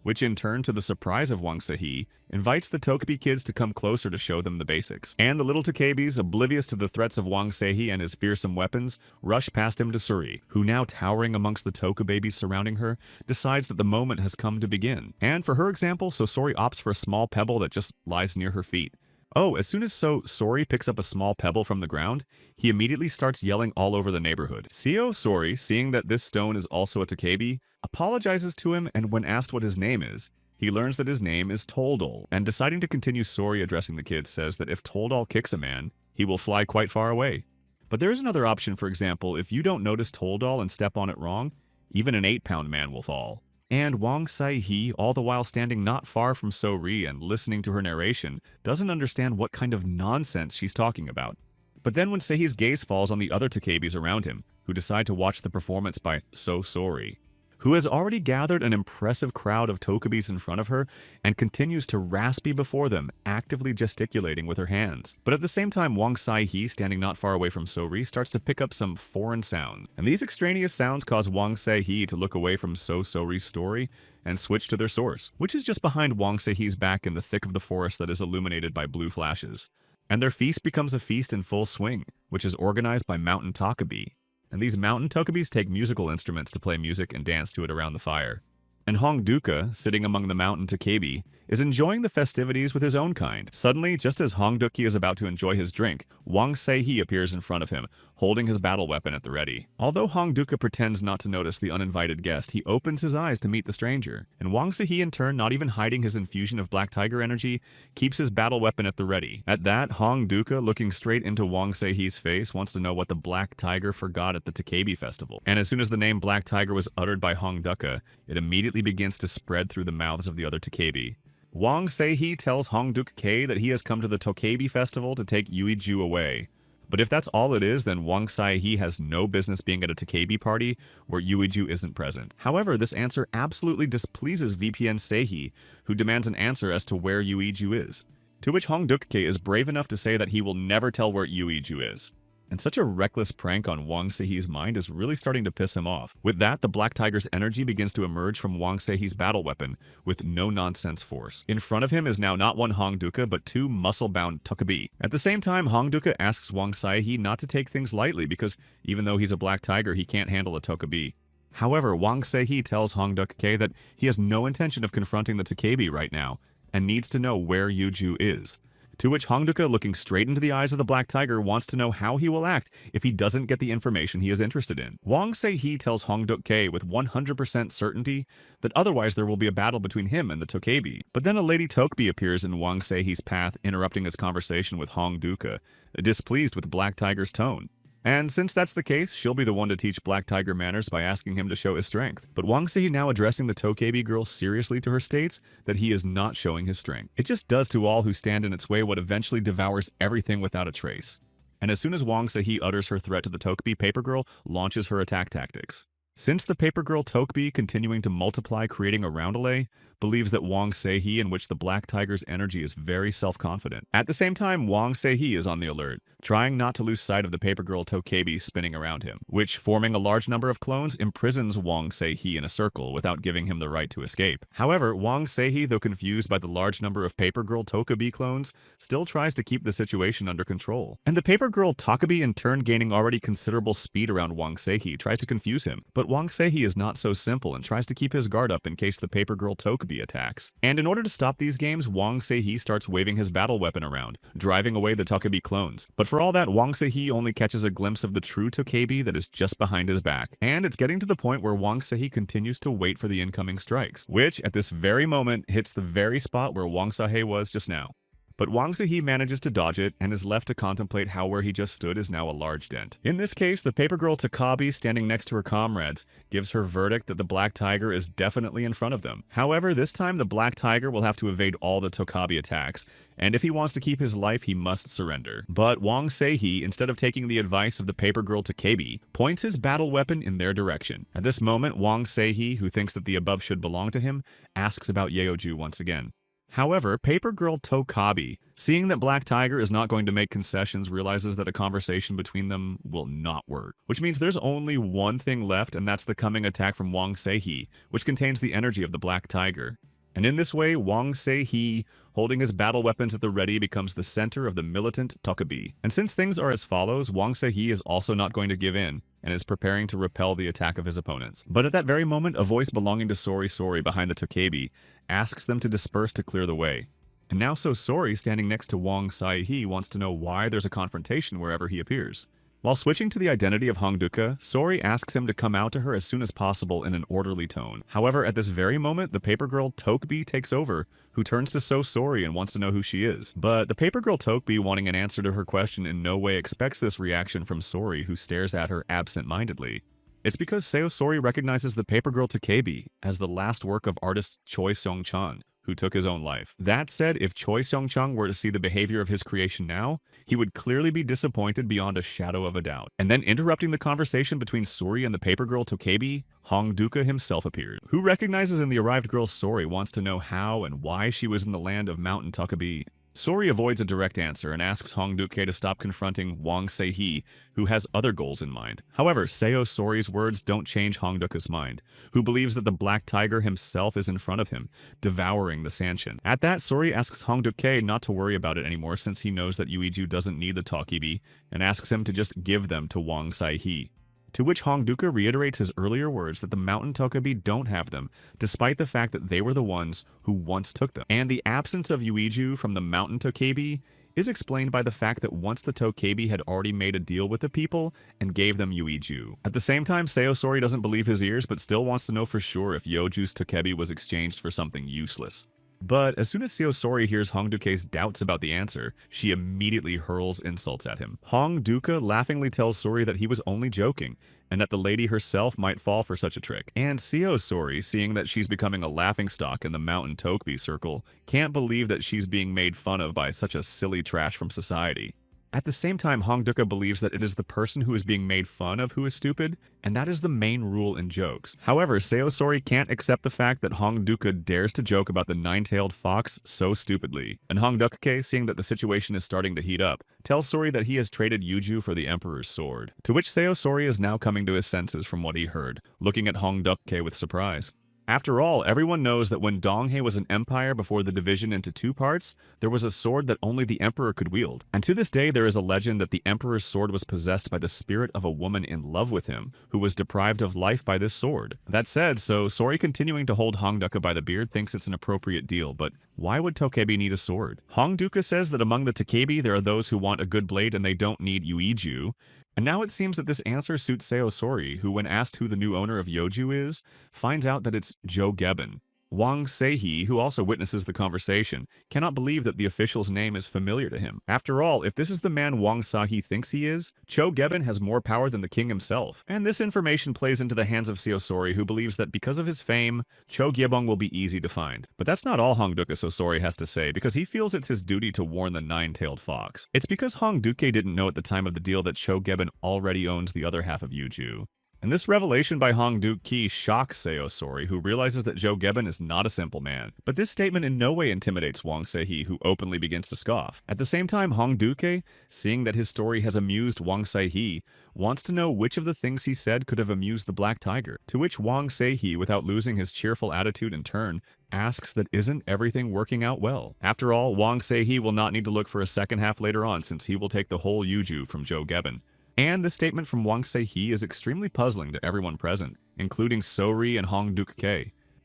which in turn, to the surprise of Wang Seihi, invites the Tokebi kids to come closer to show them the basics. And the little Tokebis, oblivious to the threats of Wang Seihi and his fearsome weapons, rush past him to Suri, who now towering amongst the Tokebabies surrounding her, decides that the moment has come to begin. And for her example, Sori opts for a small pebble that just lies near her feet. Oh, as soon as Sori picks up a small pebble from the ground, he immediately starts yelling all over the neighborhood. Sori, seeing that this stone is also a Tokebi, apologizes to him, and when asked what his name is, he learns that his name is Toldol, and deciding to continue Sori addressing the kids says that if Toldol kicks a man, he will fly quite far away. But there is another option. For example, if you don't notice Toldol and step on it wrong, even an 8-pound man will fall. And Wang Seihi, all the while standing not far from Sori and listening to her narration, doesn't understand what kind of nonsense she's talking about. But then when Seihi's gaze falls on the other Tokebis around him, who decide to watch the performance by Sori, who has already gathered an impressive crowd of Tokebis in front of her and continues to raspy before them, actively gesticulating with her hands. But at the same time, Wang Seihi, standing not far away from Sori, starts to pick up some foreign sounds. And these extraneous sounds cause Wang Seihi to look away from Sori's story and switch to their source, which is just behind Wang Seihi's back in the thick of the forest that is illuminated by blue flashes. And their feast becomes a feast in full swing, which is organized by Mountain Tokebi. And these mountain Tokebis take musical instruments to play music and dance to it around the fire. And Hongduka, sitting among the mountain Tokebi, is enjoying the festivities with his own kind. Suddenly, just as Hongduki is about to enjoy his drink, Wang Seihi appears in front of him, holding his battle weapon at the ready. Although Hongduka pretends not to notice the uninvited guest, he opens his eyes to meet the stranger. And Wang Seihi, in turn, not even hiding his infusion of Black Tiger energy, keeps his battle weapon at the ready. At that, Hongduka, looking straight into Wang Seihi's face, wants to know what the Black Tiger forgot at the Tokebi festival. And as soon as the name Black Tiger was uttered by Hongduka, it immediately begins to spread through the mouths of the other Tokebi. Wang Seihi tells Hongduka that he has come to the Tokebi festival to take Yuiju away. But if that's all it is, then Wang Seihi has no business being at a Tokebi party where Yuiju isn't present. However, this answer absolutely displeases VPN Seihi, who demands an answer as to where Yuiju is. To which Hongduka is brave enough to say that he will never tell where Yuiju is. And such a reckless prank on Wang Seihe's mind is really starting to piss him off. With that, the Black Tiger's energy begins to emerge from Wang Seihe's battle weapon with no-nonsense force. In front of him is now not one Hong Duka, but two muscle-bound Tokabi. At the same time, Hong Duka asks Wang Seihe not to take things lightly because even though he's a Black Tiger, he can't handle a Tokabi. However, Wang Seihe tells Hong Duka that he has no intention of confronting the Tokabi right now and needs to know where Yuju is. To which Hong Duka, looking straight into the eyes of the Black Tiger, wants to know how he will act if he doesn't get the information he is interested in. Wang Seihe tells Hong Duka with 100% certainty that otherwise there will be a battle between him and the Tokabi. But then a Lady Tokabi appears in Wang Seihe's path, interrupting his conversation with Hong Duka, displeased with Black Tiger's tone. And since that's the case, she'll be the one to teach Black Tiger manners by asking him to show his strength. But Wang Seihe, now addressing the Tokabi girl seriously to her, states that he is not showing his strength. It just does to all who stand in its way what eventually devours everything without a trace. And as soon as Wang Seihe utters her threat to the Tokabi, Paper Girl launches her attack tactics. Since the Paper Girl Tokabi, continuing to multiply, creating a roundelay, believes that Wang Seihe, in which the Black Tiger's energy is very self-confident. At the same time, Wang Seihe is on the alert, trying not to lose sight of the Paper Girl Tokabi spinning around him, which, forming a large number of clones, imprisons Wang Seihe in a circle without giving him the right to escape. However, Wang Seihe, though confused by the large number of Paper Girl Tokabi clones, still tries to keep the situation under control. And the Paper Girl Tokabi, in turn gaining already considerable speed around Wang Seihe, tries to confuse him, but Wang Seihe is not so simple and tries to keep his guard up in case the Paper Girl Tokabi attacks. And in order to stop these games, Wang Seihe starts waving his battle weapon around, driving away the Tokabi clones. But for all that, Wang Seihe only catches a glimpse of the true Tokabi that is just behind his back. And it's getting to the point where Wang Seihe continues to wait for the incoming strikes, which at this very moment hits the very spot where Wang Seihe was just now. But Wang Seihe manages to dodge it and is left to contemplate how where he just stood is now a large dent. In this case, the Paper Girl Tokabi, standing next to her comrades, gives her verdict that the Black Tiger is definitely in front of them. However, this time the Black Tiger will have to evade all the Tokabi attacks, and if he wants to keep his life, he must surrender. But Wang Seihe, instead of taking the advice of the Paper Girl Tokabi, points his battle weapon in their direction. At this moment, Wang Seihe, who thinks that the above should belong to him, asks about Yeoju once again. However, Paper Girl Tokabi, seeing that Black Tiger is not going to make concessions, realizes that a conversation between them will not work. Which means there's only one thing left, and that's the coming attack from Wang Seihe, which contains the energy of the Black Tiger. And in this way, Wang Seihe, holding his battle weapons at the ready, becomes the center of the militant Tokabi. And since things are as follows, Wang Seihe is also not going to give in, and is preparing to repel the attack of his opponents. But at that very moment, a voice belonging to Sori behind the Tokabi asks them to disperse to clear the way. And now Sori, standing next to Wang Seihe, wants to know why there's a confrontation wherever he appears. While switching to the identity of Hong Duka, Sori asks him to come out to her as soon as possible in an orderly tone. However, at this very moment, the Paper Girl Tokabi takes over, who turns to Sori and wants to know who she is. But the Paper Girl Tokabi, wanting an answer to her question, in no way expects this reaction from Sori, who stares at her absent-mindedly. It's because Sori recognizes the Paper Girl Tokabi as the last work of artist Choi Seong-chan, who took his own life. That said, if Choi Seong-chan were to see the behavior of his creation now, he would clearly be disappointed beyond a shadow of a doubt. And then, interrupting the conversation between Sori and the Paper Girl Tokabi, Hong Duka himself appeared, who recognizes in the arrived girl Sori, wants to know how and why she was in the land of Mountain Tokabi. Sori avoids a direct answer and asks Hong Duka to stop confronting Wang Seihe, who has other goals in mind. However, Sori's words don't change Hong Duka's mind, who believes that the Black Tiger himself is in front of him, devouring the Sanshin. At that, Sori asks Hong Duka not to worry about it anymore since he knows that Yuiju doesn't need the Tokabi, and asks him to just give them to Wang Seihe. To which Hong Duka reiterates his earlier words that the Mountain Tokabi don't have them, despite the fact that they were the ones who once took them. And the absence of Yuiju from the Mountain Tokabi is explained by the fact that once the Tokabi had already made a deal with the people and gave them Yuiju. At the same time, Sori doesn't believe his ears, but still wants to know for sure if Yoju's Tokabi was exchanged for something useless. But as soon as Sori hears Hong Duka's doubts about the answer, she immediately hurls insults at him. Hong Duka laughingly tells Sori that he was only joking, and that the lady herself might fall for such a trick. And Sori, seeing that she's becoming a laughingstock in the Mountain Tokabi circle, can't believe that she's being made fun of by such a silly trash from society. At the same time, Hong Duka believes that it is the person who is being made fun of who is stupid, and that is the main rule in jokes. However, Seo Sori can't accept the fact that Hong Duka dares to joke about the nine-tailed fox so stupidly. And Hong Duka, seeing that the situation is starting to heat up, tells Sori that he has traded Yuju for the Emperor's sword. To which Seo Sori is now coming to his senses from what he heard, looking at Hong Duka with surprise. After all, everyone knows that when Donghae was an empire before the division into two parts, there was a sword that only the emperor could wield. And to this day, there is a legend that the emperor's sword was possessed by the spirit of a woman in love with him, who was deprived of life by this sword. That said, so Sori continuing to hold Hong Duka by the beard thinks it's an appropriate deal, but why would Tokebi need a sword? Hong Duka says that among the Tokebi, there are those who want a good blade and they don't need Yuiju. And now it seems that this answer suits Seo Sori, who when asked who the new owner of Yoju is, finds out that it's Jo Gebben. Wang Seihi, who also witnesses the conversation, cannot believe that the official's name is familiar to him. After all, if this is the man Wang Seihi thinks he is, Cho Gebben has more power than the king himself. And this information plays into the hands of Seo Sori, who believes that because of his fame, Cho Gebben will be easy to find. But that's not all Hong Duka Sori has to say, because he feels it's his duty to warn the nine-tailed fox. It's because Hong Duke didn't know at the time of the deal that Cho Gebben already owns the other half of Yuju. And this revelation by Hong Duke shocks Seo Sori, who realizes that Jo Gebben is not a simple man. But this statement in no way intimidates Wang Seihi, who openly begins to scoff. At the same time, Hong Duke, seeing that his story has amused Wang Seihi, wants to know which of the things he said could have amused the Black Tiger. To which Wang Seihi, without losing his cheerful attitude in turn, asks that isn't everything working out well. After all, Wang Seihi will not need to look for a second half later on, since he will take the whole Yuju from Jo Gebben. And the statement from Wang Seihi is extremely puzzling to everyone present, including Sori and Hong Duke,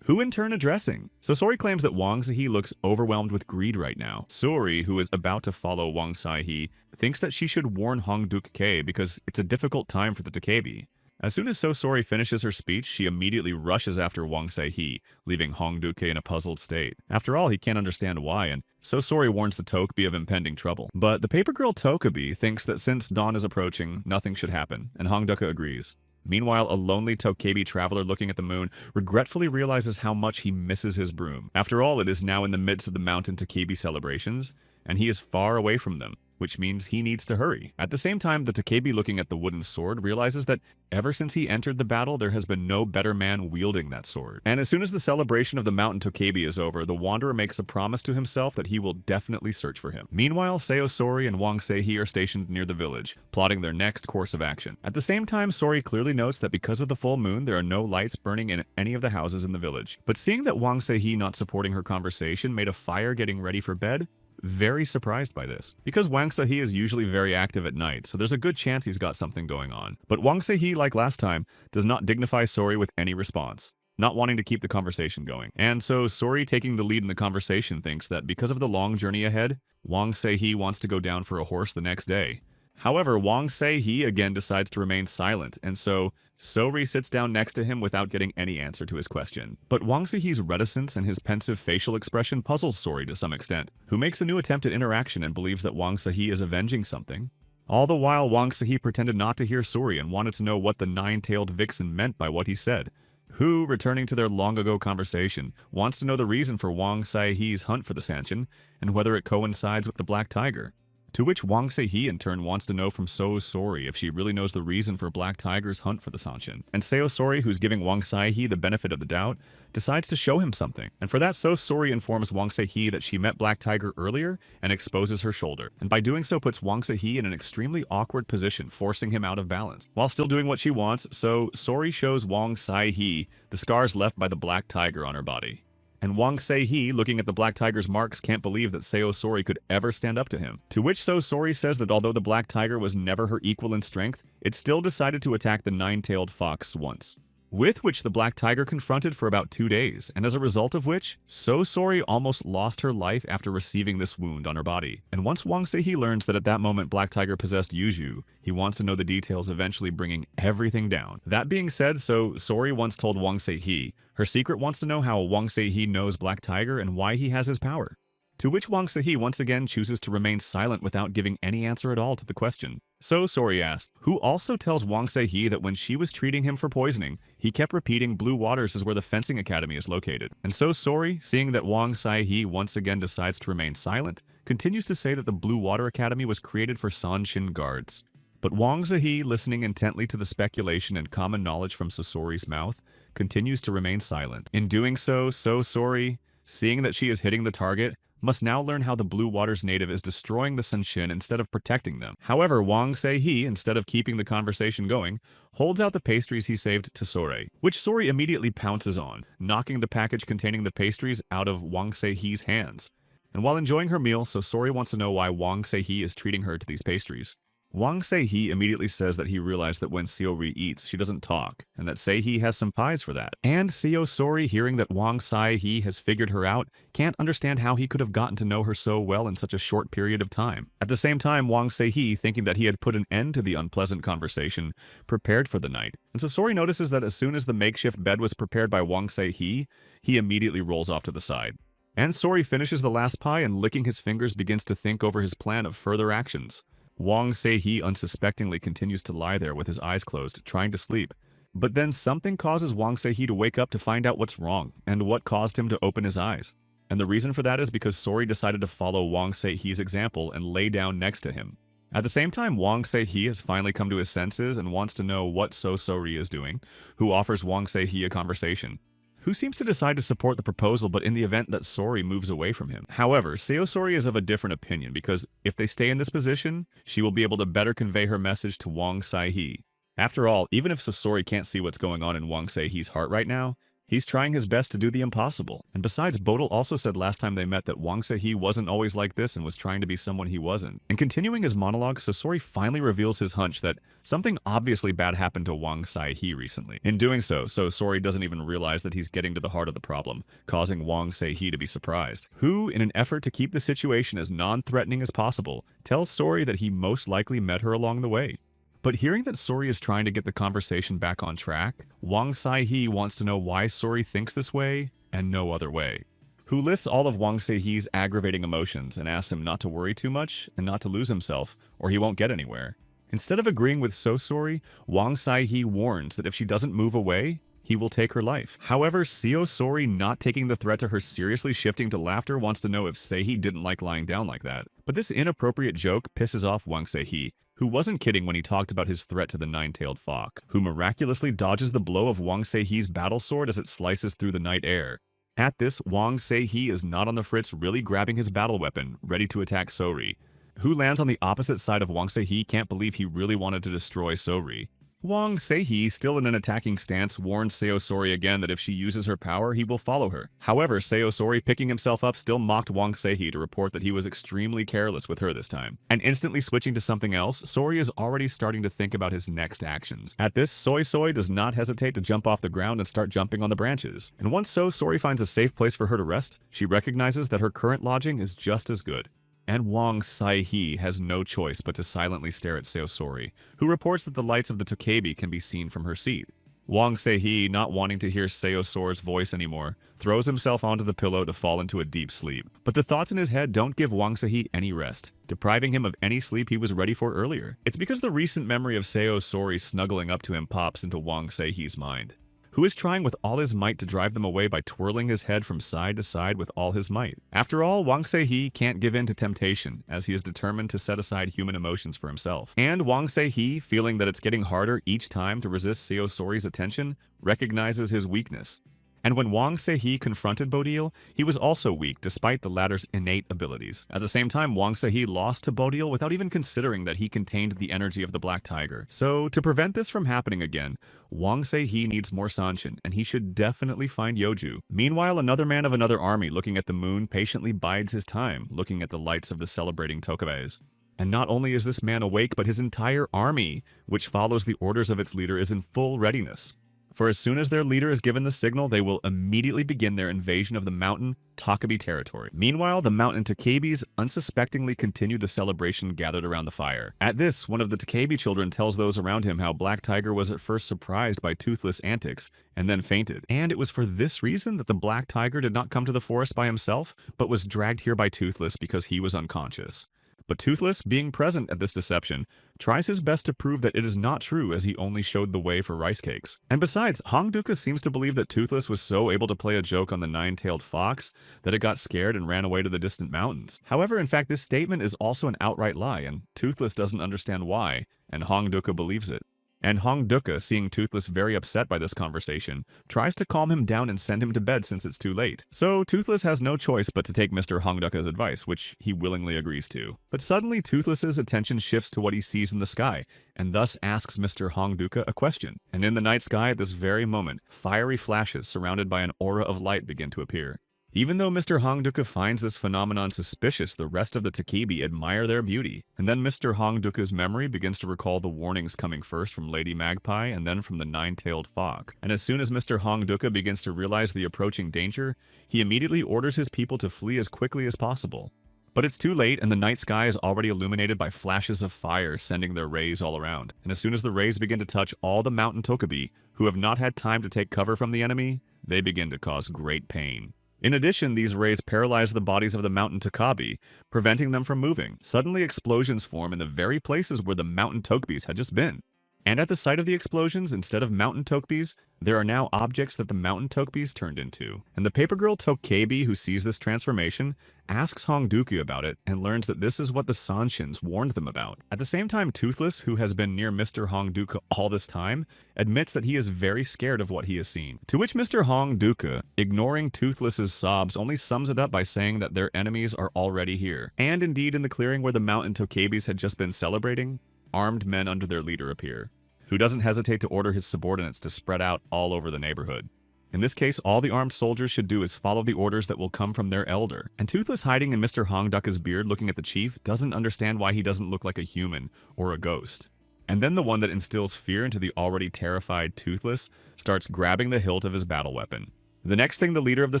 who in turn addressing. So Sori claims that Wang Seihi looks overwhelmed with greed right now. Sori, who is about to follow Wang Seihi, thinks that she should warn Hong Duke because it's a difficult time for the Takebi. As soon as Sori finishes her speech, she immediately rushes after Wang Seihi, leaving Hong Duke in a puzzled state. After all, he can't understand why, and Sori warns the Tokebi of impending trouble. But the paper girl Tokebi thinks that since dawn is approaching, nothing should happen, and Hong Duke agrees. Meanwhile, a lonely Tokebi traveler looking at the moon regretfully realizes how much he misses his broom. After all, it is now in the midst of the mountain Tokebi celebrations, and he is far away from them, which means he needs to hurry. At the same time, the Takebi looking at the wooden sword realizes that ever since he entered the battle, there has been no better man wielding that sword. And as soon as the celebration of the mountain Takebi is over, the wanderer makes a promise to himself that he will definitely search for him. Meanwhile, Seo Sori and Wang Seihi are stationed near the village, plotting their next course of action. At the same time, Sori clearly notes that because of the full moon, there are no lights burning in any of the houses in the village. But seeing that Wang Seihi not supporting her conversation made a fire getting ready for bed, very surprised by this, because Wang Seihi is usually very active at night, so there's a good chance he's got something going on. But Wang Seihi, like last time, does not dignify Sori with any response, not wanting to keep the conversation going. And so Sori, taking the lead in the conversation, thinks that because of the long journey ahead, Wang Seihi wants to go down for a horse the next day. However, Wang Seihi again decides to remain silent, and so Sori sits down next to him without getting any answer to his question. But Wang Seihi's reticence and his pensive facial expression puzzles Sori to some extent, who makes a new attempt at interaction and believes that Wang Seihi is avenging something. All the while, Wang Seihi pretended not to hear Sori and wanted to know what the nine-tailed vixen meant by what he said. Who, returning to their long-ago conversation, wants to know the reason for Wang Seihi's hunt for the Sanchin, and whether it coincides with the Black Tiger. To which Wang Seihi in turn wants to know from Seo Sori if she really knows the reason for Black Tiger's hunt for the Sanchin. And Seo Sori, who's giving Wang Seihi the benefit of the doubt, decides to show him something. And for that, Seo Sori informs Wang Seihi that she met Black Tiger earlier and exposes her shoulder. And by doing so puts Wang Seihi in an extremely awkward position, forcing him out of balance. While still doing what she wants, so Sori shows Wang Seihi the scars left by the Black Tiger on her body. And Wang Seihi, looking at the Black Tiger's marks, can't believe that Seo Sori could ever stand up to him. To which Seo Sori says that although the Black Tiger was never her equal in strength, it still decided to attack the nine-tailed fox once. With which the Black Tiger confronted for about 2 days, and as a result of which, Seo Sori almost lost her life after receiving this wound on her body. And once Wang Seihi learns that at that moment Black Tiger possessed Yuju, he wants to know the details, eventually bringing everything down. That being said, Seo Sori once told Wang Seihi her secret wants to know how Wang Seihi knows Black Tiger and why he has his power. To which Wang Se-hee once again chooses to remain silent without giving any answer at all to the question. So Sori asked, who also tells Wang Se-hee that when she was treating him for poisoning, he kept repeating Blue Waters is where the fencing academy is located. And so Sori, seeing that Wang Se-hee once again decides to remain silent, continues to say that the Blue Water Academy was created for Sanshin guards. But Wang Se-hee, listening intently to the speculation and common knowledge from Sori's mouth, continues to remain silent. In doing so, Sori, seeing that she is hitting the target, must now learn how the Blue Waters native is destroying the Sanshin instead of protecting them. However, Wang Se-hee, instead of keeping the conversation going, holds out the pastries he saved to Sori, which Sori immediately pounces on, knocking the package containing the pastries out of Wang Se-hee's hands. And while enjoying her meal, Sori wants to know why Wang Se-hee is treating her to these pastries. Wang Se-hee immediately says that he realized that when Seo-ri eats, she doesn't talk, and that Se-hee has some pies for that. And Sori, hearing that Wang Se-hee has figured her out, can't understand how he could have gotten to know her so well in such a short period of time. At the same time, Wang Se-hee, thinking that he had put an end to the unpleasant conversation, prepared for the night. And so Sori notices that as soon as the makeshift bed was prepared by Wang Se-hee, he immediately rolls off to the side. And Sori finishes the last pie and, licking his fingers, begins to think over his plan of further actions. Wang Se-hee unsuspectingly continues to lie there with his eyes closed, trying to sleep. But then something causes Wang Se-hee to wake up to find out what's wrong, and what caused him to open his eyes. And the reason for that is because Sori decided to follow Wang Se-hee's example and lay down next to him. At the same time, Wang Se-hee has finally come to his senses and wants to know what Sori is doing, who offers Wang Se-hee a conversation. Who seems to decide to support the proposal, but in the event that Sori moves away from him. However, Sori is of a different opinion, because if they stay in this position, she will be able to better convey her message to Wang Se-hee. After all, even if Sori can't see what's going on in Wang Se-hee's heart right now, he's trying his best to do the impossible. And besides, Bodil also said last time they met that Wang Se-hee wasn't always like this and was trying to be someone he wasn't. And continuing his monologue, Sori finally reveals his hunch that something obviously bad happened to Wang Se-hee recently. In doing so, Sori doesn't even realize that he's getting to the heart of the problem, causing Wang Se-hee to be surprised, who, in an effort to keep the situation as non-threatening as possible, tells Sori that he most likely met her along the way. But hearing that Sori is trying to get the conversation back on track, Wang Se-hee wants to know why Sori thinks this way and no other way. Who lists all of Wang Se-hee's aggravating emotions and asks him not to worry too much and not to lose himself, or he won't get anywhere. Instead of agreeing with Sori, Wang Se-hee warns that if she doesn't move away, he will take her life. However, Sori, not taking the threat to her seriously shifting to laughter, wants to know if Se-hee didn't like lying down like that. But this inappropriate joke pisses off Wang Se-hee, who wasn't kidding when he talked about his threat to the nine-tailed fox, who miraculously dodges the blow of Wang Se-hee's battle sword as it slices through the night air. At this, Wang Se-hee is not on the fritz, really grabbing his battle weapon, ready to attack Sori, who lands on the opposite side of Wang Se-hee, can't believe he really wanted to destroy Sori. Wang Se-hee, still in an attacking stance, warns Sori again that if she uses her power, he will follow her. However, Sori, picking himself up, still mocked Wang Se-hee to report that he was extremely careless with her this time. And instantly switching to something else, Sori is already starting to think about his next actions. At this, Soy does not hesitate to jump off the ground and start jumping on the branches. And once Sori finds a safe place for her to rest, she recognizes that her current lodging is just as good. And Wang Se-hee has no choice but to silently stare at Sori, who reports that the lights of the Tokebi can be seen from her seat. Wang Se-hee, not wanting to hear Sori's voice anymore, throws himself onto the pillow to fall into a deep sleep. But the thoughts in his head don't give Wang Se-hee any rest, depriving him of any sleep he was ready for earlier. It's because the recent memory of Sori snuggling up to him pops into Wang Se-hee's mind, who is trying with all his might to drive them away by twirling his head from side to side with all his might. After all, Wang Se-hee can't give in to temptation, as he is determined to set aside human emotions for himself. And Wang Se-hee, feeling that it's getting harder each time to resist Sori's attention, recognizes his weakness. And when Wang Se-hee confronted Bodil, he was also weak despite the latter's innate abilities. At the same time, Wang Se-hee lost to Bodil without even considering that he contained the energy of the Black Tiger. So, to prevent this from happening again, Wang Se-hee needs more Sanshin, and he should definitely find Yeoju. Meanwhile, another man of another army looking at the moon patiently bides his time, looking at the lights of the celebrating Tokebes. And not only is this man awake, but his entire army, which follows the orders of its leader, is in full readiness. for as soon as their leader is given the signal, they will immediately begin their invasion of the mountain Takabe territory. Meanwhile, the mountain Takebis unsuspectingly continue the celebration gathered around the fire. At this, one of the Takabe children tells those around him how Black Tiger was at first surprised by Toothless' antics and then fainted. And it was for this reason that the Black Tiger did not come to the forest by himself, but was dragged here by Toothless because he was unconscious. But Toothless, being present at this deception, tries his best to prove that it is not true, as he only showed the way for rice cakes. And besides, Hongduka seems to believe that Toothless was so able to play a joke on the nine-tailed fox that it got scared and ran away to the distant mountains. However, in fact, this statement is also an outright lie, and Toothless doesn't understand why, and Hongduka believes it. And Hongduka, seeing Toothless very upset by this conversation, tries to calm him down and send him to bed since it's too late. So Toothless has no choice but to take Mr. Hongduka's advice, which he willingly agrees to. But suddenly Toothless's attention shifts to what he sees in the sky, and thus asks Mr. Hongduka a question. And in the night sky at this very moment, fiery flashes surrounded by an aura of light begin to appear. Even though Mr. Hongduka finds this phenomenon suspicious, the rest of the Takebe admire their beauty. And then Mr. Hongduka's memory begins to recall the warnings coming first from Lady Magpie and then from the nine-tailed fox. And as soon as Mr. Hongduka begins to realize the approaching danger, he immediately orders his people to flee as quickly as possible. But it's too late, and the night sky is already illuminated by flashes of fire sending their rays all around. And as soon as the rays begin to touch all the mountain Tokabe, who have not had time to take cover from the enemy, they begin to cause great pain. In addition, these rays paralyze the bodies of the mountain Takabe, preventing them from moving. Suddenly, explosions form in the very places where the mountain Tokebis had just been. And at the site of the explosions, instead of mountain Tokebis, there are now objects that the mountain Tokebis turned into. And the paper girl Tokebe, who sees this transformation, asks Hongduka about it and learns that this is what the Sanshins warned them about. At the same time, Toothless, who has been near Mr. Hongduka all this time, admits that he is very scared of what he has seen. To which Mr. Hongduka, ignoring Toothless's sobs, only sums it up by saying that their enemies are already here. And indeed, in the clearing where the mountain Tokebis had just been celebrating, armed men under their leader appear, who doesn't hesitate to order his subordinates to spread out all over the neighborhood. In this case, all the armed soldiers should do is follow the orders that will come from their elder. And Toothless, hiding in Mr. Hongduka's beard looking at the chief, doesn't understand why he doesn't look like a human or a ghost. And then the one that instills fear into the already terrified Toothless starts grabbing the hilt of his battle weapon. The next thing the leader of the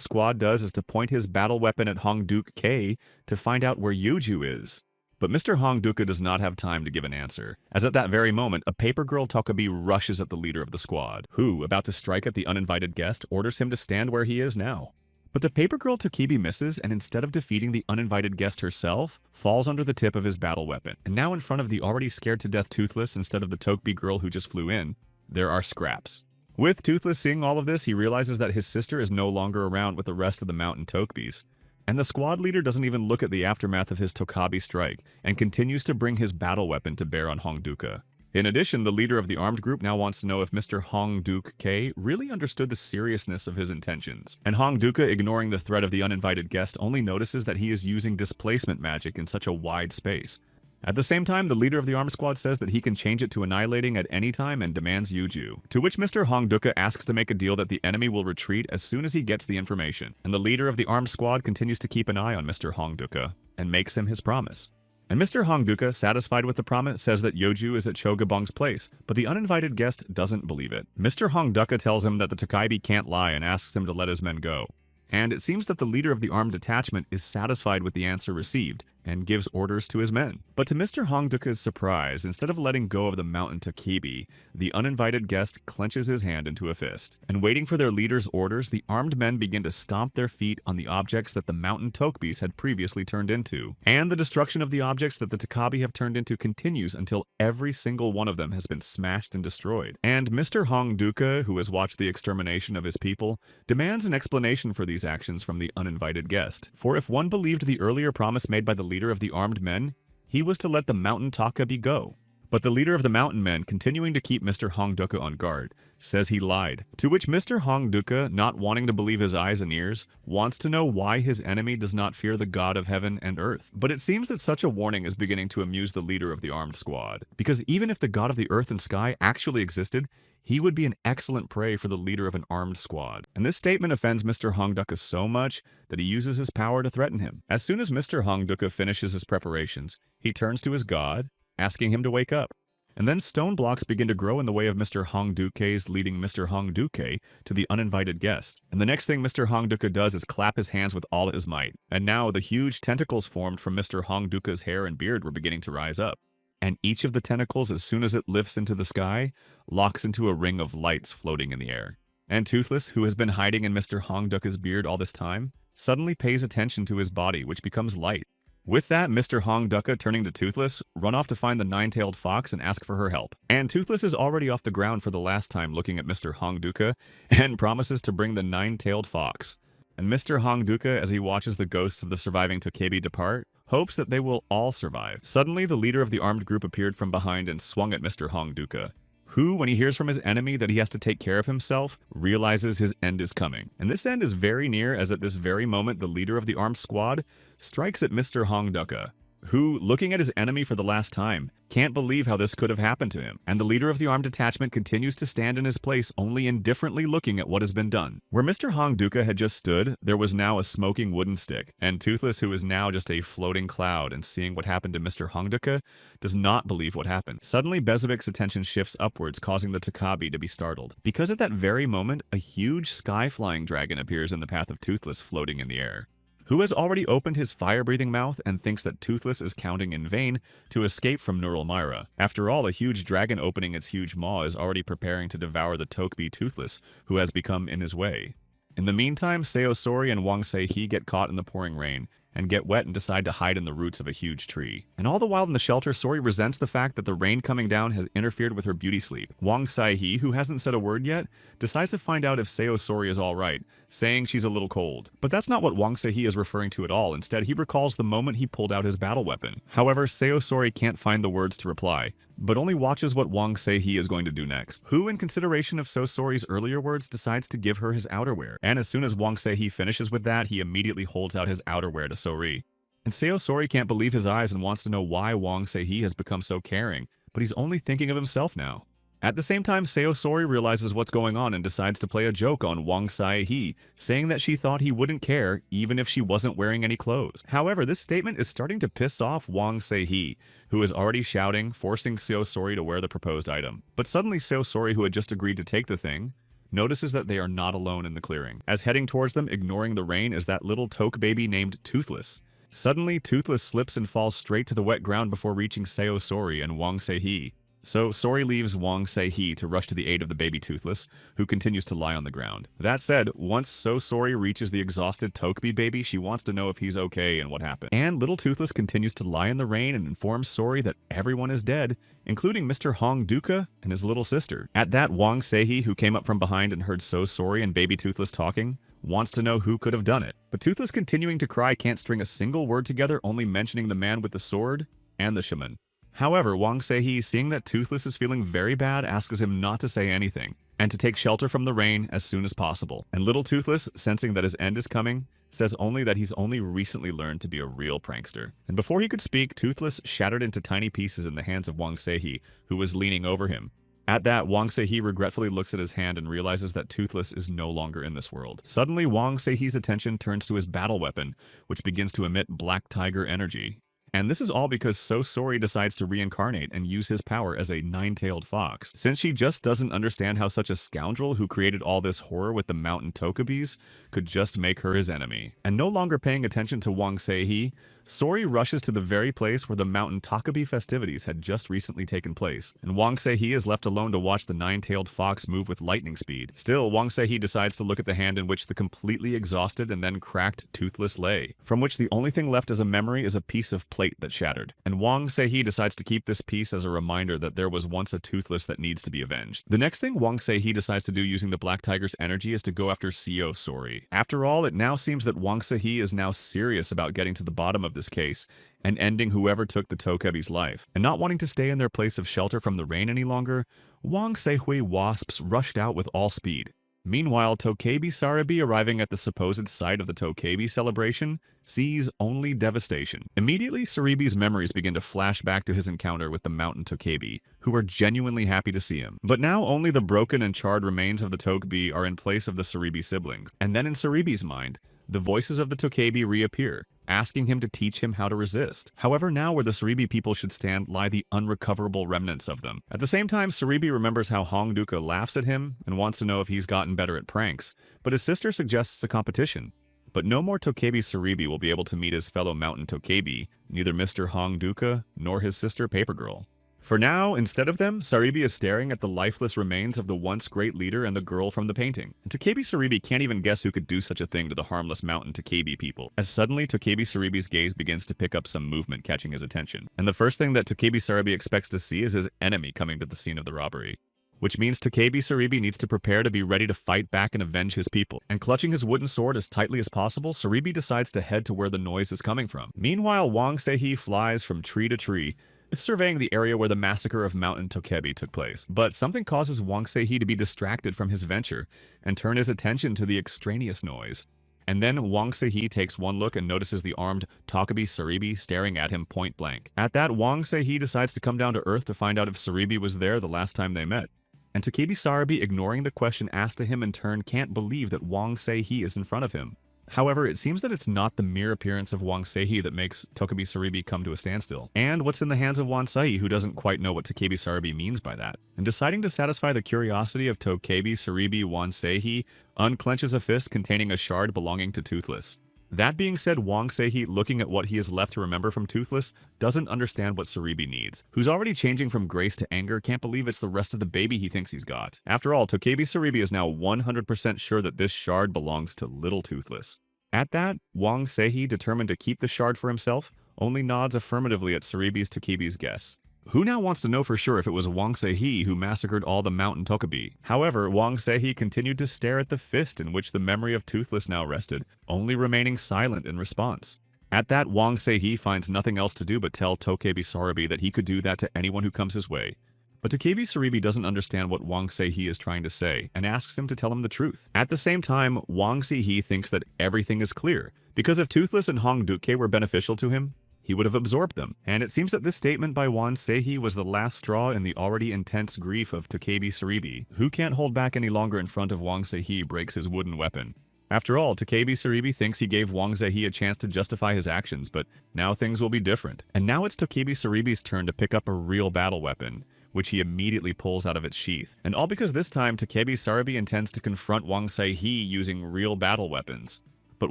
squad does is to point his battle weapon at Hongduka K to find out where Yuju is. But Mr. Hongduka does not have time to give an answer, as at that very moment, a paper girl Tokabe rushes at the leader of the squad, who, about to strike at the uninvited guest, orders him to stand where he is now. But the paper girl Tokabe misses, and instead of defeating the uninvited guest herself, falls under the tip of his battle weapon. And now in front of the already scared to death Toothless instead of the Tokabe girl who just flew in, there are scraps. With Toothless seeing all of this, he realizes that his sister is no longer around with the rest of the mountain Tokebis. And the squad leader doesn't even look at the aftermath of his Tokabe strike, and continues to bring his battle weapon to bear on Hongduka. In addition, the leader of the armed group now wants to know if Mr. Hongduka K really understood the seriousness of his intentions. And Hongduka, ignoring the threat of the uninvited guest, only notices that he is using displacement magic in such a wide space. At the same time, the leader of the armed squad says that he can change it to annihilating at any time and demands Yuju. To which Mr. Hongduka asks to make a deal that the enemy will retreat as soon as he gets the information. And the leader of the armed squad continues to keep an eye on Mr. Hongduka and makes him his promise. And Mr. Hongduka, satisfied with the promise, says that Yoju is at Chogabong's place, but the uninvited guest doesn't believe it. Mr. Hongduka tells him that the Tokaibi can't lie and asks him to let his men go. And it seems that the leader of the armed detachment is satisfied with the answer received and gives orders to his men. But to Mr. Hongduka's surprise, instead of letting go of the mountain Takibi, the uninvited guest clenches his hand into a fist. And waiting for their leader's orders, the armed men begin to stomp their feet on the objects that the mountain Tokebis had previously turned into. And the destruction of the objects that the Takabi have turned into continues until every single one of them has been smashed and destroyed. And Mr. Hongduka, who has watched the extermination of his people, demands an explanation for these actions from the uninvited guest. For if one believed the earlier promise made by the leader of the armed men, he was to let the mountain Takabi go. But the leader of the mountain men, continuing to keep Mr. Hongduka on guard, says he lied. To which Mr. Hongduka, not wanting to believe his eyes and ears, wants to know why his enemy does not fear the god of heaven and earth. But it seems that such a warning is beginning to amuse the leader of the armed squad. Because even if the god of the earth and sky actually existed, he would be an excellent prey for the leader of an armed squad. And this statement offends Mr. Hongduka so much that he uses his power to threaten him. As soon as Mr. Hongduka finishes his preparations, he turns to his god, asking him to wake up. And then stone blocks begin to grow in the way of Mr. Hongduke's, leading Mr. Hongduke to the uninvited guest. And the next thing Mr. Hongduke does is clap his hands with all his might. And now the huge tentacles formed from Mr. Hongduke's hair and beard were beginning to rise up. And each of the tentacles, as soon as it lifts into the sky, locks into a ring of lights floating in the air. And Toothless, who has been hiding in Mr. Hongduke's beard all this time, suddenly pays attention to his body, which becomes light. With that, Mr. Hongduke, turning to Toothless, run off to find the nine-tailed fox and ask for her help. And Toothless is already off the ground for the last time looking at Mr. Hongduke and promises to bring the nine-tailed fox. And Mr. Hongduke, as he watches the ghosts of the surviving Tokebi depart, hopes that they will all survive. Suddenly, the leader of the armed group appeared from behind and swung at Mr. Hongduke, who, when he hears from his enemy that he has to take care of himself, realizes his end is coming. And this end is very near, as at this very moment the leader of the armed squad strikes at Mr. Hongduke, who, looking at his enemy for the last time, can't believe how this could have happened to him. And the leader of the armed detachment continues to stand in his place, only indifferently looking at what has been done. Where Mr. Hongduke had just stood, there was now a smoking wooden stick, and Toothless, who is now just a floating cloud and seeing what happened to Mr. Hongduke, does not believe what happened. Suddenly, Bezabik's attention shifts upwards, causing the Tokebi to be startled. Because at that very moment, a huge sky-flying dragon appears in the path of Toothless, floating in the air, who has already opened his fire-breathing mouth and thinks that Toothless is counting in vain to escape from Neural Myra. After all, a huge dragon opening its huge maw is already preparing to devour the Tokebi Toothless, who has become in his way. In the meantime, Sayosori and Wang Sei-hee get caught in the pouring rain and get wet and decide to hide in the roots of a huge tree. And all the while in the shelter, Sori resents the fact that the rain coming down has interfered with her beauty sleep. Wang Sei-hee, who hasn't said a word yet, decides to find out if Sayosori is alright, saying she's a little cold. But that's not what Wang Sei-hee is referring to at all. Instead, he recalls the moment he pulled out his battle weapon. However, Sayosori can't find the words to reply, but only watches what Wang Sei-hee is going to do next, who, in consideration of Sayosori's earlier words, decides to give her his outerwear. And as soon as Wang Sei-hee finishes with that, he immediately holds out his outerwear to Sori. And Sayosori can't believe his eyes and wants to know why Wang Sei-hee has become so caring, but he's only thinking of himself now. At the same time, Sayosori realizes what's going on and decides to play a joke on Wang Sei-hee, saying that she thought he wouldn't care even if she wasn't wearing any clothes. However, this statement is starting to piss off Wang Sei-hee, who is already shouting, forcing Sayosori to wear the proposed item. But suddenly Sayosori, who had just agreed to take the thing, notices that they are not alone in the clearing, as heading towards them, ignoring the rain, is that little toke baby named Toothless. Suddenly, Toothless slips and falls straight to the wet ground before reaching Sayosori and Wang Sei-hee. So Sori leaves Wang Sei-hee to rush to the aid of the baby Toothless, who continues to lie on the ground. That said, once Sori reaches the exhausted Tokebi baby, she wants to know if he's okay and what happened. And little Toothless continues to lie in the rain and informs Sori that everyone is dead, including Mr. Hongduke and his little sister. At that, Wang Sei-hee, who came up from behind and heard Sori and baby Toothless talking, wants to know who could have done it. But Toothless, continuing to cry, can't string a single word together, only mentioning the man with the sword and the shaman. However, Wang Sei-hee, seeing that Toothless is feeling very bad, asks him not to say anything, and to take shelter from the rain as soon as possible. And little Toothless, sensing that his end is coming, says only that he's only recently learned to be a real prankster. And before he could speak, Toothless shattered into tiny pieces in the hands of Wang Sei-hee, who was leaning over him. At that, Wang Sei-hee regretfully looks at his hand and realizes that Toothless is no longer in this world. Suddenly, Wang Sei-hee's attention turns to his battle weapon, which begins to emit Black Tiger energy. And this is all because Sori decides to reincarnate and use his power as a nine-tailed fox, since she just doesn't understand how such a scoundrel who created all this horror with the mountain Tokebis could just make her his enemy. And no longer paying attention to Wang Sei-hee, Sori rushes to the very place where the mountain Tokebi festivities had just recently taken place, and Wang Sei-hee is left alone to watch the nine-tailed fox move with lightning speed. Still, Wang Sei-hee decides to look at the hand in which the completely exhausted and then cracked Toothless lay, from which the only thing left as a memory is a piece of plate that shattered. And Wang Sei-hee decides to keep this piece as a reminder that there was once a Toothless that needs to be avenged. The next thing Wang Sei-hee decides to do using the Black Tiger's energy is to go after Sayosori. After all, it now seems that Wang Sei-hee is now serious about getting to the bottom of this case and ending whoever took the Tokebi's life. And not wanting to stay in their place of shelter from the rain any longer, Wang Sei-hui wasps rushed out with all speed. Meanwhile, Tokebi Sarabi, arriving at the supposed site of the Tokebi celebration, sees only devastation. Immediately, Saribi's memories begin to flash back to his encounter with the mountain Tokebi, who are genuinely happy to see him. But now only the broken and charred remains of the Tokebi are in place of the Saribi siblings. And then in Saribi's mind, the voices of the Tokebi reappear, asking him to teach him how to resist. However, now where the Saribi people should stand lie the unrecoverable remnants of them. At the same time, Saribi remembers how Hong Duka laughs at him and wants to know if he's gotten better at pranks, but his sister suggests a competition. But no more Tokebi Saribi will be able to meet his fellow mountain Tokebi, neither Mr. Hong Duka nor his sister Paper Girl. For now, instead of them, Saribi is staring at the lifeless remains of the once great leader and the girl from the painting. And Tokebi Saribi can't even guess who could do such a thing to the harmless mountain Tokebi people, as suddenly Tokebi Saribi's gaze begins to pick up some movement catching his attention. And the first thing that Tokebi Saribi expects to see is his enemy coming to the scene of the robbery. Which means Tokebi Saribi needs to prepare to be ready to fight back and avenge his people. And clutching his wooden sword as tightly as possible, Saribi decides to head to where the noise is coming from. Meanwhile, Wang Seihi flies from tree to tree, surveying the area where the massacre of Mountain Tokebi took place. But something causes Wang Seihi to be distracted from his venture and turn his attention to the extraneous noise. And then Wang Seihi takes one look and notices the armed Tokebi Saribi staring at him point blank. At that, Wang Seihi decides to come down to earth to find out if Saribi was there the last time they met. And Tokebi Saribi, ignoring the question asked to him in turn, can't believe that Wang Seihi is in front of him. However, it seems that it's not the mere appearance of Wang Seihi that makes Tokebi Saribi come to a standstill, and what's in the hands of Wang Seihi, who doesn't quite know what Tokebi Saribi means by that. And deciding to satisfy the curiosity of Tokebi Saribi, Wang Seihi unclenches a fist containing a shard belonging to Toothless. That being said, Wang Seihi, looking at what he is left to remember from Toothless, doesn't understand what Saribi needs. Who's already changing from grace to anger, can't believe it's the rest of the baby he thinks he's got. After all, Tokebi Saribi is now 100% sure that this shard belongs to little Toothless. At that, Wang Seihi, determined to keep the shard for himself, only nods affirmatively at Saribi's Tokebi's guess. Who now wants to know for sure if it was Wang Seihi who massacred all the mountain Tokebi? However, Wang Seihi continued to stare at the fist in which the memory of Toothless now rested, only remaining silent in response. At that, Wang Seihi finds nothing else to do but tell Tokebi Saribi that he could do that to anyone who comes his way. But Tokebi Saribi doesn't understand what Wang Seihi is trying to say and asks him to tell him the truth. At the same time, Wang Seihi thinks that everything is clear, because if Toothless and Hong Duke were beneficial to him, he would have absorbed them. And it seems that this statement by Wang Seihi was the last straw in the already intense grief of Tokebi Saribi, who can't hold back any longer in front of Wang Seihi breaks his wooden weapon. After all, Tokebi Saribi thinks he gave Wang Seihi a chance to justify his actions, but now things will be different. And now it's Tokebi Saribi's turn to pick up a real battle weapon, which he immediately pulls out of its sheath. And all because this time Tokebi Saribi intends to confront Wang Seihi using real battle weapons. But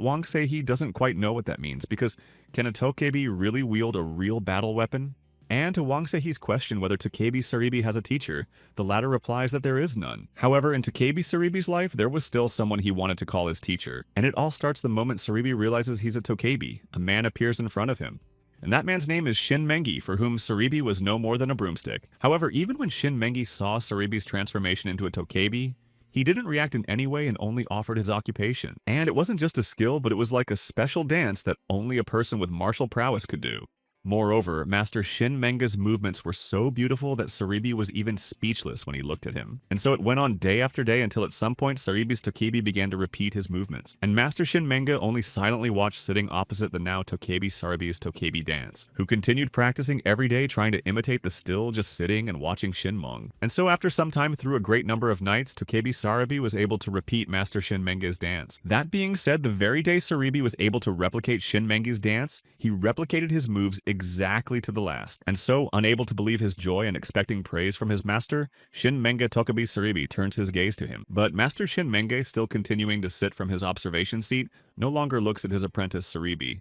Wang Seihi doesn't quite know what that means, because can a Tokebi really wield a real battle weapon? And to Wang Seihi's question whether Tokebi Saribi has a teacher, the latter replies that there is none. However, in Tokebi Saribi's life, there was still someone he wanted to call his teacher. And it all starts the moment Saribi realizes he's a Tokebi. A man appears in front of him. And that man's name is Shin Mengi, for whom Saribi was no more than a broomstick. However, even when Shin Mengi saw Saribi's transformation into a Tokebi, he didn't react in any way and only offered his occupation. And it wasn't just a skill, but it was like a special dance that only a person with martial prowess could do. Moreover, Master Shin Menga's movements were so beautiful that Saribi was even speechless when he looked at him. And so it went on day after day until at some point Saribi's Tokebi began to repeat his movements. And Master Shin Menga only silently watched sitting opposite the now Tokebi Saribi's Tokebi dance, who continued practicing every day trying to imitate the still just sitting and watching Shinmong. And so after some time through a great number of nights, Tokebi Saribi was able to repeat Master Shin Menga's dance. That being said, the very day Saribi was able to replicate Shin Menga's dance, he replicated his moves exactly to the last. And so, unable to believe his joy and expecting praise from his master, Shin Menga Tokebi Saribi turns his gaze to him. But Master Shin Menga, still continuing to sit from his observation seat, no longer looks at his apprentice Saribi.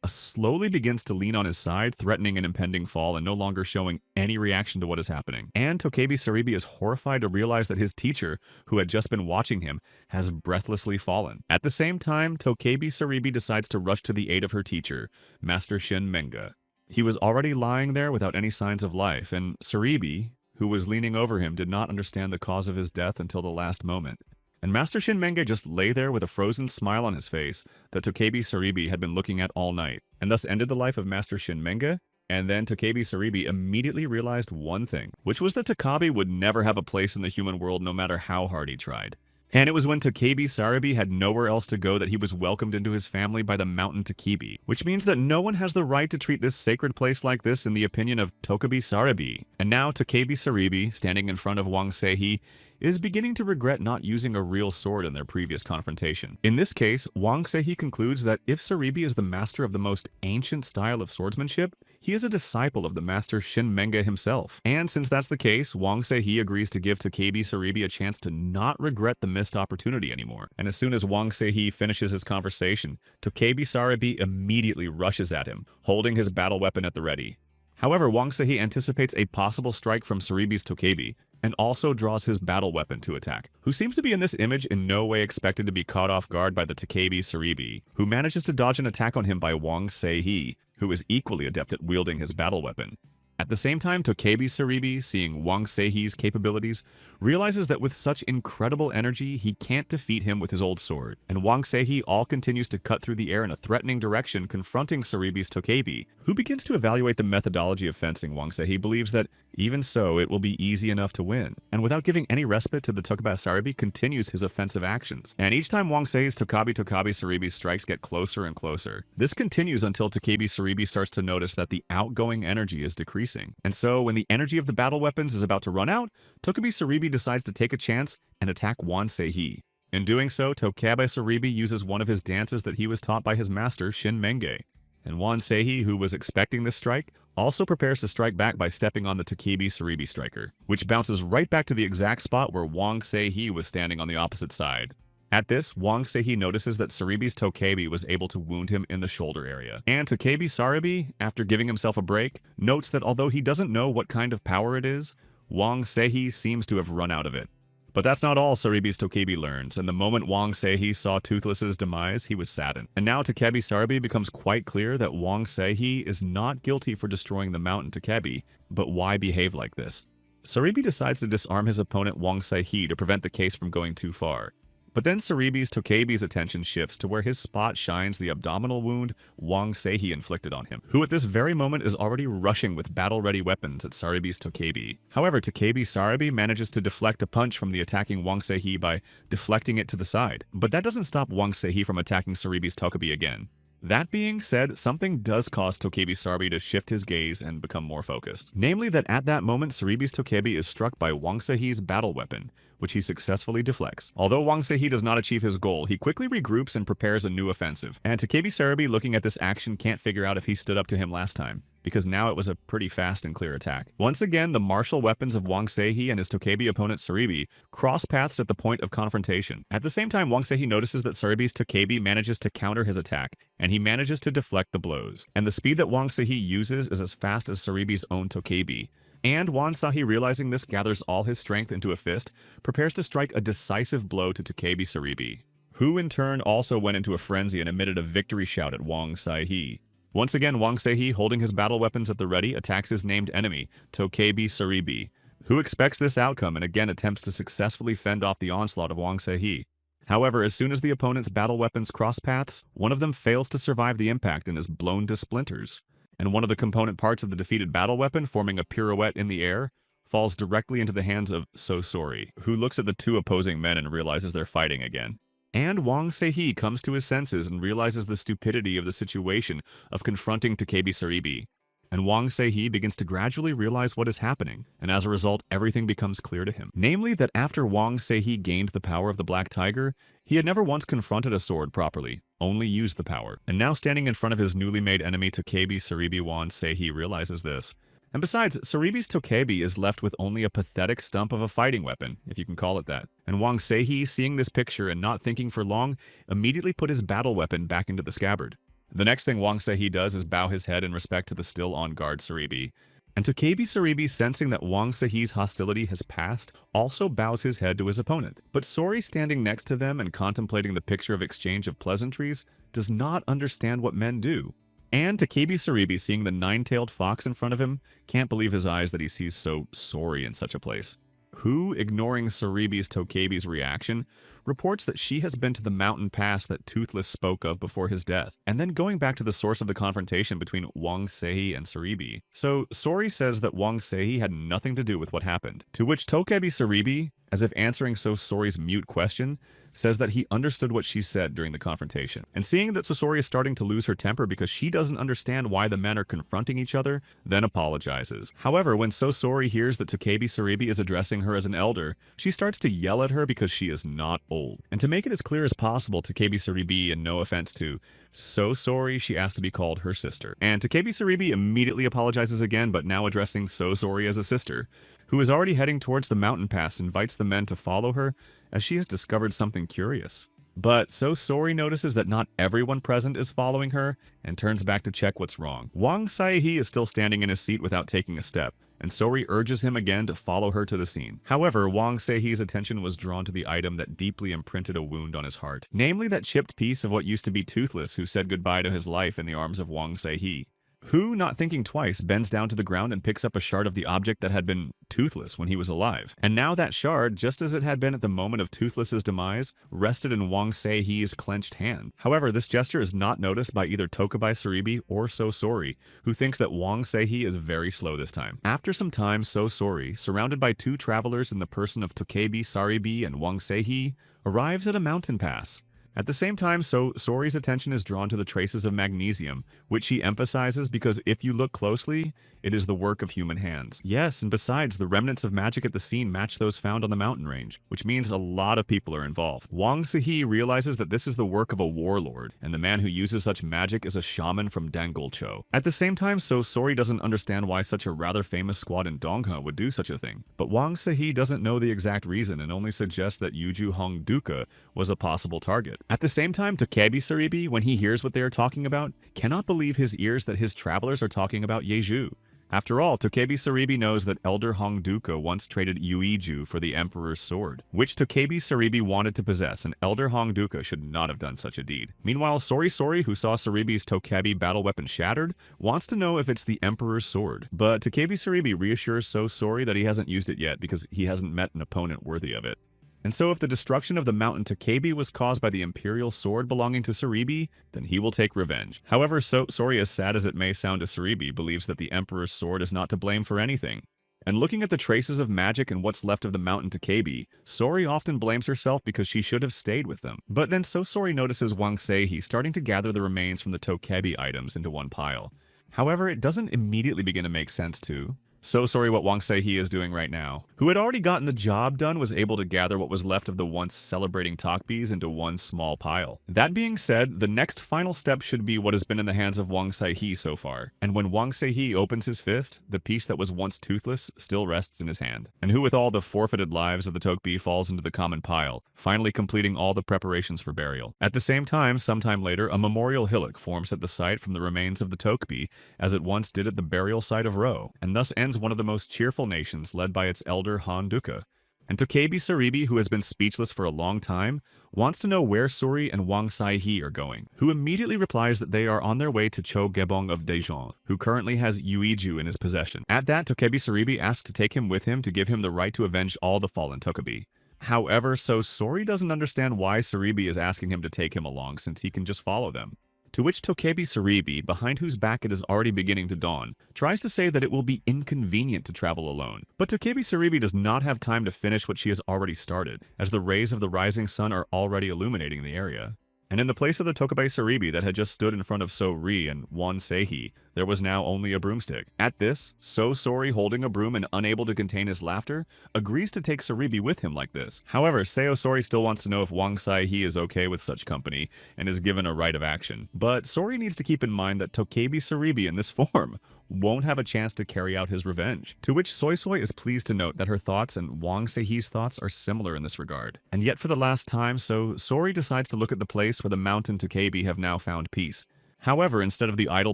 Slowly begins to lean on his side, threatening an impending fall and no longer showing any reaction to what is happening. And Tokebi Saribi is horrified to realize that his teacher, who had just been watching him, has breathlessly fallen. At the same time, Tokebi Saribi decides to rush to the aid of her teacher, Master Shin Menga. He was already lying there without any signs of life, and Saribi, who was leaning over him, did not understand the cause of his death until the last moment. And Master Shin Menga just lay there with a frozen smile on his face that Tokebi Saribi had been looking at all night, and thus ended the life of Master Shin Menga. And then Tokebi Saribi immediately realized one thing, which was that Tokebi would never have a place in the human world no matter how hard he tried. And it was when Tokebi Saribi had nowhere else to go that he was welcomed into his family by the mountain Tokebi, which means that no one has the right to treat this sacred place like this in the opinion of Tokebi Saribi. And now Tokebi Saribi, standing in front of Wang Seihi, is beginning to regret not using a real sword in their previous confrontation. In this case, Wang Seihe concludes that if Saribi is the master of the most ancient style of swordsmanship, he is a disciple of the master Shin Menge himself. And since that's the case, Wang Seihe agrees to give Takebi Saribi a chance to not regret the missed opportunity anymore. And as soon as Wang Seihe finishes his conversation, Takebi Saribi immediately rushes at him, holding his battle weapon at the ready. However, Wang Seihe anticipates a possible strike from Saribi's Takebi, and also draws his battle weapon to attack, who seems to be in this image in no way expected to be caught off guard by the Takebi Saribi, who manages to dodge an attack on him by Wang Seihe, who is equally adept at wielding his battle weapon. At the same time, Takebi Saribi, seeing Wang Seihe's capabilities, realizes that with such incredible energy, he can't defeat him with his old sword, and Wang Seihe all continues to cut through the air in a threatening direction, confronting Saribi's Takebi, who begins to evaluate the methodology of fencing. Wang Seihe believes that, even so, it will be easy enough to win, and without giving any respite to the Takebi Saribi, continues his offensive actions. And each time Wang Seihe's Takebi Saribi's strikes get closer and closer. This continues until Takebi Saribi starts to notice that the outgoing energy is decreasing. And so, when the energy of the battle weapons is about to run out, Takebi Saribi decides to take a chance and attack Wang Seihe. In doing so, Takebi Saribi uses one of his dances that he was taught by his master, Shin Menge. And Wang Seihe, who was expecting this strike, also prepares to strike back by stepping on the Takebi Saribi striker, which bounces right back to the exact spot where Wang Seihe was standing on the opposite side. At this, Wang Seihe notices that Saribi's Takebi was able to wound him in the shoulder area. And Takebi Saribi, after giving himself a break, notes that although he doesn't know what kind of power it is, Wang Seihe seems to have run out of it. But that's not all Saribi's Takebi learns, and the moment Wang Seihe saw Toothless's demise, he was saddened. And now Takebi Saribi becomes quite clear that Wang Seihe is not guilty for destroying the mountain Takebi, but why behave like this? Saribi decides to disarm his opponent Wang Seihe to prevent the case from going too far. But then Saribi's Takebi's attention shifts to where his spot shines the abdominal wound Wang Seihe inflicted on him, who at this very moment is already rushing with battle-ready weapons at Saribi's Takebi. However, Takebi Saribi manages to deflect a punch from the attacking Wang Seihe by deflecting it to the side. But that doesn't stop Wang Seihe from attacking Saribi's Takebi again. That being said, something does cause Takebi Saribi to shift his gaze and become more focused. Namely that at that moment, Saribi's Takebi is struck by Wang Seihe's battle weapon, which he successfully deflects. Although Wang Seihe does not achieve his goal, he quickly regroups and prepares a new offensive. And Takebi Saribi, looking at this action, can't figure out if he stood up to him last time, because now it was a pretty fast and clear attack. Once again, the martial weapons of Wang Seihe and his Takebi opponent Saribi cross paths at the point of confrontation. At the same time, Wang Seihe notices that Saribi's Takebi manages to counter his attack, and he manages to deflect the blows. And the speed that Wang Seihe uses is as fast as Saribi's own Takebi. And Wang Seihe, realizing this, gathers all his strength into a fist, prepares to strike a decisive blow to Takebi Saribi, who in turn also went into a frenzy and emitted a victory shout at Wang Seihe. Once again, Wang Seihe, holding his battle weapons at the ready, attacks his named enemy, Takebi Saribi, who expects this outcome and again attempts to successfully fend off the onslaught of Wang Seihe. However, as soon as the opponent's battle weapons cross paths, one of them fails to survive the impact and is blown to splinters. And one of the component parts of the defeated battle weapon, forming a pirouette in the air, falls directly into the hands of So Sorry, who looks at the two opposing men and realizes they're fighting again. And Wang Seihe comes to his senses and realizes the stupidity of the situation of confronting Takebi Saribi. And Wang Seihe begins to gradually realize what is happening, and as a result, everything becomes clear to him. Namely that after Wang Seihe gained the power of the Black Tiger, he had never once confronted a sword properly, only used the power. And now standing in front of his newly made enemy Takebi Saribi, Wang Seihe realizes this. And besides, Saribi's Takebi is left with only a pathetic stump of a fighting weapon, if you can call it that. And Wang Seihe, seeing this picture and not thinking for long, immediately put his battle weapon back into the scabbard. The next thing Wang Seihe does is bow his head in respect to the still on guard Saribi. And Takebi Saribi, sensing that Wang Seihe's hostility has passed, also bows his head to his opponent. But Sori, standing next to them and contemplating the picture of exchange of pleasantries, does not understand what men do. And Takebi Saribi, seeing the nine-tailed fox in front of him, can't believe his eyes that he sees so Sori in such a place. Who, ignoring Saribi's Takebi's reaction, reports that she has been to the mountain pass that Toothless spoke of before his death, and then going back to the source of the confrontation between Wang Seihe and Saribi. So Sori says that Wang Seihe had nothing to do with what happened, to which Takebi Saribi, as if answering So Sori's mute question, says that he understood what she said during the confrontation. And seeing that Sosori is starting to lose her temper because she doesn't understand why the men are confronting each other, then apologizes. However, when Sosori hears that Takebi Saribi is addressing her as an elder, she starts to yell at her because she is not old. And to make it as clear as possible, Takebi Saribi, and no offense to Sosori, she asked to be called her sister. And Takebi Saribi immediately apologizes again, but now addressing Sosori as a sister, who is already heading towards the mountain pass, invites the men to follow her as she has discovered something curious. But Sosori notices that not everyone present is following her and turns back to check what's wrong. Wang Saihee is still standing in his seat without taking a step, and Sori urges him again to follow her to the scene. However, Wang Seihee's attention was drawn to the item that deeply imprinted a wound on his heart, namely that chipped piece of what used to be Toothless, who said goodbye to his life in the arms of Wang Saihee, who, not thinking twice, bends down to the ground and picks up a shard of the object that had been Toothless when he was alive. And now that shard, just as it had been at the moment of Toothless's demise, rested in Wang Seihee's clenched hand. However, this gesture is not noticed by either Tokubai Saribi or Sosori, who thinks that Wang Saihee is very slow this time. After some time, Sosori, surrounded by two travelers in the person of Takebi Saribi and Wang Saihee, arrives at a mountain pass. At the same time, Sori's attention is drawn to the traces of magnesium, which she emphasizes because if you look closely, it is the work of human hands. Yes, and besides, the remnants of magic at the scene match those found on the mountain range, which means a lot of people are involved. Wang Saihee realizes that this is the work of a warlord, and the man who uses such magic is a shaman from Dangolcho. At the same time, Sori doesn't understand why such a rather famous squad in Dongha would do such a thing. But Wang Saihee doesn't know the exact reason and only suggests that Yuju Hongduka was a possible target. At the same time, Takebi Saribi, when he hears what they are talking about, cannot believe his ears that his travelers are talking about Yeju. After all, Takebi Saribi knows that Elder Hongduka once traded Yuiju for the Emperor's sword, which Takebi Saribi wanted to possess, and Elder Hongduka should not have done such a deed. Meanwhile, Sori, who saw Saribi's Tokebi battle weapon shattered, wants to know if it's the Emperor's sword. But Takebi Saribi reassures Sori that he hasn't used it yet because he hasn't met an opponent worthy of it. And so if the destruction of the mountain Takebi was caused by the imperial sword belonging to Saribi, then he will take revenge. However, Sori, as sad as it may sound to Saribi, believes that the Emperor's sword is not to blame for anything. And looking at the traces of magic and what's left of the mountain Takebi, Sori often blames herself because she should have stayed with them. But then Sori notices Wang Saihee starting to gather the remains from the Tokebi items into one pile. However, it doesn't immediately begin to make sense to Sori what Wang Saihee is doing right now, who had already gotten the job done, was able to gather what was left of the once celebrating Takbis into one small pile. That being said, the next final step should be what has been in the hands of Wang Saihee so far, and when Wang Saihee opens his fist, the piece that was once toothless still rests in his hand, and who with all the forfeited lives of the Tokbi falls into the common pile, finally completing all the preparations for burial. At the same time, sometime later, a memorial hillock forms at the site from the remains of the Tokbi, as it once did at the burial site of Ro, and thus ends one of the most cheerful nations led by its elder Honduka. And Takebi Saribi, who has been speechless for a long time, wants to know where Sori and Wang Saihee are going, who immediately replies that they are on their way to Cho Gebong of Daejeon, who currently has Yuiju in his possession. At that, Takebi Saribi asks to take him with him to give him the right to avenge all the fallen Tokebi. However, Sori doesn't understand why Saribi is asking him to take him along since he can just follow them. To which Takebi Saribi, behind whose back it is already beginning to dawn, tries to say that it will be inconvenient to travel alone. But Takebi Saribi does not have time to finish what she has already started, as the rays of the rising sun are already illuminating the area. And in the place of the Tokubai Saribi that had just stood in front of Sori and Wang Saihee, there was now only a broomstick. At this, Sori, holding a broom and unable to contain his laughter, agrees to take Saribi with him like this. However, Sori still wants to know if Wang Saihee is okay with such company and is given a right of action. But Sori needs to keep in mind that Takebi Saribi in this form won't have a chance to carry out his revenge. To which Soy is pleased to note that her thoughts and Wang Seihee's thoughts are similar in this regard. And yet for the last time, Sori decides to look at the place where the mountain Takebi have now found peace. However, instead of the idle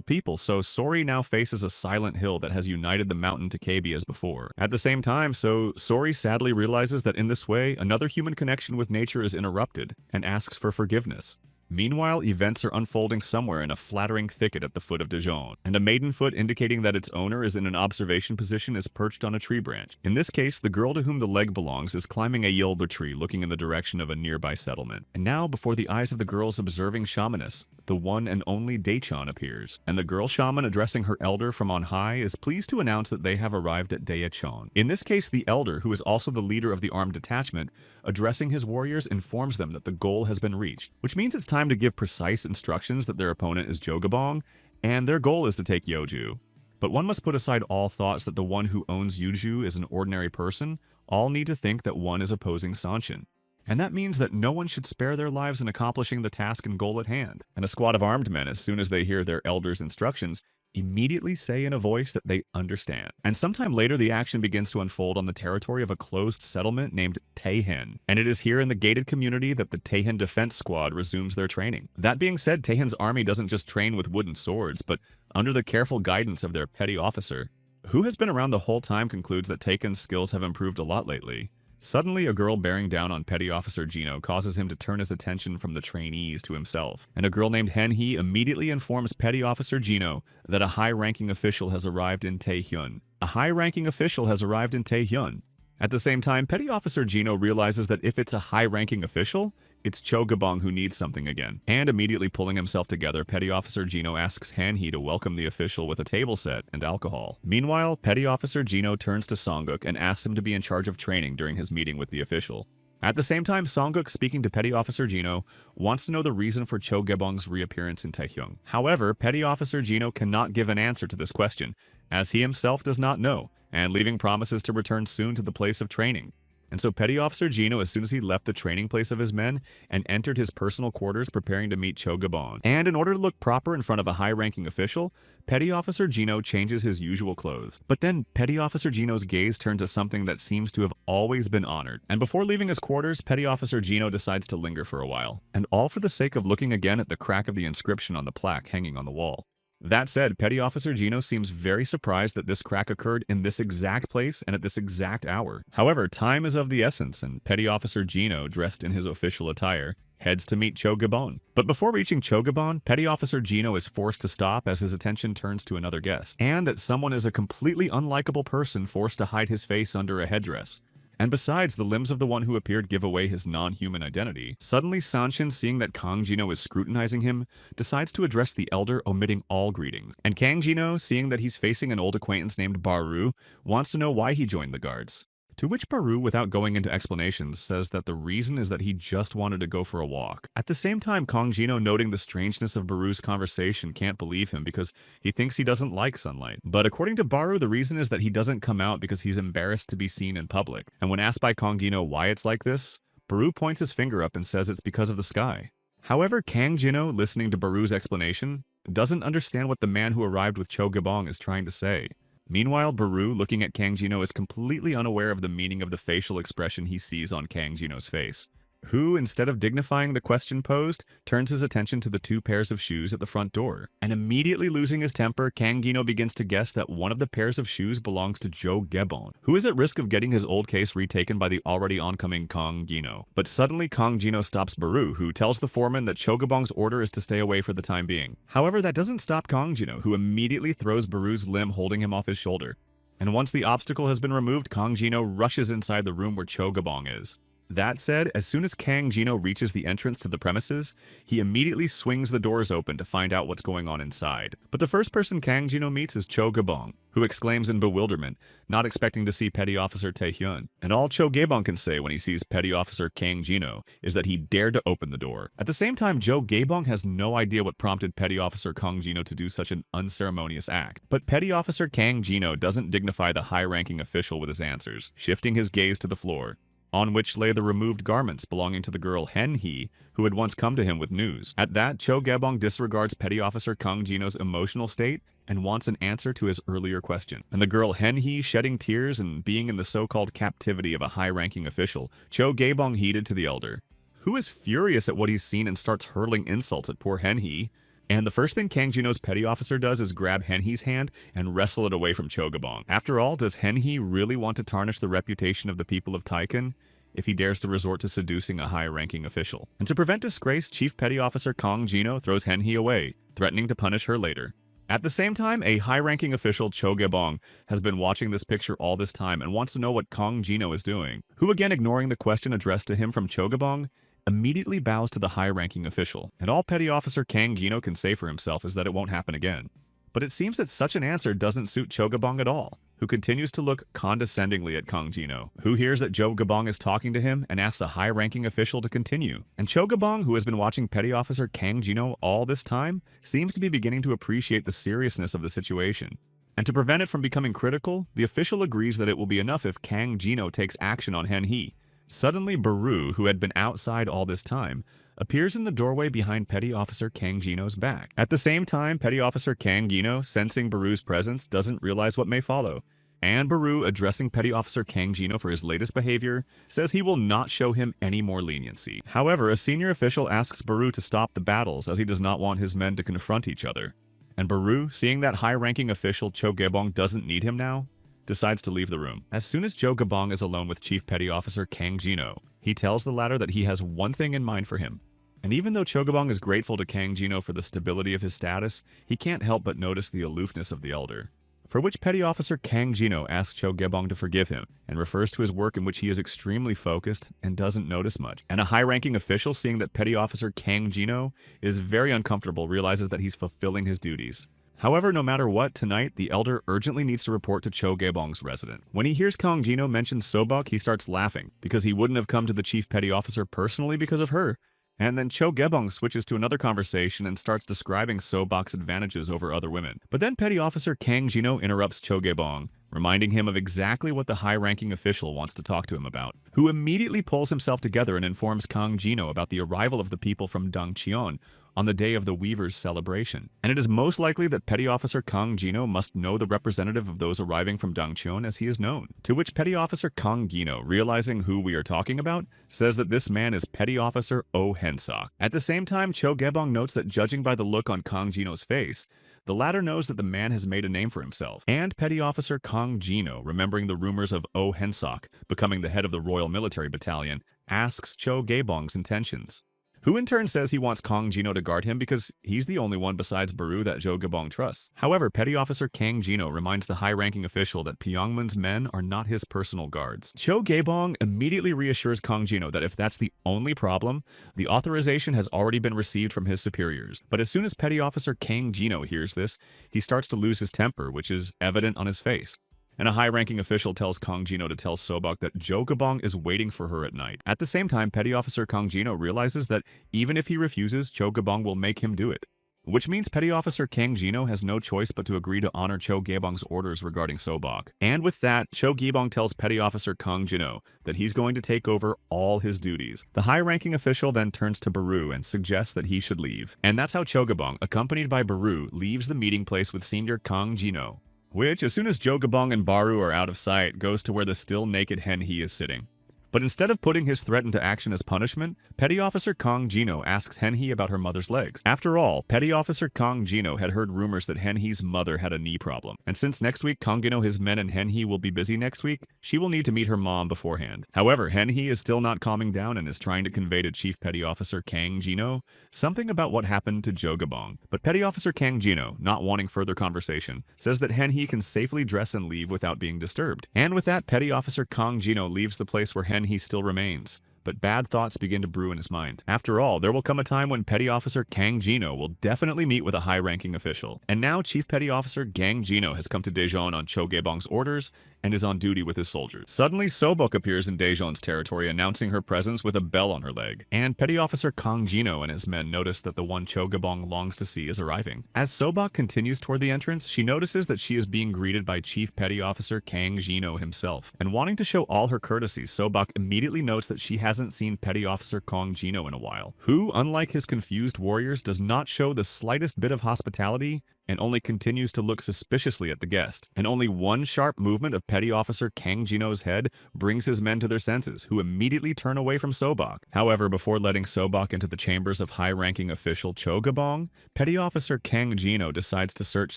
people, Sori now faces a silent hill that has united the mountain Takebi as before. At the same time, Sori sadly realizes that in this way, another human connection with nature is interrupted, and asks for forgiveness. Meanwhile, events are unfolding somewhere in a flattering thicket at the foot of Daejeon, and a maiden foot indicating that its owner is in an observation position is perched on a tree branch. In this case, the girl to whom the leg belongs is climbing a yelder tree looking in the direction of a nearby settlement. And now, before the eyes of the girl's observing shamaness, the one and only Daechon appears, and the girl shaman addressing her elder from on high is pleased to announce that they have arrived at Daechon. In this case, the elder, who is also the leader of the armed detachment, addressing his warriors informs them that the goal has been reached, which means it's time to give precise instructions that their opponent is Jogabong, and their goal is to take Yeoju. But one must put aside all thoughts that the one who owns Yeoju is an ordinary person. All need to think that one is opposing Sanshin. And that means that no one should spare their lives in accomplishing the task and goal at hand. And a squad of armed men, as soon as they hear their elder's instructions, immediately say in a voice that they understand. And sometime later, the action begins to unfold on the territory of a closed settlement named Taehin. And it is here in the gated community that the Taehin Defense Squad resumes their training. That being said, Taehin's army doesn't just train with wooden swords, but under the careful guidance of their petty officer, who has been around the whole time, concludes that Taehin's skills have improved a lot lately. Suddenly, a girl bearing down on Petty Officer Gino causes him to turn his attention from the trainees to himself, and a girl named Hen-hee immediately informs Petty Officer Gino that a high-ranking official has arrived in Taehyun. A high-ranking official has arrived in Taehyun. At the same time, Petty Officer Gino realizes that if it's a high-ranking official, it's Cho-gabong who needs something again. And immediately pulling himself together, Petty Officer Gino asks Han-hee to welcome the official with a table set and alcohol. Meanwhile, Petty Officer Gino turns to Songguk and asks him to be in charge of training during his meeting with the official. At the same time, Songguk, speaking to Petty Officer Gino, wants to know the reason for Cho-gabong's reappearance in Taehyung. However, Petty Officer Gino cannot give an answer to this question, as he himself does not know, and leaving promises to return soon to the place of training. And so Petty Officer Gino, as soon as he left the training place of his men and entered his personal quarters preparing to meet Cho-gabong. And in order to look proper in front of a high-ranking official, Petty Officer Gino changes his usual clothes. But then Petty Officer Gino's gaze turned to something that seems to have always been honored. And before leaving his quarters, Petty Officer Gino decides to linger for a while. And all for the sake of looking again at the crack of the inscription on the plaque hanging on the wall. That said, Petty Officer Gino seems very surprised that this crack occurred in this exact place and at this exact hour. However, time is of the essence, and Petty Officer Gino, dressed in his official attire, heads to meet Cho-gabong. But before reaching Cho-gabong, Petty Officer Gino is forced to stop as his attention turns to another guest, and that someone is a completely unlikable person forced to hide his face under a headdress. And besides, the limbs of the one who appeared give away his non-human identity. Suddenly, Sanshin, seeing that Kang Jino is scrutinizing him, decides to address the elder, omitting all greetings. And Kang Jino, seeing that he's facing an old acquaintance named Baru, wants to know why he joined the guards. To which Baru, without going into explanations, says that the reason is that he just wanted to go for a walk. At the same time, Kang Jino, noting the strangeness of Baru's conversation, can't believe him because he thinks he doesn't like sunlight. But according to Baru, the reason is that he doesn't come out because he's embarrassed to be seen in public. And when asked by Kang Jino why it's like this, Baru points his finger up and says it's because of the sky. However, Kang Jino, listening to Baru's explanation, doesn't understand what the man who arrived with Cho-gabong is trying to say. Meanwhile, Baru, looking at Kang Jino, is completely unaware of the meaning of the facial expression he sees on Kang Jino's face, who, instead of dignifying the question posed, turns his attention to the two pairs of shoes at the front door. And immediately losing his temper, Kang Jino begins to guess that one of the pairs of shoes belongs to Jo-gebon, who is at risk of getting his old case retaken by the already oncoming Kang Jino. But suddenly, Kang Jino stops Baru, who tells the foreman that Cho-gabong's order is to stay away for the time being. However, that doesn't stop Kang Jino, who immediately throws Baru's limb holding him off his shoulder. And once the obstacle has been removed, Kang Jino rushes inside the room where Cho-gabong is. That said, as soon as Kang Jino reaches the entrance to the premises, he immediately swings the doors open to find out what's going on inside. But the first person Kang Jino meets is Cho-gabong, who exclaims in bewilderment, not expecting to see Petty Officer Taehyun. And all Cho-gabong can say when he sees Petty Officer Kang Jino is that he dared to open the door. At the same time, Cho-gabong has no idea what prompted Petty Officer Kang Jino to do such an unceremonious act. But Petty Officer Kang Jino doesn't dignify the high-ranking official with his answers, shifting his gaze to the floor, on which lay the removed garments belonging to the girl Hen-hee, who had once come to him with news. At that, Cho-gabong disregards Petty Officer Kang Jino's emotional state and wants an answer to his earlier question. And the girl Hen-hee, shedding tears and being in the so-called captivity of a high-ranking official, Cho-gabong heeded to the elder, who is furious at what he's seen and starts hurling insults at poor Hen-hee. And the first thing Kang Jino's petty officer does is grab Hen-hee's hand and wrestle it away from Cho-gabong. After all, does Hen-hee really want to tarnish the reputation of the people of Taikon? if he dares to resort to seducing a high-ranking official. And to prevent disgrace, Chief Petty Officer Kong Jino throws Hen-hee away, threatening to punish her later. At the same time, a high-ranking official, Cho Gebong, has been watching this picture all this time and wants to know what Kong Jino is doing, who, again ignoring the question addressed to him from Cho Gebong, immediately bows to the high-ranking official. And all Petty Officer Kang Jino can say for himself is that it won't happen again. But it seems that such an answer doesn't suit Cho Gebong at all, who continues to look condescendingly at Kong Jino, who hears that Cho Gebong is talking to him and asks a high-ranking official to continue. And Cho Gebong, who has been watching Petty Officer Kang Jino all this time, seems to be beginning to appreciate the seriousness of the situation. And to prevent it from becoming critical, the official agrees that it will be enough if Kang Jino takes action on Hen-hee. Suddenly, Baru, who had been outside all this time, appears in the doorway behind Petty Officer Kang Jino's back. At the same time, Petty Officer Kang Jino, sensing Baru's presence, doesn't realize what may follow. And Baru, addressing Petty Officer Kang Jino for his latest behavior, says he will not show him any more leniency. However, a senior official asks Baru to stop the battles as he does not want his men to confront each other. And Baru, seeing that high-ranking official Cho Gebong doesn't need him now, decides to leave the room. As soon as Cho Gebong is alone with Chief Petty Officer Kang Jino, he tells the latter that he has one thing in mind for him. And even though Cho Gebong is grateful to Kang Jino for the stability of his status, he can't help but notice the aloofness of the elder. For which Petty Officer Kang Jino asks Cho Gebong to forgive him, and refers to his work in which he is extremely focused and doesn't notice much. And a high-ranking official, seeing that Petty Officer Kang Jino is very uncomfortable, realizes that he's fulfilling his duties. However, no matter what, tonight, the elder urgently needs to report to Cho Gebong's residence. When he hears Kang Jino mention Sobok, he starts laughing, because he wouldn't have come to the Chief Petty Officer personally because of her. And then Cho Gebong switches to another conversation and starts describing Sobok's advantages over other women. But then Petty Officer Kang Jino interrupts Cho Gebong, reminding him of exactly what the high-ranking official wants to talk to him about, who immediately pulls himself together and informs Kang Jino about the arrival of the people from Dangcheon on the day of the Weaver's celebration. And it is most likely that Petty Officer Kang Jino must know the representative of those arriving from Dangcheon as he is known. To which Petty Officer Kang Jino, realizing who we are talking about, says that this man is Petty Officer Oh Hensok. At the same time, Cho Gebong notes that judging by the look on Kang Jino's face, the latter knows that the man has made a name for himself. And Petty Officer Kang Jino, remembering the rumors of Oh Hensok becoming the head of the Royal Military Battalion, asks Cho Gebong's intentions, who in turn says he wants Kang Jino to guard him because he's the only one besides Baru that Cho Gebong trusts. However, Petty Officer Kang Jino reminds the high-ranking official that Pyongmun's men are not his personal guards. Cho Gebong immediately reassures Kang Jino that if that's the only problem, the authorization has already been received from his superiors. But as soon as Petty Officer Kang Jino hears this, he starts to lose his temper, which is evident on his face. And a high-ranking official tells Kang Jino to tell Sobok that Cho Gebong is waiting for her at night. At the same time, Petty Officer Kang Jino realizes that even if he refuses, Cho Gebong will make him do it. Which means Petty Officer Kang Jino has no choice but to agree to honor Cho Gebong's orders regarding Sobok. And with that, Cho Gebong tells Petty Officer Kang Jino that he's going to take over all his duties. The high-ranking official then turns to Baru and suggests that he should leave. And that's how Cho Gebong, accompanied by Baru, leaves the meeting place with Senior Kang Jino, which, as soon as Cho Gebong and Baru are out of sight, goes to where the still naked Hen-hee is sitting. But instead of putting his threat into action as punishment, Petty Officer Kang Jino asks Hen-hee about her mother's legs. After all, Petty Officer Kang Jino had heard rumors that Hen-hee's mother had a knee problem. And since next week Kang Jino, his men, and Hen-hee will be busy next week, she will need to meet her mom beforehand. However, Hen-hee is still not calming down and is trying to convey to Chief Petty Officer Kang Jino something about what happened to Cho Gebong. But Petty Officer Kang Jino, not wanting further conversation, says that Hen-hee can safely dress and leave without being disturbed. And with that, Petty Officer Kang Jino leaves the place where Hen-hee still remains. But bad thoughts begin to brew in his mind. After all, there will come a time when Petty Officer Kang Jino will definitely meet with a high-ranking official. And now Chief Petty Officer Kang Jino has come to Daejeon on Cho Gebong's orders and is on duty with his soldiers. Suddenly, Sobok appears in Daejeon's territory, announcing her presence with a bell on her leg. And Petty Officer Kang Jino and his men notice that the one Cho Gebong longs to see is arriving. As Sobok continues toward the entrance, she notices that she is being greeted by Chief Petty Officer Kang Jino himself. And wanting to show all her courtesy, Sobok immediately notes that she hasn't seen Petty Officer Kang Jino in a while, who, unlike his confused warriors, does not show the slightest bit of hospitality and only continues to look suspiciously at the guest. And only one sharp movement of Petty Officer Kang Jino's head brings his men to their senses, who immediately turn away from Sobok. However, before letting Sobok into the chambers of high-ranking official Cho Gabong, Petty Officer Kang Jino decides to search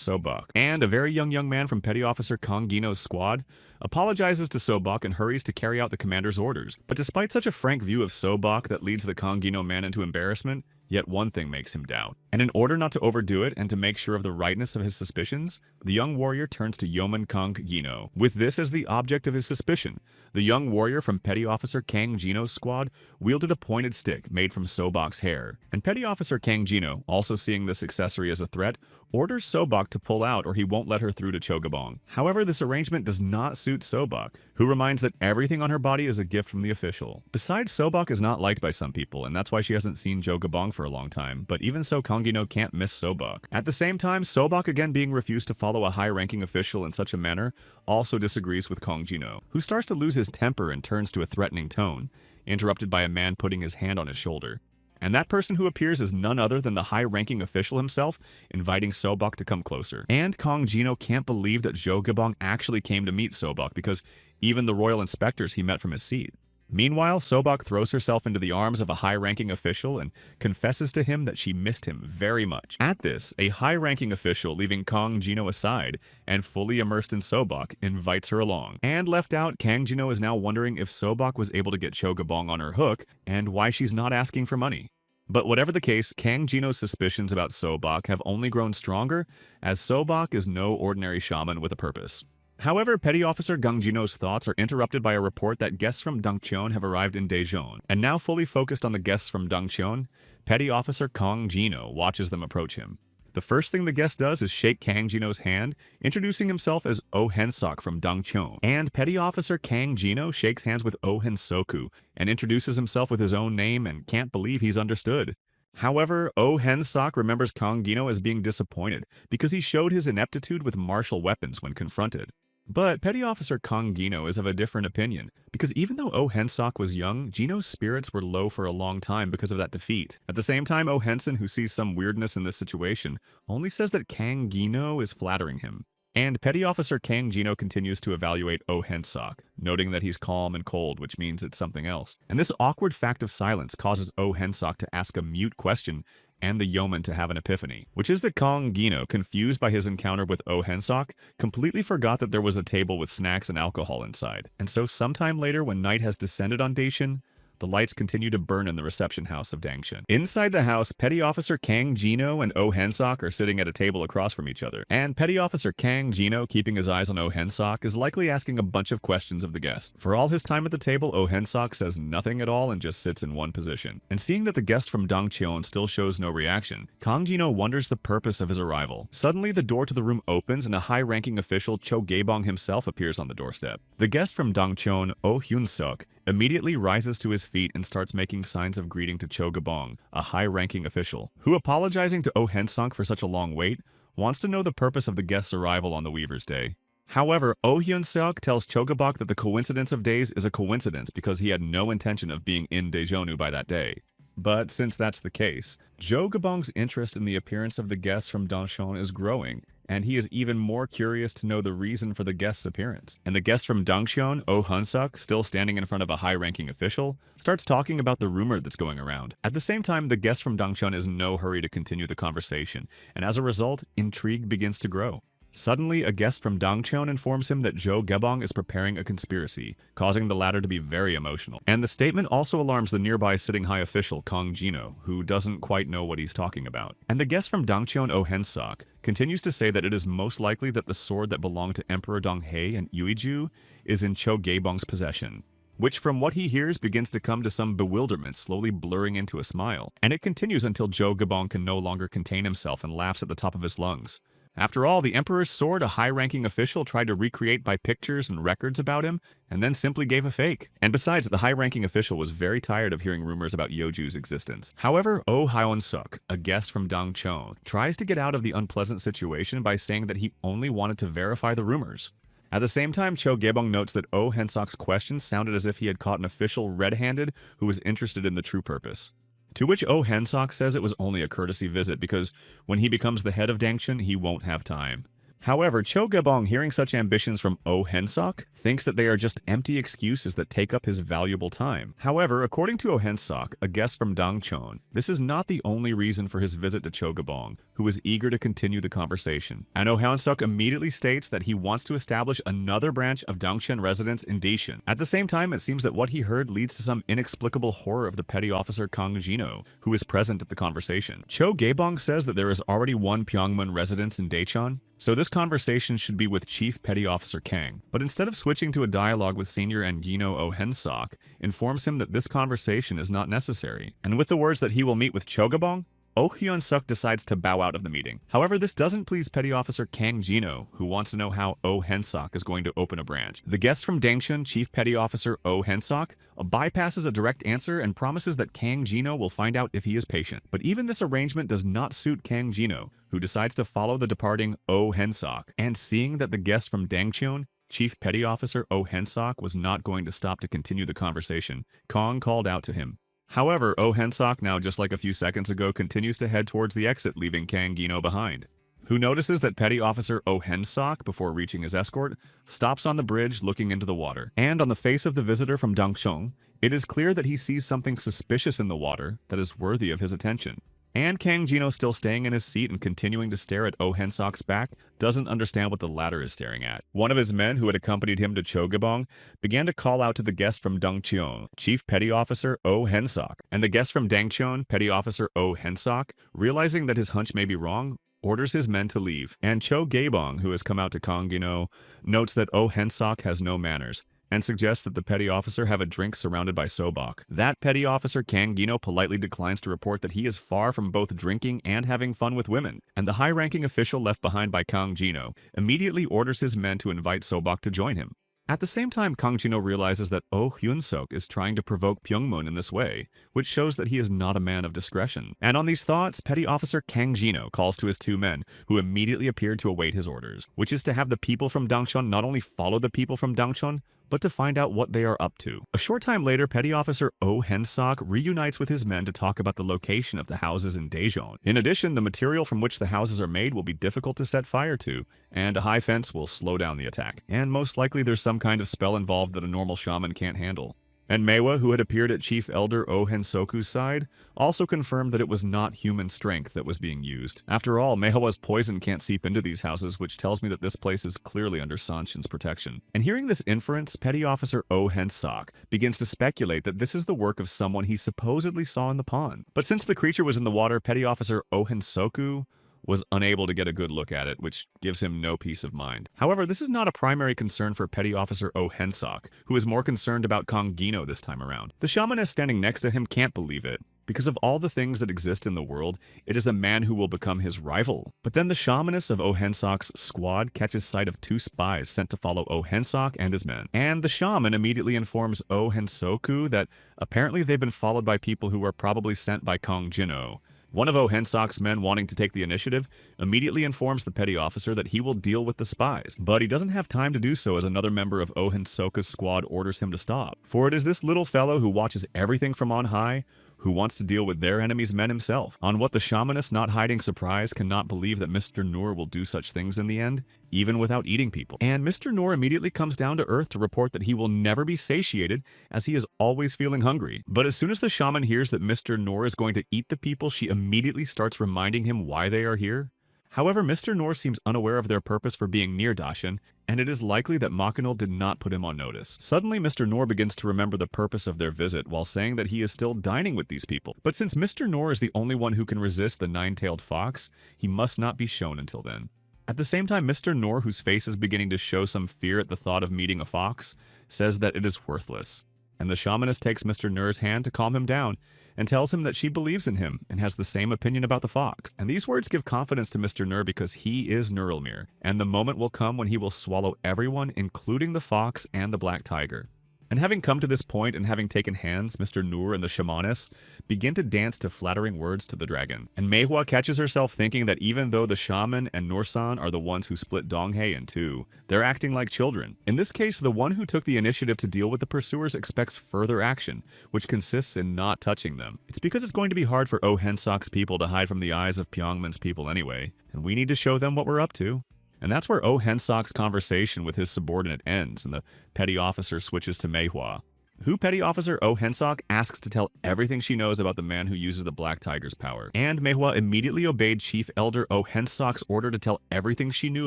Sobok. And a very young man from Petty Officer Kang Jino's squad apologizes to Sobok and hurries to carry out the commander's orders. But despite such a frank view of Sobok that leads the Kang Jino man into embarrassment, yet one thing makes him doubt. And in order not to overdo it and to make sure of the rightness of his suspicions, the young warrior turns to Yeoman Kang Jino, with this as the object of his suspicion. The young warrior from Petty Officer Kang Jino's squad wielded a pointed stick made from Sobok's hair. And Petty Officer Kang Jino, also seeing this accessory as a threat, orders Sobok to pull out or he won't let her through to Cho Gabong. However, this arrangement does not suit Sobok, who reminds that everything on her body is a gift from the official. Besides, Sobok is not liked by some people, and that's why she hasn't seen Cho Gabong for a long time, but even so, Kang Jino can't miss Sobok. At the same time, Sobok, again being refused to follow a high-ranking official in such a manner, also disagrees with Kang Jino, who starts to lose his temper and turns to a threatening tone, interrupted by a man putting his hand on his shoulder. And that person who appears is none other than the high-ranking official himself, inviting Sobok to come closer. And Kang Jino can't believe that Cho Gabong actually came to meet Sobok, because even the royal inspectors he met from his seat. Meanwhile, Sobok throws herself into the arms of a high-ranking official and confesses to him that she missed him very much. At this, a high-ranking official, leaving Kang Jino aside and fully immersed in Sobok, invites her along. And left out, Kang Jino is now wondering if Sobok was able to get Cho Gabong on her hook and why she's not asking for money. But whatever the case, Kang Jino's suspicions about Sobok have only grown stronger, as Sobok is no ordinary shaman with a purpose. However, Petty Officer Kang Jino's thoughts are interrupted by a report that guests from Dongcheon have arrived in Daejeon, and now fully focused on the guests from Dongcheon, Petty Officer Kang Jino watches them approach him. The first thing the guest does is shake Kang Jino's hand, introducing himself as Oh Hensok from Dongcheon, and Petty Officer Kang Jino shakes hands with Oh Hensoku and introduces himself with his own name and can't believe he's understood. However, Oh Hensok remembers Kang Jino as being disappointed because he showed his ineptitude with martial weapons when confronted. But Petty Officer Kang Jino is of a different opinion, because even though Oh Hensok was young, Jino's spirits were low for a long time because of that defeat. At the same time, Oh Henson, who sees some weirdness in this situation, only says that Kang Jino is flattering him. And Petty Officer Kang Jino continues to evaluate Oh Hensok, noting that he's calm and cold, which means it's something else. And this awkward fact of silence causes Oh Hensok to ask a mute question and the yeoman to have an epiphany, which is that Kang Jino, confused by his encounter with Oh Hensok, completely forgot that there was a table with snacks and alcohol inside. And so sometime later, when night has descended on Daejeon, the lights continue to burn in the reception house of Dangshan. Inside the house, Petty Officer Kang Jino and Oh Hensok are sitting at a table across from each other. And Petty Officer Kang Jino, keeping his eyes on Oh Hensok, is likely asking a bunch of questions of the guest. For all his time at the table, Oh Hensok says nothing at all and just sits in one position. And seeing that the guest from Dongcheon still shows no reaction, Kang Jino wonders the purpose of his arrival. Suddenly, the door to the room opens and a high-ranking official, Cho Gabong himself, appears on the doorstep. The guest from Dongcheon, Oh Hyun-suk, immediately rises to his feet and starts making signs of greeting to Cho Gabong, a high-ranking official, who, apologizing to Oh Hensok for such a long wait, wants to know the purpose of the guest's arrival on the Weaver's Day. However, Oh Hyun-suk tells Cho Gabong that the coincidence of days is a coincidence because he had no intention of being in Daejeonu by that day. But since that's the case, Cho Gabong's interest in the appearance of the guests from Dongcheon is growing, and he is even more curious to know the reason for the guest's appearance. And the guest from Dongcheon, Oh Hyun-suk, still standing in front of a high-ranking official, starts talking about the rumor that's going around. At the same time, the guest from Dongcheon is in no hurry to continue the conversation, and as a result, intrigue begins to grow. Suddenly, a guest from Dongcheon informs him that Cho Gabong is preparing a conspiracy, causing the latter to be very emotional. And the statement also alarms the nearby sitting high official, Kang Jino, who doesn't quite know what he's talking about. And the guest from Dongcheon, Oh Hensok, continues to say that it is most likely that the sword that belonged to Emperor Donghae and Yuiju is in Cho Gabong's possession, which from what he hears begins to come to some bewilderment, slowly blurring into a smile. And it continues until Cho Gabong can no longer contain himself and laughs at the top of his lungs. After all, the Emperor's sword a high-ranking official tried to recreate by pictures and records about him, and then simply gave a fake. And besides, the high-ranking official was very tired of hearing rumors about Yoju's existence. However, Oh Hyun-suk, a guest from Dongcheon, tries to get out of the unpleasant situation by saying that he only wanted to verify the rumors. At the same time, Cho Gabong notes that Oh Hensok's questions sounded as if he had caught an official red-handed who was interested in the true purpose. To which Oh Hensok says it was only a courtesy visit because when he becomes the head of Dangchun, he won't have time. However, Cho Gebong, hearing such ambitions from Oh Hensok, thinks that they are just empty excuses that take up his valuable time. However, according to Oh Hensok, a guest from Dangchon, this is not the only reason for his visit to Cho Gebong, who is eager to continue the conversation. And Oh Hensok immediately states that he wants to establish another branch of Dangchun residence in Daishin. At the same time, it seems that what he heard leads to some inexplicable horror of the petty officer Kang Jino, who is present at the conversation. Cho Gebong says that there is already one Pyongmun residence in Daecheon, so this conversation should be with Chief Petty Officer Kang, but instead of switching to a dialogue with Senior Angino Oh Hensok, informs him that this conversation is not necessary. And with the words that he will meet with Cho Gebong, Oh Hyun-suk decides to bow out of the meeting. However, this doesn't please Petty Officer Kang Jino, who wants to know how Oh Hensok is going to open a branch. The guest from Dangchun, Chief Petty Officer Oh Hensok, bypasses a direct answer and promises that Kang Jino will find out if he is patient. But even this arrangement does not suit Kang Jino, who decides to follow the departing Oh Hensok. And seeing that the guest from Dangchun, Chief Petty Officer Oh Hensok, was not going to stop to continue the conversation, Kang called out to him. However, Oh Hensok, now just like a few seconds ago, continues to head towards the exit, leaving Kang Gino behind, who notices that Petty Officer Oh Hensok, before reaching his escort, stops on the bridge looking into the water. And on the face of the visitor from Dangchong, it is clear that he sees something suspicious in the water that is worthy of his attention. And Kang Jino, still staying in his seat and continuing to stare at Oh Hensok's back, doesn't understand what the latter is staring at. One of his men, who had accompanied him to Cho Gebong, began to call out to the guest from Dangcheon, Chief Petty Officer Oh Hensok. And the guest from Dangcheon, Petty Officer Oh Hensok, realizing that his hunch may be wrong, orders his men to leave. And Cho Gebong, who has come out to Kang Gino, notes that Oh Hensok has no manners, and suggests that the petty officer have a drink surrounded by sobok. That petty officer Kang Gino politely declines to report that he is far from both drinking and having fun with women, and the high-ranking official left behind by Kang Gino immediately orders his men to invite Sobok to join him. At the same time, Kang Jino realizes that Oh Hyun-suk is trying to provoke Pyongmun in this way, which shows that he is not a man of discretion. And on these thoughts, Petty Officer Kang Jino calls to his two men, who immediately appeared to await his orders, which is to have the people from Dangchon not only follow the people from Dangchon, but to find out what they are up to. A short time later, Petty Officer Oh Hensok reunites with his men to talk about the location of the houses in Daejeon. In addition, the material from which the houses are made will be difficult to set fire to, and a high fence will slow down the attack. And most likely there's some kind of spell involved that a normal shaman can't handle. And Manhwa, who had appeared at Chief Elder Oh Hensoku's side, also confirmed that it was not human strength that was being used. After all, Manhwa's poison can't seep into these houses, which tells me that this place is clearly under Sanshin's protection. And hearing this inference, Petty Officer Oh Hensok begins to speculate that this is the work of someone he supposedly saw in the pond. But since the creature was in the water, Petty Officer Oh Hensoku was unable to get a good look at it, which gives him no peace of mind. However, this is not a primary concern for Petty Officer Oh Hensok, who is more concerned about Kang Gino this time around. The shamaness standing next to him can't believe it. Because of all the things that exist in the world, it is a man who will become his rival. But then the shamaness of Oh Hensok's squad catches sight of two spies sent to follow Oh Hensok and his men. And the shaman immediately informs Oh Hensoku that apparently they've been followed by people who were probably sent by Kang Jino. One of Oh Hensok's men, wanting to take the initiative, immediately informs the petty officer that he will deal with the spies. But he doesn't have time to do so, as another member of Oh Hensoku's squad orders him to stop. For it is this little fellow who watches everything from on high who wants to deal with their enemy's men himself. On what the shamaness, not hiding surprise, cannot believe that Mr. Noor will do such things in the end, even without eating people. And Mr. Noor immediately comes down to earth to report that he will never be satiated, as he is always feeling hungry. But as soon as the shaman hears that Mr. Noor is going to eat the people, she immediately starts reminding him why they are here. However, Mr. Noor seems unaware of their purpose for being near Dashin, and it is likely that Makinul did not put him on notice. Suddenly, Mr. Noor begins to remember the purpose of their visit while saying that he is still dining with these people. But since Mr. Noor is the only one who can resist the nine-tailed fox, he must not be shown until then. At the same time, Mr. Noor, whose face is beginning to show some fear at the thought of meeting a fox, says that it is worthless. And the shamaness takes Mr. Noor's hand to calm him down, and tells him that she believes in him and has the same opinion about the fox. And these words give confidence to Mr. Noor because he is Nurulmir, and the moment will come when he will swallow everyone, including the fox and the black tiger. And having come to this point and having taken hands, Mr. Noor and the shamaness begin to dance to flattering words to the dragon. And Manhwa catches herself thinking that even though the shaman and Noor-san are the ones who split Donghae in two, they're acting like children. In this case, the one who took the initiative to deal with the pursuers expects further action, which consists in not touching them. It's because it's going to be hard for Oh Hensok's people to hide from the eyes of Pyongman's people anyway, and we need to show them what we're up to. And that's where Oh Hensok's conversation with his subordinate ends, and the petty officer switches to Manhwa, who petty officer Oh Hensok asks to tell everything she knows about the man who uses the Black Tiger's power. And Manhwa immediately obeyed Chief Elder Oh Hensok's order to tell everything she knew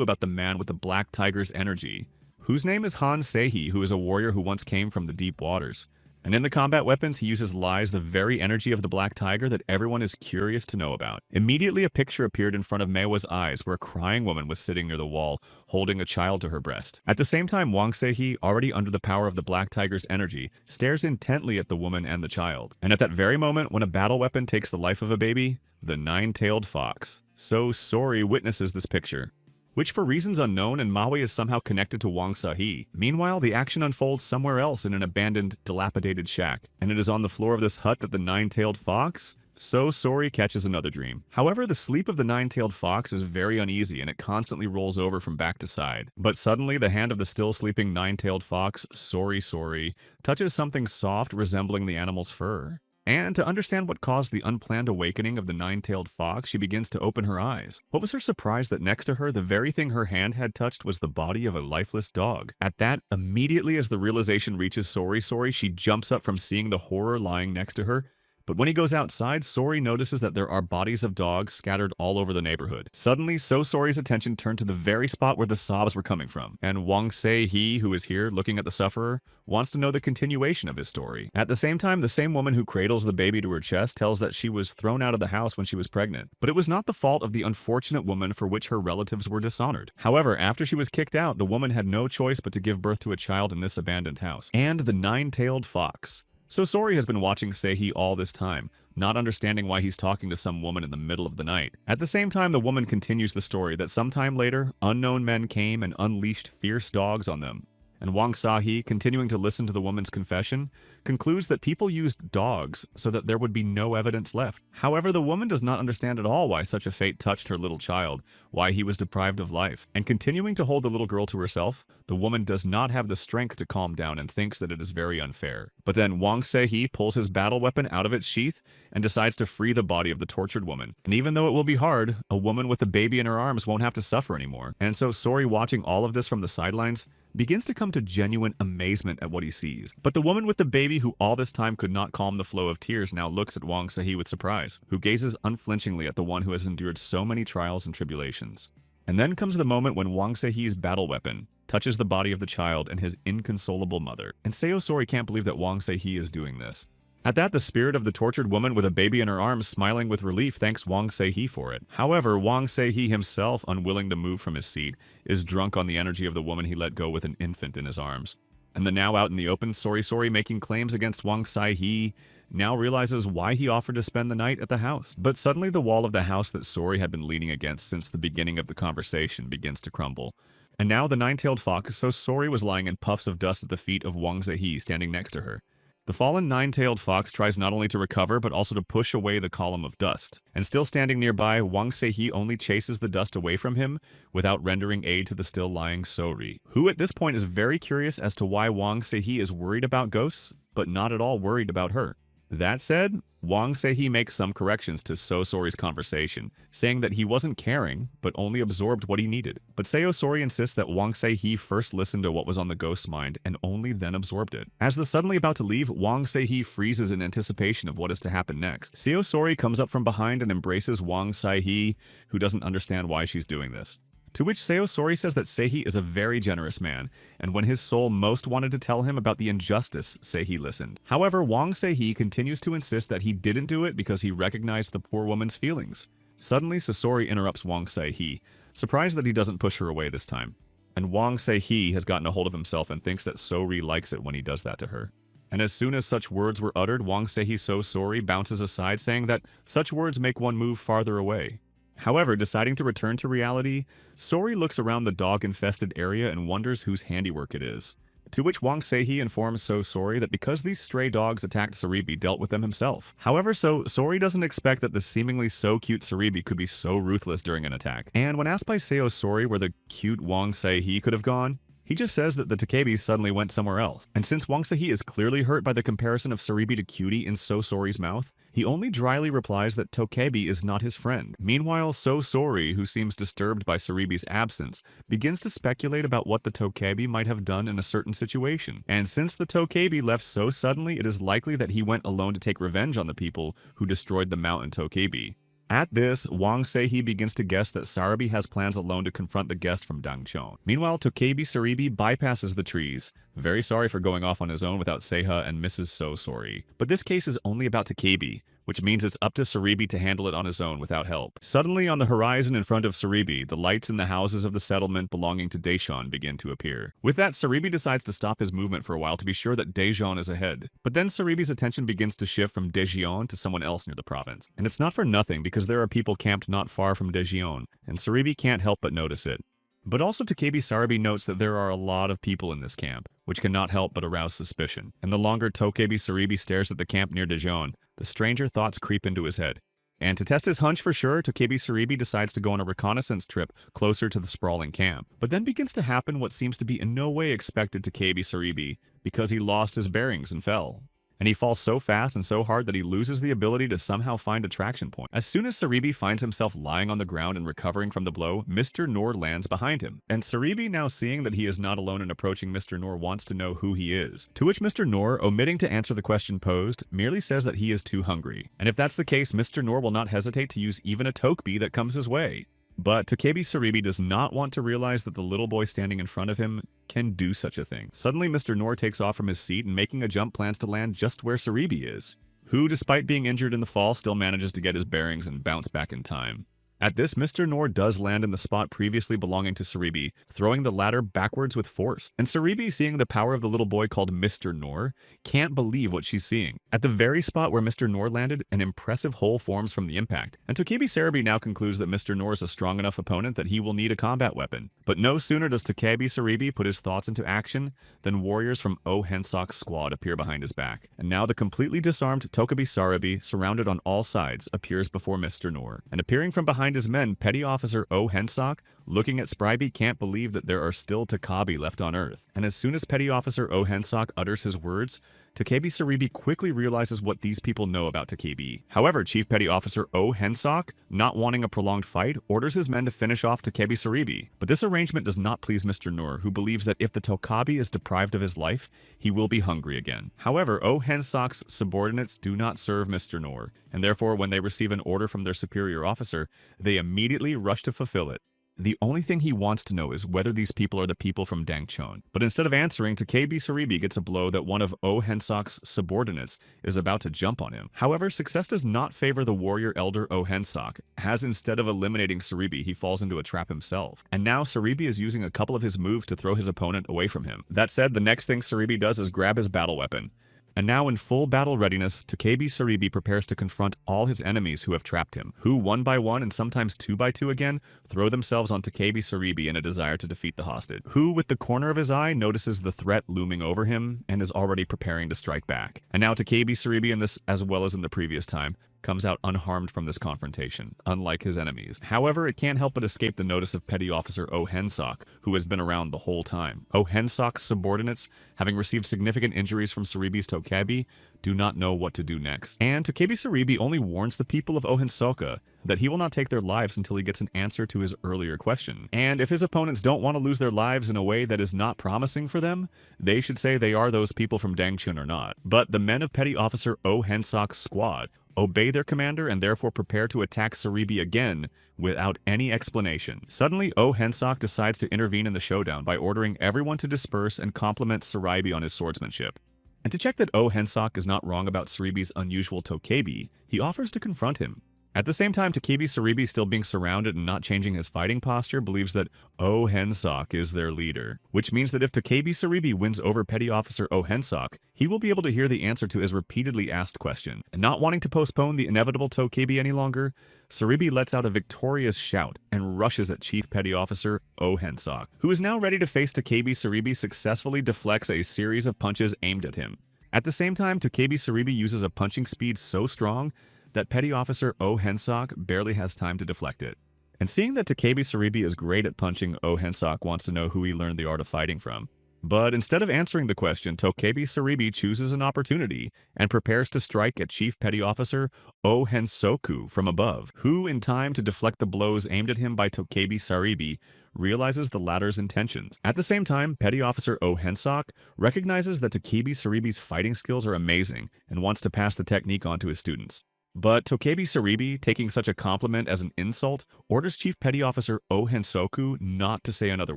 about the man with the Black Tiger's energy, whose name is Han Sehi, who is a warrior who once came from the deep waters. And in the combat weapons, he uses lies, the very energy of the Black Tiger that everyone is curious to know about. Immediately, a picture appeared in front of Manhwa's eyes where a crying woman was sitting near the wall, holding a child to her breast. At the same time, Wang Sehi, already under the power of the Black Tiger's energy, stares intently at the woman and the child. And at that very moment, when a battle weapon takes the life of a baby, the nine-tailed fox, So Sori, witnesses this picture, which for reasons unknown and Maui is somehow connected to Wang Sahi. Meanwhile, the action unfolds somewhere else in an abandoned, dilapidated shack, and it is on the floor of this hut that the nine-tailed fox, So Sori, catches another dream. However, the sleep of the nine-tailed fox is very uneasy and it constantly rolls over from back to side. But suddenly, the hand of the still sleeping nine-tailed fox, Sori, touches something soft resembling the animal's fur. And to understand what caused the unplanned awakening of the nine-tailed fox, she begins to open her eyes. What was her surprise that next to her, the very thing her hand had touched was the body of a lifeless dog. At that, immediately as the realization reaches Sori, she jumps up from seeing the horror lying next to her. But when he goes outside, Sori notices that there are bodies of dogs scattered all over the neighborhood. Suddenly, So Sori's attention turned to the very spot where the sobs were coming from. And Wang Se-hee, who is here looking at the sufferer, wants to know the continuation of his story. At the same time, the same woman who cradles the baby to her chest tells that she was thrown out of the house when she was pregnant. But it was not the fault of the unfortunate woman for which her relatives were dishonored. However, after she was kicked out, the woman had no choice but to give birth to a child in this abandoned house. And the nine-tailed fox. So Sori has been watching Sehi all this time, not understanding why he's talking to some woman in the middle of the night. At the same time, the woman continues the story that sometime later, unknown men came and unleashed fierce dogs on them. And Wang Sahi, continuing to listen to the woman's confession, concludes that people used dogs so that there would be no evidence left. However, the woman does not understand at all why such a fate touched her little child, why he was deprived of life. And continuing to hold the little girl to herself, the woman does not have the strength to calm down and thinks that it is very unfair. But then Wang Se-hee pulls his battle weapon out of its sheath and decides to free the body of the tortured woman. And even though it will be hard, a woman with a baby in her arms won't have to suffer anymore. And so Sori, watching all of this from the sidelines, begins to come to genuine amazement at what he sees. But the woman with the baby who all this time could not calm the flow of tears now looks at Wang Se-hee with surprise, who gazes unflinchingly at the one who has endured so many trials and tribulations. And then comes the moment when Wang Se-hee's battle weapon touches the body of the child and his inconsolable mother. And Seo Sori can't believe that Wang Se-hee is doing this. At that, the spirit of the tortured woman with a baby in her arms smiling with relief thanks Wang Se-hee for it. However, Wang Se-hee himself, unwilling to move from his seat, is drunk on the energy of the woman he let go with an infant in his arms. And the now out in the open Sori, making claims against Wang Se-hee, now realizes why he offered to spend the night at the house. But suddenly the wall of the house that Sori had been leaning against since the beginning of the conversation begins to crumble. And now the nine-tailed fox, So Sori, was lying in puffs of dust at the feet of Wang Se-hee standing next to her. The fallen nine-tailed fox tries not only to recover, but also to push away the column of dust. And still standing nearby, Wang Se-hee only chases the dust away from him without rendering aid to the still lying Sori, who at this point is very curious as to why Wang Se-hee is worried about ghosts, but not at all worried about her. That said, Wang Se-hee makes some corrections to So Sori's conversation, saying that he wasn't caring, but only absorbed what he needed. But Seo Sori insists that Wang Se-hee first listened to what was on the ghost's mind and only then absorbed it. As the suddenly about to leave, Wang Se-hee freezes in anticipation of what is to happen next. Seo Sori comes up from behind and embraces Wang Se-hee, who doesn't understand why she's doing this. To which Seo Sori says that Sehi is a very generous man, and when his soul most wanted to tell him about the injustice, Sehi listened. However, Wang Se-hee continues to insist that he didn't do it because he recognized the poor woman's feelings. Suddenly, Sasori interrupts Wang Se-hee, surprised that he doesn't push her away this time. And Wang Se-hee has gotten a hold of himself and thinks that Sori likes it when he does that to her. And as soon as such words were uttered, Wang Se-hee So Sori bounces aside, saying that such words make one move farther away. However, deciding to return to reality, Sori looks around the dog-infested area and wonders whose handiwork it is. to which Wang Seihi informs So Sori that because these stray dogs attacked Saribi, dealt with them himself. However, So Sori doesn't expect that the seemingly so cute Saribi could be so ruthless during an attack, and when asked by Seo Sori where the cute Wang Seihi could have gone, he just says that the Takebis suddenly went somewhere else. And since Wang Seihi is clearly hurt by the comparison of Saribi to Cutie in So Sori's mouth, he only dryly replies that Tokebi is not his friend. Meanwhile, So Sori, who seems disturbed by Saribi's absence, begins to speculate about what the Tokebi might have done in a certain situation. And since the Tokebi left so suddenly, it is likely that he went alone to take revenge on the people who destroyed the mountain Tokebi. At this, Wang Seihi begins to guess that Saribi has plans alone to confront the guest from Dangchon. Meanwhile, Tokebi Saribi bypasses the trees, very sorry for going off on his own without Seiha and Mrs. So Sori. But this case is only about Tokebi, which means it's up to Saribi to handle it on his own without help. Suddenly, on the horizon in front of Saribi, the lights in the houses of the settlement belonging to Daishan begin to appear. With that, Saribi decides to stop his movement for a while to be sure that Daejeon is ahead. But then Saribi's attention begins to shift from Daejeon to someone else near the province. And it's not for nothing, because there are people camped not far from Daejeon, and Saribi can't help but notice it. But also Tokebi Saribi notes that there are a lot of people in this camp, which cannot help but arouse suspicion. And the longer Tokebi Saribi stares at the camp near Daejeon, the stranger thoughts creep into his head. And to test his hunch for sure, Tokebi Saribi decides to go on a reconnaissance trip closer to the sprawling camp. But then begins to happen what seems to be in no way expected to Tokebi Saribi, because he lost his bearings and fell. And he falls so fast and so hard that he loses the ability to somehow find a traction point. As soon as Saribi finds himself lying on the ground and recovering from the blow, Mr. Noor lands behind him. And Saribi, now seeing that he is not alone in approaching Mr. Noor, wants to know who he is. To which Mr. Noor, omitting to answer the question posed, merely says that he is too hungry. And if that's the case, Mr. Noor will not hesitate to use even a tokbi that comes his way. But Tokebi Saribi does not want to realize that the little boy standing in front of him can do such a thing. Suddenly, Mr. Noor takes off from his seat and making a jump plans to land just where Saribi is, who, despite being injured in the fall, still manages to get his bearings and bounce back in time. At this, Mr. Noor does land in the spot previously belonging to Saribi, throwing the latter backwards with force. And Saribi, seeing the power of the little boy called Mr. Noor, can't believe what she's seeing. At the very spot where Mr. Noor landed, an impressive hole forms from the impact. And Tokebi Saribi now concludes that Mr. Noor is a strong enough opponent that he will need a combat weapon. But no sooner does Tokebi Saribi put his thoughts into action than warriors from Oh Hensok's squad appear behind his back. And now the completely disarmed Tokebi Saribi, surrounded on all sides, appears before Mr. Noor. And appearing from behind his men, Petty Officer Oh Hensok, looking at Spryby, can't believe that there are still Takabi left on Earth. And as soon as Petty Officer Oh Hensok utters his words, Tokebi Saribi quickly realizes what these people know about Tokebi. However, Chief Petty Officer Oh Hensok, not wanting a prolonged fight, orders his men to finish off Tokebi Saribi. But this arrangement does not please Mr. Noor, who believes that if the Tokabi is deprived of his life, he will be hungry again. However, Oh Hensok's subordinates do not serve Mr. Noor, and therefore when they receive an order from their superior officer, they immediately rush to fulfill it. The only thing he wants to know is whether these people are the people from Dangchon. But instead of answering, Tokebi Saribi gets a blow that one of Oh Hensok's subordinates is about to jump on him. However, success does not favor the warrior elder Oh Hensok, as instead of eliminating Saribi, he falls into a trap himself. And now Saribi is using a couple of his moves to throw his opponent away from him. That said, the next thing Saribi does is grab his battle weapon. And now in full battle readiness, Tokebi Saribi prepares to confront all his enemies who have trapped him, who one by one and sometimes two by two again, throw themselves on Tokebi Saribi in a desire to defeat the hostage, who with the corner of his eye notices the threat looming over him and is already preparing to strike back. And now Tokebi Saribi in this, as well as in the previous time, comes out unharmed from this confrontation, unlike his enemies. However, it can't help but escape the notice of Petty Officer Oh Hensok, who has been around the whole time. Oh Hensok's subordinates, having received significant injuries from Saribi's Tokebi, do not know what to do next. And Tokebi Saribi only warns the people of Oh Hensoka that he will not take their lives until he gets an answer to his earlier question. And if his opponents don't want to lose their lives in a way that is not promising for them, they should say they are those people from Dangchun or not. But the men of Petty Officer Oh Hensok's squad obey their commander and therefore prepare to attack Saribi again without any explanation. Suddenly, Oh Hensok decides to intervene in the showdown by ordering everyone to disperse and compliment Saribi on his swordsmanship. And to check that Oh Hensok is not wrong about Saribi's unusual Tokebi, he offers to confront him. At the same time, Takebi Saribi, still being surrounded and not changing his fighting posture, believes that Oh Hensok is their leader, which means that if Takebi Saribi wins over Petty Officer Oh Hensok, he will be able to hear the answer to his repeatedly asked question. And not wanting to postpone the inevitable Tokebi any longer, Saribi lets out a victorious shout and rushes at Chief Petty Officer Oh Hensok, who is now ready to face Takebi Saribi. Successfully deflects a series of punches aimed at him. At the same time, Takebi Saribi uses a punching speed so strong that Petty Officer Oh Hensok barely has time to deflect it. And seeing that Takebi Saribi is great at punching, Oh Hensok wants to know who he learned the art of fighting from. But instead of answering the question, Takebi Saribi chooses an opportunity and prepares to strike at Chief Petty Officer Oh Hensoku from above, who, in time to deflect the blows aimed at him by Takebi Saribi, realizes the latter's intentions. At the same time, Petty Officer Oh Hensok recognizes that Takebi Saribi's fighting skills are amazing and wants to pass the technique on to his students. But Takebi Saribi, taking such a compliment as an insult, orders Chief Petty Officer Oh Hensoku not to say another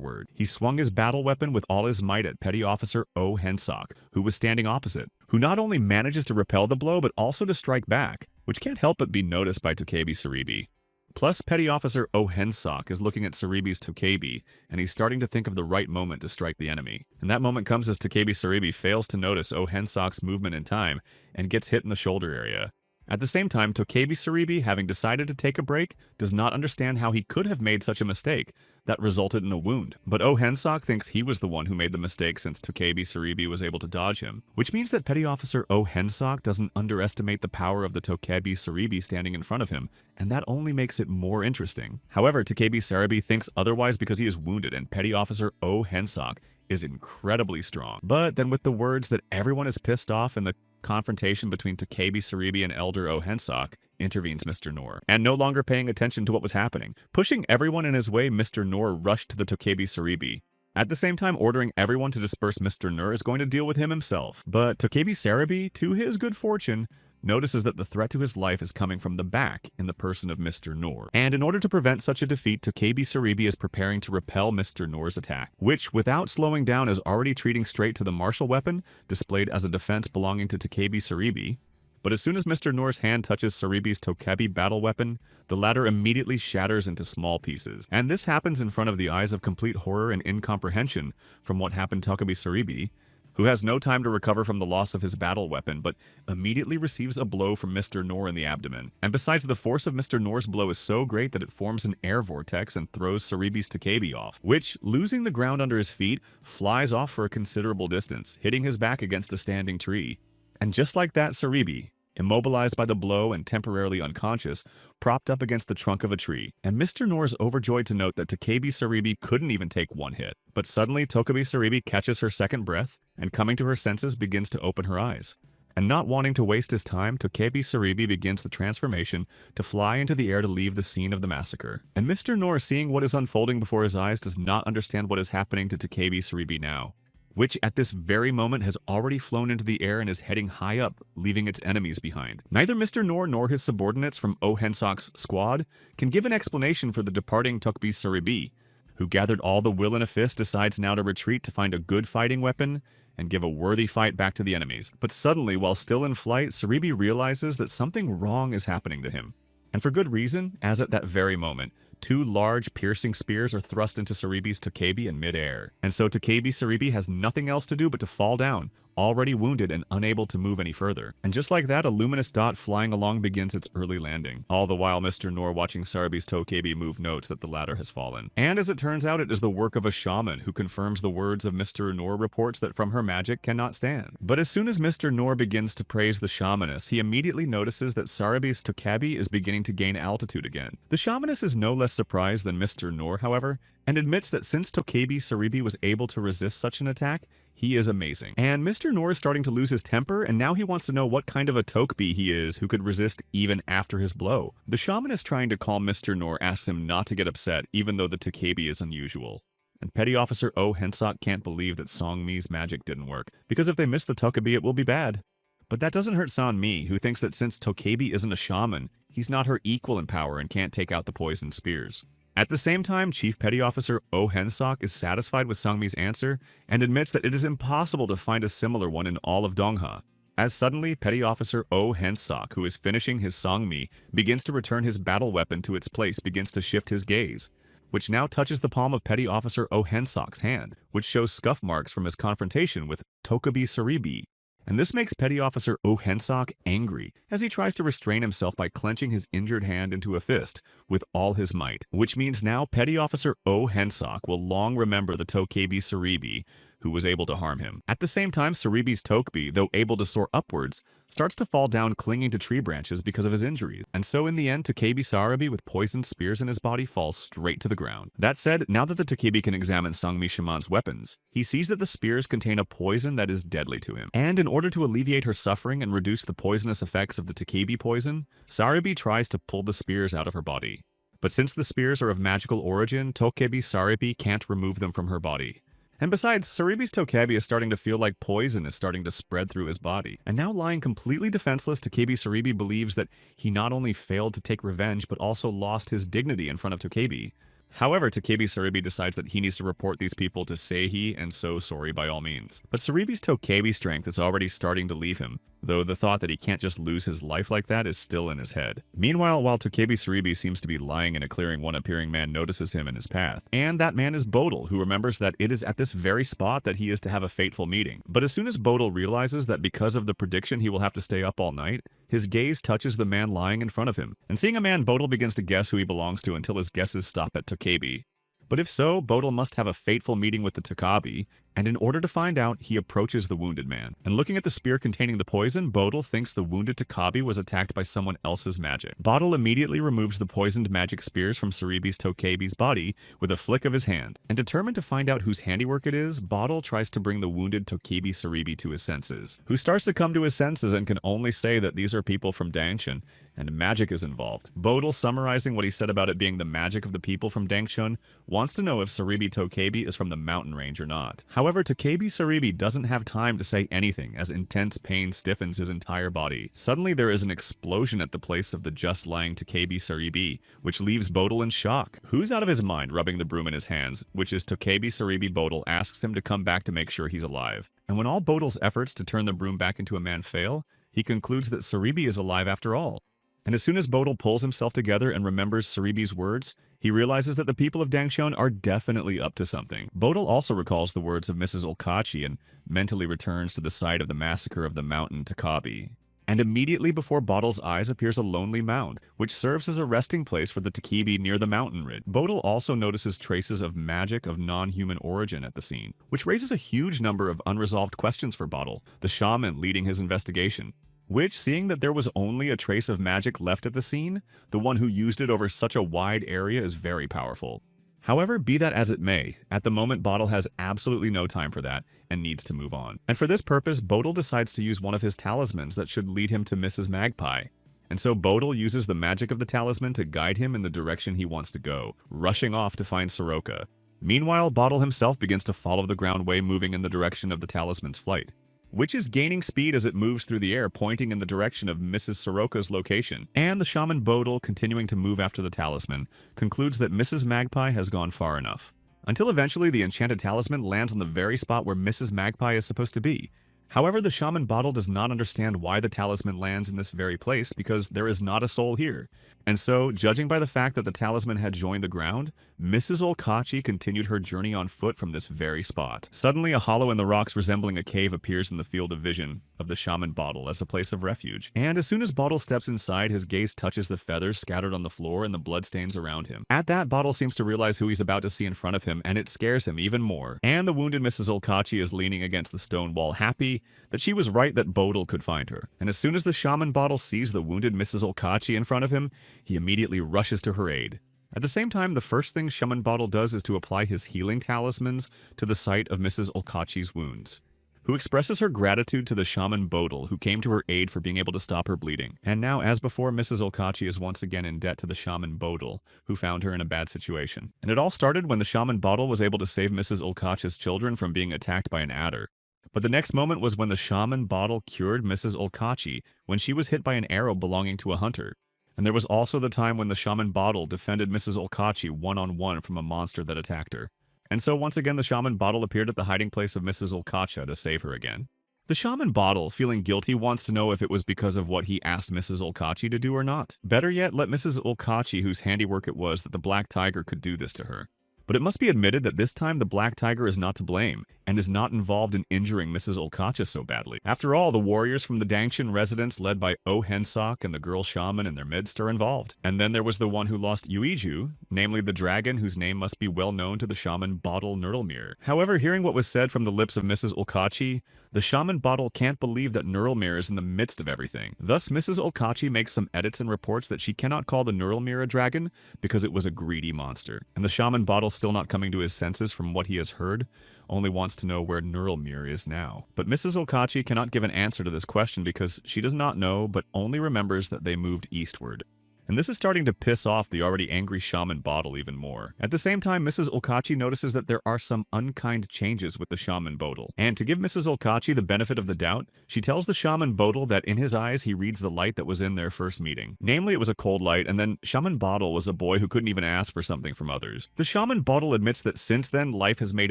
word. He swung his battle weapon with all his might at Petty Officer Oh Hensok, who was standing opposite, who not only manages to repel the blow but also to strike back, which can't help but be noticed by Takebi Saribi. Plus, Petty Officer Oh Hensok is looking at Saribi's Takebi, and he's starting to think of the right moment to strike the enemy. And that moment comes as Takebi Saribi fails to notice Oh Hensok's movement in time and gets hit in the shoulder area. At the same time, Takebi Saribi, having decided to take a break, does not understand how he could have made such a mistake that resulted in a wound. But Oh Hensok thinks he was the one who made the mistake since Takebi Saribi was able to dodge him, which means that Petty Officer Oh Hensok doesn't underestimate the power of the Takebi Saribi standing in front of him, and that only makes it more interesting. However, Takebi Saribi thinks otherwise because he is wounded, and Petty Officer Oh Hensok is incredibly strong. But then with the words that everyone is pissed off and the confrontation between Takebi Saribi and Elder Oh Hensok, intervenes Mr. Noor. And no longer paying attention to what was happening, pushing everyone in his way, Mr. Noor rushed to the Takebi Saribi. At the same time, ordering everyone to disperse. Mr. Noor is going to deal with him himself. But Takebi Saribi, to his good fortune, notices that the threat to his life is coming from the back in the person of Mr. Noor. And in order to prevent such a defeat, Takebi Saribi is preparing to repel Mr. Noor's attack, which, without slowing down, is already treating straight to the martial weapon displayed as a defense belonging to Takebi Saribi. But as soon as Mr. Noor's hand touches Saribi's Takebi battle weapon, the latter immediately shatters into small pieces. And this happens in front of the eyes of complete horror and incomprehension from what happened to Takebi Saribi, who has no time to recover from the loss of his battle weapon, but immediately receives a blow from Mr. Noor in the abdomen. And besides, the force of Mr. Noor's blow is so great that it forms an air vortex and throws Saribi's Takebi off, which, losing the ground under his feet, flies off for a considerable distance, hitting his back against a standing tree. And just like that, Saribi, immobilized by the blow and temporarily unconscious, propped up against the trunk of a tree. And Mr. Noor is overjoyed to note that Takebi Saribi couldn't even take one hit. But suddenly, Takebi Saribi catches her second breath, and coming to her senses, begins to open her eyes. And not wanting to waste his time, Takebi Saribi begins the transformation to fly into the air to leave the scene of the massacre. And Mr. Noor, seeing what is unfolding before his eyes, does not understand what is happening to Takebi Saribi now, which at this very moment has already flown into the air and is heading high up, leaving its enemies behind. Neither Mr. Noor nor his subordinates from Oh Hensok's squad can give an explanation for the departing Takebi Saribi, who gathered all the will in a fist, decides now to retreat to find a good fighting weapon and give a worthy fight back to the enemies. But suddenly, while still in flight, Saribi realizes that something wrong is happening to him. And for good reason, as at that very moment, two large piercing spears are thrust into Saribi's Takebi in midair. And so Takebi Saribi has nothing else to do but to fall down, already wounded and unable to move any further. And just like that, a luminous dot flying along begins its early landing. All the while, Mr. Noor, watching Saribi's Takebi move, notes that the latter has fallen. And as it turns out, it is the work of a shaman who confirms the words of Mr. Noor, reports that from her magic cannot stand. But as soon as Mr. Noor begins to praise the shamaness, he immediately notices that Saribi's Takebi is beginning to gain altitude again. The shamaness is no less surprised than Mr. Noor, however, and admits that since Takebi Saribi was able to resist such an attack, he is amazing. And Mr. Noor is starting to lose his temper, and now he wants to know what kind of a Takebi he is who could resist even after his blow. The shamaness, trying to calm Mr. Noor, asks him not to get upset, even though the Takebi is unusual. And Petty Officer Oh Hensok can't believe that Songmi's magic didn't work, because if they miss the Takebi, it will be bad. But that doesn't hurt Songmi, who thinks that since Takebi isn't a shaman, he's not her equal in power and can't take out the poisoned spears. At the same time, Chief Petty Officer Oh Hensok is satisfied with Songmi's answer and admits that it is impossible to find a similar one in all of Dongha. as suddenly Petty Officer Oh Hensok, who is finishing his Songmi, begins to return his battle weapon to its place, begins to shift his gaze, which now touches the palm of Petty Officer Oh Hensok's hand, which shows scuff marks from his confrontation with Tokabi Saribi. And this makes Petty Officer Oh Hensok angry, as he tries to restrain himself by clenching his injured hand into a fist with all his might, which means now Petty Officer Oh Hensok will long remember the Tokabi Saribi who was able to harm him. At the same time, Saribi's Tokabi, though able to soar upwards, starts to fall down clinging to tree branches because of his injuries. And so in the end, Tokabi Saribi with poisoned spears in his body falls straight to the ground. That said, now that the Tokabi can examine Songmi Shaman's weapons, he sees that the spears contain a poison that is deadly to him. And in order to alleviate her suffering and reduce the poisonous effects of the Tokabi poison, Saribi tries to pull the spears out of her body. But since the spears are of magical origin, Tokabi Saribi can't remove them from her body. And besides, Saribi's Tokabi is starting to feel like poison is starting to spread through his body. And now lying completely defenseless, Tokabi Saribi believes that he not only failed to take revenge, but also lost his dignity in front of Tokabi. However, Tokabi Saribi decides that he needs to report these people to Seihi and so sorry by all means. But Saribi's Tokabi strength is already starting to leave him, though the thought that he can't just lose his life like that is still in his head. Meanwhile, while Tokabi Saribi seems to be lying in a clearing, one appearing man notices him in his path. And that man is Bodil, who remembers that it is at this very spot that he is to have a fateful meeting. But as soon as Bodil realizes that because of the prediction he will have to stay up all night, his gaze touches the man lying in front of him. And seeing a man, Bodil begins to guess who he belongs to until his guesses stop at Tokabi. But if so, Bodil must have a fateful meeting with the Tokabi, and in order to find out, he approaches the wounded man. And looking at the spear containing the poison, Bodil thinks the wounded Tokabi was attacked by someone else's magic. Bodil immediately removes the poisoned magic spears from Saribi's Tokabi's body with a flick of his hand. And determined to find out whose handiwork it is, Bodil tries to bring the wounded Tokabi Saribi to his senses, who starts to come to his senses and can only say that these are people from Dangshun, and magic is involved. Bodil, summarizing what he said about it being the magic of the people from Dangshun, wants to know if Saribi Tokabi is from the mountain range or not. However, Tokabi Saribi doesn't have time to say anything as intense pain stiffens his entire body. Suddenly, there is an explosion at the place of the just lying Tokabi Saribi, which leaves Bodil in shock. Who's out of his mind rubbing the broom in his hands, which is Tokabi Saribi. Bodil asks him to come back to make sure he's alive. And when all Bodil's efforts to turn the broom back into a man fail, he concludes that Saribi is alive after all. And as soon as Bodil pulls himself together and remembers Saribi's words, he realizes that the people of Dangshun are definitely up to something. Bodil also recalls the words of Mrs. Olkachi and mentally returns to the site of the massacre of the mountain Tokabi. And immediately before Bodil's eyes appears a lonely mound, which serves as a resting place for the Tokabi near the mountain ridge. Bodil also notices traces of magic of non-human origin at the scene, which raises a huge number of unresolved questions for Bodil, the shaman leading his investigation. Which, seeing that there was only a trace of magic left at the scene, the one who used it over such a wide area is very powerful. However, be that as it may, at the moment Bodil has absolutely no time for that and needs to move on. And for this purpose, Bodil decides to use one of his talismans that should lead him to Mrs. Magpie. And so Bodil uses the magic of the talisman to guide him in the direction he wants to go, rushing off to find Soroka. Meanwhile, Bodil himself begins to follow the groundway moving in the direction of the talisman's flight, which is gaining speed as it moves through the air, pointing in the direction of Mrs. Soroka's location. And the shaman Bodil, continuing to move after the talisman, concludes that Mrs. Magpie has gone far enough. Until eventually the enchanted talisman lands on the very spot where Mrs. Magpie is supposed to be. However, the shaman Bodil does not understand why the talisman lands in this very place because there is not a soul here. And so, judging by the fact that the talisman had joined the ground, Mrs. Olkachi continued her journey on foot from this very spot. Suddenly, a hollow in the rocks resembling a cave appears in the field of vision of the shaman Bodil as a place of refuge. And as soon as Bodil steps inside, his gaze touches the feathers scattered on the floor and the bloodstains around him. At that, Bodil seems to realize who he's about to see in front of him, and it scares him even more. And the wounded Mrs. Olkachi is leaning against the stone wall, happy that she was right that Bodil could find her. And as soon as the shaman Bodil sees the wounded Mrs. Olkachi in front of him, he immediately rushes to her aid. At the same time, the first thing shaman Bodil does is to apply his healing talismans to the site of Mrs. Olkachi's wounds, who expresses her gratitude to the shaman Bodil, who came to her aid for being able to stop her bleeding. And now, as before, Mrs. Olkachi is once again in debt to the shaman Bodil, who found her in a bad situation. And it all started when the shaman Bodil was able to save Mrs. Olkachi's children from being attacked by an adder. But the next moment was when the shaman Bodil cured Mrs. Olkachi when she was hit by an arrow belonging to a hunter. And there was also the time when the shaman Bodil defended Mrs. Olkachi one-on-one from a monster that attacked her. And so once again the shaman Bodil appeared at the hiding place of Mrs. Olkachi to save her again. The shaman Bottle, feeling guilty, wants to know if it was because of what he asked Mrs. Olkachi to do or not. Better yet, let Mrs. Olkachi, whose handiwork it was that the Black Tiger could do this to her. But it must be admitted that this time the Black Tiger is not to blame, and is not involved in injuring Mrs. Olkachi so badly. After all, the warriors from the Dangshan residence led by Oh Hensok and the girl shaman in their midst are involved. And then there was the one who lost Yuiju, namely the dragon whose name must be well known to the shaman Bottle Nurlmere. However, hearing what was said from the lips of Mrs. Olkachi, the shaman Bottle can't believe that Nurlmere is in the midst of everything. Thus, Mrs. Olkachi makes some edits and reports that she cannot call the Nurlmere a dragon because it was a greedy monster. And the shaman Bottle, still not coming to his senses from what he has heard, only wants to know where Nurlmere is now. But Mrs. Olkachi cannot give an answer to this question because she does not know, but only remembers that they moved eastward. And this is starting to piss off the already angry shaman Bottle even more. At the same time, Mrs. Olkachi notices that there are some unkind changes with the shaman Bodle. And to give Mrs. Olkachi the benefit of the doubt, she tells the shaman Bodle that in his eyes he reads the light that was in their first meeting. Namely, it was a cold light, and then shaman Bottle was a boy who couldn't even ask for something from others. The shaman Bottle admits that since then, life has made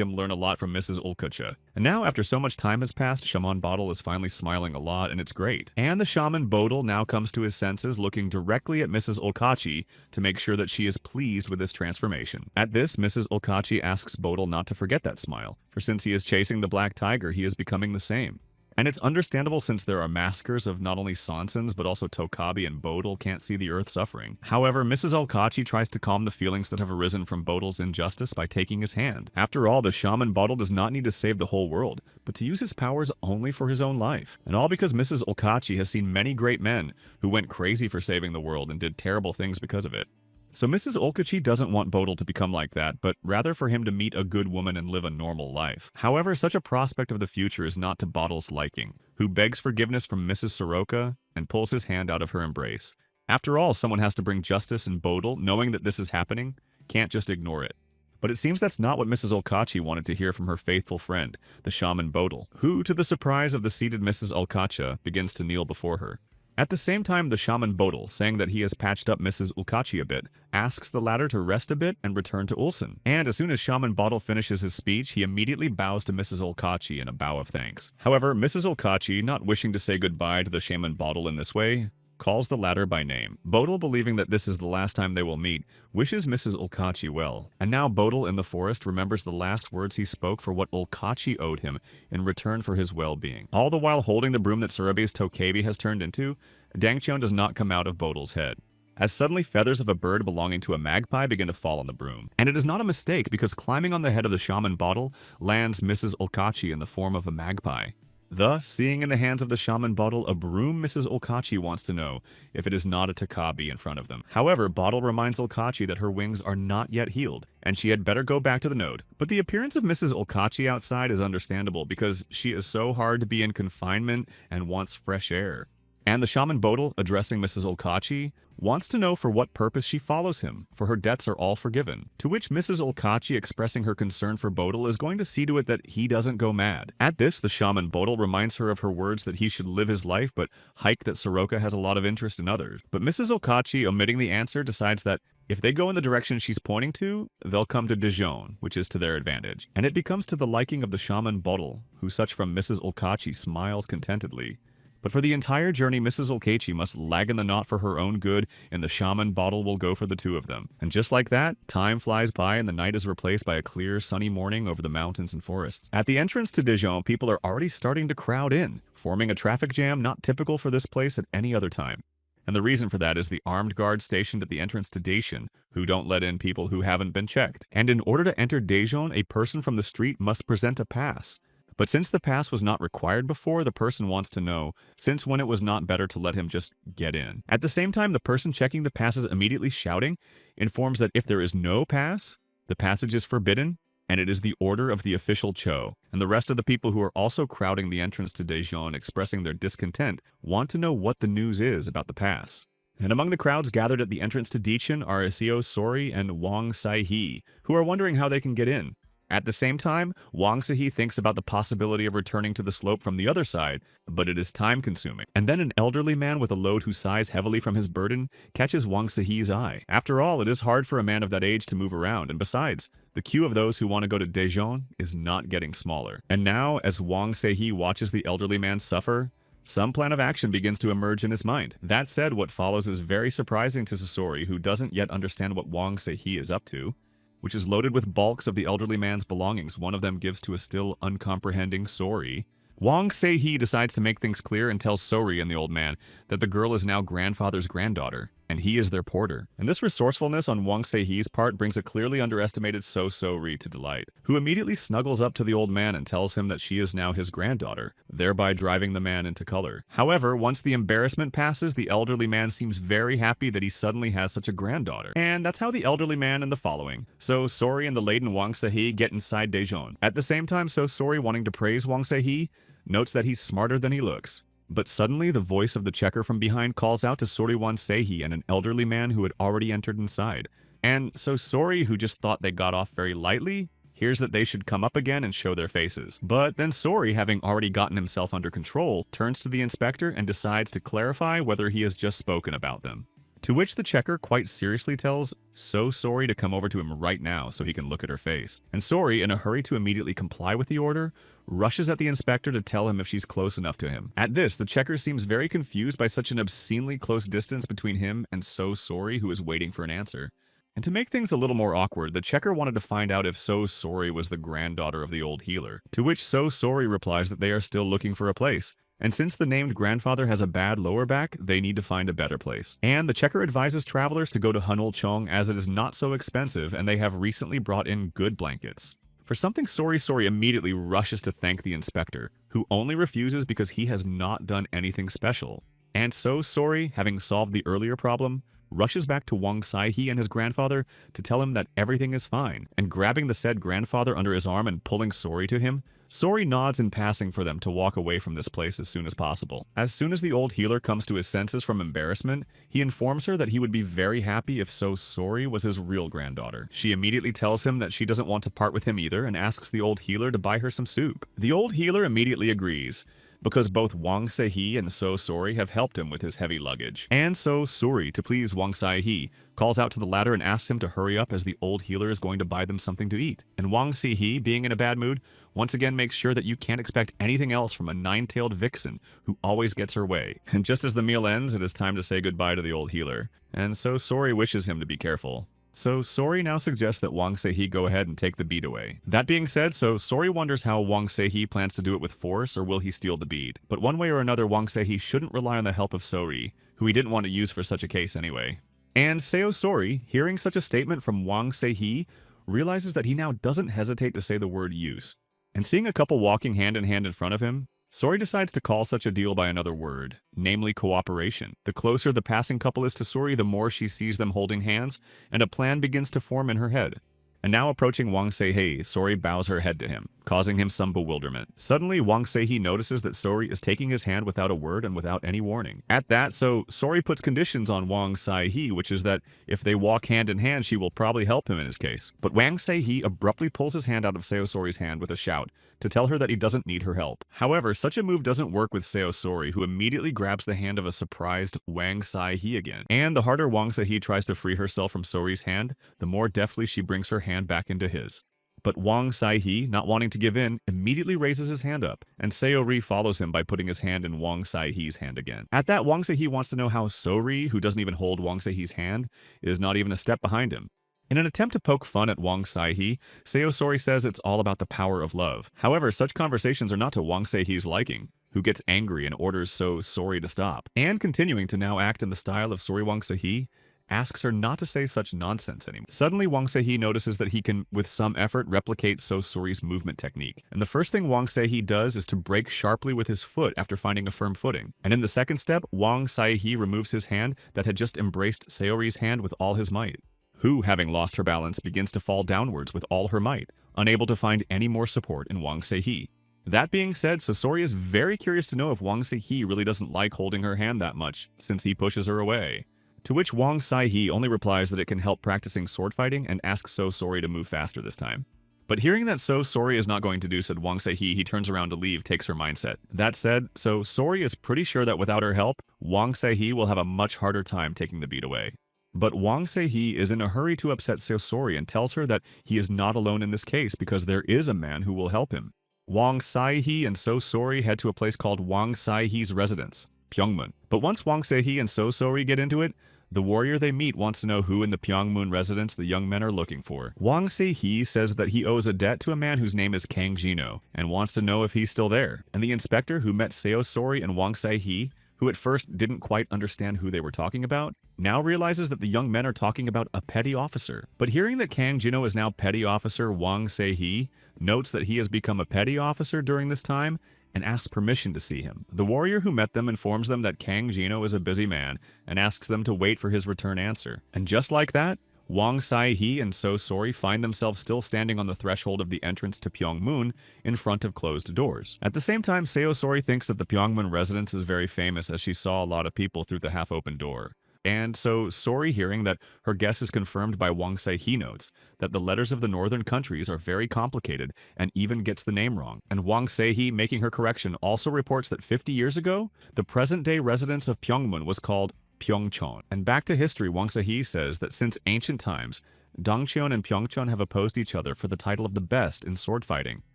him learn a lot from Mrs. Olkachi. And now, after so much time has passed, shaman Bottle is finally smiling a lot, and it's great. And the shaman Bodle now comes to his senses, looking directly at Mrs. Olkachi to make sure that she is pleased with this transformation. At this, Mrs. Olkachi asks Bodle not to forget that smile, for since he is chasing the Black Tiger, he is becoming the same. And it's understandable since there are maskers of not only Sansons but also Tokabi, and Bodle can't see the earth suffering. However, Mrs. Olkachi tries to calm the feelings that have arisen from Bodle's injustice by taking his hand. After all, the shaman Bodle does not need to save the whole world, but to use his powers only for his own life. And all because Mrs. Olkachi has seen many great men who went crazy for saving the world and did terrible things because of it. So Mrs. Olkachi doesn't want Bodle to become like that, but rather for him to meet a good woman and live a normal life. However, such a prospect of the future is not to Bottle's liking, who begs forgiveness from Mrs. Soroka and pulls his hand out of her embrace. After all, someone has to bring justice, and Bodle, knowing that this is happening, can't just ignore it. But it seems that's not what Mrs. Olkachi wanted to hear from her faithful friend, the shaman Bodle, who, to the surprise of the seated Mrs. Olkachi, begins to kneel before her. At the same time, the shaman Bodle, saying that he has patched up Mrs. Olkachi a bit, asks the latter to rest a bit and return to Ulsan. And as soon as shaman Bodle finishes his speech, he immediately bows to Mrs. Olkachi in a bow of thanks. However, Mrs. Olkachi, not wishing to say goodbye to the shaman Bodle in this way, calls the latter by name. Bodle, believing that this is the last time they will meet, wishes Mrs. Olkachi well. And now Bodle in the forest remembers the last words he spoke for what Olkachi owed him in return for his well-being. All the while holding the broom that Surabe's Tokabi has turned into, Dangcheon does not come out of Bodle's head, as suddenly feathers of a bird belonging to a magpie begin to fall on the broom. And it is not a mistake, because climbing on the head of the shaman Bodle lands Mrs. Olkachi in the form of a magpie. Thus, seeing in the hands of the shaman Bodle a broom, Mrs. Olkachi wants to know if it is not a Tokabi in front of them. However, Bodle reminds Olkachi that her wings are not yet healed, and she had better go back to the node. But the appearance of Mrs. Olkachi outside is understandable, because she is so hard to be in confinement and wants fresh air. And the shaman Bodle, addressing Mrs. Olkachi, wants to know for what purpose she follows him, for her debts are all forgiven. To which Mrs. Olkachi, expressing her concern for Bodle, is going to see to it that he doesn't go mad. At this, the shaman Bodle reminds her of her words that he should live his life, but hike that Soroka has a lot of interest in others. But Mrs. Olkachi, omitting the answer, decides that if they go in the direction she's pointing to, they'll come to Dijon, which is to their advantage. And it becomes to the liking of the shaman Bodle, who such from Mrs. Olkachi smiles contentedly. But for the entire journey, Mrs. Olkachi must lag in the knot for her own good, and the shaman Bodle will go for the two of them. And just like that, time flies by and the night is replaced by a clear, sunny morning over the mountains and forests. At the entrance to Dijon, people are already starting to crowd in, forming a traffic jam not typical for this place at any other time. And the reason for that is the armed guards stationed at the entrance to Daishin, who don't let in people who haven't been checked. And in order to enter Daejeon, a person from the street must present a pass. But since the pass was not required before, the person wants to know, since when it was not better to let him just get in. At the same time, the person checking the passes, immediately shouting, informs that if there is no pass, the passage is forbidden, and it is the order of the official Cho. And the rest of the people who are also crowding the entrance to Daejeon, expressing their discontent, want to know what the news is about the pass. And among the crowds gathered at the entrance to Daejeon are Iseo Sori and Wang Sai-hee, who are wondering how they can get in. At the same time, Wang Sahi thinks about the possibility of returning to the slope from the other side, but it is time-consuming. And then an elderly man with a load who sighs heavily from his burden catches Wang Sahi's eye. After all, it is hard for a man of that age to move around, and besides, the queue of those who want to go to Daejeon is not getting smaller. And now, as Wang Sahi watches the elderly man suffer, some plan of action begins to emerge in his mind. That said, what follows is very surprising to Sasori, who doesn't yet understand what Wang Sahi is up to, which is loaded with bulks of the elderly man's belongings. One of them gives to a still uncomprehending Sori. Wang Sahi decides to make things clear and tells Sori and the old man that the girl is now grandfather's granddaughter, and he is their porter. And this resourcefulness on Wang Sahi's part brings a clearly underestimated Sori to delight, who immediately snuggles up to the old man and tells him that she is now his granddaughter, thereby driving the man into color. However, once the embarrassment passes, the elderly man seems very happy that he suddenly has such a granddaughter. And that's how the elderly man and the following. So Sori and the laden Wang Sahi get inside Daejeon. At the same time, Sori, wanting to praise Wang Sahi, notes that he's smarter than he looks. But suddenly, the voice of the checker from behind calls out to Sori Wang Sahi and an elderly man who had already entered inside. And so Sori, who just thought they got off very lightly, hears that they should come up again and show their faces. But then Sori, having already gotten himself under control, turns to the inspector and decides to clarify whether he has just spoken about them. To which the checker quite seriously tells Sori to come over to him right now so he can look at her face. And Sori, in a hurry to immediately comply with the order, rushes at the inspector to tell him if she's close enough to him. At this, the checker seems very confused by such an obscenely close distance between him and Sori, who is waiting for an answer. And to make things a little more awkward, the checker wanted to find out if Sori was the granddaughter of the old healer. To which Sori replies that they are still looking for a place. And since the named grandfather has a bad lower back, they need to find a better place. And the checker advises travelers to go to Hanul-Chong as it is not so expensive and they have recently brought in good blankets. For something Sori immediately rushes to thank the inspector, who only refuses because he has not done anything special. And so Sori, having solved the earlier problem, rushes back to Wang Sahi and his grandfather to tell him that everything is fine, and grabbing the said grandfather under his arm and pulling Sori to him, Sori nods in passing for them to walk away from this place as soon as possible. As soon as the old healer comes to his senses from embarrassment, he informs her that he would be very happy if Sori was his real granddaughter. She immediately tells him that she doesn't want to part with him either and asks the old healer to buy her some soup. The old healer immediately agrees, because both Wang Sahi and Sori have helped him with his heavy luggage. And so Sori, to please Wang Sahi, calls out to the latter and asks him to hurry up as the old healer is going to buy them something to eat. And Wang Sahi, being in a bad mood, once again makes sure that you can't expect anything else from a nine-tailed vixen who always gets her way. And just as the meal ends, it is time to say goodbye to the old healer. And so Sori wishes him to be careful. So Sori now suggests that Wang Sahi go ahead and take the bead away. That being said, Sori wonders how Wang Sahi plans to do it with force, or will he steal the bead. But one way or another, Wang Sahi shouldn't rely on the help of Sori, who he didn't want to use for such a case anyway. And Sori, hearing such a statement from Wang Sahi, realizes that he now doesn't hesitate to say the word use. And seeing a couple walking hand in hand in front of him, Sori decides to call such a deal by another word, namely cooperation. The closer the passing couple is to Sori, the more she sees them holding hands, and a plan begins to form in her head. And now approaching Wang Sahi, Sori bows her head to him, causing him some bewilderment. Suddenly, Wang Sahi notices that Sori is taking his hand without a word and without any warning. At that, Sori puts conditions on Wang Sahi, which is that if they walk hand in hand, she will probably help him in his case. But Wang Sahi abruptly pulls his hand out of Sori's hand with a shout to tell her that he doesn't need her help. However, such a move doesn't work with Sori, who immediately grabs the hand of a surprised Wang Sahi again. And the harder Wang Sahi tries to free herself from Sori's hand, the more deftly she brings her hand back into his. But Wang Sahi, not wanting to give in, immediately raises his hand up, and Sori follows him by putting his hand in Wang Sahi's hand again. At that, Wang Sahi wants to know how Sori, who doesn't even hold Wang Sahi's hand, is not even a step behind him. In an attempt to poke fun at Wang Sahi, Sori says it's all about the power of love. However, such conversations are not to Wang Sahi's liking, who gets angry and orders Sori to stop. And continuing to now act in the style of Sori Wang Sahi, asks her not to say such nonsense anymore. Suddenly, Wang Sahi notices that he can, with some effort, replicate Sori's movement technique. And the first thing Wang Sahi does is to break sharply with his foot after finding a firm footing. And in the second step, Wang Sahi removes his hand that had just embraced Sori's hand with all his might, who, having lost her balance, begins to fall downwards with all her might, unable to find any more support in Wang Sahi. That being said, Sori is very curious to know if Wang Sahi really doesn't like holding her hand that much, since he pushes her away. To which Wang Sahi only replies that it can help practicing sword fighting and asks Sori to move faster this time. But hearing that So Sori is not going to do said Wang Se-hee, he turns around to leave, takes her mindset. That said, So Sori is pretty sure that without her help, Wang Se-hee will have a much harder time taking the beat away. But Wang Se-hee is in a hurry to upset So Sori and tells her that he is not alone in this case because there is a man who will help him. Wang Se-hee and So Sori head to a place called Wang Se-hee's residence, Pyongmun. But once Wang Se-hee and So Sori get into it, the warrior they meet wants to know who in the Pyongmun residence the young men are looking for. Wang Se-hee says that he owes a debt to a man whose name is Kang Jino and wants to know if he's still there. And the inspector who met Seo Sori and Wang Se-hee, who at first didn't quite understand who they were talking about, now realizes that the young men are talking about a petty officer. But hearing that Kang Jino is now petty officer Wang Se-hee notes that he has become a petty officer during this time and asks permission to see him. The warrior who met them informs them that Kang Jino is a busy man and asks them to wait for his return answer. And just like that, Wang Se-hee and So Sori find themselves still standing on the threshold of the entrance to Pyongmun in front of closed doors. At the same time, Seo Sori thinks that the Pyongmun residence is very famous as she saw a lot of people through the half-open door. And so Sori, hearing that her guess is confirmed by Wang Se-hee, notes that the letters of the northern countries are very complicated and even gets the name wrong. And Wang Se-hee, making her correction, also reports that 50 years ago, the present-day residence of Pyongmun was called Pyeongchon. And back to history, Wang Se-hee says that since ancient times, Dongcheon and Pyeongchon have opposed each other for the title of the best in sword fighting.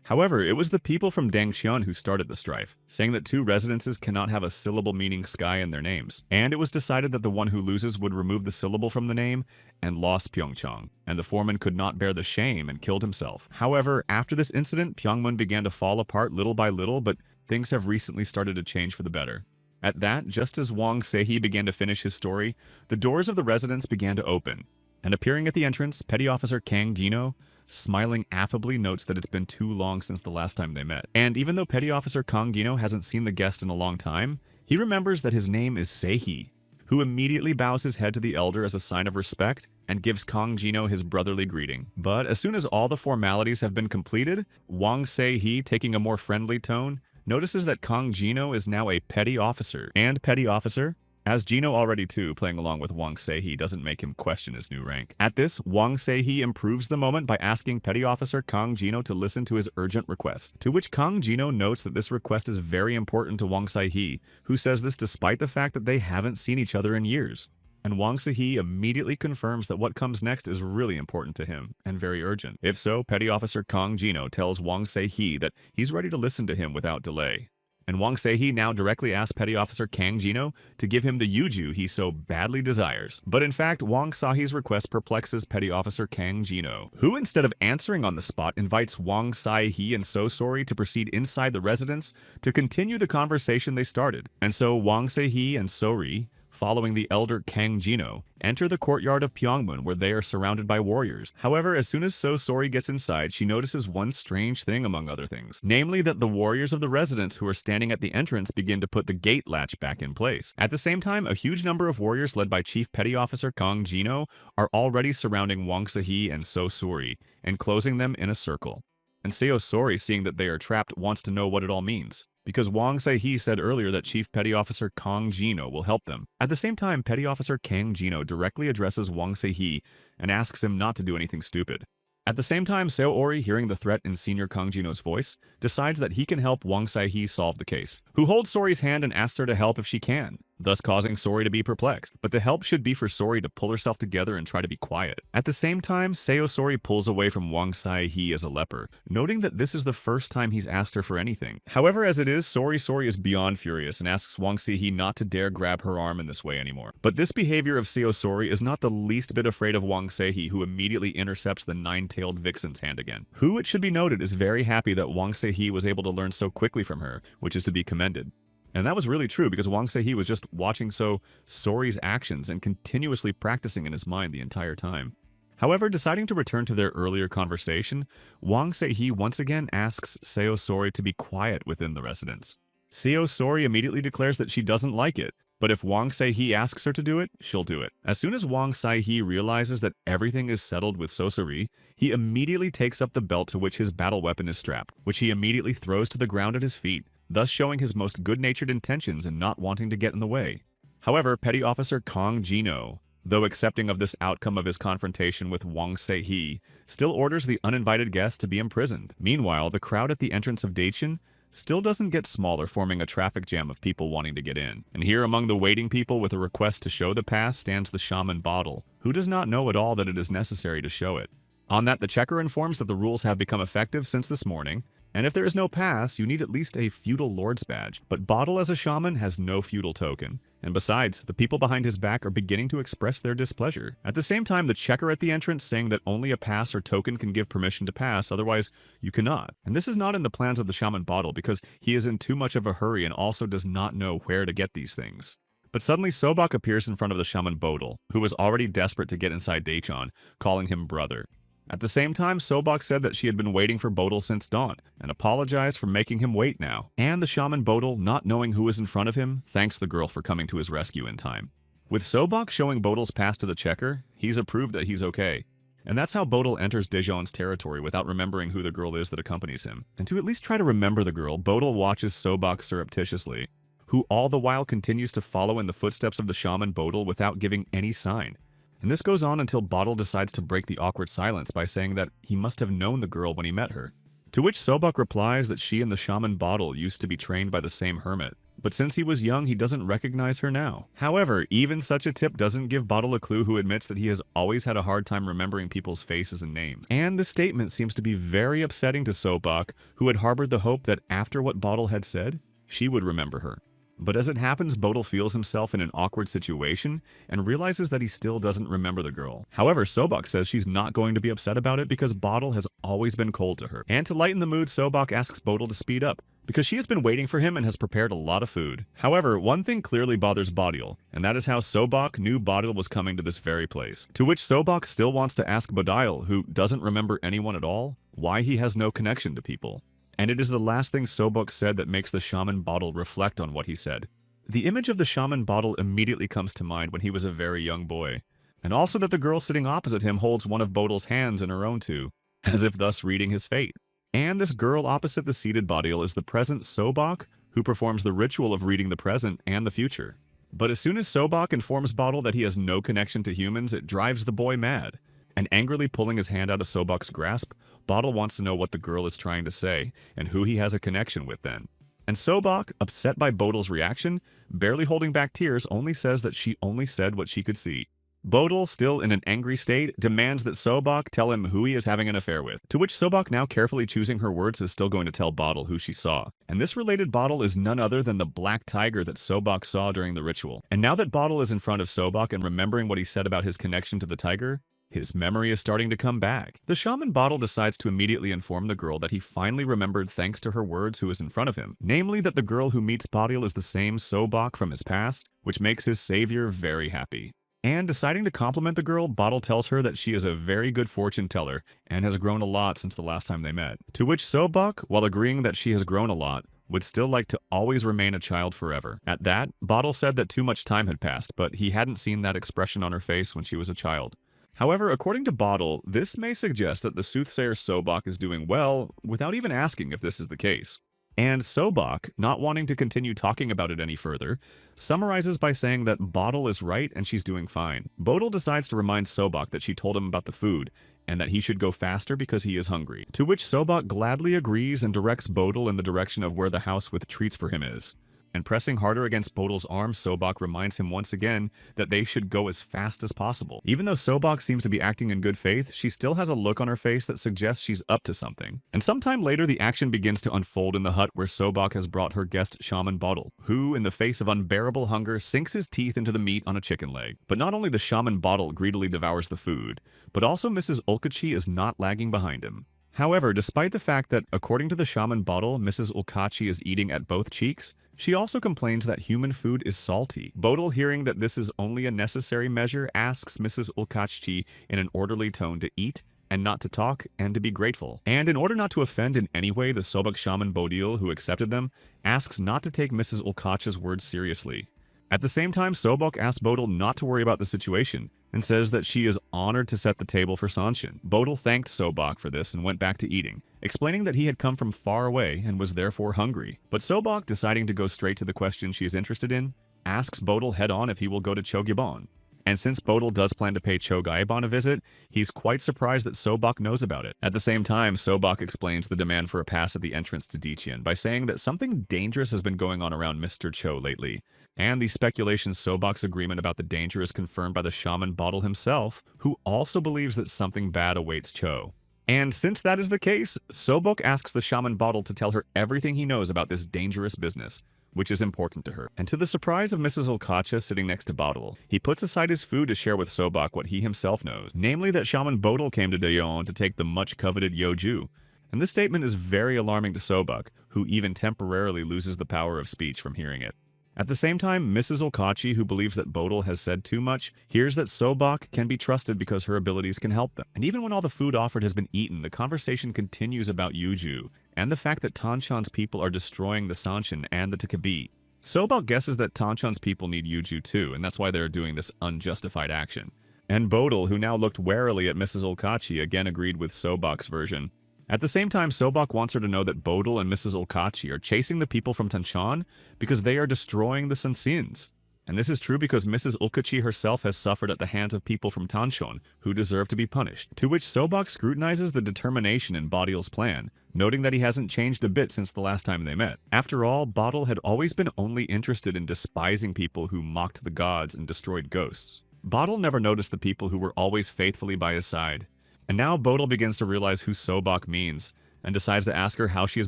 However, it was the people from Dangcheon who started the strife, saying that two residences cannot have a syllable meaning sky in their names. And it was decided that the one who loses would remove the syllable from the name and lost Pyeongchang, and the foreman could not bear the shame and killed himself. However, after this incident, Pyongmun began to fall apart little by little, but things have recently started to change for the better. At that, just as Wang Se-hee began to finish his story, the doors of the residence began to open, and appearing at the entrance, Petty Officer Kang Jino, smiling affably, notes that it's been too long since the last time they met. And even though Petty Officer Kang Jino hasn't seen the guest in a long time, he remembers that his name is Se-hee, who immediately bows his head to the elder as a sign of respect and gives Kang Jino his brotherly greeting. But as soon as all the formalities have been completed, Wang Se-hee, taking a more friendly tone, notices that Kang Jino is now a petty officer. And petty officer, as Jino already too, playing along with Wang Se-hee, doesn't make him question his new rank. At this, Wang Se-hee improves the moment by asking Petty Officer Kang Jino to listen to his urgent request, to which Kang Jino notes that this request is very important to Wang Se-hee, who says this despite the fact that they haven't seen each other in years. And Wang Se-hee immediately confirms that what comes next is really important to him, and very urgent. If so, Petty Officer Kang Jino tells Wang Se-hee that he's ready to listen to him without delay. And Wang Se-hee now directly asks Petty Officer Kang Jino to give him the yuju he so badly desires. But in fact, Wang Se-hee's request perplexes Petty Officer Kang Jino, who instead of answering on the spot, invites Wang Se-hee and So Sori to proceed inside the residence to continue the conversation they started. And so Wang Se-hee and Sori, following the elder Kang Jino, enter the courtyard of Pyongmun where they are surrounded by warriors. However, as soon as So Sori gets inside, she notices one strange thing among other things, namely that the warriors of the residence who are standing at the entrance begin to put the gate latch back in place. At the same time, a huge number of warriors led by Chief Petty Officer Kang Jino are already surrounding Wang Se-hee and So Sori, enclosing them in a circle. And Seo Sori, seeing that they are trapped, wants to know what it all means, because Wang Se-hee said earlier that Chief Petty Officer Kang Jino will help them. At the same time, Petty Officer Kang Jino directly addresses Wang Se-hee and asks him not to do anything stupid. At the same time, Seo Ori, hearing the threat in Senior Kang Jino's voice, decides that he can help Wang Se-hee solve the case, who holds Sori's hand and asks her to help if she can, thus causing Sori to be perplexed. But the help should be for Sori to pull herself together and try to be quiet. At the same time, Seo Sori pulls away from Wang Se-hee as a leper, noting that this is the first time he's asked her for anything. However, as it is, Sori is beyond furious and asks Wang Se-hee not to dare grab her arm in this way anymore. But this behavior of Seo Sori is not the least bit afraid of Wang Se-hee, who immediately intercepts the nine-tailed vixen's hand again, who, it should be noted, is very happy that Wang Se-hee was able to learn so quickly from her, which is to be commended. And that was really true, because Wang Se-hee was just watching Sori's actions and continuously practicing in his mind the entire time. However, deciding to return to their earlier conversation, Wang Se-hee once again asks Seo Sori to be quiet within the residence. Seo Sori immediately declares that she doesn't like it, but if Wang Se-hee asks her to do it, she'll do it. As soon as Wang Se-hee realizes that everything is settled with So Sori, he immediately takes up the belt to which his battle weapon is strapped, which he immediately throws to the ground at his feet, thus showing his most good-natured intentions and not wanting to get in the way. However, Petty Officer Kang Jino though accepting of this outcome of his confrontation with Wang Se-hee, still orders the uninvited guest to be imprisoned. Meanwhile, the crowd at the entrance of Daichin still doesn't get smaller, forming a traffic jam of people wanting to get in. And here among the waiting people with a request to show the pass stands the shaman Bottle, who does not know at all that it is necessary to show it. On that, the checker informs that the rules have become effective since this morning, and if there is no pass, you need at least a feudal lord's badge. But Bottle as a shaman has no feudal token. And besides, the people behind his back are beginning to express their displeasure. At the same time, the checker at the entrance saying that only a pass or token can give permission to pass, otherwise you cannot. And this is not in the plans of the shaman Bottle because he is in too much of a hurry and also does not know where to get these things. But suddenly Sobok appears in front of the shaman Bodil, who was already desperate to get inside Daichin, calling him brother. At the same time, Sobok said that she had been waiting for Bodil since dawn, and apologized for making him wait now. And the shaman Bodil, not knowing who was in front of him, thanks the girl for coming to his rescue in time. With Sobok showing Bodil's pass to the checker, he's approved that he's okay. And that's how Bodil enters Daejeon's territory without remembering who the girl is that accompanies him. And to at least try to remember the girl, Bodil watches Sobok surreptitiously, who all the while continues to follow in the footsteps of the shaman Bodil without giving any sign. And this goes on until Bottle decides to break the awkward silence by saying that he must have known the girl when he met her. To which Sobok replies that she and the shaman Bottle used to be trained by the same hermit, but since he was young he doesn't recognize her now. However, even such a tip doesn't give Bottle a clue, who admits that he has always had a hard time remembering people's faces and names. And this statement seems to be very upsetting to Sobok, who had harbored the hope that after what Bottle had said, she would remember her. But as it happens, Bodil feels himself in an awkward situation and realizes that he still doesn't remember the girl. However, Sobok says she's not going to be upset about it because Bottle has always been cold to her. And to lighten the mood, Sobok asks Bodil to speed up, because she has been waiting for him and has prepared a lot of food. However, one thing clearly bothers Bodil, and that is how Sobok knew Bodil was coming to this very place. To which Sobok still wants to ask Bodil, who doesn't remember anyone at all, why he has no connection to people. And it is the last thing Sobok said that makes the shaman Bottle reflect on what he said. The image of the shaman Bottle immediately comes to mind when he was a very young boy, and also that the girl sitting opposite him holds one of Bodil's hands in her own two, as if thus reading his fate. And this girl opposite the seated Bodil is the present Sobok, who performs the ritual of reading the present and the future. But as soon as Sobok informs Bottle that he has no connection to humans, it drives the boy mad. And angrily pulling his hand out of Sobok's grasp, Bottle wants to know what the girl is trying to say, and who he has a connection with then. And Sobok, upset by Bodil's reaction, barely holding back tears, only says that she only said what she could see. Bodil, still in an angry state, demands that Sobok tell him who he is having an affair with, to which Sobok, now carefully choosing her words, is still going to tell Bottle who she saw. And this related Bottle is none other than the black tiger that Sobok saw during the ritual. And now that Bottle is in front of Sobok and remembering what he said about his connection to the tiger, his memory is starting to come back. The shaman Bottle decides to immediately inform the girl that he finally remembered thanks to her words who is in front of him, namely that the girl who meets Bottle is the same Sobok from his past, which makes his savior very happy. And deciding to compliment the girl, Bottle tells her that she is a very good fortune teller and has grown a lot since the last time they met. To which Sobok, while agreeing that she has grown a lot, would still like to always remain a child forever. At that, Bottle said that too much time had passed, but he hadn't seen that expression on her face when she was a child. However, according to Bottle, this may suggest that the soothsayer Sobok is doing well without even asking if this is the case. And Sobok, not wanting to continue talking about it any further, summarizes by saying that Bottle is right and she's doing fine. Bodil decides to remind Sobok that she told him about the food, and that he should go faster because he is hungry. To which Sobok gladly agrees and directs Bodil in the direction of where the house with treats for him is. And pressing harder against Bodil's arm, Sobok reminds him once again that they should go as fast as possible. Even though Sobok seems to be acting in good faith, she still has a look on her face that suggests she's up to something. And sometime later, the action begins to unfold in the hut where Sobok has brought her guest shaman Bottle, who, in the face of unbearable hunger, sinks his teeth into the meat on a chicken leg. But not only the shaman Bottle greedily devours the food, but also Mrs. Ulkachi is not lagging behind him. However, despite the fact that, according to the shaman Bottle, Mrs. Ulkachi is eating at both cheeks, she also complains that human food is salty. Bodil, hearing that this is only a necessary measure, asks Mrs. Ulkachi in an orderly tone to eat and not to talk and to be grateful. And in order not to offend in any way the Sobok shaman Bodil, who accepted them, asks not to take Mrs. Ulkachi's words seriously. At the same time, Sobok asks Bodil not to worry about the situation, and says that she is honored to set the table for Sanshin. Bodil thanked Sobok for this and went back to eating, explaining that he had come from far away and was therefore hungry. But Sobok, deciding to go straight to the question she is interested in, asks Bodil head-on if he will go to Chogyabon. And since Bodil does plan to pay Cho Gaebon a visit, he's quite surprised that Sobok knows about it. At the same time, Sobok explains the demand for a pass at the entrance to Dichian by saying that something dangerous has been going on around Mr. Cho lately. And the speculation Sobok's agreement about the danger is confirmed by the shaman Bodil himself, who also believes that something bad awaits Cho. And since that is the case, Sobok asks the shaman Bodil to tell her everything he knows about this dangerous business, which is important to her. And to the surprise of Mrs. Olkacha sitting next to Bodil, he puts aside his food to share with Sobok what he himself knows, namely that Shaman Bodil came to Daeon to take the much-coveted Yeoju. And this statement is very alarming to Sobok, who even temporarily loses the power of speech from hearing it. At the same time, Mrs. Olkachi, who believes that Bodil has said too much, hears that Sobok can be trusted because her abilities can help them. And even when all the food offered has been eaten, the conversation continues about Yuju, and the fact that Tanchan's people are destroying the Sanshin and the Takabi. Sobok guesses that Tanchan's people need Yuju too, and that's why they're doing this unjustified action. And Bodil, who now looked warily at Mrs. Olkachi, again agreed with Sobok's version. At the same time, Sobok wants her to know that Bodil and Mrs. Olkachi are chasing the people from Tanchan because they are destroying the Sansins. And this is true because Mrs. Olkachi herself has suffered at the hands of people from Tanchon who deserve to be punished, to which Sobok scrutinizes the determination in Bodil's plan, noting that he hasn't changed a bit since the last time they met. After all, Bodil had always been only interested in despising people who mocked the gods and destroyed ghosts. Bodil never noticed the people who were always faithfully by his side. And now Bodil begins to realize who Sobok means, and decides to ask her how she has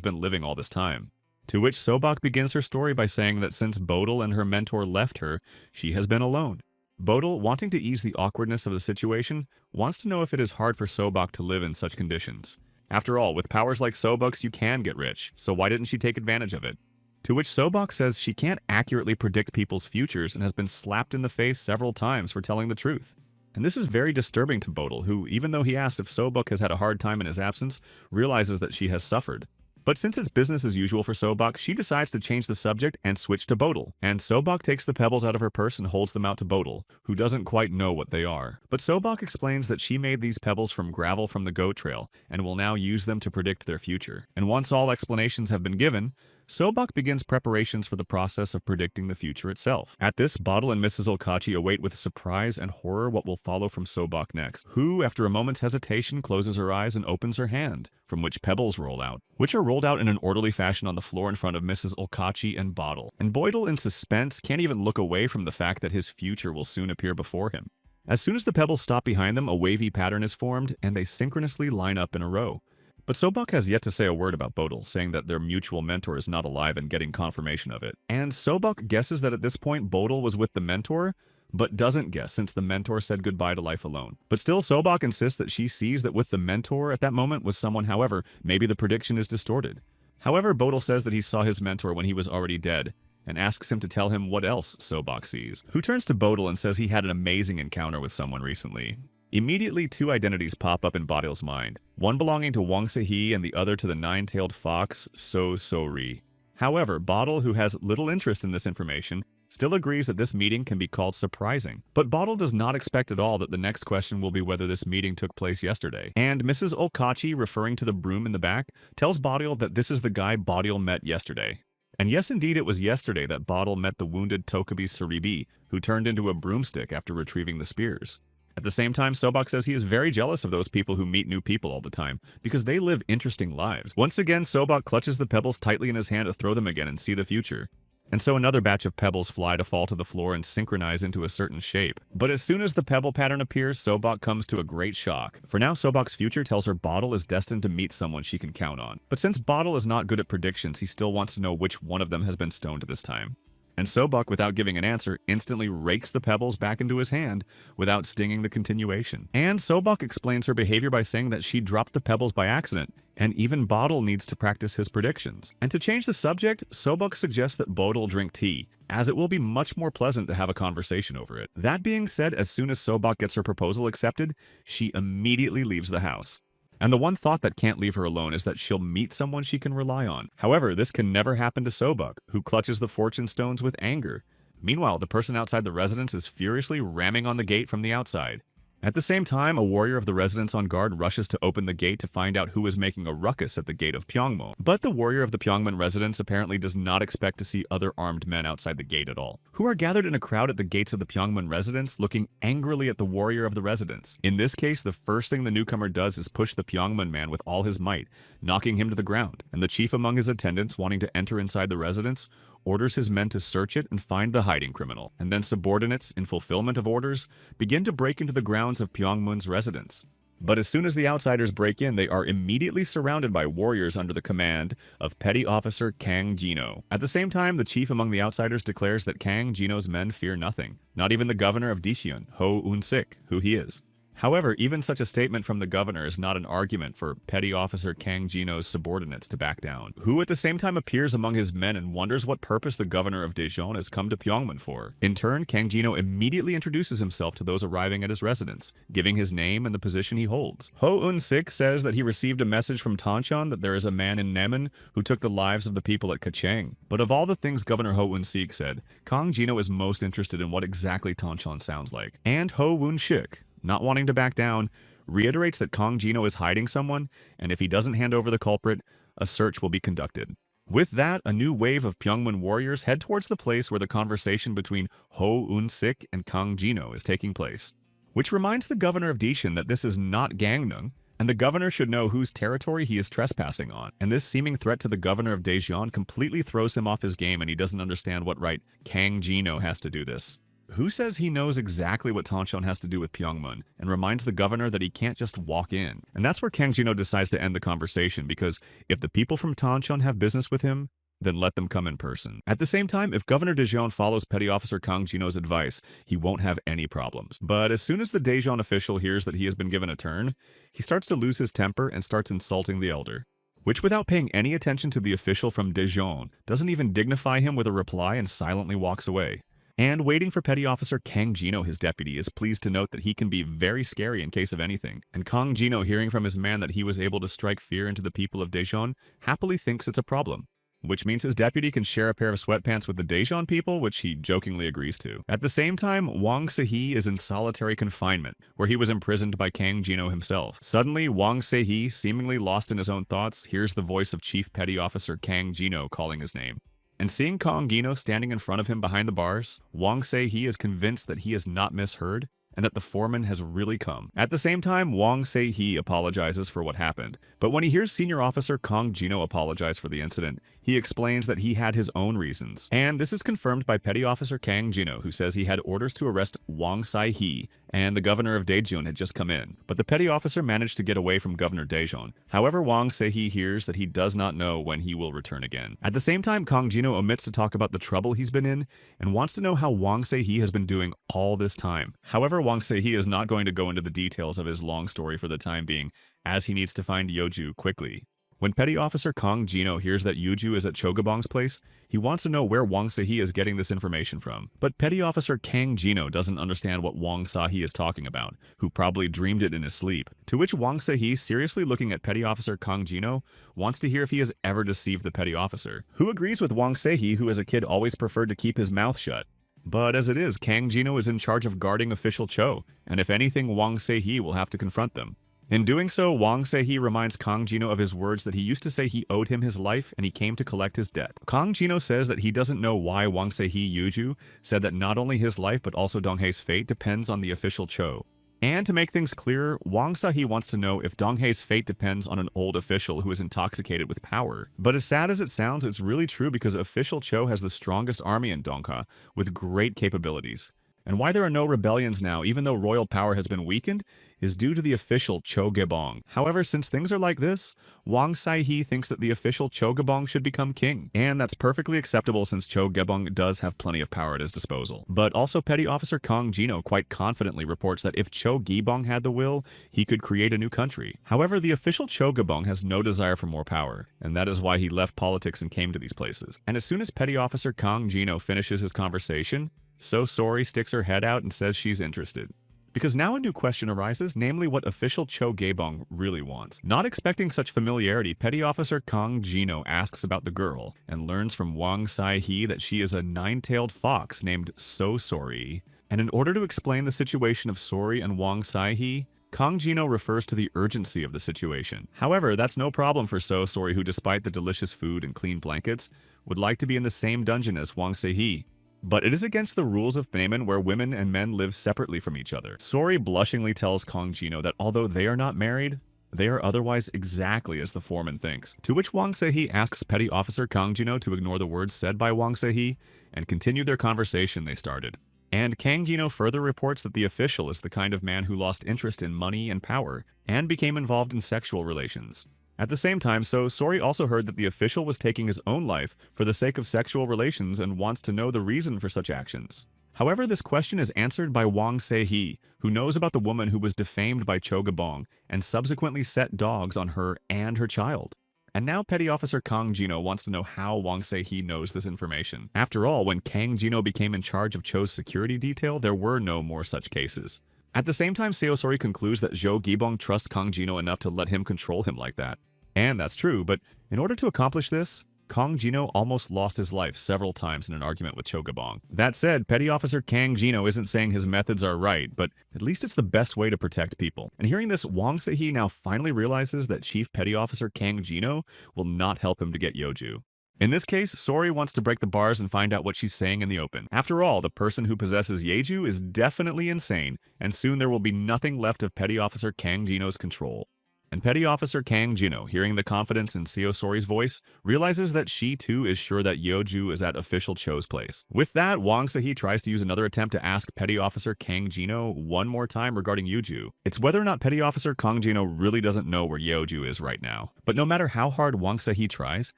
been living all this time. To which Sobok begins her story by saying that since Bodil and her mentor left her, she has been alone. Bodil, wanting to ease the awkwardness of the situation, wants to know if it is hard for Sobok to live in such conditions. After all, with powers like Sobok's you can get rich, so why didn't she take advantage of it? To which Sobok says she can't accurately predict people's futures and has been slapped in the face several times for telling the truth. And this is very disturbing to Bodil, who, even though he asks if Sobok has had a hard time in his absence, realizes that she has suffered. But since it's business as usual for Sobok, she decides to change the subject and switch to Bodil. And Sobok takes the pebbles out of her purse and holds them out to Bodil, who doesn't quite know what they are. But Sobok explains that she made these pebbles from gravel from the goat trail, and will now use them to predict their future. And once all explanations have been given, Sobok begins preparations for the process of predicting the future itself. At this, Bodil and Mrs. Olkachi await with surprise and horror what will follow from Sobok next, who, after a moment's hesitation, closes her eyes and opens her hand, from which pebbles roll out, which are rolled out in an orderly fashion on the floor in front of Mrs. Olkachi and Bodil. And Bodil, in suspense, can't even look away from the fact that his future will soon appear before him. As soon as the pebbles stop behind them, a wavy pattern is formed, and they synchronously line up in a row. But Sobok has yet to say a word about Bodil, saying that their mutual mentor is not alive and getting confirmation of it. And Sobok guesses that at this point Bodil was with the mentor, but doesn't guess since the mentor said goodbye to life alone. But still, Sobok insists that she sees that with the mentor at that moment was someone, however, maybe the prediction is distorted. However, Bodil says that he saw his mentor when he was already dead, and asks him to tell him what else Sobok sees, who turns to Bodil and says he had an amazing encounter with someone recently. Immediately, two identities pop up in Bodil's mind, one belonging to Wang Sehi and the other to the nine-tailed fox, So-So-Ri. However, Bodil, who has little interest in this information, still agrees that this meeting can be called surprising. But Bodil does not expect at all that the next question will be whether this meeting took place yesterday. And Mrs. Olkachi, referring to the broom in the back, tells Bodil that this is the guy Bodil met yesterday. And yes, indeed, it was yesterday that Bodil met the wounded Tokubi Suribi, who turned into a broomstick after retrieving the spears. At the same time, Sobok says he is very jealous of those people who meet new people all the time, because they live interesting lives. Once again, Sobok clutches the pebbles tightly in his hand to throw them again and see the future. And so another batch of pebbles fly to fall to the floor and synchronize into a certain shape. But as soon as the pebble pattern appears, Sobok comes to a great shock. For now, Sobok's future tells her Bodil is destined to meet someone she can count on. But since Bodil is not good at predictions, he still wants to know which one of them has been stoned this time. And Sobok, without giving an answer, instantly rakes the pebbles back into his hand without stinging the continuation. And Sobok explains her behavior by saying that she dropped the pebbles by accident, and even Bodil needs to practice his predictions. And to change the subject, Sobok suggests that Bodil drink tea, as it will be much more pleasant to have a conversation over it. That being said, as soon as Sobok gets her proposal accepted, she immediately leaves the house. And the one thought that can't leave her alone is that she'll meet someone she can rely on. However, this can never happen to Sobok, who clutches the fortune stones with anger. Meanwhile, the person outside the residence is furiously ramming on the gate from the outside. At the same time, a warrior of the residence on guard rushes to open the gate to find out who is making a ruckus at the gate of Pyongmo. But the warrior of the Pyongman residence apparently does not expect to see other armed men outside the gate at all, who are gathered in a crowd at the gates of the Pyongman residence looking angrily at the warrior of the residence. In this case, the first thing the newcomer does is push the Pyongman man with all his might, knocking him to the ground, and the chief among his attendants, wanting to enter inside the residence, orders his men to search it and find the hiding criminal, and then subordinates, in fulfillment of orders, begin to break into the grounds of Pyongmun's residence. But as soon as the outsiders break in, they are immediately surrounded by warriors under the command of Petty Officer Kang Jino. At the same time, the chief among the outsiders declares that Kang Jino's men fear nothing, not even the governor of Daejeon, Ho Un-sik, who he is. However, even such a statement from the governor is not an argument for Petty Officer Kang Jino's subordinates to back down, who at the same time appears among his men and wonders what purpose the governor of Daejeon has come to Pyongman for. In turn, Kang Jino immediately introduces himself to those arriving at his residence, giving his name and the position he holds. Ho Un-sik says that he received a message from Tanchon that there is a man in Nemen who took the lives of the people at Kachang. But of all the things Governor Ho Un-sik said, Kang Jino is most interested in what exactly Tanchon sounds like. And Ho Un-sik, not wanting to back down, reiterates that Kang Jino is hiding someone, and if he doesn't hand over the culprit, a search will be conducted. With that, a new wave of Pyongman warriors head towards the place where the conversation between Ho Un-sik and Kang Jino is taking place, which reminds the governor of Daejeon that this is not Gangneung, and the governor should know whose territory he is trespassing on. And this seeming threat to the governor of Daejeon completely throws him off his game, and he doesn't understand what right Kang Jino has to do this. Who says he knows exactly what Tanchon has to do with Pyongmun, and reminds the governor that he can't just walk in. And that's where Kang Jino decides to end the conversation, because if the people from Tanchon have business with him, then let them come in person. At the same time, if Governor Daejeon follows Petty Officer Kang Jino's advice, he won't have any problems. But as soon as the Daejeon official hears that he has been given a turn, he starts to lose his temper and starts insulting the elder, which without paying any attention to the official from Daejeon, doesn't even dignify him with a reply and silently walks away. And waiting for Petty Officer Kang Jino, his deputy, is pleased to note that he can be very scary in case of anything. And Kang Jino, hearing from his man that he was able to strike fear into the people of Daejeon, happily thinks it's a problem, which means his deputy can share a pair of sweatpants with the Daejeon people, which he jokingly agrees to. At the same time, Wang Se-hee is in solitary confinement, where he was imprisoned by Kang Jino himself. Suddenly, Wang Se-hee, seemingly lost in his own thoughts, hears the voice of Chief Petty Officer Kang Jino calling his name. And seeing Kang Jino standing in front of him behind the bars, Wang Se-hee is convinced that he has not misheard, and that the foreman has really come. At the same time, Wang Se-hee apologizes for what happened, but when he hears Senior Officer Kang Jino apologize for the incident, he explains that he had his own reasons. And this is confirmed by Petty Officer Kang Jino, who says he had orders to arrest Wang Se-hee, and the governor of Daejeon had just come in. But the petty officer managed to get away from Governor Daejeon. However, Wang Se-hee hears that he does not know when he will return again. At the same time, Kang Jino omits to talk about the trouble he's been in, and wants to know how Wang Se-hee has been doing all this time. However, Wang Se-hee is not going to go into the details of his long story for the time being, as he needs to find Yeoju quickly. When Petty Officer Kang Jino hears that Yeoju is at Chogabong's place, he wants to know where Wang Se-hee is getting this information from. But Petty Officer Kang Jino doesn't understand what Wang Se-hee is talking about, who probably dreamed it in his sleep. To which Wang Se-hee, seriously looking at Petty Officer Kang Jino, wants to hear if he has ever deceived the petty officer, who agrees with Wang Se-hee, who as a kid always preferred to keep his mouth shut. But as it is, Kang Jino is in charge of guarding official Cho, and if anything, Wang Se-hee will have to confront them. In doing so, Wang Se-hee reminds Kang Jino of his words that he used to say he owed him his life and he came to collect his debt. Kang Jino says that he doesn't know why Wang Se-hee Yeoju said that not only his life but also Donghae's fate depends on the official Cho. And to make things clearer, Wang Se-hee wants to know if Donghae's fate depends on an old official who is intoxicated with power. But as sad as it sounds, it's really true because official Cho has the strongest army in Dongha, with great capabilities. And why there are no rebellions now, even though royal power has been weakened, is due to the official Chogebong. However, since things are like this, Wang Se-hee thinks that the official Chogebong should become king. And that's perfectly acceptable since Chogebong does have plenty of power at his disposal. But also Petty Officer Kang Jino quite confidently reports that if Chogebong had the will, he could create a new country. However, the official Chogebong has no desire for more power, and that is why he left politics and came to these places. And as soon as Petty Officer Kang Jino finishes his conversation, So Sori sticks her head out and says she's interested. Because now a new question arises, namely what official Cho Gaebong really wants. Not expecting such familiarity, Petty Officer Kang Jino asks about the girl, and learns from Wang Se-hee that she is a nine-tailed fox named So Sori. And in order to explain the situation of Sori and Wang Sai-hee, Kang Jino refers to the urgency of the situation. However, that's no problem for Sori, who despite the delicious food and clean blankets, would like to be in the same dungeon as Wang Se-hee. But it is against the rules of Pneumen where women and men live separately from each other. Sori blushingly tells Kang Jino that although they are not married, they are otherwise exactly as the foreman thinks. To which Wang Se-hee asks Petty Officer Kang Jino to ignore the words said by Wang Se-hee and continue their conversation they started. And Kang Jino further reports that the official is the kind of man who lost interest in money and power and became involved in sexual relations. At the same time, Sori also heard that the official was taking his own life for the sake of sexual relations and wants to know the reason for such actions. However, this question is answered by Wang Se-hee, who knows about the woman who was defamed by Cho Gabong and subsequently set dogs on her and her child. And now Petty Officer Kang Jino wants to know how Wang Se-hee knows this information. After all, when Kang Jino became in charge of Cho's security detail, there were no more such cases. At the same time, Sori concludes that Zhou Gibong trusts Kang Jino enough to let him control him like that. And that's true, but in order to accomplish this, Kang Jino almost lost his life several times in an argument with Cho Gabong. That said, Petty Officer Kang Jino isn't saying his methods are right, but at least it's the best way to protect people. And hearing this, Wang Se-hee now finally realizes that Chief Petty Officer Kang Jino will not help him to get Yeoju. In this case, Sori wants to break the bars and find out what she's saying in the open. After all, the person who possesses Yeoju is definitely insane, and soon there will be nothing left of Petty Officer Kang Jino's control. And Petty Officer Kang Jino, hearing the confidence in Sori's voice, realizes that she too is sure that Yeoju is at official Cho's place. With that, Wang Se-hee tries to use another attempt to ask Petty Officer Kang Jino one more time regarding Yeoju. It's whether or not Petty Officer Kang Jino really doesn't know where Yeoju is right now. But no matter how hard Wang Se-hee tries,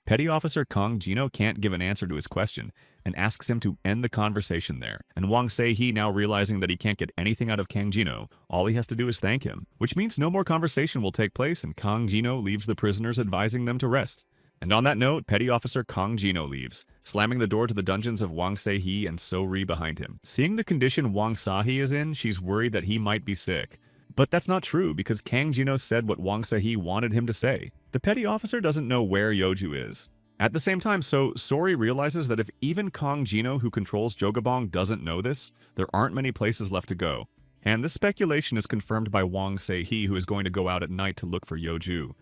Petty Officer Kang Jino can't give an answer to his question and asks him to end the conversation there. And Wang Se-hee, now realizing that he can't get anything out of Kang Jino, all he has to do is thank him, which means no more conversation will take place and Kang Jino leaves the prisoners, advising them to rest. And on that note, Petty Officer Kang Jino leaves, slamming the door to the dungeons of Wang Se-hee and Sori behind him. Seeing the condition Wang Se-hee is in, she's worried that he might be sick. But that's not true, because Kang Jino said what Wang Se-hee wanted him to say. The Petty Officer doesn't know where Yeoju is. At the same time, Sori realizes that if even Kang Jino, who controls Zhou Gabong, doesn't know this, there aren't many places left to go. And this speculation is confirmed by Wang Se-hee, who is going to go out at night to look for Yeoju.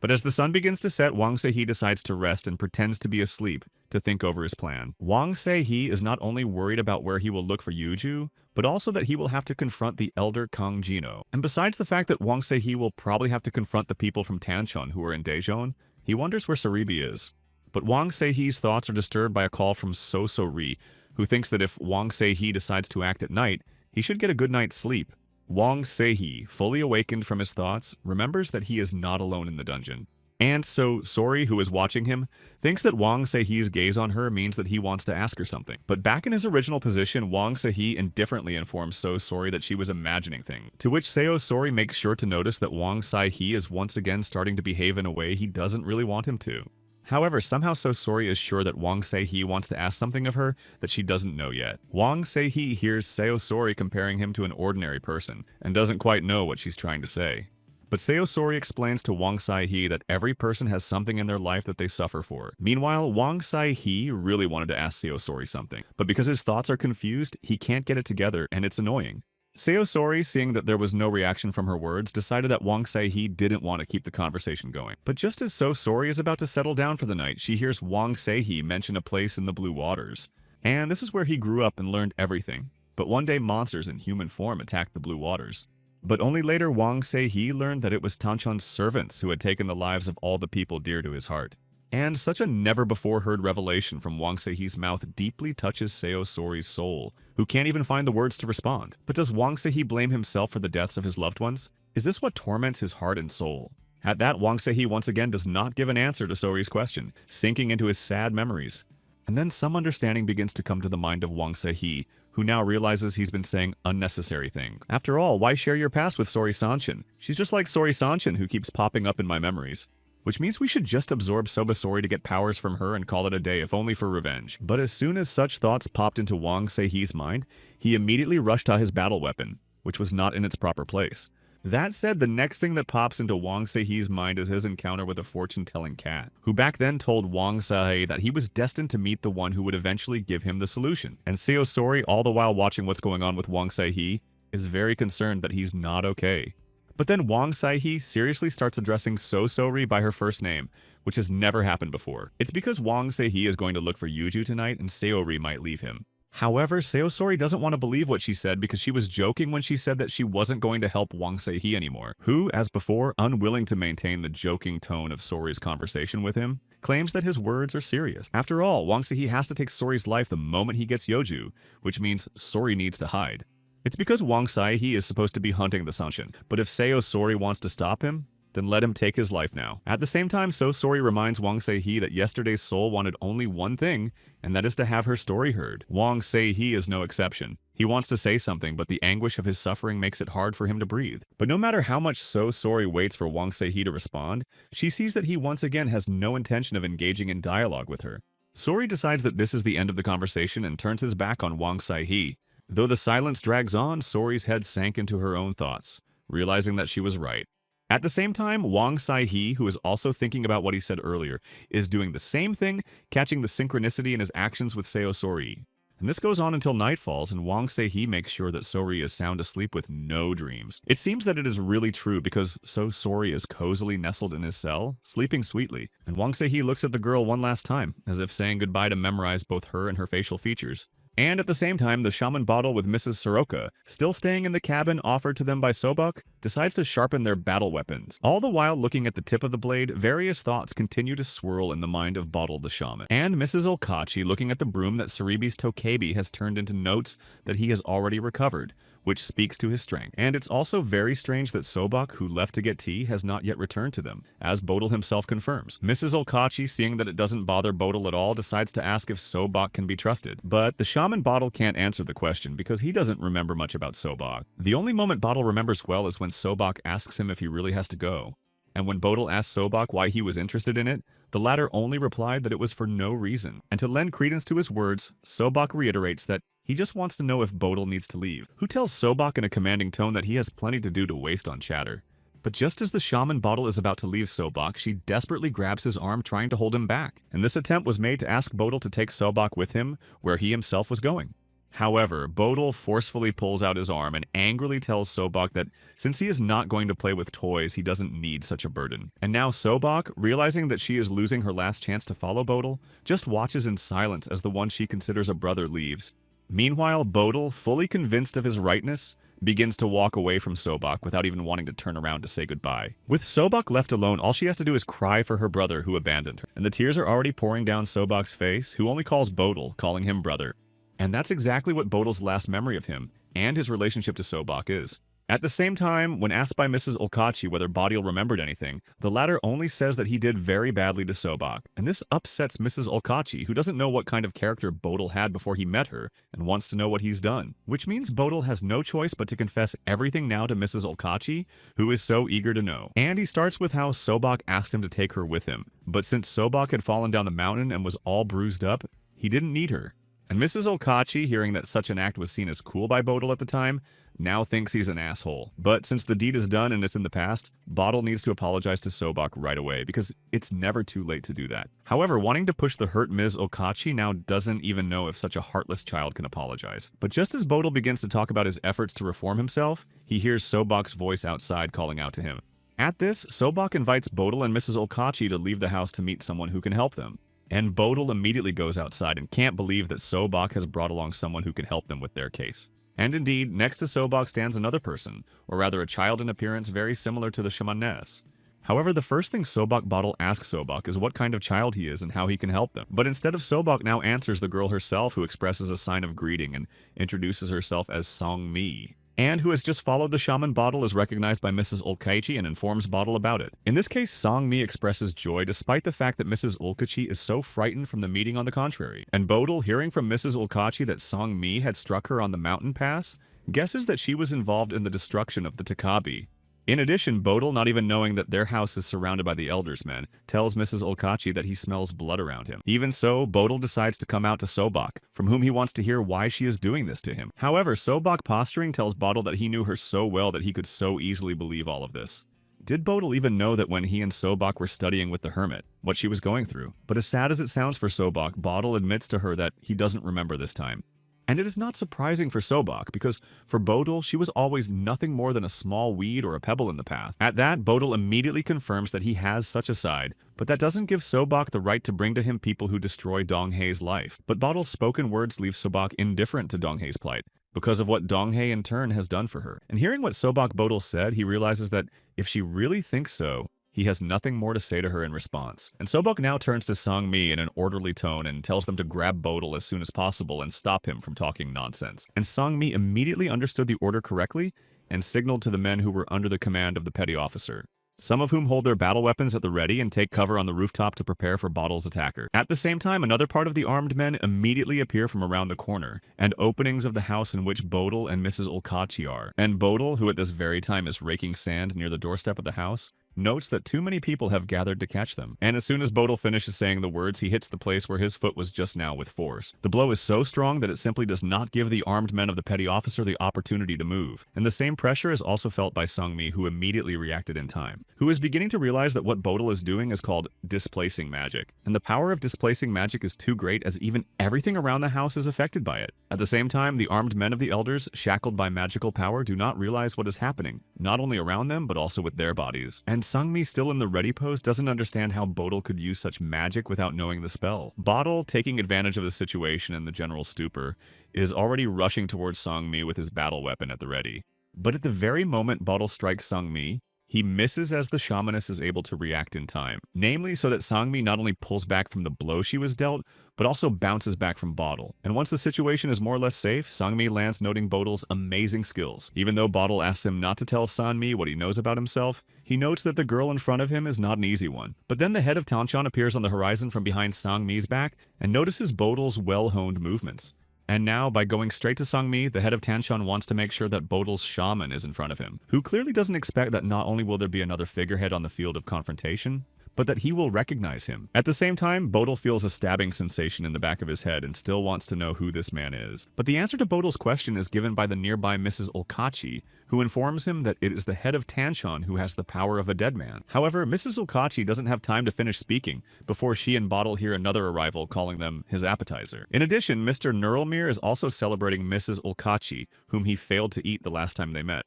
But as the sun begins to set, Wang Se-hee decides to rest and pretends to be asleep to think over his plan. Wang Se-hee is not only worried about where he will look for Yeoju, but also that he will have to confront the elder Kang Jino. And besides the fact that Wang Se-hee will probably have to confront the people from Tanchon who are in Daejeon, he wonders where Saribi is. But Wang Se-hee's thoughts are disturbed by a call from Sori, who thinks that if Wang Se-hee decides to act at night, he should get a good night's sleep. Wang Se-hee, fully awakened from his thoughts, remembers that he is not alone in the dungeon. And Sori, who is watching him, thinks that Wang Se-hee's gaze on her means that he wants to ask her something. But back in his original position, Wang Se-hee indifferently informs Sori that she was imagining things. To which Sori makes sure to notice that Wang Se-hee is once again starting to behave in a way he doesn't really want him to. However, somehow Sori is sure that Wang Se-hee wants to ask something of her that she doesn't know yet. Wang Se-hee hears Sori comparing him to an ordinary person, and doesn't quite know what she's trying to say. But Sori explains to Wang Se-hee that every person has something in their life that they suffer for. Meanwhile, Wang Se-hee really wanted to ask Sori something, but because his thoughts are confused, he can't get it together, and it's annoying. Sori, seeing that there was no reaction from her words, decided that Wang Se-hee didn't want to keep the conversation going. But just as Sori is about to settle down for the night, she hears Wang Se-hee mention a place in the Blue Waters. And this is where he grew up and learned everything. But one day monsters in human form attacked the Blue Waters. But only later Wang Se-hee learned that it was Tanchon's servants who had taken the lives of all the people dear to his heart. And such a never-before-heard revelation from Wang Se-hee's mouth deeply touches Sori's soul, who can't even find the words to respond. But does Wang Se-hee blame himself for the deaths of his loved ones? Is this what torments his heart and soul? At that, Wang Se-hee once again does not give an answer to Sori's question, sinking into his sad memories. And then some understanding begins to come to the mind of Wang Se-hee, who now realizes he's been saying unnecessary things. After all, why share your past with Sori Sanchin? She's just like Sori Sanchin, who keeps popping up in my memories. Which means we should just absorb Sori to get powers from her and call it a day, if only for revenge. But as soon as such thoughts popped into Wang Se-hee's mind, he immediately rushed out his battle weapon, which was not in its proper place. That said, the next thing that pops into Wang Seihe's mind is his encounter with a fortune-telling cat, who back then told Wang Seihe that he was destined to meet the one who would eventually give him the solution. And Sayosori, all the while watching what's going on with Wang Seihe, is very concerned that he's not okay. But then Wang Seihe seriously starts addressing Sayosori by her first name, which has never happened before. It's because Wang Seihe is going to look for Yuju tonight and Sayori might leave him. However, Sayosori doesn't want to believe what she said because she was joking when she said that she wasn't going to help Wang Seihe anymore, who, as before, unwilling to maintain the joking tone of Sori's conversation with him, claims that his words are serious. After all, Wang Seihe has to take Sori's life the moment he gets Yoju, which means Sori needs to hide. It's because Wang Seihe is supposed to be hunting the Sanshin, but if Sayosori wants to stop him, then let him take his life now. At the same time, Sayosori reminds Wang Seihe that yesterday's soul wanted only one thing, and that is to have her story heard. Wang Seihe is no exception. He wants to say something, but the anguish of his suffering makes it hard for him to breathe. But no matter how much Sayosori waits for Wang Seihe to respond, she sees that he once again has no intention of engaging in dialogue with her. Sori decides that this is the end of the conversation and turns his back on Wang Seihe. Though the silence drags on, Sori's head sank into her own thoughts, realizing that she was right. At the same time, Wang Seihe, who is also thinking about what he said earlier, is doing the same thing, catching the synchronicity in his actions with Sayosori. And this goes on until night falls, and Wang Seihe makes sure that Sori is sound asleep with no dreams. It seems that it is really true because Sori is cozily nestled in his cell, sleeping sweetly, and Wang Seihe looks at the girl one last time, as if saying goodbye to memorize both her and her facial features. And at the same time, the shaman bottle with Mrs. Soroka, still staying in the cabin offered to them by Sobok, decides to sharpen their battle weapons. All the while looking at the tip of the blade, various thoughts continue to swirl in the mind of Bottle the shaman. And Mrs. Okachi looking at the broom that Saribi's Tokebi has turned into notes that he has already recovered, which speaks to his strength. And it's also very strange that Sobok, who left to get tea, has not yet returned to them, as Bodil himself confirms. Mrs. Okachi, seeing that it doesn't bother Bodil at all, decides to ask if Sobok can be trusted. But the shaman Bottle can't answer the question because he doesn't remember much about Sobok. The only moment Bottle remembers well is when Sobok asks him if he really has to go. And when Bodil asks Sobok why he was interested in it, the latter only replied that it was for no reason. And to lend credence to his words, Sobok reiterates that he just wants to know if Bodil needs to leave, who tells Sobok in a commanding tone that he has plenty to do to waste on chatter. But just as the shaman Bottle is about to leave Sobok, she desperately grabs his arm trying to hold him back. And this attempt was made to ask Bodil to take Sobok with him where he himself was going. However, Bodil forcefully pulls out his arm and angrily tells Sobok that since he is not going to play with toys, he doesn't need such a burden. And now Sobok, realizing that she is losing her last chance to follow Bodil, just watches in silence as the one she considers a brother leaves. Meanwhile, Bodil, fully convinced of his rightness, begins to walk away from Sobok without even wanting to turn around to say goodbye. With Sobok left alone, all she has to do is cry for her brother who abandoned her. And the tears are already pouring down Sobok's face, who only calls Bodil, calling him brother. And that's exactly what Bodil's last memory of him, and his relationship to Sobok is. At the same time, when asked by Mrs. Okachi whether Bodil remembered anything, the latter only says that he did very badly to Sobok, and this upsets Mrs. Okachi, who doesn't know what kind of character Bodil had before he met her, and wants to know what he's done. Which means Bodil has no choice but to confess everything now to Mrs. Okachi, who is so eager to know. And he starts with how Sobok asked him to take her with him, but since Sobok had fallen down the mountain and was all bruised up, he didn't need her. And Mrs. Okachi, hearing that such an act was seen as cool by Bodil at the time, now thinks he's an asshole. But since the deed is done and it's in the past, Bodil needs to apologize to Sobok right away because it's never too late to do that. However, wanting to push the hurt Ms. Okachi now doesn't even know if such a heartless child can apologize. But just as Bodil begins to talk about his efforts to reform himself, he hears Sobok's voice outside calling out to him. At this, Sobok invites Bodil and Mrs. Okachi to leave the house to meet someone who can help them. And Bodil immediately goes outside and can't believe that Sobok has brought along someone who can help them with their case. And indeed, next to Sobok stands another person, or rather a child in appearance very similar to the shamaness. However, the first thing Sobok Bottle asks Sobok is what kind of child he is and how he can help them. But instead of Sobok now answers the girl herself, who expresses a sign of greeting and introduces herself as Song Mi. And who has just followed the shaman Bottle is recognized by Mrs. Ulkachi and informs Bottle about it. In this case, Song Mi expresses joy despite the fact that Mrs. Ulkachi is so frightened from the meeting on the contrary. And Bottle, hearing from Mrs. Ulkachi that Song Mi had struck her on the mountain pass, guesses that she was involved in the destruction of the Takabi. In addition, Bodil, not even knowing that their house is surrounded by the Elders' men, tells Mrs. Olkachi that he smells blood around him. Even so, Bodil decides to come out to Sobak, from whom he wants to hear why she is doing this to him. However, Sobak posturing tells Bodil that he knew her so well that he could so easily believe all of this. Did Bodil even know that when he and Sobak were studying with the hermit, what she was going through? But as sad as it sounds for Sobak, Bodil admits to her that he doesn't remember this time. And it is not surprising for Sobak, because for Bodil, she was always nothing more than a small weed or a pebble in the path. At that, Bodil immediately confirms that he has such a side, but that doesn't give Sobak the right to bring to him people who destroy Donghei's life. But Bodil's spoken words leave Sobak indifferent to Donghei's plight, because of what Donghei in turn has done for her. And hearing what Sobak Bodil said, he realizes that if she really thinks so, he has nothing more to say to her in response. And Sobak now turns to Sangmi in an orderly tone and tells them to grab Bodil as soon as possible and stop him from talking nonsense. And Sangmi immediately understood the order correctly and signaled to the men who were under the command of the petty officer, some of whom hold their battle weapons at the ready and take cover on the rooftop to prepare for Bodil's attacker. At the same time, another part of the armed men immediately appear from around the corner, and openings of the house in which Bodil and Mrs. Olkachi are. And Bodil, who at this very time is raking sand near the doorstep of the house, notes that too many people have gathered to catch them. And as soon as Bodil finishes saying the words, he hits the place where his foot was just now with force. The blow is so strong that it simply does not give the armed men of the petty officer the opportunity to move. And the same pressure is also felt by Sangmi, who immediately reacted in time, who is beginning to realize that what Bodil is doing is called displacing magic. And the power of displacing magic is too great, as even everything around the house is affected by it. At the same time, the armed men of the elders, shackled by magical power, do not realize what is happening, not only around them, but also with their bodies. And Sangmi, still in the ready pose, doesn't understand how Bodil could use such magic without knowing the spell. Bodil, taking advantage of the situation and the general stupor, is already rushing towards Sangmi with his battle weapon at the ready. But at the very moment Bodil strikes Sangmi, he misses as the shamaness is able to react in time, namely so that Sangmi not only pulls back from the blow she was dealt, but also bounces back from Bodil. And once the situation is more or less safe, Sangmi lands noting Bodil's amazing skills. Even though Bodil asks him not to tell Sanmi what he knows about himself, he notes that the girl in front of him is not an easy one. But then the head of Tanshan appears on the horizon from behind Sangmi's back and notices Bodil's well-honed movements. And now, by going straight to Sangmi, the head of Tanshan wants to make sure that Bodil's shaman is in front of him, who clearly doesn't expect that not only will there be another figurehead on the field of confrontation, but that he will recognize him. At the same time, Bodil feels a stabbing sensation in the back of his head and still wants to know who this man is. But the answer to Bodil's question is given by the nearby Mrs. Olkachi, who informs him that it is the head of Tanshan who has the power of a dead man. However, Mrs. Olkachi doesn't have time to finish speaking before she and Bodil hear another arrival calling them his appetizer. In addition, Mr. Nurlmere is also celebrating Mrs. Olkachi, whom he failed to eat the last time they met.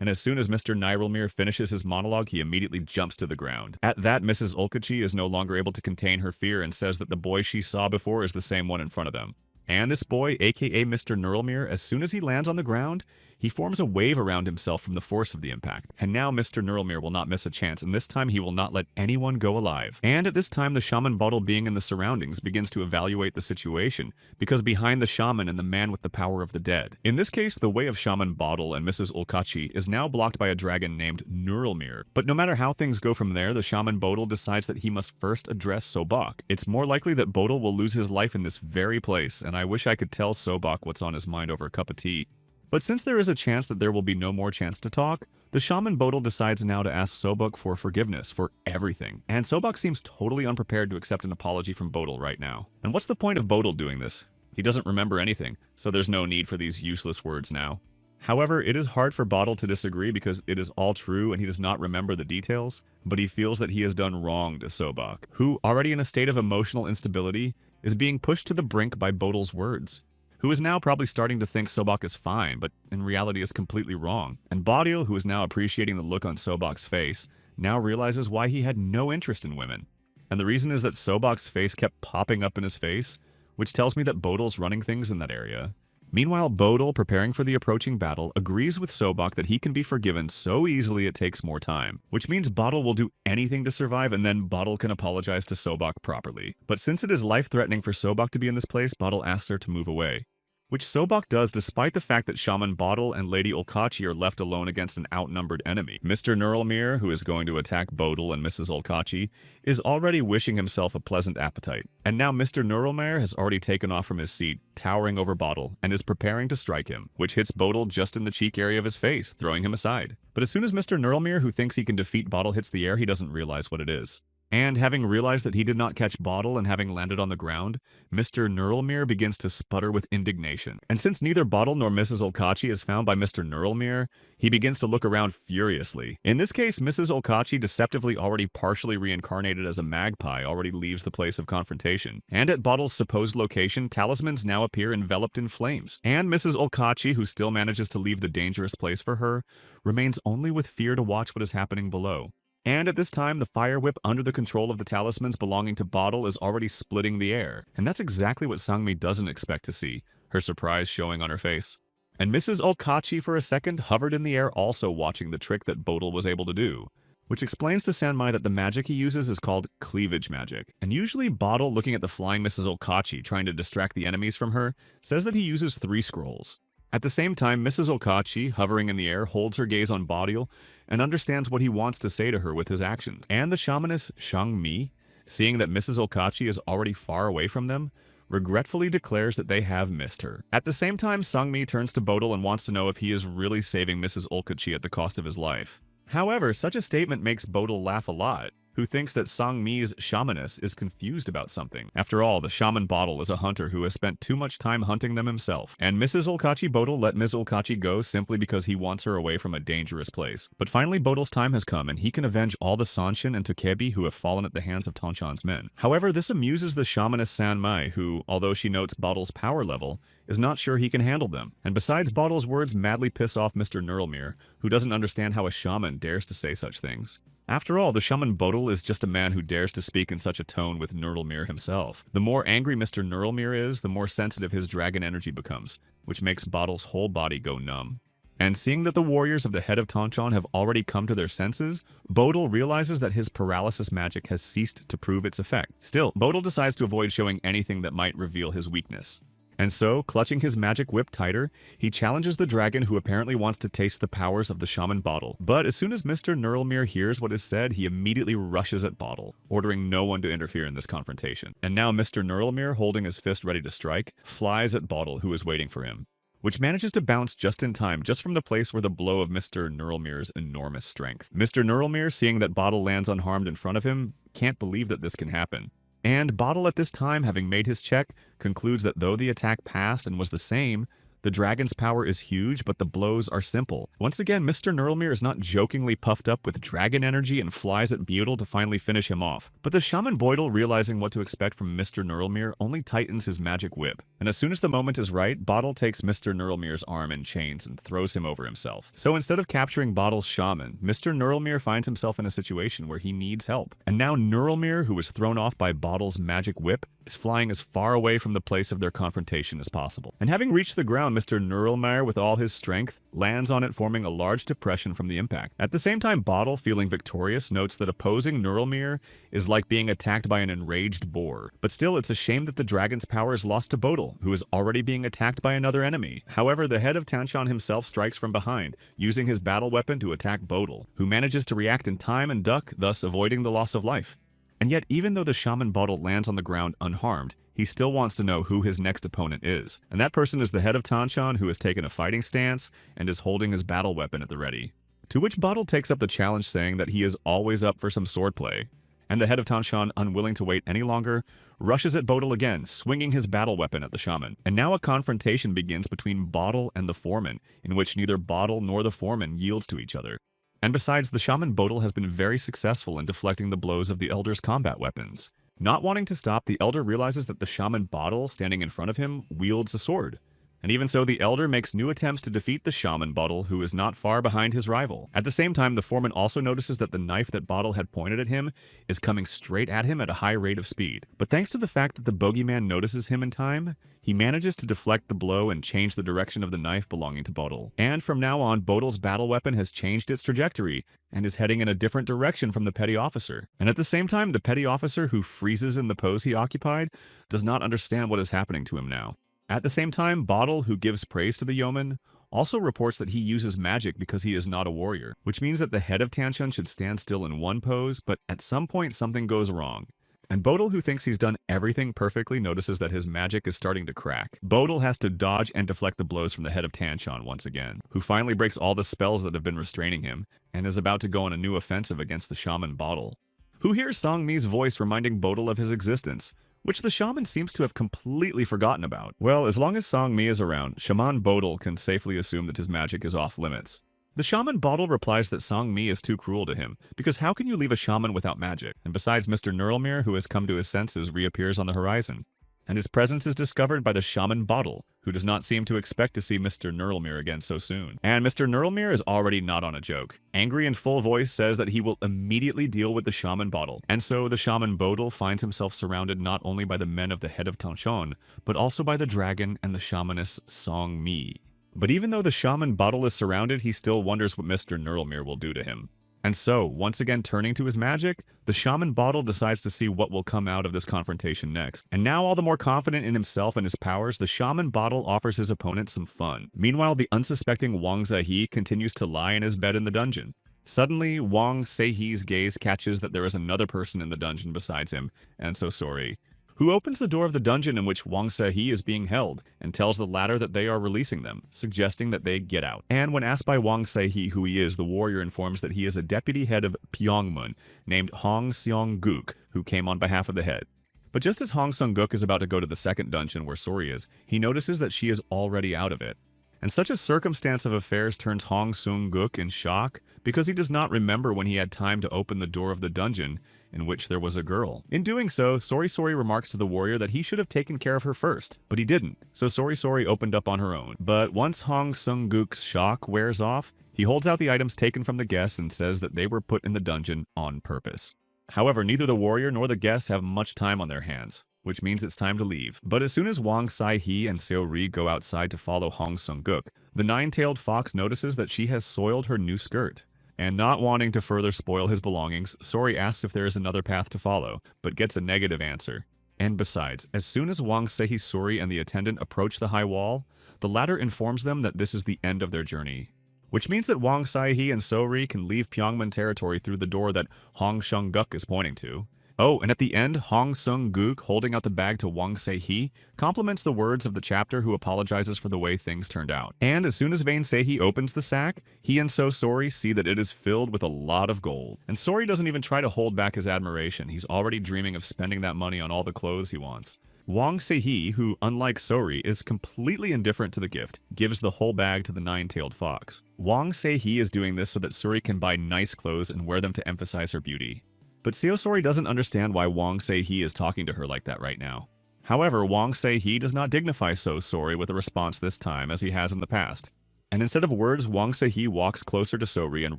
And as soon as Mr. Nyrelmere finishes his monologue, he immediately jumps to the ground. At that, Mrs. Olkachi is no longer able to contain her fear and says that the boy she saw before is the same one in front of them. And this boy, aka Mr. Nurlmere, as soon as he lands on the ground, he forms a wave around himself from the force of the impact. And now Mr. Nurlmere will not miss a chance, and this time he will not let anyone go alive. And at this time, the shaman Bodil, being in the surroundings, begins to evaluate the situation, because behind the shaman and the man with the power of the dead. In this case, the way of shaman Bodil and Mrs. Olkachi is now blocked by a dragon named Nurlmere. But no matter how things go from there, the shaman Bodil decides that he must first address Sobak. It's more likely that Bodil will lose his life in this very place, and I wish I could tell Sobak what's on his mind over a cup of tea. But since there is a chance that there will be no more chance to talk, the shaman Bodil decides now to ask Sobak for forgiveness for everything. And Sobak seems totally unprepared to accept an apology from Bodil right now. And what's the point of Bodil doing this? He doesn't remember anything, so there's no need for these useless words now. However, it is hard for Bodil to disagree because it is all true and he does not remember the details, but he feels that he has done wrong to Sobak, who, already in a state of emotional instability, is being pushed to the brink by Bodil's words, who is now probably starting to think Sobak is fine, but in reality is completely wrong. And Bodil, who is now appreciating the look on Sobak's face, now realizes why he had no interest in women. And the reason is that Sobak's face kept popping up in his face, which tells me that Bodil's running things in that area. Meanwhile, Bodil, preparing for the approaching battle, agrees with Sobak that he can be forgiven so easily it takes more time, which means Bodil will do anything to survive, and then Bodil can apologize to Sobak properly. But since it is life-threatening for Sobak to be in this place, Bodil asks her to move away. which Sobok does despite the fact that Shaman Bottle and Lady Olkachi are left alone against an outnumbered enemy. Mr. Neuralmere, who is going to attack Bodil and Mrs. Olkachi, is already wishing himself a pleasant appetite. And now Mr. Neuralmere has already taken off from his seat, towering over Bottle, and is preparing to strike him, which hits Bodil just in the cheek area of his face, throwing him aside. But as soon as Mr. Neuralmere, who thinks he can defeat Bottle, hits the air, he doesn't realize what it is. And having realized that he did not catch Bottle and having landed on the ground, Mr. Neuralmere begins to sputter with indignation. And since neither Bottle nor Mrs. Olkachi is found by Mr. Neuralmere, he begins to look around furiously. In this case, Mrs. Olkachi, deceptively already partially reincarnated as a magpie, already leaves the place of confrontation. And at Bottle's supposed location, talismans now appear enveloped in flames. And Mrs. Olkachi, who still manages to leave the dangerous place for her, remains only with fear to watch what is happening below. And at this time, the fire whip under the control of the talismans belonging to Bottle is already splitting the air. And that's exactly what Sangmi doesn't expect to see, her surprise showing on her face. And Mrs. Olkachi for a second hovered in the air, also watching the trick that Bottle was able to do, which explains to Sanmai that the magic he uses is called cleavage magic. And usually Bottle, looking at the flying Mrs. Olkachi trying to distract the enemies from her, says that he uses 3 scrolls. At the same time, Mrs. Olkachi, hovering in the air, holds her gaze on Bottle and understands what he wants to say to her with his actions. And the shamaness Shangmi, seeing that Mrs. Olkachi is already far away from them, regretfully declares that they have missed her. At the same time, Sangmi turns to Bottle and wants to know if he is really saving Mrs. Olkachi at the cost of his life. However, such a statement makes Bottle laugh a lot, who thinks that Sangmi's shamaness is confused about something. After all, the shaman Bottle is a hunter who has spent too much time hunting them himself. And Mrs. Olkachi Bottle let Ms. Olkachi go simply because he wants her away from a dangerous place. But finally, Bottle's time has come, and he can avenge all the Sanshin and Tokebi who have fallen at the hands of Tanshan's men. However, this amuses the shamaness Sanmai, who, although she notes Bottle's power level, is not sure he can handle them. And besides, Bottle's words madly piss off Mr. Neuralmere, who doesn't understand how a shaman dares to say such things. After all, the shaman Bottle is just a man who dares to speak in such a tone with Neuralmere himself. The more angry Mr. Neuralmere is, the more sensitive his dragon energy becomes, which makes Bottle's whole body go numb. And seeing that the warriors of the head of Tanshan have already come to their senses, Bottle realizes that his paralysis magic has ceased to prove its effect. Still, Bottle decides to avoid showing anything that might reveal his weakness. And so, clutching his magic whip tighter, he challenges the dragon who apparently wants to taste the powers of the shaman Bottle. But as soon as Mr. Neuralmere hears what is said, he immediately rushes at Bottle, ordering no one to interfere in this confrontation. And now Mr. Neuralmere, holding his fist ready to strike, flies at Bottle, who is waiting for him, which manages to bounce just in time, just from the place where the blow of Mr. Neuralmere's enormous strength. Mr. Neuralmere, seeing that Bottle lands unharmed in front of him, can't believe that this can happen. And Bottle at this time, having made his check, concludes that though the attack passed and was the same, the dragon's power is huge, but the blows are simple. Once again, Mr. Neuralmere is not jokingly puffed up with dragon energy and flies at Bottle to finally finish him off. But the shaman Bottle, realizing what to expect from Mr. Neuralmere, only tightens his magic whip. And as soon as the moment is right, Bottle takes Mr. Neuralmere's arm in chains and throws him over himself. So instead of capturing Bottle's shaman, Mr. Neuralmere finds himself in a situation where he needs help. And now Neuralmere, who was thrown off by Bottle's magic whip, is flying as far away from the place of their confrontation as possible. And having reached the ground, Mr. Neuralmere, with all his strength, lands on it, forming a large depression from the impact. At the same time, Bottle, feeling victorious, notes that opposing Neuralmere is like being attacked by an enraged boar. But still, it's a shame that the dragon's power is lost to Bottle, who is already being attacked by another enemy. However, the head of Tanshan himself strikes from behind, using his battle weapon to attack Bottle, who manages to react in time and duck, thus avoiding the loss of life. And yet, even though the shaman Bottle lands on the ground unharmed, he still wants to know who his next opponent is. And that person is the head of Tanshan, who has taken a fighting stance and is holding his battle weapon at the ready. To which Bottle takes up the challenge, saying that he is always up for some swordplay. And the head of Tanshan, unwilling to wait any longer, rushes at Bottle again, swinging his battle weapon at the shaman. And now a confrontation begins between Bottle and the foreman, in which neither Bottle nor the foreman yields to each other. And besides, the shaman Bottle has been very successful in deflecting the blows of the elder's combat weapons. Not wanting to stop, the elder realizes that the shaman Bottle, standing in front of him, wields a sword. And even so, the elder makes new attempts to defeat the shaman Bottle, who is not far behind his rival. At the same time, the foreman also notices that the knife that Bottle had pointed at him is coming straight at him at a high rate of speed. But thanks to the fact that the bogeyman notices him in time, he manages to deflect the blow and change the direction of the knife belonging to Bottle. And from now on, Bottle's battle weapon has changed its trajectory and is heading in a different direction from the petty officer. And at the same time, the petty officer, who freezes in the pose he occupied, does not understand what is happening to him now. At the same time, Bottle, who gives praise to the yeoman, also reports that he uses magic because he is not a warrior, which means that the head of Tanchun should stand still in one pose, but at some point something goes wrong. And Bodil, who thinks he's done everything perfectly, notices that his magic is starting to crack. Bodil has to dodge and deflect the blows from the head of Tanchun once again, who finally breaks all the spells that have been restraining him, and is about to go on a new offensive against the shaman Bottle, who hears Songmi's voice reminding Bodil of his existence, which the shaman seems to have completely forgotten about. Well, as long as Songmi is around, Shaman Bodil can safely assume that his magic is off limits. The shaman Bottle replies that Songmi is too cruel to him, because how can you leave a shaman without magic? And besides, Mr. Nurlmere, who has come to his senses, reappears on the horizon. And his presence is discovered by the shaman Bottle, who does not seem to expect to see Mr. Nurlmere again so soon. And Mr. Nurlmere is already not on a joke. Angry in full voice says that he will immediately deal with the shaman Bottle. And so the shaman Bodil finds himself surrounded not only by the men of the head of Tanchon, but also by the dragon and the shamaness Songmi. But even though the shaman Bottle is surrounded, he still wonders what Mr. Nurlmere will do to him. And so, once again turning to his magic, the shaman Bottle decides to see what will come out of this confrontation next. And now all the more confident in himself and his powers, the shaman Bottle offers his opponent some fun. Meanwhile, the unsuspecting Wang Zehe continues to lie in his bed in the dungeon. Suddenly, Wang Zehe's gaze catches that there is another person in the dungeon besides him, and so Sori, who opens the door of the dungeon in which Wang Zehe is being held, and tells the latter that they are releasing them, suggesting that they get out. And when asked by Wang Zehe who he is, the warrior informs that he is a deputy head of Pyongmun, named Hong Seong-guk, who came on behalf of the head. But just as Hong Seong-guk is about to go to the second dungeon where Sori is, he notices that she is already out of it. And such a circumstance of affairs turns Hong Seong-guk in shock, because he does not remember when he had time to open the door of the dungeon in which there was a girl. In doing so, Sori remarks to the warrior that he should have taken care of her first, but he didn't, so Sori opened up on her own. But once Hong Seong-guk's shock wears off, he holds out the items taken from the guests and says that they were put in the dungeon on purpose. However, neither the warrior nor the guests have much time on their hands, which means it's time to leave. But as soon as Wang Zehe and Seo-ri go outside to follow Hong Seong-guk, the nine-tailed fox notices that she has soiled her new skirt. And not wanting to further spoil his belongings, Sori asks if there is another path to follow, but gets a negative answer. And besides, as soon as Wang Zehe, Sori, and the attendant approach the high wall, the latter informs them that this is the end of their journey. Which means that Wang Zehe and Seo-ri can leave Pyongmun territory through the door that Hong Seong-guk is pointing to. Oh, and at the end, Hong Seong-guk, holding out the bag to Wang Zehe, compliments the words of the chapter who apologizes for the way things turned out. And as soon as Vane Zehe opens the sack, he and Sori see that it is filled with a lot of gold. And Sori doesn't even try to hold back his admiration. He's already dreaming of spending that money on all the clothes he wants. Wang Zehe, who, unlike Sori, is completely indifferent to the gift, gives the whole bag to the nine-tailed fox. Wang Zehe is doing this so that Sori can buy nice clothes and wear them to emphasize her beauty. But Seo-sori doesn't understand why Wang Zehe is talking to her like that right now. However, Wang Zehe does not dignify Seo-sori with a response this time as he has in the past. And instead of words, Wang Zehe walks closer to Seo-ri and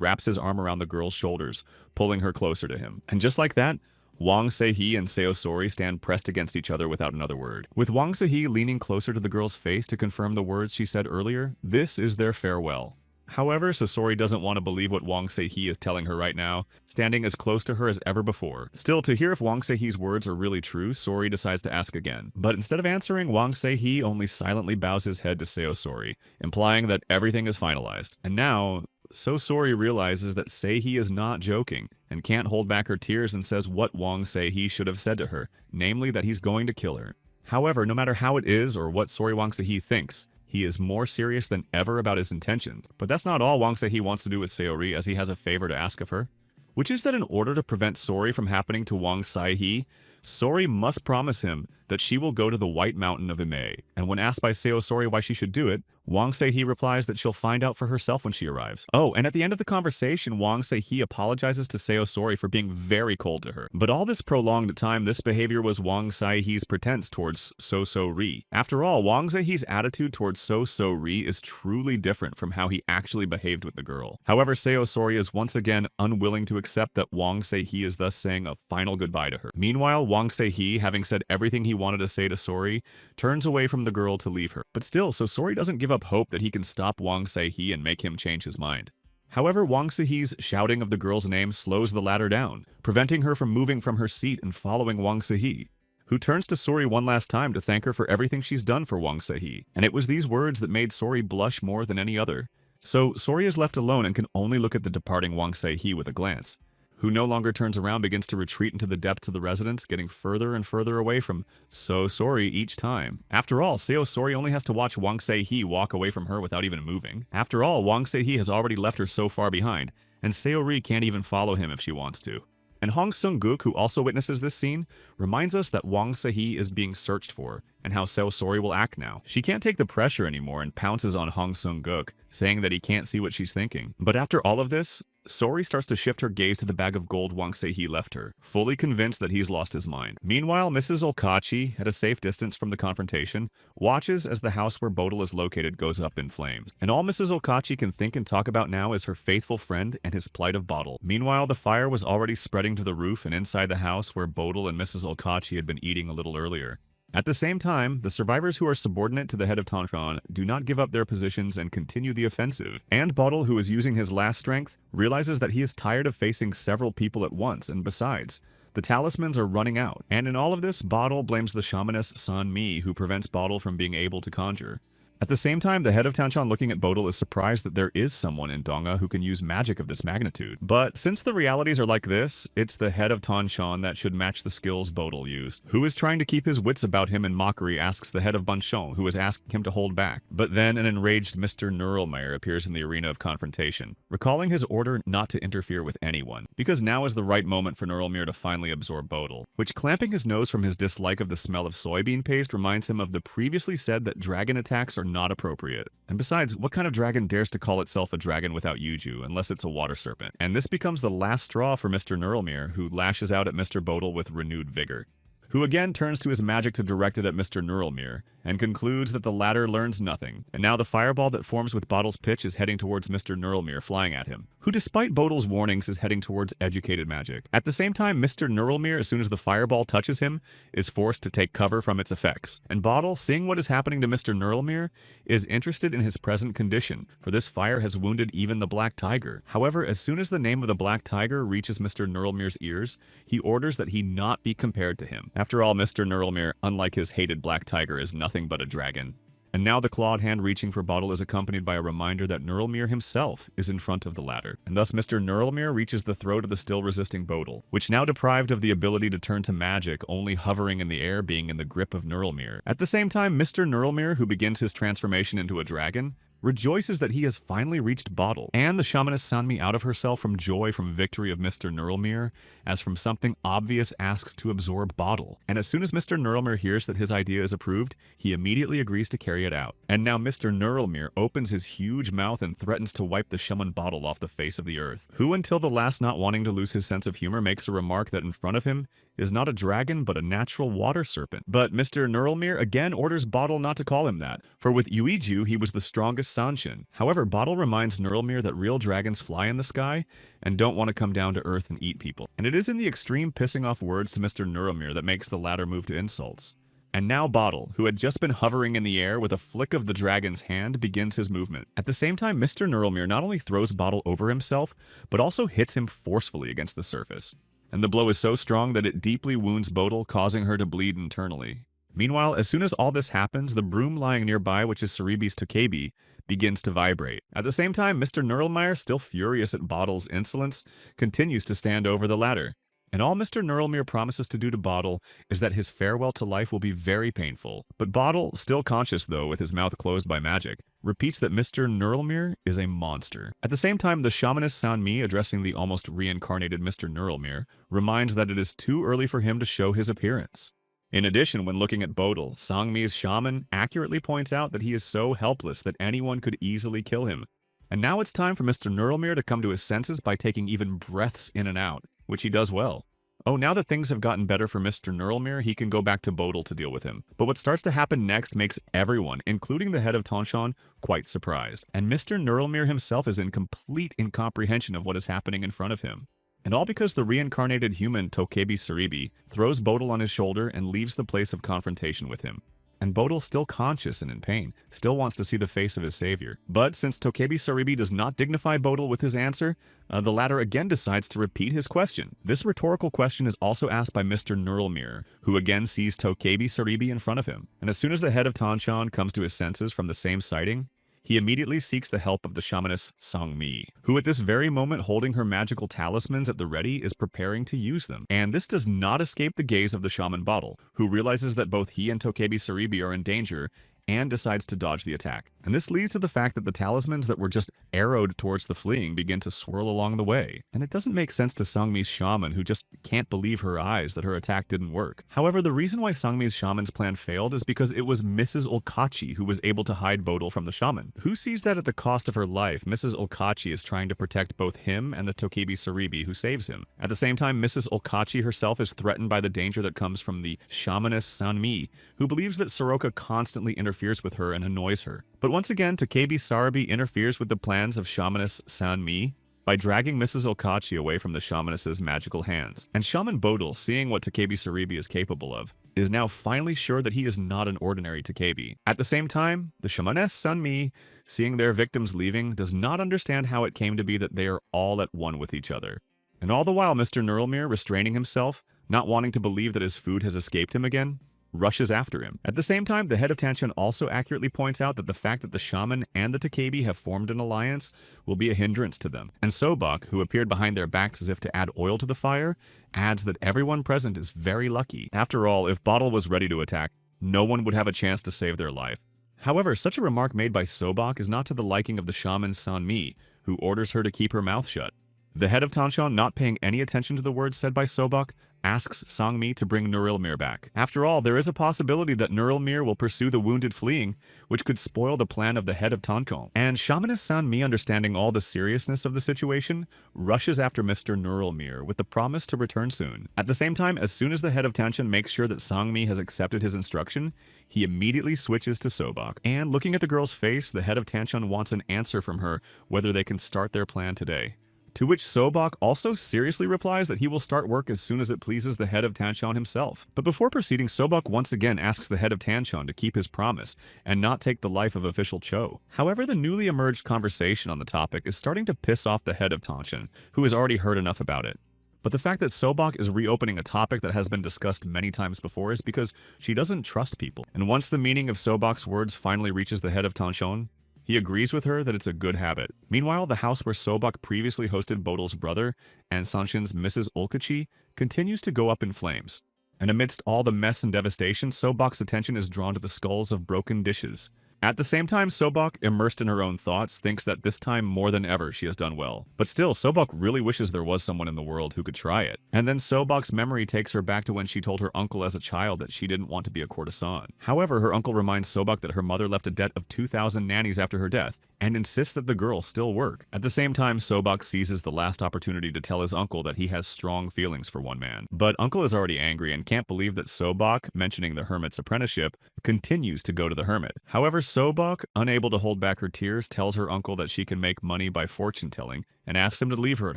wraps his arm around the girl's shoulders, pulling her closer to him. And just like that, Wang Zehe and Seo-sori stand pressed against each other without another word. With Wang Zehe leaning closer to the girl's face to confirm the words she said earlier, this is their farewell. However, Seo-sori doesn't want to believe what Wang Zehe is telling her right now, standing as close to her as ever before. Still, to hear if Wang Zehe's words are really true, Seo-ri decides to ask again. But instead of answering, Wang Zehe only silently bows his head to Seo-sori, implying that everything is finalized. And now, Seo-sori realizes that Zehe is not joking, and can't hold back her tears and says what Wang Zehe should have said to her, namely that he's going to kill her. However, no matter how it is or what Sori Wang Zehe thinks, he is more serious than ever about his intentions. But that's not all Wang Zehe wants to do with Seo-ri, as he has a favor to ask of her. Which is that in order to prevent Sori from happening to Wang Zehe, Sori must promise him that she will go to the White Mountain of Imei. And when asked by Seo-sori why she should do it, Wang Zehe replies that she'll find out for herself when she arrives. Oh, and at the end of the conversation, Wang Zehe apologizes to Seo-sori for being very cold to her. But all this prolonged time, this behavior was Wang Zehe's pretense towards Seo-sori. After all, Wang Zehe's attitude towards Seo-sori is truly different from how he actually behaved with the girl. However, Seo-sori is once again unwilling to accept that Wang Zehe is thus saying a final goodbye to her. Meanwhile, Wang Zehe, having said everything he wanted to say to Sori, turns away from the girl to leave her. But still, Seo-sori doesn't give up hope that he can stop Wang Zehe and make him change his mind. However, Wang Zehe's shouting of the girl's name slows the latter down, preventing her from moving from her seat and following Wang Zehe. who turns to Sori one last time to thank her for everything she's done for Wang Sehee. And it was these words that made Sori blush more than any other. So Sori is left alone and can only look at the departing Wang Sehee with a glance, who no longer turns around, begins to retreat into the depths of the residence, getting further and further away from So Sori each time. After all, Seo Sori only has to watch Wang Sehee walk away from her without even moving. After all, Wang Sehee has already left her so far behind, and Seori can't even follow him if she wants to. And Hong Seung-guk, who also witnesses this scene, reminds us that Wang Sehee is being searched for, and how Seo Sori will act now. She can't take the pressure anymore and pounces on Hong Seung-guk, saying that he can't see what she's thinking. But after all of this, Sori starts to shift her gaze to the bag of gold Wang Sehee left her, fully convinced that he's lost his mind. Meanwhile, Mrs. Okachi, at a safe distance from the confrontation, watches as the house where Bodil is located goes up in flames. And all Mrs. Okachi can think and talk about now is her faithful friend and his plight of Bodil. Meanwhile, the fire was already spreading to the roof and inside the house where Bodil and Mrs. Okachi had been eating a little earlier. At the same time, the survivors who are subordinate to the head of Tanshan do not give up their positions and continue the offensive, and Bodil, who is using his last strength, realizes that he is tired of facing several people at once, and besides, the talismans are running out. And in all of this, Bodil blames the shamaness San Mi, who prevents Bodil from being able to conjure. At the same time, the head of Tanshan, looking at Bodil, is surprised that there is someone in Donga who can use magic of this magnitude. But since the realities are like this, it's the head of Tanshan that should match the skills Bodil used. Who is trying to keep his wits about him in mockery asks the head of Banshong, who is asking him to hold back. But then an enraged Mr. Nurlmeyer appears in the arena of confrontation, recalling his order not to interfere with anyone, because now is the right moment for Nurlmeyer to finally absorb Bodil, which, clamping his nose from his dislike of the smell of soybean paste, reminds him of the previously said that dragon attacks are not appropriate. And besides, what kind of dragon dares to call itself a dragon without Yuju, unless it's a water serpent? And this becomes the last straw for Mr. Nurlmeyer, who lashes out at Mr. Bodil with renewed vigor, who again turns to his magic to direct it at Mr. Nurlmeyer, and concludes that the latter learns nothing. And now the fireball that forms with Bodil's pitch is heading towards Mr. Nurlmeyer, flying at him, who despite Bodil's warnings is heading towards educated magic. At the same time, Mr. Nurlmeyer, as soon as the fireball touches him, is forced to take cover from its effects. And Bodil, seeing what is happening to Mr. Nurlmeyer, is interested in his present condition, for this fire has wounded even the Black Tiger. However, as soon as the name of the Black Tiger reaches Mr. Nurlmeyer's ears, he orders that he not be compared to him. After all, Mr. Nurlmeyer, unlike his hated Black Tiger, is nothing but a dragon. And now the clawed hand reaching for Bodil is accompanied by a reminder that Nurlmeyer himself is in front of the latter. And thus Mr. Nurlmeyer reaches the throat of the still resisting Bodil, which, now deprived of the ability to turn to magic, only hovering in the air, being in the grip of Nurlmeyer. At the same time, Mr. Nurlmeyer, who begins his transformation into a dragon, rejoices that he has finally reached Bodil, and the shamaness Sanmi, out of herself from joy from victory of Mr. Nurlmeyer, as from something obvious asks to absorb Bodil. And as soon as Mr. Nurlmeyer hears that his idea is approved, he immediately agrees to carry it out. And now Mr. Nurlmeyer opens his huge mouth and threatens to wipe the shaman Bodil off the face of the earth, who, until the last not wanting to lose his sense of humor, makes a remark that in front of him is not a dragon but a natural water serpent. But Mr. Nurlmeyer again orders Bodil not to call him that, for with Yuiju he was the strongest Sanshin. However, Bodil reminds Nurlmeyer that real dragons fly in the sky and don't want to come down to earth and eat people. And it is in the extreme pissing off words to Mr. Nurlmeyer that makes the latter move to insults. And now Bodil, who had just been hovering in the air with a flick of the dragon's hand, begins his movement. At the same time, Mr. Nurlmeyer not only throws Bodil over himself, but also hits him forcefully against the surface. And the blow is so strong that it deeply wounds Bodil, causing her to bleed internally. Meanwhile, as soon as all this happens, the broom lying nearby, which is Suribi's Tokebi, begins to vibrate. At the same time, Mr. Nurlmeyer, still furious at Bodil's insolence, continues to stand over the ladder. And all Mr. Nurlmeyer promises to do to Bodil is that his farewell to life will be very painful. But Bodil, still conscious though with his mouth closed by magic, repeats that Mr. Nurlmeyer is a monster. At the same time, the shamaness Sanmi, addressing the almost reincarnated Mr. Nurlmeyer, reminds that it is too early for him to show his appearance. In addition, when looking at Bodil, Sangmi's shaman accurately points out that he is so helpless that anyone could easily kill him. And now it's time for Mr. Nurlmeyer to come to his senses by taking even breaths in and out, which he does well. Oh, now that things have gotten better for Mr. Nurlmeyer, he can go back to Bodil to deal with him. But what starts to happen next makes everyone, including the head of Tanshan, quite surprised. And Mr. Nurlmeyer himself is in complete incomprehension of what is happening in front of him. And all because the reincarnated human Tokebi Suribi throws Bodil on his shoulder and leaves the place of confrontation with him. and Bodil, still conscious and in pain, still wants to see the face of his savior. But since Tokebi Saribi does not dignify Bodil with his answer, the latter again decides to repeat his question. This rhetorical question is also asked by Mr. Neural Mirror, who again sees Tokebi Saribi in front of him. And as soon as the head of Tanshan comes to his senses from the same sighting, he immediately seeks the help of the shamaness Sangmi, who at this very moment, holding her magical talismans at the ready, is preparing to use them. And this does not escape the gaze of the shaman Bodil, who realizes that both he and Tokebi Saribi are in danger and decides to dodge the attack. And this leads to the fact that the talismans that were just arrowed towards the fleeing begin to swirl along the way. And it doesn't make sense to Sangmi's shaman, who just can't believe her eyes that her attack didn't work. However, the reason why Sangmi's shaman's plan failed is because it was Mrs. Olkachi who was able to hide Bodil from the shaman. Who sees that at the cost of her life, Mrs. Olkachi is trying to protect both him and the Tokebi Saribi who saves him. At the same time, Mrs. Olkachi herself is threatened by the danger that comes from the shamaness Sanmi, who believes that Soroka constantly interferes with her and annoys her. But once again, Tokebi Saribi interferes with the plans of shamaness Sanmi by dragging Mrs. Olkachi away from the shamaness's magical hands. And Shaman Bodil, seeing what Tokebi Saribi is capable of, is now finally sure that he is not an ordinary Tokebi. At the same time, the shamaness Sanmi, seeing their victims leaving, does not understand how it came to be that they are all at one with each other. And all the while, Mr. Neuralmere, restraining himself, not wanting to believe that his food has escaped him again, rushes after him. At the same time, the head of Tanshan also accurately points out that the fact that the shaman and the Tokebi have formed an alliance will be a hindrance to them. And Sobok, who appeared behind their backs as if to add oil to the fire, adds that everyone present is very lucky. After all, if Bodil was ready to attack, no one would have a chance to save their life. However, such a remark made by Sobok is not to the liking of the shaman Sanmi, who orders her to keep her mouth shut. The head of Tanshan, not paying any attention to the words said by Sobok, asks Sangmi to bring Nurilmir back. After all, there is a possibility that Nurilmir will pursue the wounded fleeing, which could spoil the plan of the head of Tankon. And Shamaness Sanmi, understanding all the seriousness of the situation, rushes after Mr. Nurilmir with the promise to return soon. At the same time, as soon as the head of Tanshan makes sure that Sangmi has accepted his instruction, he immediately switches to Sobok. And looking at the girl's face, the head of Tanshan wants an answer from her whether they can start their plan today. To which Sobok also seriously replies that he will start work as soon as it pleases the head of Tanshan himself. But before proceeding, Sobok once again asks the head of Tanshan to keep his promise and not take the life of official Cho. However, the newly emerged conversation on the topic is starting to piss off the head of Tanshan, who has already heard enough about it. But the fact that Sobok is reopening a topic that has been discussed many times before is because she doesn't trust people. And once the meaning of Sobok's words finally reaches the head of Tanshan, he agrees with her that it's a good habit. Meanwhile, the house where Sobok previously hosted Bodil's brother and Sanshin's Mrs. Olkachi continues to go up in flames. And amidst all the mess and devastation, Sobok's attention is drawn to the skulls of broken dishes. At the same time, Sobok, immersed in her own thoughts, thinks that this time more than ever she has done well. But still, Sobok really wishes there was someone in the world who could try it. And then Sobok's memory takes her back to when she told her uncle as a child that she didn't want to be a courtesan. However, her uncle reminds Sobok that her mother left a debt of 2,000 nannies after her death, and insists that the girl still work. At the same time, Sobok seizes the last opportunity to tell his uncle that he has strong feelings for one man. But uncle is already angry and can't believe that Sobok, mentioning the hermit's apprenticeship, continues to go to the hermit. However, Sobok, unable to hold back her tears, tells her uncle that she can make money by fortune-telling and asks him to leave her at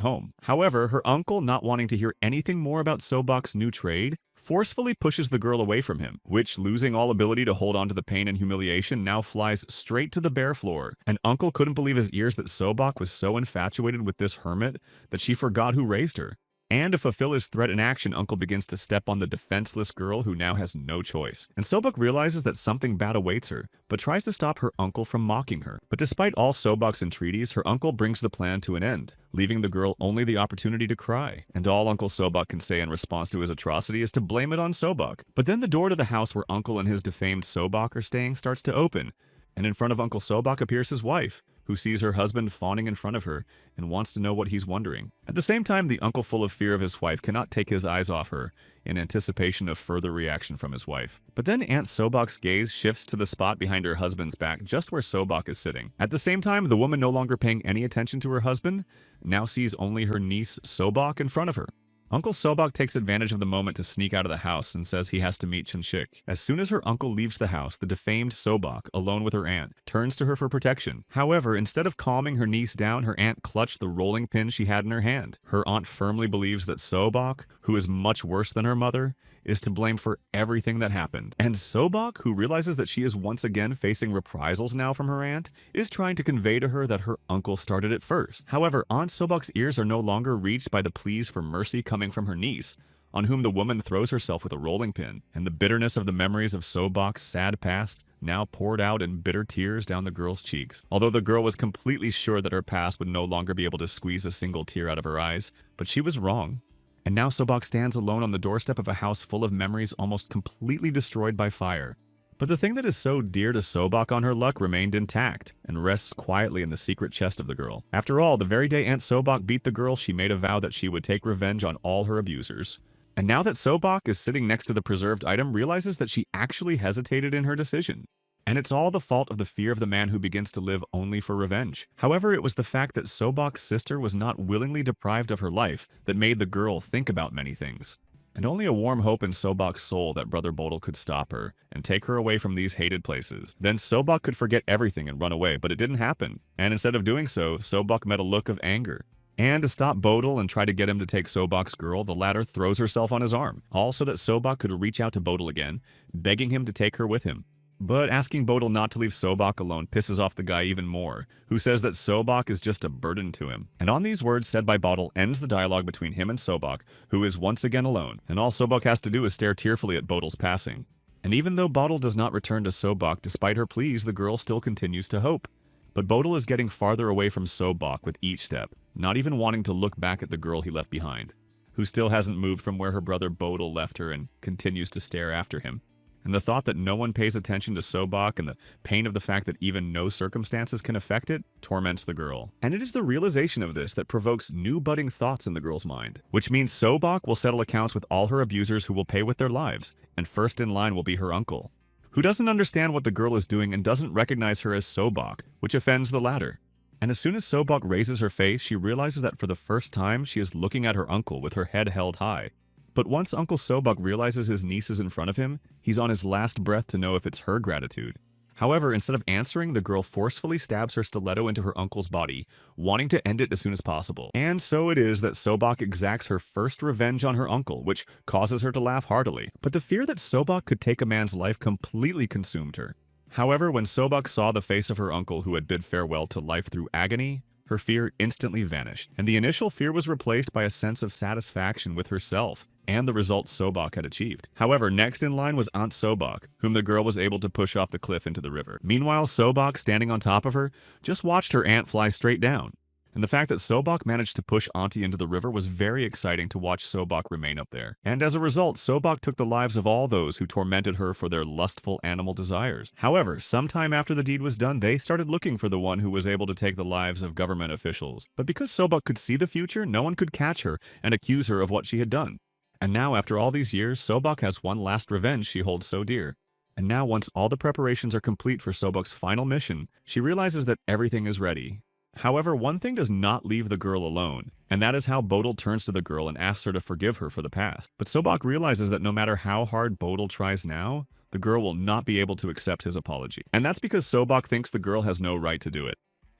home. However, her uncle, not wanting to hear anything more about Sobok's new trade, forcefully pushes the girl away from him, which, losing all ability to hold on to the pain and humiliation, now flies straight to the bare floor. And Uncle couldn't believe his ears that Sobok was so infatuated with this hermit that she forgot who raised her. And to fulfill his threat in action, Uncle begins to step on the defenseless girl who now has no choice. And Sobok realizes that something bad awaits her, but tries to stop her uncle from mocking her. But despite all Sobok's entreaties, her uncle brings the plan to an end, leaving the girl only the opportunity to cry. And all Uncle Sobok can say in response to his atrocity is to blame it on Sobok. But then the door to the house where Uncle and his defamed Sobok are staying starts to open, and in front of Uncle Sobok appears his wife, who sees her husband fawning in front of her and wants to know what he's wondering. At the same time, the uncle, full of fear of his wife, cannot take his eyes off her in anticipation of further reaction from his wife. But then Aunt Sobok's gaze shifts to the spot behind her husband's back, just where Sobok is sitting. At the same time, the woman, no longer paying any attention to her husband, now sees only her niece Sobok in front of her. Uncle Sobok takes advantage of the moment to sneak out of the house and says he has to meet Chunshik. As soon as her uncle leaves the house, the defamed Sobok, alone with her aunt, turns to her for protection. However, instead of calming her niece down, her aunt clutched the rolling pin she had in her hand. Her aunt firmly believes that Sobok, who is much worse than her mother, is to blame for everything that happened. And Sobok, who realizes that she is once again facing reprisals now from her aunt, is trying to convey to her that her uncle started it first. However, Aunt Sobok's ears are no longer reached by the pleas for mercy coming from her niece, on whom the woman throws herself with a rolling pin, and the bitterness of the memories of Sobok's sad past now poured out in bitter tears down the girl's cheeks. Although the girl was completely sure that her past would no longer be able to squeeze a single tear out of her eyes, but she was wrong. And now Sobok stands alone on the doorstep of a house full of memories almost completely destroyed by fire. But the thing that is so dear to Sobok on her luck remained intact, and rests quietly in the secret chest of the girl. After all, the very day Aunt Sobok beat the girl, she made a vow that she would take revenge on all her abusers. And now that Sobok is sitting next to the preserved item, realizes that she actually hesitated in her decision. And it's all the fault of the fear of the man who begins to live only for revenge. However, it was the fact that Sobok's sister was not willingly deprived of her life that made the girl think about many things. And only a warm hope in Sobok's soul that Brother Bodal could stop her and take her away from these hated places. Then Sobok could forget everything and run away, but it didn't happen. And instead of doing so, Sobok met a look of anger. And to stop Bodal and try to get him to take Sobok's girl, the latter throws herself on his arm, all so that Sobok could reach out to Bodal again, begging him to take her with him. But asking Bodal not to leave Sobok alone pisses off the guy even more, who says that Sobok is just a burden to him. And on these words said by Bodal ends the dialogue between him and Sobok, who is once again alone, and all Sobok has to do is stare tearfully at Bodal's passing. And even though Bodal does not return to Sobok despite her pleas, the girl still continues to hope. But Bodal is getting farther away from Sobok with each step, not even wanting to look back at the girl he left behind, who still hasn't moved from where her brother Bodal left her and continues to stare after him. And the thought that no one pays attention to Sobok and the pain of the fact that even no circumstances can affect it torments the girl. And it is the realization of this that provokes new budding thoughts in the girl's mind, which means Sobok will settle accounts with all her abusers who will pay with their lives, and first in line will be her uncle, who doesn't understand what the girl is doing and doesn't recognize her as Sobok, which offends the latter. And as soon as Sobok raises her face, she realizes that for the first time she is looking at her uncle with her head held high. But once Uncle Sobok realizes his niece is in front of him, he's on his last breath to know if it's her gratitude. However, instead of answering, the girl forcefully stabs her stiletto into her uncle's body, wanting to end it as soon as possible. And so it is that Sobok exacts her first revenge on her uncle, which causes her to laugh heartily. But the fear that Sobok could take a man's life completely consumed her. However, when Sobok saw the face of her uncle who had bid farewell to life through agony, her fear instantly vanished, and the initial fear was replaced by a sense of satisfaction with herself and the results Sobok had achieved. However, next in line was Aunt Sobok, whom the girl was able to push off the cliff into the river. Meanwhile, Sobok, standing on top of her, just watched her aunt fly straight down. And the fact that Sobok managed to push Auntie into the river was very exciting to watch Sobok remain up there. And as a result, Sobok took the lives of all those who tormented her for their lustful animal desires. However, sometime after the deed was done, they started looking for the one who was able to take the lives of government officials. But because Sobok could see the future, no one could catch her and accuse her of what she had done. And now, after all these years, Sobok has one last revenge she holds so dear. And now, once all the preparations are complete for Sobok's final mission, she realizes that everything is ready. However, one thing does not leave the girl alone, and that is how Bodal turns to the girl and asks her to forgive her for the past. But Sobok realizes that no matter how hard Bodal tries now, the girl will not be able to accept his apology. And that's because Sobok thinks the girl has no right to do it.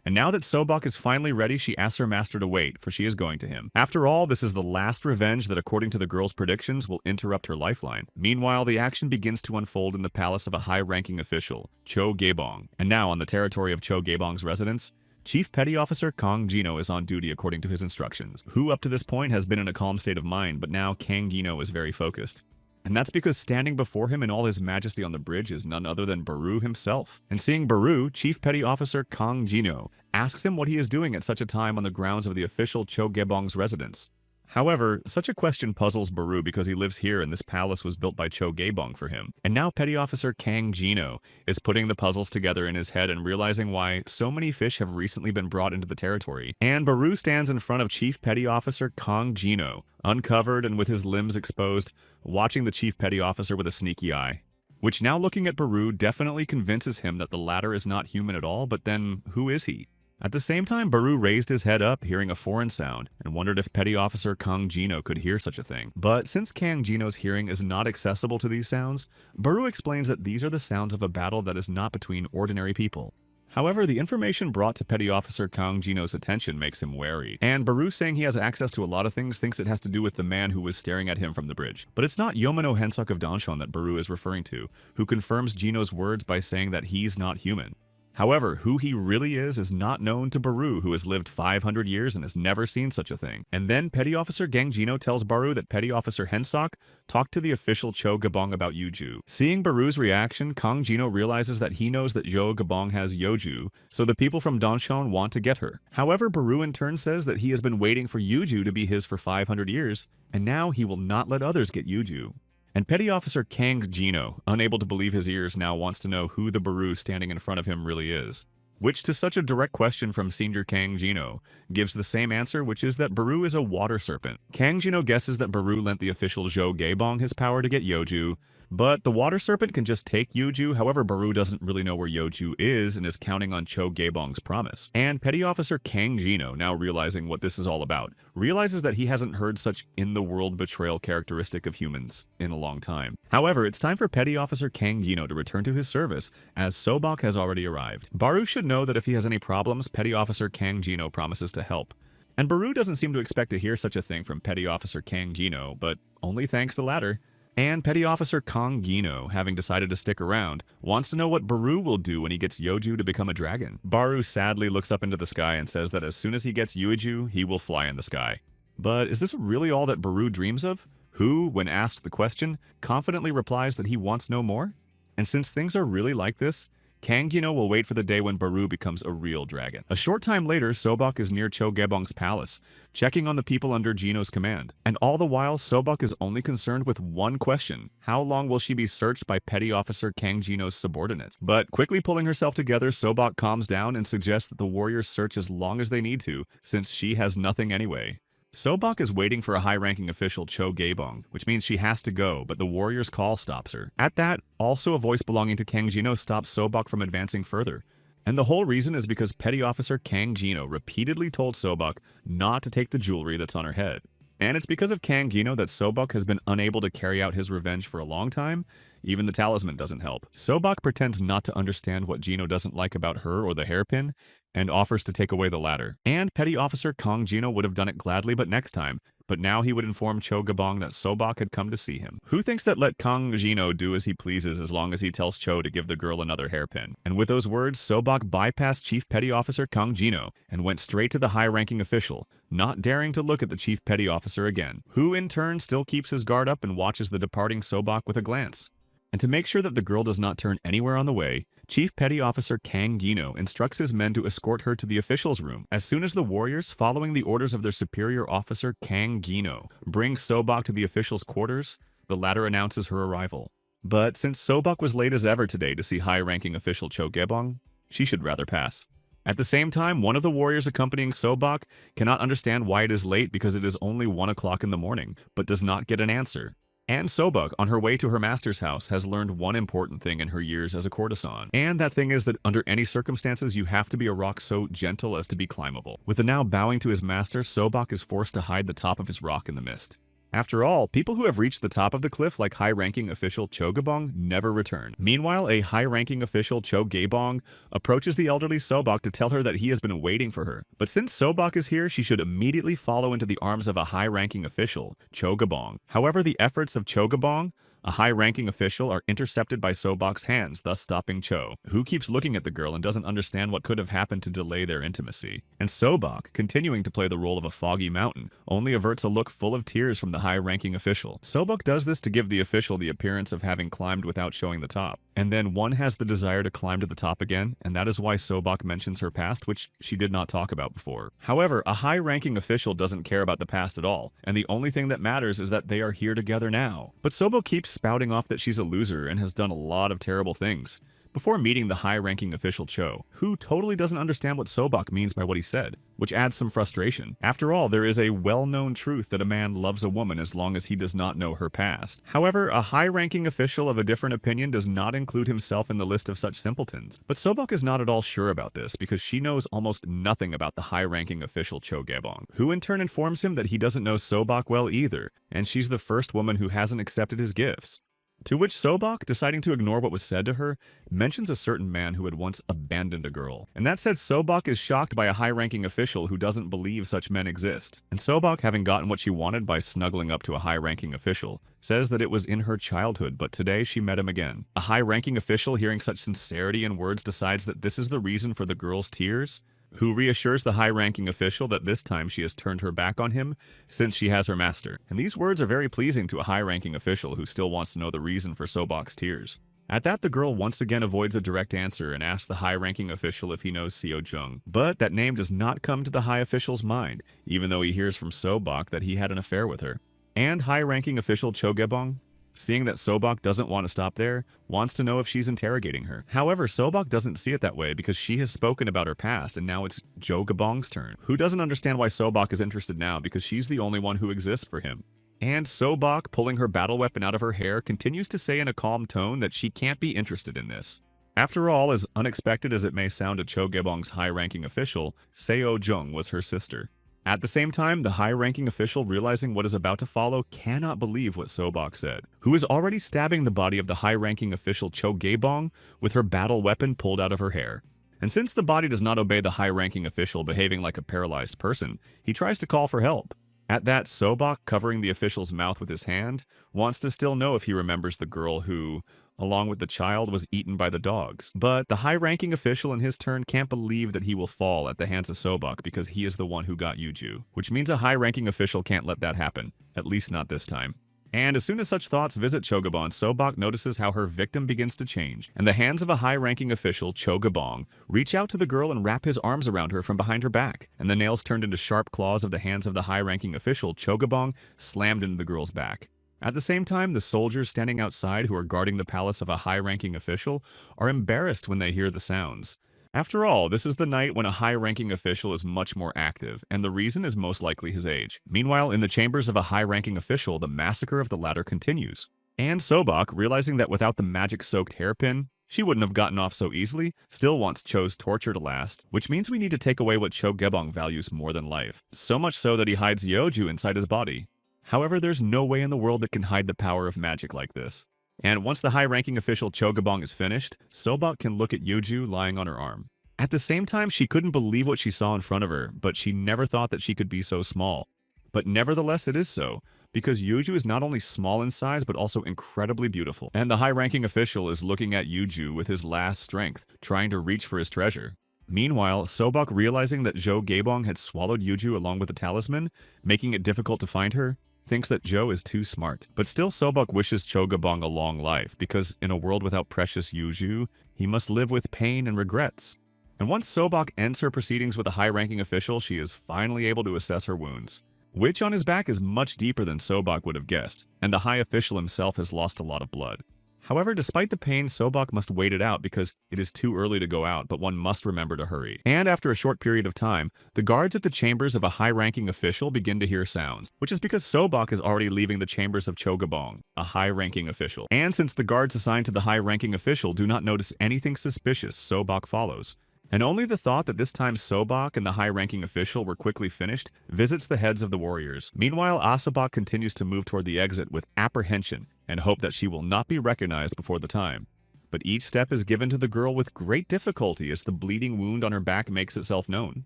And now that Sobok is finally ready, she asks her master to wait, for she is going to him. After all, this is the last revenge that, according to the girl's predictions, will interrupt her lifeline. Meanwhile, the action begins to unfold in the palace of a high-ranking official, Cho Gaebong. And now, on the territory of Cho Gaebong's residence, Chief Petty Officer Kang Jino is on duty according to his instructions, who up to this point has been in a calm state of mind, but now Kang Jino is very focused. And that's because standing before him in all his majesty on the bridge is none other than Baru himself. And seeing Baru, Chief Petty Officer Kang Jino asks him what he is doing at such a time on the grounds of the official Cho Gaebong's residence. However, such a question puzzles Baru because he lives here and this palace was built by Cho Gaebong for him. And now Petty Officer Kang Jino is putting the puzzles together in his head and realizing why so many fish have recently been brought into the territory. And Baru stands in front of Chief Petty Officer Kang Jino, uncovered and with his limbs exposed, watching the Chief Petty Officer with a sneaky eye. Which now looking at Baru definitely convinces him that the latter is not human at all, but then who is he? At the same time, Baru raised his head up, hearing a foreign sound, and wondered if Petty Officer Kang Jino could hear such a thing. But since Kang Jino's hearing is not accessible to these sounds, Baru explains that these are the sounds of a battle that is not between ordinary people. However, the information brought to Petty Officer Kang Jino's attention makes him wary, and Baru, saying he has access to a lot of things, thinks it has to do with the man who was staring at him from the bridge. But it's not Yomano Hensok of Danshan that Baru is referring to, who confirms Jino's words by saying that he's not human. However, who he really is not known to Baru, who has lived 500 years and has never seen such a thing. And then Petty Officer Gang Jino tells Baru that Petty Officer Hensok talked to the official Cho Gabong about Yuju. Seeing Baru's reaction, Kang Jino realizes that he knows that Cho Gabong has Yoju, so the people from Danshan want to get her. However, Baru in turn says that he has been waiting for Yuju to be his for 500 years, and now he will not let others get Yuju. And Petty Officer Kang Jino, unable to believe his ears, now wants to know who the Baru standing in front of him really is. Which, to such a direct question from Senior Kang Jino, gives the same answer, which is that Baru is a water serpent. Kang Jino guesses that Baru lent the official Zhou Gaebong his power to get Yoju, but the water serpent can just take Yuju. However, Baru doesn't really know where Yoju is and is counting on Cho Gaebong's promise. And Petty Officer Kang Jino, now realizing what this is all about, realizes that he hasn't heard such in-the-world betrayal characteristic of humans in a long time. However, it's time for Petty Officer Kang Jino to return to his service, as Sobok has already arrived. Baru should know that if he has any problems, Petty Officer Kang Jino promises to help. And Baru doesn't seem to expect to hear such a thing from Petty Officer Kang Jino, but only thanks the latter. And Petty Officer Kang Jino, having decided to stick around, wants to know what Baru will do when he gets Yoju to become a dragon. Baru sadly looks up into the sky and says that as soon as he gets Yoju, he will fly in the sky. But is this really all that Baru dreams of? Who, when asked the question, confidently replies that he wants no more? And since things are really like this, Kang Jino will wait for the day when Baru becomes a real dragon. A short time later, Sobok is near Cho Gaebong's palace, checking on the people under Jino's command. And all the while, Sobok is only concerned with one question: how long will she be searched by Petty Officer Kang Jino's subordinates? But quickly pulling herself together, Sobok calms down and suggests that the warriors search as long as they need to, since she has nothing anyway. Sobok is waiting for a high-ranking official, Cho Gaebong, which means she has to go, but the warrior's call stops her. At that, also a voice belonging to Kang Jino stops Sobok from advancing further. And the whole reason is because Petty Officer Kang Jino repeatedly told Sobok not to take the jewelry that's on her head. And it's because of Kang Jino that Sobok has been unable to carry out his revenge for a long time. Even the talisman doesn't help. Sobok pretends not to understand what Jino doesn't like about her or the hairpin, and offers to take away the latter. And Petty Officer Kang Jino would have done it gladly but next time, but now he would inform Cho Gaebong that Sobok had come to see him. Who thinks that let Kang Jino do as he pleases as long as he tells Cho to give the girl another hairpin? And with those words, Sobok bypassed Chief Petty Officer Kang Jino and went straight to the high-ranking official, not daring to look at the Chief Petty Officer again, who in turn still keeps his guard up and watches the departing Sobok with a glance. And to make sure that the girl does not turn anywhere on the way, Chief Petty Officer Kang Jino instructs his men to escort her to the official's room. As soon as the warriors, following the orders of their superior officer Kang Jino, bring Sobok to the official's quarters, the latter announces her arrival. But since Sobok was late as ever today to see high-ranking official Cho Gaebong, she should rather pass. At the same time, one of the warriors accompanying Sobok cannot understand why it is late because it is only 1 o'clock in the morning, but does not get an answer. And Sobok, on her way to her master's house, has learned one important thing in her years as a courtesan. And that thing is that under any circumstances, you have to be a rock so gentle as to be climbable. With the now bowing to his master, Sobok is forced to hide the top of his rock in the mist. After all, people who have reached the top of the cliff like high-ranking official Cho Gaebong never return. Meanwhile, a high-ranking official Cho Gaebong approaches the elderly Sobok to tell her that he has been waiting for her. But since Sobok is here, she should immediately follow into the arms of a high-ranking official, Cho Gaebong. However, the efforts of Cho Gaebong, a high-ranking official, are intercepted by Sobok's hands, thus stopping Cho, who keeps looking at the girl and doesn't understand what could have happened to delay their intimacy. And Sobok, continuing to play the role of a foggy mountain, only averts a look full of tears from the high-ranking official. Sobok does this to give the official the appearance of having climbed without showing the top. And then one has the desire to climb to the top again, and that is why Sobok mentions her past, which she did not talk about before. However, a high-ranking official doesn't care about the past at all, and the only thing that matters is that they are here together now. But Sobok keeps spouting off that she's a loser and has done a lot of terrible things. before meeting the high-ranking official Cho, who totally doesn't understand what Sobok means by what he said, which adds some frustration. After all, there is a well-known truth that a man loves a woman as long as he does not know her past. However, a high-ranking official of a different opinion does not include himself in the list of such simpletons. But Sobok is not at all sure about this because she knows almost nothing about the high-ranking official Cho Gaebong, who in turn informs him that he doesn't know Sobok well either, and she's the first woman who hasn't accepted his gifts. To which Sobok, deciding to ignore what was said to her, mentions a certain man who had once abandoned a girl. And that said, Sobok is shocked by a high-ranking official who doesn't believe such men exist. And Sobok, having gotten what she wanted by snuggling up to a high-ranking official, says that it was in her childhood, but today she met him again. A high-ranking official, hearing such sincerity in words, decides that this is the reason for the girl's tears, who reassures the high-ranking official that this time she has turned her back on him since she has her master. And these words are very pleasing to a high-ranking official who still wants to know the reason for Sobok's tears. At that, the girl once again avoids a direct answer and asks the high-ranking official if he knows Seo Jung. But that name does not come to the high official's mind, even though he hears from Sobok that he had an affair with her. And high-ranking official Cho Gaebong, seeing that Sobok doesn't want to stop there, wants to know if she's interrogating her. However, Sobok doesn't see it that way because she has spoken about her past and now it's Jo Gaebong's turn, who doesn't understand why Sobok is interested now because she's the only one who exists for him. And Sobok, pulling her battle weapon out of her hair, continues to say in a calm tone that she can't be interested in this. After all, as unexpected as it may sound to Cho Gaebong's high-ranking official, Seo Jung was her sister. At the same time, the high-ranking official, realizing what is about to follow, cannot believe what Sobok said, who is already stabbing the body of the high-ranking official Cho Gaebong with her battle weapon pulled out of her hair. And since the body does not obey the high-ranking official, behaving like a paralyzed person, he tries to call for help. At that, Sobok, covering the official's mouth with his hand, wants to still know if he remembers the girl who, along with the child, was eaten by the dogs. But the high-ranking official in his turn can't believe that he will fall at the hands of Sobok because he is the one who got Yuju, which means a high-ranking official can't let that happen, at least not this time. And as soon as such thoughts visit Cho Gaebong, Sobok notices how her victim begins to change, and the hands of a high-ranking official, Cho Gaebong, reach out to the girl and wrap his arms around her from behind her back, and the nails turned into sharp claws of the hands of the high-ranking official, Cho Gaebong, slammed into the girl's back. At the same time, the soldiers standing outside who are guarding the palace of a high-ranking official are embarrassed when they hear the sounds. After all, this is the night when a high-ranking official is much more active, and the reason is most likely his age. Meanwhile, in the chambers of a high-ranking official, the massacre of the latter continues. And Sobok, realizing that without the magic-soaked hairpin, she wouldn't have gotten off so easily, still wants Cho's torture to last, which means we need to take away what Cho Gaebong values more than life. So much so that he hides Yeoju inside his body. However, there's no way in the world that can hide the power of magic like this. And once the high-ranking official Cho Gaebong is finished, Sobok can look at Yeoju lying on her arm. At the same time, she couldn't believe what she saw in front of her, but she never thought that she could be so small. But nevertheless, it is so, because Yeoju is not only small in size, but also incredibly beautiful. And the high-ranking official is looking at Yeoju with his last strength, trying to reach for his treasure. Meanwhile, Sobok, realizing that Jo Gaebong had swallowed Yeoju along with the talisman, making it difficult to find her, thinks that Jo is too smart. But still, Sobok wishes Cho Gaebong a long life, because in a world without precious Yeoju, he must live with pain and regrets. And once Sobok ends her proceedings with a high-ranking official, she is finally able to assess her wounds, which on his back is much deeper than Sobok would have guessed, and the high official himself has lost a lot of blood. However, despite the pain, Sobok must wait it out because it is too early to go out, but one must remember to hurry. And after a short period of time, the guards at the chambers of a high-ranking official begin to hear sounds, which is because Sobok is already leaving the chambers of Cho Gaebong, a high-ranking official. And since the guards assigned to the high-ranking official do not notice anything suspicious, Sobok follows. And only the thought that this time Sobok and the high-ranking official were quickly finished visits the heads of the warriors. Meanwhile, Asabok continues to move toward the exit with apprehension and hope that she will not be recognized before the time. But each step is given to the girl with great difficulty as the bleeding wound on her back makes itself known.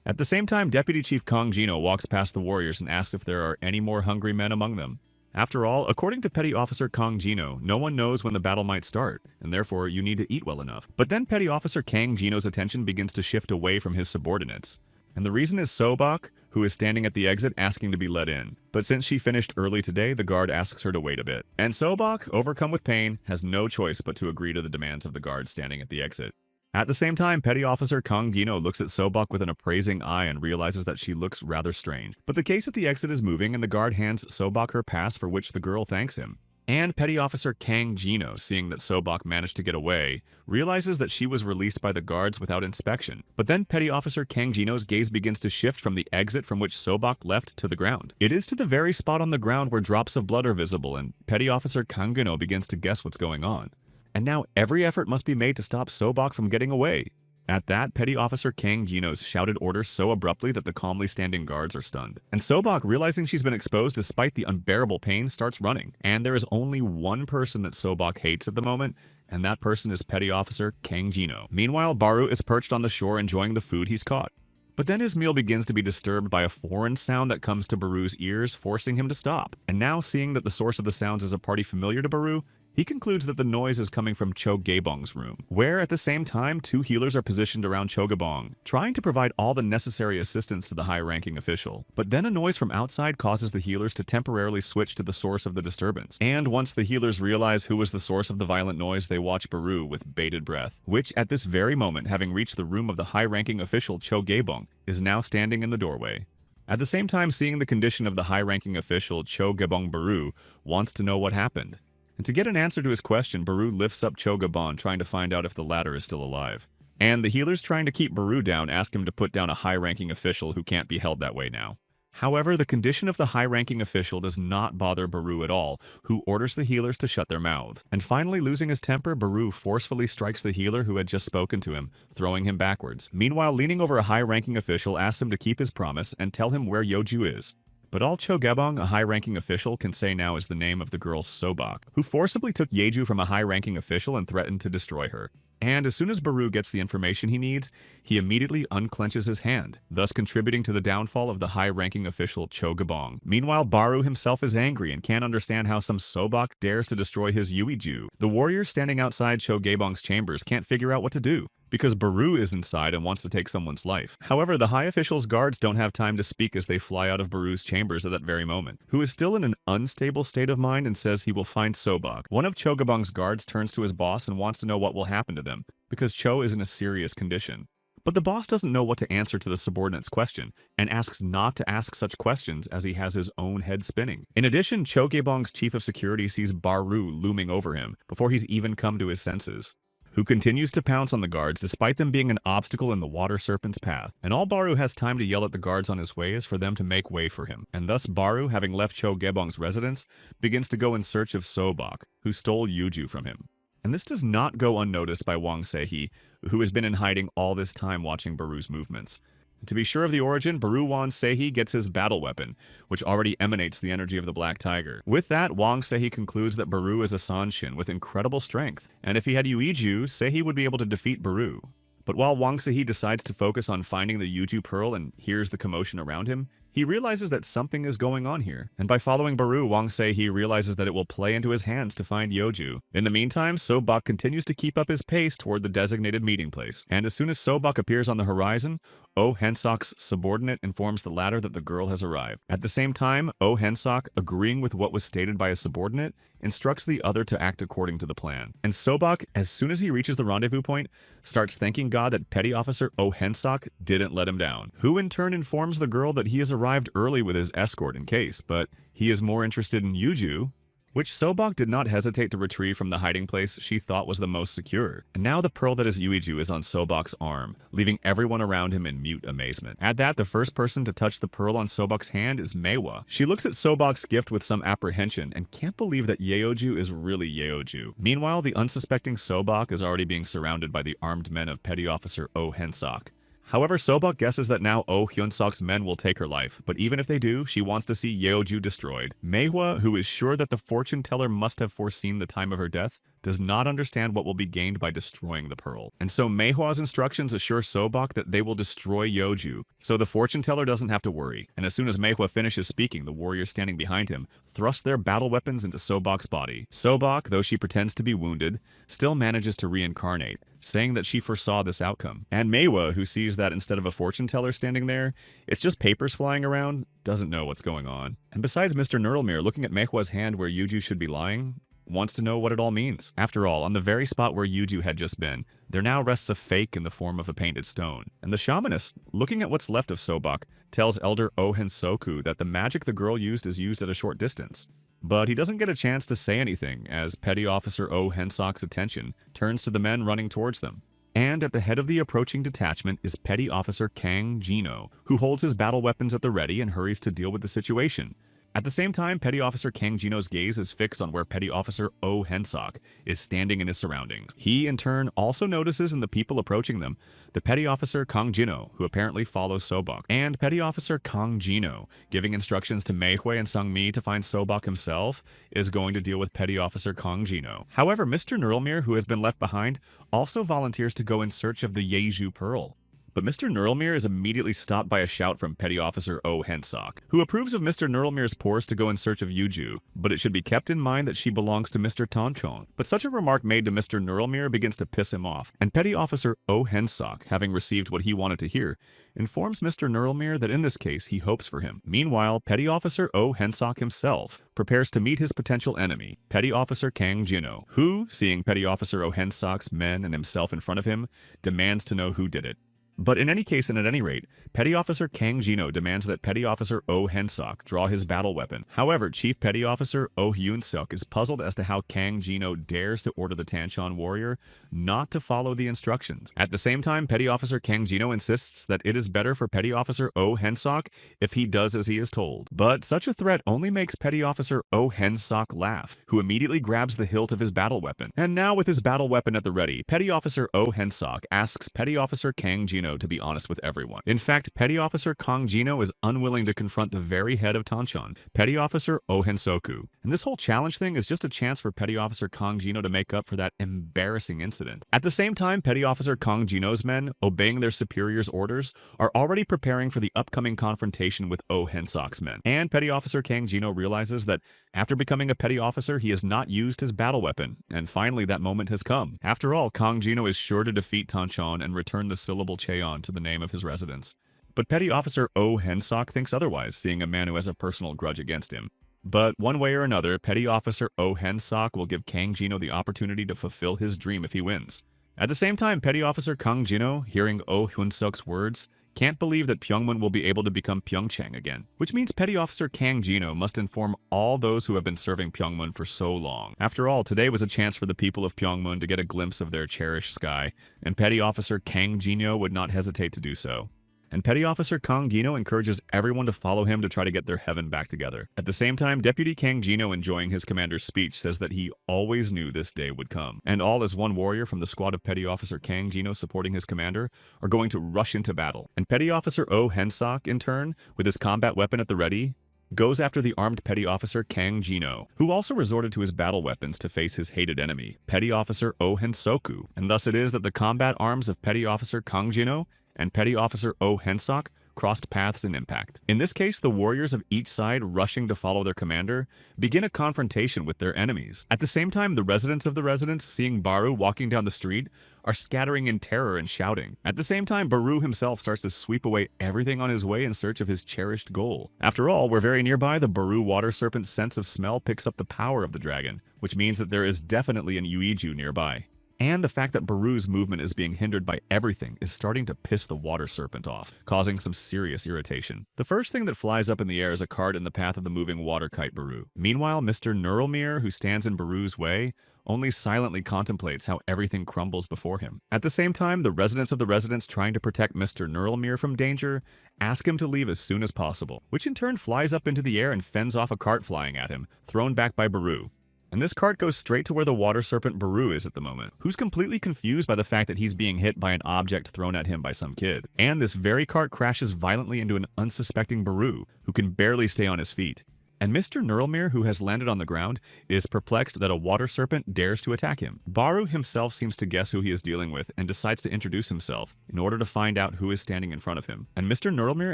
At the same time, Deputy Chief Kong Jino walks past the warriors and asks if there are any more hungry men among them. After all, according to Petty Officer Kong Jino, no one knows when the battle might start, and therefore you need to eat well enough. But then Petty Officer Kang Jino's attention begins to shift away from his subordinates. And the reason is Sobok, who is standing at the exit asking to be let in. But since she finished early today, the guard asks her to wait a bit. And Sobok, overcome with pain, has no choice but to agree to the demands of the guard standing at the exit. At the same time, Petty Officer Kong Gino looks at Sobok with an appraising eye and realizes that she looks rather strange. But the case at the exit is moving and the guard hands Sobok her pass, for which the girl thanks him. And Petty Officer Kang Jino, seeing that Sobok managed to get away, realizes that she was released by the guards without inspection. But then Petty Officer Kang Jino's gaze begins to shift from the exit from which Sobok left to the ground. It is to the very spot on the ground where drops of blood are visible, and Petty Officer Kangino begins to guess what's going on. And now every effort must be made to stop Sobok from getting away. At that, Petty Officer Kang Jino's shouted orders so abruptly that the calmly standing guards are stunned. And Sobok, realizing she's been exposed despite the unbearable pain, starts running. And there is only one person that Sobok hates at the moment, and that person is Petty Officer Kang Jino. Meanwhile, Baru is perched on the shore enjoying the food he's caught. But then his meal begins to be disturbed by a foreign sound that comes to Baru's ears, forcing him to stop. And now, seeing that the source of the sounds is a party familiar to Baru, he concludes that the noise is coming from Cho Gaebong's room, where at the same time, two healers are positioned around Cho Gaebong, trying to provide all the necessary assistance to the high-ranking official. But then a noise from outside causes the healers to temporarily switch to the source of the disturbance. And once the healers realize who was the source of the violent noise, they watch Baru with bated breath, which at this very moment, having reached the room of the high-ranking official Cho Gaebong, is now standing in the doorway. At the same time, seeing the condition of the high-ranking official, Cho Gaebong Baru wants to know what happened. And to get an answer to his question, Baru lifts up Cho Gaebong, trying to find out if the latter is still alive. And the healers trying to keep Baru down ask him to put down a high-ranking official who can't be held that way now. However, the condition of the high-ranking official does not bother Baru at all, who orders the healers to shut their mouths. And finally, losing his temper, Baru forcefully strikes the healer who had just spoken to him, throwing him backwards. Meanwhile, leaning over a high-ranking official, asks him to keep his promise and tell him where Yeoju is. But all Cho Gaebong, a high-ranking official, can say now is the name of the girl Sobok, who forcibly took Yeoju from a high-ranking official and threatened to destroy her. And as soon as Baru gets the information he needs, he immediately unclenches his hand, thus contributing to the downfall of the high-ranking official Cho Gaebong. Meanwhile, Baru himself is angry and can't understand how some Sobok dares to destroy his Yeoju. The warrior standing outside Cho Gaebong's chambers can't figure out what to do, because Baru is inside and wants to take someone's life. However, the high official's guards don't have time to speak as they fly out of Baru's chambers at that very moment, who is still in an unstable state of mind and says he will find Sobok. One of Cho Gaebong's guards turns to his boss and wants to know what will happen to them, because Cho is in a serious condition. But the boss doesn't know what to answer to the subordinate's question, and asks not to ask such questions as he has his own head spinning. In addition, Cho Gaebong's chief of security sees Baru looming over him before he's even come to his senses, who continues to pounce on the guards despite them being an obstacle in the water serpent's path. And all Baru has time to yell at the guards on his way is for them to make way for him. And thus Baru, having left Cho Gaebong's residence, begins to go in search of Sobok, who stole Yeoju from him. And this does not go unnoticed by Wang Sehee, who has been in hiding all this time watching Baru's movements. To be sure of the origin, Baru Wang Sehee gets his battle weapon, which already emanates the energy of the Black Tiger. With that, Wang Sehee concludes that Baru is a Sanshin with incredible strength, and if he had Yuiju, Sehee would be able to defeat Baru. But while Wang Sehee decides to focus on finding the Yuju Pearl and hears the commotion around him, he realizes that something is going on here, and by following Baru, Wang Sehee realizes that it will play into his hands to find Yeoju. In the meantime, Sobok continues to keep up his pace toward the designated meeting place, and as soon as Sobok appears on the horizon, Oh Hensok's subordinate informs the latter that the girl has arrived. At the same time, Oh Hensok, agreeing with what was stated by his subordinate, instructs the other to act according to the plan. And Sobok, as soon as he reaches the rendezvous point, starts thanking God that Petty Officer Oh Hensok didn't let him down, who in turn informs the girl that he has arrived early with his escort in case, but he is more interested in Yeoju, which Sobok did not hesitate to retrieve from the hiding place she thought was the most secure. And now the pearl that is Yeoju is on Sobok's arm, leaving everyone around him in mute amazement. At that, the first person to touch the pearl on Sobok's hand is Manhwa. She looks at Sobok's gift with some apprehension and can't believe that Yeoju is really Yeoju. Meanwhile, the unsuspecting Sobok is already being surrounded by the armed men of Petty Officer Oh Hensok. However, Sobok guesses that now Oh Hyunsok's men will take her life, but even if they do, she wants to see Yeoju destroyed. Manhwa, who is sure that the fortune teller must have foreseen the time of her death, does not understand what will be gained by destroying the pearl. And so Manhwa's instructions assure Sobok that they will destroy Yeoju, so the fortune teller doesn't have to worry. And as soon as Manhwa finishes speaking, the warriors standing behind him thrust their battle weapons into Sobok's body. Sobok, though she pretends to be wounded, still manages to reincarnate, saying that she foresaw this outcome. And Manhwa, who sees that instead of a fortune teller standing there, it's just papers flying around, doesn't know what's going on. And besides, Mr. Nurlmere, looking at Manhwa's hand where Yeoju should be lying, wants to know what it all means. After all, on the very spot where Yeoju had just been, there now rests a fake in the form of a painted stone. And the shamaness, looking at what's left of Sobok, tells Elder Oh Hensoku that the magic the girl used is used at a short distance. But he doesn't get a chance to say anything as Petty Officer Oh Hensok's attention turns to the men running towards them. And at the head of the approaching detachment is Petty Officer Kang Jino, who holds his battle weapons at the ready and hurries to deal with the situation. At the same time, Petty Officer Kang Jino's gaze is fixed on where Petty Officer Oh Hensok is standing in his surroundings. He, in turn, also notices in the people approaching them the Petty Officer Kang Jino, who apparently follows Sobok, and Petty Officer Kang Jino, giving instructions to Meihui and Sungmi to find Sobok himself, is going to deal with Petty Officer Kang Jino. However, Mr. Nurlmere, who has been left behind, also volunteers to go in search of the Yeju Pearl. But Mr. Nurlmere is immediately stopped by a shout from Petty Officer Oh Hensok, who approves of Mr. Nurlmere's course to go in search of Yuju, but it should be kept in mind that she belongs to Mr. Tanchon. But such a remark made to Mr. Nurlmere begins to piss him off, and Petty Officer Oh Hensok, having received what he wanted to hear, informs Mr. Nurlmere that in this case he hopes for him. Meanwhile, Petty Officer Oh Hensok himself prepares to meet his potential enemy, Petty Officer Kang Jino, who, seeing Petty Officer Oh Hensok's men and himself in front of him, demands to know who did it. But in any case and at any rate, Petty Officer Kang Jino demands that Petty Officer Oh Hensok draw his battle weapon. However, Chief Petty Officer Oh Hyun-suk is puzzled as to how Kang Jino dares to order the Tanchon warrior not to follow the instructions. At the same time, Petty Officer Kang Jino insists that it is better for Petty Officer Oh Hensok if he does as he is told. But such a threat only makes Petty Officer Oh Hensok laugh, who immediately grabs the hilt of his battle weapon. And now with his battle weapon at the ready, Petty Officer Oh Hensok asks Petty Officer Kang Jino to be honest with everyone. In fact, Petty Officer Kang Jino is unwilling to confront the very head of Tanchon, Petty Officer Oh Hensoku. And this whole challenge thing is just a chance for Petty Officer Kang Jino to make up for that embarrassing incident. At the same time, Petty Officer Kang Jino's men, obeying their superior's orders, are already preparing for the upcoming confrontation with Oh Hensok's men. And Petty Officer Kang Jino realizes that after becoming a petty officer, he has not used his battle weapon, and finally that moment has come. After all, Kang Jino is sure to defeat Tanchon and return the syllable Cheon to the name of his residence. But Petty Officer Oh Hensok thinks otherwise, seeing a man who has a personal grudge against him. But one way or another, Petty Officer Oh Hensok will give Kang Jino the opportunity to fulfill his dream if he wins. At the same time, Petty Officer Kang Jino, hearing Oh Hyun-suk's words, can't believe that Pyeongmun will be able to become Pyeongchang again, which means Petty Officer Kang Jino must inform all those who have been serving Pyeongmun for so long. After all, today was a chance for the people of Pyeongmun to get a glimpse of their cherished sky, and Petty Officer Kang Jino would not hesitate to do so. And Petty Officer Kang Jino encourages everyone to follow him to try to get their heaven back together. At the same time, Deputy Kang Jino, enjoying his commander's speech, says that he always knew this day would come. And all as one warrior from the squad of Petty Officer Kang Jino supporting his commander are going to rush into battle. And Petty Officer Oh Hensok, in turn, with his combat weapon at the ready, goes after the armed Petty Officer Kang Jino, who also resorted to his battle weapons to face his hated enemy, Petty Officer Oh Hensoku. And thus it is that the combat arms of Petty Officer Kang Jino and Petty Officer Oh Hensok crossed paths in impact. In this case, the warriors of each side rushing to follow their commander begin a confrontation with their enemies. At the same time, the residents of the residence, seeing Baru walking down the street, are scattering in terror and shouting. At the same time, Baru himself starts to sweep away everything on his way in search of his cherished goal. After all, we're very nearby, the Baru water serpent's sense of smell picks up the power of the dragon, which means that there is definitely an Yuiju nearby. And the fact that Baru's movement is being hindered by everything is starting to piss the water serpent off, causing some serious irritation. The first thing that flies up in the air is a cart in the path of the moving water kite Baru. Meanwhile, Mr. Nurlmere, who stands in Baru's way, only silently contemplates how everything crumbles before him. At the same time, the residents of the residence trying to protect Mr. Nurlmere from danger ask him to leave as soon as possible, which in turn flies up into the air and fends off a cart flying at him, thrown back by Baru. And this cart goes straight to where the water serpent Baru is at the moment, who's completely confused by the fact that he's being hit by an object thrown at him by some kid. And this very cart crashes violently into an unsuspecting Baru, who can barely stay on his feet. And Mr. Nurlmere, who has landed on the ground, is perplexed that a water serpent dares to attack him. Baru himself seems to guess who he is dealing with and decides to introduce himself in order to find out who is standing in front of him. And Mr. Nurlmere,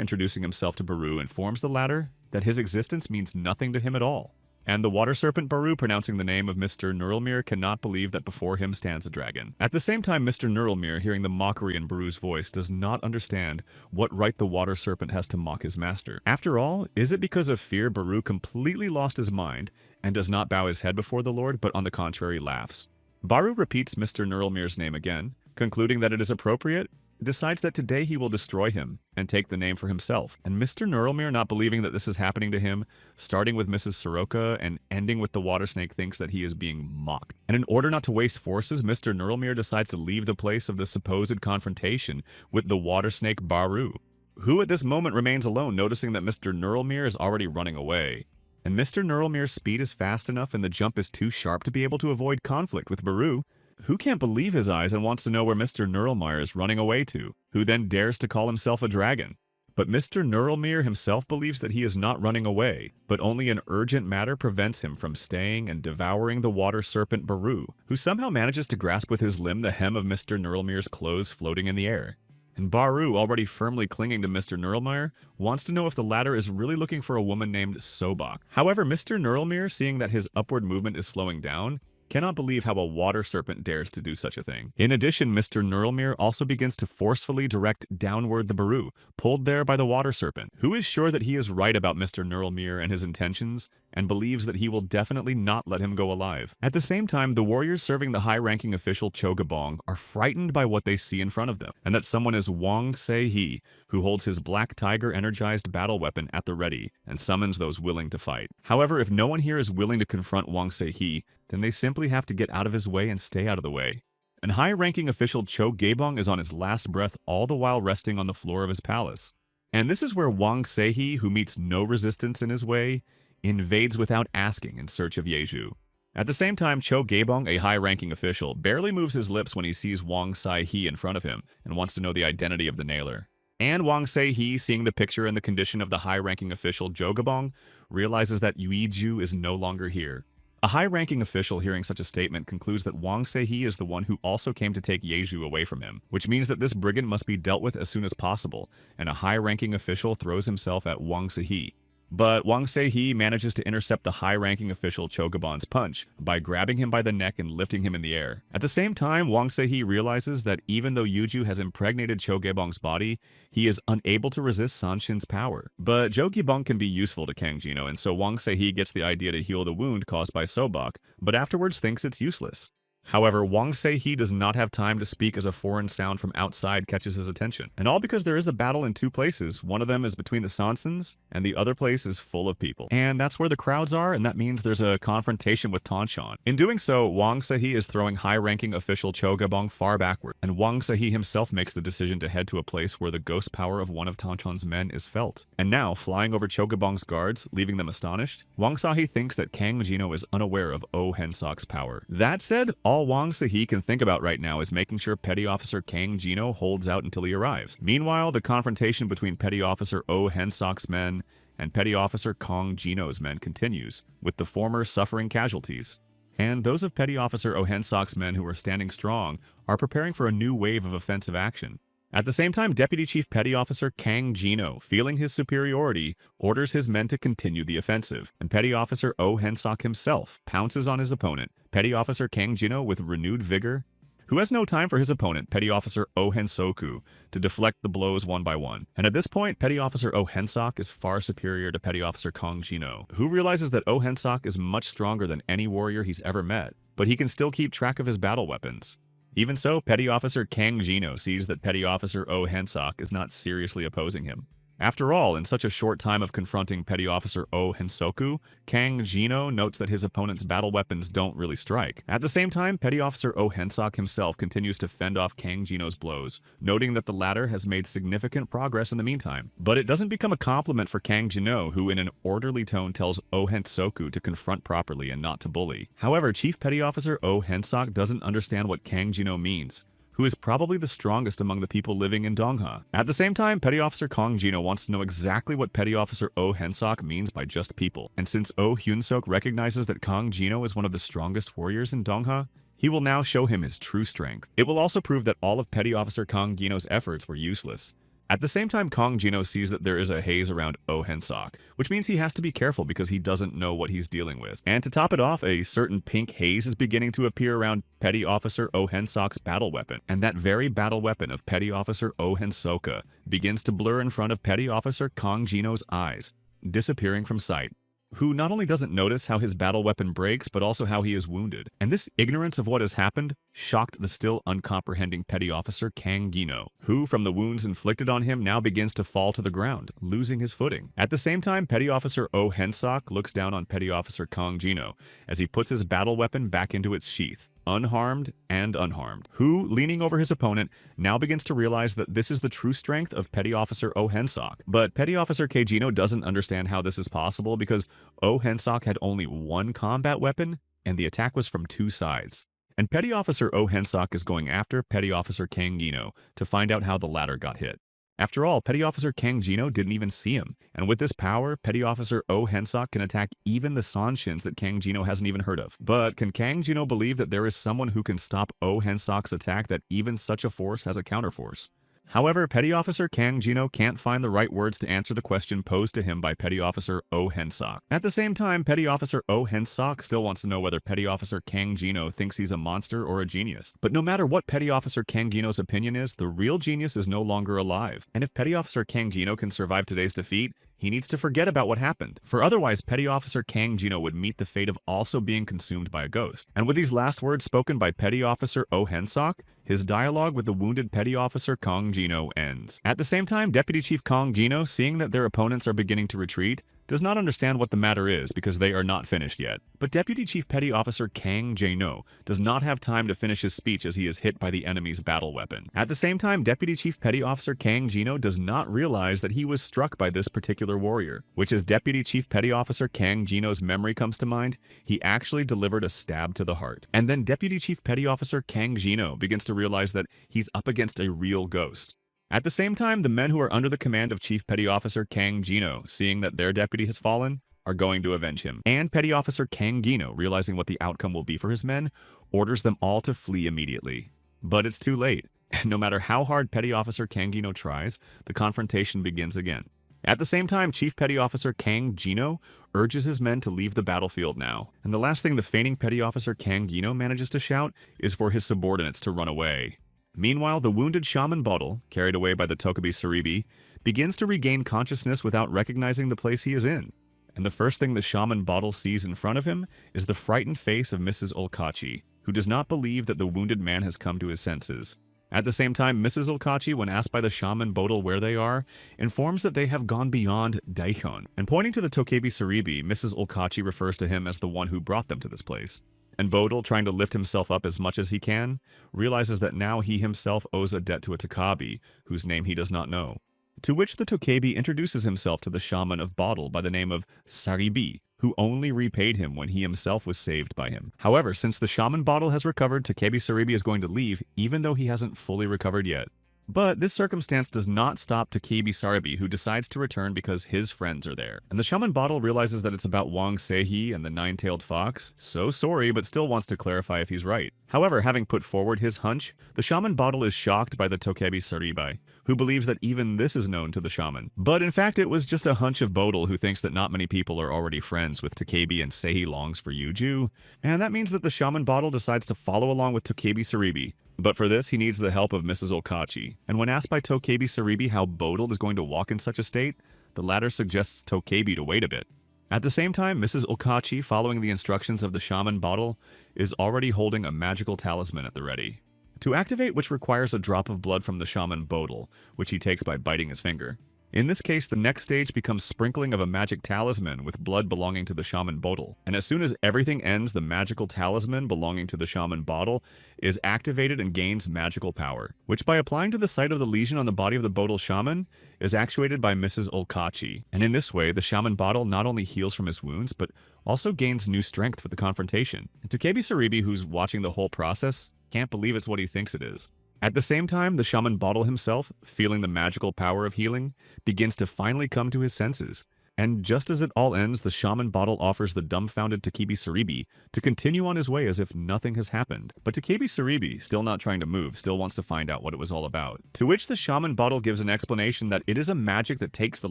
introducing himself to Baru, informs the latter that his existence means nothing to him at all. And the water serpent Baru, pronouncing the name of Mr. Nurlmere, cannot believe that before him stands a dragon. At the same time, Mr. Nurlmere, hearing the mockery in Baru's voice, does not understand what right the water serpent has to mock his master. After all, is it because of fear Baru completely lost his mind and does not bow his head before the Lord, but on the contrary laughs? Baru repeats Mr. Nurlmere's name again, concluding that it is appropriate decides that today he will destroy him and take the name for himself. And Mr. Nurlmere, not believing that this is happening to him, starting with Mrs. Soroka and ending with the water snake, thinks that he is being mocked. And in order not to waste forces, Mr. Nurlmere decides to leave the place of the supposed confrontation with the water snake Baru, who at this moment remains alone, noticing that Mr. Nurlmere is already running away. And Mr. Nurlmere's speed is fast enough and the jump is too sharp to be able to avoid conflict with Baru, who can't believe his eyes and wants to know where Mr. Nurlmere is running away to, who then dares to call himself a dragon. But Mr. Nurlmere himself believes that he is not running away, but only an urgent matter prevents him from staying and devouring the water serpent Baru, who somehow manages to grasp with his limb the hem of Mr. Nurlmere's clothes floating in the air. And Baru, already firmly clinging to Mr. Nurlmere, wants to know if the latter is really looking for a woman named Sobok. However, Mr. Nurlmere, seeing that his upward movement is slowing down, cannot believe how a water serpent dares to do such a thing. In addition, Mr. Nurlmere also begins to forcefully direct downward the Baru, pulled there by the water serpent, who is sure that he is right about Mr. Nurlmere and his intentions, and believes that he will definitely not let him go alive. At the same time, the warriors serving the high-ranking official Chogabong are frightened by what they see in front of them, and that someone is Wang Se-hee, who holds his Black Tiger energized battle weapon at the ready, and summons those willing to fight. However, if no one here is willing to confront Wang Se-hee, then they simply have to get out of his way and stay out of the way. And high-ranking official Cho Gaebong is on his last breath, all the while resting on the floor of his palace. And this is where Wang Se-hee, who meets no resistance in his way, invades without asking in search of Yeju. At the same time, Cho Gaebong, a high-ranking official, barely moves his lips when he sees Wang Se-hee in front of him and wants to know the identity of the nailer. And Wang Se-hee, seeing the picture and the condition of the high-ranking official Jogabong, realizes that Yeju is no longer here. A high-ranking official hearing such a statement concludes that Wang Se-hee is the one who also came to take Yeju away from him, which means that this brigand must be dealt with as soon as possible, and a high-ranking official throws himself at Wang Se-hee. But Wang Se-hee manages to intercept the high-ranking official Chogabong's punch by grabbing him by the neck and lifting him in the air. At the same time, Wang Se-hee realizes that even though Yeju has impregnated Chogabong's body, he is unable to resist Sanshin's power. But Jogibong can be useful to Kang Jino, and so Wang Se-hee gets the idea to heal the wound caused by Sobok, but afterwards thinks it's useless. However, Wang Se-hee does not have time to speak as a foreign sound from outside catches his attention. And all because there is a battle in two places. One of them is between the Sansons, and the other place is full of people. And that's where the crowds are, and that means there's a confrontation with Tanshan. In doing so, Wang Se-hee is throwing high-ranking official Chogabong far backward, and Wang Se-hee himself makes the decision to head to a place where the ghost power of one of Tanshan's men is felt. And now, flying over Chogabong's guards, leaving them astonished, Wang Se-hee thinks that Kang Jino is unaware of Oh Hensok's power. That said, all Wang Se-hee can think about right now is making sure Petty Officer Kang Jino holds out until he arrives. Meanwhile, the confrontation between Petty Officer Oh Hensok's men and Petty Officer Kang Jino's men continues, with the former suffering casualties. And those of Petty Officer Oh Hensok's men who are standing strong are preparing for a new wave of offensive action. At the same time, Deputy Chief Petty Officer Kang Jino, feeling his superiority, orders his men to continue the offensive, and Petty Officer Oh Hensok himself pounces on his opponent, Petty Officer Kang Jino, with renewed vigor, who has no time for his opponent, Petty Officer Oh Hensoku, to deflect the blows one by one. And at this point, Petty Officer Oh Hensok is far superior to Petty Officer Kang Jino, who realizes that Oh Hensok is much stronger than any warrior he's ever met, but he can still keep track of his battle weapons. Even so, Petty Officer Kang Jino sees that Petty Officer Oh Hensok is not seriously opposing him. After all, in such a short time of confronting Petty Officer Oh Hensoku, Kang Jino notes that his opponent's battle weapons don't really strike. At the same time, Petty Officer Oh Hensok himself continues to fend off Kang Jino's blows, noting that the latter has made significant progress in the meantime. But it doesn't become a compliment for Kang Jino, who in an orderly tone tells Oh Hensoku to confront properly and not to bully. However, Chief Petty Officer Oh Hensok doesn't understand what Kang Jino means, who is probably the strongest among the people living in Dongha. At the same time, Petty Officer Kang Jino wants to know exactly what Petty Officer Oh Hensok means by just people. And since Oh Hyunsok recognizes that Kang Jino is one of the strongest warriors in Dongha, he will now show him his true strength. It will also prove that all of Petty Officer Kang Jino's efforts were useless. At the same time, Kang Jino sees that there is a haze around Oh Hensok, which means he has to be careful because he doesn't know what he's dealing with. And to top it off, a certain pink haze is beginning to appear around Petty Officer Oh Hensok's battle weapon, and that very battle weapon of Petty Officer Oh Hensoka begins to blur in front of Petty Officer Kang Jino's eyes, disappearing from sight. who not only doesn't notice how his battle weapon breaks, but also how he is wounded. And this ignorance of what has happened shocked the still uncomprehending petty officer Kang Gino, who, from the wounds inflicted on him, now begins to fall to the ground, losing his footing. At the same time, Petty Officer Oh Hensok looks down on Petty Officer Kang Gino as he puts his battle weapon back into its sheath, unharmed and unharmed, who, leaning over his opponent, now begins to realize that this is the true strength of Petty Officer Oh Hensok. But Petty Officer Kagino doesn't understand how this is possible because Oh Hensok had only one combat weapon, and the attack was from two sides. And Petty Officer Oh Hensok is going after Petty Officer Kang Gino to find out how the latter got hit. After all, Petty Officer Kang Gino didn't even see him, and with this power, Petty Officer Oh Hensok can attack even the Sanshins that Kang Gino hasn't even heard of. But can Kang Gino believe that there is someone who can stop Oh Hensok's attack, that even such a force has a counterforce? However, Petty Officer Kang Gino can't find the right words to answer the question posed to him by Petty Officer Oh Hensok. At the same time, Petty Officer Oh Hensok still wants to know whether Petty Officer Kang Gino thinks he's a monster or a genius. But no matter what Petty Officer Kang Gino's opinion is, the real genius is no longer alive. And if Petty Officer Kang Gino can survive today's defeat, he needs to forget about what happened, for otherwise Petty Officer Kang Gino would meet the fate of also being consumed by a ghost. And with these last words spoken by Petty Officer Oh Hensok, his dialogue with the wounded Petty Officer Kang Gino ends. At the same time, Deputy Chief Kang Gino, seeing that their opponents are beginning to retreat, does not understand what the matter is because they are not finished yet. But Deputy Chief Petty Officer Kang Jae-no does not have time to finish his speech as he is hit by the enemy's battle weapon. At the same time, Deputy Chief Petty Officer Kang Gino does not realize that he was struck by this particular warrior, which as Deputy Chief Petty Officer Kang Gino's memory comes to mind, he actually delivered a stab to the heart. And then Deputy Chief Petty Officer Kang Gino begins to realize that he's up against a real ghost. At the same time, the men who are under the command of Chief Petty Officer Kang Gino, seeing that their deputy has fallen, are going to avenge him. And Petty Officer Kang Gino, realizing what the outcome will be for his men, orders them all to flee immediately. But it's too late, and no matter how hard Petty Officer Kang Gino tries, the confrontation begins again. At the same time, Chief Petty Officer Kang Gino urges his men to leave the battlefield now, and the last thing the feigning Petty Officer Kang Gino manages to shout is for his subordinates to run away. Meanwhile, the wounded shaman Bottle, carried away by the Tokubi Saribi, begins to regain consciousness without recognizing the place he is in. And the first thing the shaman Bottle sees in front of him is the frightened face of Mrs. Olkachi, who does not believe that the wounded man has come to his senses. At the same time, Mrs. Olkachi, when asked by the shaman Bottle where they are, informs that they have gone beyond Daihon. And pointing to the Tokebi Saribi, Mrs. Olkachi refers to him as the one who brought them to this place. And Bodil, trying to lift himself up as much as he can, realizes that now he himself owes a debt to a Tokabi, whose name he does not know. To which the Tokebi introduces himself to the shaman of Bottle by the name of Saribi, who only repaid him when he himself was saved by him. However, since the shaman Bottle has recovered, Tokebi Saribi is going to leave, even though he hasn't fully recovered yet. But this circumstance does not stop Tokebi Saribi, who decides to return because his friends are there. And the shaman Bottle realizes that it's about Wang Seihi and the nine-tailed fox. So sorry, but still wants to clarify if he's right. However, having put forward his hunch, the shaman Bottle is shocked by the Tokebi Saribi, who believes that even this is known to the shaman. But in fact, it was just a hunch of Bodil, who thinks that not many people are already friends with Tokebi and Seihi longs for Yuju. And that means that the shaman Bottle decides to follow along with Tokebi Saribi. But for this, he needs the help of Mrs. Olkachi. And when asked by Tokebi Saribi how Bodil is going to walk in such a state, the latter suggests Tokebi to wait a bit. At the same time, Mrs. Olkachi, following the instructions of the shaman Bottle, is already holding a magical talisman at the ready, to activate which requires a drop of blood from the shaman Bodil, which he takes by biting his finger. In this case, the next stage becomes sprinkling of a magic talisman with blood belonging to the shaman Bodil. And as soon as everything ends, the magical talisman belonging to the shaman Bodil is activated and gains magical power, which by applying to the site of the lesion on the body of the Bodil shaman, is actuated by Mrs. Olkachi. And in this way, the shaman Bodil not only heals from his wounds, but also gains new strength with the confrontation. And Tokebi Saribi, who's watching the whole process, can't believe it's what he thinks it is. At the same time, the shaman Bottle himself, feeling the magical power of healing, begins to finally come to his senses. And just as it all ends, the shaman Bottle offers the dumbfounded Tokebi Saribi to continue on his way as if nothing has happened. But Tokebi Saribi, still not trying to move, still wants to find out what it was all about. To which the shaman Bottle gives an explanation that it is a magic that takes the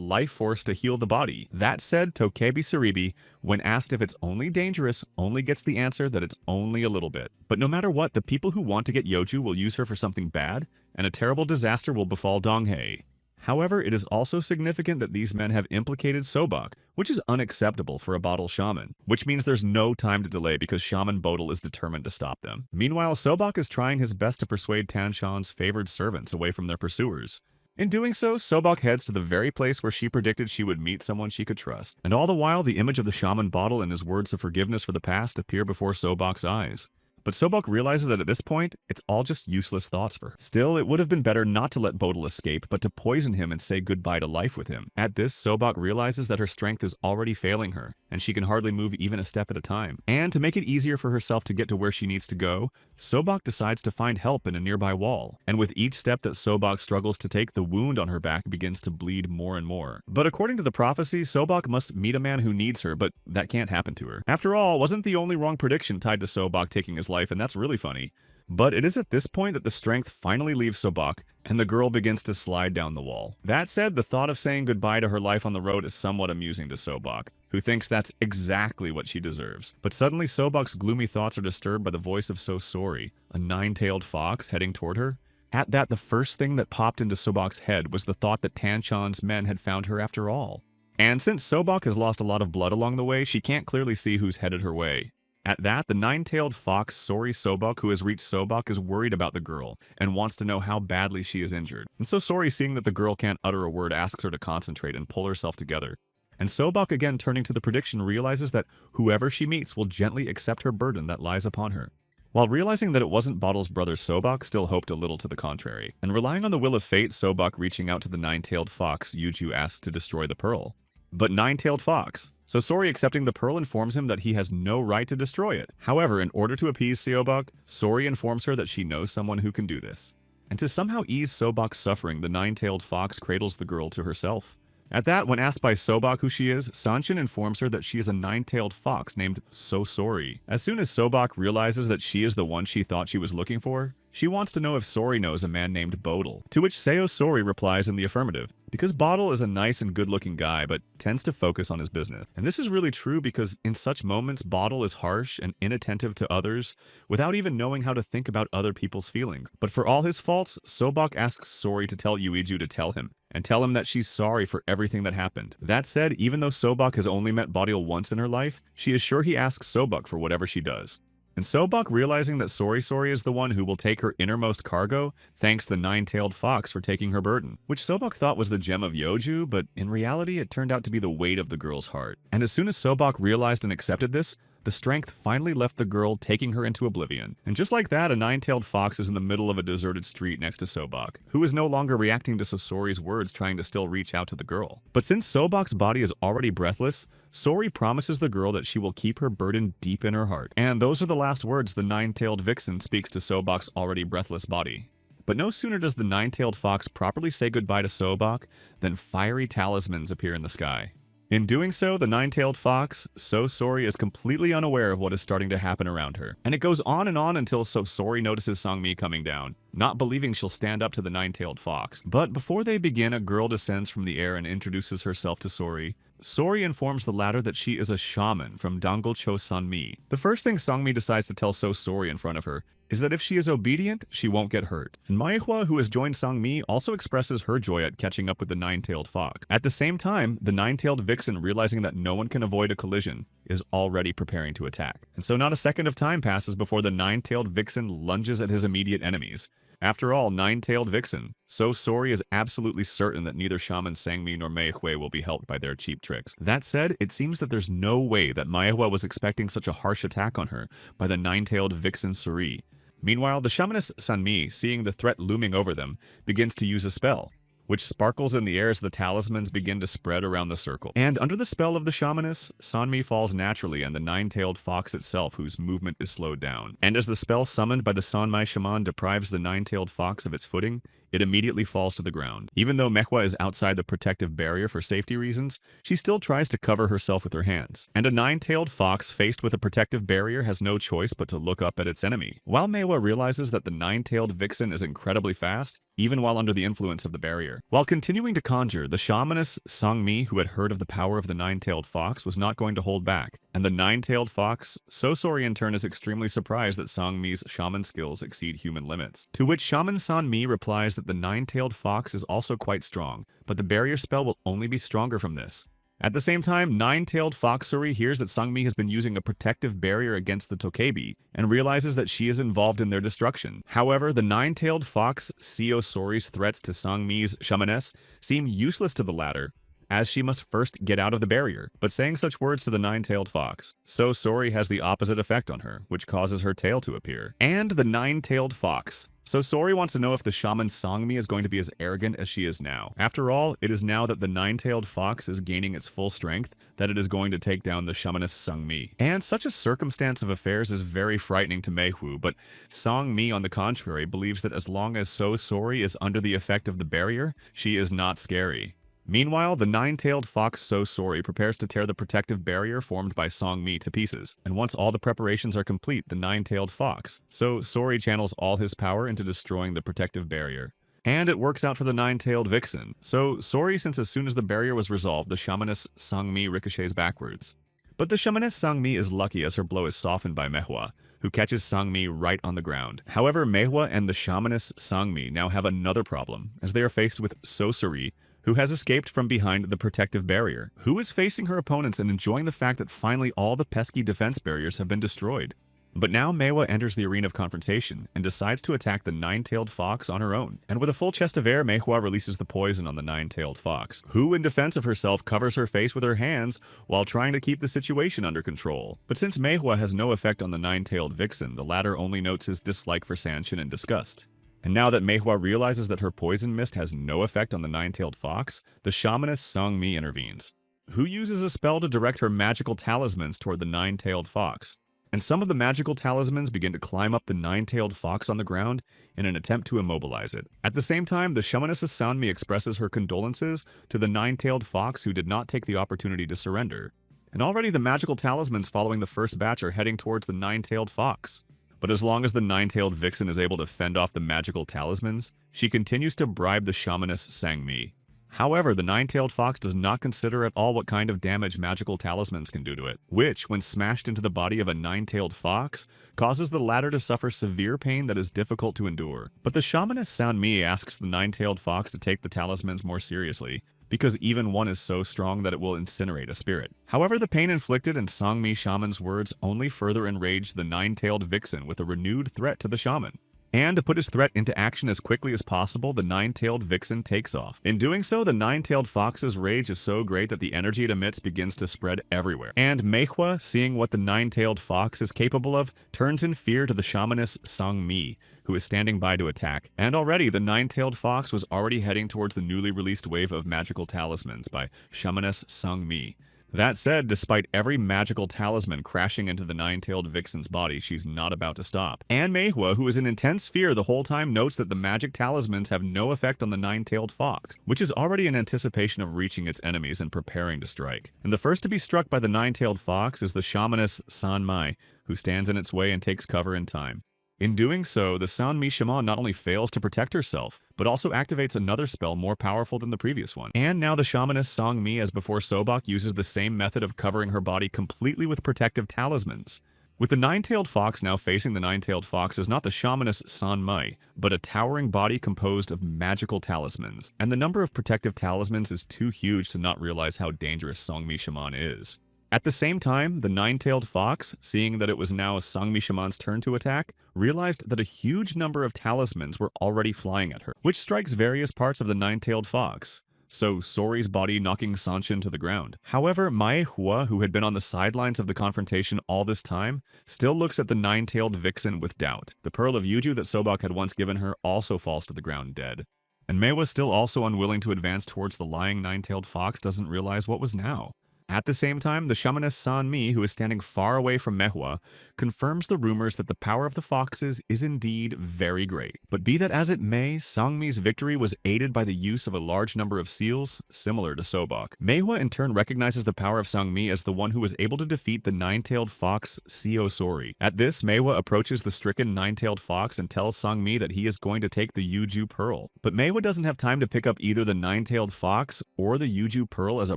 life force to heal the body. That said, Tokebi Saribi, when asked if it's only dangerous, only gets the answer that it's only a little bit. But no matter what, the people who want to get Yoju will use her for something bad, and a terrible disaster will befall Donghae. However, it is also significant that these men have implicated Sobok, which is unacceptable for a bottle shaman, which means there's no time to delay because Shaman Bodil is determined to stop them. Meanwhile, Sobok is trying his best to persuade Tanshan's favored servants away from their pursuers. In doing so, Sobok heads to the very place where she predicted she would meet someone she could trust. And all the while, the image of the shaman bottle and his words of forgiveness for the past appear before Sobok's eyes. But Sobok realizes that at this point, it's all just useless thoughts for her. Still, it would have been better not to let Bodil escape, but to poison him and say goodbye to life with him. At this, Sobok realizes that her strength is already failing her, and she can hardly move even a step at a time. And to make it easier for herself to get to where she needs to go, Sobok decides to find help in a nearby wall. And with each step that Sobok struggles to take, the wound on her back begins to bleed more and more. But according to the prophecy, Sobok must meet a man who needs her, but that can't happen to her. After all, wasn't the only wrong prediction tied to Sobok taking his life, and that's really funny. But it is at this point that the strength finally leaves Sobok, and the girl begins to slide down the wall. That said, the thought of saying goodbye to her life on the road is somewhat amusing to Sobok, who thinks that's exactly what she deserves. But suddenly, Sobok's gloomy thoughts are disturbed by the voice of So Sori, a nine-tailed fox heading toward her. At that, the first thing that popped into Sobok's head was the thought that Tanshan's men had found her after all. And since Sobok has lost a lot of blood along the way, she can't clearly see who's headed her way. At that, the nine-tailed fox Sori Sobok, who has reached Sobok, is worried about the girl and wants to know how badly she is injured. And so Sori, seeing that the girl can't utter a word, asks her to concentrate and pull herself together. And Sobok, again turning to the prediction, realizes that whoever she meets will gently accept her burden that lies upon her. While realizing that it wasn't Bottle's brother, Sobok still hoped a little to the contrary. And relying on the will of fate, Sobok reaching out to the nine-tailed fox, Yuju asks to destroy the pearl. But nine-tailed fox. So Sori, accepting the pearl, informs him that he has no right to destroy it. However, in order to appease Sobok, Sori informs her that she knows someone who can do this. And to somehow ease Sobok's suffering, the nine-tailed fox cradles the girl to herself. At that, when asked by Sobok who she is, Sanshin informs her that she is a nine-tailed fox named So Sori. As soon as Sobok realizes that she is the one she thought she was looking for, she wants to know if Sori knows a man named Bodil, to which Seo Sori replies in the affirmative, because Bodil is a nice and good-looking guy, but tends to focus on his business. And this is really true because in such moments, Bodil is harsh and inattentive to others, without even knowing how to think about other people's feelings. But for all his faults, Sobok asks Sori to tell Yuiju to tell him, and tell him that she's sorry for everything that happened. That said, even though Sobok has only met Bodil once in her life, she is sure he asks Sobok for whatever she does. And Sobok, realizing that Sori is the one who will take her innermost cargo, thanks the nine-tailed fox for taking her burden, which Sobok thought was the gem of Yoju, but in reality it turned out to be the weight of the girl's heart. And as soon as Sobok realized and accepted this, the strength finally left the girl, taking her into oblivion. And just like that, a nine-tailed fox is in the middle of a deserted street next to Sobok, who is no longer reacting to Sori's words, trying to still reach out to the girl. But since Sobok's body is already breathless, Sori promises the girl that she will keep her burden deep in her heart. And those are the last words the nine-tailed vixen speaks to Sobok's already breathless body. But no sooner does the nine-tailed fox properly say goodbye to Sobok than fiery talismans appear in the sky. In doing so, the nine-tailed fox, So Sori, is completely unaware of what is starting to happen around her. And it goes on until So Sori notices Sangmi coming down, not believing she'll stand up to the nine-tailed fox. But before they begin, a girl descends from the air and introduces herself to Sori. Sori informs the latter that she is a shaman from Dangolcho Sanmi. The first thing Sangmi decides to tell So Sori in front of her is that if she is obedient, she won't get hurt. And Manhwa, who has joined Sangmi, also expresses her joy at catching up with the nine-tailed fox. At the same time, the nine-tailed vixen, realizing that no one can avoid a collision, is already preparing to attack. And so not a second of time passes before the nine-tailed vixen lunges at his immediate enemies. After all, nine-tailed vixen, So Sori is absolutely certain that neither Shaman Sangmi nor Manhwa will be helped by their cheap tricks. That said, it seems that there's no way that Manhwa was expecting such a harsh attack on her by the nine-tailed vixen Sori. Meanwhile, the shamaness Sanmi, seeing the threat looming over them, begins to use a spell, which sparkles in the air as the talismans begin to spread around the circle. And under the spell of the shamaness, Sanmi falls naturally, and the nine-tailed fox itself, whose movement is slowed down. And as the spell summoned by the Sanmai shaman deprives the nine-tailed fox of its footing, it immediately falls to the ground. Even though Manhwa is outside the protective barrier for safety reasons, she still tries to cover herself with her hands. And a nine-tailed fox faced with a protective barrier has no choice but to look up at its enemy. While Manhwa realizes that the nine-tailed vixen is incredibly fast, even while under the influence of the barrier. While continuing to conjure, the shamaness Sangmi, who had heard of the power of the nine-tailed fox, was not going to hold back. And the nine-tailed fox, Sosori in turn is extremely surprised that Sangmi's shaman skills exceed human limits. To which Shaman Sanmi replies that the nine-tailed fox is also quite strong, but the barrier spell will only be stronger from this. At the same time, nine-tailed Foxori hears that Sangmi has been using a protective barrier against the Tokebi, and realizes that she is involved in their destruction. However, the nine-tailed fox Sosori's threats to Sangmi's shamaness seem useless to the latter, as she must first get out of the barrier. But saying such words to the nine-tailed fox, Sosori has the opposite effect on her, which causes her tail to appear. And the nine-tailed fox. Sosori wants to know if the shaman Sangmi is going to be as arrogant as she is now. After all, it is now that the nine-tailed fox is gaining its full strength that it is going to take down the shamaness Sangmi. And such a circumstance of affairs is very frightening to Manhwa, but Sangmi, on the contrary, believes that as long as Sosori is under the effect of the barrier, she is not scary. Meanwhile, the nine-tailed fox Sosori prepares to tear the protective barrier formed by Sangmi to pieces, and once all the preparations are complete, the nine-tailed fox Sosori channels all his power into destroying the protective barrier. And it works out for the nine-tailed vixen. So Sori, since as soon as the barrier was resolved, the shamaness Sangmi ricochets backwards. But the shamaness Sangmi is lucky as her blow is softened by Manhwa, who catches Sangmi right on the ground. However, Manhwa and the shamaness Sangmi now have another problem, as they are faced with Sosori, who has escaped from behind the protective barrier, who is facing her opponents and enjoying the fact that finally all the pesky defense barriers have been destroyed. But now Manhwa enters the arena of confrontation and decides to attack the nine-tailed fox on her own. And with a full chest of air, Manhwa releases the poison on the nine-tailed fox, who in defense of herself covers her face with her hands while trying to keep the situation under control. But since Manhwa has no effect on the nine-tailed vixen, the latter only notes his dislike for Sanshin and disgust. And now that Manhwa realizes that her poison mist has no effect on the nine-tailed fox, the shamaness Sangmi intervenes, who uses a spell to direct her magical talismans toward the nine-tailed fox. And some of the magical talismans begin to climb up the nine-tailed fox on the ground in an attempt to immobilize it. At the same time, the shamaness Sangmi expresses her condolences to the nine-tailed fox who did not take the opportunity to surrender. And already the magical talismans following the first batch are heading towards the nine-tailed fox. But as long as the nine-tailed vixen is able to fend off the magical talismans, she continues to bribe the shamaness Sangmi. However, the nine-tailed fox does not consider at all what kind of damage magical talismans can do to it, which, when smashed into the body of a nine-tailed fox, causes the latter to suffer severe pain that is difficult to endure. But the shamaness Sangmi asks the nine-tailed fox to take the talismans more seriously, because even one is so strong that it will incinerate a spirit. However, the pain inflicted in Sangmi shaman's words only further enraged the nine-tailed vixen with a renewed threat to the shaman. And to put his threat into action as quickly as possible, the nine-tailed vixen takes off. In doing so, the nine-tailed fox's rage is so great that the energy it emits begins to spread everywhere. And Manhwa, seeing what the nine-tailed fox is capable of, turns in fear to the shamaness Sangmi, who is standing by to attack. And already, the nine-tailed fox was already heading towards the newly released wave of magical talismans by shamaness Sangmi. That said, despite every magical talisman crashing into the nine-tailed vixen's body, she's not about to stop. And Manhwa, who is in intense fear the whole time, notes that the magic talismans have no effect on the nine-tailed fox, which is already in anticipation of reaching its enemies and preparing to strike. And the first to be struck by the nine-tailed fox is the shamaness Sanmai, who stands in its way and takes cover in time. In doing so, the Sangmi shaman not only fails to protect herself, but also activates another spell more powerful than the previous one. And now the shamaness Sangmi, as before Sobak, uses the same method of covering her body completely with protective talismans. With the nine-tailed fox now facing the nine-tailed fox is not the shamaness Sanmai, but a towering body composed of magical talismans. And the number of protective talismans is too huge to not realize how dangerous Sangmi shaman is. At the same time, the nine-tailed fox, seeing that it was now Sangmi shaman's turn to attack, realized that a huge number of talismans were already flying at her, which strikes various parts of the nine-tailed fox, so Sori's body knocking Sanshin to the ground. However, Manhwa, who had been on the sidelines of the confrontation all this time, still looks at the nine-tailed vixen with doubt. The pearl of Yuju that Sobak had once given her also falls to the ground dead. And Manhwa, still also unwilling to advance towards the lying nine-tailed fox, doesn't realize what was now. At the same time, the shamaness Sanmi, who is standing far away from Manhwa, confirms the rumors that the power of the foxes is indeed very great. But be that as it may, Sangmi's victory was aided by the use of a large number of seals, similar to Sobak. Manhwa in turn recognizes the power of Sangmi as the one who was able to defeat the nine-tailed fox Sosori. At this, Manhwa approaches the stricken nine-tailed fox and tells Sangmi that he is going to take the Yuju Pearl. But Manhwa doesn't have time to pick up either the nine-tailed fox or the Yuju Pearl as a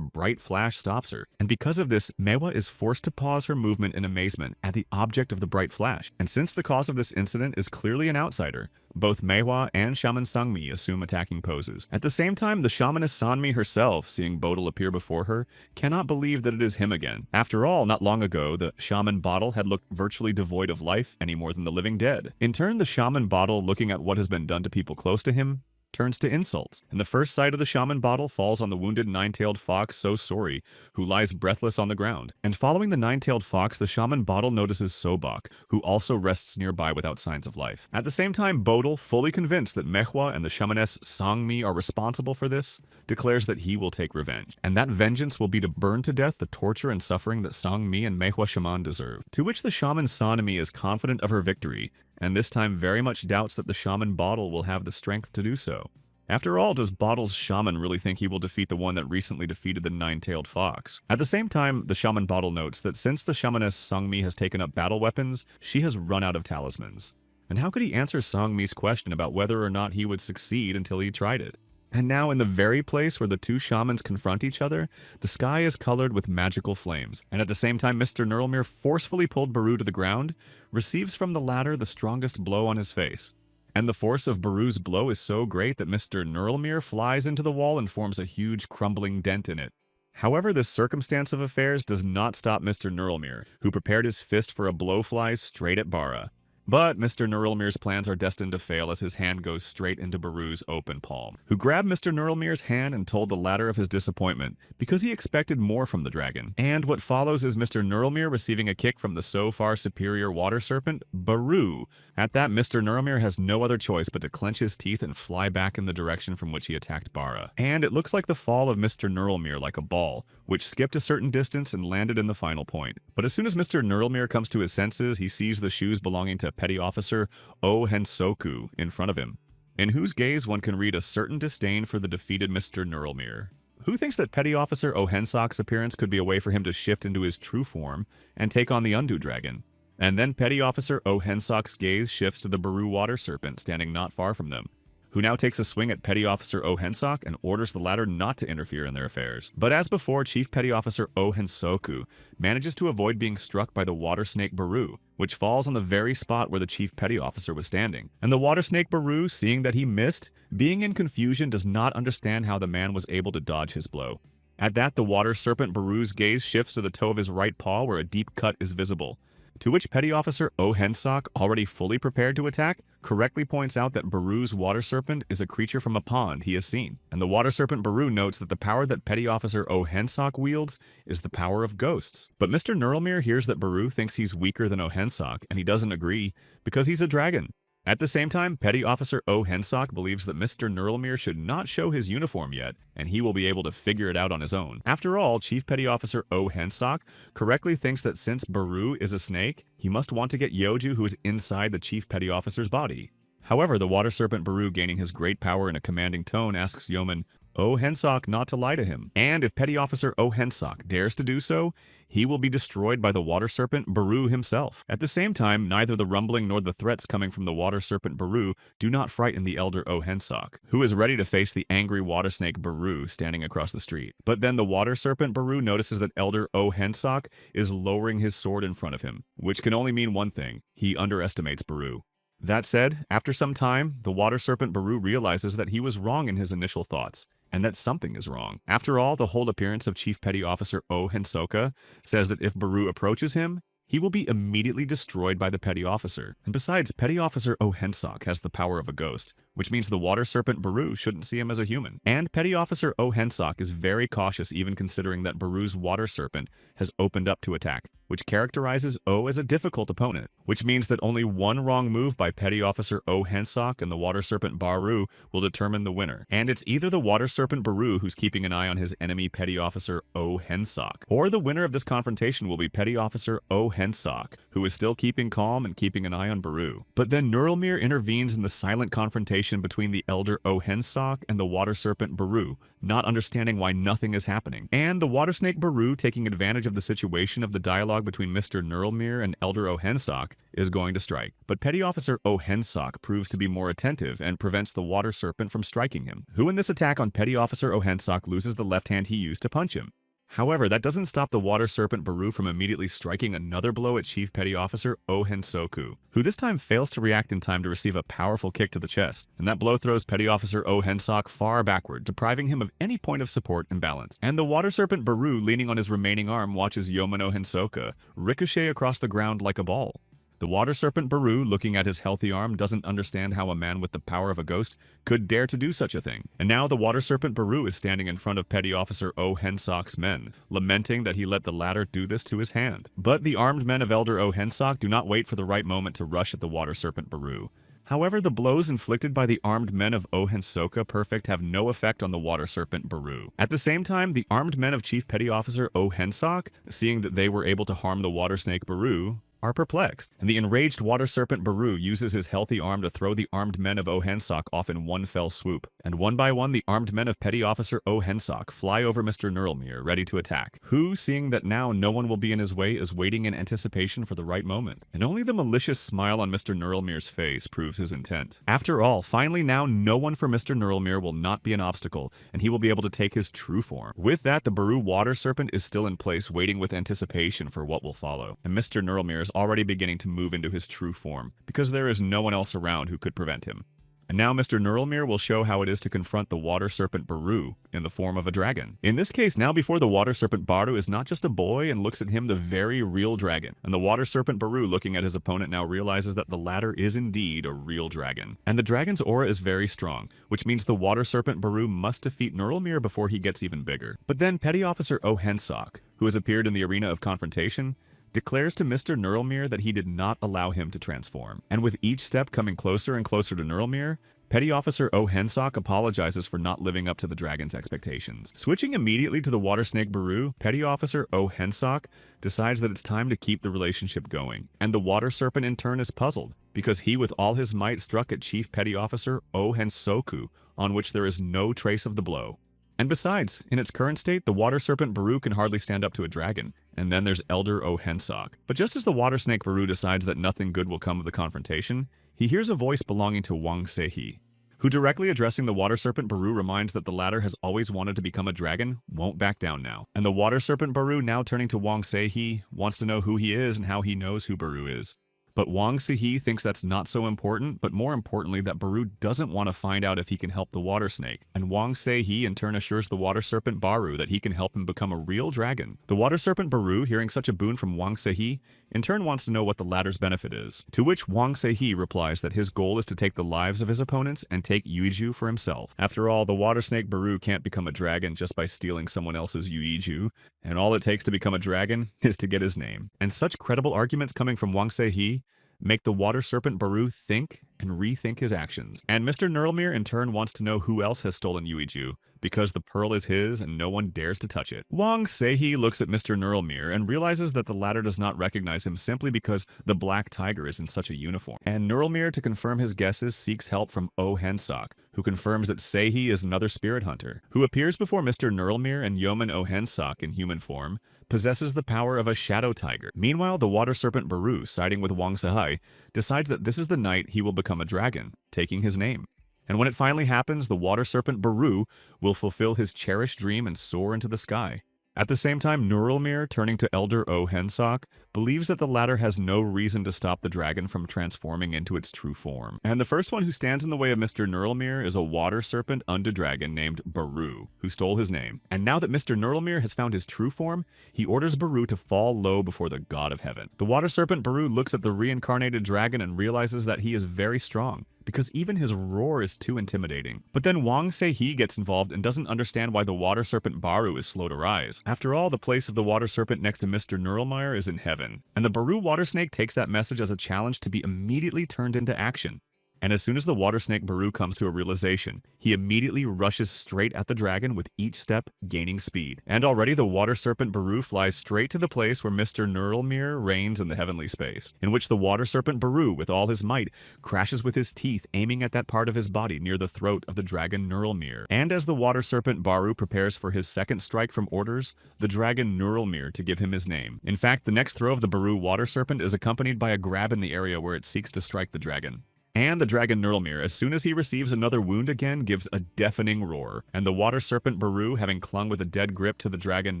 bright flash stops her. and because of this, Manhwa is forced to pause her movement in amazement at the object of the bright flash. And since the cause of this incident is clearly an outsider, both Manhwa and Shaman Sangmi assume attacking poses. At the same time, the shamaness Sanmi herself, seeing Bodil appear before her, cannot believe that it is him again. After all, not long ago, the shaman Bodil had looked virtually devoid of life any more than the living dead. In turn, the shaman Bodil, looking at what has been done to people close to him, turns to insults, and the first sight of the shaman Bodil falls on the wounded nine-tailed fox So-Sori, who lies breathless on the ground. And following the nine-tailed fox, the shaman Bodil notices Sobak, who also rests nearby without signs of life. At the same time, Bodil, fully convinced that Manhwa and the shamaness Sangmi are responsible for this, declares that he will take revenge, and that vengeance will be to burn to death the torture and suffering that Sangmi and Manhwa shaman deserve. To which the shaman Sanmi is confident of her victory, and this time very much doubts that the shaman Bodil will have the strength to do so. After all, does Bodil's shaman really think he will defeat the one that recently defeated the nine-tailed fox? At the same time, the shaman Bodil notes that since the shamaness Sangmi has taken up battle weapons, she has run out of talismans. And how could he answer Sangmi's question about whether or not he would succeed until he tried it? And now, in the very place where the two shamans confront each other, the sky is colored with magical flames. And at the same time, Mr. Nurlmere forcefully pulled Baru to the ground, receives from the latter the strongest blow on his face. And the force of Baru's blow is so great that Mr. Nurlmere flies into the wall and forms a huge crumbling dent in it. However, this circumstance of affairs does not stop Mr. Nurlmere, who prepared his fist for a blow flies straight at Bara. But Mr. Nurlmere's plans are destined to fail as his hand goes straight into Baru's open palm, who grabbed Mr. Nurlmere's hand and told the latter of his disappointment, because he expected more from the dragon. And what follows is Mr. Nurlmere receiving a kick from the so far superior water serpent, Baru. At that, Mr. Nurlmere has no other choice but to clench his teeth and fly back in the direction from which he attacked Bara. And it looks like the fall of Mr. Nurlmere like a ball, which skipped a certain distance and landed in the final point. But as soon as Mr. Nurlmere comes to his senses, he sees the shoes belonging to Petty Officer Oh Hensoku in front of him, in whose gaze one can read a certain disdain for the defeated Mr. Nurlmere. Who thinks that Petty Officer Oh Hensok's appearance could be a way for him to shift into his true form and take on the Undu Dragon? And then Petty Officer Oh Hensok's gaze shifts to the Baru Water Serpent standing not far from them, who now takes a swing at Petty Officer Oh Hensok and orders the latter not to interfere in their affairs. But as before, Chief Petty Officer Oh Hensoku manages to avoid being struck by the water snake Baru, which falls on the very spot where the Chief Petty Officer was standing. And the water snake Baru, seeing that he missed, being in confusion, does not understand how the man was able to dodge his blow. At that, the water serpent Baru's gaze shifts to the toe of his right paw where a deep cut is visible, to which Petty Officer Oh Hensok, already fully prepared to attack, correctly points out that Baru's water serpent is a creature from a pond he has seen. And the water serpent Baru notes that the power that Petty Officer Oh Hensok wields is the power of ghosts. But Mr. Nurlmere hears that Baru thinks he's weaker than Oh Hensok, and he doesn't agree, because he's a dragon. At the same time, Petty Officer Oh Hensok believes that Mr. Nurlmere should not show his uniform yet, and he will be able to figure it out on his own. After all, Chief Petty Officer Oh Hensok correctly thinks that since Baru is a snake, he must want to get Yoju, who is inside the Chief Petty Officer's body. However, the water serpent Baru, gaining his great power in a commanding tone, asks Yeoman Oh Hensok not to lie to him. And if Petty Officer Oh Hensok dares to do so, he will be destroyed by the water serpent Baru himself. At the same time, neither the rumbling nor the threats coming from the water serpent Baru do not frighten the elder Oh Hensok, who is ready to face the angry water snake Baru standing across the street. But then the water serpent Baru notices that elder Oh Hensok is lowering his sword in front of him, which can only mean one thing: he underestimates Baru. That said, after some time, the water serpent Baru realizes that he was wrong in his initial thoughts, and that something is wrong. After all, the whole appearance of Chief Petty Officer Oh Hensoka says that if Baru approaches him, he will be immediately destroyed by the Petty Officer. And besides, Petty Officer Oh Hensok has the power of a ghost, which means the water serpent Baru shouldn't see him as a human. And Petty Officer Oh Hensok is very cautious, even considering that Baru's water serpent has opened up to attack, which characterizes Oh as a difficult opponent, which means that only one wrong move by Petty Officer Oh Hensok and the water serpent Baru will determine the winner. And it's either the water serpent Baru who's keeping an eye on his enemy Petty Officer Oh Hensok, or the winner of this confrontation will be Petty Officer Oh Hensok, who is still keeping calm and keeping an eye on Baru. But then Nurlmere intervenes in the silent confrontation between the elder Oh Hensok and the water serpent Baru, not understanding why nothing is happening. And the water snake Baru, taking advantage of the situation of the dialogue between Mr. Nurlmere and elder Oh Hensok, is going to strike. But Petty Officer Oh Hensok proves to be more attentive and prevents the water serpent from striking him, who in this attack on Petty Officer Oh Hensok loses the left hand he used to punch him. However, that doesn't stop the water serpent Baru from immediately striking another blow at Chief Petty Officer Oh Hensoku, who this time fails to react in time to receive a powerful kick to the chest, and that blow throws Petty Officer Oh Hensok far backward, depriving him of any point of support and balance. And the water serpent Baru, leaning on his remaining arm, watches Yomano Hensoka ricochet across the ground like a ball. The water serpent Baru, looking at his healthy arm, doesn't understand how a man with the power of a ghost could dare to do such a thing. And now the water serpent Baru is standing in front of Petty Officer Oh Hensok's men, lamenting that he let the latter do this to his hand. But the armed men of Elder Oh Hensok do not wait for the right moment to rush at the water serpent Baru. However, the blows inflicted by the armed men of Oh Hensoka Perfect have no effect on the water serpent Baru. At the same time, the armed men of Chief Petty Officer Oh Hensok, seeing that they were able to harm the water snake Baru, are perplexed, and the enraged water serpent Baru uses his healthy arm to throw the armed men of Oh Hensok off in one fell swoop. And one by one, the armed men of Petty Officer Oh Hensok fly over Mr. Nurlmere, ready to attack, who, seeing that now no one will be in his way, is waiting in anticipation for the right moment. And only the malicious smile on Mr. Nurlmere's face proves his intent. After all, finally now no one for Mr. Nurlmere will not be an obstacle, and he will be able to take his true form. With that, the Baru water serpent is still in place, waiting with anticipation for what will follow. And Mr. Nurlmere is already beginning to move into his true form, because there is no one else around who could prevent him. And now Mr. Nurlmere will show how it is to confront the water serpent Baru in the form of a dragon. In this case, now before the water serpent Baru is not just a boy and looks at him the very real dragon. And the water serpent Baru, looking at his opponent, now realizes that the latter is indeed a real dragon. And the dragon's aura is very strong, which means the water serpent Baru must defeat Nurlmere before he gets even bigger. But then Petty Officer Oh Hensok, who has appeared in the arena of confrontation, declares to Mr. Nurlmere that he did not allow him to transform. And with each step coming closer and closer to Nurlmere, Petty Officer Oh Hensok apologizes for not living up to the dragon's expectations. Switching immediately to the water snake Baru, Petty Officer Oh Hensok decides that it's time to keep the relationship going. And the water serpent in turn is puzzled, because he with all his might struck at Chief Petty Officer Oh Hensoku, on which there is no trace of the blow. And besides, in its current state, the water serpent Baru can hardly stand up to a dragon. And then there's Elder Oh Hensok. But just as the water snake Baru decides that nothing good will come of the confrontation, he hears a voice belonging to Wang Sehi, who, directly addressing the water serpent Baru, reminds that the latter has always wanted to become a dragon, won't back down now. And the water serpent Baru, now turning to Wang Sehi, wants to know who he is and how he knows who Baru is. But Wang Sehi thinks that's not so important, but more importantly that Baru doesn't want to find out if he can help the water snake. And Wang Sehi in turn assures the water serpent Baru that he can help him become a real dragon. The water serpent Baru, hearing such a boon from Wang Sehi, in turn wants to know what the latter's benefit is. To which Wang Sehi replies that his goal is to take the lives of his opponents and take Yuiju for himself. After all, the water snake Baru can't become a dragon just by stealing someone else's Yuiju, and all it takes to become a dragon is to get his name. And such credible arguments coming from Wang Sehi make the water serpent Baru think and rethink his actions. And Mr. Nurlmere in turn wants to know who else has stolen Yuiju, because the pearl is his and no one dares to touch it. Wang Sehi looks at Mr. Nurlmere and realizes that the latter does not recognize him simply because the black tiger is in such a uniform. And Nurlmere, to confirm his guesses, seeks help from Oh Hensok, who confirms that Sehi is another spirit hunter, who appears before Mr. Nurlmere and Yeoman Oh Hensok in human form, possesses the power of a shadow tiger. Meanwhile, the water serpent Baru, siding with Wang Sehi, decides that this is the night he will become a dragon, taking his name. And when it finally happens, the water serpent Baru will fulfill his cherished dream and soar into the sky. At the same time, Nurlmere, turning to Elder Oh Hensok, believes that the latter has no reason to stop the dragon from transforming into its true form. And the first one who stands in the way of Mr. Nurlmere is a water serpent unto dragon named Baru, who stole his name. And now that Mr. Nurlmere has found his true form, he orders Baru to fall low before the god of heaven. The water serpent Baru looks at the reincarnated dragon and realizes that he is very strong, because even his roar is too intimidating. But then Wang Sehi gets involved and doesn't understand why the water serpent Baru is slow to rise. After all, the place of the water serpent next to Mr. Nurlmere is in heaven. And the Baru water snake takes that message as a challenge to be immediately turned into action. And as soon as the water snake Baru comes to a realization, he immediately rushes straight at the dragon, with each step gaining speed. And already the water serpent Baru flies straight to the place where Mr. Nurlmere reigns in the heavenly space, in which the water serpent Baru, with all his might, crashes with his teeth, aiming at that part of his body near the throat of the dragon Nurlmere. And as the water serpent Baru prepares for his second strike from orders the dragon Nurlmere to give him his name. In fact, the next throw of the Baru water serpent is accompanied by a grab in the area where it seeks to strike the dragon. And the dragon Nurlmere, as soon as he receives another wound again, gives a deafening roar. And the water serpent Baru, having clung with a dead grip to the dragon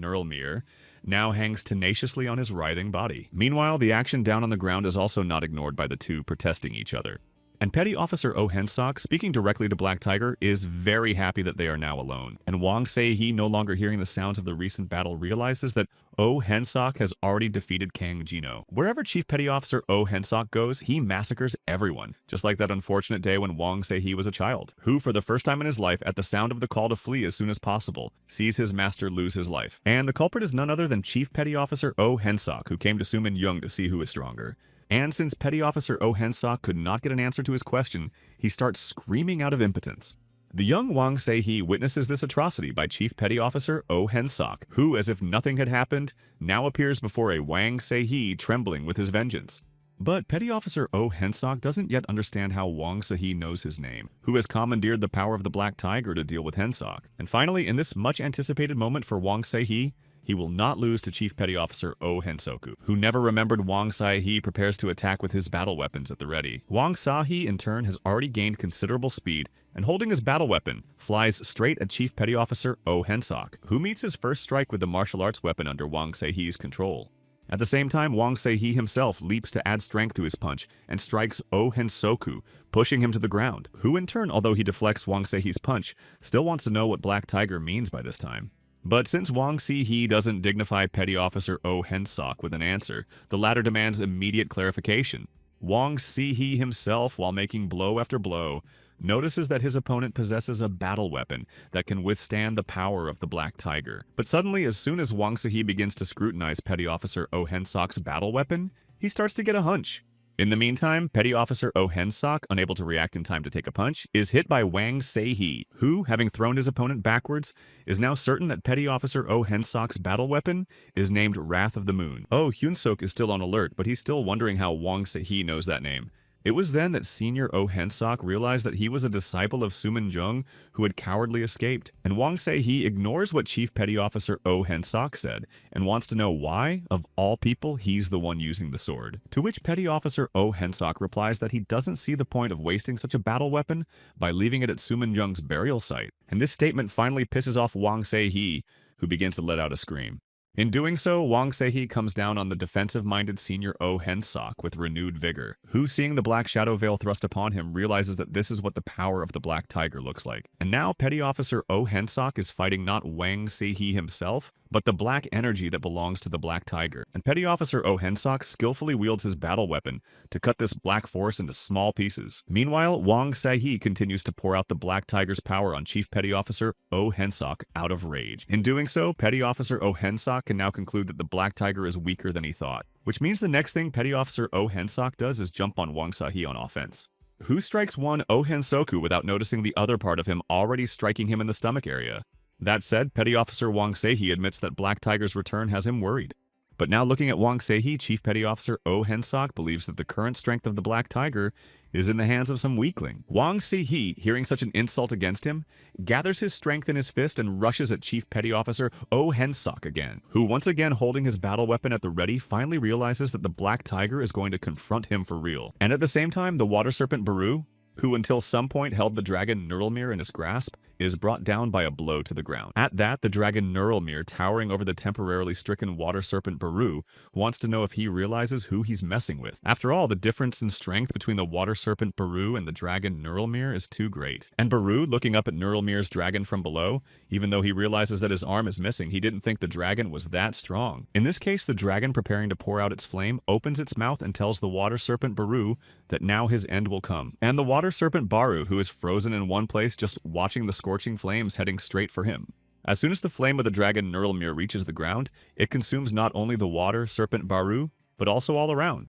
Nurlmere, now hangs tenaciously on his writhing body. Meanwhile, the action down on the ground is also not ignored by the two protesting each other. And Petty Officer Oh Hensok, speaking directly to Black Tiger, is very happy that they are now alone. And Wang Se-hee, no longer hearing the sounds of the recent battle, realizes that Oh Hensok has already defeated Kang Jino. Wherever Chief Petty Officer Oh Hensok goes, he massacres everyone, just like that unfortunate day when Wang Se-hee was a child, who, for the first time in his life, at the sound of the call to flee as soon as possible, sees his master lose his life. And the culprit is none other than Chief Petty Officer Oh Hensok, who came to Sumin Young to see who is stronger. And since Petty Officer Oh Hensok could not get an answer to his question, he starts screaming out of impotence. The young Wang Se-hee witnesses this atrocity by Chief Petty Officer Oh Hensok, who, as if nothing had happened, now appears before a Wang Se-hee trembling with his vengeance. But Petty Officer Oh Hensok doesn't yet understand how Wang Se-hee knows his name, who has commandeered the power of the Black Tiger to deal with Hensok. And finally, in this much-anticipated moment for Wang Se-hee, he will not lose to Chief Petty Officer Oh Hensoku, who never remembered Wang Se-hee prepares to attack with his battle weapons at the ready. Wang Se-hee, in turn, has already gained considerable speed, and holding his battle weapon, flies straight at Chief Petty Officer Oh Hensok, who meets his first strike with the martial arts weapon under Wang Se-hee's control. At the same time, Wang Se-hee himself leaps to add strength to his punch and strikes Oh Hensoku, pushing him to the ground, who in turn, although he deflects Wang Se-hee's punch, still wants to know what Black Tiger means by this time. But since Wang Se-hee doesn't dignify Petty Officer Oh Hensok with an answer, the latter demands immediate clarification. Wang Se-hee himself, while making blow after blow, notices that his opponent possesses a battle weapon that can withstand the power of the Black Tiger. But suddenly, as soon as Wang Se-hee begins to scrutinize Petty Officer Oh Hensok's battle weapon, he starts to get a hunch. In the meantime, Petty Officer Oh Hensok, unable to react in time to take a punch, is hit by Wang Se-hee, who, having thrown his opponent backwards, is now certain that Petty Officer Oh Hensok's battle weapon is named Wrath of the Moon. Oh Hyunsok is still on alert, but he's still wondering how Wang Se-hee knows that name. It was then that Senior Oh Hensok realized that he was a disciple of Sumin Jung who had cowardly escaped, and Wang Se-hee ignores what Chief Petty Officer Oh Hensok said and wants to know why, of all people, he's the one using the sword. To which Petty Officer Oh Hensok replies that he doesn't see the point of wasting such a battle weapon by leaving it at Sumin Jung's burial site, and this statement finally pisses off Wang Se-hee, who begins to let out a scream. In doing so, Wang Se-hee comes down on the defensive-minded Senior Oh Hensok with renewed vigor, who, seeing the black shadow veil thrust upon him, realizes that this is what the power of the Black Tiger looks like. And now Petty Officer Oh Hensok is fighting not Wang Se-hee himself, but the black energy that belongs to the Black Tiger. And Petty Officer Oh Hensok skillfully wields his battle weapon to cut this black force into small pieces. Meanwhile, Wang Se-hee continues to pour out the Black Tiger's power on Chief Petty Officer Oh Hensok out of rage. In doing so, Petty Officer Oh Hensok can now conclude that the Black Tiger is weaker than he thought, which means the next thing Petty Officer Oh Hensok does is jump on Wang Se-hee on offense, who strikes one Oh Hensoku without noticing the other part of him already striking him in the stomach area. That said, Petty Officer Wang Se-hee admits that Black Tiger's return has him worried. But now looking at Wang Se-hee, Chief Petty Officer Oh Hensok believes that the current strength of the Black Tiger is in the hands of some weakling. Wang Se-hee, hearing such an insult against him, gathers his strength in his fist and rushes at Chief Petty Officer Oh Hensok again, who once again holding his battle weapon at the ready finally realizes that the Black Tiger is going to confront him for real. And at the same time, the water serpent Baru, who until some point held the dragon Nurlmere in his grasp, is brought down by a blow to the ground. At that, the dragon Nurlmere, towering over the temporarily stricken water serpent Baru, wants to know if he realizes who he's messing with. After all, the difference in strength between the water serpent Baru and the dragon Nurlmere is too great. And Baru, looking up at Nurlmere's dragon from below, even though he realizes that his arm is missing, he didn't think the dragon was that strong. In this case, the dragon, preparing to pour out its flame, opens its mouth and tells the water serpent Baru that now his end will come. And the water serpent Baru, who is frozen in one place just watching the scorching flames heading straight for him. As soon as the flame of the dragon Nurlmere reaches the ground, it consumes not only the water serpent Baru, but also all around.